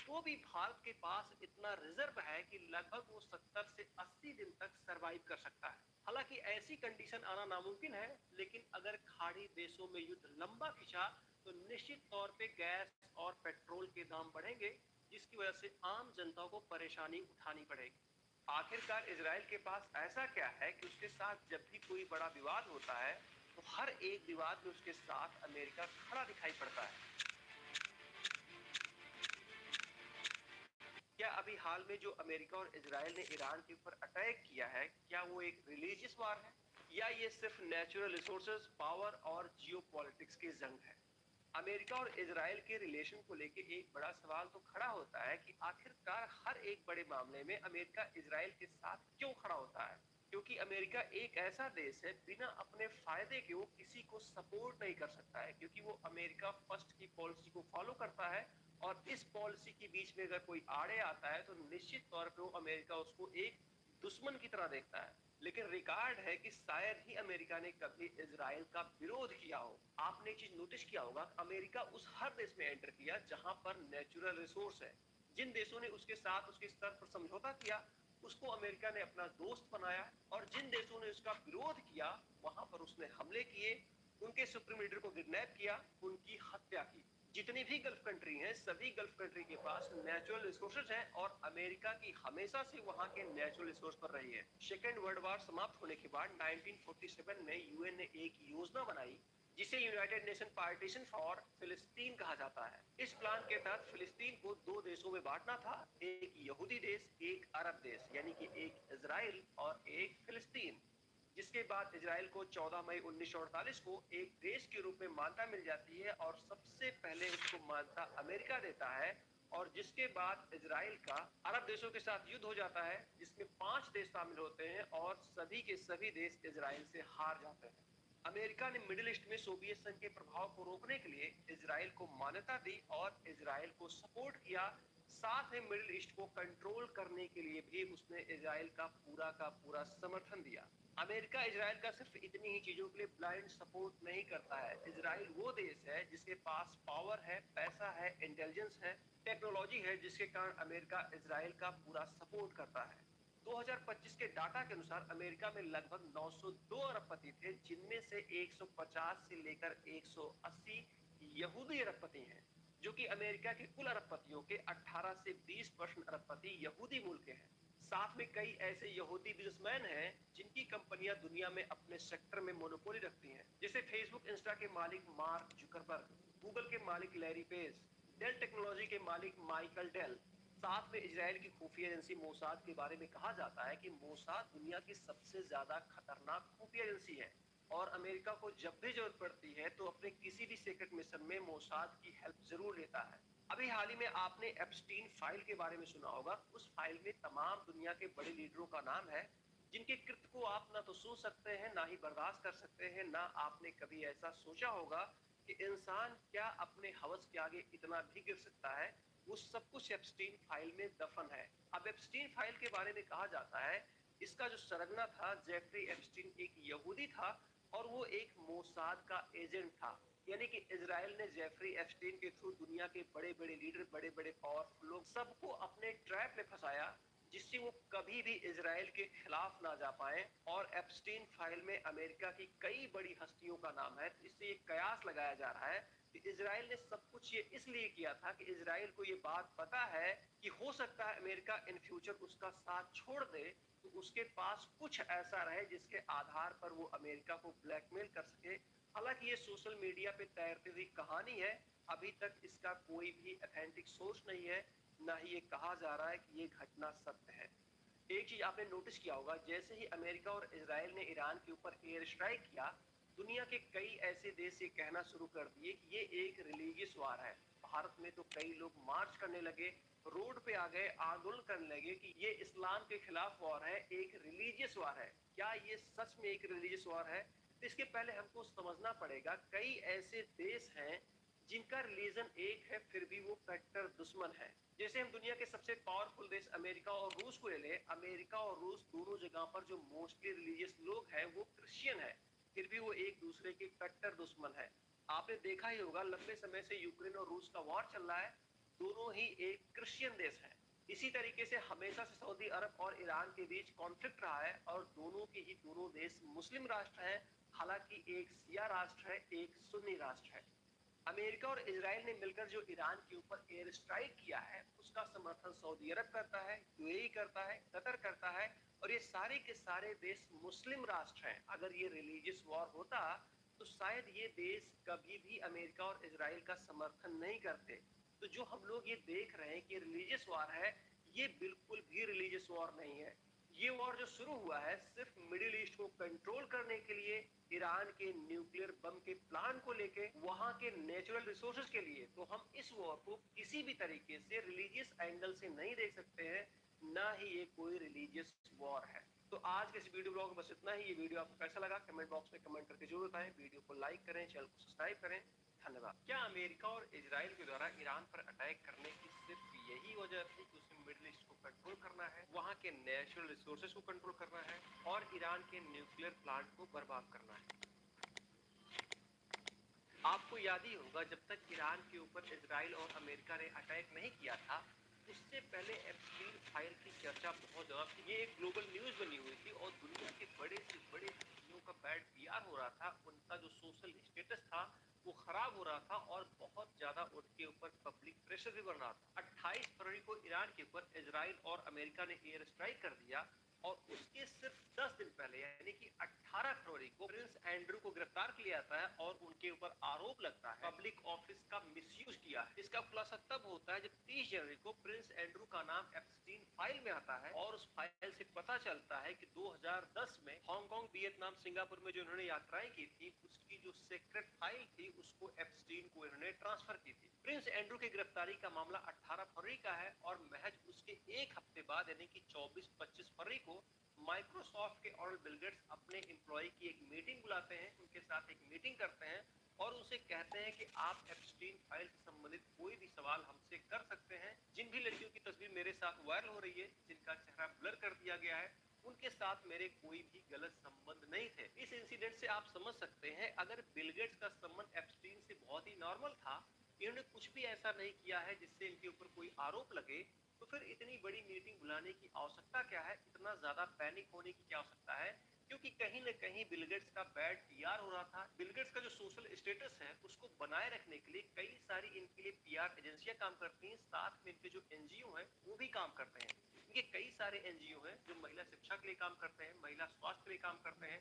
तो भी भारत के पास इतना रिजर्व है कि लगभग वो 70 से 80 दिन तक सरवाइव कर सकता है। हालांकि ऐसी कंडीशन आना नामुमकिन है, लेकिन अगर खाड़ी देशों में युद्ध लंबा खिंचा तो निश्चित तौर पे गैस और पेट्रोल के दाम बढ़ेंगे, जिसकी वजह से आम जनता को परेशानी उठानी पड़ेगी। आखिरकार इजराइल के पास ऐसा क्या है कि उसके साथ जब भी कोई बड़ा विवाद होता है तो हर एक विवाद में उसके साथ अमेरिका खड़ा दिखाई पड़ता है। क्या अभी हाल में जो अमेरिका और इजराइल ने ईरान के ऊपर अटैक किया है, क्या वो एक रिलीजियस वार है या ये सिर्फ नेचुरल रिसोर्सेज, पावर और जियोपॉलिटिक्स की जंग है? अमेरिका और इजराइल के रिलेशन को लेके एक बड़ा सवाल तो खड़ा होता है कि आखिरकार हर एक बड़े मामले में अमेरिका इजराइल के साथ क्यों खड़ा होता है? क्योंकि अमेरिका एक ऐसा देश है, बिना अपने फायदे के वो किसी को सपोर्ट नहीं कर सकता है, क्योंकि वो अमेरिका फर्स्ट की पॉलिसी को फॉलो करता है और इस पॉलिसी के बीच में अगर कोई आड़े आता है तो निश्चित तौर पे वो अमेरिका उसको एक दुश्मन की तरह देखता है। लेकिन रिकॉर्ड है कि शायद ही अमेरिका ने कभी इजराइल का विरोध किया हो। आपने एक चीज नोटिस किया होगा, अमेरिका उस हर देश में एंटर किया जहां पर नेचुरल रिसोर्स है। जिन देशों ने उसके साथ उसके स्तर पर समझौता किया, उसको अमेरिका ने अपना दोस्त बनाया और जिन देशों ने उसका विरोध किया, वहां पर उसने हमले किए, उनके सुप्रीम लीडर को किडनैप किया, उनकी हत्या की। जितनी भी गल्फ कंट्री हैं, सभी गल्फ कंट्री के पास नेचुरल रिसोर्सेज हैं और अमेरिका की हमेशा से वहां के नेचुरल रिसोर्स पर रही है। सेकेंड वर्ल्ड वॉर समाप्त होने के बाद 1947 में यूएन ने एक योजना बनाई जिसे यूनाइटेड नेशन पार्टीशन फॉर फिलिस्तीन कहा जाता है। इस प्लान के तहत फिलिस्तीन को दो देशों में बांटना था, एक यहूदी देश, एक अरब देश, यानी कि एक इजराइल और एक फिलिस्तीन। जिसके बाद इजराइल को 14 मई 1948 को एक देश के रूप में मान्यता मिल जाती है और सबसे पहले इसको मान्यता अमेरिका देता है। और जिसके बाद इजराइल का अरब देशों के साथ युद्ध हो जाता है, जिसमें 5 देश शामिल होते हैं और सभी के सभी देश इजराइल से हार जाते हैं। अमेरिका ने मिडिल ईस्ट में सोवियत संघ के प्रभाव को रोकने के लिए इजराइल को मान्यता दी और इजराइल को सपोर्ट किया। साथ ही मिडिल ईस्ट को कंट्रोल करने के लिए भी उसने इजराइल का पूरा समर्थन दिया। अमेरिका इजराइल का सिर्फ इतनी ही चीजों के लिए ब्लाइंड सपोर्ट नहीं करता है। इजराइल वो देश है जिसके पास पावर है, पैसा है, इंटेलिजेंस है, टेक्नोलॉजी है, जिसके कारण अमेरिका इजराइल का पूरा सपोर्ट करता है। 2025 के डाटा के अनुसार अमेरिका में लगभग 902 अरबपति थे, जिनमें से 150 से लेकर 180 यहूदी अरबपति हैं, जो कि अमेरिका के कुल अरबपतियों के 18 से 20% अरबपति यहूदी मूल के हैं। साथ में कई ऐसे यहूदी बिजनेसमैन हैं जिनकी कंपनियां दुनिया में अपने सेक्टर में मोनोपोली रखती हैं, जैसे फेसबुक इंस्टा के मालिक मार्क जुकरबर्ग, गूगल के मालिक लैरी पेज, डेल टेक्नोलॉजी के मालिक माइकल डेल। साथ में इजराइल की खुफिया एजेंसी मोसाद के बारे में कहा जाता है कि मोसाद दुनिया की सबसे ज्यादा खतरनाक खुफिया एजेंसी है और अमेरिका को जब भी जरूरत पड़ती है तो अपने किसी भी सीक्रेट मिशन में मोसाद की हेल्प जरूर लेता है। अभी हाल ही में आपने एप्स्टीन फाइल के बारे में सुना होगा। उस फाइल में तमाम दुनिया के बड़े लीडरों का नाम है जिनके कृत्य को आप ना तो सुन सकते हैं ना ही बर्दाश्त कर सकते हैं। ना आपने कभी ऐसा सोचा होगा कि इंसान क्या अपने हवस के आगे इतना भी गिर सकता है। वो सब कुछ एप्स्टीन फाइल में दफन है। अब एप्स्टीन फाइल के बारे में कहा जाता है इसका जो सरगना था जेफरी एप्स्टीन एक यहूदी था और वो एक मोसाद का एजेंट था। यानी कि इजराइल ने जेफरी एप्स्टीन के थ्रू दुनिया के बड़े बड़े लीडर, बड़े बड़े पावरफुल लोग सबको अपने ट्रैप में फंसाया जिससे वो कभी भी इजराइल के खिलाफ ना जा पाए। और एप्स्टीन फाइल में अमेरिका की कई बड़ी हस्तियों का नाम है। इससे ये कयास लगाया जा रहा है कि इजराइल ने सब कुछ ये इसलिए किया था कि इजराइल को ये बात पता है कि हो सकता है अमेरिका इन फ्यूचर उसका साथ छोड़ दे तो उसके पास कुछ ऐसा रहे जिसके आधार पर वो अमेरिका को ब्लैकमेल कर सके। हालांकि ये सोशल मीडिया पे तैरती हुई कहानी है, अभी तक इसका कोई भी ऑथेंटिक सोर्स नहीं है, ना ही ये कहा जा रहा है कि ये घटना सत्य है। एक चीज आपने नोटिस किया होगा, जैसे ही अमेरिका और इजराइल ने ईरान के ऊपर एयर स्ट्राइक किया, दुनिया के कई ऐसे देश ये कहना शुरू कर दिए कि ये एक रिलीजियस वार है। भारत में तो कई लोग मार्च करने लगे, रोड पे आ गए, आंदोलन करने लगे कि ये इस्लाम के खिलाफ वॉर है, एक रिलीजियस वार है। क्या ये सच में एक रिलीजियस वार है? तो इसके पहले हमको समझना पड़ेगा कई ऐसे देश हैं जिनका रिलीजन एक है फिर भी वो कट्टर दुश्मन है। जैसे हम दुनिया के सबसे पावरफुल देश अमेरिका और रूस को ले लें, अमेरिका और रूस दोनों जगह पर जो मोस्टली रिलीजियस लोग हैं वो क्रिश्चियन है, फिर भी वो एक दूसरे के कट्टर दुश्मन है। आपने देखा ही होगा लंबे समय से यूक्रेन और रूस का वॉर चल रहा है, दोनों ही एक क्रिश्चियन देश है। इसी तरीके से हमेशा से सऊदी अरब और ईरान के बीच कॉन्फ्लिक्ट रहा है और दोनों के ही दोनों देश मुस्लिम राष्ट्र हैं। हालांकि एक शिया राष्ट्र है, एक सुन्नी राष्ट्र है। अमेरिका और इजराइल ने मिलकर जो ईरान के ऊपर एयर स्ट्राइक किया है उसका समर्थन सऊदी अरब करता है, यूएई करता है, कतर करता है और ये सारे के सारे देश मुस्लिम राष्ट्र हैं। अगर ये रिलीजियस वॉर होता तो शायद ये देश कभी भी अमेरिका और इजराइल का समर्थन नहीं करते। तो जो हम लोग ये देख रहे हैं कि रिलीजियस वॉर है, ये बिल्कुल भी रिलीजियस वॉर नहीं है। ये वॉर जो शुरू हुआ है सिर्फ मिडिल ईस्ट को कंट्रोल करने के लिए, ईरान के न्यूक्लियर बम के प्लान को लेके, वहां के नेचुरल रिसोर्सेज के लिए। तो हम इस वॉर को किसी भी तरीके से रिलीजियस एंगल से नहीं देख सकते हैं, ना ही ये कोई रिलीजियस वॉर है। तो आज के इस वीडियो ब्लॉग में बस इतना ही। ये वीडियो आपको कैसा लगा कमेंट बॉक्स में कमेंट करके जरूर बताएं। वीडियो को लाइक करें, चैनल को सब्सक्राइब करें। धन्यवाद। क्या अमेरिका और इजराइल के द्वारा ईरान पर अटैक करने की सिर्फ यही वजह थी कि उसे मिडिल ईस्ट को कंट्रोल करना है, वहां के नेचुरल रिसोर्सेज को कंट्रोल करना है और ईरान के न्यूक्लियर प्लांट को बर्बाद करना है? आपको याद ही होगा जब तक ईरान के ऊपर इजराइल और अमेरिका ने अटैक नहीं किया था, उससे पहले एप्स्टीन फाइल की चर्चा बहुत ज्यादा थी। ये एक ग्लोबल न्यूज बनी हुई थी और दुनिया के बड़े से बड़े हस्तियों का बैड पीआर हो रहा था, उनका जो सोशल स्टेटस था वो खराब हो रहा था और बहुत ज्यादा उनके ऊपर पब्लिक प्रेशर भी बढ़ रहा था। 28 फरवरी को ईरान के ऊपर इजराइल और अमेरिका ने एयर स्ट्राइक कर दिया और उसके सिर्फ 10 दिन पहले यानी कि 18 फरवरी को प्रिंस एंड्रू को गिरफ्तार किया जाता है और उनके ऊपर आरोप लगता है पब्लिक ऑफिस का मिसयूज किया है। इसका खुलासा तब होता है जब 30 जनवरी को प्रिंस एंड्रू का नाम एप्स्टीन फाइल में आता है और उस फाइल से पता चलता है कि 2010 में हांगकांग, वियतनाम, सिंगापुर में जो इन्होंने यात्राएं की थी उसकी जो सीक्रेट फाइल थी उसको एप्स्टीन को इन्होंने ट्रांसफर की थी। प्रिंस एंड्रू की गिरफ्तारी का मामला 18 फरवरी का है और महज उसके एक हफ्ते बाद यानी कि 24-25 फरवरी को माइक्रोसॉफ्ट के और बिल गेट्स अपने एम्प्लॉय की एक मीटिंग बुलाते हैं, उनके साथ एक मीटिंग करते हैं और उनसे कहते हैं कि आप एप्स्टीन फाइल से संबंधित कोई भी सवाल हमसे कर सकते हैं। जिन भी लड़कियों की तस्वीर मेरे साथ वायरल हो रही है, जिनका चेहरा ब्लर कर दिया गया है, उनके साथ मेरे कोई भी गलत संबंध नहीं थे। इस इंसिडेंट से आप समझ सकते हैं अगर बिल गेट्स का संबंध एप्स्टीन से बहुत ही नॉर्मल था, इन्होंने कुछ भी ऐसा नहीं किया है जिससे इनके ऊपर कोई आरोप लगे, तो फिर इतनी बड़ी मीटिंग बुलाने की आवश्यकता क्या है, इतना ज्यादा पैनिक होने की क्या आवश्यकता है? क्योंकि कहीं न कहीं बिल गेट्स का बैड पीआर हो रहा था। बिल गेट्स का जो सोशल स्टेटस है उसको बनाए रखने के लिए कई सारी इनके लिए पीआर एजेंसियां काम करती हैं, साथ में इनके जो एनजीओ हैं वो भी काम करते हैं। के कई सारे एनजीओ हैं जो महिला शिक्षा के लिए काम करते हैं, महिला स्वास्थ्य के लिए काम करते हैं,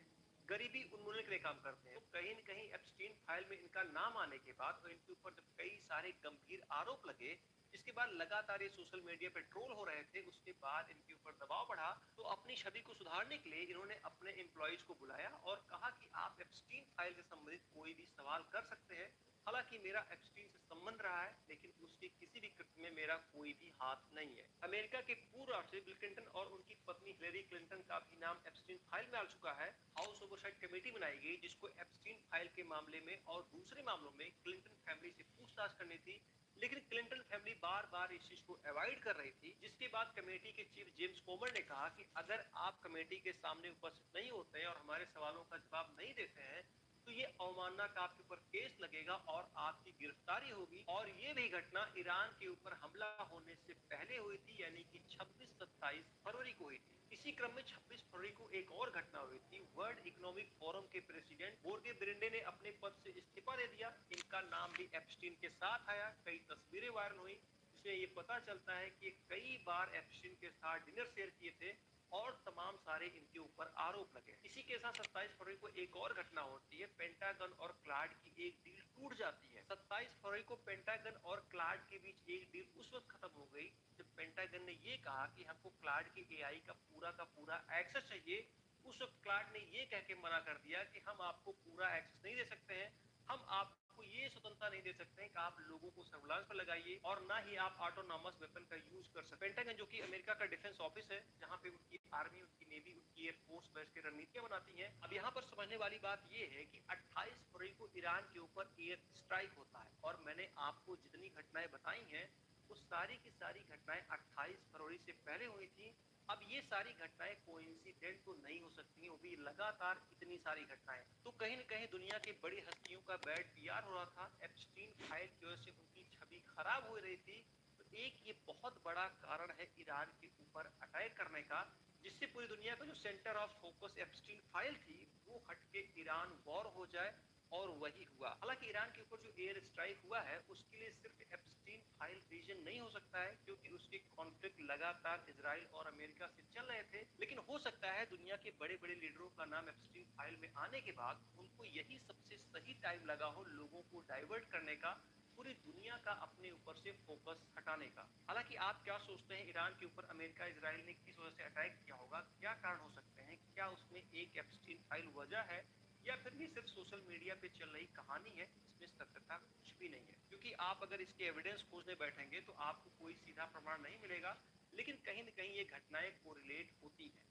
गरीबी उन्मूलन के लिए काम करते हैं। तो कहीं न कहीं एप्स्टीन फाइल में इनका नाम आने के बाद और इनके ऊपर जब कई सारे गंभीर आरोप लगे, जिसके बाद लगातार ये सोशल मीडिया पे ट्रोल हो रहे थे, उसके बाद इनके ऊपर दबाव बढ़ा, तो अपनी छवि को सुधारने के लिए इन्होंने अपने एम्प्लॉइज को बुलाया और कहा कि आप एप्स्टीन फाइल से संबंधित कोई भी सवाल कर सकते हैं। हालांकि मेरा एप्स्टीन से संबंध रहा है, लेकिन उसके किसी भी कृत्य में मेरा कोई भी हाथ नहीं है। अमेरिका के पूर्व राष्ट्रपति बिल क्लिंटन और उनकी पत्नी हिलेरी क्लिंटन का भी नाम एप्स्टीन फाइल में आ चुका है। हाउस ओवरसाइट कमेटी बनाई गई जिसको एप्स्टीन फाइल के मामले में और दूसरे मामलों में क्लिंटन फैमिली से पूछताछ करनी थी, लेकिन क्लिंटन फैमिली बार बार इस चीज को अवॉइड कर रही थी, जिसके बाद कमेटी के चीफ जेम्स कोमर ने कहा कि अगर आप कमेटी के सामने उपस्थित नहीं होते हैं और हमारे सवालों का जवाब नहीं देते हैं, तो ये अवमानना का आपके ऊपर केस लगेगा और आपकी गिरफ्तारी होगी। और ये भी घटना ईरान के ऊपर हमला होने से पहले हुई थी, यानी कि 26-27 फरवरी को हुई थी। इसी क्रम में 26 फरवरी को एक और घटना हुई थी। वर्ल्ड इकोनॉमिक फोरम के प्रेसिडेंट बोर्गे ब्रेंडे ने अपने पद से इस्तीफा दे दिया। इनका नाम भी एप्स्टीन के साथ आया। कई तस्वीरें वायरल हुई, जिसमें ये पता चलता है कि कई बार एप्स्टीन के साथ डिनर शेयर किए थे और तमाम सारे इनके ऊपर आरोप लगे। इसी के साथ 27 फरवरी को एक और घटना होती है। पेंटागन और क्लाड की एक डील टूट जाती है। 27 फरवरी को पेंटागन और क्लाड के बीच एक डील उस वक्त खत्म हो गई जब पेंटागन ने ये कहा कि हमको क्लाड के एआई का पूरा एक्सेस चाहिए। उस वक्त क्लाड ने ये कह के मना कर दिया कि हम आपको पूरा एक्सेस नहीं दे सकते हैं, हम आपको ये स्वतंत्रता नहीं दे सकते हैं कि आप लोगों को सर्विलांस पर लगाइए और ना ही आप ऑटोनॉमस वेपन का यूज कर सकते। पेंटागन जो कि अमेरिका का डिफेंस ऑफिस है, जहां पे उनकी आर्मी, उनकी नेवी, उनकी एयरफोर्स बैठ के रणनीतियां बनाती हैं। अब यहाँ पर समझने वाली बात ये है कि 28 फरवरी को ईरान के ऊपर एयर स्ट्राइक होता है और मैंने आपको जितनी घटनाएं बताई हैं वो सारी की सारी घटनाएं 28 फरवरी से पहले हुई थी। अब ये सारी घटनाएं कोइंसिडेंट तो नहीं हो सकती, वो भी लगातार इतनी सारी घटनाएं। तो कहीं न कहीं दुनिया की बड़ी हस्तियों का बैड पीआर हो रहा था। एप्स्टीन फाइल की वजह से उनकी छवि खराब हो रही थी। तो एक ये बहुत बड़ा कारण है ईरान के ऊपर अटैक करने का, जिससे पूरी दुनिया का जो centre of focus Epstein file थी वो हटके ईरान वॉर हो जाए, और वही हुआ। हालांकि ईरान के ऊपर जो एयर स्ट्राइक हुआ है उसके लिए सिर्फ एप्स्टीन फाइल रीजन नहीं हो सकता है, क्योंकि उसके कॉन्फ्लिक्ट लगातार इजराइल और अमेरिका से चल रहे थे। लेकिन हो सकता है दुनिया के बड़े बड़े लीडरों का नाम एप्स्टीन फाइल में आने के बाद उनको यही सबसे सही टाइम लगा हो लोगों को डाइवर्ट करने का, पूरी दुनिया का अपने ऊपर से फोकस हटाने का। हालांकि आप क्या सोचते हैं, ईरान के ऊपर अमेरिका इजराइल ने किस वजह से अटैक किया होगा? क्या कारण हो सकते हैं? क्या उसमें एक एप्स्टीन फाइल वजह है, या फिर ये सिर्फ सोशल मीडिया पे चल रही कहानी है, इसमें सत्यता कुछ भी नहीं है? क्योंकि आप अगर इसके एविडेंस खोजने बैठेंगे तो आपको कोई सीधा प्रमाण नहीं मिलेगा, लेकिन कहीं न कहीं ये घटनाएं कोरिलेट होती हैं।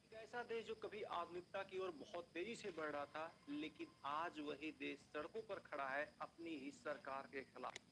एक ऐसा देश जो कभी आधुनिकता की ओर बहुत तेजी से बढ़ रहा था, लेकिन आज वही देश सड़कों पर खड़ा है अपनी ही सरकार के खिलाफ।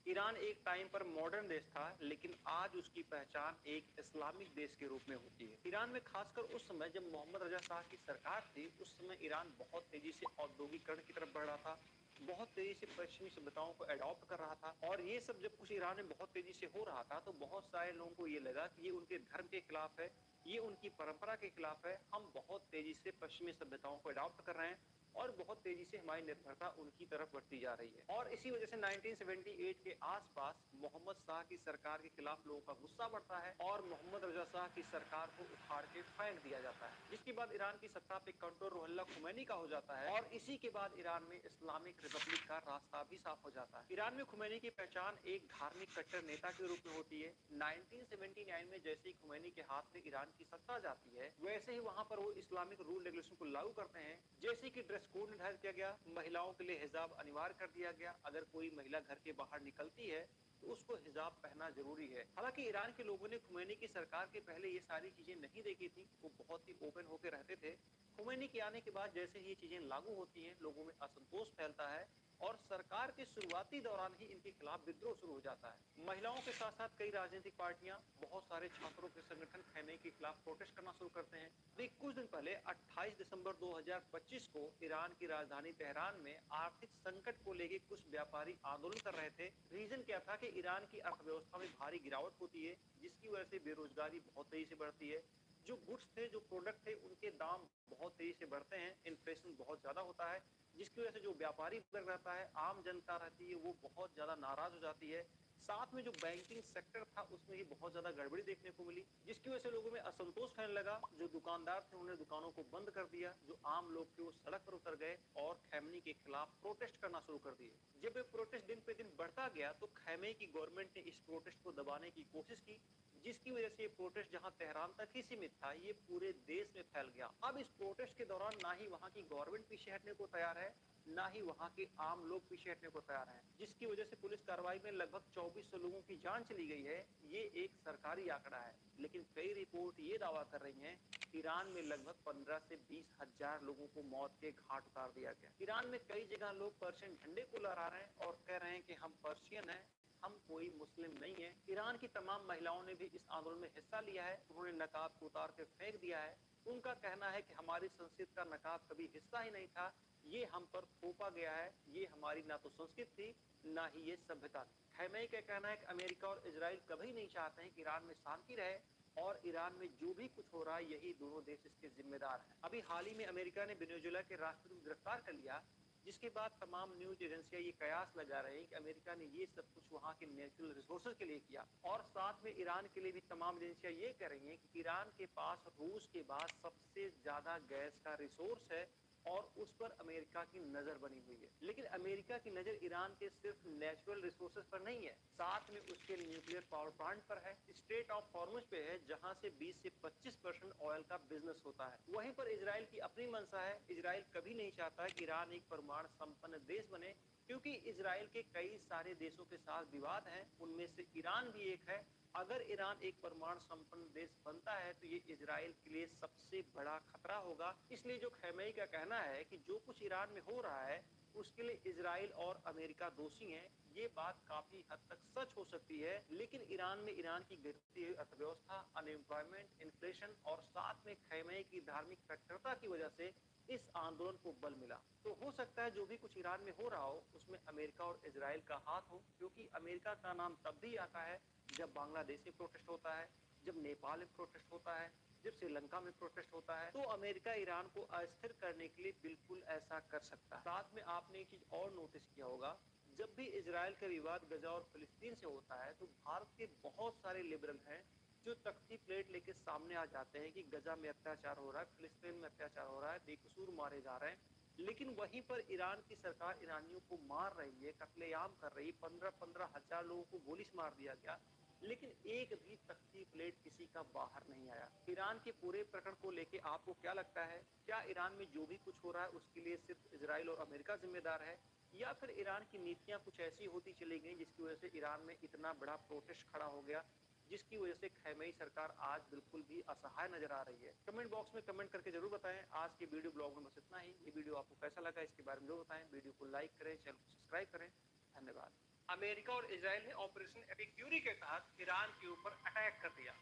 ईरान एक टाइम पर मॉडर्न देश था, लेकिन आज उसकी पहचान एक इस्लामिक देश के रूप में होती है। ईरान में खासकर उस समय जब मोहम्मद रजा शाह की सरकार थी, उस समय ईरान बहुत तेजी से औद्योगिकरण की तरफ बढ़ रहा था, बहुत तेजी से पश्चिमी सभ्यताओं को अडॉप्ट कर रहा था। और ये सब जब कुछ ईरान में बहुत तेजी से हो रहा था तो बहुत सारे लोगों को ये लगा कि ये उनके धर्म के खिलाफ है, ये उनकी परंपरा के खिलाफ है। हम बहुत तेजी से पश्चिमी सभ्यताओं को अडॉप्ट कर रहे हैं और बहुत तेजी से हमारी निर्भरता उनकी तरफ बढ़ती जा रही है। और इसी वजह से 1978 के आसपास मोहम्मद शाह की सरकार के खिलाफ लोगों का गुस्सा बढ़ता है और मोहम्मद रजा शाह की सरकार को उखाड़ के फेंक दिया जाता है, जिसके बाद ईरान की सत्ता पे कंट्रोल रुहुल्लाह खुमैनी का हो जाता है और इसी के बाद ईरान में इस्लामिक रिपब्लिक का रास्ता भी साफ हो जाता है। ईरान में खुमैनी की पहचान एक धार्मिक कट्टर नेता के रूप में होती है। 1979 में जैसे ही खुमैनी के हाथ में ईरान की सत्ता जाती है, वैसे ही वहां पर वो इस्लामिक रूल रेगुलेशन को लागू करते हैं। जैसे कि ड्रेस कोड निर्धारित किया गया, महिलाओं के लिए हिजाब अनिवार्य कर दिया गया, अगर कोई महिला घर के बाहर निकलती है तो उसको हिजाब पहनना जरूरी है। हालांकि ईरान के लोगों ने खुमैनी की सरकार के पहले ये सारी चीजें नहीं देखी थी, वो बहुत ही ओपन होकर रहते थे। खुमैनी के आने के बाद जैसे ही ये चीजें लागू होती हैं, लोगों में असंतोष फैलता है और सरकार के शुरुआती दौरान ही इनके खिलाफ विद्रोह शुरू हो जाता है। महिलाओं के साथ साथ कई राजनीतिक पार्टियां, बहुत सारे छात्रों के संगठन खैमे के खिलाफ प्रोटेस्ट करना शुरू करते हैं। अभी कुछ दिन पहले 28 दिसंबर 2025 को ईरान की राजधानी तेहरान में आर्थिक संकट को लेकर कुछ व्यापारी आंदोलन कर रहे थे। रीजन क्या था कि ईरान की अर्थव्यवस्था में भारी गिरावट होती है, जिसकी वजह से बेरोजगारी बहुत तेजी से बढ़ती है। जो गुड्स थे, जो प्रोडक्ट थे, उनके दाम बहुत तेजी से बढ़ते हैं, इन्फ्लेशन बहुत ज्यादा होता है, जिसकी वजह से जो व्यापारी वर्ग रहता है, आम जनता रहती है, वो बहुत ज्यादा नाराज हो जाती है। साथ में जो बैंकिंग सेक्टर था उसमें भी बहुत ज्यादा गड़बड़ी देखने को मिली, जिसकी वजह से लोगों में असंतोष फैलने लगा। जो दुकानदार थे उन्होंने दुकानों को बंद कर दिया, जो आम लोग थे वो सड़क पर उतर गए और खैमनी के खिलाफ प्रोटेस्ट करना शुरू कर दिए। जब ये प्रोटेस्ट दिन पे दिन बढ़ता गया तो खैमे की गवर्नमेंट ने इस प्रोटेस्ट को दबाने की कोशिश की, जिसकी वजह से ये प्रोटेस्ट जहां तेहरान तक ही सीमित था, ये पूरे देश में फैल गया। अब इस प्रोटेस्ट के दौरान ना ही वहां की गवर्नमेंट पीछे हटने को तैयार है, ना ही वहां के आम लोग पीछे हटने को तैयार हैं, जिसकी वजह से पुलिस कार्रवाई में लगभग 2400 लोगों की जान चली गई है। ये एक सरकारी आंकड़ा है, लेकिन कई रिपोर्ट ये दावा कर रही हैं ईरान में लगभग 15 से 20 हजार लोगों को मौत के घाट उतार दिया गया। ईरान में कई जगह लोग पर्शियन झंडे को लहरा रहे हैं और कह रहे हैं कि हम पर्शियन हैं, हम कोई मुस्लिम नहीं है। ईरान की तमाम महिलाओं ने भी इस आंदोलन में हिस्सा लिया है, उन्होंने नकाब को उतार के फेंक दिया है। उनका कहना है कि हमारी संस्कृति का नकाब कभी हिस्सा ही नहीं था, ये हम पर थोपा गया है, ये हमारी ना तो संस्कृति थी ना ही ये सभ्यता थी। खैमेई का कहना है कि अमेरिका और इजराइल कभी नहीं चाहते हैं कि ईरान में शांति रहे और ईरान में जो भी कुछ हो रहा है यही दोनों देश इसके जिम्मेदार हैं। अभी हाल ही में अमेरिका ने वेनेजुएला के राष्ट्रपति को गिरफ्तार कर लिया, जिसके बाद तमाम न्यूज एजेंसियां ये कयास लगा रहे हैं कि अमेरिका ने ये सब कुछ वहां के नेचुरल रिसोर्सेज के लिए किया। और साथ में ईरान के लिए भी तमाम एजेंसियां ये कह रही हैं कि ईरान के पास रूस के बाद सबसे ज्यादा गैस का रिसोर्स है और उस पर अमेरिका की नजर बनी हुई है। लेकिन अमेरिका की नजर ईरान के सिर्फ नेचुरल रिसोर्सेज पर नहीं है, साथ में उसके न्यूक्लियर पावर प्लांट पर है, स्ट्रेट ऑफ हॉर्मुज पे है, जहां से 20 से 25% ऑयल का बिजनेस होता है। वहीं पर इजराइल की अपनी मंशा है। इजराइल कभी नहीं चाहता कि ईरान एक परमाणु संपन्न देश बने, क्योंकि इजराइल के कई सारे देशों के साथ विवाद है, उनमें से ईरान भी एक है। अगर ईरान एक परमाणु संपन्न देश बनता है तो ये इजराइल के लिए सबसे बड़ा खतरा होगा। इसलिए जो खैमेई का कहना है कि जो कुछ ईरान में हो रहा है उसके लिए इजराइल और अमेरिका दोषी हैं, ये बात काफी हद तक सच हो सकती है। लेकिन ईरान में ईरान की गिरती हुई अर्थव्यवस्था, अनएम्प्लॉयमेंट, इन्फ्लेशन और साथ में खैमेई की धार्मिक कट्टरता की वजह से इस आंदोलन को बल मिला। तो हो सकता है जो भी कुछ ईरान में हो रहा हो उसमें अमेरिका और इजराइल का हाथ हो, क्योंकि अमेरिका का नाम तब भी आता है जब बांग्लादेश में प्रोटेस्ट होता है, जब नेपाल में प्रोटेस्ट होता है, जब श्रीलंका में प्रोटेस्ट होता है। तो अमेरिका ईरान को अस्थिर करने के लिए बिल्कुल ऐसा कर सकता है। साथ में आपने एक चीज और नोटिस किया होगा, जब भी इजराइल का विवाद गजा और फिलिस्तीन से होता है तो भारत के बहुत सारे लिबरल हैं जो तख्ती प्लेट लेके सामने आ जाते हैं कि गजा में अत्याचार हो रहा है, फिलिस्तीन में अत्याचार हो रहा है, बेकसूर मारे जा रहे हैं। लेकिन वहीं पर ईरान की सरकार ईरानियों को मार रही है, कत्लेआम कर रही है, 15-15 हजार लोगों को गोली से मार दिया गया, लेकिन एक भी तख्ती प्लेट किसी का बाहर नहीं आया। ईरान के पूरे प्रकरण को लेके आपको क्या लगता है? क्या ईरान में जो भी कुछ हो रहा है उसके लिए सिर्फ इजराइल और अमेरिका जिम्मेदार है, या फिर ईरान की नीतियां कुछ ऐसी होती चली गई जिसकी वजह से ईरान में इतना बड़ा प्रोटेस्ट खड़ा हो गया, जिसकी वजह से खैमेई सरकार आज बिल्कुल भी असहाय नजर आ रही है? कमेंट बॉक्स में कमेंट करके जरूर बताएं। आज के वीडियो ब्लॉग में बस इतना ही। ये वीडियो आपको कैसा लगा इसके बारे में जरूर बताएं। वीडियो को लाइक करें, चैनल को सब्सक्राइब करें। धन्यवाद। अमेरिका और इजराइल ने ऑपरेशन एपिक फ्यूरी के तहत ईरान के ऊपर अटैक कर दिया।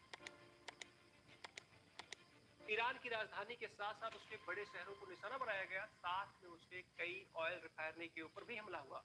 ईरान की राजधानी के साथ साथ उसके बड़े शहरों को निशाना बनाया गया, साथ में उसके कई ऑयल रिफाइनरी के ऊपर भी हमला हुआ।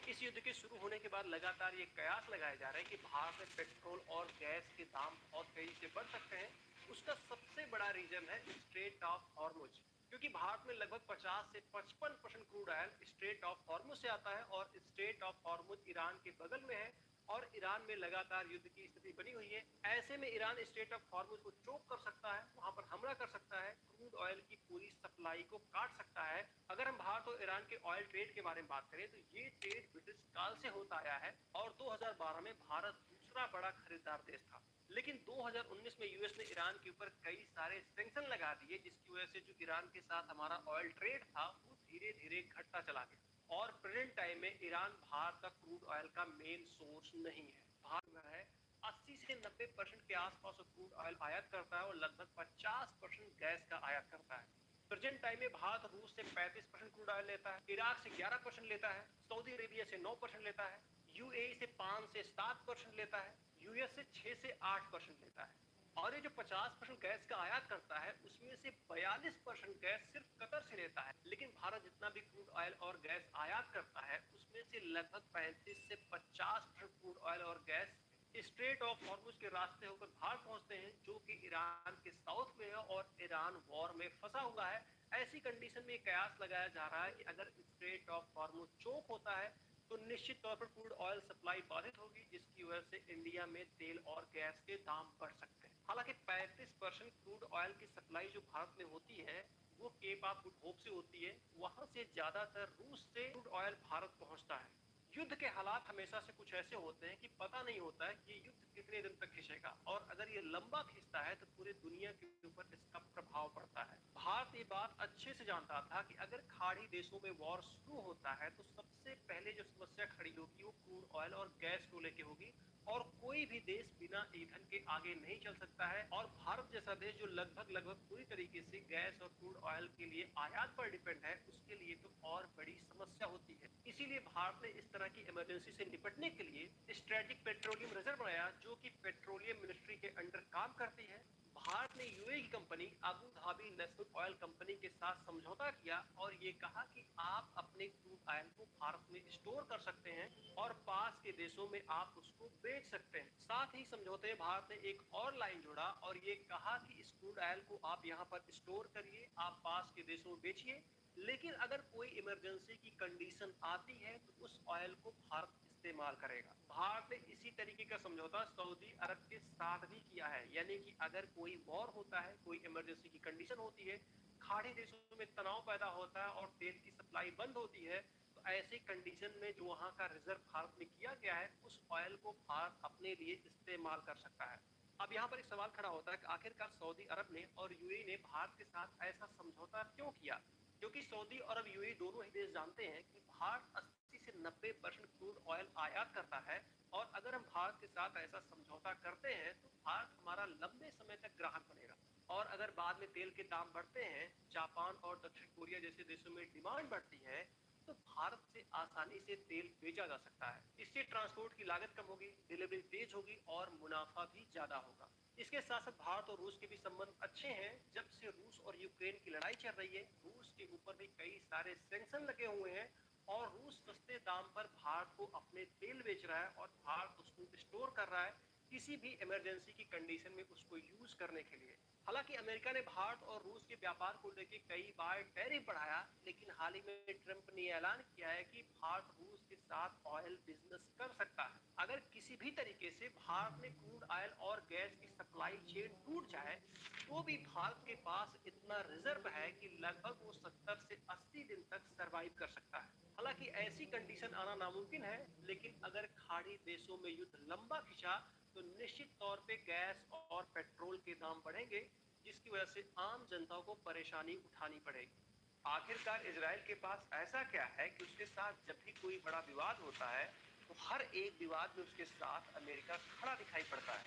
इस युद्ध के शुरू होने के बाद लगातार ये कयास लगाए जा रहे हैं कि भारत में पेट्रोल और गैस के दाम बहुत तेजी से बढ़ सकते हैं। उसका सबसे बड़ा रीजन है स्ट्रेट ऑफ हॉर्मुज, क्योंकि भारत में लगभग 50 से 55% crude oil straight of Hormuz से आता है और स्ट्रेट ऑफ हॉर्मुज ईरान के बगल में है और ईरान में लगातार युद्ध की स्थिति बनी हुई है। ऐसे में ईरान स्ट्रेट ऑफ हॉर्मुज को चोक कर सकता है, वहां पर हमला कर सकता है, क्रूड ऑयल की पूरी सप्लाई को काट सकता है। अगर हम भारत और ईरान के ऑयल ट्रेड के बारे में बात करें तो ये ट्रेड ब्रिटिश काल से होता आया है और 2012 में भारत दूसरा बड़ा खरीदार देश था। लेकिन 2019 में यूएस ने ईरान के ऊपर कई सारे सैंक्शन लगा दिए, जिसकी वजह से जो ईरान के साथ हमारा ऑयल ट्रेड था वो धीरे धीरे घटता चला गया और प्रेजेंट टाइम में ईरान भारत का क्रूड ऑयल का मेन सोर्स नहीं है। भारत में है 80 से 90% के आसपास क्रूड ऑयल आयात करता है और लगभग 50% गैस का आयात करता है। प्रेजेंट टाइम में भारत रूस से 35% क्रूड ऑयल लेता है, इराक से 11% लेता है, सऊदी अरेबिया से 9% लेता है, यूएई से 5 से 7% लेता है, यूएस से 6 से 8% लेता है। और ये जो 50% गैस का आयात करता है उसमें से 42% गैस सिर्फ कतर से लेता है। लेकिन भारत जितना भी क्रूड ऑयल और गैस आयात करता है उसमें से लगभग 35 से 50% क्रूड ऑयल और गैस स्ट्रेट ऑफ हॉर्मुज के रास्ते होकर भारत पहुंचते हैं, जो कि ईरान के साउथ में है और ईरान वॉर में फंसा हुआ है। ऐसी कंडीशन में कयास लगाया जा रहा है कि अगर स्ट्रेट ऑफ हॉर्मुज चोक होता है तो निश्चित तौर पर क्रूड ऑयल सप्लाई बाधित होगी, जिसकी वजह से इंडिया में तेल और गैस के दाम बढ़ सकते हैं। हालांकि 35% क्रूड ऑयल की सप्लाई जो भारत में होती है वो केप ऑफ गुड होप से होती है। वहां से ज्यादातर रूस से क्रूड ऑयल भारत पहुंचता है। युद्ध के हालात हमेशा से कुछ ऐसे होते हैं कि पता नहीं होता है कि युद्ध कितने दिन तक खिंचेगा, और अगर ये लंबा खिंचता है तो पूरी दुनिया के ऊपर इसका प्रभाव पड़ता है। भारत ये बात अच्छे से जानता था कि अगर खाड़ी देशों में वॉर शुरू होता है तो सबसे पहले जो समस्या खड़ी होगी वो क्रूड ऑयल और गैस को लेके होगी, और कोई भी देश बिना ईंधन के आगे नहीं चल सकता है। और भारत जैसा देश जो लगभग पूरी तरीके से गैस और क्रूड ऑयल के लिए आयात पर डिपेंड है, उसके लिए तो और बड़ी समस्या होती है। इसीलिए भारत ने इस तरह की इमरजेंसी से निपटने के लिए स्ट्रेटेजिक पेट्रोलियम रिजर्व बनाया, जो कि पेट्रोलियम मिनिस्ट्री के अंडर काम करती है। भारत ने यूएई की company Abu Dhabi national oil company के साथ समझौता किया और ये कहा कि आप अपने क्रूड ऑयल को भारत में स्टोर कर सकते हैं और पास के देशों में आप उसको बेच सकते हैं। साथ ही समझौते में भारत ने एक और लाइन जोड़ा और ये कहा कि इस क्रूड ऑयल को आप यहाँ पर स्टोर करिए, आप पास के देशों में बेचिए, लेकिन अगर कोई इमरजेंसी की कंडीशन आती है तो उस ऑयल को भारत इस्तेमाल करेगा। भारत ने इसी तरीके का समझौता सऊदी अरब के साथ भी किया है, यानी कि अगर कोई वॉर होता है, कोई इमरजेंसी की कंडीशन होती है, खाड़ी देशों में तनाव पैदा होता है और तेल की सप्लाई बंद होती है, तो ऐसी कंडीशन में जो वहां का रिजर्व भारत में किया गया है उस ऑयल को भारत अपने लिए इस्तेमाल कर सकता है। अब यहाँ पर एक सवाल खड़ा होता है कि आखिरकार सऊदी अरब ने और यूएई ने भारत के साथ ऐसा समझौता क्यों किया, क्योंकि सऊदी अरब यूएई दोनों ही देश जानते हैं कि भारत 80 से 90% क्रूड ऑयल आयात करता है, और अगर हम भारत के साथ ऐसा समझौता करते हैं तो भारत हमारा लंबे समय तक ग्राहक बनेगा। और अगर बाद में तेल के दाम बढ़ते हैं, जापान और दक्षिण कोरिया जैसे देशों में डिमांड बढ़ती है, तो भारत से आसानी से तेल बेचा जा सकता है। इससे ट्रांसपोर्ट की लागत कम होगी, डिलीवरी तेज होगी और मुनाफा भी ज्यादा होगा। इसके साथ साथ भारत और रूस के भी संबंध अच्छे हैं। जब से रूस और यूक्रेन की लड़ाई चल रही है, रूस के ऊपर भी कई सारे सैंक्शन लगे हुए हैं और रूस सस्ते दाम पर भारत को अपने तेल बेच रहा है और भारत उसको स्टोर कर रहा है किसी भी इमरजेंसी की कंडीशन में उसको यूज करने के लिए। हालांकि अमेरिका ने भारत और रूस के व्यापार को लेकर कई बार टैरिफ बढ़ाया, लेकिन हाल ही में ट्रंप ने ऐलान किया है कि भारत रूस के साथ ऑयल बिजनेस कर सकता है। अगर किसी भी तरीके से भारत में क्रूड ऑयल और गैस की सप्लाई चेन टूट जाए तो भी भारत के पास इतना रिजर्व है कि लगभग वो 70 से 80 दिन तक सरवाइव कर सकता है। हालांकि ऐसी कंडीशन आना नामुमकिन है, लेकिन अगर खाड़ी देशों में युद्ध लंबा खिंचा तो निश्चित तौर पे गैस और पेट्रोल के दाम बढ़ेंगे, जिसकी वजह से आम जनता को परेशानी उठानी पड़ेगी। आखिरकार इजराइल के पास ऐसा क्या है कि उसके साथ जब भी कोई बड़ा विवाद होता है तो हर एक विवाद में उसके साथ अमेरिका खड़ा दिखाई पड़ता है।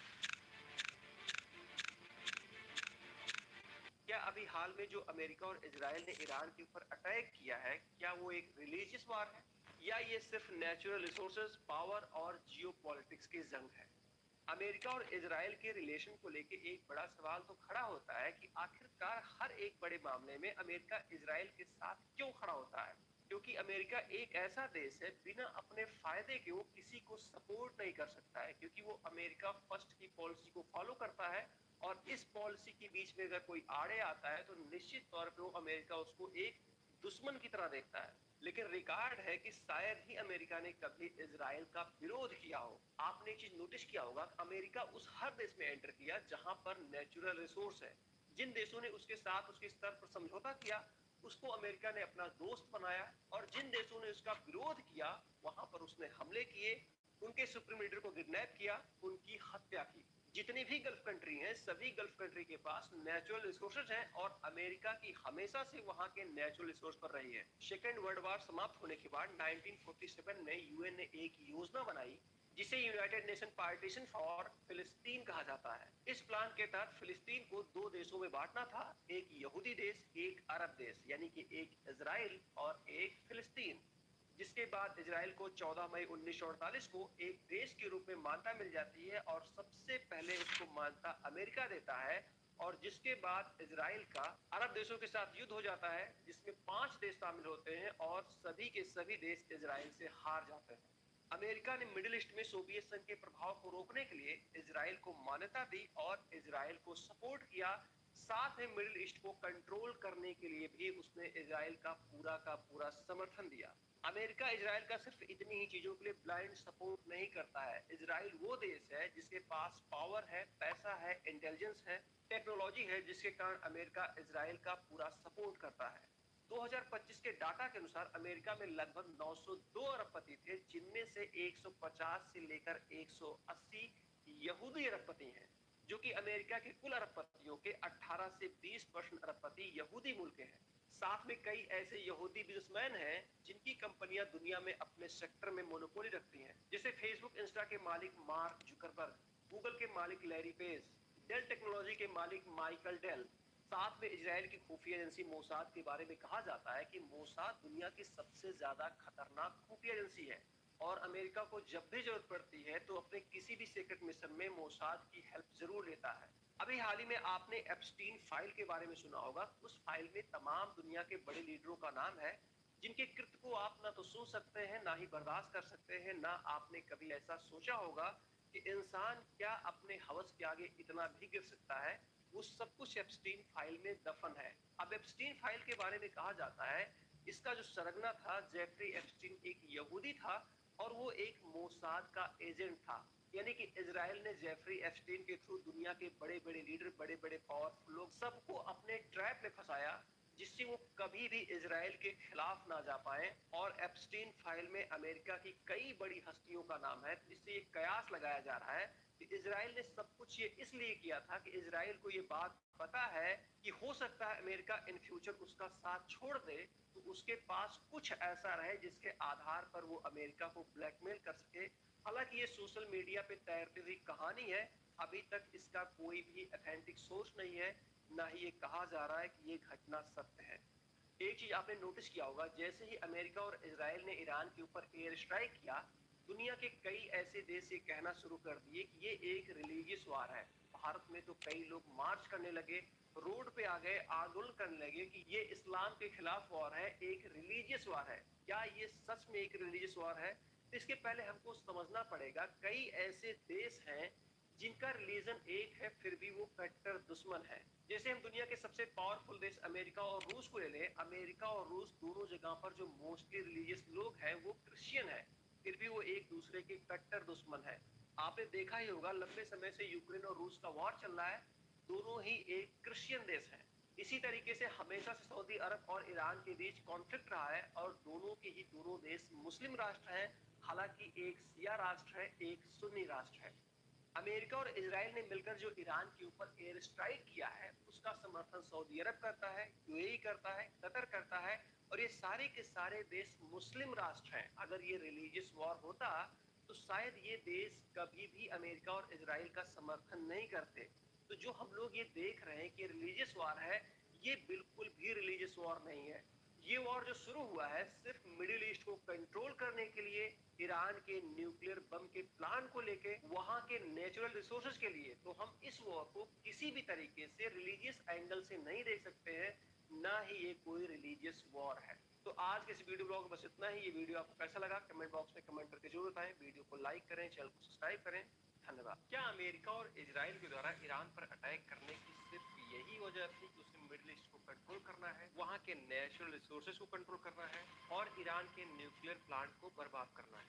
क्या अभी हाल में जो अमेरिका और इजराइल ने ईरान के ऊपर अटैक किया है, क्या वो एक रिलीजियस वार है या ये सिर्फ नेचुरल रिसोर्सेज, पावर और जियोपॉलिटिक्स की जंग है? अमेरिका और इजराइल के रिलेशन को लेके एक बड़ा सवाल तो खड़ा होता है कि आखिरकार हर एक बड़े मामले में अमेरिका इजराइल के साथ क्यों खड़ा होता है, क्योंकि अमेरिका एक ऐसा देश है बिना अपने फायदे के वो किसी को सपोर्ट नहीं कर सकता है, क्योंकि वो अमेरिका फर्स्ट की पॉलिसी को फॉलो करता है। और इस पॉलिसी के बीच में अगर कोई आड़े आता है तो निश्चित तौर पे वो अमेरिका उसको एक दुश्मन की तरह देखता है। लेकिन रिकॉर्ड है कि शायद ही अमेरिका ने कभी इजराइल का विरोध किया हो। आपने एक चीज नोटिस किया होगा, अमेरिका उस हर देश में एंटर किया जहां पर नेचुरल रिसोर्स है। जिन देशों ने उसके साथ उसके स्तर पर समझौता किया उसको अमेरिका ने अपना दोस्त बनाया, और जिन देशों ने उसका विरोध किया वहां पर उसने हमले किए, उनके सुप्रीम लीडर को किडनैप किया, उनकी हत्या की। जितनी भी गल्फ कंट्री हैं, सभी गल्फ कंट्री के पास नेचुरल रिसोर्सेज हैं और अमेरिका की हमेशा से वहां के नेचुरल रिसोर्स पर रही है। सेकेंड वर्ल्ड वॉर समाप्त होने के बाद 1947 में यूएन ने एक योजना बनाई जिसे यूनाइटेड नेशन पार्टीशन फॉर फिलिस्तीन कहा जाता है। इस प्लान के तहत फिलिस्तीन को दो देशों में बांटना था, एक यहूदी देश, एक अरब देश, यानी कि एक इजराइल और एक फिलिस्तीन। जिसके बाद इजराइल को 14 मई 1948 को एक देश के रूप में मान्यता मिल जाती है और सबसे पहले उसको मान्यता अमेरिका देता है, और जिसके बाद इजराइल का अरब देशों के साथ युद्ध हो जाता है जिसमें 5 देश शामिल होते हैं और सभी के सभी देश इजराइल से हार जाते हैं। अमेरिका ने मिडिल ईस्ट में सोवियत संघ के प्रभाव को रोकने के लिए इजराइल को मान्यता दी और इजराइल को सपोर्ट किया। साथ में मिडिल ईस्ट को कंट्रोल करने के लिए भी उसने इजराइल का पूरा समर्थन दिया। अमेरिका इजराइल का सिर्फ इतनी ही चीजों के लिए ब्लाइंड सपोर्ट नहीं करता है। इजराइल वो देश है जिसके पास पावर है, पैसा है, इंटेलिजेंस है, टेक्नोलॉजी है, जिसके कारण अमेरिका इजराइल का पूरा सपोर्ट करता है। 2025 के डाटा के अनुसार अमेरिका में लगभग 902 अरबपति थे, जिनमें से 150 से लेकर 180 यहूदी अरबपति हैं, जो कि अमेरिका के कुल अरबपतियों के 18 से 20% अरबपति यहूदी मूल के हैं। साथ में कई ऐसे यहूदी बिजनेसमैन हैं जिनकी कंपनियां दुनिया में अपने सेक्टर में मोनोपोली रखती हैं, जैसे फेसबुक इंस्टा के मालिक मार्क जुकरबर्ग, गूगल के मालिक लैरी पेज, डेल टेक्नोलॉजी के मालिक माइकल डेल। साथ में इजराइल की खुफिया एजेंसी मोसाद के बारे में कहा जाता है कि मोसाद दुनिया की सबसे ज्यादा खतरनाक खुफिया एजेंसी है और अमेरिका को जब भी जरूरत पड़ती है तो अपने किसी भी सीक्रेट मिशन में मोसाद की हेल्प जरूर लेता है। अभी हाल ही में आपने एप्स्टीन फाइल के बारे में सुना होगा। उस फाइल में तमाम दुनिया के बड़े लीडरों का नाम है, जिनके कृत्य को आप ना तो सुन सकते हैं, ना ही बर्दाश्त कर सकते हैं। ना आपने कभी ऐसा सोचा होगा कि इंसान क्या अपने हवस के आगे इतना भी गिर सकता है। वो सब कुछ एप्स्टीन फाइल में दफन है। अब एप्स्टीन फाइल के बारे में कहा जाता है, इसका जो सरगना था जेफरी एप्स्टीन एक यहूदी था और वो एक मोसाद का एजेंट था। यानी कि इजराइल ने जेफरी एप्स्टीन के थ्रू दुनिया के बड़े बड़े लीडर, बड़े बड़े पावरफुल लोग सबको अपने ट्रैप में फंसाया, जिससे वो कभी भी इजराइल के खिलाफ ना जा पाए। और एप्स्टीन फाइल में अमेरिका की कई बड़ी हस्तियों का नाम है, जिससे ये कयास लगाया जा रहा है कि इजराइल ने सब कुछ ये इसलिए किया था कि इजराइल को ये बात पता है कि हो सकता है अमेरिका इन फ्यूचर उसका साथ छोड़ दे, तो उसके पास कुछ ऐसा रहे जिसके आधार पर वो अमेरिका को ब्लैकमेल कर सके। हालांकि ये सोशल मीडिया पे तैरती हुई कहानी है, अभी तक इसका कोई भी ऑथेंटिक सोर्स नहीं है, ना ही ये कहा जा रहा है कि ये घटना सत्य है। एक चीज आपने नोटिस किया होगा, जैसे ही अमेरिका और इजराइल ने ईरान के ऊपर एयर स्ट्राइक किया, दुनिया के कई ऐसे देश ये कहना शुरू कर दिए कि ये एक रिलीजियस वार है। भारत में तो कई लोग मार्च करने लगे, रोड पे आ गए, आंदोलन करने लगे कि ये इस्लाम के खिलाफ वार है, एक रिलीजियस वार है। क्या ये सच में एक रिलीजियस वार है? तो इसके पहले हमको समझना पड़ेगा, कई ऐसे देश हैं जिनका रिलीजन एक है, फिर भी वो कट्टर दुश्मन है। जैसे हम दुनिया के सबसे पावरफुल देश अमेरिका और रूस को ले लें, अमेरिका और रूस दोनों जगह पर जो मोस्टली रिलीजियस लोग हैं वो क्रिश्चियन है, फिर भी वो एक दूसरे के कट्टर दुश्मन है। आपने देखा ही होगा, लंबे समय से यूक्रेन और रूस का वॉर चल रहा है, दोनों ही एक क्रिश्चियन देश है। इसी तरीके से हमेशा से सऊदी अरब और ईरान के बीच कॉन्फ्लिक्ट रहा है और दोनों के ही दोनों देश मुस्लिम राष्ट्र हैं। हालांकि एक शिया राष्ट्र है, एक सुन्नी राष्ट्र है। अमेरिका और इजराइल ने मिलकर जो ईरान के ऊपर एयर स्ट्राइक किया है, उसका समर्थन सऊदी अरब करता है, यूएई करता है, कतर करता है, और ये सारे के सारे देश मुस्लिम राष्ट्र हैं। अगर ये रिलीजियस वॉर होता तो शायद ये देश कभी भी अमेरिका और इजराइल का समर्थन नहीं करते। तो जो हम लोग ये देख रहे हैं कि रिलीजियस वॉर है, ये बिल्कुल भी रिलीजियस वॉर नहीं है। ये वॉर जो शुरू हुआ है सिर्फ मिडिल ईस्ट को कंट्रोल करने के लिए, ईरान के न्यूक्लियर बम के प्लान को लेके, वहां के नेचुरल रिसोर्सेज के लिए। तो हम इस वॉर को किसी भी तरीके से रिलीजियस एंगल से नहीं देख सकते हैं, ना ही ये कोई रिलीजियस वॉर है। तो आज के इस वीडियो ब्लॉग में बस इतना ही। ये वीडियो आपको कैसा लगा कमेंट बॉक्स में कमेंट करके जरूर बताएं। वीडियो को लाइक करें, चैनल को सब्सक्राइब करें। धन्यवाद। क्या अमेरिका और इजराइल के द्वारा ईरान पर अटैक करने की सिर्फ यही वजह थी कि उसे मिडिल ईस्ट को कंट्रोल करना है, वहां के नेचुरल रिसोर्सेज को कंट्रोल करना है और ईरान के न्यूक्लियर प्लांट को बर्बाद करना है?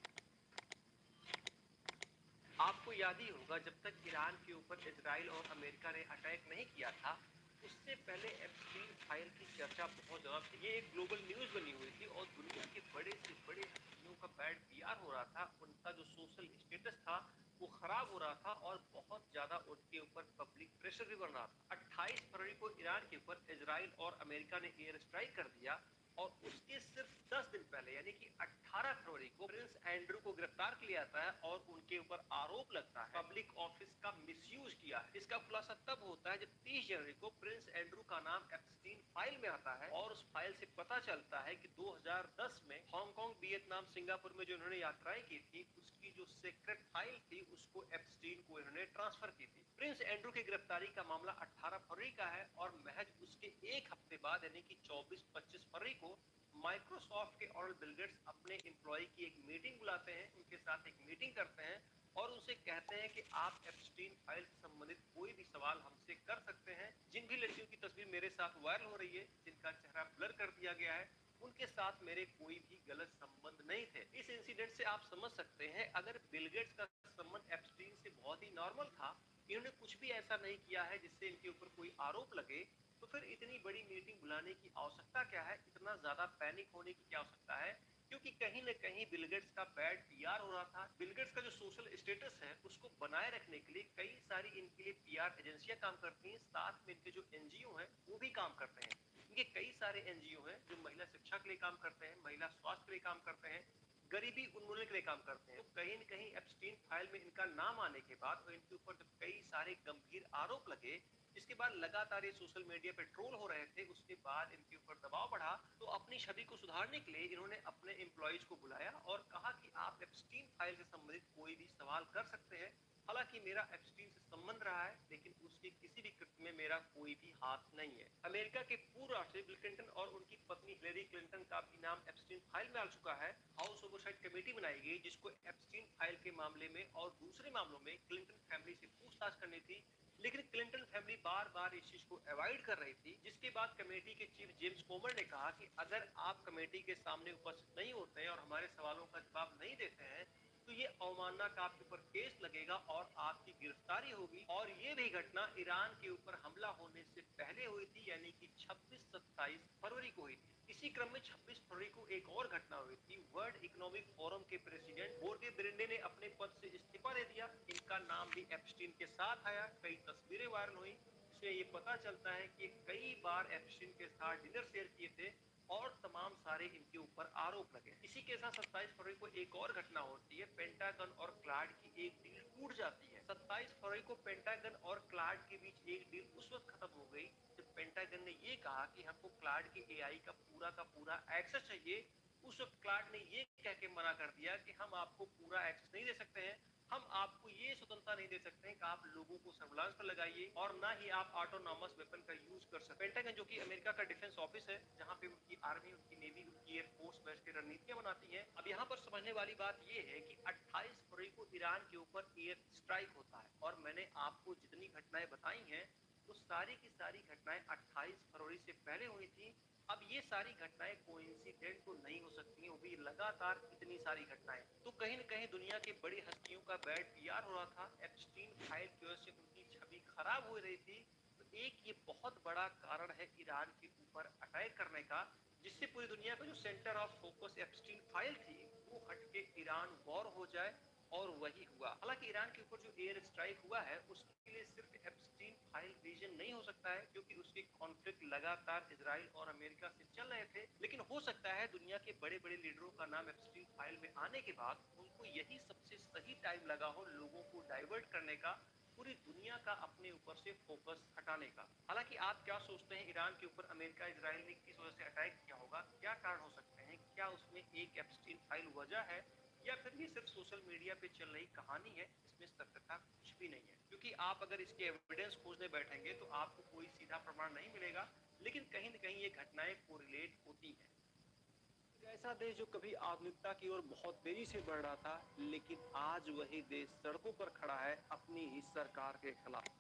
आपको याद ही होगा, जब तक ईरान के ऊपर इजराइल और अमेरिका ने अटैक नहीं किया था, उससे पहले एप्स्टीन फाइल की चर्चा बहुत ज्यादा थी। ये एक ग्लोबल न्यूज बनी हुई थी और दुनिया के बड़े से बड़े हस्तियों का बैड पीआर हो रहा था, उनका जो सोशल स्टेटस था वो खराब हो रहा था और बहुत ज्यादा उनके ऊपर पब्लिक प्रेशर भी बन रहा था। 28 फरवरी को ईरान के ऊपर इजराइल और अमेरिका ने एयर स्ट्राइक कर दिया और उसके सिर्फ 10 दिन पहले यानी कि 18 फरवरी को प्रिंस एंड्रू को गिरफ्तार किया जाता है और उनके ऊपर आरोप लगता है पब्लिक ऑफिस का मिसयूज किया है। इसका खुलासा तब होता है जब 30 जनवरी को प्रिंस एंड्रू का नाम एप्स्टीन फाइल में आता है और उस फाइल से पता चलता है कि 2010 में हांगकांग, वियतनाम, सिंगापुर में जो इन्होंने यात्राएं की थी, उसकी जो सीक्रेट फाइल थी उसको एप्स्टीन को इन्होंने ट्रांसफर की थी। प्रिंस एंड्रू की गिरफ्तारी का मामला 18 फरवरी का है और महज उसके एक हफ्ते बाद यानी कि 24-25 फरवरी को माइक्रोसॉफ्ट के और बिल गेट्स अपने एम्प्लॉय की एक मीटिंग बुलाते हैं, उनके साथ एक मीटिंग करते हैं और उनसे कहते हैं कि आप एप्स्टीन फाइल से संबंधित कोई भी सवाल हमसे कर सकते हैं। जिन भी लड़कियों की तस्वीर मेरे साथ वायरल हो रही है, जिनका चेहरा ब्लर कर दिया गया है, उनके साथ मेरे कोई भी गलत संबंध नहीं थे। इस इंसिडेंट से आप समझ सकते हैं, अगर बिल गेट्स का संबंध एप्स्टीन से बहुत ही नॉर्मल था, इन्होंने कुछ भी ऐसा नहीं किया है जिससे इनके ऊपर कोई आरोप लगे, तो फिर इतनी बड़ी मीटिंग बुलाने की आवश्यकता क्या है, इतना ज्यादा पैनिक होने की क्या आवश्यकता है? क्योंकि कहीं न कहीं बिल गेट्स का बैड पीआर हो रहा था। बिल गेट्स का जो सोशल स्टेटस है उसको बनाए रखने के लिए कई सारी इनके लिए पीआर एजेंसियां काम करती हैं, साथ में इनके जो एनजीओ हैं वो भी काम करते हैं। इनके कई सारे एनजीओ हैं जो महिला शिक्षा के लिए काम करते हैं, महिला स्वास्थ्य के लिए काम करते हैं, गरीबी उन्मूलन के लिए काम करते हैं। तो कहीं न कहीं एप्स्टीन फाइल में इनका नाम आने के बाद और इनके ऊपर जब कई सारे गंभीर आरोप लगे, इसके बाद लगातार ये सोशल मीडिया पे ट्रोल हो रहे थे, उसके बाद इनके ऊपर दबाव बढ़ा, तो अपनी छवि को सुधारने के लिए इन्होंने अपने एम्प्लॉइज को बुलाया और कहा कि आप एप्स्टीन फाइल से संबंधित कोई भी सवाल कर सकते हैं। हालांकि मेरा एप्स्टीन से संबंध रहा है, लेकिन उसके किसी भी कृत्य में मेरा कोई भी हाथ नहीं है। अमेरिका के पूर्व राष्ट्रपति बिल क्लिंटन और उनकी पत्नी हिलेरी क्लिंटन का भी नाम एप्स्टीन फाइल में आ चुका है। हाउस ओवरसाइट कमेटी बनाई गई जिसको एप्स्टीन फाइल के मामले में और दूसरे मामलों में क्लिंटन फैमिली से पूछताछ करनी थी, लेकिन क्लिंटन फैमिली बार बार इस चीज को अवॉइड कर रही थी, जिसके बाद कमेटी के चीफ जेम्स कोमर ने कहा कि अगर आप कमेटी के सामने उपस्थित नहीं होते हैं और हमारे सवालों का जवाब नहीं देते हैं, तो ये अवमानना का आपके ऊपर केस लगेगा और आपकी गिरफ्तारी होगी। और ये भी घटना ईरान के ऊपर हमला होने से पहले हुई थी, यानी कि 26-27 फरवरी को हुई थी। इसी क्रम में 26 फरवरी को एक और घटना हुई थी। वर्ल्ड इकोनॉमिक फोरम के प्रेसिडेंट होर्गे ब्रिंडे ने अपने पद से इस्तीफा दे दिया। इनका नाम भी एप्स्टीन के साथ आया, कई तस्वीरें वायरल हुई, इससे ये पता चलता है कि कई बार एप्स्टीन के साथ डिनर शेयर किए थे और तमाम सारे इनके ऊपर आरोप लगे। इसी के साथ 27 फरवरी को एक और घटना होती है, पेंटागन और क्लाड की एक डील टूट जाती है। 27 फरवरी को पेंटागन और क्लाड के बीच एक डील उस वक्त खत्म हो गई जब पेंटागन ने ये कहा कि हमको क्लाड के एआई का पूरा एक्सेस चाहिए। उस वक्त क्लाड ने ये कह के मना कर दिया कि हम आपको पूरा एक्सेस नहीं दे सकते हैं, हम आपको ये स्वतंत्रता नहीं दे सकते हैं कि आप लोगों को सर्विलांस पर लगाइए और ना ही आप ऑटोनॉमस वेपन का यूज कर सकते। पेंटागन जो कि अमेरिका का डिफेंस ऑफिस है, जहां पे उनकी आर्मी, उनकी नेवी, उनकी एयरफोर्स बैठ के रणनीतियां बनाती है। अब यहाँ पर समझने वाली बात ये है कि 28 फरवरी को ईरान के ऊपर एयर स्ट्राइक होता है और मैंने आपको जितनी घटनाएं बताई हैं वो सारी की सारी घटनाएं 28 फरवरी से पहले हुई थी। अब ये सारी घटनाएं कोइंसिडेंट तो नहीं हो सकती, वो भी लगातार इतनी सारी घटनाएं, तो कहीं न कहीं दुनिया की बड़ी हस्तियों का बैड पीआर हो रहा था। एप्स्टीन फाइल की वजह से उनकी छवि खराब हो रही थी। तो एक ये बहुत बड़ा कारण है ईरान के ऊपर अटैक करने का, जिससे पूरी दुनिया का जो centre of focus Epstein file थी वो हटके ईरान वॉर हो जाए, और वही हुआ। हालांकि ईरान के ऊपर जो एयर स्ट्राइक हुआ है उसके लिए सिर्फ एप्स्टीन फाइल रीजन नहीं हो सकता है, क्योंकि उसके कॉन्फ्लिक्ट लगातार इजराइल और अमेरिका से चल रहे थे। लेकिन हो सकता है दुनिया के बड़े बड़े लीडरों का नाम एप्स्टीन फाइल में आने के बाद उनको यही सबसे सही टाइम लगा हो लोगों को डाइवर्ट करने का, पूरी दुनिया का अपने ऊपर से फोकस हटाने का। हालांकि आप क्या सोचते हैं, ईरान के ऊपर अमेरिका इजराइल ने किस वजह से अटैक किया होगा, क्या कारण हो सकते हैं? क्या उसमें एक एप्स्टीन फाइल वजह है, या फिर ये सिर्फ सोशल मीडिया पे चल रही कहानी है, इसमें सत्यता कुछ भी नहीं है? क्योंकि आप अगर इसके एविडेंस खोजने बैठेंगे तो आपको कोई सीधा प्रमाण नहीं मिलेगा, लेकिन कहीं न कहीं ये घटनाएं कोरिलेट होती हैं। ऐसा देश जो कभी आधुनिकता की ओर बहुत तेजी से बढ़ रहा था, लेकिन आज वही देश सड़कों पर खड़ा है अपनी ही सरकार के खिलाफ।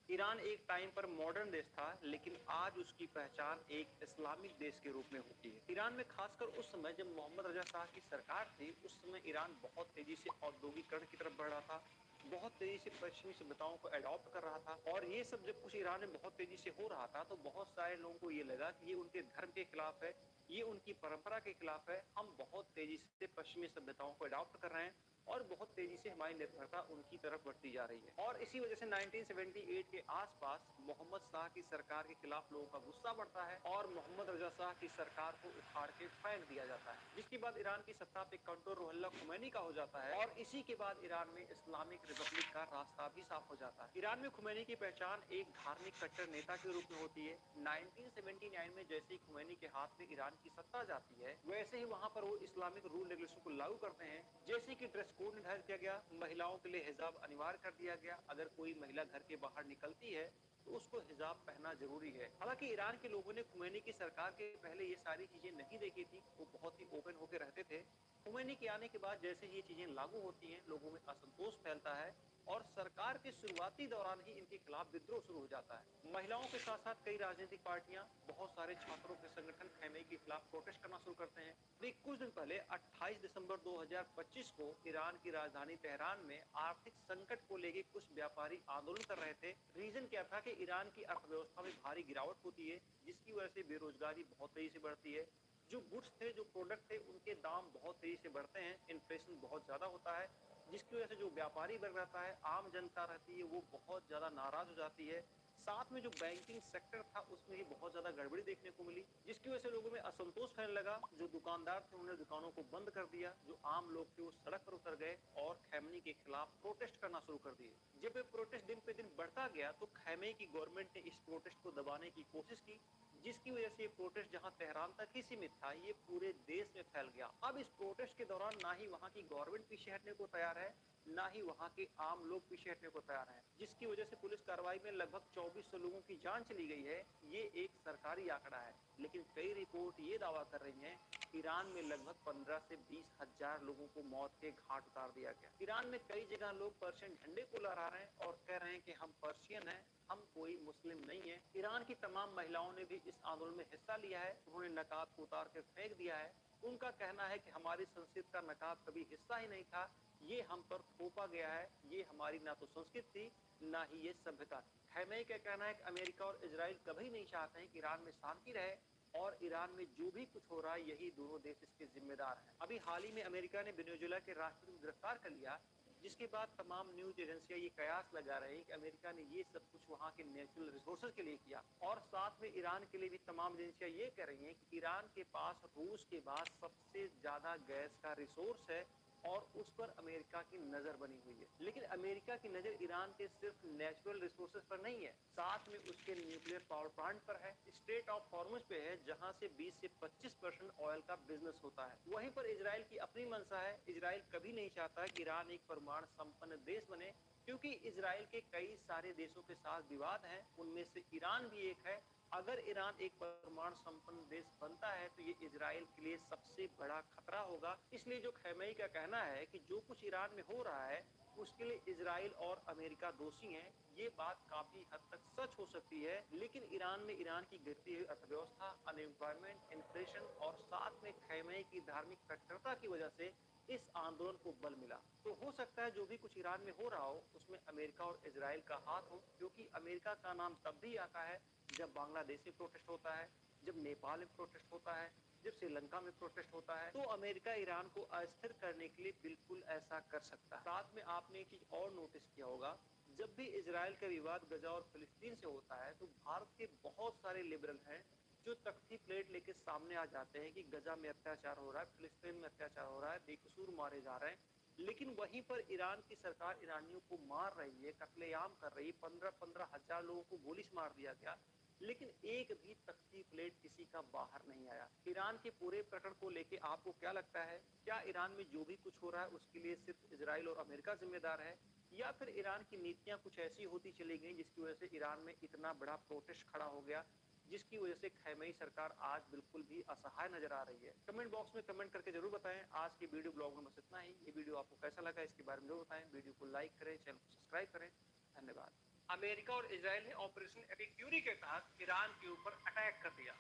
ईरान एक टाइम पर मॉडर्न देश था, लेकिन आज उसकी पहचान एक इस्लामिक देश के रूप में होती है। ईरान में खासकर उस समय जब मोहम्मद रजा शाह की सरकार थी, उस समय ईरान बहुत तेजी से औद्योगिकरण की तरफ बढ़ रहा था, बहुत तेजी से पश्चिमी सभ्यताओं को अडॉप्ट कर रहा था। और ये सब जब कुछ ईरान में बहुत तेजी से हो रहा था, तो बहुत सारे लोगों को ये लगा कि ये उनके धर्म के खिलाफ है, ये उनकी परंपरा के खिलाफ है। हम बहुत तेजी से पश्चिमी सभ्यताओं को अडॉप्ट कर रहे हैं और बहुत तेजी से हमारी निर्भरता उनकी तरफ बढ़ती जा रही है। और इसी वजह से 1978 के आसपास मोहम्मद शाह की सरकार के खिलाफ लोगों का गुस्सा बढ़ता है और मोहम्मद रजा शाह की सरकार को उखाड़ के फेंक दिया जाता है, जिसके बाद ईरान की सत्ता पे कंट्रोल रुहुल्लाह खुमैनी का हो जाता है और इसी के बाद ईरान में इस्लामिक रिपब्लिक का रास्ता भी साफ हो जाता है। ईरान में खुमैनी की पहचान एक धार्मिक कट्टर नेता के रूप में होती है। 1979 में जैसे ही खुमैनी के हाथ में ईरान की सत्ता जाती है, वैसे ही वहां पर वो इस्लामिक रूल रेगुलेशन को लागू करते हैं, जैसे कि ड्रेस कोड निर्धारित किया गया, महिलाओं के लिए हिजाब अनिवार्य कर दिया गया। अगर कोई महिला घर के बाहर निकलती है तो उसको हिजाब पहनना जरूरी है। हालांकि ईरान के लोगों ने खुमैनी की सरकार के पहले ये सारी चीजें नहीं देखी थी, वो बहुत ही ओपन होकर रहते थे। खुमैनी के आने के बाद जैसे ये चीजें लागू होती हैं, लोगों में असंतोष फैलता है और सरकार के शुरुआती दौरान ही इनके खिलाफ विद्रोह शुरू हो जाता है। महिलाओं के साथ साथ कई राजनीतिक पार्टियां, बहुत सारे छात्रों के संगठन खैमेनी के खिलाफ प्रोटेस्ट करना शुरू करते हैं। अभी कुछ दिन पहले 28 दिसंबर 2025 को ईरान की राजधानी तेहरान में आर्थिक संकट को लेकर कुछ व्यापारी आंदोलन कर रहे थे। रीजन क्या था कि ईरान की अर्थव्यवस्था में भारी गिरावट होती है, जिसकी वजह से बेरोजगारी बहुत तेजी से बढ़ती है। जो गुड्स थे, जो प्रोडक्ट थे, उनके दाम बहुत तेजी से बढ़ते हैं, इन्फ्लेशन बहुत ज्यादा होता है, जिसकी वजह से जो व्यापारी वर्ग रहता है, आम जनता रहती है, वो बहुत ज्यादा नाराज हो जाती है। साथ में जो बैंकिंग सेक्टर था उसमें भी बहुत ज्यादा गड़बड़ी देखने को मिली, जिसकी वजह से लोगों में असंतोष फैलने लगा। जो दुकानदार थे उन्होंने दुकानों को बंद कर दिया, जो आम लोग थे वो सड़क पर उतर गए और खैमनी के खिलाफ प्रोटेस्ट करना शुरू कर दिए। जब ये प्रोटेस्ट दिन पे दिन बढ़ता गया तो खैमे की गवर्नमेंट ने इस प्रोटेस्ट को दबाने की कोशिश की, जिसकी वजह से ये प्रोटेस्ट जहां तेहरान तक ही सीमित था, ये पूरे देश में फैल गया। अब इस प्रोटेस्ट के दौरान ना ही वहां की गवर्नमेंट पीछे हटने को तैयार है, ना ही वहां के आम लोग पीछे हटने को तैयार हैं, जिसकी वजह से पुलिस कार्रवाई में लगभग 2400 लोगों की जान चली गई है। ये एक सरकारी आंकड़ा है, लेकिन कई रिपोर्ट ये दावा कर रही हैं ईरान में लगभग 15 से 20 हजार लोगों को मौत के घाट उतार दिया गया। ईरान में कई जगह लोग पर्शियन झंडे को लहरा रहे हैं और कह रहे हैं कि हम पर्शियन हैं, हम कोई मुस्लिम नहीं है। ईरान की तमाम महिलाओं ने भी इस आंदोलन में हिस्सा लिया है, उन्होंने नकाब को उतार कर फेंक दिया है। उनका कहना है कि हमारी संस्कृति का नकाब कभी हिस्सा ही नहीं था, ये हम पर थोपा गया है, ये हमारी ना तो संस्कृति थी, ना ही ये सभ्यता थी। खैमेनी का कहना है कि अमेरिका और इजराइल कभी नहीं चाहते हैं कि ईरान में शांति रहे और ईरान में जो भी कुछ हो रहा है यही दोनों देश इसके जिम्मेदार हैं। अभी हाल ही में अमेरिका ने वेनेजुएला के राष्ट्रपति को गिरफ्तार कर लिया, जिसके बाद तमाम न्यूज एजेंसियां ये कयास लगा रही हैं कि अमेरिका ने ये सब कुछ वहां के नेचुरल रिसोर्सेज के लिए किया। और साथ में ईरान के लिए भी तमाम एजेंसियां ये कह रही हैं कि ईरान के पास रूस के बाद सबसे ज्यादा गैस का रिसोर्स है और उस पर अमेरिका की नजर बनी हुई है। लेकिन अमेरिका की नजर ईरान के सिर्फ नेचुरल रिसोर्सेज पर नहीं है, साथ में उसके न्यूक्लियर पावर प्लांट पर है, स्ट्रेट ऑफ हॉर्मुज पे है, जहां से 20 से 25% ऑयल का बिजनेस होता है। वहीं पर इजराइल की अपनी मंशा है। इजराइल कभी नहीं चाहता कि ईरान एक परमाणु संपन्न देश बने, क्योंकि इजराइल के कई सारे देशों के साथ विवाद है, उनमें से ईरान भी एक है। अगर ईरान एक परमाणु संपन्न देश बनता है तो ये इजराइल के लिए सबसे बड़ा खतरा होगा। इसलिए जो खैमेनी का कहना है कि जो कुछ ईरान में हो रहा है उसके लिए इजराइल और अमेरिका दोषी हैं, ये बात काफी हद तक सच हो सकती है। लेकिन ईरान में ईरान की गिरती हुई अर्थव्यवस्था, अनएम्प्लॉयमेंट, इन्फ्लेशन और साथ में खैमेनी की धार्मिक कट्टरता की वजह से इस आंदोलन को बल मिला। तो हो सकता है जो भी कुछ ईरान में हो रहा हो उसमें अमेरिका और इजराइल का हाथ हो, क्योंकि अमेरिका का नाम तब भी आता है जब बांग्लादेश में प्रोटेस्ट होता है, जब नेपाल में प्रोटेस्ट होता है, जब श्रीलंका में प्रोटेस्ट होता है। तो अमेरिका ईरान को अस्थिर करने के लिए बिल्कुल ऐसा कर सकता है। साथ में आपने एक चीज और नोटिस किया होगा, जब भी इजराइल का विवाद गजा और फिलिस्तीन से होता है तो भारत के बहुत सारे लिबरल हैं जो तख्ती प्लेट लेके सामने आ जाते हैं कि गजा में अत्याचार हो रहा है, फिलिस्तीन में अत्याचार हो रहा है, बेकसूर मारे जा रहे हैं। लेकिन वहीं पर ईरान की सरकार ईरानियों को मार रही है, कत्लेआम कर रही है, 15-15 हजार लोगों को गोली से मार दिया गया, लेकिन एक भी तख्ती प्लेट किसी का बाहर नहीं आया। ईरान के पूरे प्रकरण को लेके आपको क्या लगता है? क्या ईरान में जो भी कुछ हो रहा है उसके लिए सिर्फ इजराइल और अमेरिका जिम्मेदार है, या फिर ईरान की नीतियां कुछ ऐसी होती चली गई जिसकी वजह से ईरान में इतना बड़ा प्रोटेस्ट खड़ा हो गया, जिसकी वजह से खैमेनी सरकार आज बिल्कुल भी असहाय नजर आ रही है? कमेंट बॉक्स में कमेंट करके जरूर बताएं। आज की वीडियो ब्लॉग में बस इतना ही। ये वीडियो आपको कैसा लगा इसके बारे में जरूर बताएं। वीडियो को लाइक करें, चैनल को सब्सक्राइब करें। धन्यवाद। अमेरिका और इजराइल ने ऑपरेशन एपिक फ्यूरी के तहत ईरान के ऊपर अटैक कर दिया।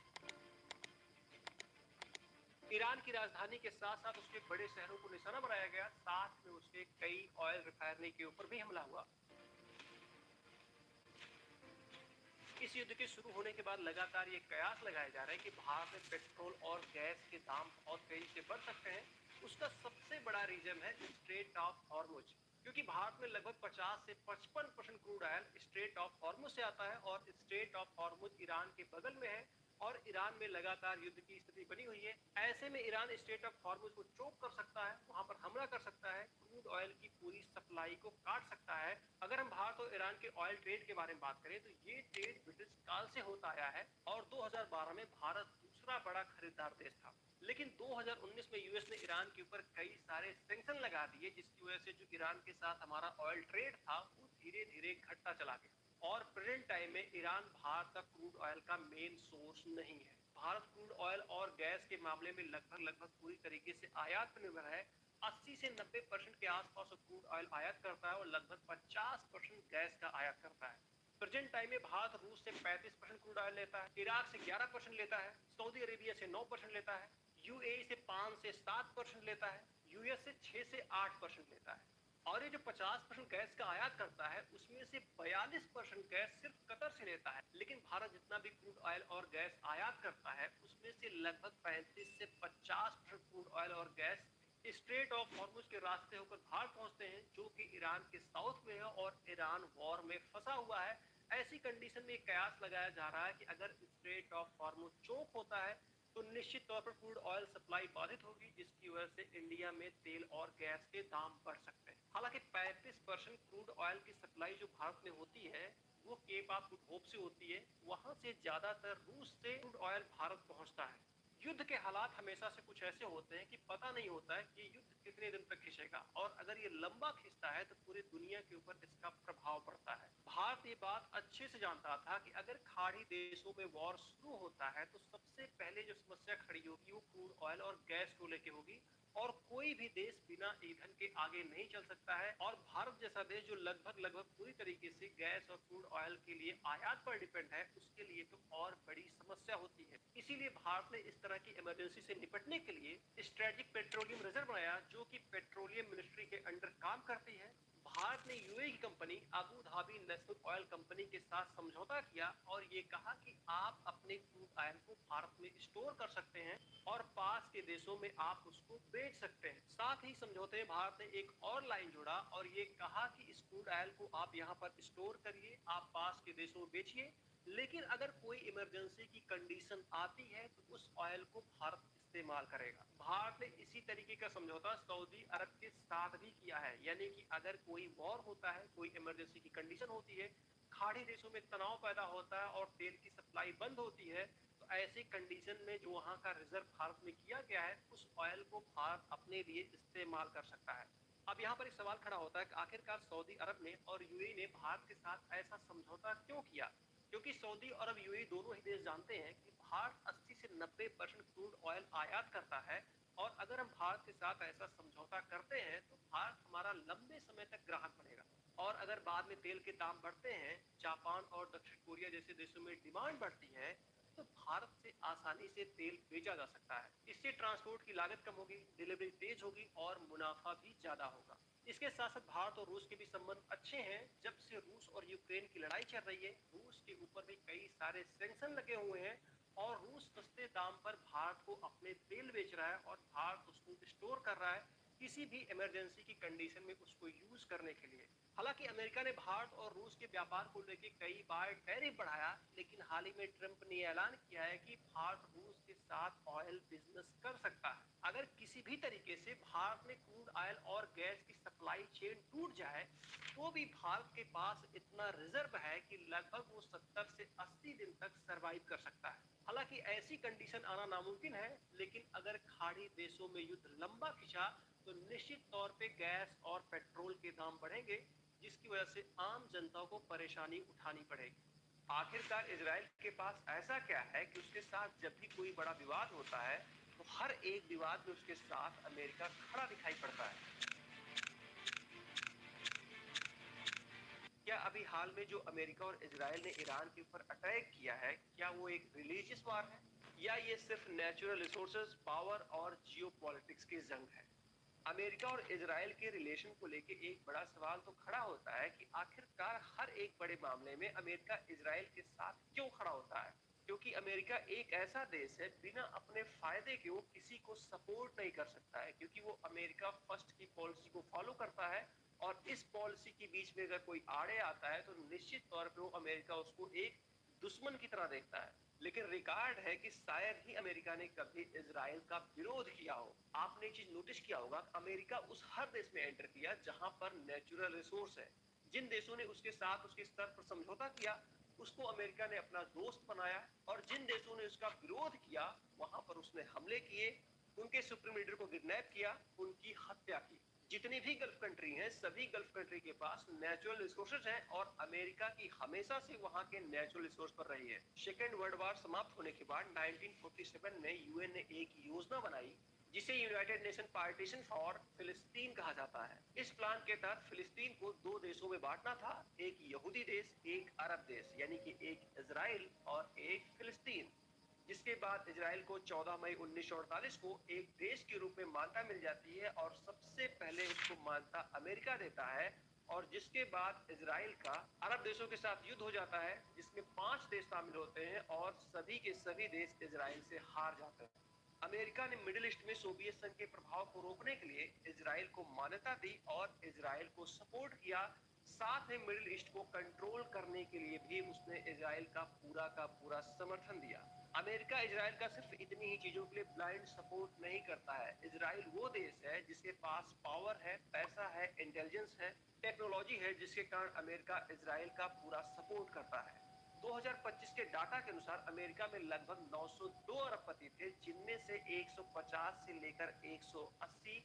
ईरान की राजधानी के साथ साथ उसके बड़े शहरों को निशाना बनाया गया, साथ में उसके कई ऑयल रिफाइनरी के ऊपर भी हमला हुआ। इस युद्ध के शुरू होने के बाद लगातार ये कयास लगाए जा रहे हैं कि भारत में पेट्रोल और गैस के दाम बहुत तेजी से बढ़ सकते हैं। उसका सबसे बड़ा रीजन है स्ट्रेट ऑफ हॉर्मुज, क्योंकि भारत में लगभग 50 से 55% crude oil straight of Hormuz से आता है और स्ट्रेट ऑफ हॉर्मुज ईरान के बगल में है और ईरान में लगातार युद्ध की स्थिति बनी हुई है। ऐसे में ईरान स्ट्रेट ऑफ हॉर्मुज को चोक कर सकता है, वहां पर हमला कर सकता है, क्रूड ऑयल की पूरी सप्लाई को काट सकता है। अगर हम भारत और ईरान के ऑयल ट्रेड के बारे में बात करें तो ये ट्रेड ब्रिटिश काल से होता आया है और 2012 में भारत दूसरा बड़ा खरीदार देश था। लेकिन 2019 में यूएस ने ईरान के ऊपर कई सारे सैंक्शन लगा दिए, जिसकी वजह से जो ईरान के साथ हमारा ऑयल ट्रेड था वो धीरे धीरे घटता चला गया। और प्रेजेंट टाइम में ईरान भारत का क्रूड ऑयल का मेन सोर्स नहीं है। भारत क्रूड ऑयल और गैस के मामले में लगभग पूरी तरीके से आयात पर निर्भर है। 80 से 90% के आसपास क्रूड ऑयल आयात करता है और लगभग 50% गैस का आयात करता है। प्रेजेंट टाइम में भारत रूस से 35% क्रूड ऑयल लेता है, इराक से 11% लेता है, सऊदी अरेबिया से 9% लेता है, यूएई से 5 से 7% लेता है, यूएस से 6 से 8% लेता है। और ये जो 50% गैस का आयात करता है उसमें से 42% गैस सिर्फ कतर से लेता है। लेकिन भारत जितना भी क्रूड ऑयल और गैस आयात करता है उसमें से लगभग 35 से 50% क्रूड ऑयल और गैस स्ट्रेट ऑफ हॉर्मुज के रास्ते होकर भारत पहुंचते हैं, जो कि ईरान के साउथ में है और ईरान वॉर में फंसा हुआ है। ऐसी कंडीशन में कयास लगाया जा रहा है कि अगर स्ट्रेट ऑफ हॉर्मुज चोक होता है तो निश्चित तौर पर क्रूड ऑयल सप्लाई बाधित होगी, जिसकी वजह से इंडिया में तेल और गैस के दाम बढ़ सकते हैं। हालांकि 35% क्रूड ऑयल की सप्लाई जो भारत में होती है वो केप ऑफ गुड होप से होती है। वहां से ज्यादातर रूस से क्रूड ऑयल भारत पहुंचता है। युद्ध के हालात हमेशा से कुछ ऐसे होते हैं कि पता नहीं होता है कि युद्ध कितने दिन तक खिंचेगा, और अगर ये लंबा खिंचता है तो पूरी दुनिया के ऊपर इसका प्रभाव पड़ता है। भारत ये बात अच्छे से जानता था कि अगर खाड़ी देशों में वॉर शुरू होता है तो सबसे पहले जो समस्या खड़ी होगी वो क्रूड ऑयल और गैस को लेके होगी, और कोई भी देश बिना ईंधन के आगे नहीं चल सकता है। और भारत जैसा देश जो लगभग पूरी तरीके से गैस और क्रूड ऑयल के लिए आयात पर डिपेंड है, उसके लिए तो और बड़ी समस्या होती है। इसीलिए भारत ने इस तरह की इमरजेंसी से निपटने के लिए स्ट्रेटेजिक पेट्रोलियम रिजर्व बनाया, जो कि पेट्रोलियम मिनिस्ट्री के अंडर काम करती है। भारत ने यूएई की company Abu Dhabi national oil company के साथ समझौता किया और ये कहा कि आप अपने क्रूड ऑयल को भारत में स्टोर कर सकते हैं और पास के देशों में आप उसको बेच सकते हैं। साथ ही समझौते में भारत ने एक और लाइन जोड़ा और ये कहा कि इस क्रूड ऑयल को आप यहाँ पर स्टोर करिए, आप पास के देशों में बेचिए, लेकिन अगर कोई इमरजेंसी की कंडीशन आती है तो उस ऑयल को भारत इस्तेमाल करेगा। भारत ने इसी तरीके का समझौता सऊदी अरब के साथ भी किया है, यानी कि अगर कोई वॉर होता है, कोई इमरजेंसी की कंडीशन होती है, खाड़ी देशों में तनाव पैदा होता है और तेल की सप्लाई बंद होती है, तो ऐसी कंडीशन में जो वहां का रिजर्व भारत में किया गया है उस ऑयल को भारत अपने लिए इस्तेमाल कर सकता है। अब यहाँ पर एक सवाल खड़ा होता है कि आखिरकार सऊदी अरब ने और यूएई ने भारत के साथ ऐसा समझौता क्यों किया, क्योंकि सऊदी अरब यूएई दोनों ही देश जानते हैं कि भारत 80 से 90% क्रूड ऑयल आयात करता है, और अगर हम भारत के साथ ऐसा समझौता करते हैं तो भारत हमारा लंबे समय तक ग्राहक बनेगा। और अगर बाद में तेल के दाम बढ़ते हैं, जापान और दक्षिण कोरिया जैसे देशों में डिमांड बढ़ती है, तो भारत से आसानी से तेल बेचा जा सकता है। इससे ट्रांसपोर्ट की लागत कम होगी, डिलीवरी तेज होगी और मुनाफा भी ज्यादा होगा। इसके साथ साथ भारत और रूस के भी संबंध अच्छे हैं। जब से रूस और यूक्रेन की लड़ाई चल रही है, रूस के ऊपर भी कई सारे सैंक्शन लगे हुए हैं और रूस सस्ते दाम पर भारत को अपने तेल बेच रहा है और भारत उसको स्टोर कर रहा है किसी भी इमरजेंसी की कंडीशन में उसको यूज करने के लिए। हालांकि अमेरिका ने भारत और रूस के व्यापार को लेकर कई बार टैरिफ बढ़ाया, लेकिन हाल ही में ट्रंप ने ऐलान किया है कि भारत रूस के साथ ऑयल बिजनेस कर सकता है। अगर किसी भी तरीके से भारत में क्रूड ऑयल और गैस की सप्लाई चेन टूट जाए तो भी भारत के पास इतना रिजर्व है कि लगभग वो 70 से 80 दिन तक सरवाइव कर सकता है। हालांकि ऐसी कंडीशन आना नामुमकिन है, लेकिन अगर खाड़ी देशों में युद्ध लंबा खिंचा तो निश्चित तौर पे गैस और पेट्रोल के दाम बढ़ेंगे, जिसकी वजह से आम जनता को परेशानी उठानी पड़ेगी। आखिरकार इजराइल के पास ऐसा क्या है कि उसके साथ जब भी कोई बड़ा विवाद होता है तो हर एक विवाद में उसके साथ अमेरिका खड़ा दिखाई पड़ता है। क्या अभी हाल में जो अमेरिका और इजराइल ने ईरान के ऊपर अटैक किया है, क्या वो एक रिलीजियस वार है या ये सिर्फ नेचुरल रिसोर्सेज, पावर और जियोपॉलिटिक्स की जंग है? अमेरिका और इजराइल के रिलेशन को लेके एक बड़ा सवाल तो खड़ा होता है कि आखिरकार हर एक बड़े मामले में अमेरिका इजराइल के साथ क्यों खड़ा होता है? क्योंकि अमेरिका एक ऐसा देश है बिना अपने फायदे के वो किसी को सपोर्ट नहीं कर सकता है, क्योंकि वो अमेरिका फर्स्ट की पॉलिसी को फॉलो करता है और इस पॉलिसी के बीच में अगर कोई आड़े आता है तो निश्चित तौर पे वो अमेरिका उसको एक दुश्मन की तरह देखता है। लेकिन रिकॉर्ड है कि शायद ही अमेरिका ने कभी इजराइल का विरोध किया हो। आपने ये चीज नोटिस किया होगा, अमेरिका उस हर देश में एंटर किया जहां पर नेचुरल रिसोर्स है। जिन देशों ने उसके साथ उसके स्तर पर समझौता किया उसको अमेरिका ने अपना दोस्त बनाया, और जिन देशों ने उसका विरोध किया वहां पर उसने हमले किए, उनके सुप्रीम लीडर को किडनैप किया, उनकी हत्या की। जितनी भी गल्फ कंट्री हैं, सभी गल्फ कंट्री के पास नेचुरल रिसोर्सेज हैं और अमेरिका की हमेशा से वहां के नेचुरल रिसोर्स पर रही है। सेकेंड वर्ल्ड वॉर समाप्त होने के बाद 1947 में यूएन ने एक योजना बनाई जिसे यूनाइटेड नेशन पार्टीशन फॉर फिलिस्तीन कहा जाता है। इस प्लान के तहत फिलिस्तीन को दो देशों में बांटना था, एक यहूदी देश, एक अरब देश, यानी कि एक इजराइल और एक फिलिस्तीन। जिसके बाद इजराइल को 14 मई 1948 को एक देश के रूप में मान्यता मिल जाती है और सबसे पहले इसको मान्यता अमेरिका देता है, और जिसके बाद इजराइल का अरब देशों के साथ युद्ध हो जाता है जिसमें 5 देश शामिल होते हैं और सभी के सभी देश इजराइल से हार जाते हैं। अमेरिका ने मिडिल ईस्ट में सोवियत संघ के प्रभाव को रोकने के लिए इजराइल को मान्यता दी और इजराइल को सपोर्ट किया। साथ में मिडिल ईस्ट को कंट्रोल करने के लिए भी उसने इजराइल का पूरा समर्थन दिया। अमेरिका इजराइल का सिर्फ इतनी ही चीजों के लिए ब्लाइंड सपोर्ट नहीं करता है। इजराइल वो देश है जिसके पास पावर है, पैसा है, इंटेलिजेंस है, टेक्नोलॉजी है, जिसके कारण अमेरिका इजराइल का पूरा सपोर्ट करता है। 2025 के डाटा के अनुसार अमेरिका में लगभग 902 अरबपति थे, जिनमें से 150 से लेकर 180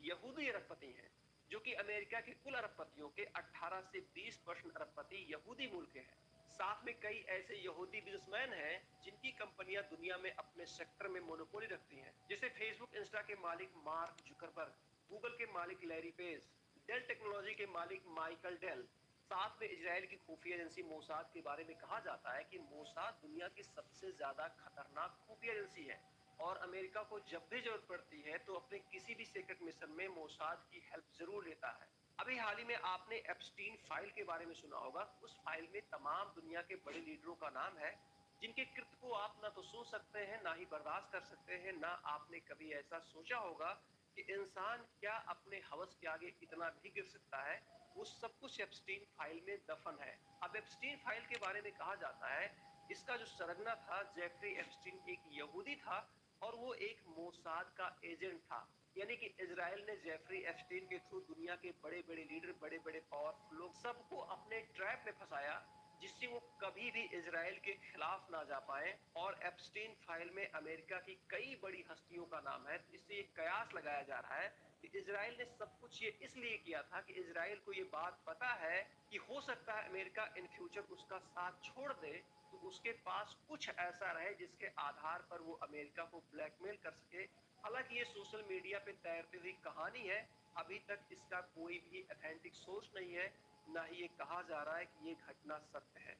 यहूदी अरबपति हैं, जो कि अमेरिका के कुल अरबपतियों के 18 से 20% अरबपति यहूदी मूल के हैं। साथ में कई ऐसे यहूदी बिजनेसमैन हैं जिनकी कंपनियां दुनिया में अपने सेक्टर में मोनोपोली रखती हैं, जैसे फेसबुक इंस्टा के मालिक मार्क जुकरबर्ग, गूगल के मालिक लैरी पेज, डेल टेक्नोलॉजी के मालिक माइकल डेल। साथ में इजराइल की खुफिया एजेंसी मोसाद के बारे में कहा जाता है कि मोसाद दुनिया की सबसे ज्यादा खतरनाक खुफिया एजेंसी है और अमेरिका को जब भी जरूरत पड़ती है तो अपने किसी भी सीक्रेट मिशन में मोसाद की हेल्प जरूर लेता है। अभी हाल ही में आपने एप्स्टीन फाइल के बारे में सुना होगा। उस फाइल में तमाम दुनिया के बड़े लीडरों का नाम है, जिनके कृत्य को आप ना तो सोच सकते हैं, ना ही बर्दाश्त कर सकते हैं, ना आपने कभी ऐसा सोचा होगा कि इंसान क्या अपने हवस के आगे इतना भी गिर सकता है। वो सब कुछ एप्स्टीन फाइल में दफन है। अब एप्स्टीन फाइल के बारे में कहा जाता है, इसका जो सरगना था जेफरी एप्स्टीन एक यहूदी था और वो एक मोसाद का एजेंट था। यानी कि इजराइल ने जेफरी एप्स्टीन के थ्रू दुनिया के बड़े बड़े लीडर, बड़े बड़े पावरफुल लोग सबको अपने ट्रैप में फंसाया, जिससे वो कभी भी इजराइल के खिलाफ ना जा पाए। और एप्स्टीन फाइल में अमेरिका की कई बड़ी हस्तियों का नाम है। इससे ये कयास लगाया जा रहा है कि इजराइल ने सब कुछ ये इसलिए किया था कि इजराइल को ये बात पता है कि हो सकता है अमेरिका इन फ्यूचर उसका साथ छोड़ दे, तो उसके पास कुछ ऐसा रहे जिसके आधार पर वो अमेरिका को ब्लैकमेल कर सके। हालांकि ये सोशल मीडिया पे तैरती हुई कहानी है, अभी तक इसका कोई भी ऑथेंटिक सोर्स नहीं है, ना ही ये कहा जा रहा है कि ये घटना सत्य है।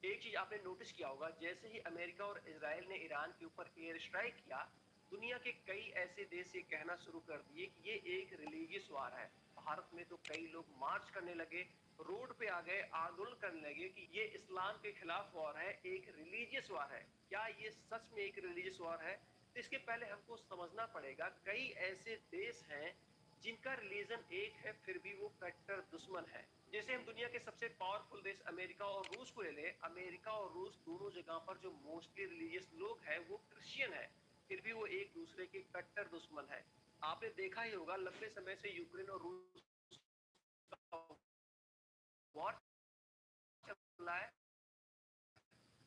एक चीज आपने नोटिस किया होगा, जैसे ही अमेरिका और इजराइल ने ईरान के ऊपर एयर स्ट्राइक किया, दुनिया के कई ऐसे देश ये कहना शुरू कर दिए कि ये एक रिलीजियस वार है। भारत में तो कई लोग मार्च करने लगे, रोड पे आ गए, आंदोलन करने लगे कि ये इस्लाम के खिलाफ वार है, एक रिलीजियस वार है। क्या ये सच में एक रिलीजियस वार है? इसके पहले हमको समझना पड़ेगा, कई ऐसे देश हैं जिनका रिलीजन एक है फिर भी वो कट्टर दुश्मन है। जैसे हम दुनिया के सबसे पावरफुल देश अमेरिका और रूस को ले लें, अमेरिका और रूस दोनों जगह पर जो मोस्टली रिलीजियस लोग हैं वो क्रिश्चियन है, फिर भी वो एक दूसरे के कट्टर दुश्मन है। आपने देखा ही होगा, लंबे समय से यूक्रेन और रूस का वॉर चल रहा है,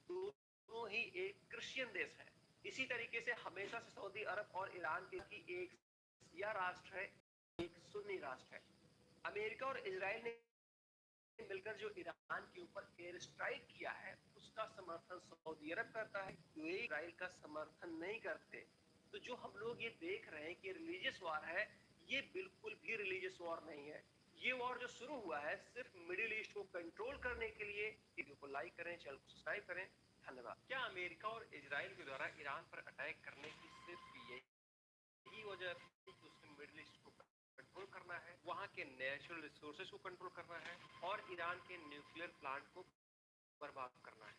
दोनों ही एक क्रिश्चियन देश है। इसी तरीके से हमेशा से सऊदी अरब और ईरान के की एक शिया राष्ट्र है, एक सुन्नी राष्ट्र है। अमेरिका और इजराइल ने मिलकर जो ईरान के ऊपर एयर स्ट्राइक किया है, उसका समर्थन सऊदी अरब करता है, वे इजराइल का समर्थन नहीं करते। तो जो हम लोग ये देख रहे हैं कि रिलीजियस वॉर है, ये बिल्कुल भी रिलीजियस वॉर नहीं है। ये वॉर जो शुरू हुआ है सिर्फ मिडिल ईस्ट को कंट्रोल करने के लिए। वीडियो को लाइक करें, चैनल को सब्सक्राइब करें। धन्यवाद। क्या अमेरिका और इजराइल के द्वारा ईरान पर अटैक करने की सिर्फ यही वजह थी कि उसने मिडिल ईस्ट को कंट्रोल करना है, वहां के नेचुरल रिसोर्सेज को कंट्रोल करना है और ईरान के न्यूक्लियर प्लांट को बर्बाद करना है?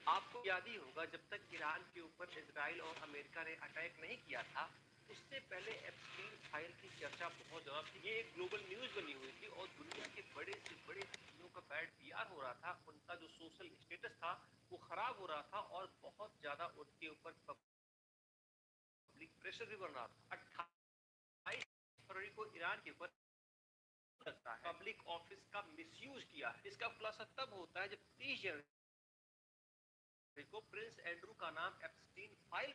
आपको याद ही होगा, जब तक ईरान के ऊपर इजराइल और अमेरिका ने अटैक नहीं किया था, उससे पहले एप्स्टीन फाइल की चर्चा बहुत ज्यादा थी। ये एक ग्लोबल न्यूज बनी हुई थी और दुनिया के बड़े से बड़े हस्तियों का बैड पीआर हो रहा था, उनका जो सोशल स्टेटस था वो खराब हो रहा था और बहुत ज्यादा उनके ऊपर पब्लिक प्रेशर भी बन रहा था। 28 फरवरी को ईरान के ऊपर लगता है पब्लिक ऑफिस का मिसयूज किया है। इसका खुलासा तब होता है जब 30 जनवरी को प्रिंस एंड्रू का नाम एप्स्टीन फाइल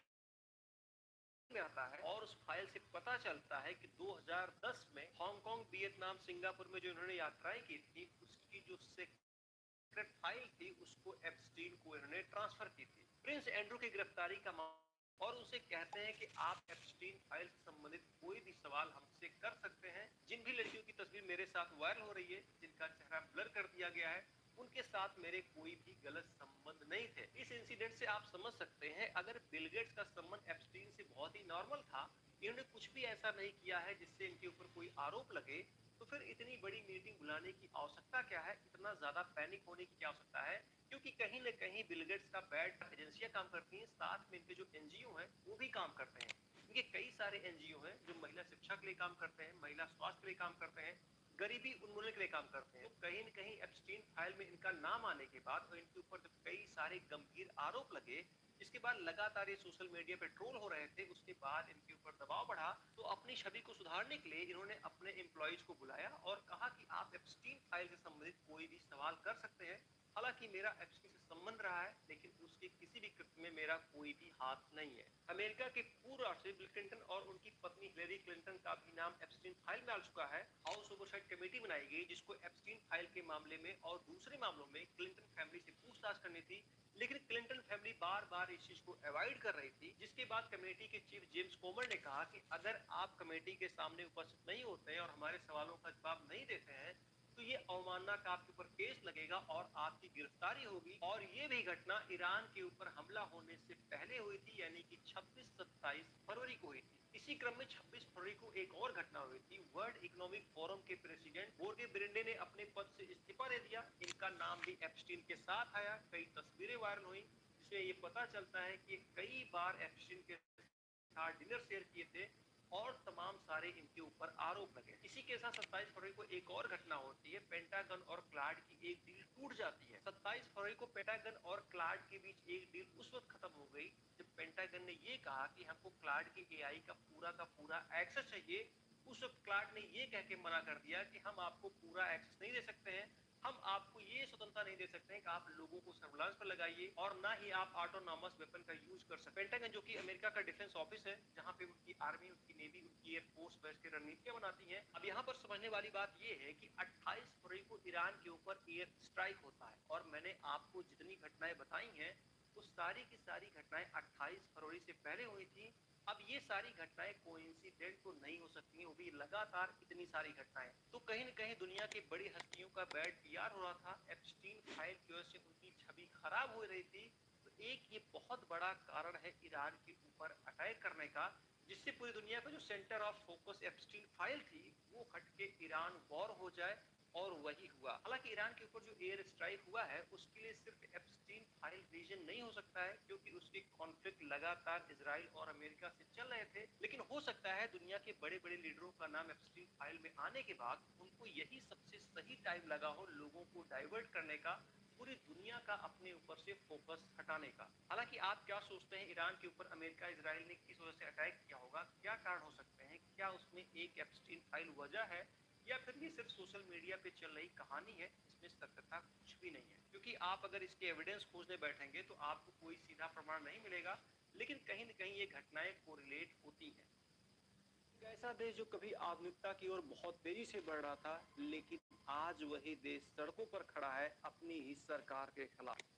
में आता है और उस फाइल से पता चलता है कि 2010 में हांगकांग, वियतनाम, सिंगापुर में जो इन्होंने यात्राएं की थी, उसकी जो सीक्रेट फाइल थी उसको एप्स्टीन को इन्होंने ट्रांसफर की थी। प्रिंस एंड्रू की गिरफ्तारी का और उनसे कहते हैं कि आप एप्स्टीन फाइल से संबंधित कोई भी सवाल हमसे कर सकते हैं। जिन भी लड़कियों की तस्वीर मेरे साथ वायरल हो रही है, जिनका चेहरा ब्लर कर दिया गया है, उनके साथ मेरे कोई भी गलत संबंध नहीं थे। इस इंसिडेंट से आप समझ सकते हैं, अगर बिल गेट्स का संबंध एप्स्टीन से बहुत ही नॉर्मल था, इन्होंने कुछ भी ऐसा नहीं किया है जिससे इनके ऊपर कोई आरोप लगे, तो फिर इतनी बड़ी मीटिंग बुलाने की आवश्यकता क्या है, इतना ज्यादा पैनिक होने की क्या आवश्यकता है? क्योंकि कहीं न कहीं बिल गेट्स का बैड एजेंसियां काम करती हैं, साथ में इनके जो एनजीओ हैं वो भी काम करते हैं। इनके कई सारे एनजीओ हैं जो महिला शिक्षा के लिए काम करते हैं, महिला स्वास्थ्य के लिए काम करते हैं, गरीबी उन्मूलन के लिए काम करते हैं। तो कहीं न कहीं एप्स्टीन फाइल में इनका नाम आने के बाद और इनके ऊपर जब कई सारे गंभीर आरोप लगे, जिसके बाद लगातार ये सोशल मीडिया पे ट्रोल हो रहे थे, उसके बाद इनके ऊपर दबाव बढ़ा, तो अपनी छवि को सुधारने के लिए इन्होंने अपने एम्प्लॉइज को बुलाया और कहा कि आप एप्स्टीन फाइल से संबंधित कोई भी सवाल कर सकते हैं। हालांकि मेरा एप्स्टीन से संबंध रहा है, लेकिन उसके किसी भी कृत्य में मेरा कोई भी हाथ नहीं है। अमेरिका के पूर्व राष्ट्रपति बिल क्लिंटन और उनकी पत्नी हिलेरी क्लिंटन का भी नाम एप्स्टीन फाइल में आ चुका है। हाउस ओवरसाइट कमेटी बनाई गई जिसको एप्स्टीन फाइल के मामले में और दूसरे मामलों में क्लिंटन फैमिली से पूछताछ करनी थी, लेकिन क्लिंटन फैमिली बार बार इस चीज को अवॉइड कर रही थी, जिसके बाद कमेटी के चीफ जेम्स कोमर ने कहा कि अगर आप कमेटी के सामने उपस्थित नहीं होते हैं और हमारे सवालों का जवाब नहीं देते हैं, तो ये अवमानना का आपके ऊपर केस लगेगा और आपकी गिरफ्तारी होगी। और ये भी घटना ईरान के ऊपर हमला होने से पहले हुई थी, यानी कि 26-27 फरवरी को हुई थी। इसी क्रम में 26 फरवरी को एक और घटना हुई थी। वर्ल्ड इकोनॉमिक फोरम के प्रेसिडेंट बोर्गे ब्रेंडे ने अपने पद से इस्तीफा दे दिया। इनका नाम भी एप्स्टीन के साथ आया। कई तस्वीरें वायरल हुई जिसमें ये पता चलता है कि कई बार एप्स्टीन के साथ डिनर शेयर किए थे और तमाम सारे इनके ऊपर आरोप लगे। इसी के साथ 27 फरवरी को एक और घटना होती है। पेंटागन और क्लाड की एक डील टूट जाती है। 27 फरवरी को पेंटागन और क्लाड के बीच एक डील उस वक्त खत्म हो गई जब पेंटागन ने ये कहा कि हमको क्लाड के एआई का पूरा एक्सेस चाहिए। उस वक्त क्लाड ने ये कह के मना कर दिया कि हम आपको पूरा एक्सेस नहीं दे सकते हैं, हम आपको ये स्वतंत्रता नहीं दे सकते हैं कि आप लोगों को सर्विलांस पर लगाइए और ना ही आप ऑटोनॉमस वेपन का यूज कर सकते। पेंटागन जो कि अमेरिका का डिफेंस ऑफिस है, जहां पे उनकी आर्मी, उनकी नेवी, उनकी एयरफोर्स बैठ के रणनीतियां बनाती हैं। अब यहाँ पर समझने वाली बात ये है कि 28 फरवरी को ईरान के ऊपर एयर स्ट्राइक होता है और मैंने आपको जितनी घटनाएं बताई हैं वो सारी की सारी घटनाएं 28 फरवरी से पहले हुई थी। अब ये सारी घटनाएं कोइंसिडेंट तो नहीं हो सकती, वो भी लगातार इतनी सारी घटनाएं। तो कहीं न कहीं दुनिया की बड़ी हस्तियों का बैड पीआर हो रहा था। एप्स्टीन फाइल की वजह से उनकी छवि खराब हो रही थी। तो एक ये बहुत बड़ा कारण है ईरान के ऊपर अटैक करने का, जिससे पूरी दुनिया का जो centre of focus Epstein file थी वो हट के ईरान वॉर हो जाए, और वही हुआ। हालांकि ईरान के ऊपर जो एयर स्ट्राइक हुआ है उसके लिए सिर्फ एप्स्टीन फाइल रीजन नहीं हो सकता है, क्योंकि उसके कॉन्फ्लिक्ट लगातार इजराइल और अमेरिका से चल रहे थे। लेकिन हो सकता है दुनिया के बड़े बड़े लीडरों का नाम एप्स्टीन फाइल में आने के बाद उनको यही सबसे सही टाइम लगा हो लोगों को डाइवर्ट करने का, पूरी दुनिया का अपने ऊपर से फोकस हटाने का। हालांकि आप क्या सोचते हैं, ईरान के ऊपर अमेरिका, इजराइल ने किस वजह से अटैक किया होगा? क्या कारण हो सकते हैं? क्या उसमें एक एप्स्टीन फाइल वजह है, या फिर ये सिर्फ सोशल मीडिया पे चल रही कहानी है, इसमें सत्यता कुछ भी नहीं है? क्योंकि आप अगर इसके एविडेंस खोजने बैठेंगे तो आपको कोई सीधा प्रमाण नहीं मिलेगा, लेकिन कहीं न कहीं ये घटनाएं कोरिलेट होती हैं। एक ऐसा देश जो कभी आधुनिकता की ओर बहुत तेजी से बढ़ रहा था, लेकिन आज वही देश सड़कों पर खड़ा है अपनी ही सरकार के खिलाफ।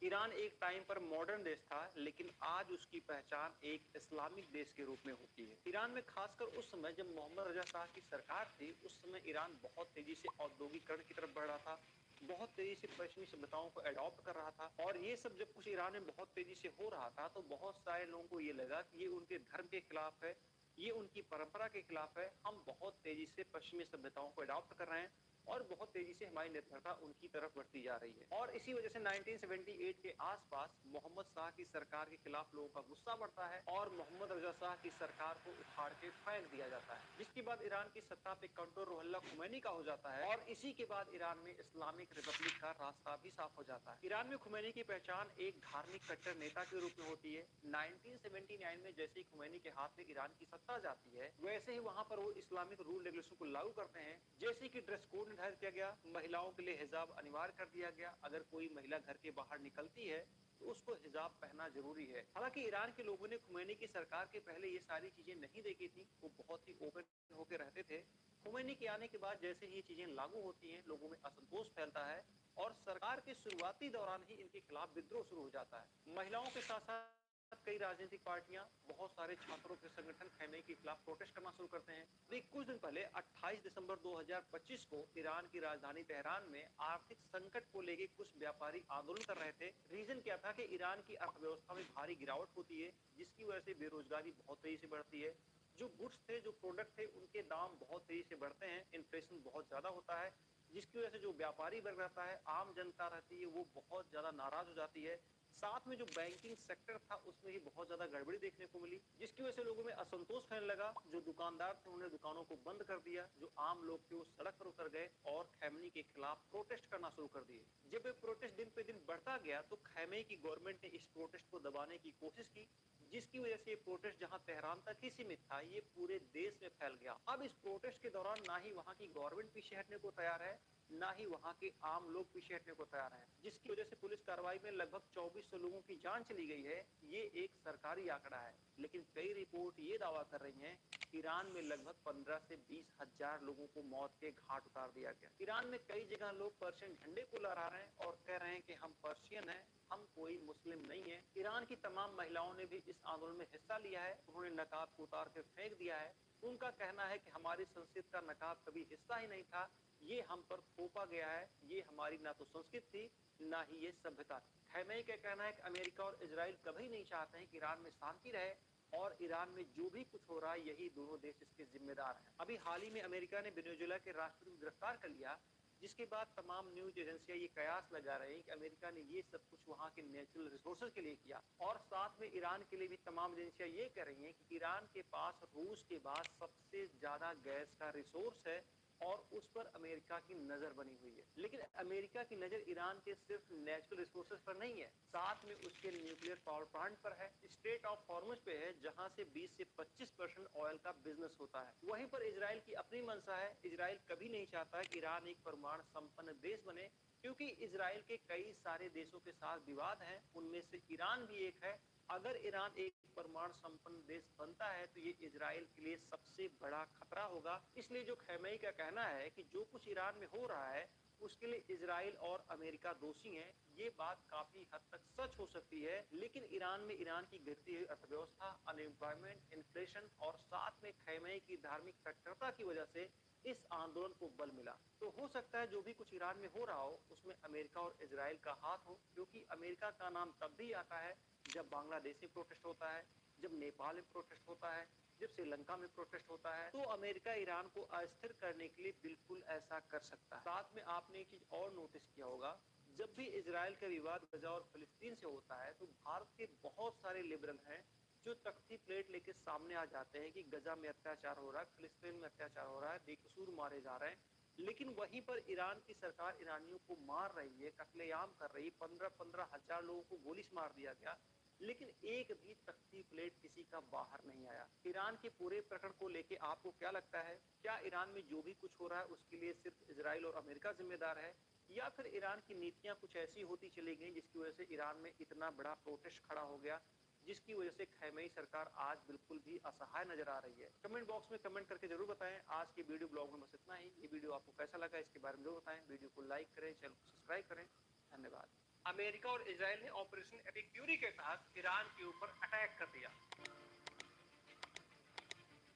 ईरान एक टाइम पर मॉडर्न देश था, लेकिन आज उसकी पहचान एक इस्लामिक देश के रूप में होती है। ईरान में खासकर उस समय जब मोहम्मद रजा शाह की सरकार थी, उस समय ईरान बहुत तेजी से औद्योगिकरण की तरफ बढ़ रहा था, बहुत तेजी से पश्चिमी सभ्यताओं को अडॉप्ट कर रहा था। और ये सब जब कुछ ईरान में बहुत तेजी से हो रहा था, तो बहुत सारे लोगों को ये लगा कि ये उनके धर्म के खिलाफ है, ये उनकी परंपरा के खिलाफ है। हम बहुत तेजी से पश्चिमी सभ्यताओं को अडॉप्ट कर रहे हैं और बहुत तेजी से हमारी निर्भरता उनकी तरफ बढ़ती जा रही है। और इसी वजह से 1978 के आसपास मोहम्मद शाह की सरकार के खिलाफ लोगों का गुस्सा बढ़ता है और मोहम्मद रजा शाह की सरकार को उखाड़ के फेंक दिया जाता है, जिसके बाद ईरान की सत्ता पे कंट्रोल रुहुल्लाह खुमैनी का हो जाता है और इसी के बाद ईरान में इस्लामिक रिपब्लिक का रास्ता भी साफ हो जाता है। ईरान में खुमैनी की पहचान एक धार्मिक कट्टर नेता के रूप में होती है। 1979 में जैसे ही खुमैनी के हाथ में ईरान की सत्ता जाती है, वैसे ही वहां पर वो इस्लामिक रूल रेगुलेशन को लागू करते हैं, जैसे कि ड्रेस कोड निर्धारित किया गया, महिलाओं के लिए हिजाब अनिवार्य कर दिया गया। अगर कोई महिला घर के बाहर निकलती है तो उसको हिजाब पहनना जरूरी है। हालांकि ईरान के लोगों ने खुमैनी की सरकार के पहले ये सारी चीजें नहीं देखी थी, वो बहुत ही ओपन होकर रहते थे। खुमैनी के आने के बाद जैसे ही ये चीजें लागू होती हैं, लोगों में असंतोष फैलता है और सरकार के शुरुआती दौरान ही इनके खिलाफ विद्रोह शुरू हो जाता है। महिलाओं के साथ साथ कई राजनीतिक पार्टियां, बहुत सारे छात्रों के संगठन खैमे के खिलाफ प्रोटेस्ट करना शुरू करते हैं। अभी कुछ दिन पहले 28 दिसंबर 2025 को ईरान की राजधानी तेहरान में आर्थिक संकट को लेकर कुछ व्यापारी आंदोलन कर रहे थे। रीजन क्या था कि ईरान की अर्थव्यवस्था में भारी गिरावट होती है, जिसकी वजह से बेरोजगारी बहुत तेजी से बढ़ती है। जो गुड्स थे, जो प्रोडक्ट थे, उनके दाम बहुत तेजी से बढ़ते हैं, इन्फ्लेशन बहुत ज्यादा होता है, जिसकी वजह से जो व्यापारी वर्ग रहता है, आम जनता रहती है, वो बहुत ज्यादा नाराज हो जाती है। साथ में जो बैंकिंग सेक्टर था, उसमें ही बहुत ज्यादा गड़बड़ी देखने को मिली, जिसकी वजह से लोगों में असंतोष फैलने लगा। जो दुकानदार थे, उन्होंने दुकानों को बंद कर दिया। जो आम लोग थे, वो सड़क पर उतर गए और खैमनी के खिलाफ प्रोटेस्ट करना शुरू कर दिए। जब ये प्रोटेस्ट दिन पे दिन बढ़ता गया, तो खैमे की गवर्नमेंट ने इस प्रोटेस्ट को दबाने की कोशिश की, जिसकी वजह से ये प्रोटेस्ट जहां तेहरान तक ही सीमित था, ये पूरे देश में फैल गया। अब इस प्रोटेस्ट के दौरान ना ही वहां की गवर्नमेंट पीछे हटने को तैयार है, ना ही वहां के आम लोग पीछे हटने को तैयार हैं, जिसकी वजह से पुलिस कार्रवाई में लगभग 2400 लोगों की जान चली गई है। ये एक सरकारी आंकड़ा है, लेकिन कई रिपोर्ट ये दावा कर रही हैं ईरान में लगभग 15 से 20 हजार लोगों को मौत के घाट उतार दिया गया। ईरान में कई जगह लोग पर्शियन झंडे को लहरा रहे हैं और कह रहे हैं कि हम पर्शियन हैं, हम कोई मुस्लिम नहीं है। ईरान की तमाम महिलाओं ने भी इस आंदोलन में हिस्सा लिया है। उन्होंने नकाब को उतार कर फेंक दिया है। उनका कहना है कि हमारी संस्कृति का नकाब कभी हिस्सा ही नहीं था, ये हम पर थोपा गया है। ये हमारी ना तो संस्कृति थी, ना ही ये सभ्यता थी। खैमेनी का कहना है कि अमेरिका और इजराइल कभी नहीं चाहते हैं कि ईरान में शांति रहे, और ईरान में जो भी कुछ हो रहा है, यही दोनों देश इसके जिम्मेदार हैं। अभी हाल ही में अमेरिका ने वेनेजुएला के राष्ट्रपति को गिरफ्तार कर लिया, जिसके बाद तमाम न्यूज एजेंसियां ये कयास लगा रही हैं कि अमेरिका ने ये सब कुछ वहां के नेचुरल रिसोर्सेज के लिए किया, और साथ में ईरान के लिए भी तमाम एजेंसियां ये कह रही हैं कि ईरान के पास रूस के बाद सबसे ज्यादा गैस का रिसोर्स है और उस पर अमेरिका की नजर बनी हुई है। लेकिन अमेरिका की नजर ईरान के सिर्फ नेचुरल रिसोर्सेज पर नहीं है, साथ में उसके न्यूक्लियर पावर प्लांट पर है, स्ट्रेट ऑफ हॉर्मुज पे है, जहां से 20 से 25% ऑयल का बिजनेस होता है। वहीं पर इजराइल की अपनी मंशा है। इजराइल कभी नहीं चाहता कि ईरान एक परमाणु संपन्न देश बने, क्योंकि इजराइल के कई सारे देशों के साथ विवाद है, उनमें से ईरान भी एक है। अगर ईरान एक परमाणु संपन्न देश बनता है, तो ये इजराइल के लिए सबसे बड़ा खतरा होगा। इसलिए जो खैमेनी का कहना है कि जो कुछ ईरान में हो रहा है, उसके लिए इजराइल और अमेरिका दोषी हैं, ये बात काफी हद तक सच हो सकती है। लेकिन ईरान में ईरान की गिरती हुई अर्थव्यवस्था, अनएम्प्लॉयमेंट, इन्फ्लेशन और साथ में खैमेनी की धार्मिक कट्टरता की वजह से इस आंदोलन को बल मिला। तो हो सकता है जो भी कुछ ईरान में हो रहा हो, उसमें अमेरिका और इजराइल का हाथ हो, क्योंकि अमेरिका का नाम तब भी आता है जब बांग्लादेश में प्रोटेस्ट होता है, जब नेपाल में प्रोटेस्ट होता है, जब श्रीलंका में प्रोटेस्ट होता है। तो अमेरिका ईरान को अस्थिर करने के लिए बिल्कुल ऐसा कर सकता है। साथ में आपने एक चीज और नोटिस किया होगा, जब भी इजराइल का विवाद गजा और फिलिस्तीन से होता है, तो भारत के बहुत सारे लिबरल हैं जो तख्ती प्लेट लेके सामने आ जाते हैं कि गजा में अत्याचार हो रहा है, फिलिस्तीन में अत्याचार हो रहा है, बेकसूर मारे जा रहे हैं। लेकिन वहीं पर ईरान की सरकार ईरानियों को मार रही है, कत्लेआम कर रही है, 15-15 हजार लोगों को गोली से मार दिया गया, लेकिन एक भी तख्ती प्लेट किसी का बाहर नहीं आया। ईरान के पूरे प्रकरण को लेके आपको क्या लगता है? क्या ईरान में जो भी कुछ हो रहा है उसके लिए सिर्फ इजराइल और अमेरिका जिम्मेदार है, या फिर ईरान की नीतियां कुछ ऐसी होती चली गई जिसकी वजह से ईरान में इतना बड़ा प्रोटेस्ट खड़ा हो गया, जिसकी वजह से खैमेनी सरकार आज बिल्कुल भी असहाय नजर आ रही है? कमेंट बॉक्स में कमेंट करके जरूर बताएं। आज की वीडियो ब्लॉग में बस इतना ही। ये वीडियो आपको कैसा लगा, इसके बारे में जरूर बताएं। वीडियो को लाइक करें, चैनल को सब्सक्राइब करें। धन्यवाद। अमेरिका और इजराइल ने ऑपरेशन एपिक फ्यूरी के तहत ईरान के ऊपर अटैक कर दिया।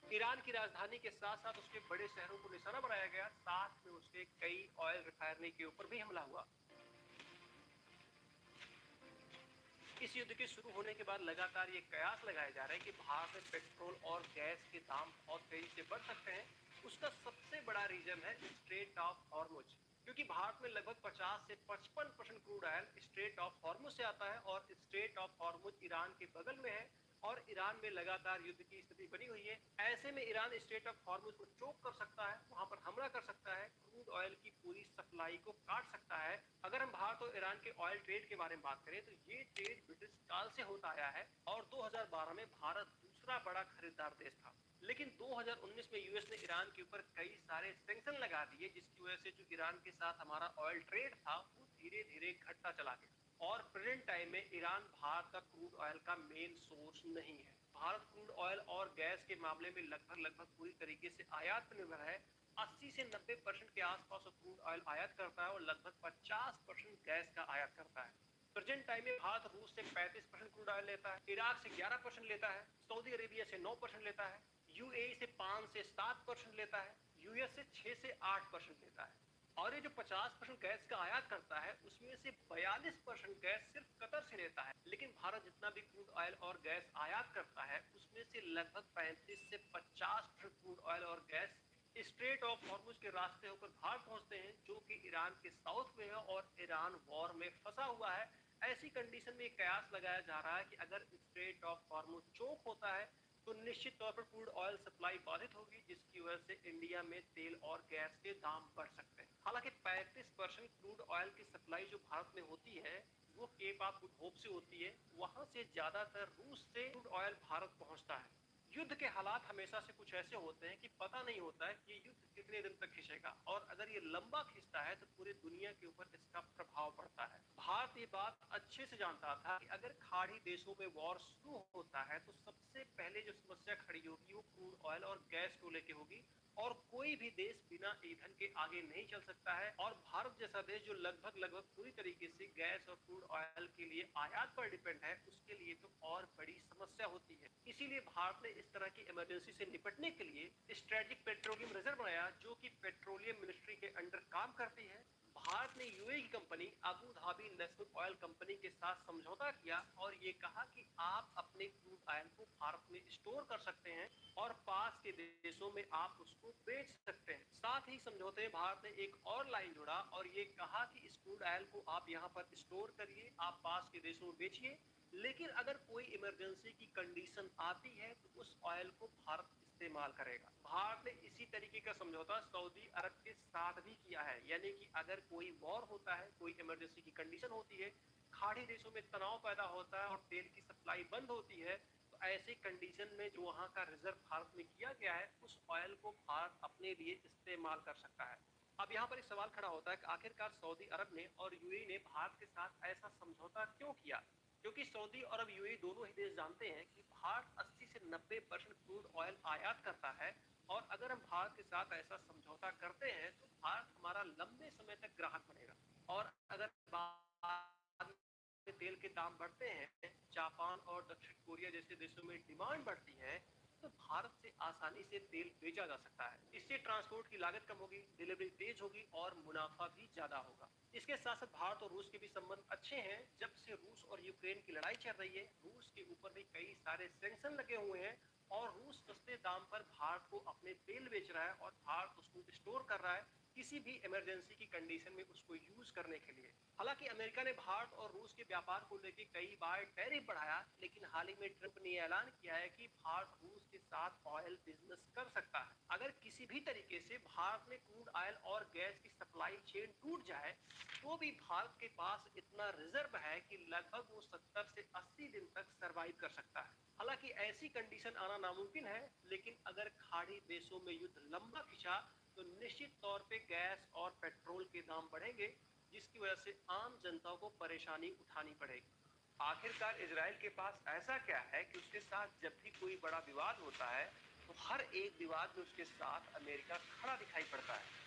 ईरान की राजधानी के साथ साथ उसके बड़े शहरों को निशाना बनाया गया, साथ में उसके कई ऑयल रिफाइनरी के ऊपर भी हमला हुआ। इस युद्ध के शुरू होने के बाद लगातार ये कयास लगाए जा रहे हैं कि भारत में पेट्रोल और गैस के दाम बहुत तेजी से बढ़ सकते हैं। उसका सबसे बड़ा रीजन है स्ट्रेट ऑफ हॉर्मुज, क्योंकि भारत में लगभग 50 से 55% crude oil straight of Hormuz से आता है, और स्ट्रेट ऑफ हॉर्मुज ईरान के बगल में है और ईरान में लगातार युद्ध की स्थिति बनी हुई है। ऐसे में ईरान स्ट्रेट ऑफ हॉर्मुज को चोक कर सकता है, वहां पर हमला कर सकता है, क्रूड ऑयल की पूरी सप्लाई को काट सकता है। अगर हम भारत और ईरान के ऑयल ट्रेड के बारे में बात करें, तो ये ट्रेड ब्रिटिश काल से होता आया है और 2012 में भारत दूसरा बड़ा खरीदार देश था। लेकिन 2019 में यूएस ने ईरान के ऊपर कई सारे सैंक्शन लगा दिए, जिसकी वजह से जो ईरान के साथ हमारा ऑयल ट्रेड था, वो धीरे धीरे घटता चला गया। और प्रेजेंट टाइम में ईरान भारत का क्रूड ऑयल का मेन सोर्स नहीं है। भारत क्रूड ऑयल और गैस के मामले में लगभग पूरी तरीके से आयात पर निर्भर है। 80 से 90% के आसपास क्रूड ऑयल आयात करता है और लगभग 50% गैस का आयात करता है। प्रेजेंट टाइम में भारत रूस से 35% क्रूड ऑयल लेता है, इराक से 11% लेता है, सऊदी अरेबिया से 9% लेता है, यूएई से 5 से 7% लेता है, यूएस से 6 से 8% लेता है। और ये जो 50% गैस का आयात करता है उसमें से 42% गैस सिर्फ कतर से लेता है। लेकिन भारत जितना भी क्रूड ऑयल और गैस आयात करता है उसमें से लगभग 35 से 50% क्रूड ऑयल और गैस स्ट्रेट ऑफ हॉर्मुज के रास्ते होकर भारत पहुंचते हैं, जो कि ईरान के साउथ में है और ईरान वॉर में फंसा हुआ है। ऐसी कंडीशन में कयास लगाया जा रहा है कि अगर स्ट्रेट ऑफ हॉर्मुज चोक होता है तो निश्चित तौर पर क्रूड ऑयल सप्लाई बाधित होगी, जिसकी वजह से इंडिया में तेल और गैस के दाम बढ़ सकते हैं। हालांकि 35% क्रूड ऑयल की सप्लाई जो भारत में होती है वो केप ऑफ गुड होप से होती है। वहां से ज्यादातर रूस से क्रूड ऑयल भारत पहुंचता है। युद्ध के हालात हमेशा से कुछ ऐसे होते हैं कि पता नहीं होता है कि ये युद्ध कितने दिन तक खिंचेगा, और अगर ये लंबा खिंचता है तो पूरी दुनिया के ऊपर इसका प्रभाव पड़ता है। भारत ये बात अच्छे से जानता था कि अगर खाड़ी देशों में वॉर शुरू होता है तो सबसे पहले जो समस्या खड़ी होगी वो क्रूड ऑयल और गैस को लेके होगी, और कोई भी देश बिना ईंधन के आगे नहीं चल सकता है। और भारत जैसा देश जो लगभग पूरी तरीके से गैस और क्रूड ऑयल के लिए आयात पर डिपेंड है, उसके लिए तो और बड़ी समस्या होती है। इसीलिए भारत ने इस तरह की इमरजेंसी से निपटने के लिए स्ट्रेटेजिक पेट्रोलियम रिजर्व बनाया, जो कि पेट्रोलियम मिनिस्ट्री के अंडर काम करती है। भारत ने यूएई की company Abu Dhabi national oil company के साथ समझौता किया और ये कहा कि आप अपने क्रूड ऑयल को भारत में स्टोर कर सकते हैं और पास के देशों में आप उसको बेच सकते हैं। साथ ही समझौते में भारत ने एक और लाइन जोड़ा और ये कहा कि इस क्रूड ऑयल को आप यहाँ पर स्टोर करिए, आप पास के देशों में बेचिए, लेकिन अगर कोई इमरजेंसी की कंडीशन आती है तो उस ऑयल को भारत इस्तेमाल करेगा। भारत ने इसी तरीके का समझौता सऊदी अरब के साथ भी किया है, यानी कि अगर कोई वॉर होता है, कोई इमरजेंसी की कंडीशन होती है, खाड़ी देशों में तनाव पैदा होता है और तेल की सप्लाई बंद होती है, तो ऐसे कंडीशन में जो वहां का रिजर्व भारत में किया गया है उस ऑयल को भारत अपने लिए इस्तेमाल कर सकता है। अब यहाँ पर एक सवाल खड़ा होता है कि आखिरकार सऊदी अरब ने और यूएई ने भारत के साथ ऐसा समझौता क्यों किया, क्योंकि सऊदी अरब यूएई दोनों ही देश जानते हैं कि भारत 80 से 90% क्रूड ऑयल आयात करता है, और अगर हम भारत के साथ ऐसा समझौता करते हैं तो भारत हमारा लंबे समय तक ग्राहक बनेगा। और अगर बाद में तेल के दाम बढ़ते हैं, जापान और दक्षिण कोरिया जैसे देशों में डिमांड बढ़ती है, तो भारत से आसानी से तेल बेचा जा सकता है। इससे ट्रांसपोर्ट की लागत कम होगी, डिलीवरी तेज होगी और मुनाफा भी ज्यादा होगा। इसके साथ साथ भारत और रूस के भी संबंध अच्छे हैं। जब से रूस और यूक्रेन की लड़ाई चल रही है, रूस के ऊपर भी कई सारे सैंक्शन लगे हुए हैं और रूस सस्ते दाम पर भारत को अपने तेल बेच रहा है और भारत उसको स्टोर कर रहा है किसी भी इमरजेंसी की कंडीशन में उसको यूज करने के लिए। हालांकि अमेरिका ने भारत और रूस के व्यापार को लेकर कई बार टैरिफ बढ़ाया, लेकिन हाल ही में ट्रंप ने ऐलान किया है कि भारत रूस के साथ ऑयल बिजनेस कर सकता है। अगर किसी भी तरीके से भारत में क्रूड ऑयल और गैस की सप्लाई चेन टूट जाए तो भी भारत के पास इतना रिजर्व है कि लगभग वो 70 से 80 दिन तक सरवाइव कर सकता है। हालांकि ऐसी कंडीशन आना नामुमकिन है, लेकिन अगर खाड़ी देशों में युद्ध लंबा खिंचा तो निश्चित तौर पे गैस और पेट्रोल के दाम बढ़ेंगे, जिसकी वजह से आम जनता को परेशानी उठानी पड़ेगी। आखिरकार इजराइल के पास ऐसा क्या है कि उसके साथ जब भी कोई बड़ा विवाद होता है तो हर एक विवाद में उसके साथ अमेरिका खड़ा दिखाई पड़ता है।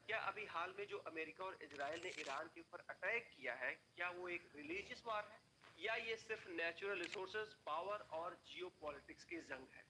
क्या अभी हाल में जो अमेरिका और इजराइल ने ईरान के ऊपर अटैक किया है, क्या वो एक रिलीजियस वार है या ये सिर्फ नेचुरल रिसोर्सेज, पावर और जियोपॉलिटिक्स की जंग है?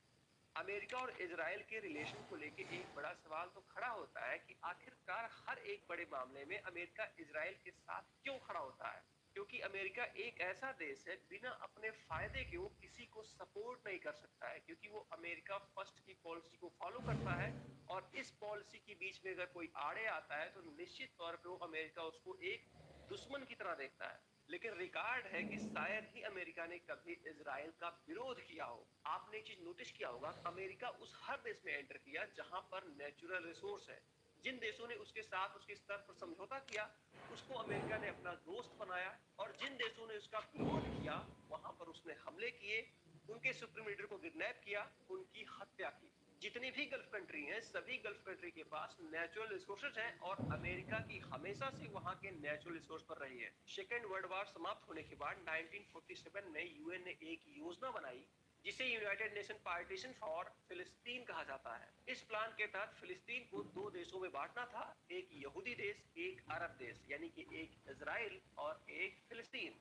अमेरिका और इजराइल के रिलेशन को लेके एक बड़ा सवाल तो खड़ा होता है कि आखिरकार हर एक बड़े मामले में अमेरिका इजराइल के साथ क्यों खड़ा होता है, क्योंकि अमेरिका एक ऐसा देश है बिना अपने फायदे के वो किसी को सपोर्ट नहीं कर सकता है, क्योंकि वो अमेरिका फर्स्ट की पॉलिसी को फॉलो करता है और इस पॉलिसी के बीच में अगर कोई आड़े आता है तो निश्चित तौर पर वो अमेरिका उसको एक दुश्मन की तरह देखता है। लेकिन रिकॉर्ड है कि शायद ही अमेरिका ने कभी इजराइल का विरोध किया हो। आपने एक चीज नोटिस किया होगा, अमेरिका उस हर देश में एंटर किया जहां पर नेचुरल रिसोर्स है। जिन देशों ने उसके साथ उसके स्तर पर समझौता किया उसको अमेरिका ने अपना दोस्त बनाया, और जिन देशों ने उसका विरोध किया वहां पर उसने हमले किए, उनके सुप्रीम लीडर को किडनैप किया, उनकी हत्या की। जितनी भी गल्फ कंट्री हैं, सभी गल्फ कंट्री के पास नेचुरल रिसोर्सेज हैं और अमेरिका की हमेशा से वहां के नेचुरल रिसोर्स पर रही है। सेकेंड वर्ल्ड वॉर समाप्त होने के बाद 1947 में यूएन ने एक योजना बनाई जिसे यूनाइटेड नेशन पार्टीशन फॉर फिलिस्तीन कहा जाता है। इस प्लान के तहत फिलिस्तीन को दो देशों में बांटना था, एक यहूदी देश, एक अरब देश, यानी कि एक इजराइल और एक फिलिस्तीन।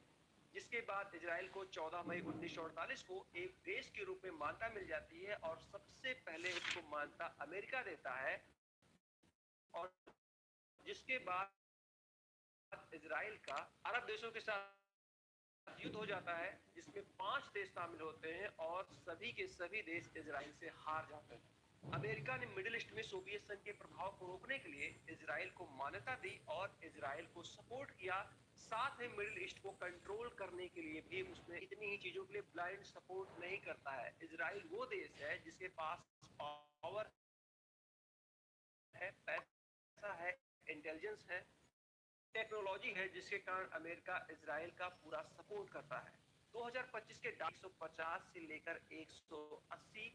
जिसके बाद इजराइल को 14 मई 1948 को एक देश के रूप में मान्यता मिल जाती है और सबसे पहले इसको मान्यता अमेरिका देता है। और जिसके बाद इजराइल का अरब देशों के साथ युद्ध हो जाता है जिसमें 5 देश शामिल होते हैं और सभी के सभी देश इजराइल से हार जाते हैं। अमेरिका ने मिडिल ईस्ट में सोवियत संघ के प्रभाव को रोकने के लिए इजराइल को मान्यता दी और इजराइल को सपोर्ट किया। साथ में मिडिल ईस्ट को कंट्रोल करने के लिए भी उसने इतनी ही चीजों के लिए ब्लाइंड सपोर्ट नहीं करता है। इजराइल वो देश है जिसके पास पावर है, पैसा है, इंटेलिजेंस है, टेक्नोलॉजी है, जिसके कारण अमेरिका इजराइल का पूरा सपोर्ट करता है। 2025 के 150 से लेकर 180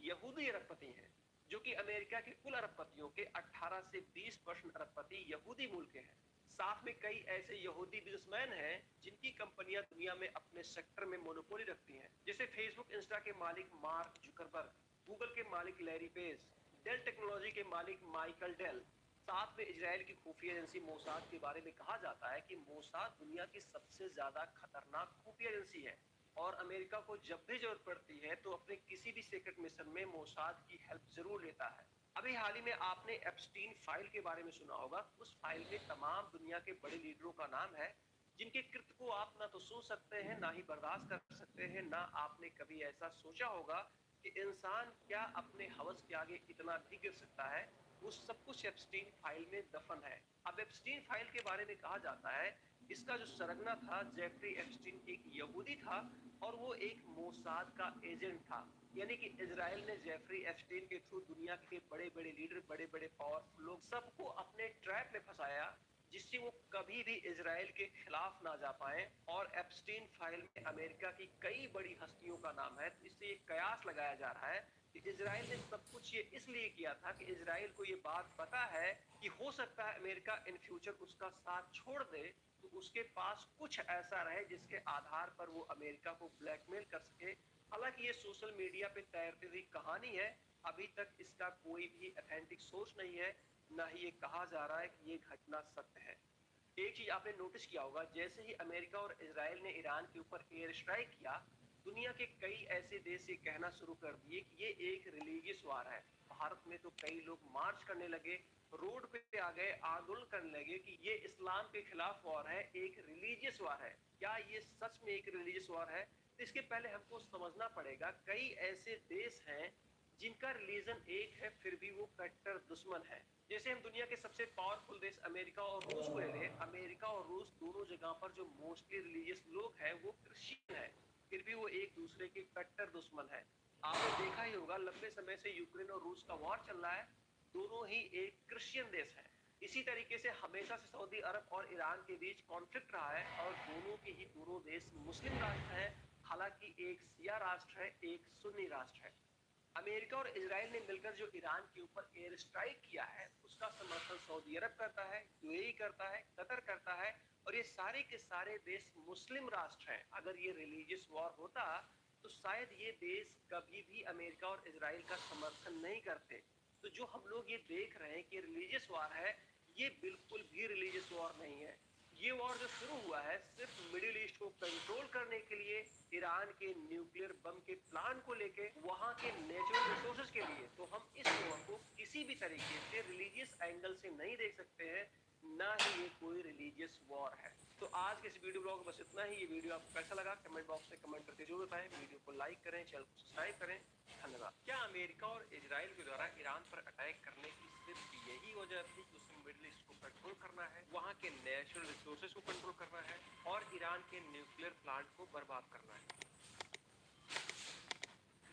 यहूदी अरबपति हैं, जो कि अमेरिका के कुल अरबपतियों के 18 से 20% अरबपति यहूदी मूल के हैं। साथ में कई ऐसे यहूदी बिजनेसमैन हैं जिनकी कंपनियां दुनिया में अपने सेक्टर में मोनोपोली रखती हैं, जैसे फेसबुक इंस्टा के मालिक मार्क जुकरबर्ग, गूगल के मालिक लैरी पेज, डेल टेक्नोलॉजी के मालिक माइकल डेल। साथ में इजराइल की खुफिया एजेंसी मोसाद के बारे में कहा जाता है कि मोसाद दुनिया की सबसे ज्यादा खतरनाक खुफिया एजेंसी है और अमेरिका को जब भी जरूरत पड़ती है तो अपने किसी भी सीक्रेट मिशन में मोसाद की हेल्प जरूर लेता है। अभी हाल ही में आपने एप्स्टीन फाइल के बारे में सुना होगा। उस फाइल में तमाम दुनिया के बड़े लीडरों का नाम है जिनके कृत्य को आप ना तो सुन सकते हैं, ना ही बर्दाश्त कर सकते हैं। ना आपने कभी ऐसा सोचा होगा कि इंसान क्या अपने हवस के आगे इतना भी गिर सकता है। वो सब कुछ एप्स्टीन फाइल में दफन है। अब एप्स्टीन फाइल के बारे में कहा जाता है इसका जो सरगना था जेफरी एप्स्टीन एक यहूदी था और वो एक मोसाद का एजेंट था। यानी कि इजराइल ने जेफरी एप्स्टीन के थ्रू दुनिया के बड़े बड़े लीडर, बड़े बड़े पावरफुल लोग सबको अपने ट्रैप में फंसाया जिससे वो कभी भी इजराइल के खिलाफ ना जा पाए। और एप्स्टीन फाइल में अमेरिका की कई बड़ी हस्तियों का नाम है। इससे एक कयास लगाया जा रहा है कि इजराइल ने सब कुछ ये इसलिए किया था कि इजराइल को ये बात पता है कि हो सकता है अमेरिका इन फ्यूचर उसका साथ छोड़ दे, तो उसके पास कुछ ऐसा रहे जिसके आधार पर वो अमेरिका को ब्लैकमेल कर सके। हालांकि ये सोशल मीडिया पे तैरती हुई कहानी है, अभी तक इसका कोई भी ऑथेंटिक सोर्स नहीं है, ना ही ये कहा जा रहा है कि ये घटना सत्य है। एक चीज आपने नोटिस किया होगा, जैसे ही अमेरिका और इजराइल ने ईरान के ऊपर एयर स्ट्राइक किया, दुनिया के कई ऐसे देश ये कहना शुरू कर दिए कि ये एक रिलीजियस वार है। भारत में तो कई लोग मार्च करने लगे, रोड पे आ गए, आंदोलन करने लगे कि ये इस्लाम के खिलाफ वॉर है, एक रिलीजियस वॉर है। क्या ये सच में एक रिलीजियस वॉर है? तो इसके पहले हमको समझना पड़ेगा कई ऐसे देश हैं जिनका रिलीजन एक है फिर भी वो कट्टर दुश्मन है। जैसे हम दुनिया के सबसे पावरफुल देश अमेरिका और रूस को ले लें, अमेरिका और रूस दोनों जगह पर जो मोस्टली रिलीजियस लोग हैं वो क्रिश्चियन है, फिर भी वो एक दूसरे के कट्टर दुश्मन है। आपने देखा ही होगा लंबे समय से यूक्रेन और रूस का वॉर चल रहा है, दोनों ही एक क्रिश्चियन देश है। इसी तरीके से हमेशा से सऊदी अरब और ईरान के बीच कॉन्फ्लिक्ट रहा है और दोनों के ही दोनों देश मुस्लिम राष्ट्र हैं। हालांकि एक शिया राष्ट्र है, एक सुन्नी राष्ट्र है। अमेरिका और इजराइल ने मिलकर जो ईरान के ऊपर एयर स्ट्राइक किया है उसका समर्थन सऊदी अरब करता है, यूएई करता है, कतर करता है और ये सारे के सारे देश मुस्लिम राष्ट्र हैं। अगर ये रिलीजियस वॉर होता तो शायद ये देश कभी भी अमेरिका और इजराइल का समर्थन नहीं करते। तो जो हम लोग ये देख रहे हैं कि रिलीजियस वॉर है, ये बिल्कुल भी रिलीजियस वॉर नहीं है। ये वॉर जो शुरू हुआ है सिर्फ मिडिल ईस्ट को कंट्रोल करने के लिए, ईरान के न्यूक्लियर बम के प्लान को लेके, वहां के नेचुरल रिसोर्सेज के लिए। तो हम इस वॉर को किसी भी तरीके से रिलीजियस एंगल से नहीं देख सकते हैं, ना ही ये कोई रिलीजियस वॉर है। तो आज के इस वीडियो ब्लॉग बस इतना ही। ये वीडियो आपको कैसा लगा कमेंट बॉक्स में कमेंट करके जरूर बताएं। वीडियो को लाइक करें, चैनल को सब्सक्राइब करें। धन्यवाद। क्या अमेरिका और इजराइल के द्वारा ईरान पर अटैक करने की सिर्फ यही वजह थी कि उसे मिडिल ईस्ट को कंट्रोल करना है, वहां के नेचुरल रिसोर्सेज को कंट्रोल करना है और ईरान के न्यूक्लियर प्लांट को बर्बाद करना है?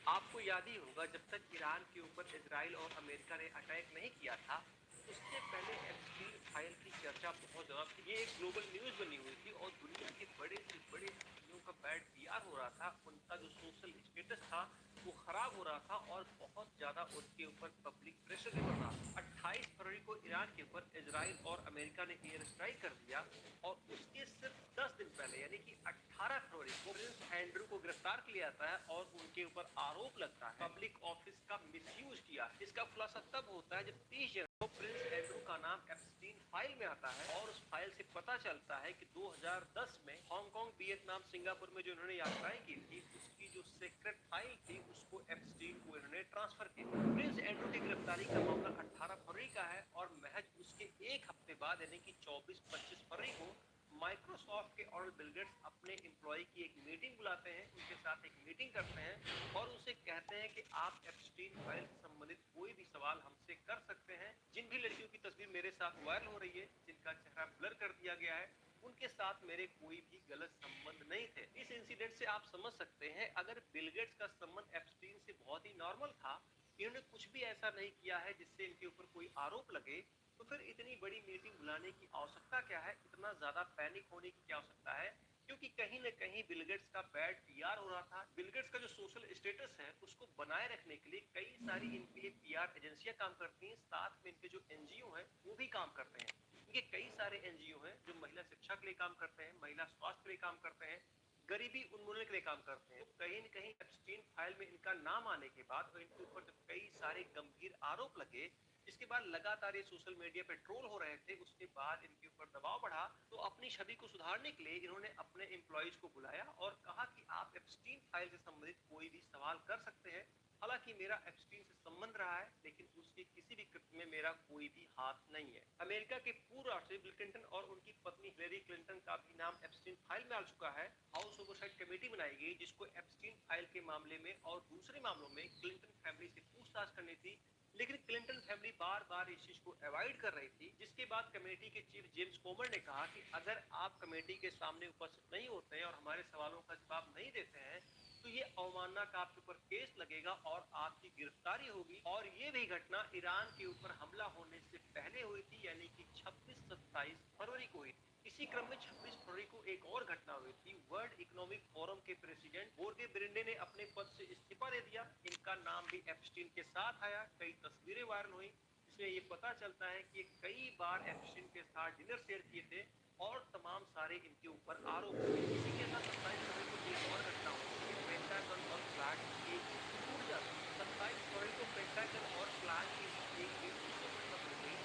आपको याद ही होगा जब तक ईरान के ऊपर इजराइल और अमेरिका ने अटैक नहीं किया था, उससे पहले एप्स्टीन फाइल की चर्चा बहुत ज्यादा थी। ये एक ग्लोबल न्यूज बनी हुई थी और दुनिया के बड़े से बड़े हस्तियों का बैड पीआर हो रहा था। उनका जो सोशल स्टेटस था वो खराब हो रहा था और बहुत ज्यादा उनके ऊपर पब्लिक प्रेशर भी बढ़ रहा था। 28 फरवरी को ईरान के ऊपर इजराइल और अमेरिका ने एयर स्ट्राइक कर दिया और उसके सिर्फ 10 दिन पहले यानी कि 18 फरवरी को प्रिंस एंड्रू को गिरफ्तार किया जाता है और उनके ऊपर आरोप लगता है पब्लिक ऑफिस का मिसयूज किया। इसका खुलासा तब होता है जब 30 जनवरी को प्रिंस एंड्रू का नाम एप्स्टीन फाइल में आता है और उस फाइल से पता चलता है कि 2010 में हांगकांग, वियतनाम, सिंगापुर में जो इन्होंने यात्राएं की थी उसकी जो सीक्रेट फाइल थी उसको एप्स्टीन को इन्होंने ट्रांसफर किया। प्रिंस एंड्रू की गिरफ्तारी का मामला 18 फरवरी का है और महज उसके एक हफ्ते बाद यानी कि 24-25 फरवरी को माइक्रोसॉफ्ट के ऑर्डर बिल गेट्स अपने एम्प्लॉय की एक मीटिंग बुलाते हैं, उनके साथ एक मीटिंग करते हैं और उनसे कहते हैं कि आप एप्स्टीन फाइल से संबंधित कोई भी सवाल हमसे कर सकते हैं। जिन भी लड़कियों की तस्वीर मेरे साथ वायरल हो रही है, जिनका चेहरा ब्लर कर दिया गया है, उनके साथ मेरे कोई भी गलत संबंध नहीं थे। इस इंसिडेंट से आप समझ सकते हैं अगर बिल गेट्स का संबंध एप्स्टीन से बहुत ही नॉर्मल था, इन्होंने कुछ भी ऐसा नहीं किया है जिससे इनके ऊपर कोई आरोप लगे, तो फिर इतनी बड़ी मीटिंग बुलाने की आवश्यकता क्या है, इतना ज्यादा पैनिक होने की क्या आवश्यकता है? क्योंकि कहीं न कहीं बिल गेट्स का बैड पीआर हो रहा था। बिल गेट्स का जो सोशल स्टेटस है उसको बनाए रखने के लिए कई सारी इनके लिए पीआर एजेंसियां काम करती हैं, साथ में इनके जो एनजीओ हैं वो भी काम करते हैं। इनके कई सारे एनजीओ हैं जो महिला शिक्षा के लिए काम करते हैं, महिला स्वास्थ्य के लिए काम करते हैं, गरीबी उन्मूलन के लिए काम करते हैं। तो कहीं न कहीं एप्स्टीन फाइल में इनका नाम आने के बाद और इनके ऊपर जब कई सारे गंभीर आरोप लगे, इसके बाद लगातार ये सोशल मीडिया पे ट्रोल हो रहे थे, उसके बाद इनके ऊपर दबाव बढ़ा, तो अपनी छवि को सुधारने के लिए इन्होंने अपने एम्प्लॉइज को बुलाया और कहा कि आप एप्स्टीन फाइल से संबंधित कोई भी सवाल कर सकते हैं। हालांकि मेरा एप्स्टीन से संबंध रहा है, लेकिन उसके किसी भी कृत्य में मेरा कोई भी हाथ नहीं है। अमेरिका के पूर्व राष्ट्रपति बिल क्लिंटन और उनकी पत्नी हिलेरी क्लिंटन का भी नाम एप्स्टीन फाइल में आ चुका है। हाउस ओवरसाइट कमेटी बनाई गई जिसको एप्स्टीन फाइल के मामले में और दूसरे मामलों में क्लिंटन फैमिली से पूछताछ करनी थी, लेकिन क्लिंटन फैमिली बार बार इस चीज को अवॉइड कर रही थी, जिसके बाद कमेटी के चीफ जेम्स कोमर ने कहा कि अगर आप कमेटी के सामने उपस्थित नहीं होते हैं और हमारे सवालों का जवाब नहीं देते हैं तो ये अवमानना का आपके ऊपर केस लगेगा और आपकी गिरफ्तारी होगी। और ये भी घटना ईरान के ऊपर हमला होने से पहले हुई थी, यानी कि 26-27 फरवरी को हुई थी। इसी क्रम में 26 फरवरी को एक और घटना हुई थी। वर्ल्ड इकोनॉमिक फोरम के प्रेसिडेंट बोर्गे ब्रिंडे ने अपने पद से इस्तीफा दे दिया। इनका नाम भी एप्स्टीन के साथ आया, कई तस्वीरें वायरल हुई, इसमें ये पता चलता है कि कई बार एप्स्टीन के साथ डिनर शेयर किए थे और तमाम सारे इनके ऊपर आरोप थे। इसी के साथ 27 फरवरी को एक और घटना हुई कि पेंटागन और फ्लैग एक टूट जाती है। 27 फरवरी को पेंटागन और फ्लैग के बीच एक बैठक हो गई।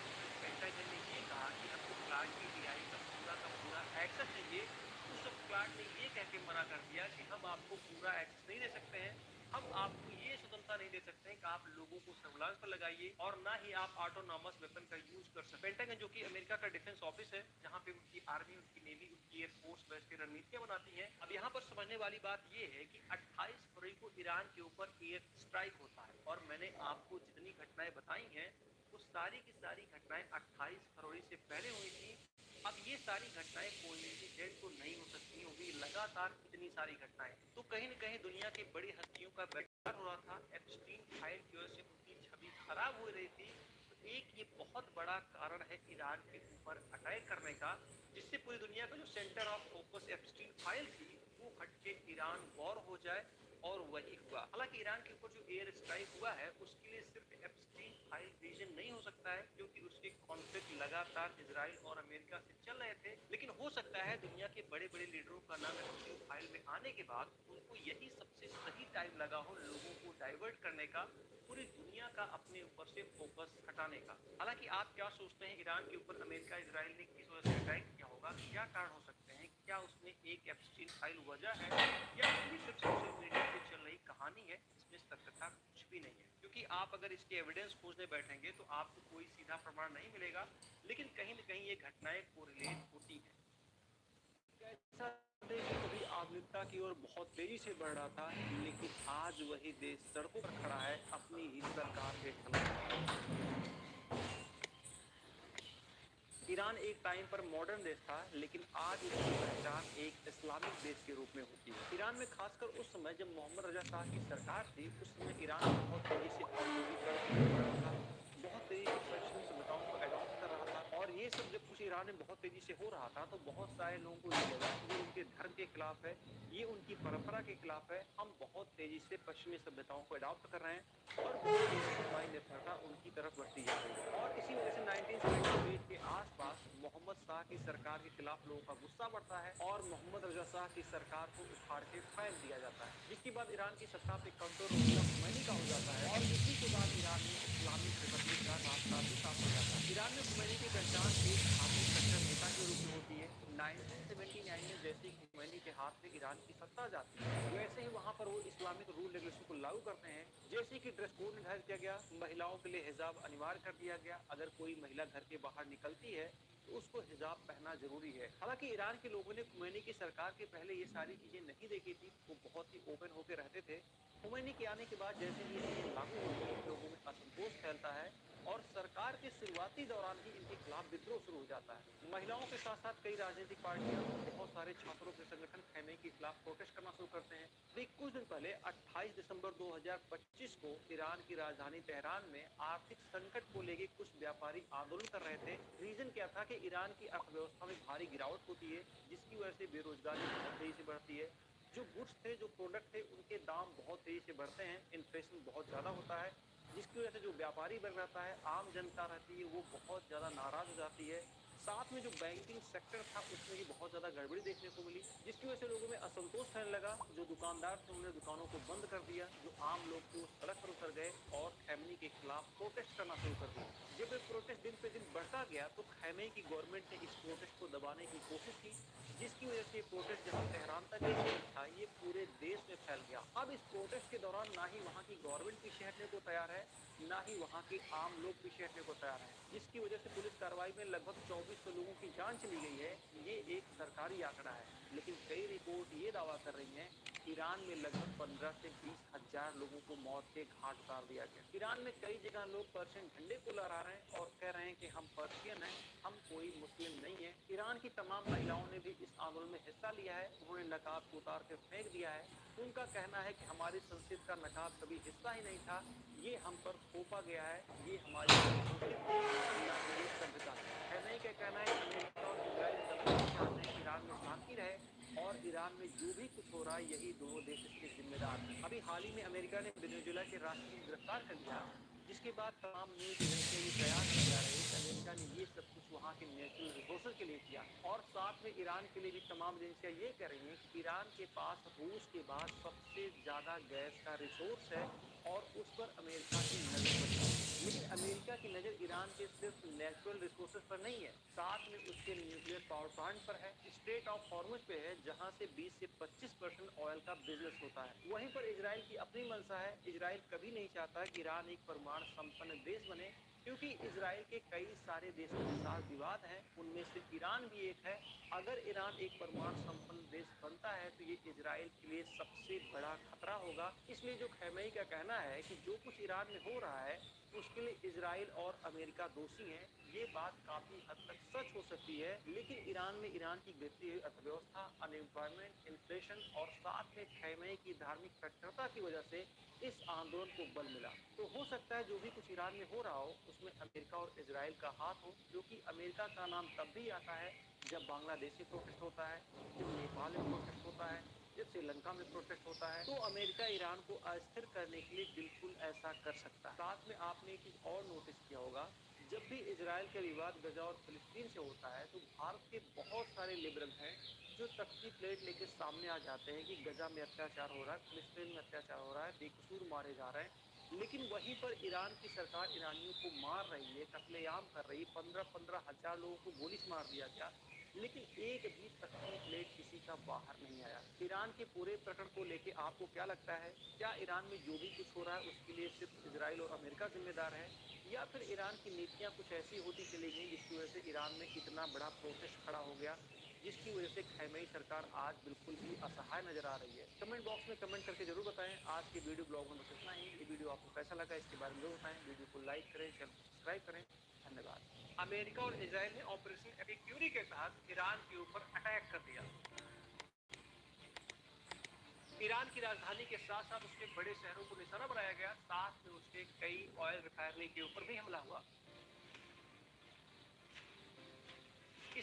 पेंटागन ने ये कहा कि हमको फ्लैग की रिहाई का पूरा एक्सेस चाहिए। उस वक्त फ्लैग ने ये कह के मना कर दिया कि हम आपको पूरा एक्सेस नहीं दे सकते हैं, हम आपको ये स्वतंत्रता नहीं दे सकते हैं कि आप लोगों को सर्विलांस पर लगाइए और ना ही आप ऑटोनॉमस वेपन का यूज कर सकते। पेंटागन जो कि अमेरिका का डिफेंस ऑफिस है, जहां पे उनकी आर्मी, उनकी नेवी, उनकी एयरफोर्स बेस की रणनीतियां बनाती हैं। अब यहाँ पर समझने वाली बात ये है कि 28 फरवरी को ईरान के ऊपर एयर स्ट्राइक होता है और मैंने आपको जितनी घटनाएं बताई हैं वो सारी की सारी घटनाएं 28 फरवरी से पहले हुई थी। अब ये सारी घटनाएं कोइंसिडेंट तो नहीं हो सकती, होगी लगातार इतनी सारी घटनाएं, तो कहीं न कहीं दुनिया की बड़ी हस्तियों का बेकार हो रहा था। एप्स्टीन फाइल की वजह से उनकी छवि खराब हो रही थी। तो एक ये बहुत बड़ा कारण है ईरान के ऊपर अटैक करने का, जिससे पूरी दुनिया का जो centre of focus Epstein file थी वो हट के ईरान वॉर हो जाए, और वही हुआ। हालांकि ईरान के ऊपर जो एयर स्ट्राइक हुआ है उसके लिए सिर्फ एप्स्टीन फाइल रीजन नहीं हो सकता है, क्योंकि उसके कॉन्फ्लिक्ट लगातार इजराइल और अमेरिका से चल रहे थे। लेकिन हो सकता है दुनिया के बड़े बड़े लीडरों का नाम एप्स्टीन फाइल में आने के बाद उनको यही सबसे सही टाइम लगा हो लोगों को डाइवर्ट करने का, पूरी दुनिया का अपने ऊपर से फोकस हटाने का। हालांकि आप क्या सोचते हैं ईरान के ऊपर अमेरिका इजराइल ने किस वजह से अटैक किया होगा, क्या कारण हो सकते हैं? क्या उसमें एक एप्स्टीन फाइल वजह है या ये सिर्फ सोशल मीडिया पे चल रही कहानी है, इसमें सत्यता कुछ भी नहीं है? क्योंकि आप अगर इसके एविडेंस खोजने बैठेंगे तो आपको कोई सीधा प्रमाण नहीं मिलेगा, लेकिन कहीं न कहीं ये घटनाएं कोरिलेट होती हैं। ऐसा देश कभी आधुनिकता की ओर बहुत तेजी से बढ़ रहा था, लेकिन आज वही देश सड़कों पर खड़ा है अपनी ही सरकार के खिलाफ। ईरान एक टाइम पर मॉडर्न देश था, लेकिन आज उसकी पहचान एक इस्लामिक देश के रूप में होती है। ईरान में खासकर उस समय जब मोहम्मद रजा शाह की सरकार थी, उस समय ईरान बहुत तेजी से औद्योगिकरण बढ़ रहा था, बहुत तेजी से पश्चिमी सभ्यताओं को अडॉप्ट कर रहा था, और ये सब जब कुछ ईरान ईरान में बहुत तेजी से हो रहा था तो बहुत सारे लोगों को ये लगा कि ये उनके धर्म के खिलाफ है, ये उनकी परंपरा के खिलाफ है, हम बहुत तेजी से पश्चिमी सभ्यताओं को अडॉप्ट कर रहे हैं और बहुत तेजी से हमारी निर्भरता उनकी तरफ बढ़ती जा रही है। और इसी वजह से 1978 के आसपास मोहम्मद शाह की सरकार के खिलाफ लोगों का गुस्सा बढ़ता है और मोहम्मद रजा शाह की सरकार को उखाड़ के फेंक दिया जाता है, जिसके बाद ईरान की सत्ता पे कंट्रोल खुमैनी का हो जाता है और इसी के बाद ईरान में इस्लामिक रिपब्लिक का रास्ता भी साफ हो जाता है। ईरान में खुमैनी की पहचान एक धार्मिक कट्टर नेता के रूप में होती है। 1979 में जैसे ही खुमैनी के हाथ में ईरान की सत्ता जाती है, वैसे ही वहां पर वो इस्लामिक रूल रेगुलेशन को लागू करते हैं। जैसे कि ड्रेस कोड निर्धारित किया गया, महिलाओं के लिए हिजाब अनिवार्य कर दिया गया, अगर कोई महिला घर के बाहर निकलती है तो उसको हिजाब पहनना जरूरी है। हालांकि ईरान के लोगों ने खुमैनी की सरकार के पहले ये सारी चीजें नहीं देखी थी, वो बहुत ही ओपन होकर रहते थे। खुमैनी के आने के बाद जैसे ही ये चीजें लागू होती है, लोगों में असंतोष फैलता है और सरकार के शुरुआती दौरान ही इनके खिलाफ विद्रोह शुरू हो जाता है। महिलाओं के साथ साथ कई राजनीतिक पार्टियां, बहुत सारे छात्रों के संगठन खैमे के खिलाफ प्रोटेस्ट करना शुरू करते हैं। अभी कुछ दिन पहले 28 दिसंबर 2025 को ईरान की राजधानी तेहरान में आर्थिक संकट को लेकर कुछ व्यापारी आंदोलन कर रहे थे। रीजन क्या था कि ईरान की अर्थव्यवस्था में भारी गिरावट होती है, जिसकी वजह से बेरोजगारी बहुत तेजी से बढ़ती है। जो गुड्स थे, जो प्रोडक्ट थे, उनके दाम बहुत तेजी से बढ़ते हैं, इन्फ्लेशन बहुत ज्यादा होता है, जिसकी वजह से जो व्यापारी वर्ग रहता है, आम जनता रहती है, वो बहुत ज्यादा नाराज हो जाती है। साथ में जो बैंकिंग सेक्टर था उसमें भी बहुत ज्यादा गड़बड़ी देखने को मिली, जिसकी वजह से लोगों में असंतोष फैलने लगा। जो दुकानदार थे उन्होंने दुकानों को बंद कर दिया, जो आम लोग थे वो सड़क पर उतर गए और खैमनी के खिलाफ प्रोटेस्ट करना शुरू कर दिया। जब ये प्रोटेस्ट दिन पे दिन बढ़ता गया तो खैमे की गवर्नमेंट ने इस प्रोटेस्ट को दबाने की कोशिश की, जिसकी वजह से प्रोटेस्ट जहां तेहरान तक ही सीमित था, ये पूरे देश में फैल गया। अब इस प्रोटेस्ट के दौरान ना ही वहां की गवर्नमेंट पीछे हटने को तैयार है, ना ही वहां के आम लोग पीछे हटने को तैयार है, जिसकी वजह से पुलिस कार्रवाई में लगभग 2400 लोगों की जान चली गई है। ये एक सरकारी आंकड़ा है, लेकिन कई रिपोर्ट ये दावा कर रही हैं ईरान में लगभग 15 से 20 हजार लोगों को मौत के घाट उतार दिया गया। ईरान में कई जगह लोग पर्शियन झंडे को लहरा रहे हैं और कह रहे हैं कि हम पर्शियन हैं, हम कोई मुस्लिम नहीं है। ईरान की तमाम महिलाओं ने भी इस आंदोलन में हिस्सा लिया है, उन्होंने नकाब को उतार कर फेंक दिया है। उनका कहना है कि हमारी संस्कृति का नकाब कभी हिस्सा ही नहीं था, ये हम पर थोपा गया है, ये हमारी संस्कृति थी, ना कि ये सभ्यता थी। खैमेनी का कहना है कि अमेरिका और इजराइल कभी नहीं चाहते हैं कि ईरान में शांति रहे और ईरान में जो भी कुछ हो रहा है यही दोनों देश इसके जिम्मेदार हैं। अभी हाल ही में अमेरिका ने वेनेजुएला के राष्ट्रपति को गिरफ्तार कर लिया, जिसके बाद तमाम न्यूज एजेंसियां ये प्रयास की जा रही है कि अमेरिका ने ये सब कुछ वहां के नेचुरल रिसोर्सेज के लिए किया और साथ में ईरान के लिए भी तमाम एजेंसियां ये कह रही हैं कि ईरान के पास रूस के बाद सबसे ज्यादा गैस का रिसोर्स है और उस पर अमेरिका की नजर बनी है। लेकिन अमेरिका की नजर ईरान के सिर्फ नेचुरल रिसोर्सेज पर नहीं है, साथ में उसके न्यूक्लियर पावर प्लांट पर है, स्ट्रेट ऑफ हॉर्मुज पे है, जहां से 20 से 25% ऑयल का बिजनेस होता है। वहीं पर इजराइल की अपनी मंशा है, इजराइल कभी नहीं चाहता कि ईरान एक परमाणु संपन्न देश बने, क्योंकि इजराइल के कई सारे देशों के साथ विवाद है, उनमें से ईरान भी एक है। अगर ईरान एक परमाणु संपन्न देश बनता है तो ये इजराइल के लिए सबसे बड़ा खतरा होगा। इसलिए जो खैमेनी का कहना है कि जो कुछ ईरान में हो रहा है उसके लिए इजराइल और अमेरिका दोषी हैं, ये बात काफी हद तक सच हो सकती है। लेकिन ईरान में ईरान की गिरती हुई अर्थव्यवस्था, अनएम्प्लॉयमेंट, इन्फ्लेशन और साथ में खैमेनी की धार्मिक कट्टरता की वजह से इस आंदोलन को बल मिला। तो हो सकता है जो भी कुछ ईरान में हो रहा हो उसमें अमेरिका और इजराइल का हाथ हो, क्योंकि अमेरिका का नाम तब भी आता है जब बांग्लादेश में प्रोटेस्ट होता है, जब नेपाल में प्रोटेस्ट होता है, जब श्रीलंका में प्रोटेस्ट होता है। तो अमेरिका ईरान को अस्थिर करने के लिए बिल्कुल ऐसा कर सकता है। साथ में आपने एक चीज और नोटिस किया होगा, जब भी इजराइल का विवाद गजा और फिलिस्तीन से होता है तो भारत के बहुत सारे लिबरल हैं जो तख्ती प्लेट लेके सामने आ जाते हैं कि गजा में अत्याचार हो रहा है, फिलिस्तीन में अत्याचार हो रहा है, बेकसूर मारे जा रहे हैं। लेकिन वहीं पर ईरान की सरकार ईरानियों को मार रही है, कत्लेआम कर रही है, 15-15 हजार लोगों को गोली से मार दिया गया, लेकिन एक भी तख्ती प्लेट किसी का बाहर नहीं आया। ईरान के पूरे प्रकरण को लेके आपको क्या लगता है? क्या ईरान में जो भी कुछ हो रहा है उसके लिए सिर्फ इजराइल और अमेरिका जिम्मेदार है, या फिर ईरान की नीतियां कुछ ऐसी होती चली गई जिसकी वजह से ईरान में इतना बड़ा प्रोटेस्ट खड़ा हो गया, जिसकी वजह से खैमेनी सरकार आज बिल्कुल भी असहाय नजर आ रही है? कमेंट बॉक्स में कमेंट करके जरूर बताएं। आज के वीडियो ब्लॉग में बस इतना ही। ये वीडियो आपको कैसा लगा इसके बारे में जरूर बताएं। वीडियो को लाइक करें, चैनल को सब्सक्राइब करें। धन्यवाद। अमेरिका और इजराइल ने ऑपरेशन एपिक फ्यूरी के तहत ईरान के ऊपर अटैक कर दिया। ईरान की राजधानी के साथ साथ उसके बड़े शहरों को निशाना बनाया गया, साथ में उसके कई ऑयल रिफाइनरी के ऊपर भी हमला हुआ।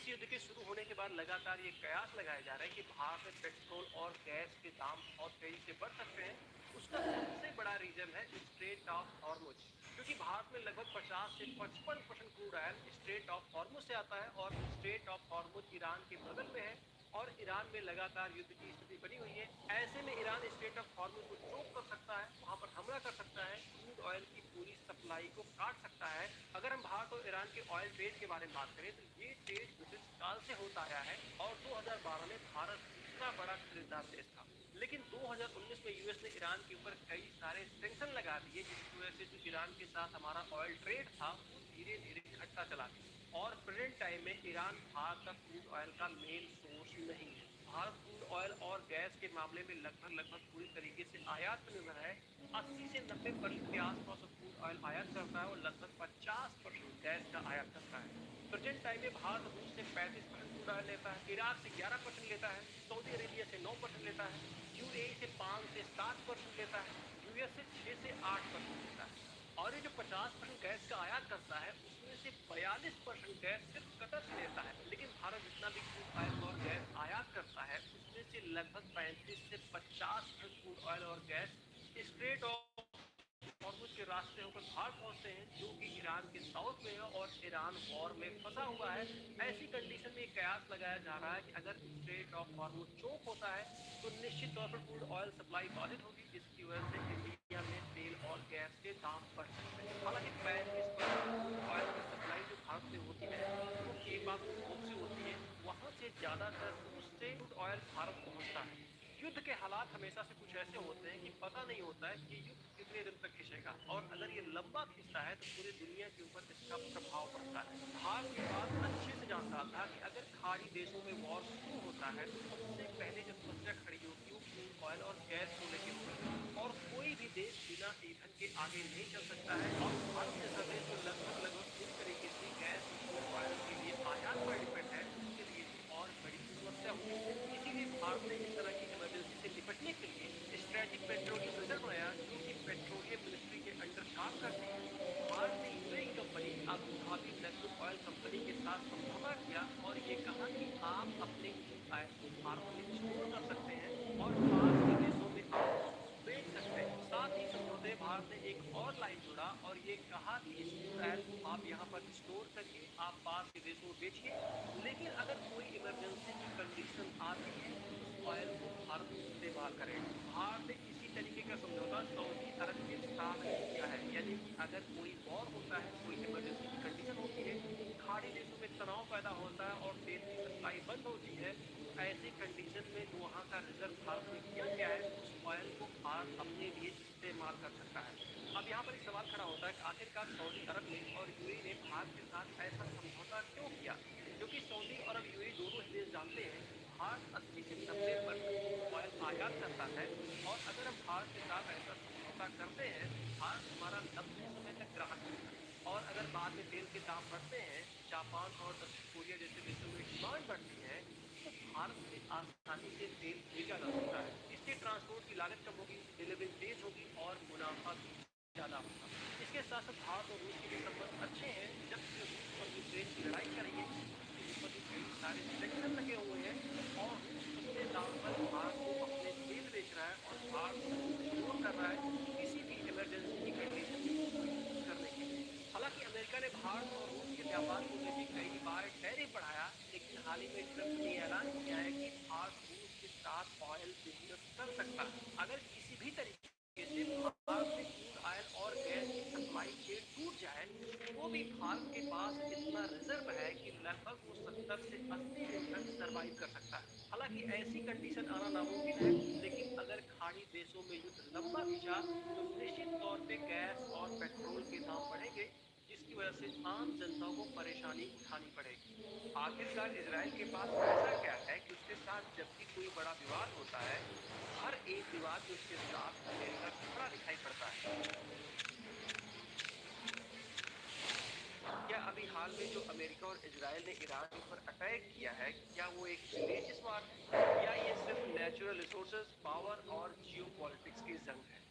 इस युद्ध के शुरू होने के बाद लगातार ये कयास लगाए जा रहे हैं कि भारत में पेट्रोल और गैस के दाम बहुत तेजी से बढ़ सकते हैं। उसका सबसे बड़ा रीजन है स्ट्रेट ऑफ हॉर्मुज, क्योंकि भारत में लगभग 50 से 55% crude oil straight of Hormuz से आता है और स्ट्रेट ऑफ हॉर्मुज ईरान के बगल में है और ईरान में लगातार युद्ध की स्थिति बनी हुई है। ऐसे में ईरान स्ट्रेट ऑफ हॉर्मुज को चोक कर सकता है, वहां पर हमला कर सकता है, क्रूड ऑयल की पूरी सप्लाई को काट सकता है। अगर हम भारत और ईरान के ऑयल ट्रेड के बारे में बात करें तो ये ट्रेड ब्रिटिश काल से होता आया है और 2012 में भारत दूसरा बड़ा खरीदार देश था। लेकिन 2019 में यूएस ने ईरान के ऊपर कई सारे सैंक्शन लगा दिए, जिसकी वजह से जो ईरान के साथ हमारा ऑयल ट्रेड था वो धीरे धीरे घटता चला गया और प्रेजेंट टाइम में ईरान भारत का क्रूड ऑयल का मेन सोर्स नहीं है। भारत क्रूड ऑयल और गैस के मामले में लगभग पूरी तरीके से आयात पर निर्भर है। 80 से 90% के आसपास क्रूड ऑयल आयात करता है और लगभग 50% गैस का आयात करता है। प्रेजेंट टाइम में भारत रूस से 35% क्रूड ऑयल लेता है, इराक से 11% लेता है, सऊदी अरेबिया से 9% लेता है, यूएई से 5 से 7% लेता है, यूएस से 6 से 8% लेता है। और ये जो 50% गैस का आयात करता है उसमें से 42% गैस सिर्फ कतर से लेता है। लेकिन भारत जितना भी क्रूड ऑयल और गैस आयात करता है उसमें से लगभग 35 से 50% क्रूड ऑयल और गैस स्ट्रेट ऑफ हॉर्मुज के रास्ते होकर भारत पहुंचते हैं, जो कि ईरान के साउथ में है और ईरान वॉर में फंसा हुआ है। ऐसी कंडीशन में कयास लगाया जा रहा है कि अगर स्ट्रेट ऑफ हॉर्मुज चोक होता है तो निश्चित तौर पर क्रूड ऑयल सप्लाई बाधित होगी, जिसकी वजह से इंडिया में तेल और गैस के दाम बढ़ सकते हैं। हालांकि 35% क्रूड ऑयल की सप्लाई जो भारत से होती है वो केप ऑफ गुड होप से होती है, वहां से ज्यादातर रूस से क्रूड ऑयल भारत पहुंचता है। युद्ध के हालात हमेशा से कुछ ऐसे होते हैं कि पता नहीं होता है कि युद्ध कितने दिन तक खिंचेगा और अगर ये लंबा खिंचता है तो पूरी दुनिया के ऊपर इसका प्रभाव पड़ता है। भारत ये बात अच्छे से जानता था कि अगर खाड़ी देशों में वॉर शुरू होता है तो सबसे पहले जो समस्या खड़ी होगी वो क्रूड ऑयल और गैस को लेकर होगी और कोई भी देश बिना ईंधन के आगे नहीं चल सकता है और भारत जैसा देश जो लगभग पूरी तरीके से गैस और क्रूड ऑयल के लिए आयात पर डिपेंड है, उसके लिए और बड़ी समस्या होगी। इसीलिए भारत ने इस तरह की इमरजेंसी से निपटने के लिए स्ट्रेटेजिक पेट्रोलियम रिजर्व बनाया, जो कि पेट्रोलियम मिनिस्ट्री के अंडर काम करती है। भारत ने UAE company Abu Dhabi national oil company के साथ समझौता किया और ये कहा कि आप अपने क्रूड ऑयल को भारत में स्टोर कर सकते हैं और पास के देशों में आप उसको बेच सकते हैं। साथ ही समझौते में भारत ने एक और लाइन जोड़ा और ये कहा कि इस क्रूड ऑयल को आप यहाँ पर स्टोर करिए, आप पास के देशों में बेचिए, लेकिन अगर कोई इमरजेंसी की कंडीशन आती है तो उस ऑयल को भारत इस्तेमाल करे। भारत ने इसी तरीके का समझौता सऊदी अरब के साथ भी किया है, यानी कि अगर कोई वॉर होता है, कोई इमरजेंसी की कंडीशन होती है, खाड़ी देशों में तनाव पैदा होता है और तेल की सप्लाई बंद होती है, तो ऐसी कंडीशन में जो वहां का रिजर्व भारत में किया गया है उस ऑयल को भारत अपने लिए इस्तेमाल कर सकता है। अब यहाँ पर एक सवाल खड़ा होता है कि आखिरकार सऊदी अरब ने और यूएई ने भारत के साथ ऐसा समझौता क्यों किया, क्योंकि सऊदी अरब यूएई दोनों ही देश जानते हैं कि भारत 80 से 90% क्रूड ऑयल आयात करता है और अगर हम भारत के साथ ऐसा समझौता करते हैं तो भारत हमारा लंबे समय तक ग्राहक बनेगा और अगर बाद में तेल के दाम बढ़ते हैं, जापान और दक्षिण कोरिया जैसे देशों में डिमांड बढ़ती है, तो भारत से आसानी से तेल भेजा जा सकता है। इससे ट्रांसपोर्ट की लागत कम होगी, डिलीवरी तेज होगी और मुनाफा भी ज्यादा होगा। इसके साथ साथ भारत और रूस के भी संबंध अच्छे हैं। जब से रूस और यूक्रेन की लड़ाई चल रही है उसके ऊपर भी कई सारे सैंक्शन लगे हुए हैं और रूस सस्ते दाम पर भारत को अपने तेल बेच रहा है और भारत उसको स्टोर कर रहा है किसी भी इमरजेंसी की कंडीशन में उसको यूज करने के लिए। हालांकि अमेरिका ने भारत और रूस के व्यापार को लेकर कई बार टैरिफ बढ़ाया, लेकिन हाल ही में ट्रंप ने ऐलान किया है कि भारत रूस के साथ ऑयल बिजनेस कर सकता है अगर किसी भी तरीके से भारत में क्रूड ऑयल और गैस की सप्लाई चेन टूट जाए, तो भी भारत के पास इतना रिजर्व है कि लगभग वो 70 से 80 दिन तक सरवाइव कर सकता है। हालांकि ऐसी कंडीशन आना नामुमकिन है, लेकिन अगर खाड़ी देशों में युद्ध लंबा खिंचा तो निश्चित तौर पे गैस और पेट्रोल के दाम बढ़ेंगे, जिसकी वजह से आम जनता को परेशानी उठानी पड़ेगी। आखिरकार इजराइल के पास ऐसा क्या है कि उसके साथ जब भी कोई बड़ा विवाद होता है, हर एक विवाद में उसके साथ अमेरिका खड़ा दिखाई पड़ता है। क्या अभी हाल में जो अमेरिका और इजराइल ने ईरान के ऊपर अटैक किया है, क्या वो एक रिलीजियस वार है या ये सिर्फ नेचुरल रिसोर्सेज, पावर और जियोपॉलिटिक्स की जंग है?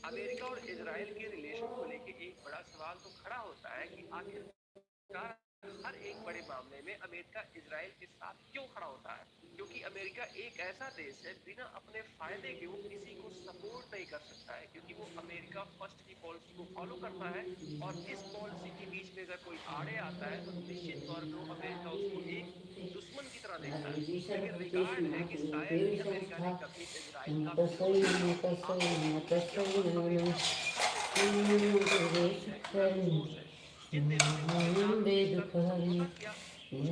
अमेरिका और इजराइल के रिलेशन को लेकर एक बड़ा सवाल तो खड़ा होता है कि आखिरकार हर एक बड़े मामले में अमेरिका इजराइल के साथ क्यों खड़ा होता है? क्योंकि अमेरिका एक ऐसा देश है बिना अपने फायदे के वो किसी को सपोर्ट नहीं कर सकता है, क्योंकि वो अमेरिका फर्स्ट की पॉलिसी को फॉलो करता है और इस पॉलिसी के बीच में अगर कोई आड़े आता है तो निश्चित तौर पे वो अमेरिका उसको एक दुश्मन की तरह देखता है। लेकिन रिकॉर्ड है कि शायद ही अमेरिका ने कभी इजराइल का विरोध किया। आप सोचिए कि क्या हुआ, अमेरिका हर देशों के साथ है, स्ट्रैटेजी है, या रिसोर्स है। जिन देशों के पहचान को देखकर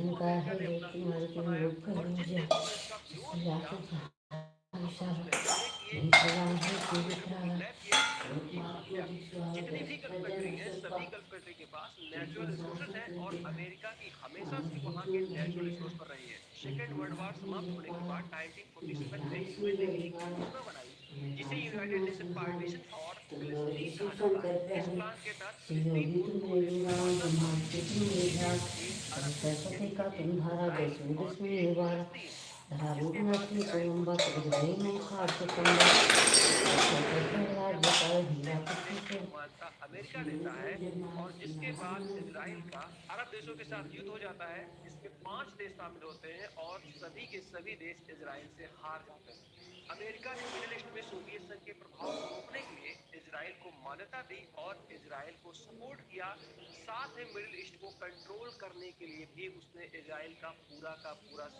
वो समझौता किया, उसको अमेरिका ने अपना दोस्त बनाया, और जिन देशों ने उसका विरोध किया उसने हमले किए, उसके बायोमीटर को किडनैप किया और उसकी हत्या की। जितनी भी गल्फ कंट्री हैं, सभी गल्फ कंट्री के पास नेचुरल रिसोर्सेज हैं, और अमेरिका की हमेशा से वहां के नेचुरल रिसोर्स पर रही है। सेकेंड वर्ल्ड वॉर समाप्त होने के बाद 1947 में यूएन ने एक योजना बनाई जिसे यूनाइटेड नेशन पार्टीशन फॉर फिलिस्तीन कहा जाता है। इस प्लान के तहत फिलिस्तीन मूल दो देशों में बांटा था, एक अरब यानी कि एक इसराइल और एक फिलिस्तीन। जिसके बाद इसराइल को जवाब देने में बहुत सारी चुनौतियां आई। फिलिस्तीन एक देश है जिसे अपने एक मानता अमेरिका देता है, और जिसके बाद इसराइल का अरब देशों के साथ युद्ध हो जाता है, जिसमें 5 देश शामिल होते हैं और सभी के सभी देश इसराइल से हार जाते हैं। अमेरिका ने मिडिल ईस्ट में सोवियत संघ के प्रभाव को रोकने के लिए इसराइल को मान्यता दी और इसराइल को सपोर्ट किया। साथ में मिडिल ईस्ट को कंट्रोल करने के लिए भी उसने इसराइल का पूरा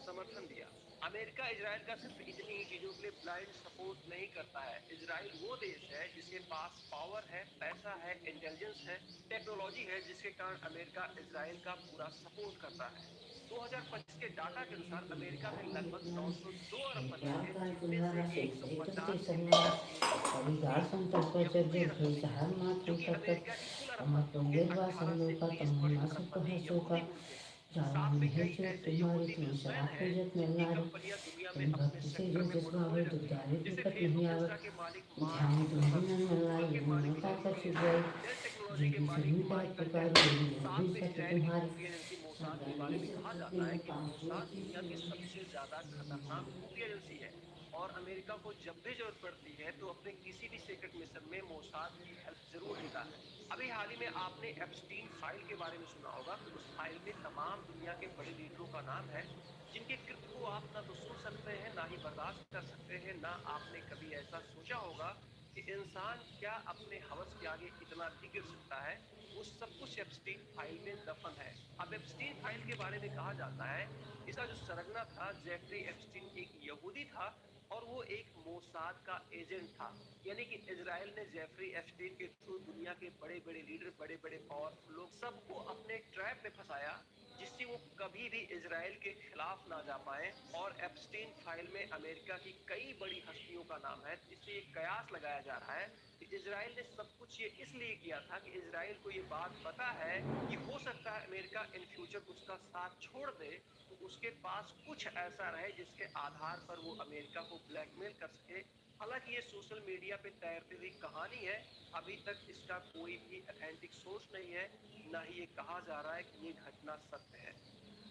समर्थन दिया। अमेरिका इसराइल का सिर्फ इतनी ही चीजों के लिए ब्लाइंड सपोर्ट नहीं करता है। इसराइल वो देश है जिसके पास पावर है, पैसा है, इंटेलिजेंस है, टेक्नोलॉजी है, जिसके कारण अमेरिका इसराइल का पूरा सपोर्ट करता है। 2025 के डाटा के अनुसार अमेरिका में लगभग 902 अरबपति थे, जिनमें से 150 मिलियन यहूदी अरबपति थे, क्योंकि अमेरिका की कुल अरबपतियों के 18 से 20 परसेंट अरबपति यहूदी मूल के हैं। साथ में कई ऐसे यहूदी बिजनेसमैन हैं जिनकी कंपनियां दुनिया में अपने सेक्टर में मोनोपोली रखती हैं, जैसे फेसबुक, इंस्टा के मालिक मार्क जुकरबर्ग, गूगल के मालिक लॉरी पेज, डेल टेक्नोलॉजी के मालिक माइकल डेलन। साथ में इजराइल की खुफिया एजेंसी मोसाद के बारे में कहा जाता है कि मोसाद दुनिया की सबसे ज्यादा खतरनाक खुफिया एजेंसी है, और अमेरिका को जब भी जरूरत पड़ती है तो अपने किसी भी सीक्रेट मिशन में मोसाद की हेल्प जरूर लेता है। अभी हाल ही में आपने एप्स्टीन फाइल के बारे में सुना होगा। उस फाइल में तमाम दुनिया के बड़े लीडरों का नाम है, जिनके कृत्य को आप ना तो सुन सकते हैं, ना ही बर्दाश्त कर सकते हैं। ना आपने कभी ऐसा सोचा होगा कि इंसान क्या अपने हवस के आगे इतना भी गिर सकता है। वो सब कुछ एप्स्टीन फाइल में दफन है। अब एप्स्टीन फाइल के बारे में कहा जाता है, इसका जो सरगना था जेफरी एप्स्टीन एक यहूदी था, और वो एक मोसाद का एजेंट था। यानी कि इजराइल ने जेफरी एप्स्टीन के थ्रू दुनिया के बड़े बड़े लीडर, बड़े बड़े पावरफुल लोग, सबको अपने ट्रैप में फंसाया, जिससे वो कभी भी इजराइल के खिलाफ ना जा पाए। और एप्स्टीन फाइल में अमेरिका की कई बड़ी हस्तियों का नाम है, जिससे ये कयास लगाया जा रहा है कि इजराइल ने सब कुछ ये इसलिए किया था कि इजराइल को ये बात पता है कि हो सकता है अमेरिका इन फ्यूचर उसका साथ छोड़ दे, तो उसके पास कुछ ऐसा रहे जिसके आधार पर वो अमेरिका को ब्लैकमेल कर सके। हालांकि ये सोशल मीडिया पे तैरती हुई कहानी है, अभी तक इसका कोई भी ऑथेंटिक सोर्स नहीं है, ना ही ये कहा जा रहा है कि ये घटना सत्य है।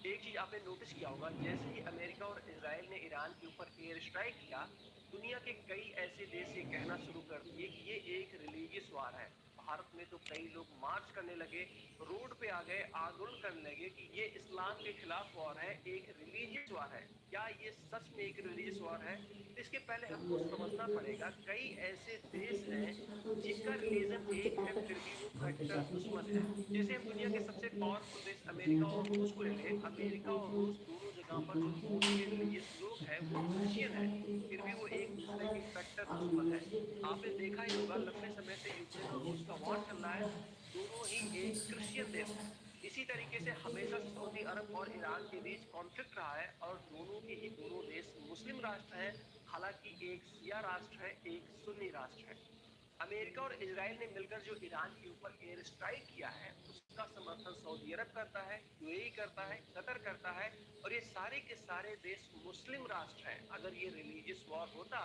एक चीज आपने नोटिस किया होगा, जैसे ही अमेरिका और इजराइल ने ईरान के ऊपर एयर स्ट्राइक किया, दुनिया के कई ऐसे देश ये कहना शुरू कर दिए कि ये एक रिलीजियस वार है। भारत में तो कई लोग मार्च करने लगे, रोड पे आ गए, आंदोलन करने लगे कि ये इस्लाम के खिलाफ वॉर है, एक रिलीजियस वॉर है। क्या ये सच में एक रिलीजियस वॉर है? इसके पहले हमको समझना पड़ेगा, कई ऐसे देश हैं जिनका रिलीजन एक है, फिर भी वो कट्टर दुश्मन है। जैसे हम दुनिया के सबसे पावरफुल देश अमेरिका और रूस को ले लें, अमेरिका और रूस दोनों जगह पर जो मोस्टली रिलीजियस लोग हैं वो क्रिश्चियन है, फिर भी वो एक दूसरे के कट्टर दुश्मन है। आपने देखा ही होगा, लंबे समय से यूक्रेन और रूस का वॉर चल रहा है, दोनों ही एक क्रिश्चियन देश है। इसी तरीके से हमेशा से सऊदी अरब और ईरान के बीच कॉन्फ्लिक्ट रहा है, और दोनों के ही दोनों देश मुस्लिम राष्ट्र हैं। हालांकि एक शिया राष्ट्र है, एक सुन्नी राष्ट्र है। अमेरिका और इजराइल ने मिलकर जो ईरान के ऊपर एयर स्ट्राइक किया है, उसका समर्थन सऊदी अरब करता है, यूएई करता है, कतर करता है, और ये सारे के सारे देश मुस्लिम राष्ट्र हैं। अगर ये रिलीजियस वॉर होता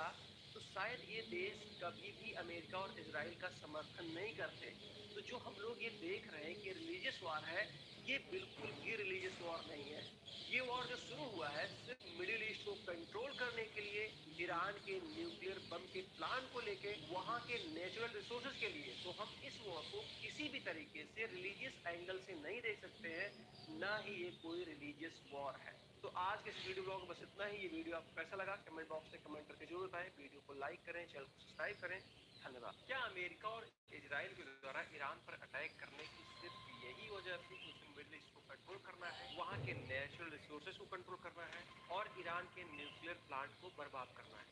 तो शायद ये देश कभी भी अमेरिका और इजराइल का समर्थन नहीं करते। तो जो हम लोग ये देख रहे हैं कि रिलीजियस वॉर है, ये बिल्कुल भी रिलीजियस वॉर नहीं है। ये वॉर जो शुरू हुआ है सिर्फ मिडिल ईस्ट को कंट्रोल करने के लिए, ईरान के न्यूक्लियर बम के प्लान को लेके, वहां के नेचुरल रिसोर्सेज के लिए। तो हम इस वॉर को किसी भी तरीके से रिलीजियस एंगल से नहीं देख सकते हैं, ना ही ये कोई रिलीजियस वॉर है। तो आज के इस वीडियो ब्लॉग में बस इतना ही। ये वीडियो आपको कैसा लगा कमेंट बॉक्स में कमेंट करके जरूर बताएं। वीडियो को लाइक करें, चैनल को सब्सक्राइब करें। धन्यवाद। क्या अमेरिका और इजराइल के द्वारा ईरान पर अटैक करने की सिर्फ यही वजह थी कि उसे मिडिल ईस्ट को कंट्रोल करना है, वहां के नेचुरल रिसोर्सेज को कंट्रोल करना है और ईरान के न्यूक्लियर प्लांट को बर्बाद करना है?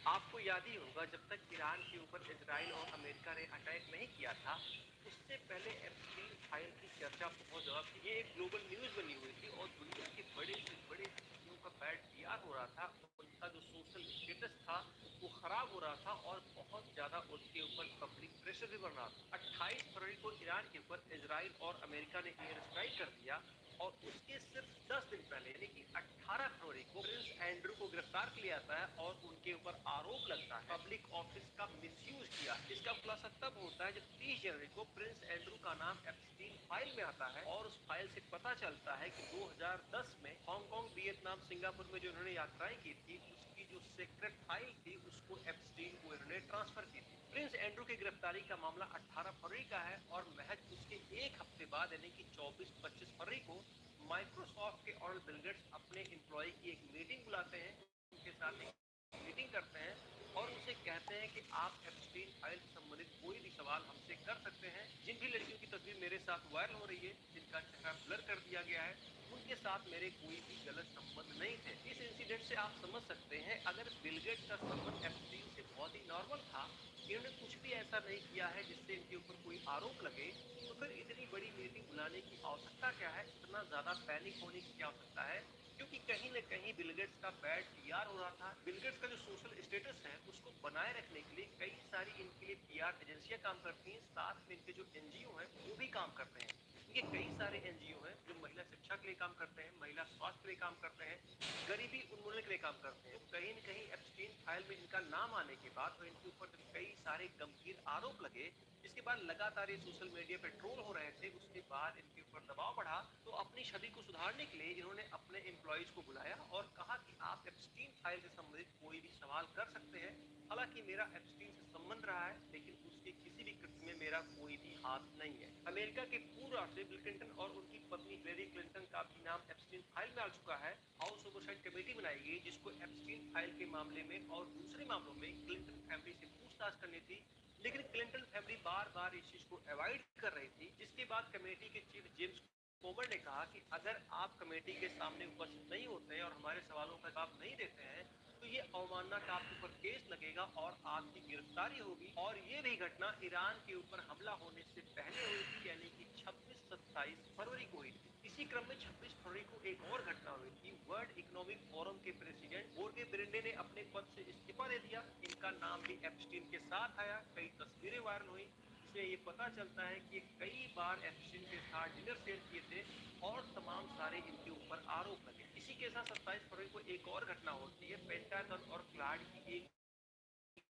आपको याद ही होगा, जब तक ईरान के ऊपर इजराइल और अमेरिका ने अटैक नहीं किया था, उससे पहले एप्स्टीन फाइल की चर्चा बहुत ज्यादा थी। ये एक ग्लोबल न्यूज बनी हुई थी और दुनिया के बड़े से बड़े हस्तियों का बैड पीआर हो रहा था। उनका जो सोशल स्टेटस था वो खराब हो रहा था और बहुत ज्यादा उनके ऊपर पब्लिक प्रेशर भी बन रहा था। 28 फरवरी को ईरान के ऊपर इजराइल और अमेरिका ने एयर स्ट्राइक कर दिया और उसके सिर्फ 10 दिन पहले यानी कि 18 फरवरी को प्रिंस एंड्रू को गिरफ्तार किया जाता है और उनके ऊपर आरोप लगता है पब्लिक ऑफिस का मिसयूज किया। इसका खुलासा तब होता है जब 30 जनवरी को प्रिंस एंड्रू का नाम एप्स्टीन फाइल में आता है और उस फाइल से पता चलता है कि 2010 में हांगकांग, वियतनाम, सिंगापुर में जो इन्होंने यात्राएं की थी, उसकी जो सीक्रेट फाइल थी उसको एप्स्टीन को इन्होंने ट्रांसफर की थी। प्रिंस एंड्रू की गिरफ्तारी का मामला 18 फरवरी का है और महज उसके एक हफ्ते बाद यानी कि 24-25 फरवरी को माइक्रोसॉफ्ट के ऑनर बिल गेट्स अपने एम्प्लॉय की एक मीटिंग बुलाते हैं, उनके साथ एक मीटिंग करते हैं और उनसे कहते हैं कि आप एप्स्टीन फाइल से संबंधित कोई भी सवाल हमसे कर सकते हैं। जिन भी लड़कियों की तस्वीर मेरे साथ वायरल हो रही है, जिनका चेहरा ब्लर कर दिया गया है, उनके साथ मेरे कोई भी गलत संबंध नहीं थे। इस इंसिडेंट से आप समझ सकते हैं, अगर बिल गेट्स का संबंध एप्स्टीन से बहुत ही नॉर्मल था, इन्होंने कुछ भी ऐसा नहीं किया है जिससे इनके ऊपर कोई आरोप लगे, तो फिर इतनी बड़ी मीटिंग बुलाने की आवश्यकता क्या है? इतना ज्यादा पैनिक होने की क्या आवश्यकता है? क्योंकि कहीं न कहीं बिल गेट्स का बैड पीआर हो रहा था। बिल गेट्स का जो सोशल स्टेटस है उसको बनाए रखने के लिए कई सारी इनके लिए पीआर एजेंसियां काम करती हैं, साथ में इनके जो एनजीओ हैं वो भी काम करते हैं। इनके कई सारे एनजीओ हैं जो महिला शिक्षा के लिए काम करते हैं, महिला स्वास्थ्य के लिए काम करते हैं, गरीबी उन्मूलन के लिए काम करते हैं। कहीं न कहीं एप्स्टीन फाइल में इनका नाम आने के बाद और इनके ऊपर कई सारे गंभीर आरोप लगे, जिसके बाद लगातार ये सोशल मीडिया पे ट्रोल हो रहे थे, उसके बाद इनके ऊपर दबाव बढ़ा, तो अपनी छवि को सुधारने के लिए इन्होंने अपने एम्प्लॉइज को बुलाया और कहा कि आप एप्स्टीन फाइल से संबंधित कोई भी सवाल कर सकते हैं। हालांकि मेरा एप्स्टीन से संबंध रहा है, लेकिन उसके किसी भी कृत्य में मेरा कोई भी हाथ नहीं है। अमेरिका के पूर्व राष्ट्रपति बिल क्लिंटन और उनकी पत्नी हिलेरी क्लिंटन का भी नाम एप्स्टीन फाइल में आ चुका है। हाउस ओवरसाइट कमेटी बनाई गई जिसको एप्स्टीन फाइल के मामले में और दूसरे मामलों में क्लिंटन फैमिली से पूछताछ करनी थी, लेकिन क्लिंटन फैमिली बार बार इस चीज को अवॉइड कर रही थी। जिसके बाद कमेटी के चीफ जेम्स कोमर ने कहा कि अगर आप कमेटी के सामने उपस्थित नहीं होते हैं और हमारे सवालों का जवाब नहीं देते हैं, तो ये अवमानना का आपके ऊपर केस लगेगा और आपकी गिरफ्तारी होगी। और ये भी घटना ईरान के ऊपर हमला होने से पहले हुई थी, यानी कि 26-27 फरवरी को हुई थी। इसी क्रम में 26 फरवरी को एक और घटना हुई थी। वर्ल्ड इकोनॉमिक फोरम के प्रेसिडेंट जोर्गे ब्रेंडे ने अपने पद से इस्तीफा दे दिया। इनका नाम भी एप्स्टीन के साथ आया, कई तस्वीरें वायरल हुई, इससे ये पता चलता है कि कई बार एप्स्टीन के साथ डिनर शेयर किए थे और तमाम सारे इनके ऊपर आरोप लगे। इसी के साथ 27 फरवरी को एक और घटना होती है, पेंटागन और क्लाड की एक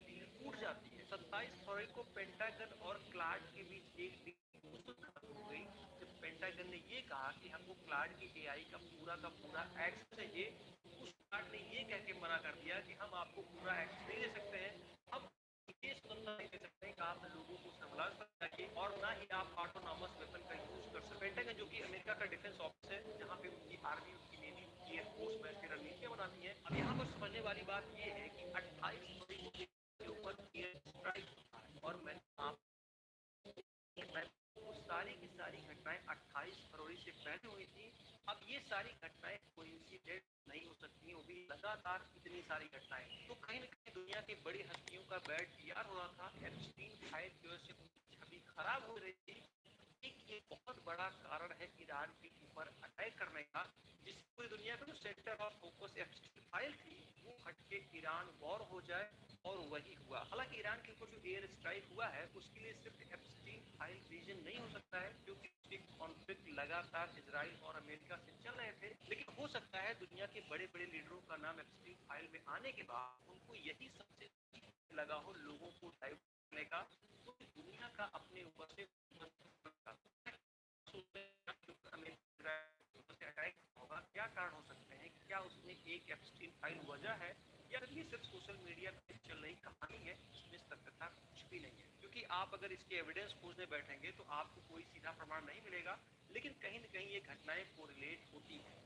डील टूट जाती है। 27 फरवरी को पेंटागन और क्लाड के बीच एक डील खत्म हो गई, जब पेंटागन ने ये कहा कि हमको क्लाड की एआई का पूरा एक्सेस चाहिए। उस क्लाड ने ये कह के मना कर दिया कि हम आपको पूरा एक्सेस नहीं दे सकते हैं, हम ये स्वतंत्रता नहीं दे सकते कि आप लोगों को सर्विलांस पर चाहिए और ना ही आप ऑटोनॉमस वेपन का यूज कर सकते। पेंटागन जो कि अमेरिका का डिफेंस ऑफिस है, जहाँ पे उनकी आर्मी, उनकी नेवी, उनकी एयरफोर्स में इसकी रणनीतियां बनाती हैं। अब यहाँ पर समझने वाली बात ये है कि 28 फरवरी को के ऊपर एयर स्ट्राइक होता है और मैं आप वो सारी की सारी घटनाएं 28 फरवरी से पहले हुई थी। अब ये सारी घटनाएं कोइंसिडेंट नहीं हो सकती, वो भी लगातार इतनी सारी घटनाएं। तो कहीं न कहीं दुनिया की बड़ी हस्तियों का बैड पीआर हो रहा था। एप्स्टीन फाइल की वजह से उनकी छवि खराब हो रही थी। एक बहुत बड़ा कारण है ईरान के ऊपर अटैक करने का, जिस पूरी दुनिया का जो centre of focus Epstein file थी वो हटके ईरान वॉर हो जाए, और वही हुआ। हालांकि ईरान के ऊपर जो एयर स्ट्राइक हुआ है उसके लिए सिर्फ एप्स्टीन फाइल रीजन नहीं हो सकता है, क्योंकि कॉन्फ्लिक्ट लगातार इजराइल और अमेरिका से चल रहे थे। लेकिन हो सकता है दुनिया के बड़े बड़े लीडरों का नाम एप्स्टीन फाइल में आने के बाद उनको यही सबसे लगा हो लोगों को डाइवर्ट करने का, तो दुनिया का अपने ऊपर से एक एप्स्टीन फाइल वजह है या फिर ये सिर्फ सोशल मीडिया पे चल रही कहानी है, इसमें सत्यता कुछ भी नहीं है। क्योंकि आप अगर इसके एविडेंस खोजने बैठेंगे तो आपको कोई सीधा प्रमाण नहीं मिलेगा, लेकिन कहीं न कहीं ये घटनाएं कोरिलेट होती हैं।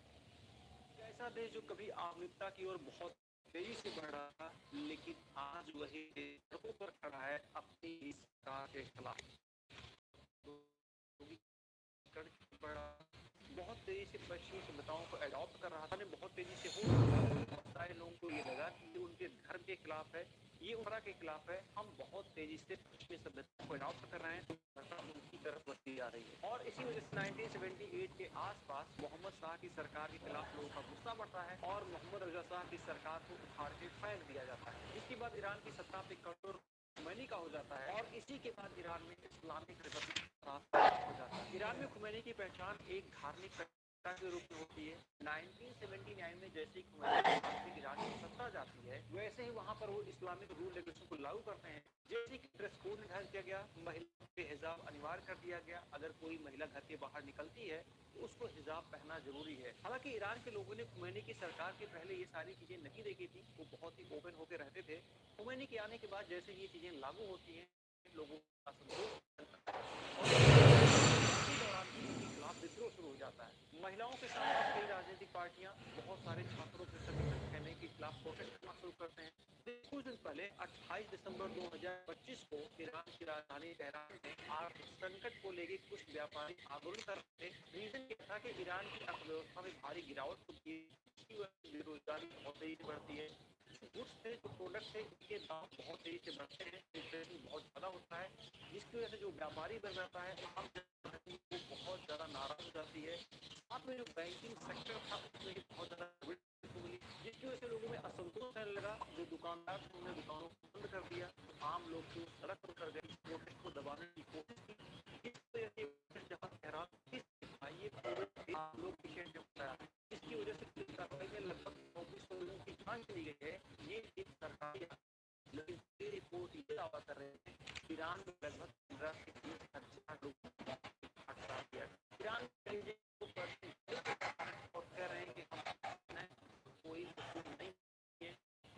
ऐसा देश जो कभी आधुनिकता की ओर बहुत तेजी से बढ़ रहा था, लेकिन आज वही सड़कों पर खड़ा है अपनी ही सरकार के खिलाफ। बड़ा बहुत तेजी से पश्चिमी सभ्यताओं को अडॉप्ट कर रहा था, बहुत तेजी से हो रहा था। बहुत सारे लोगों को ये लगा कि ये उनके धर्म के खिलाफ है, ये उम्र के खिलाफ है। हम बहुत तेजी से पश्चिमी सभ्यता को अडॉप्ट कर रहे हैं, उनकी तरफ बढ़ती जा रही है। और इसी वजह से 1978 के आसपास मोहम्मद शाह की सरकार के खिलाफ लोगों का गुस्सा बढ़ता है और मोहम्मद रजा शाह की सरकार को उखाड़ के फेंक दिया जाता है। इसके बाद ईरान की सत्ता पे कठोर खुमैनी का हो जाता है और इसी के बाद ईरान में इस्लामिक रिपब्लिक हो जाता है। ईरान में खुमैनी की पहचान एक धार्मिक सत्ता के रूप में होती है। 1979 में जैसे ही खुमैनी ईरान की सत्ता जाती है, वैसे ही वहां पर वो इस्लामिक रूल रेगुलेशन को लागू करते हैं। जैसे कि ड्रेस कोड निर्धारित किया गया, महिला के हिजाब अनिवार्य कर दिया गया। अगर कोई महिला घर के बाहर निकलती है तो उसको हिजाब पहनना जरूरी है। हालांकि ईरान के लोगों ने खुमैनी की सरकार के पहले ये सारी चीजें नहीं देखी थी, वो बहुत ही ओपन होकर रहते थे। खुमैनी के आने के बाद जैसे ये चीजें लागू होती हैं, लोगों का खिलाफ विद्रोह शुरू हो जाता है। महिलाओं के साथ साथ कई राजनीतिक पार्टियां, बहुत सारे छात्रों के संगठन कहने के खिलाफ प्रोटेस्ट करना शुरू करते हैं। कुछ दिन पहले 28 दिसंबर 2025 को ईरान की राजधानी तेहरान में आर्थिक संकट को लेकर कुछ व्यापारी आंदोलन कर रहे थे। रीजन ये था कि ईरान की अर्थव्यवस्था में भारी गिरावट होती है, बेरोजगारी बहुत तेजी से बढ़ती है, गुड्स से जो प्रोडक्ट है इनके दाम बहुत तेजी से बढ़ते हैं, इन्फ्लेशन बहुत ज्यादा होता है, जिसकी वजह से जो व्यापारी बन जाता है आम जनता वो बहुत ज्यादा नाराज हो जाती है। साथ में जो बैंकिंग सेक्टर था उसमें भी बहुत ज्यादा जिसकी वजह से लोगों में असंतोष रहने लगा। जो दुकानदार थे उन्होंने दुकानों को बंद कर दिया, तो आम लोग जो सड़क पर उतर गए, प्रोटेस्ट को दबाने की कोशिश की। इस वजह से जहाँ तेहरान ये आम लोग पेशेंट बताया, इसकी वजह से पुलिस कार्रवाई में लगभग 2400 लोगों की जान चली गई है। ये एक सरकारी, लेकिन ये रिपोर्ट ये दावा कर रहे हैं ईरान में लगभग 15 से 20 हजार लोग हड़ताल किया। ईरान और कह रहे हैं कि कोई नहीं है।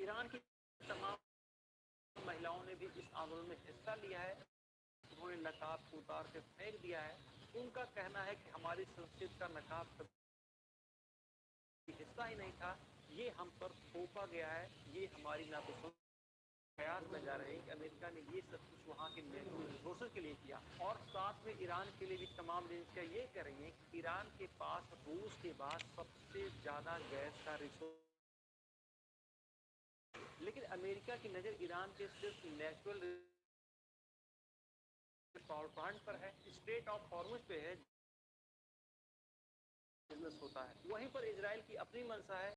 ईरान की तमाम महिलाओं ने भी इस आंदोलन में हिस्सा लिया है। उन्होंने नकाब को उतार के फेंक दिया है। उनका कहना है कि हमारी संस्कृति का नकाब हिस्सा ही नहीं था, ये हम पर थोपा गया है, ये हमारी नापसंद प्रयास में जा रहे हैं कि अमेरिका ने ये सब कुछ वहाँ के रिसोर्सेज के लिए किया। और साथ में ईरान के लिए भी तमाम एजेंसियां ये कह रही हैं कि ईरान के पास रूस के बाद सबसे ज्यादा गैस का रिसोर्स, लेकिन अमेरिका की नजर ईरान के सिर्फ नेचुरल पावर प्लांट पर है, स्ट्रेट ऑफ हॉर्मुज पे है, बिजनेस होता है। वहीं पर इजराइल की अपनी मंशा है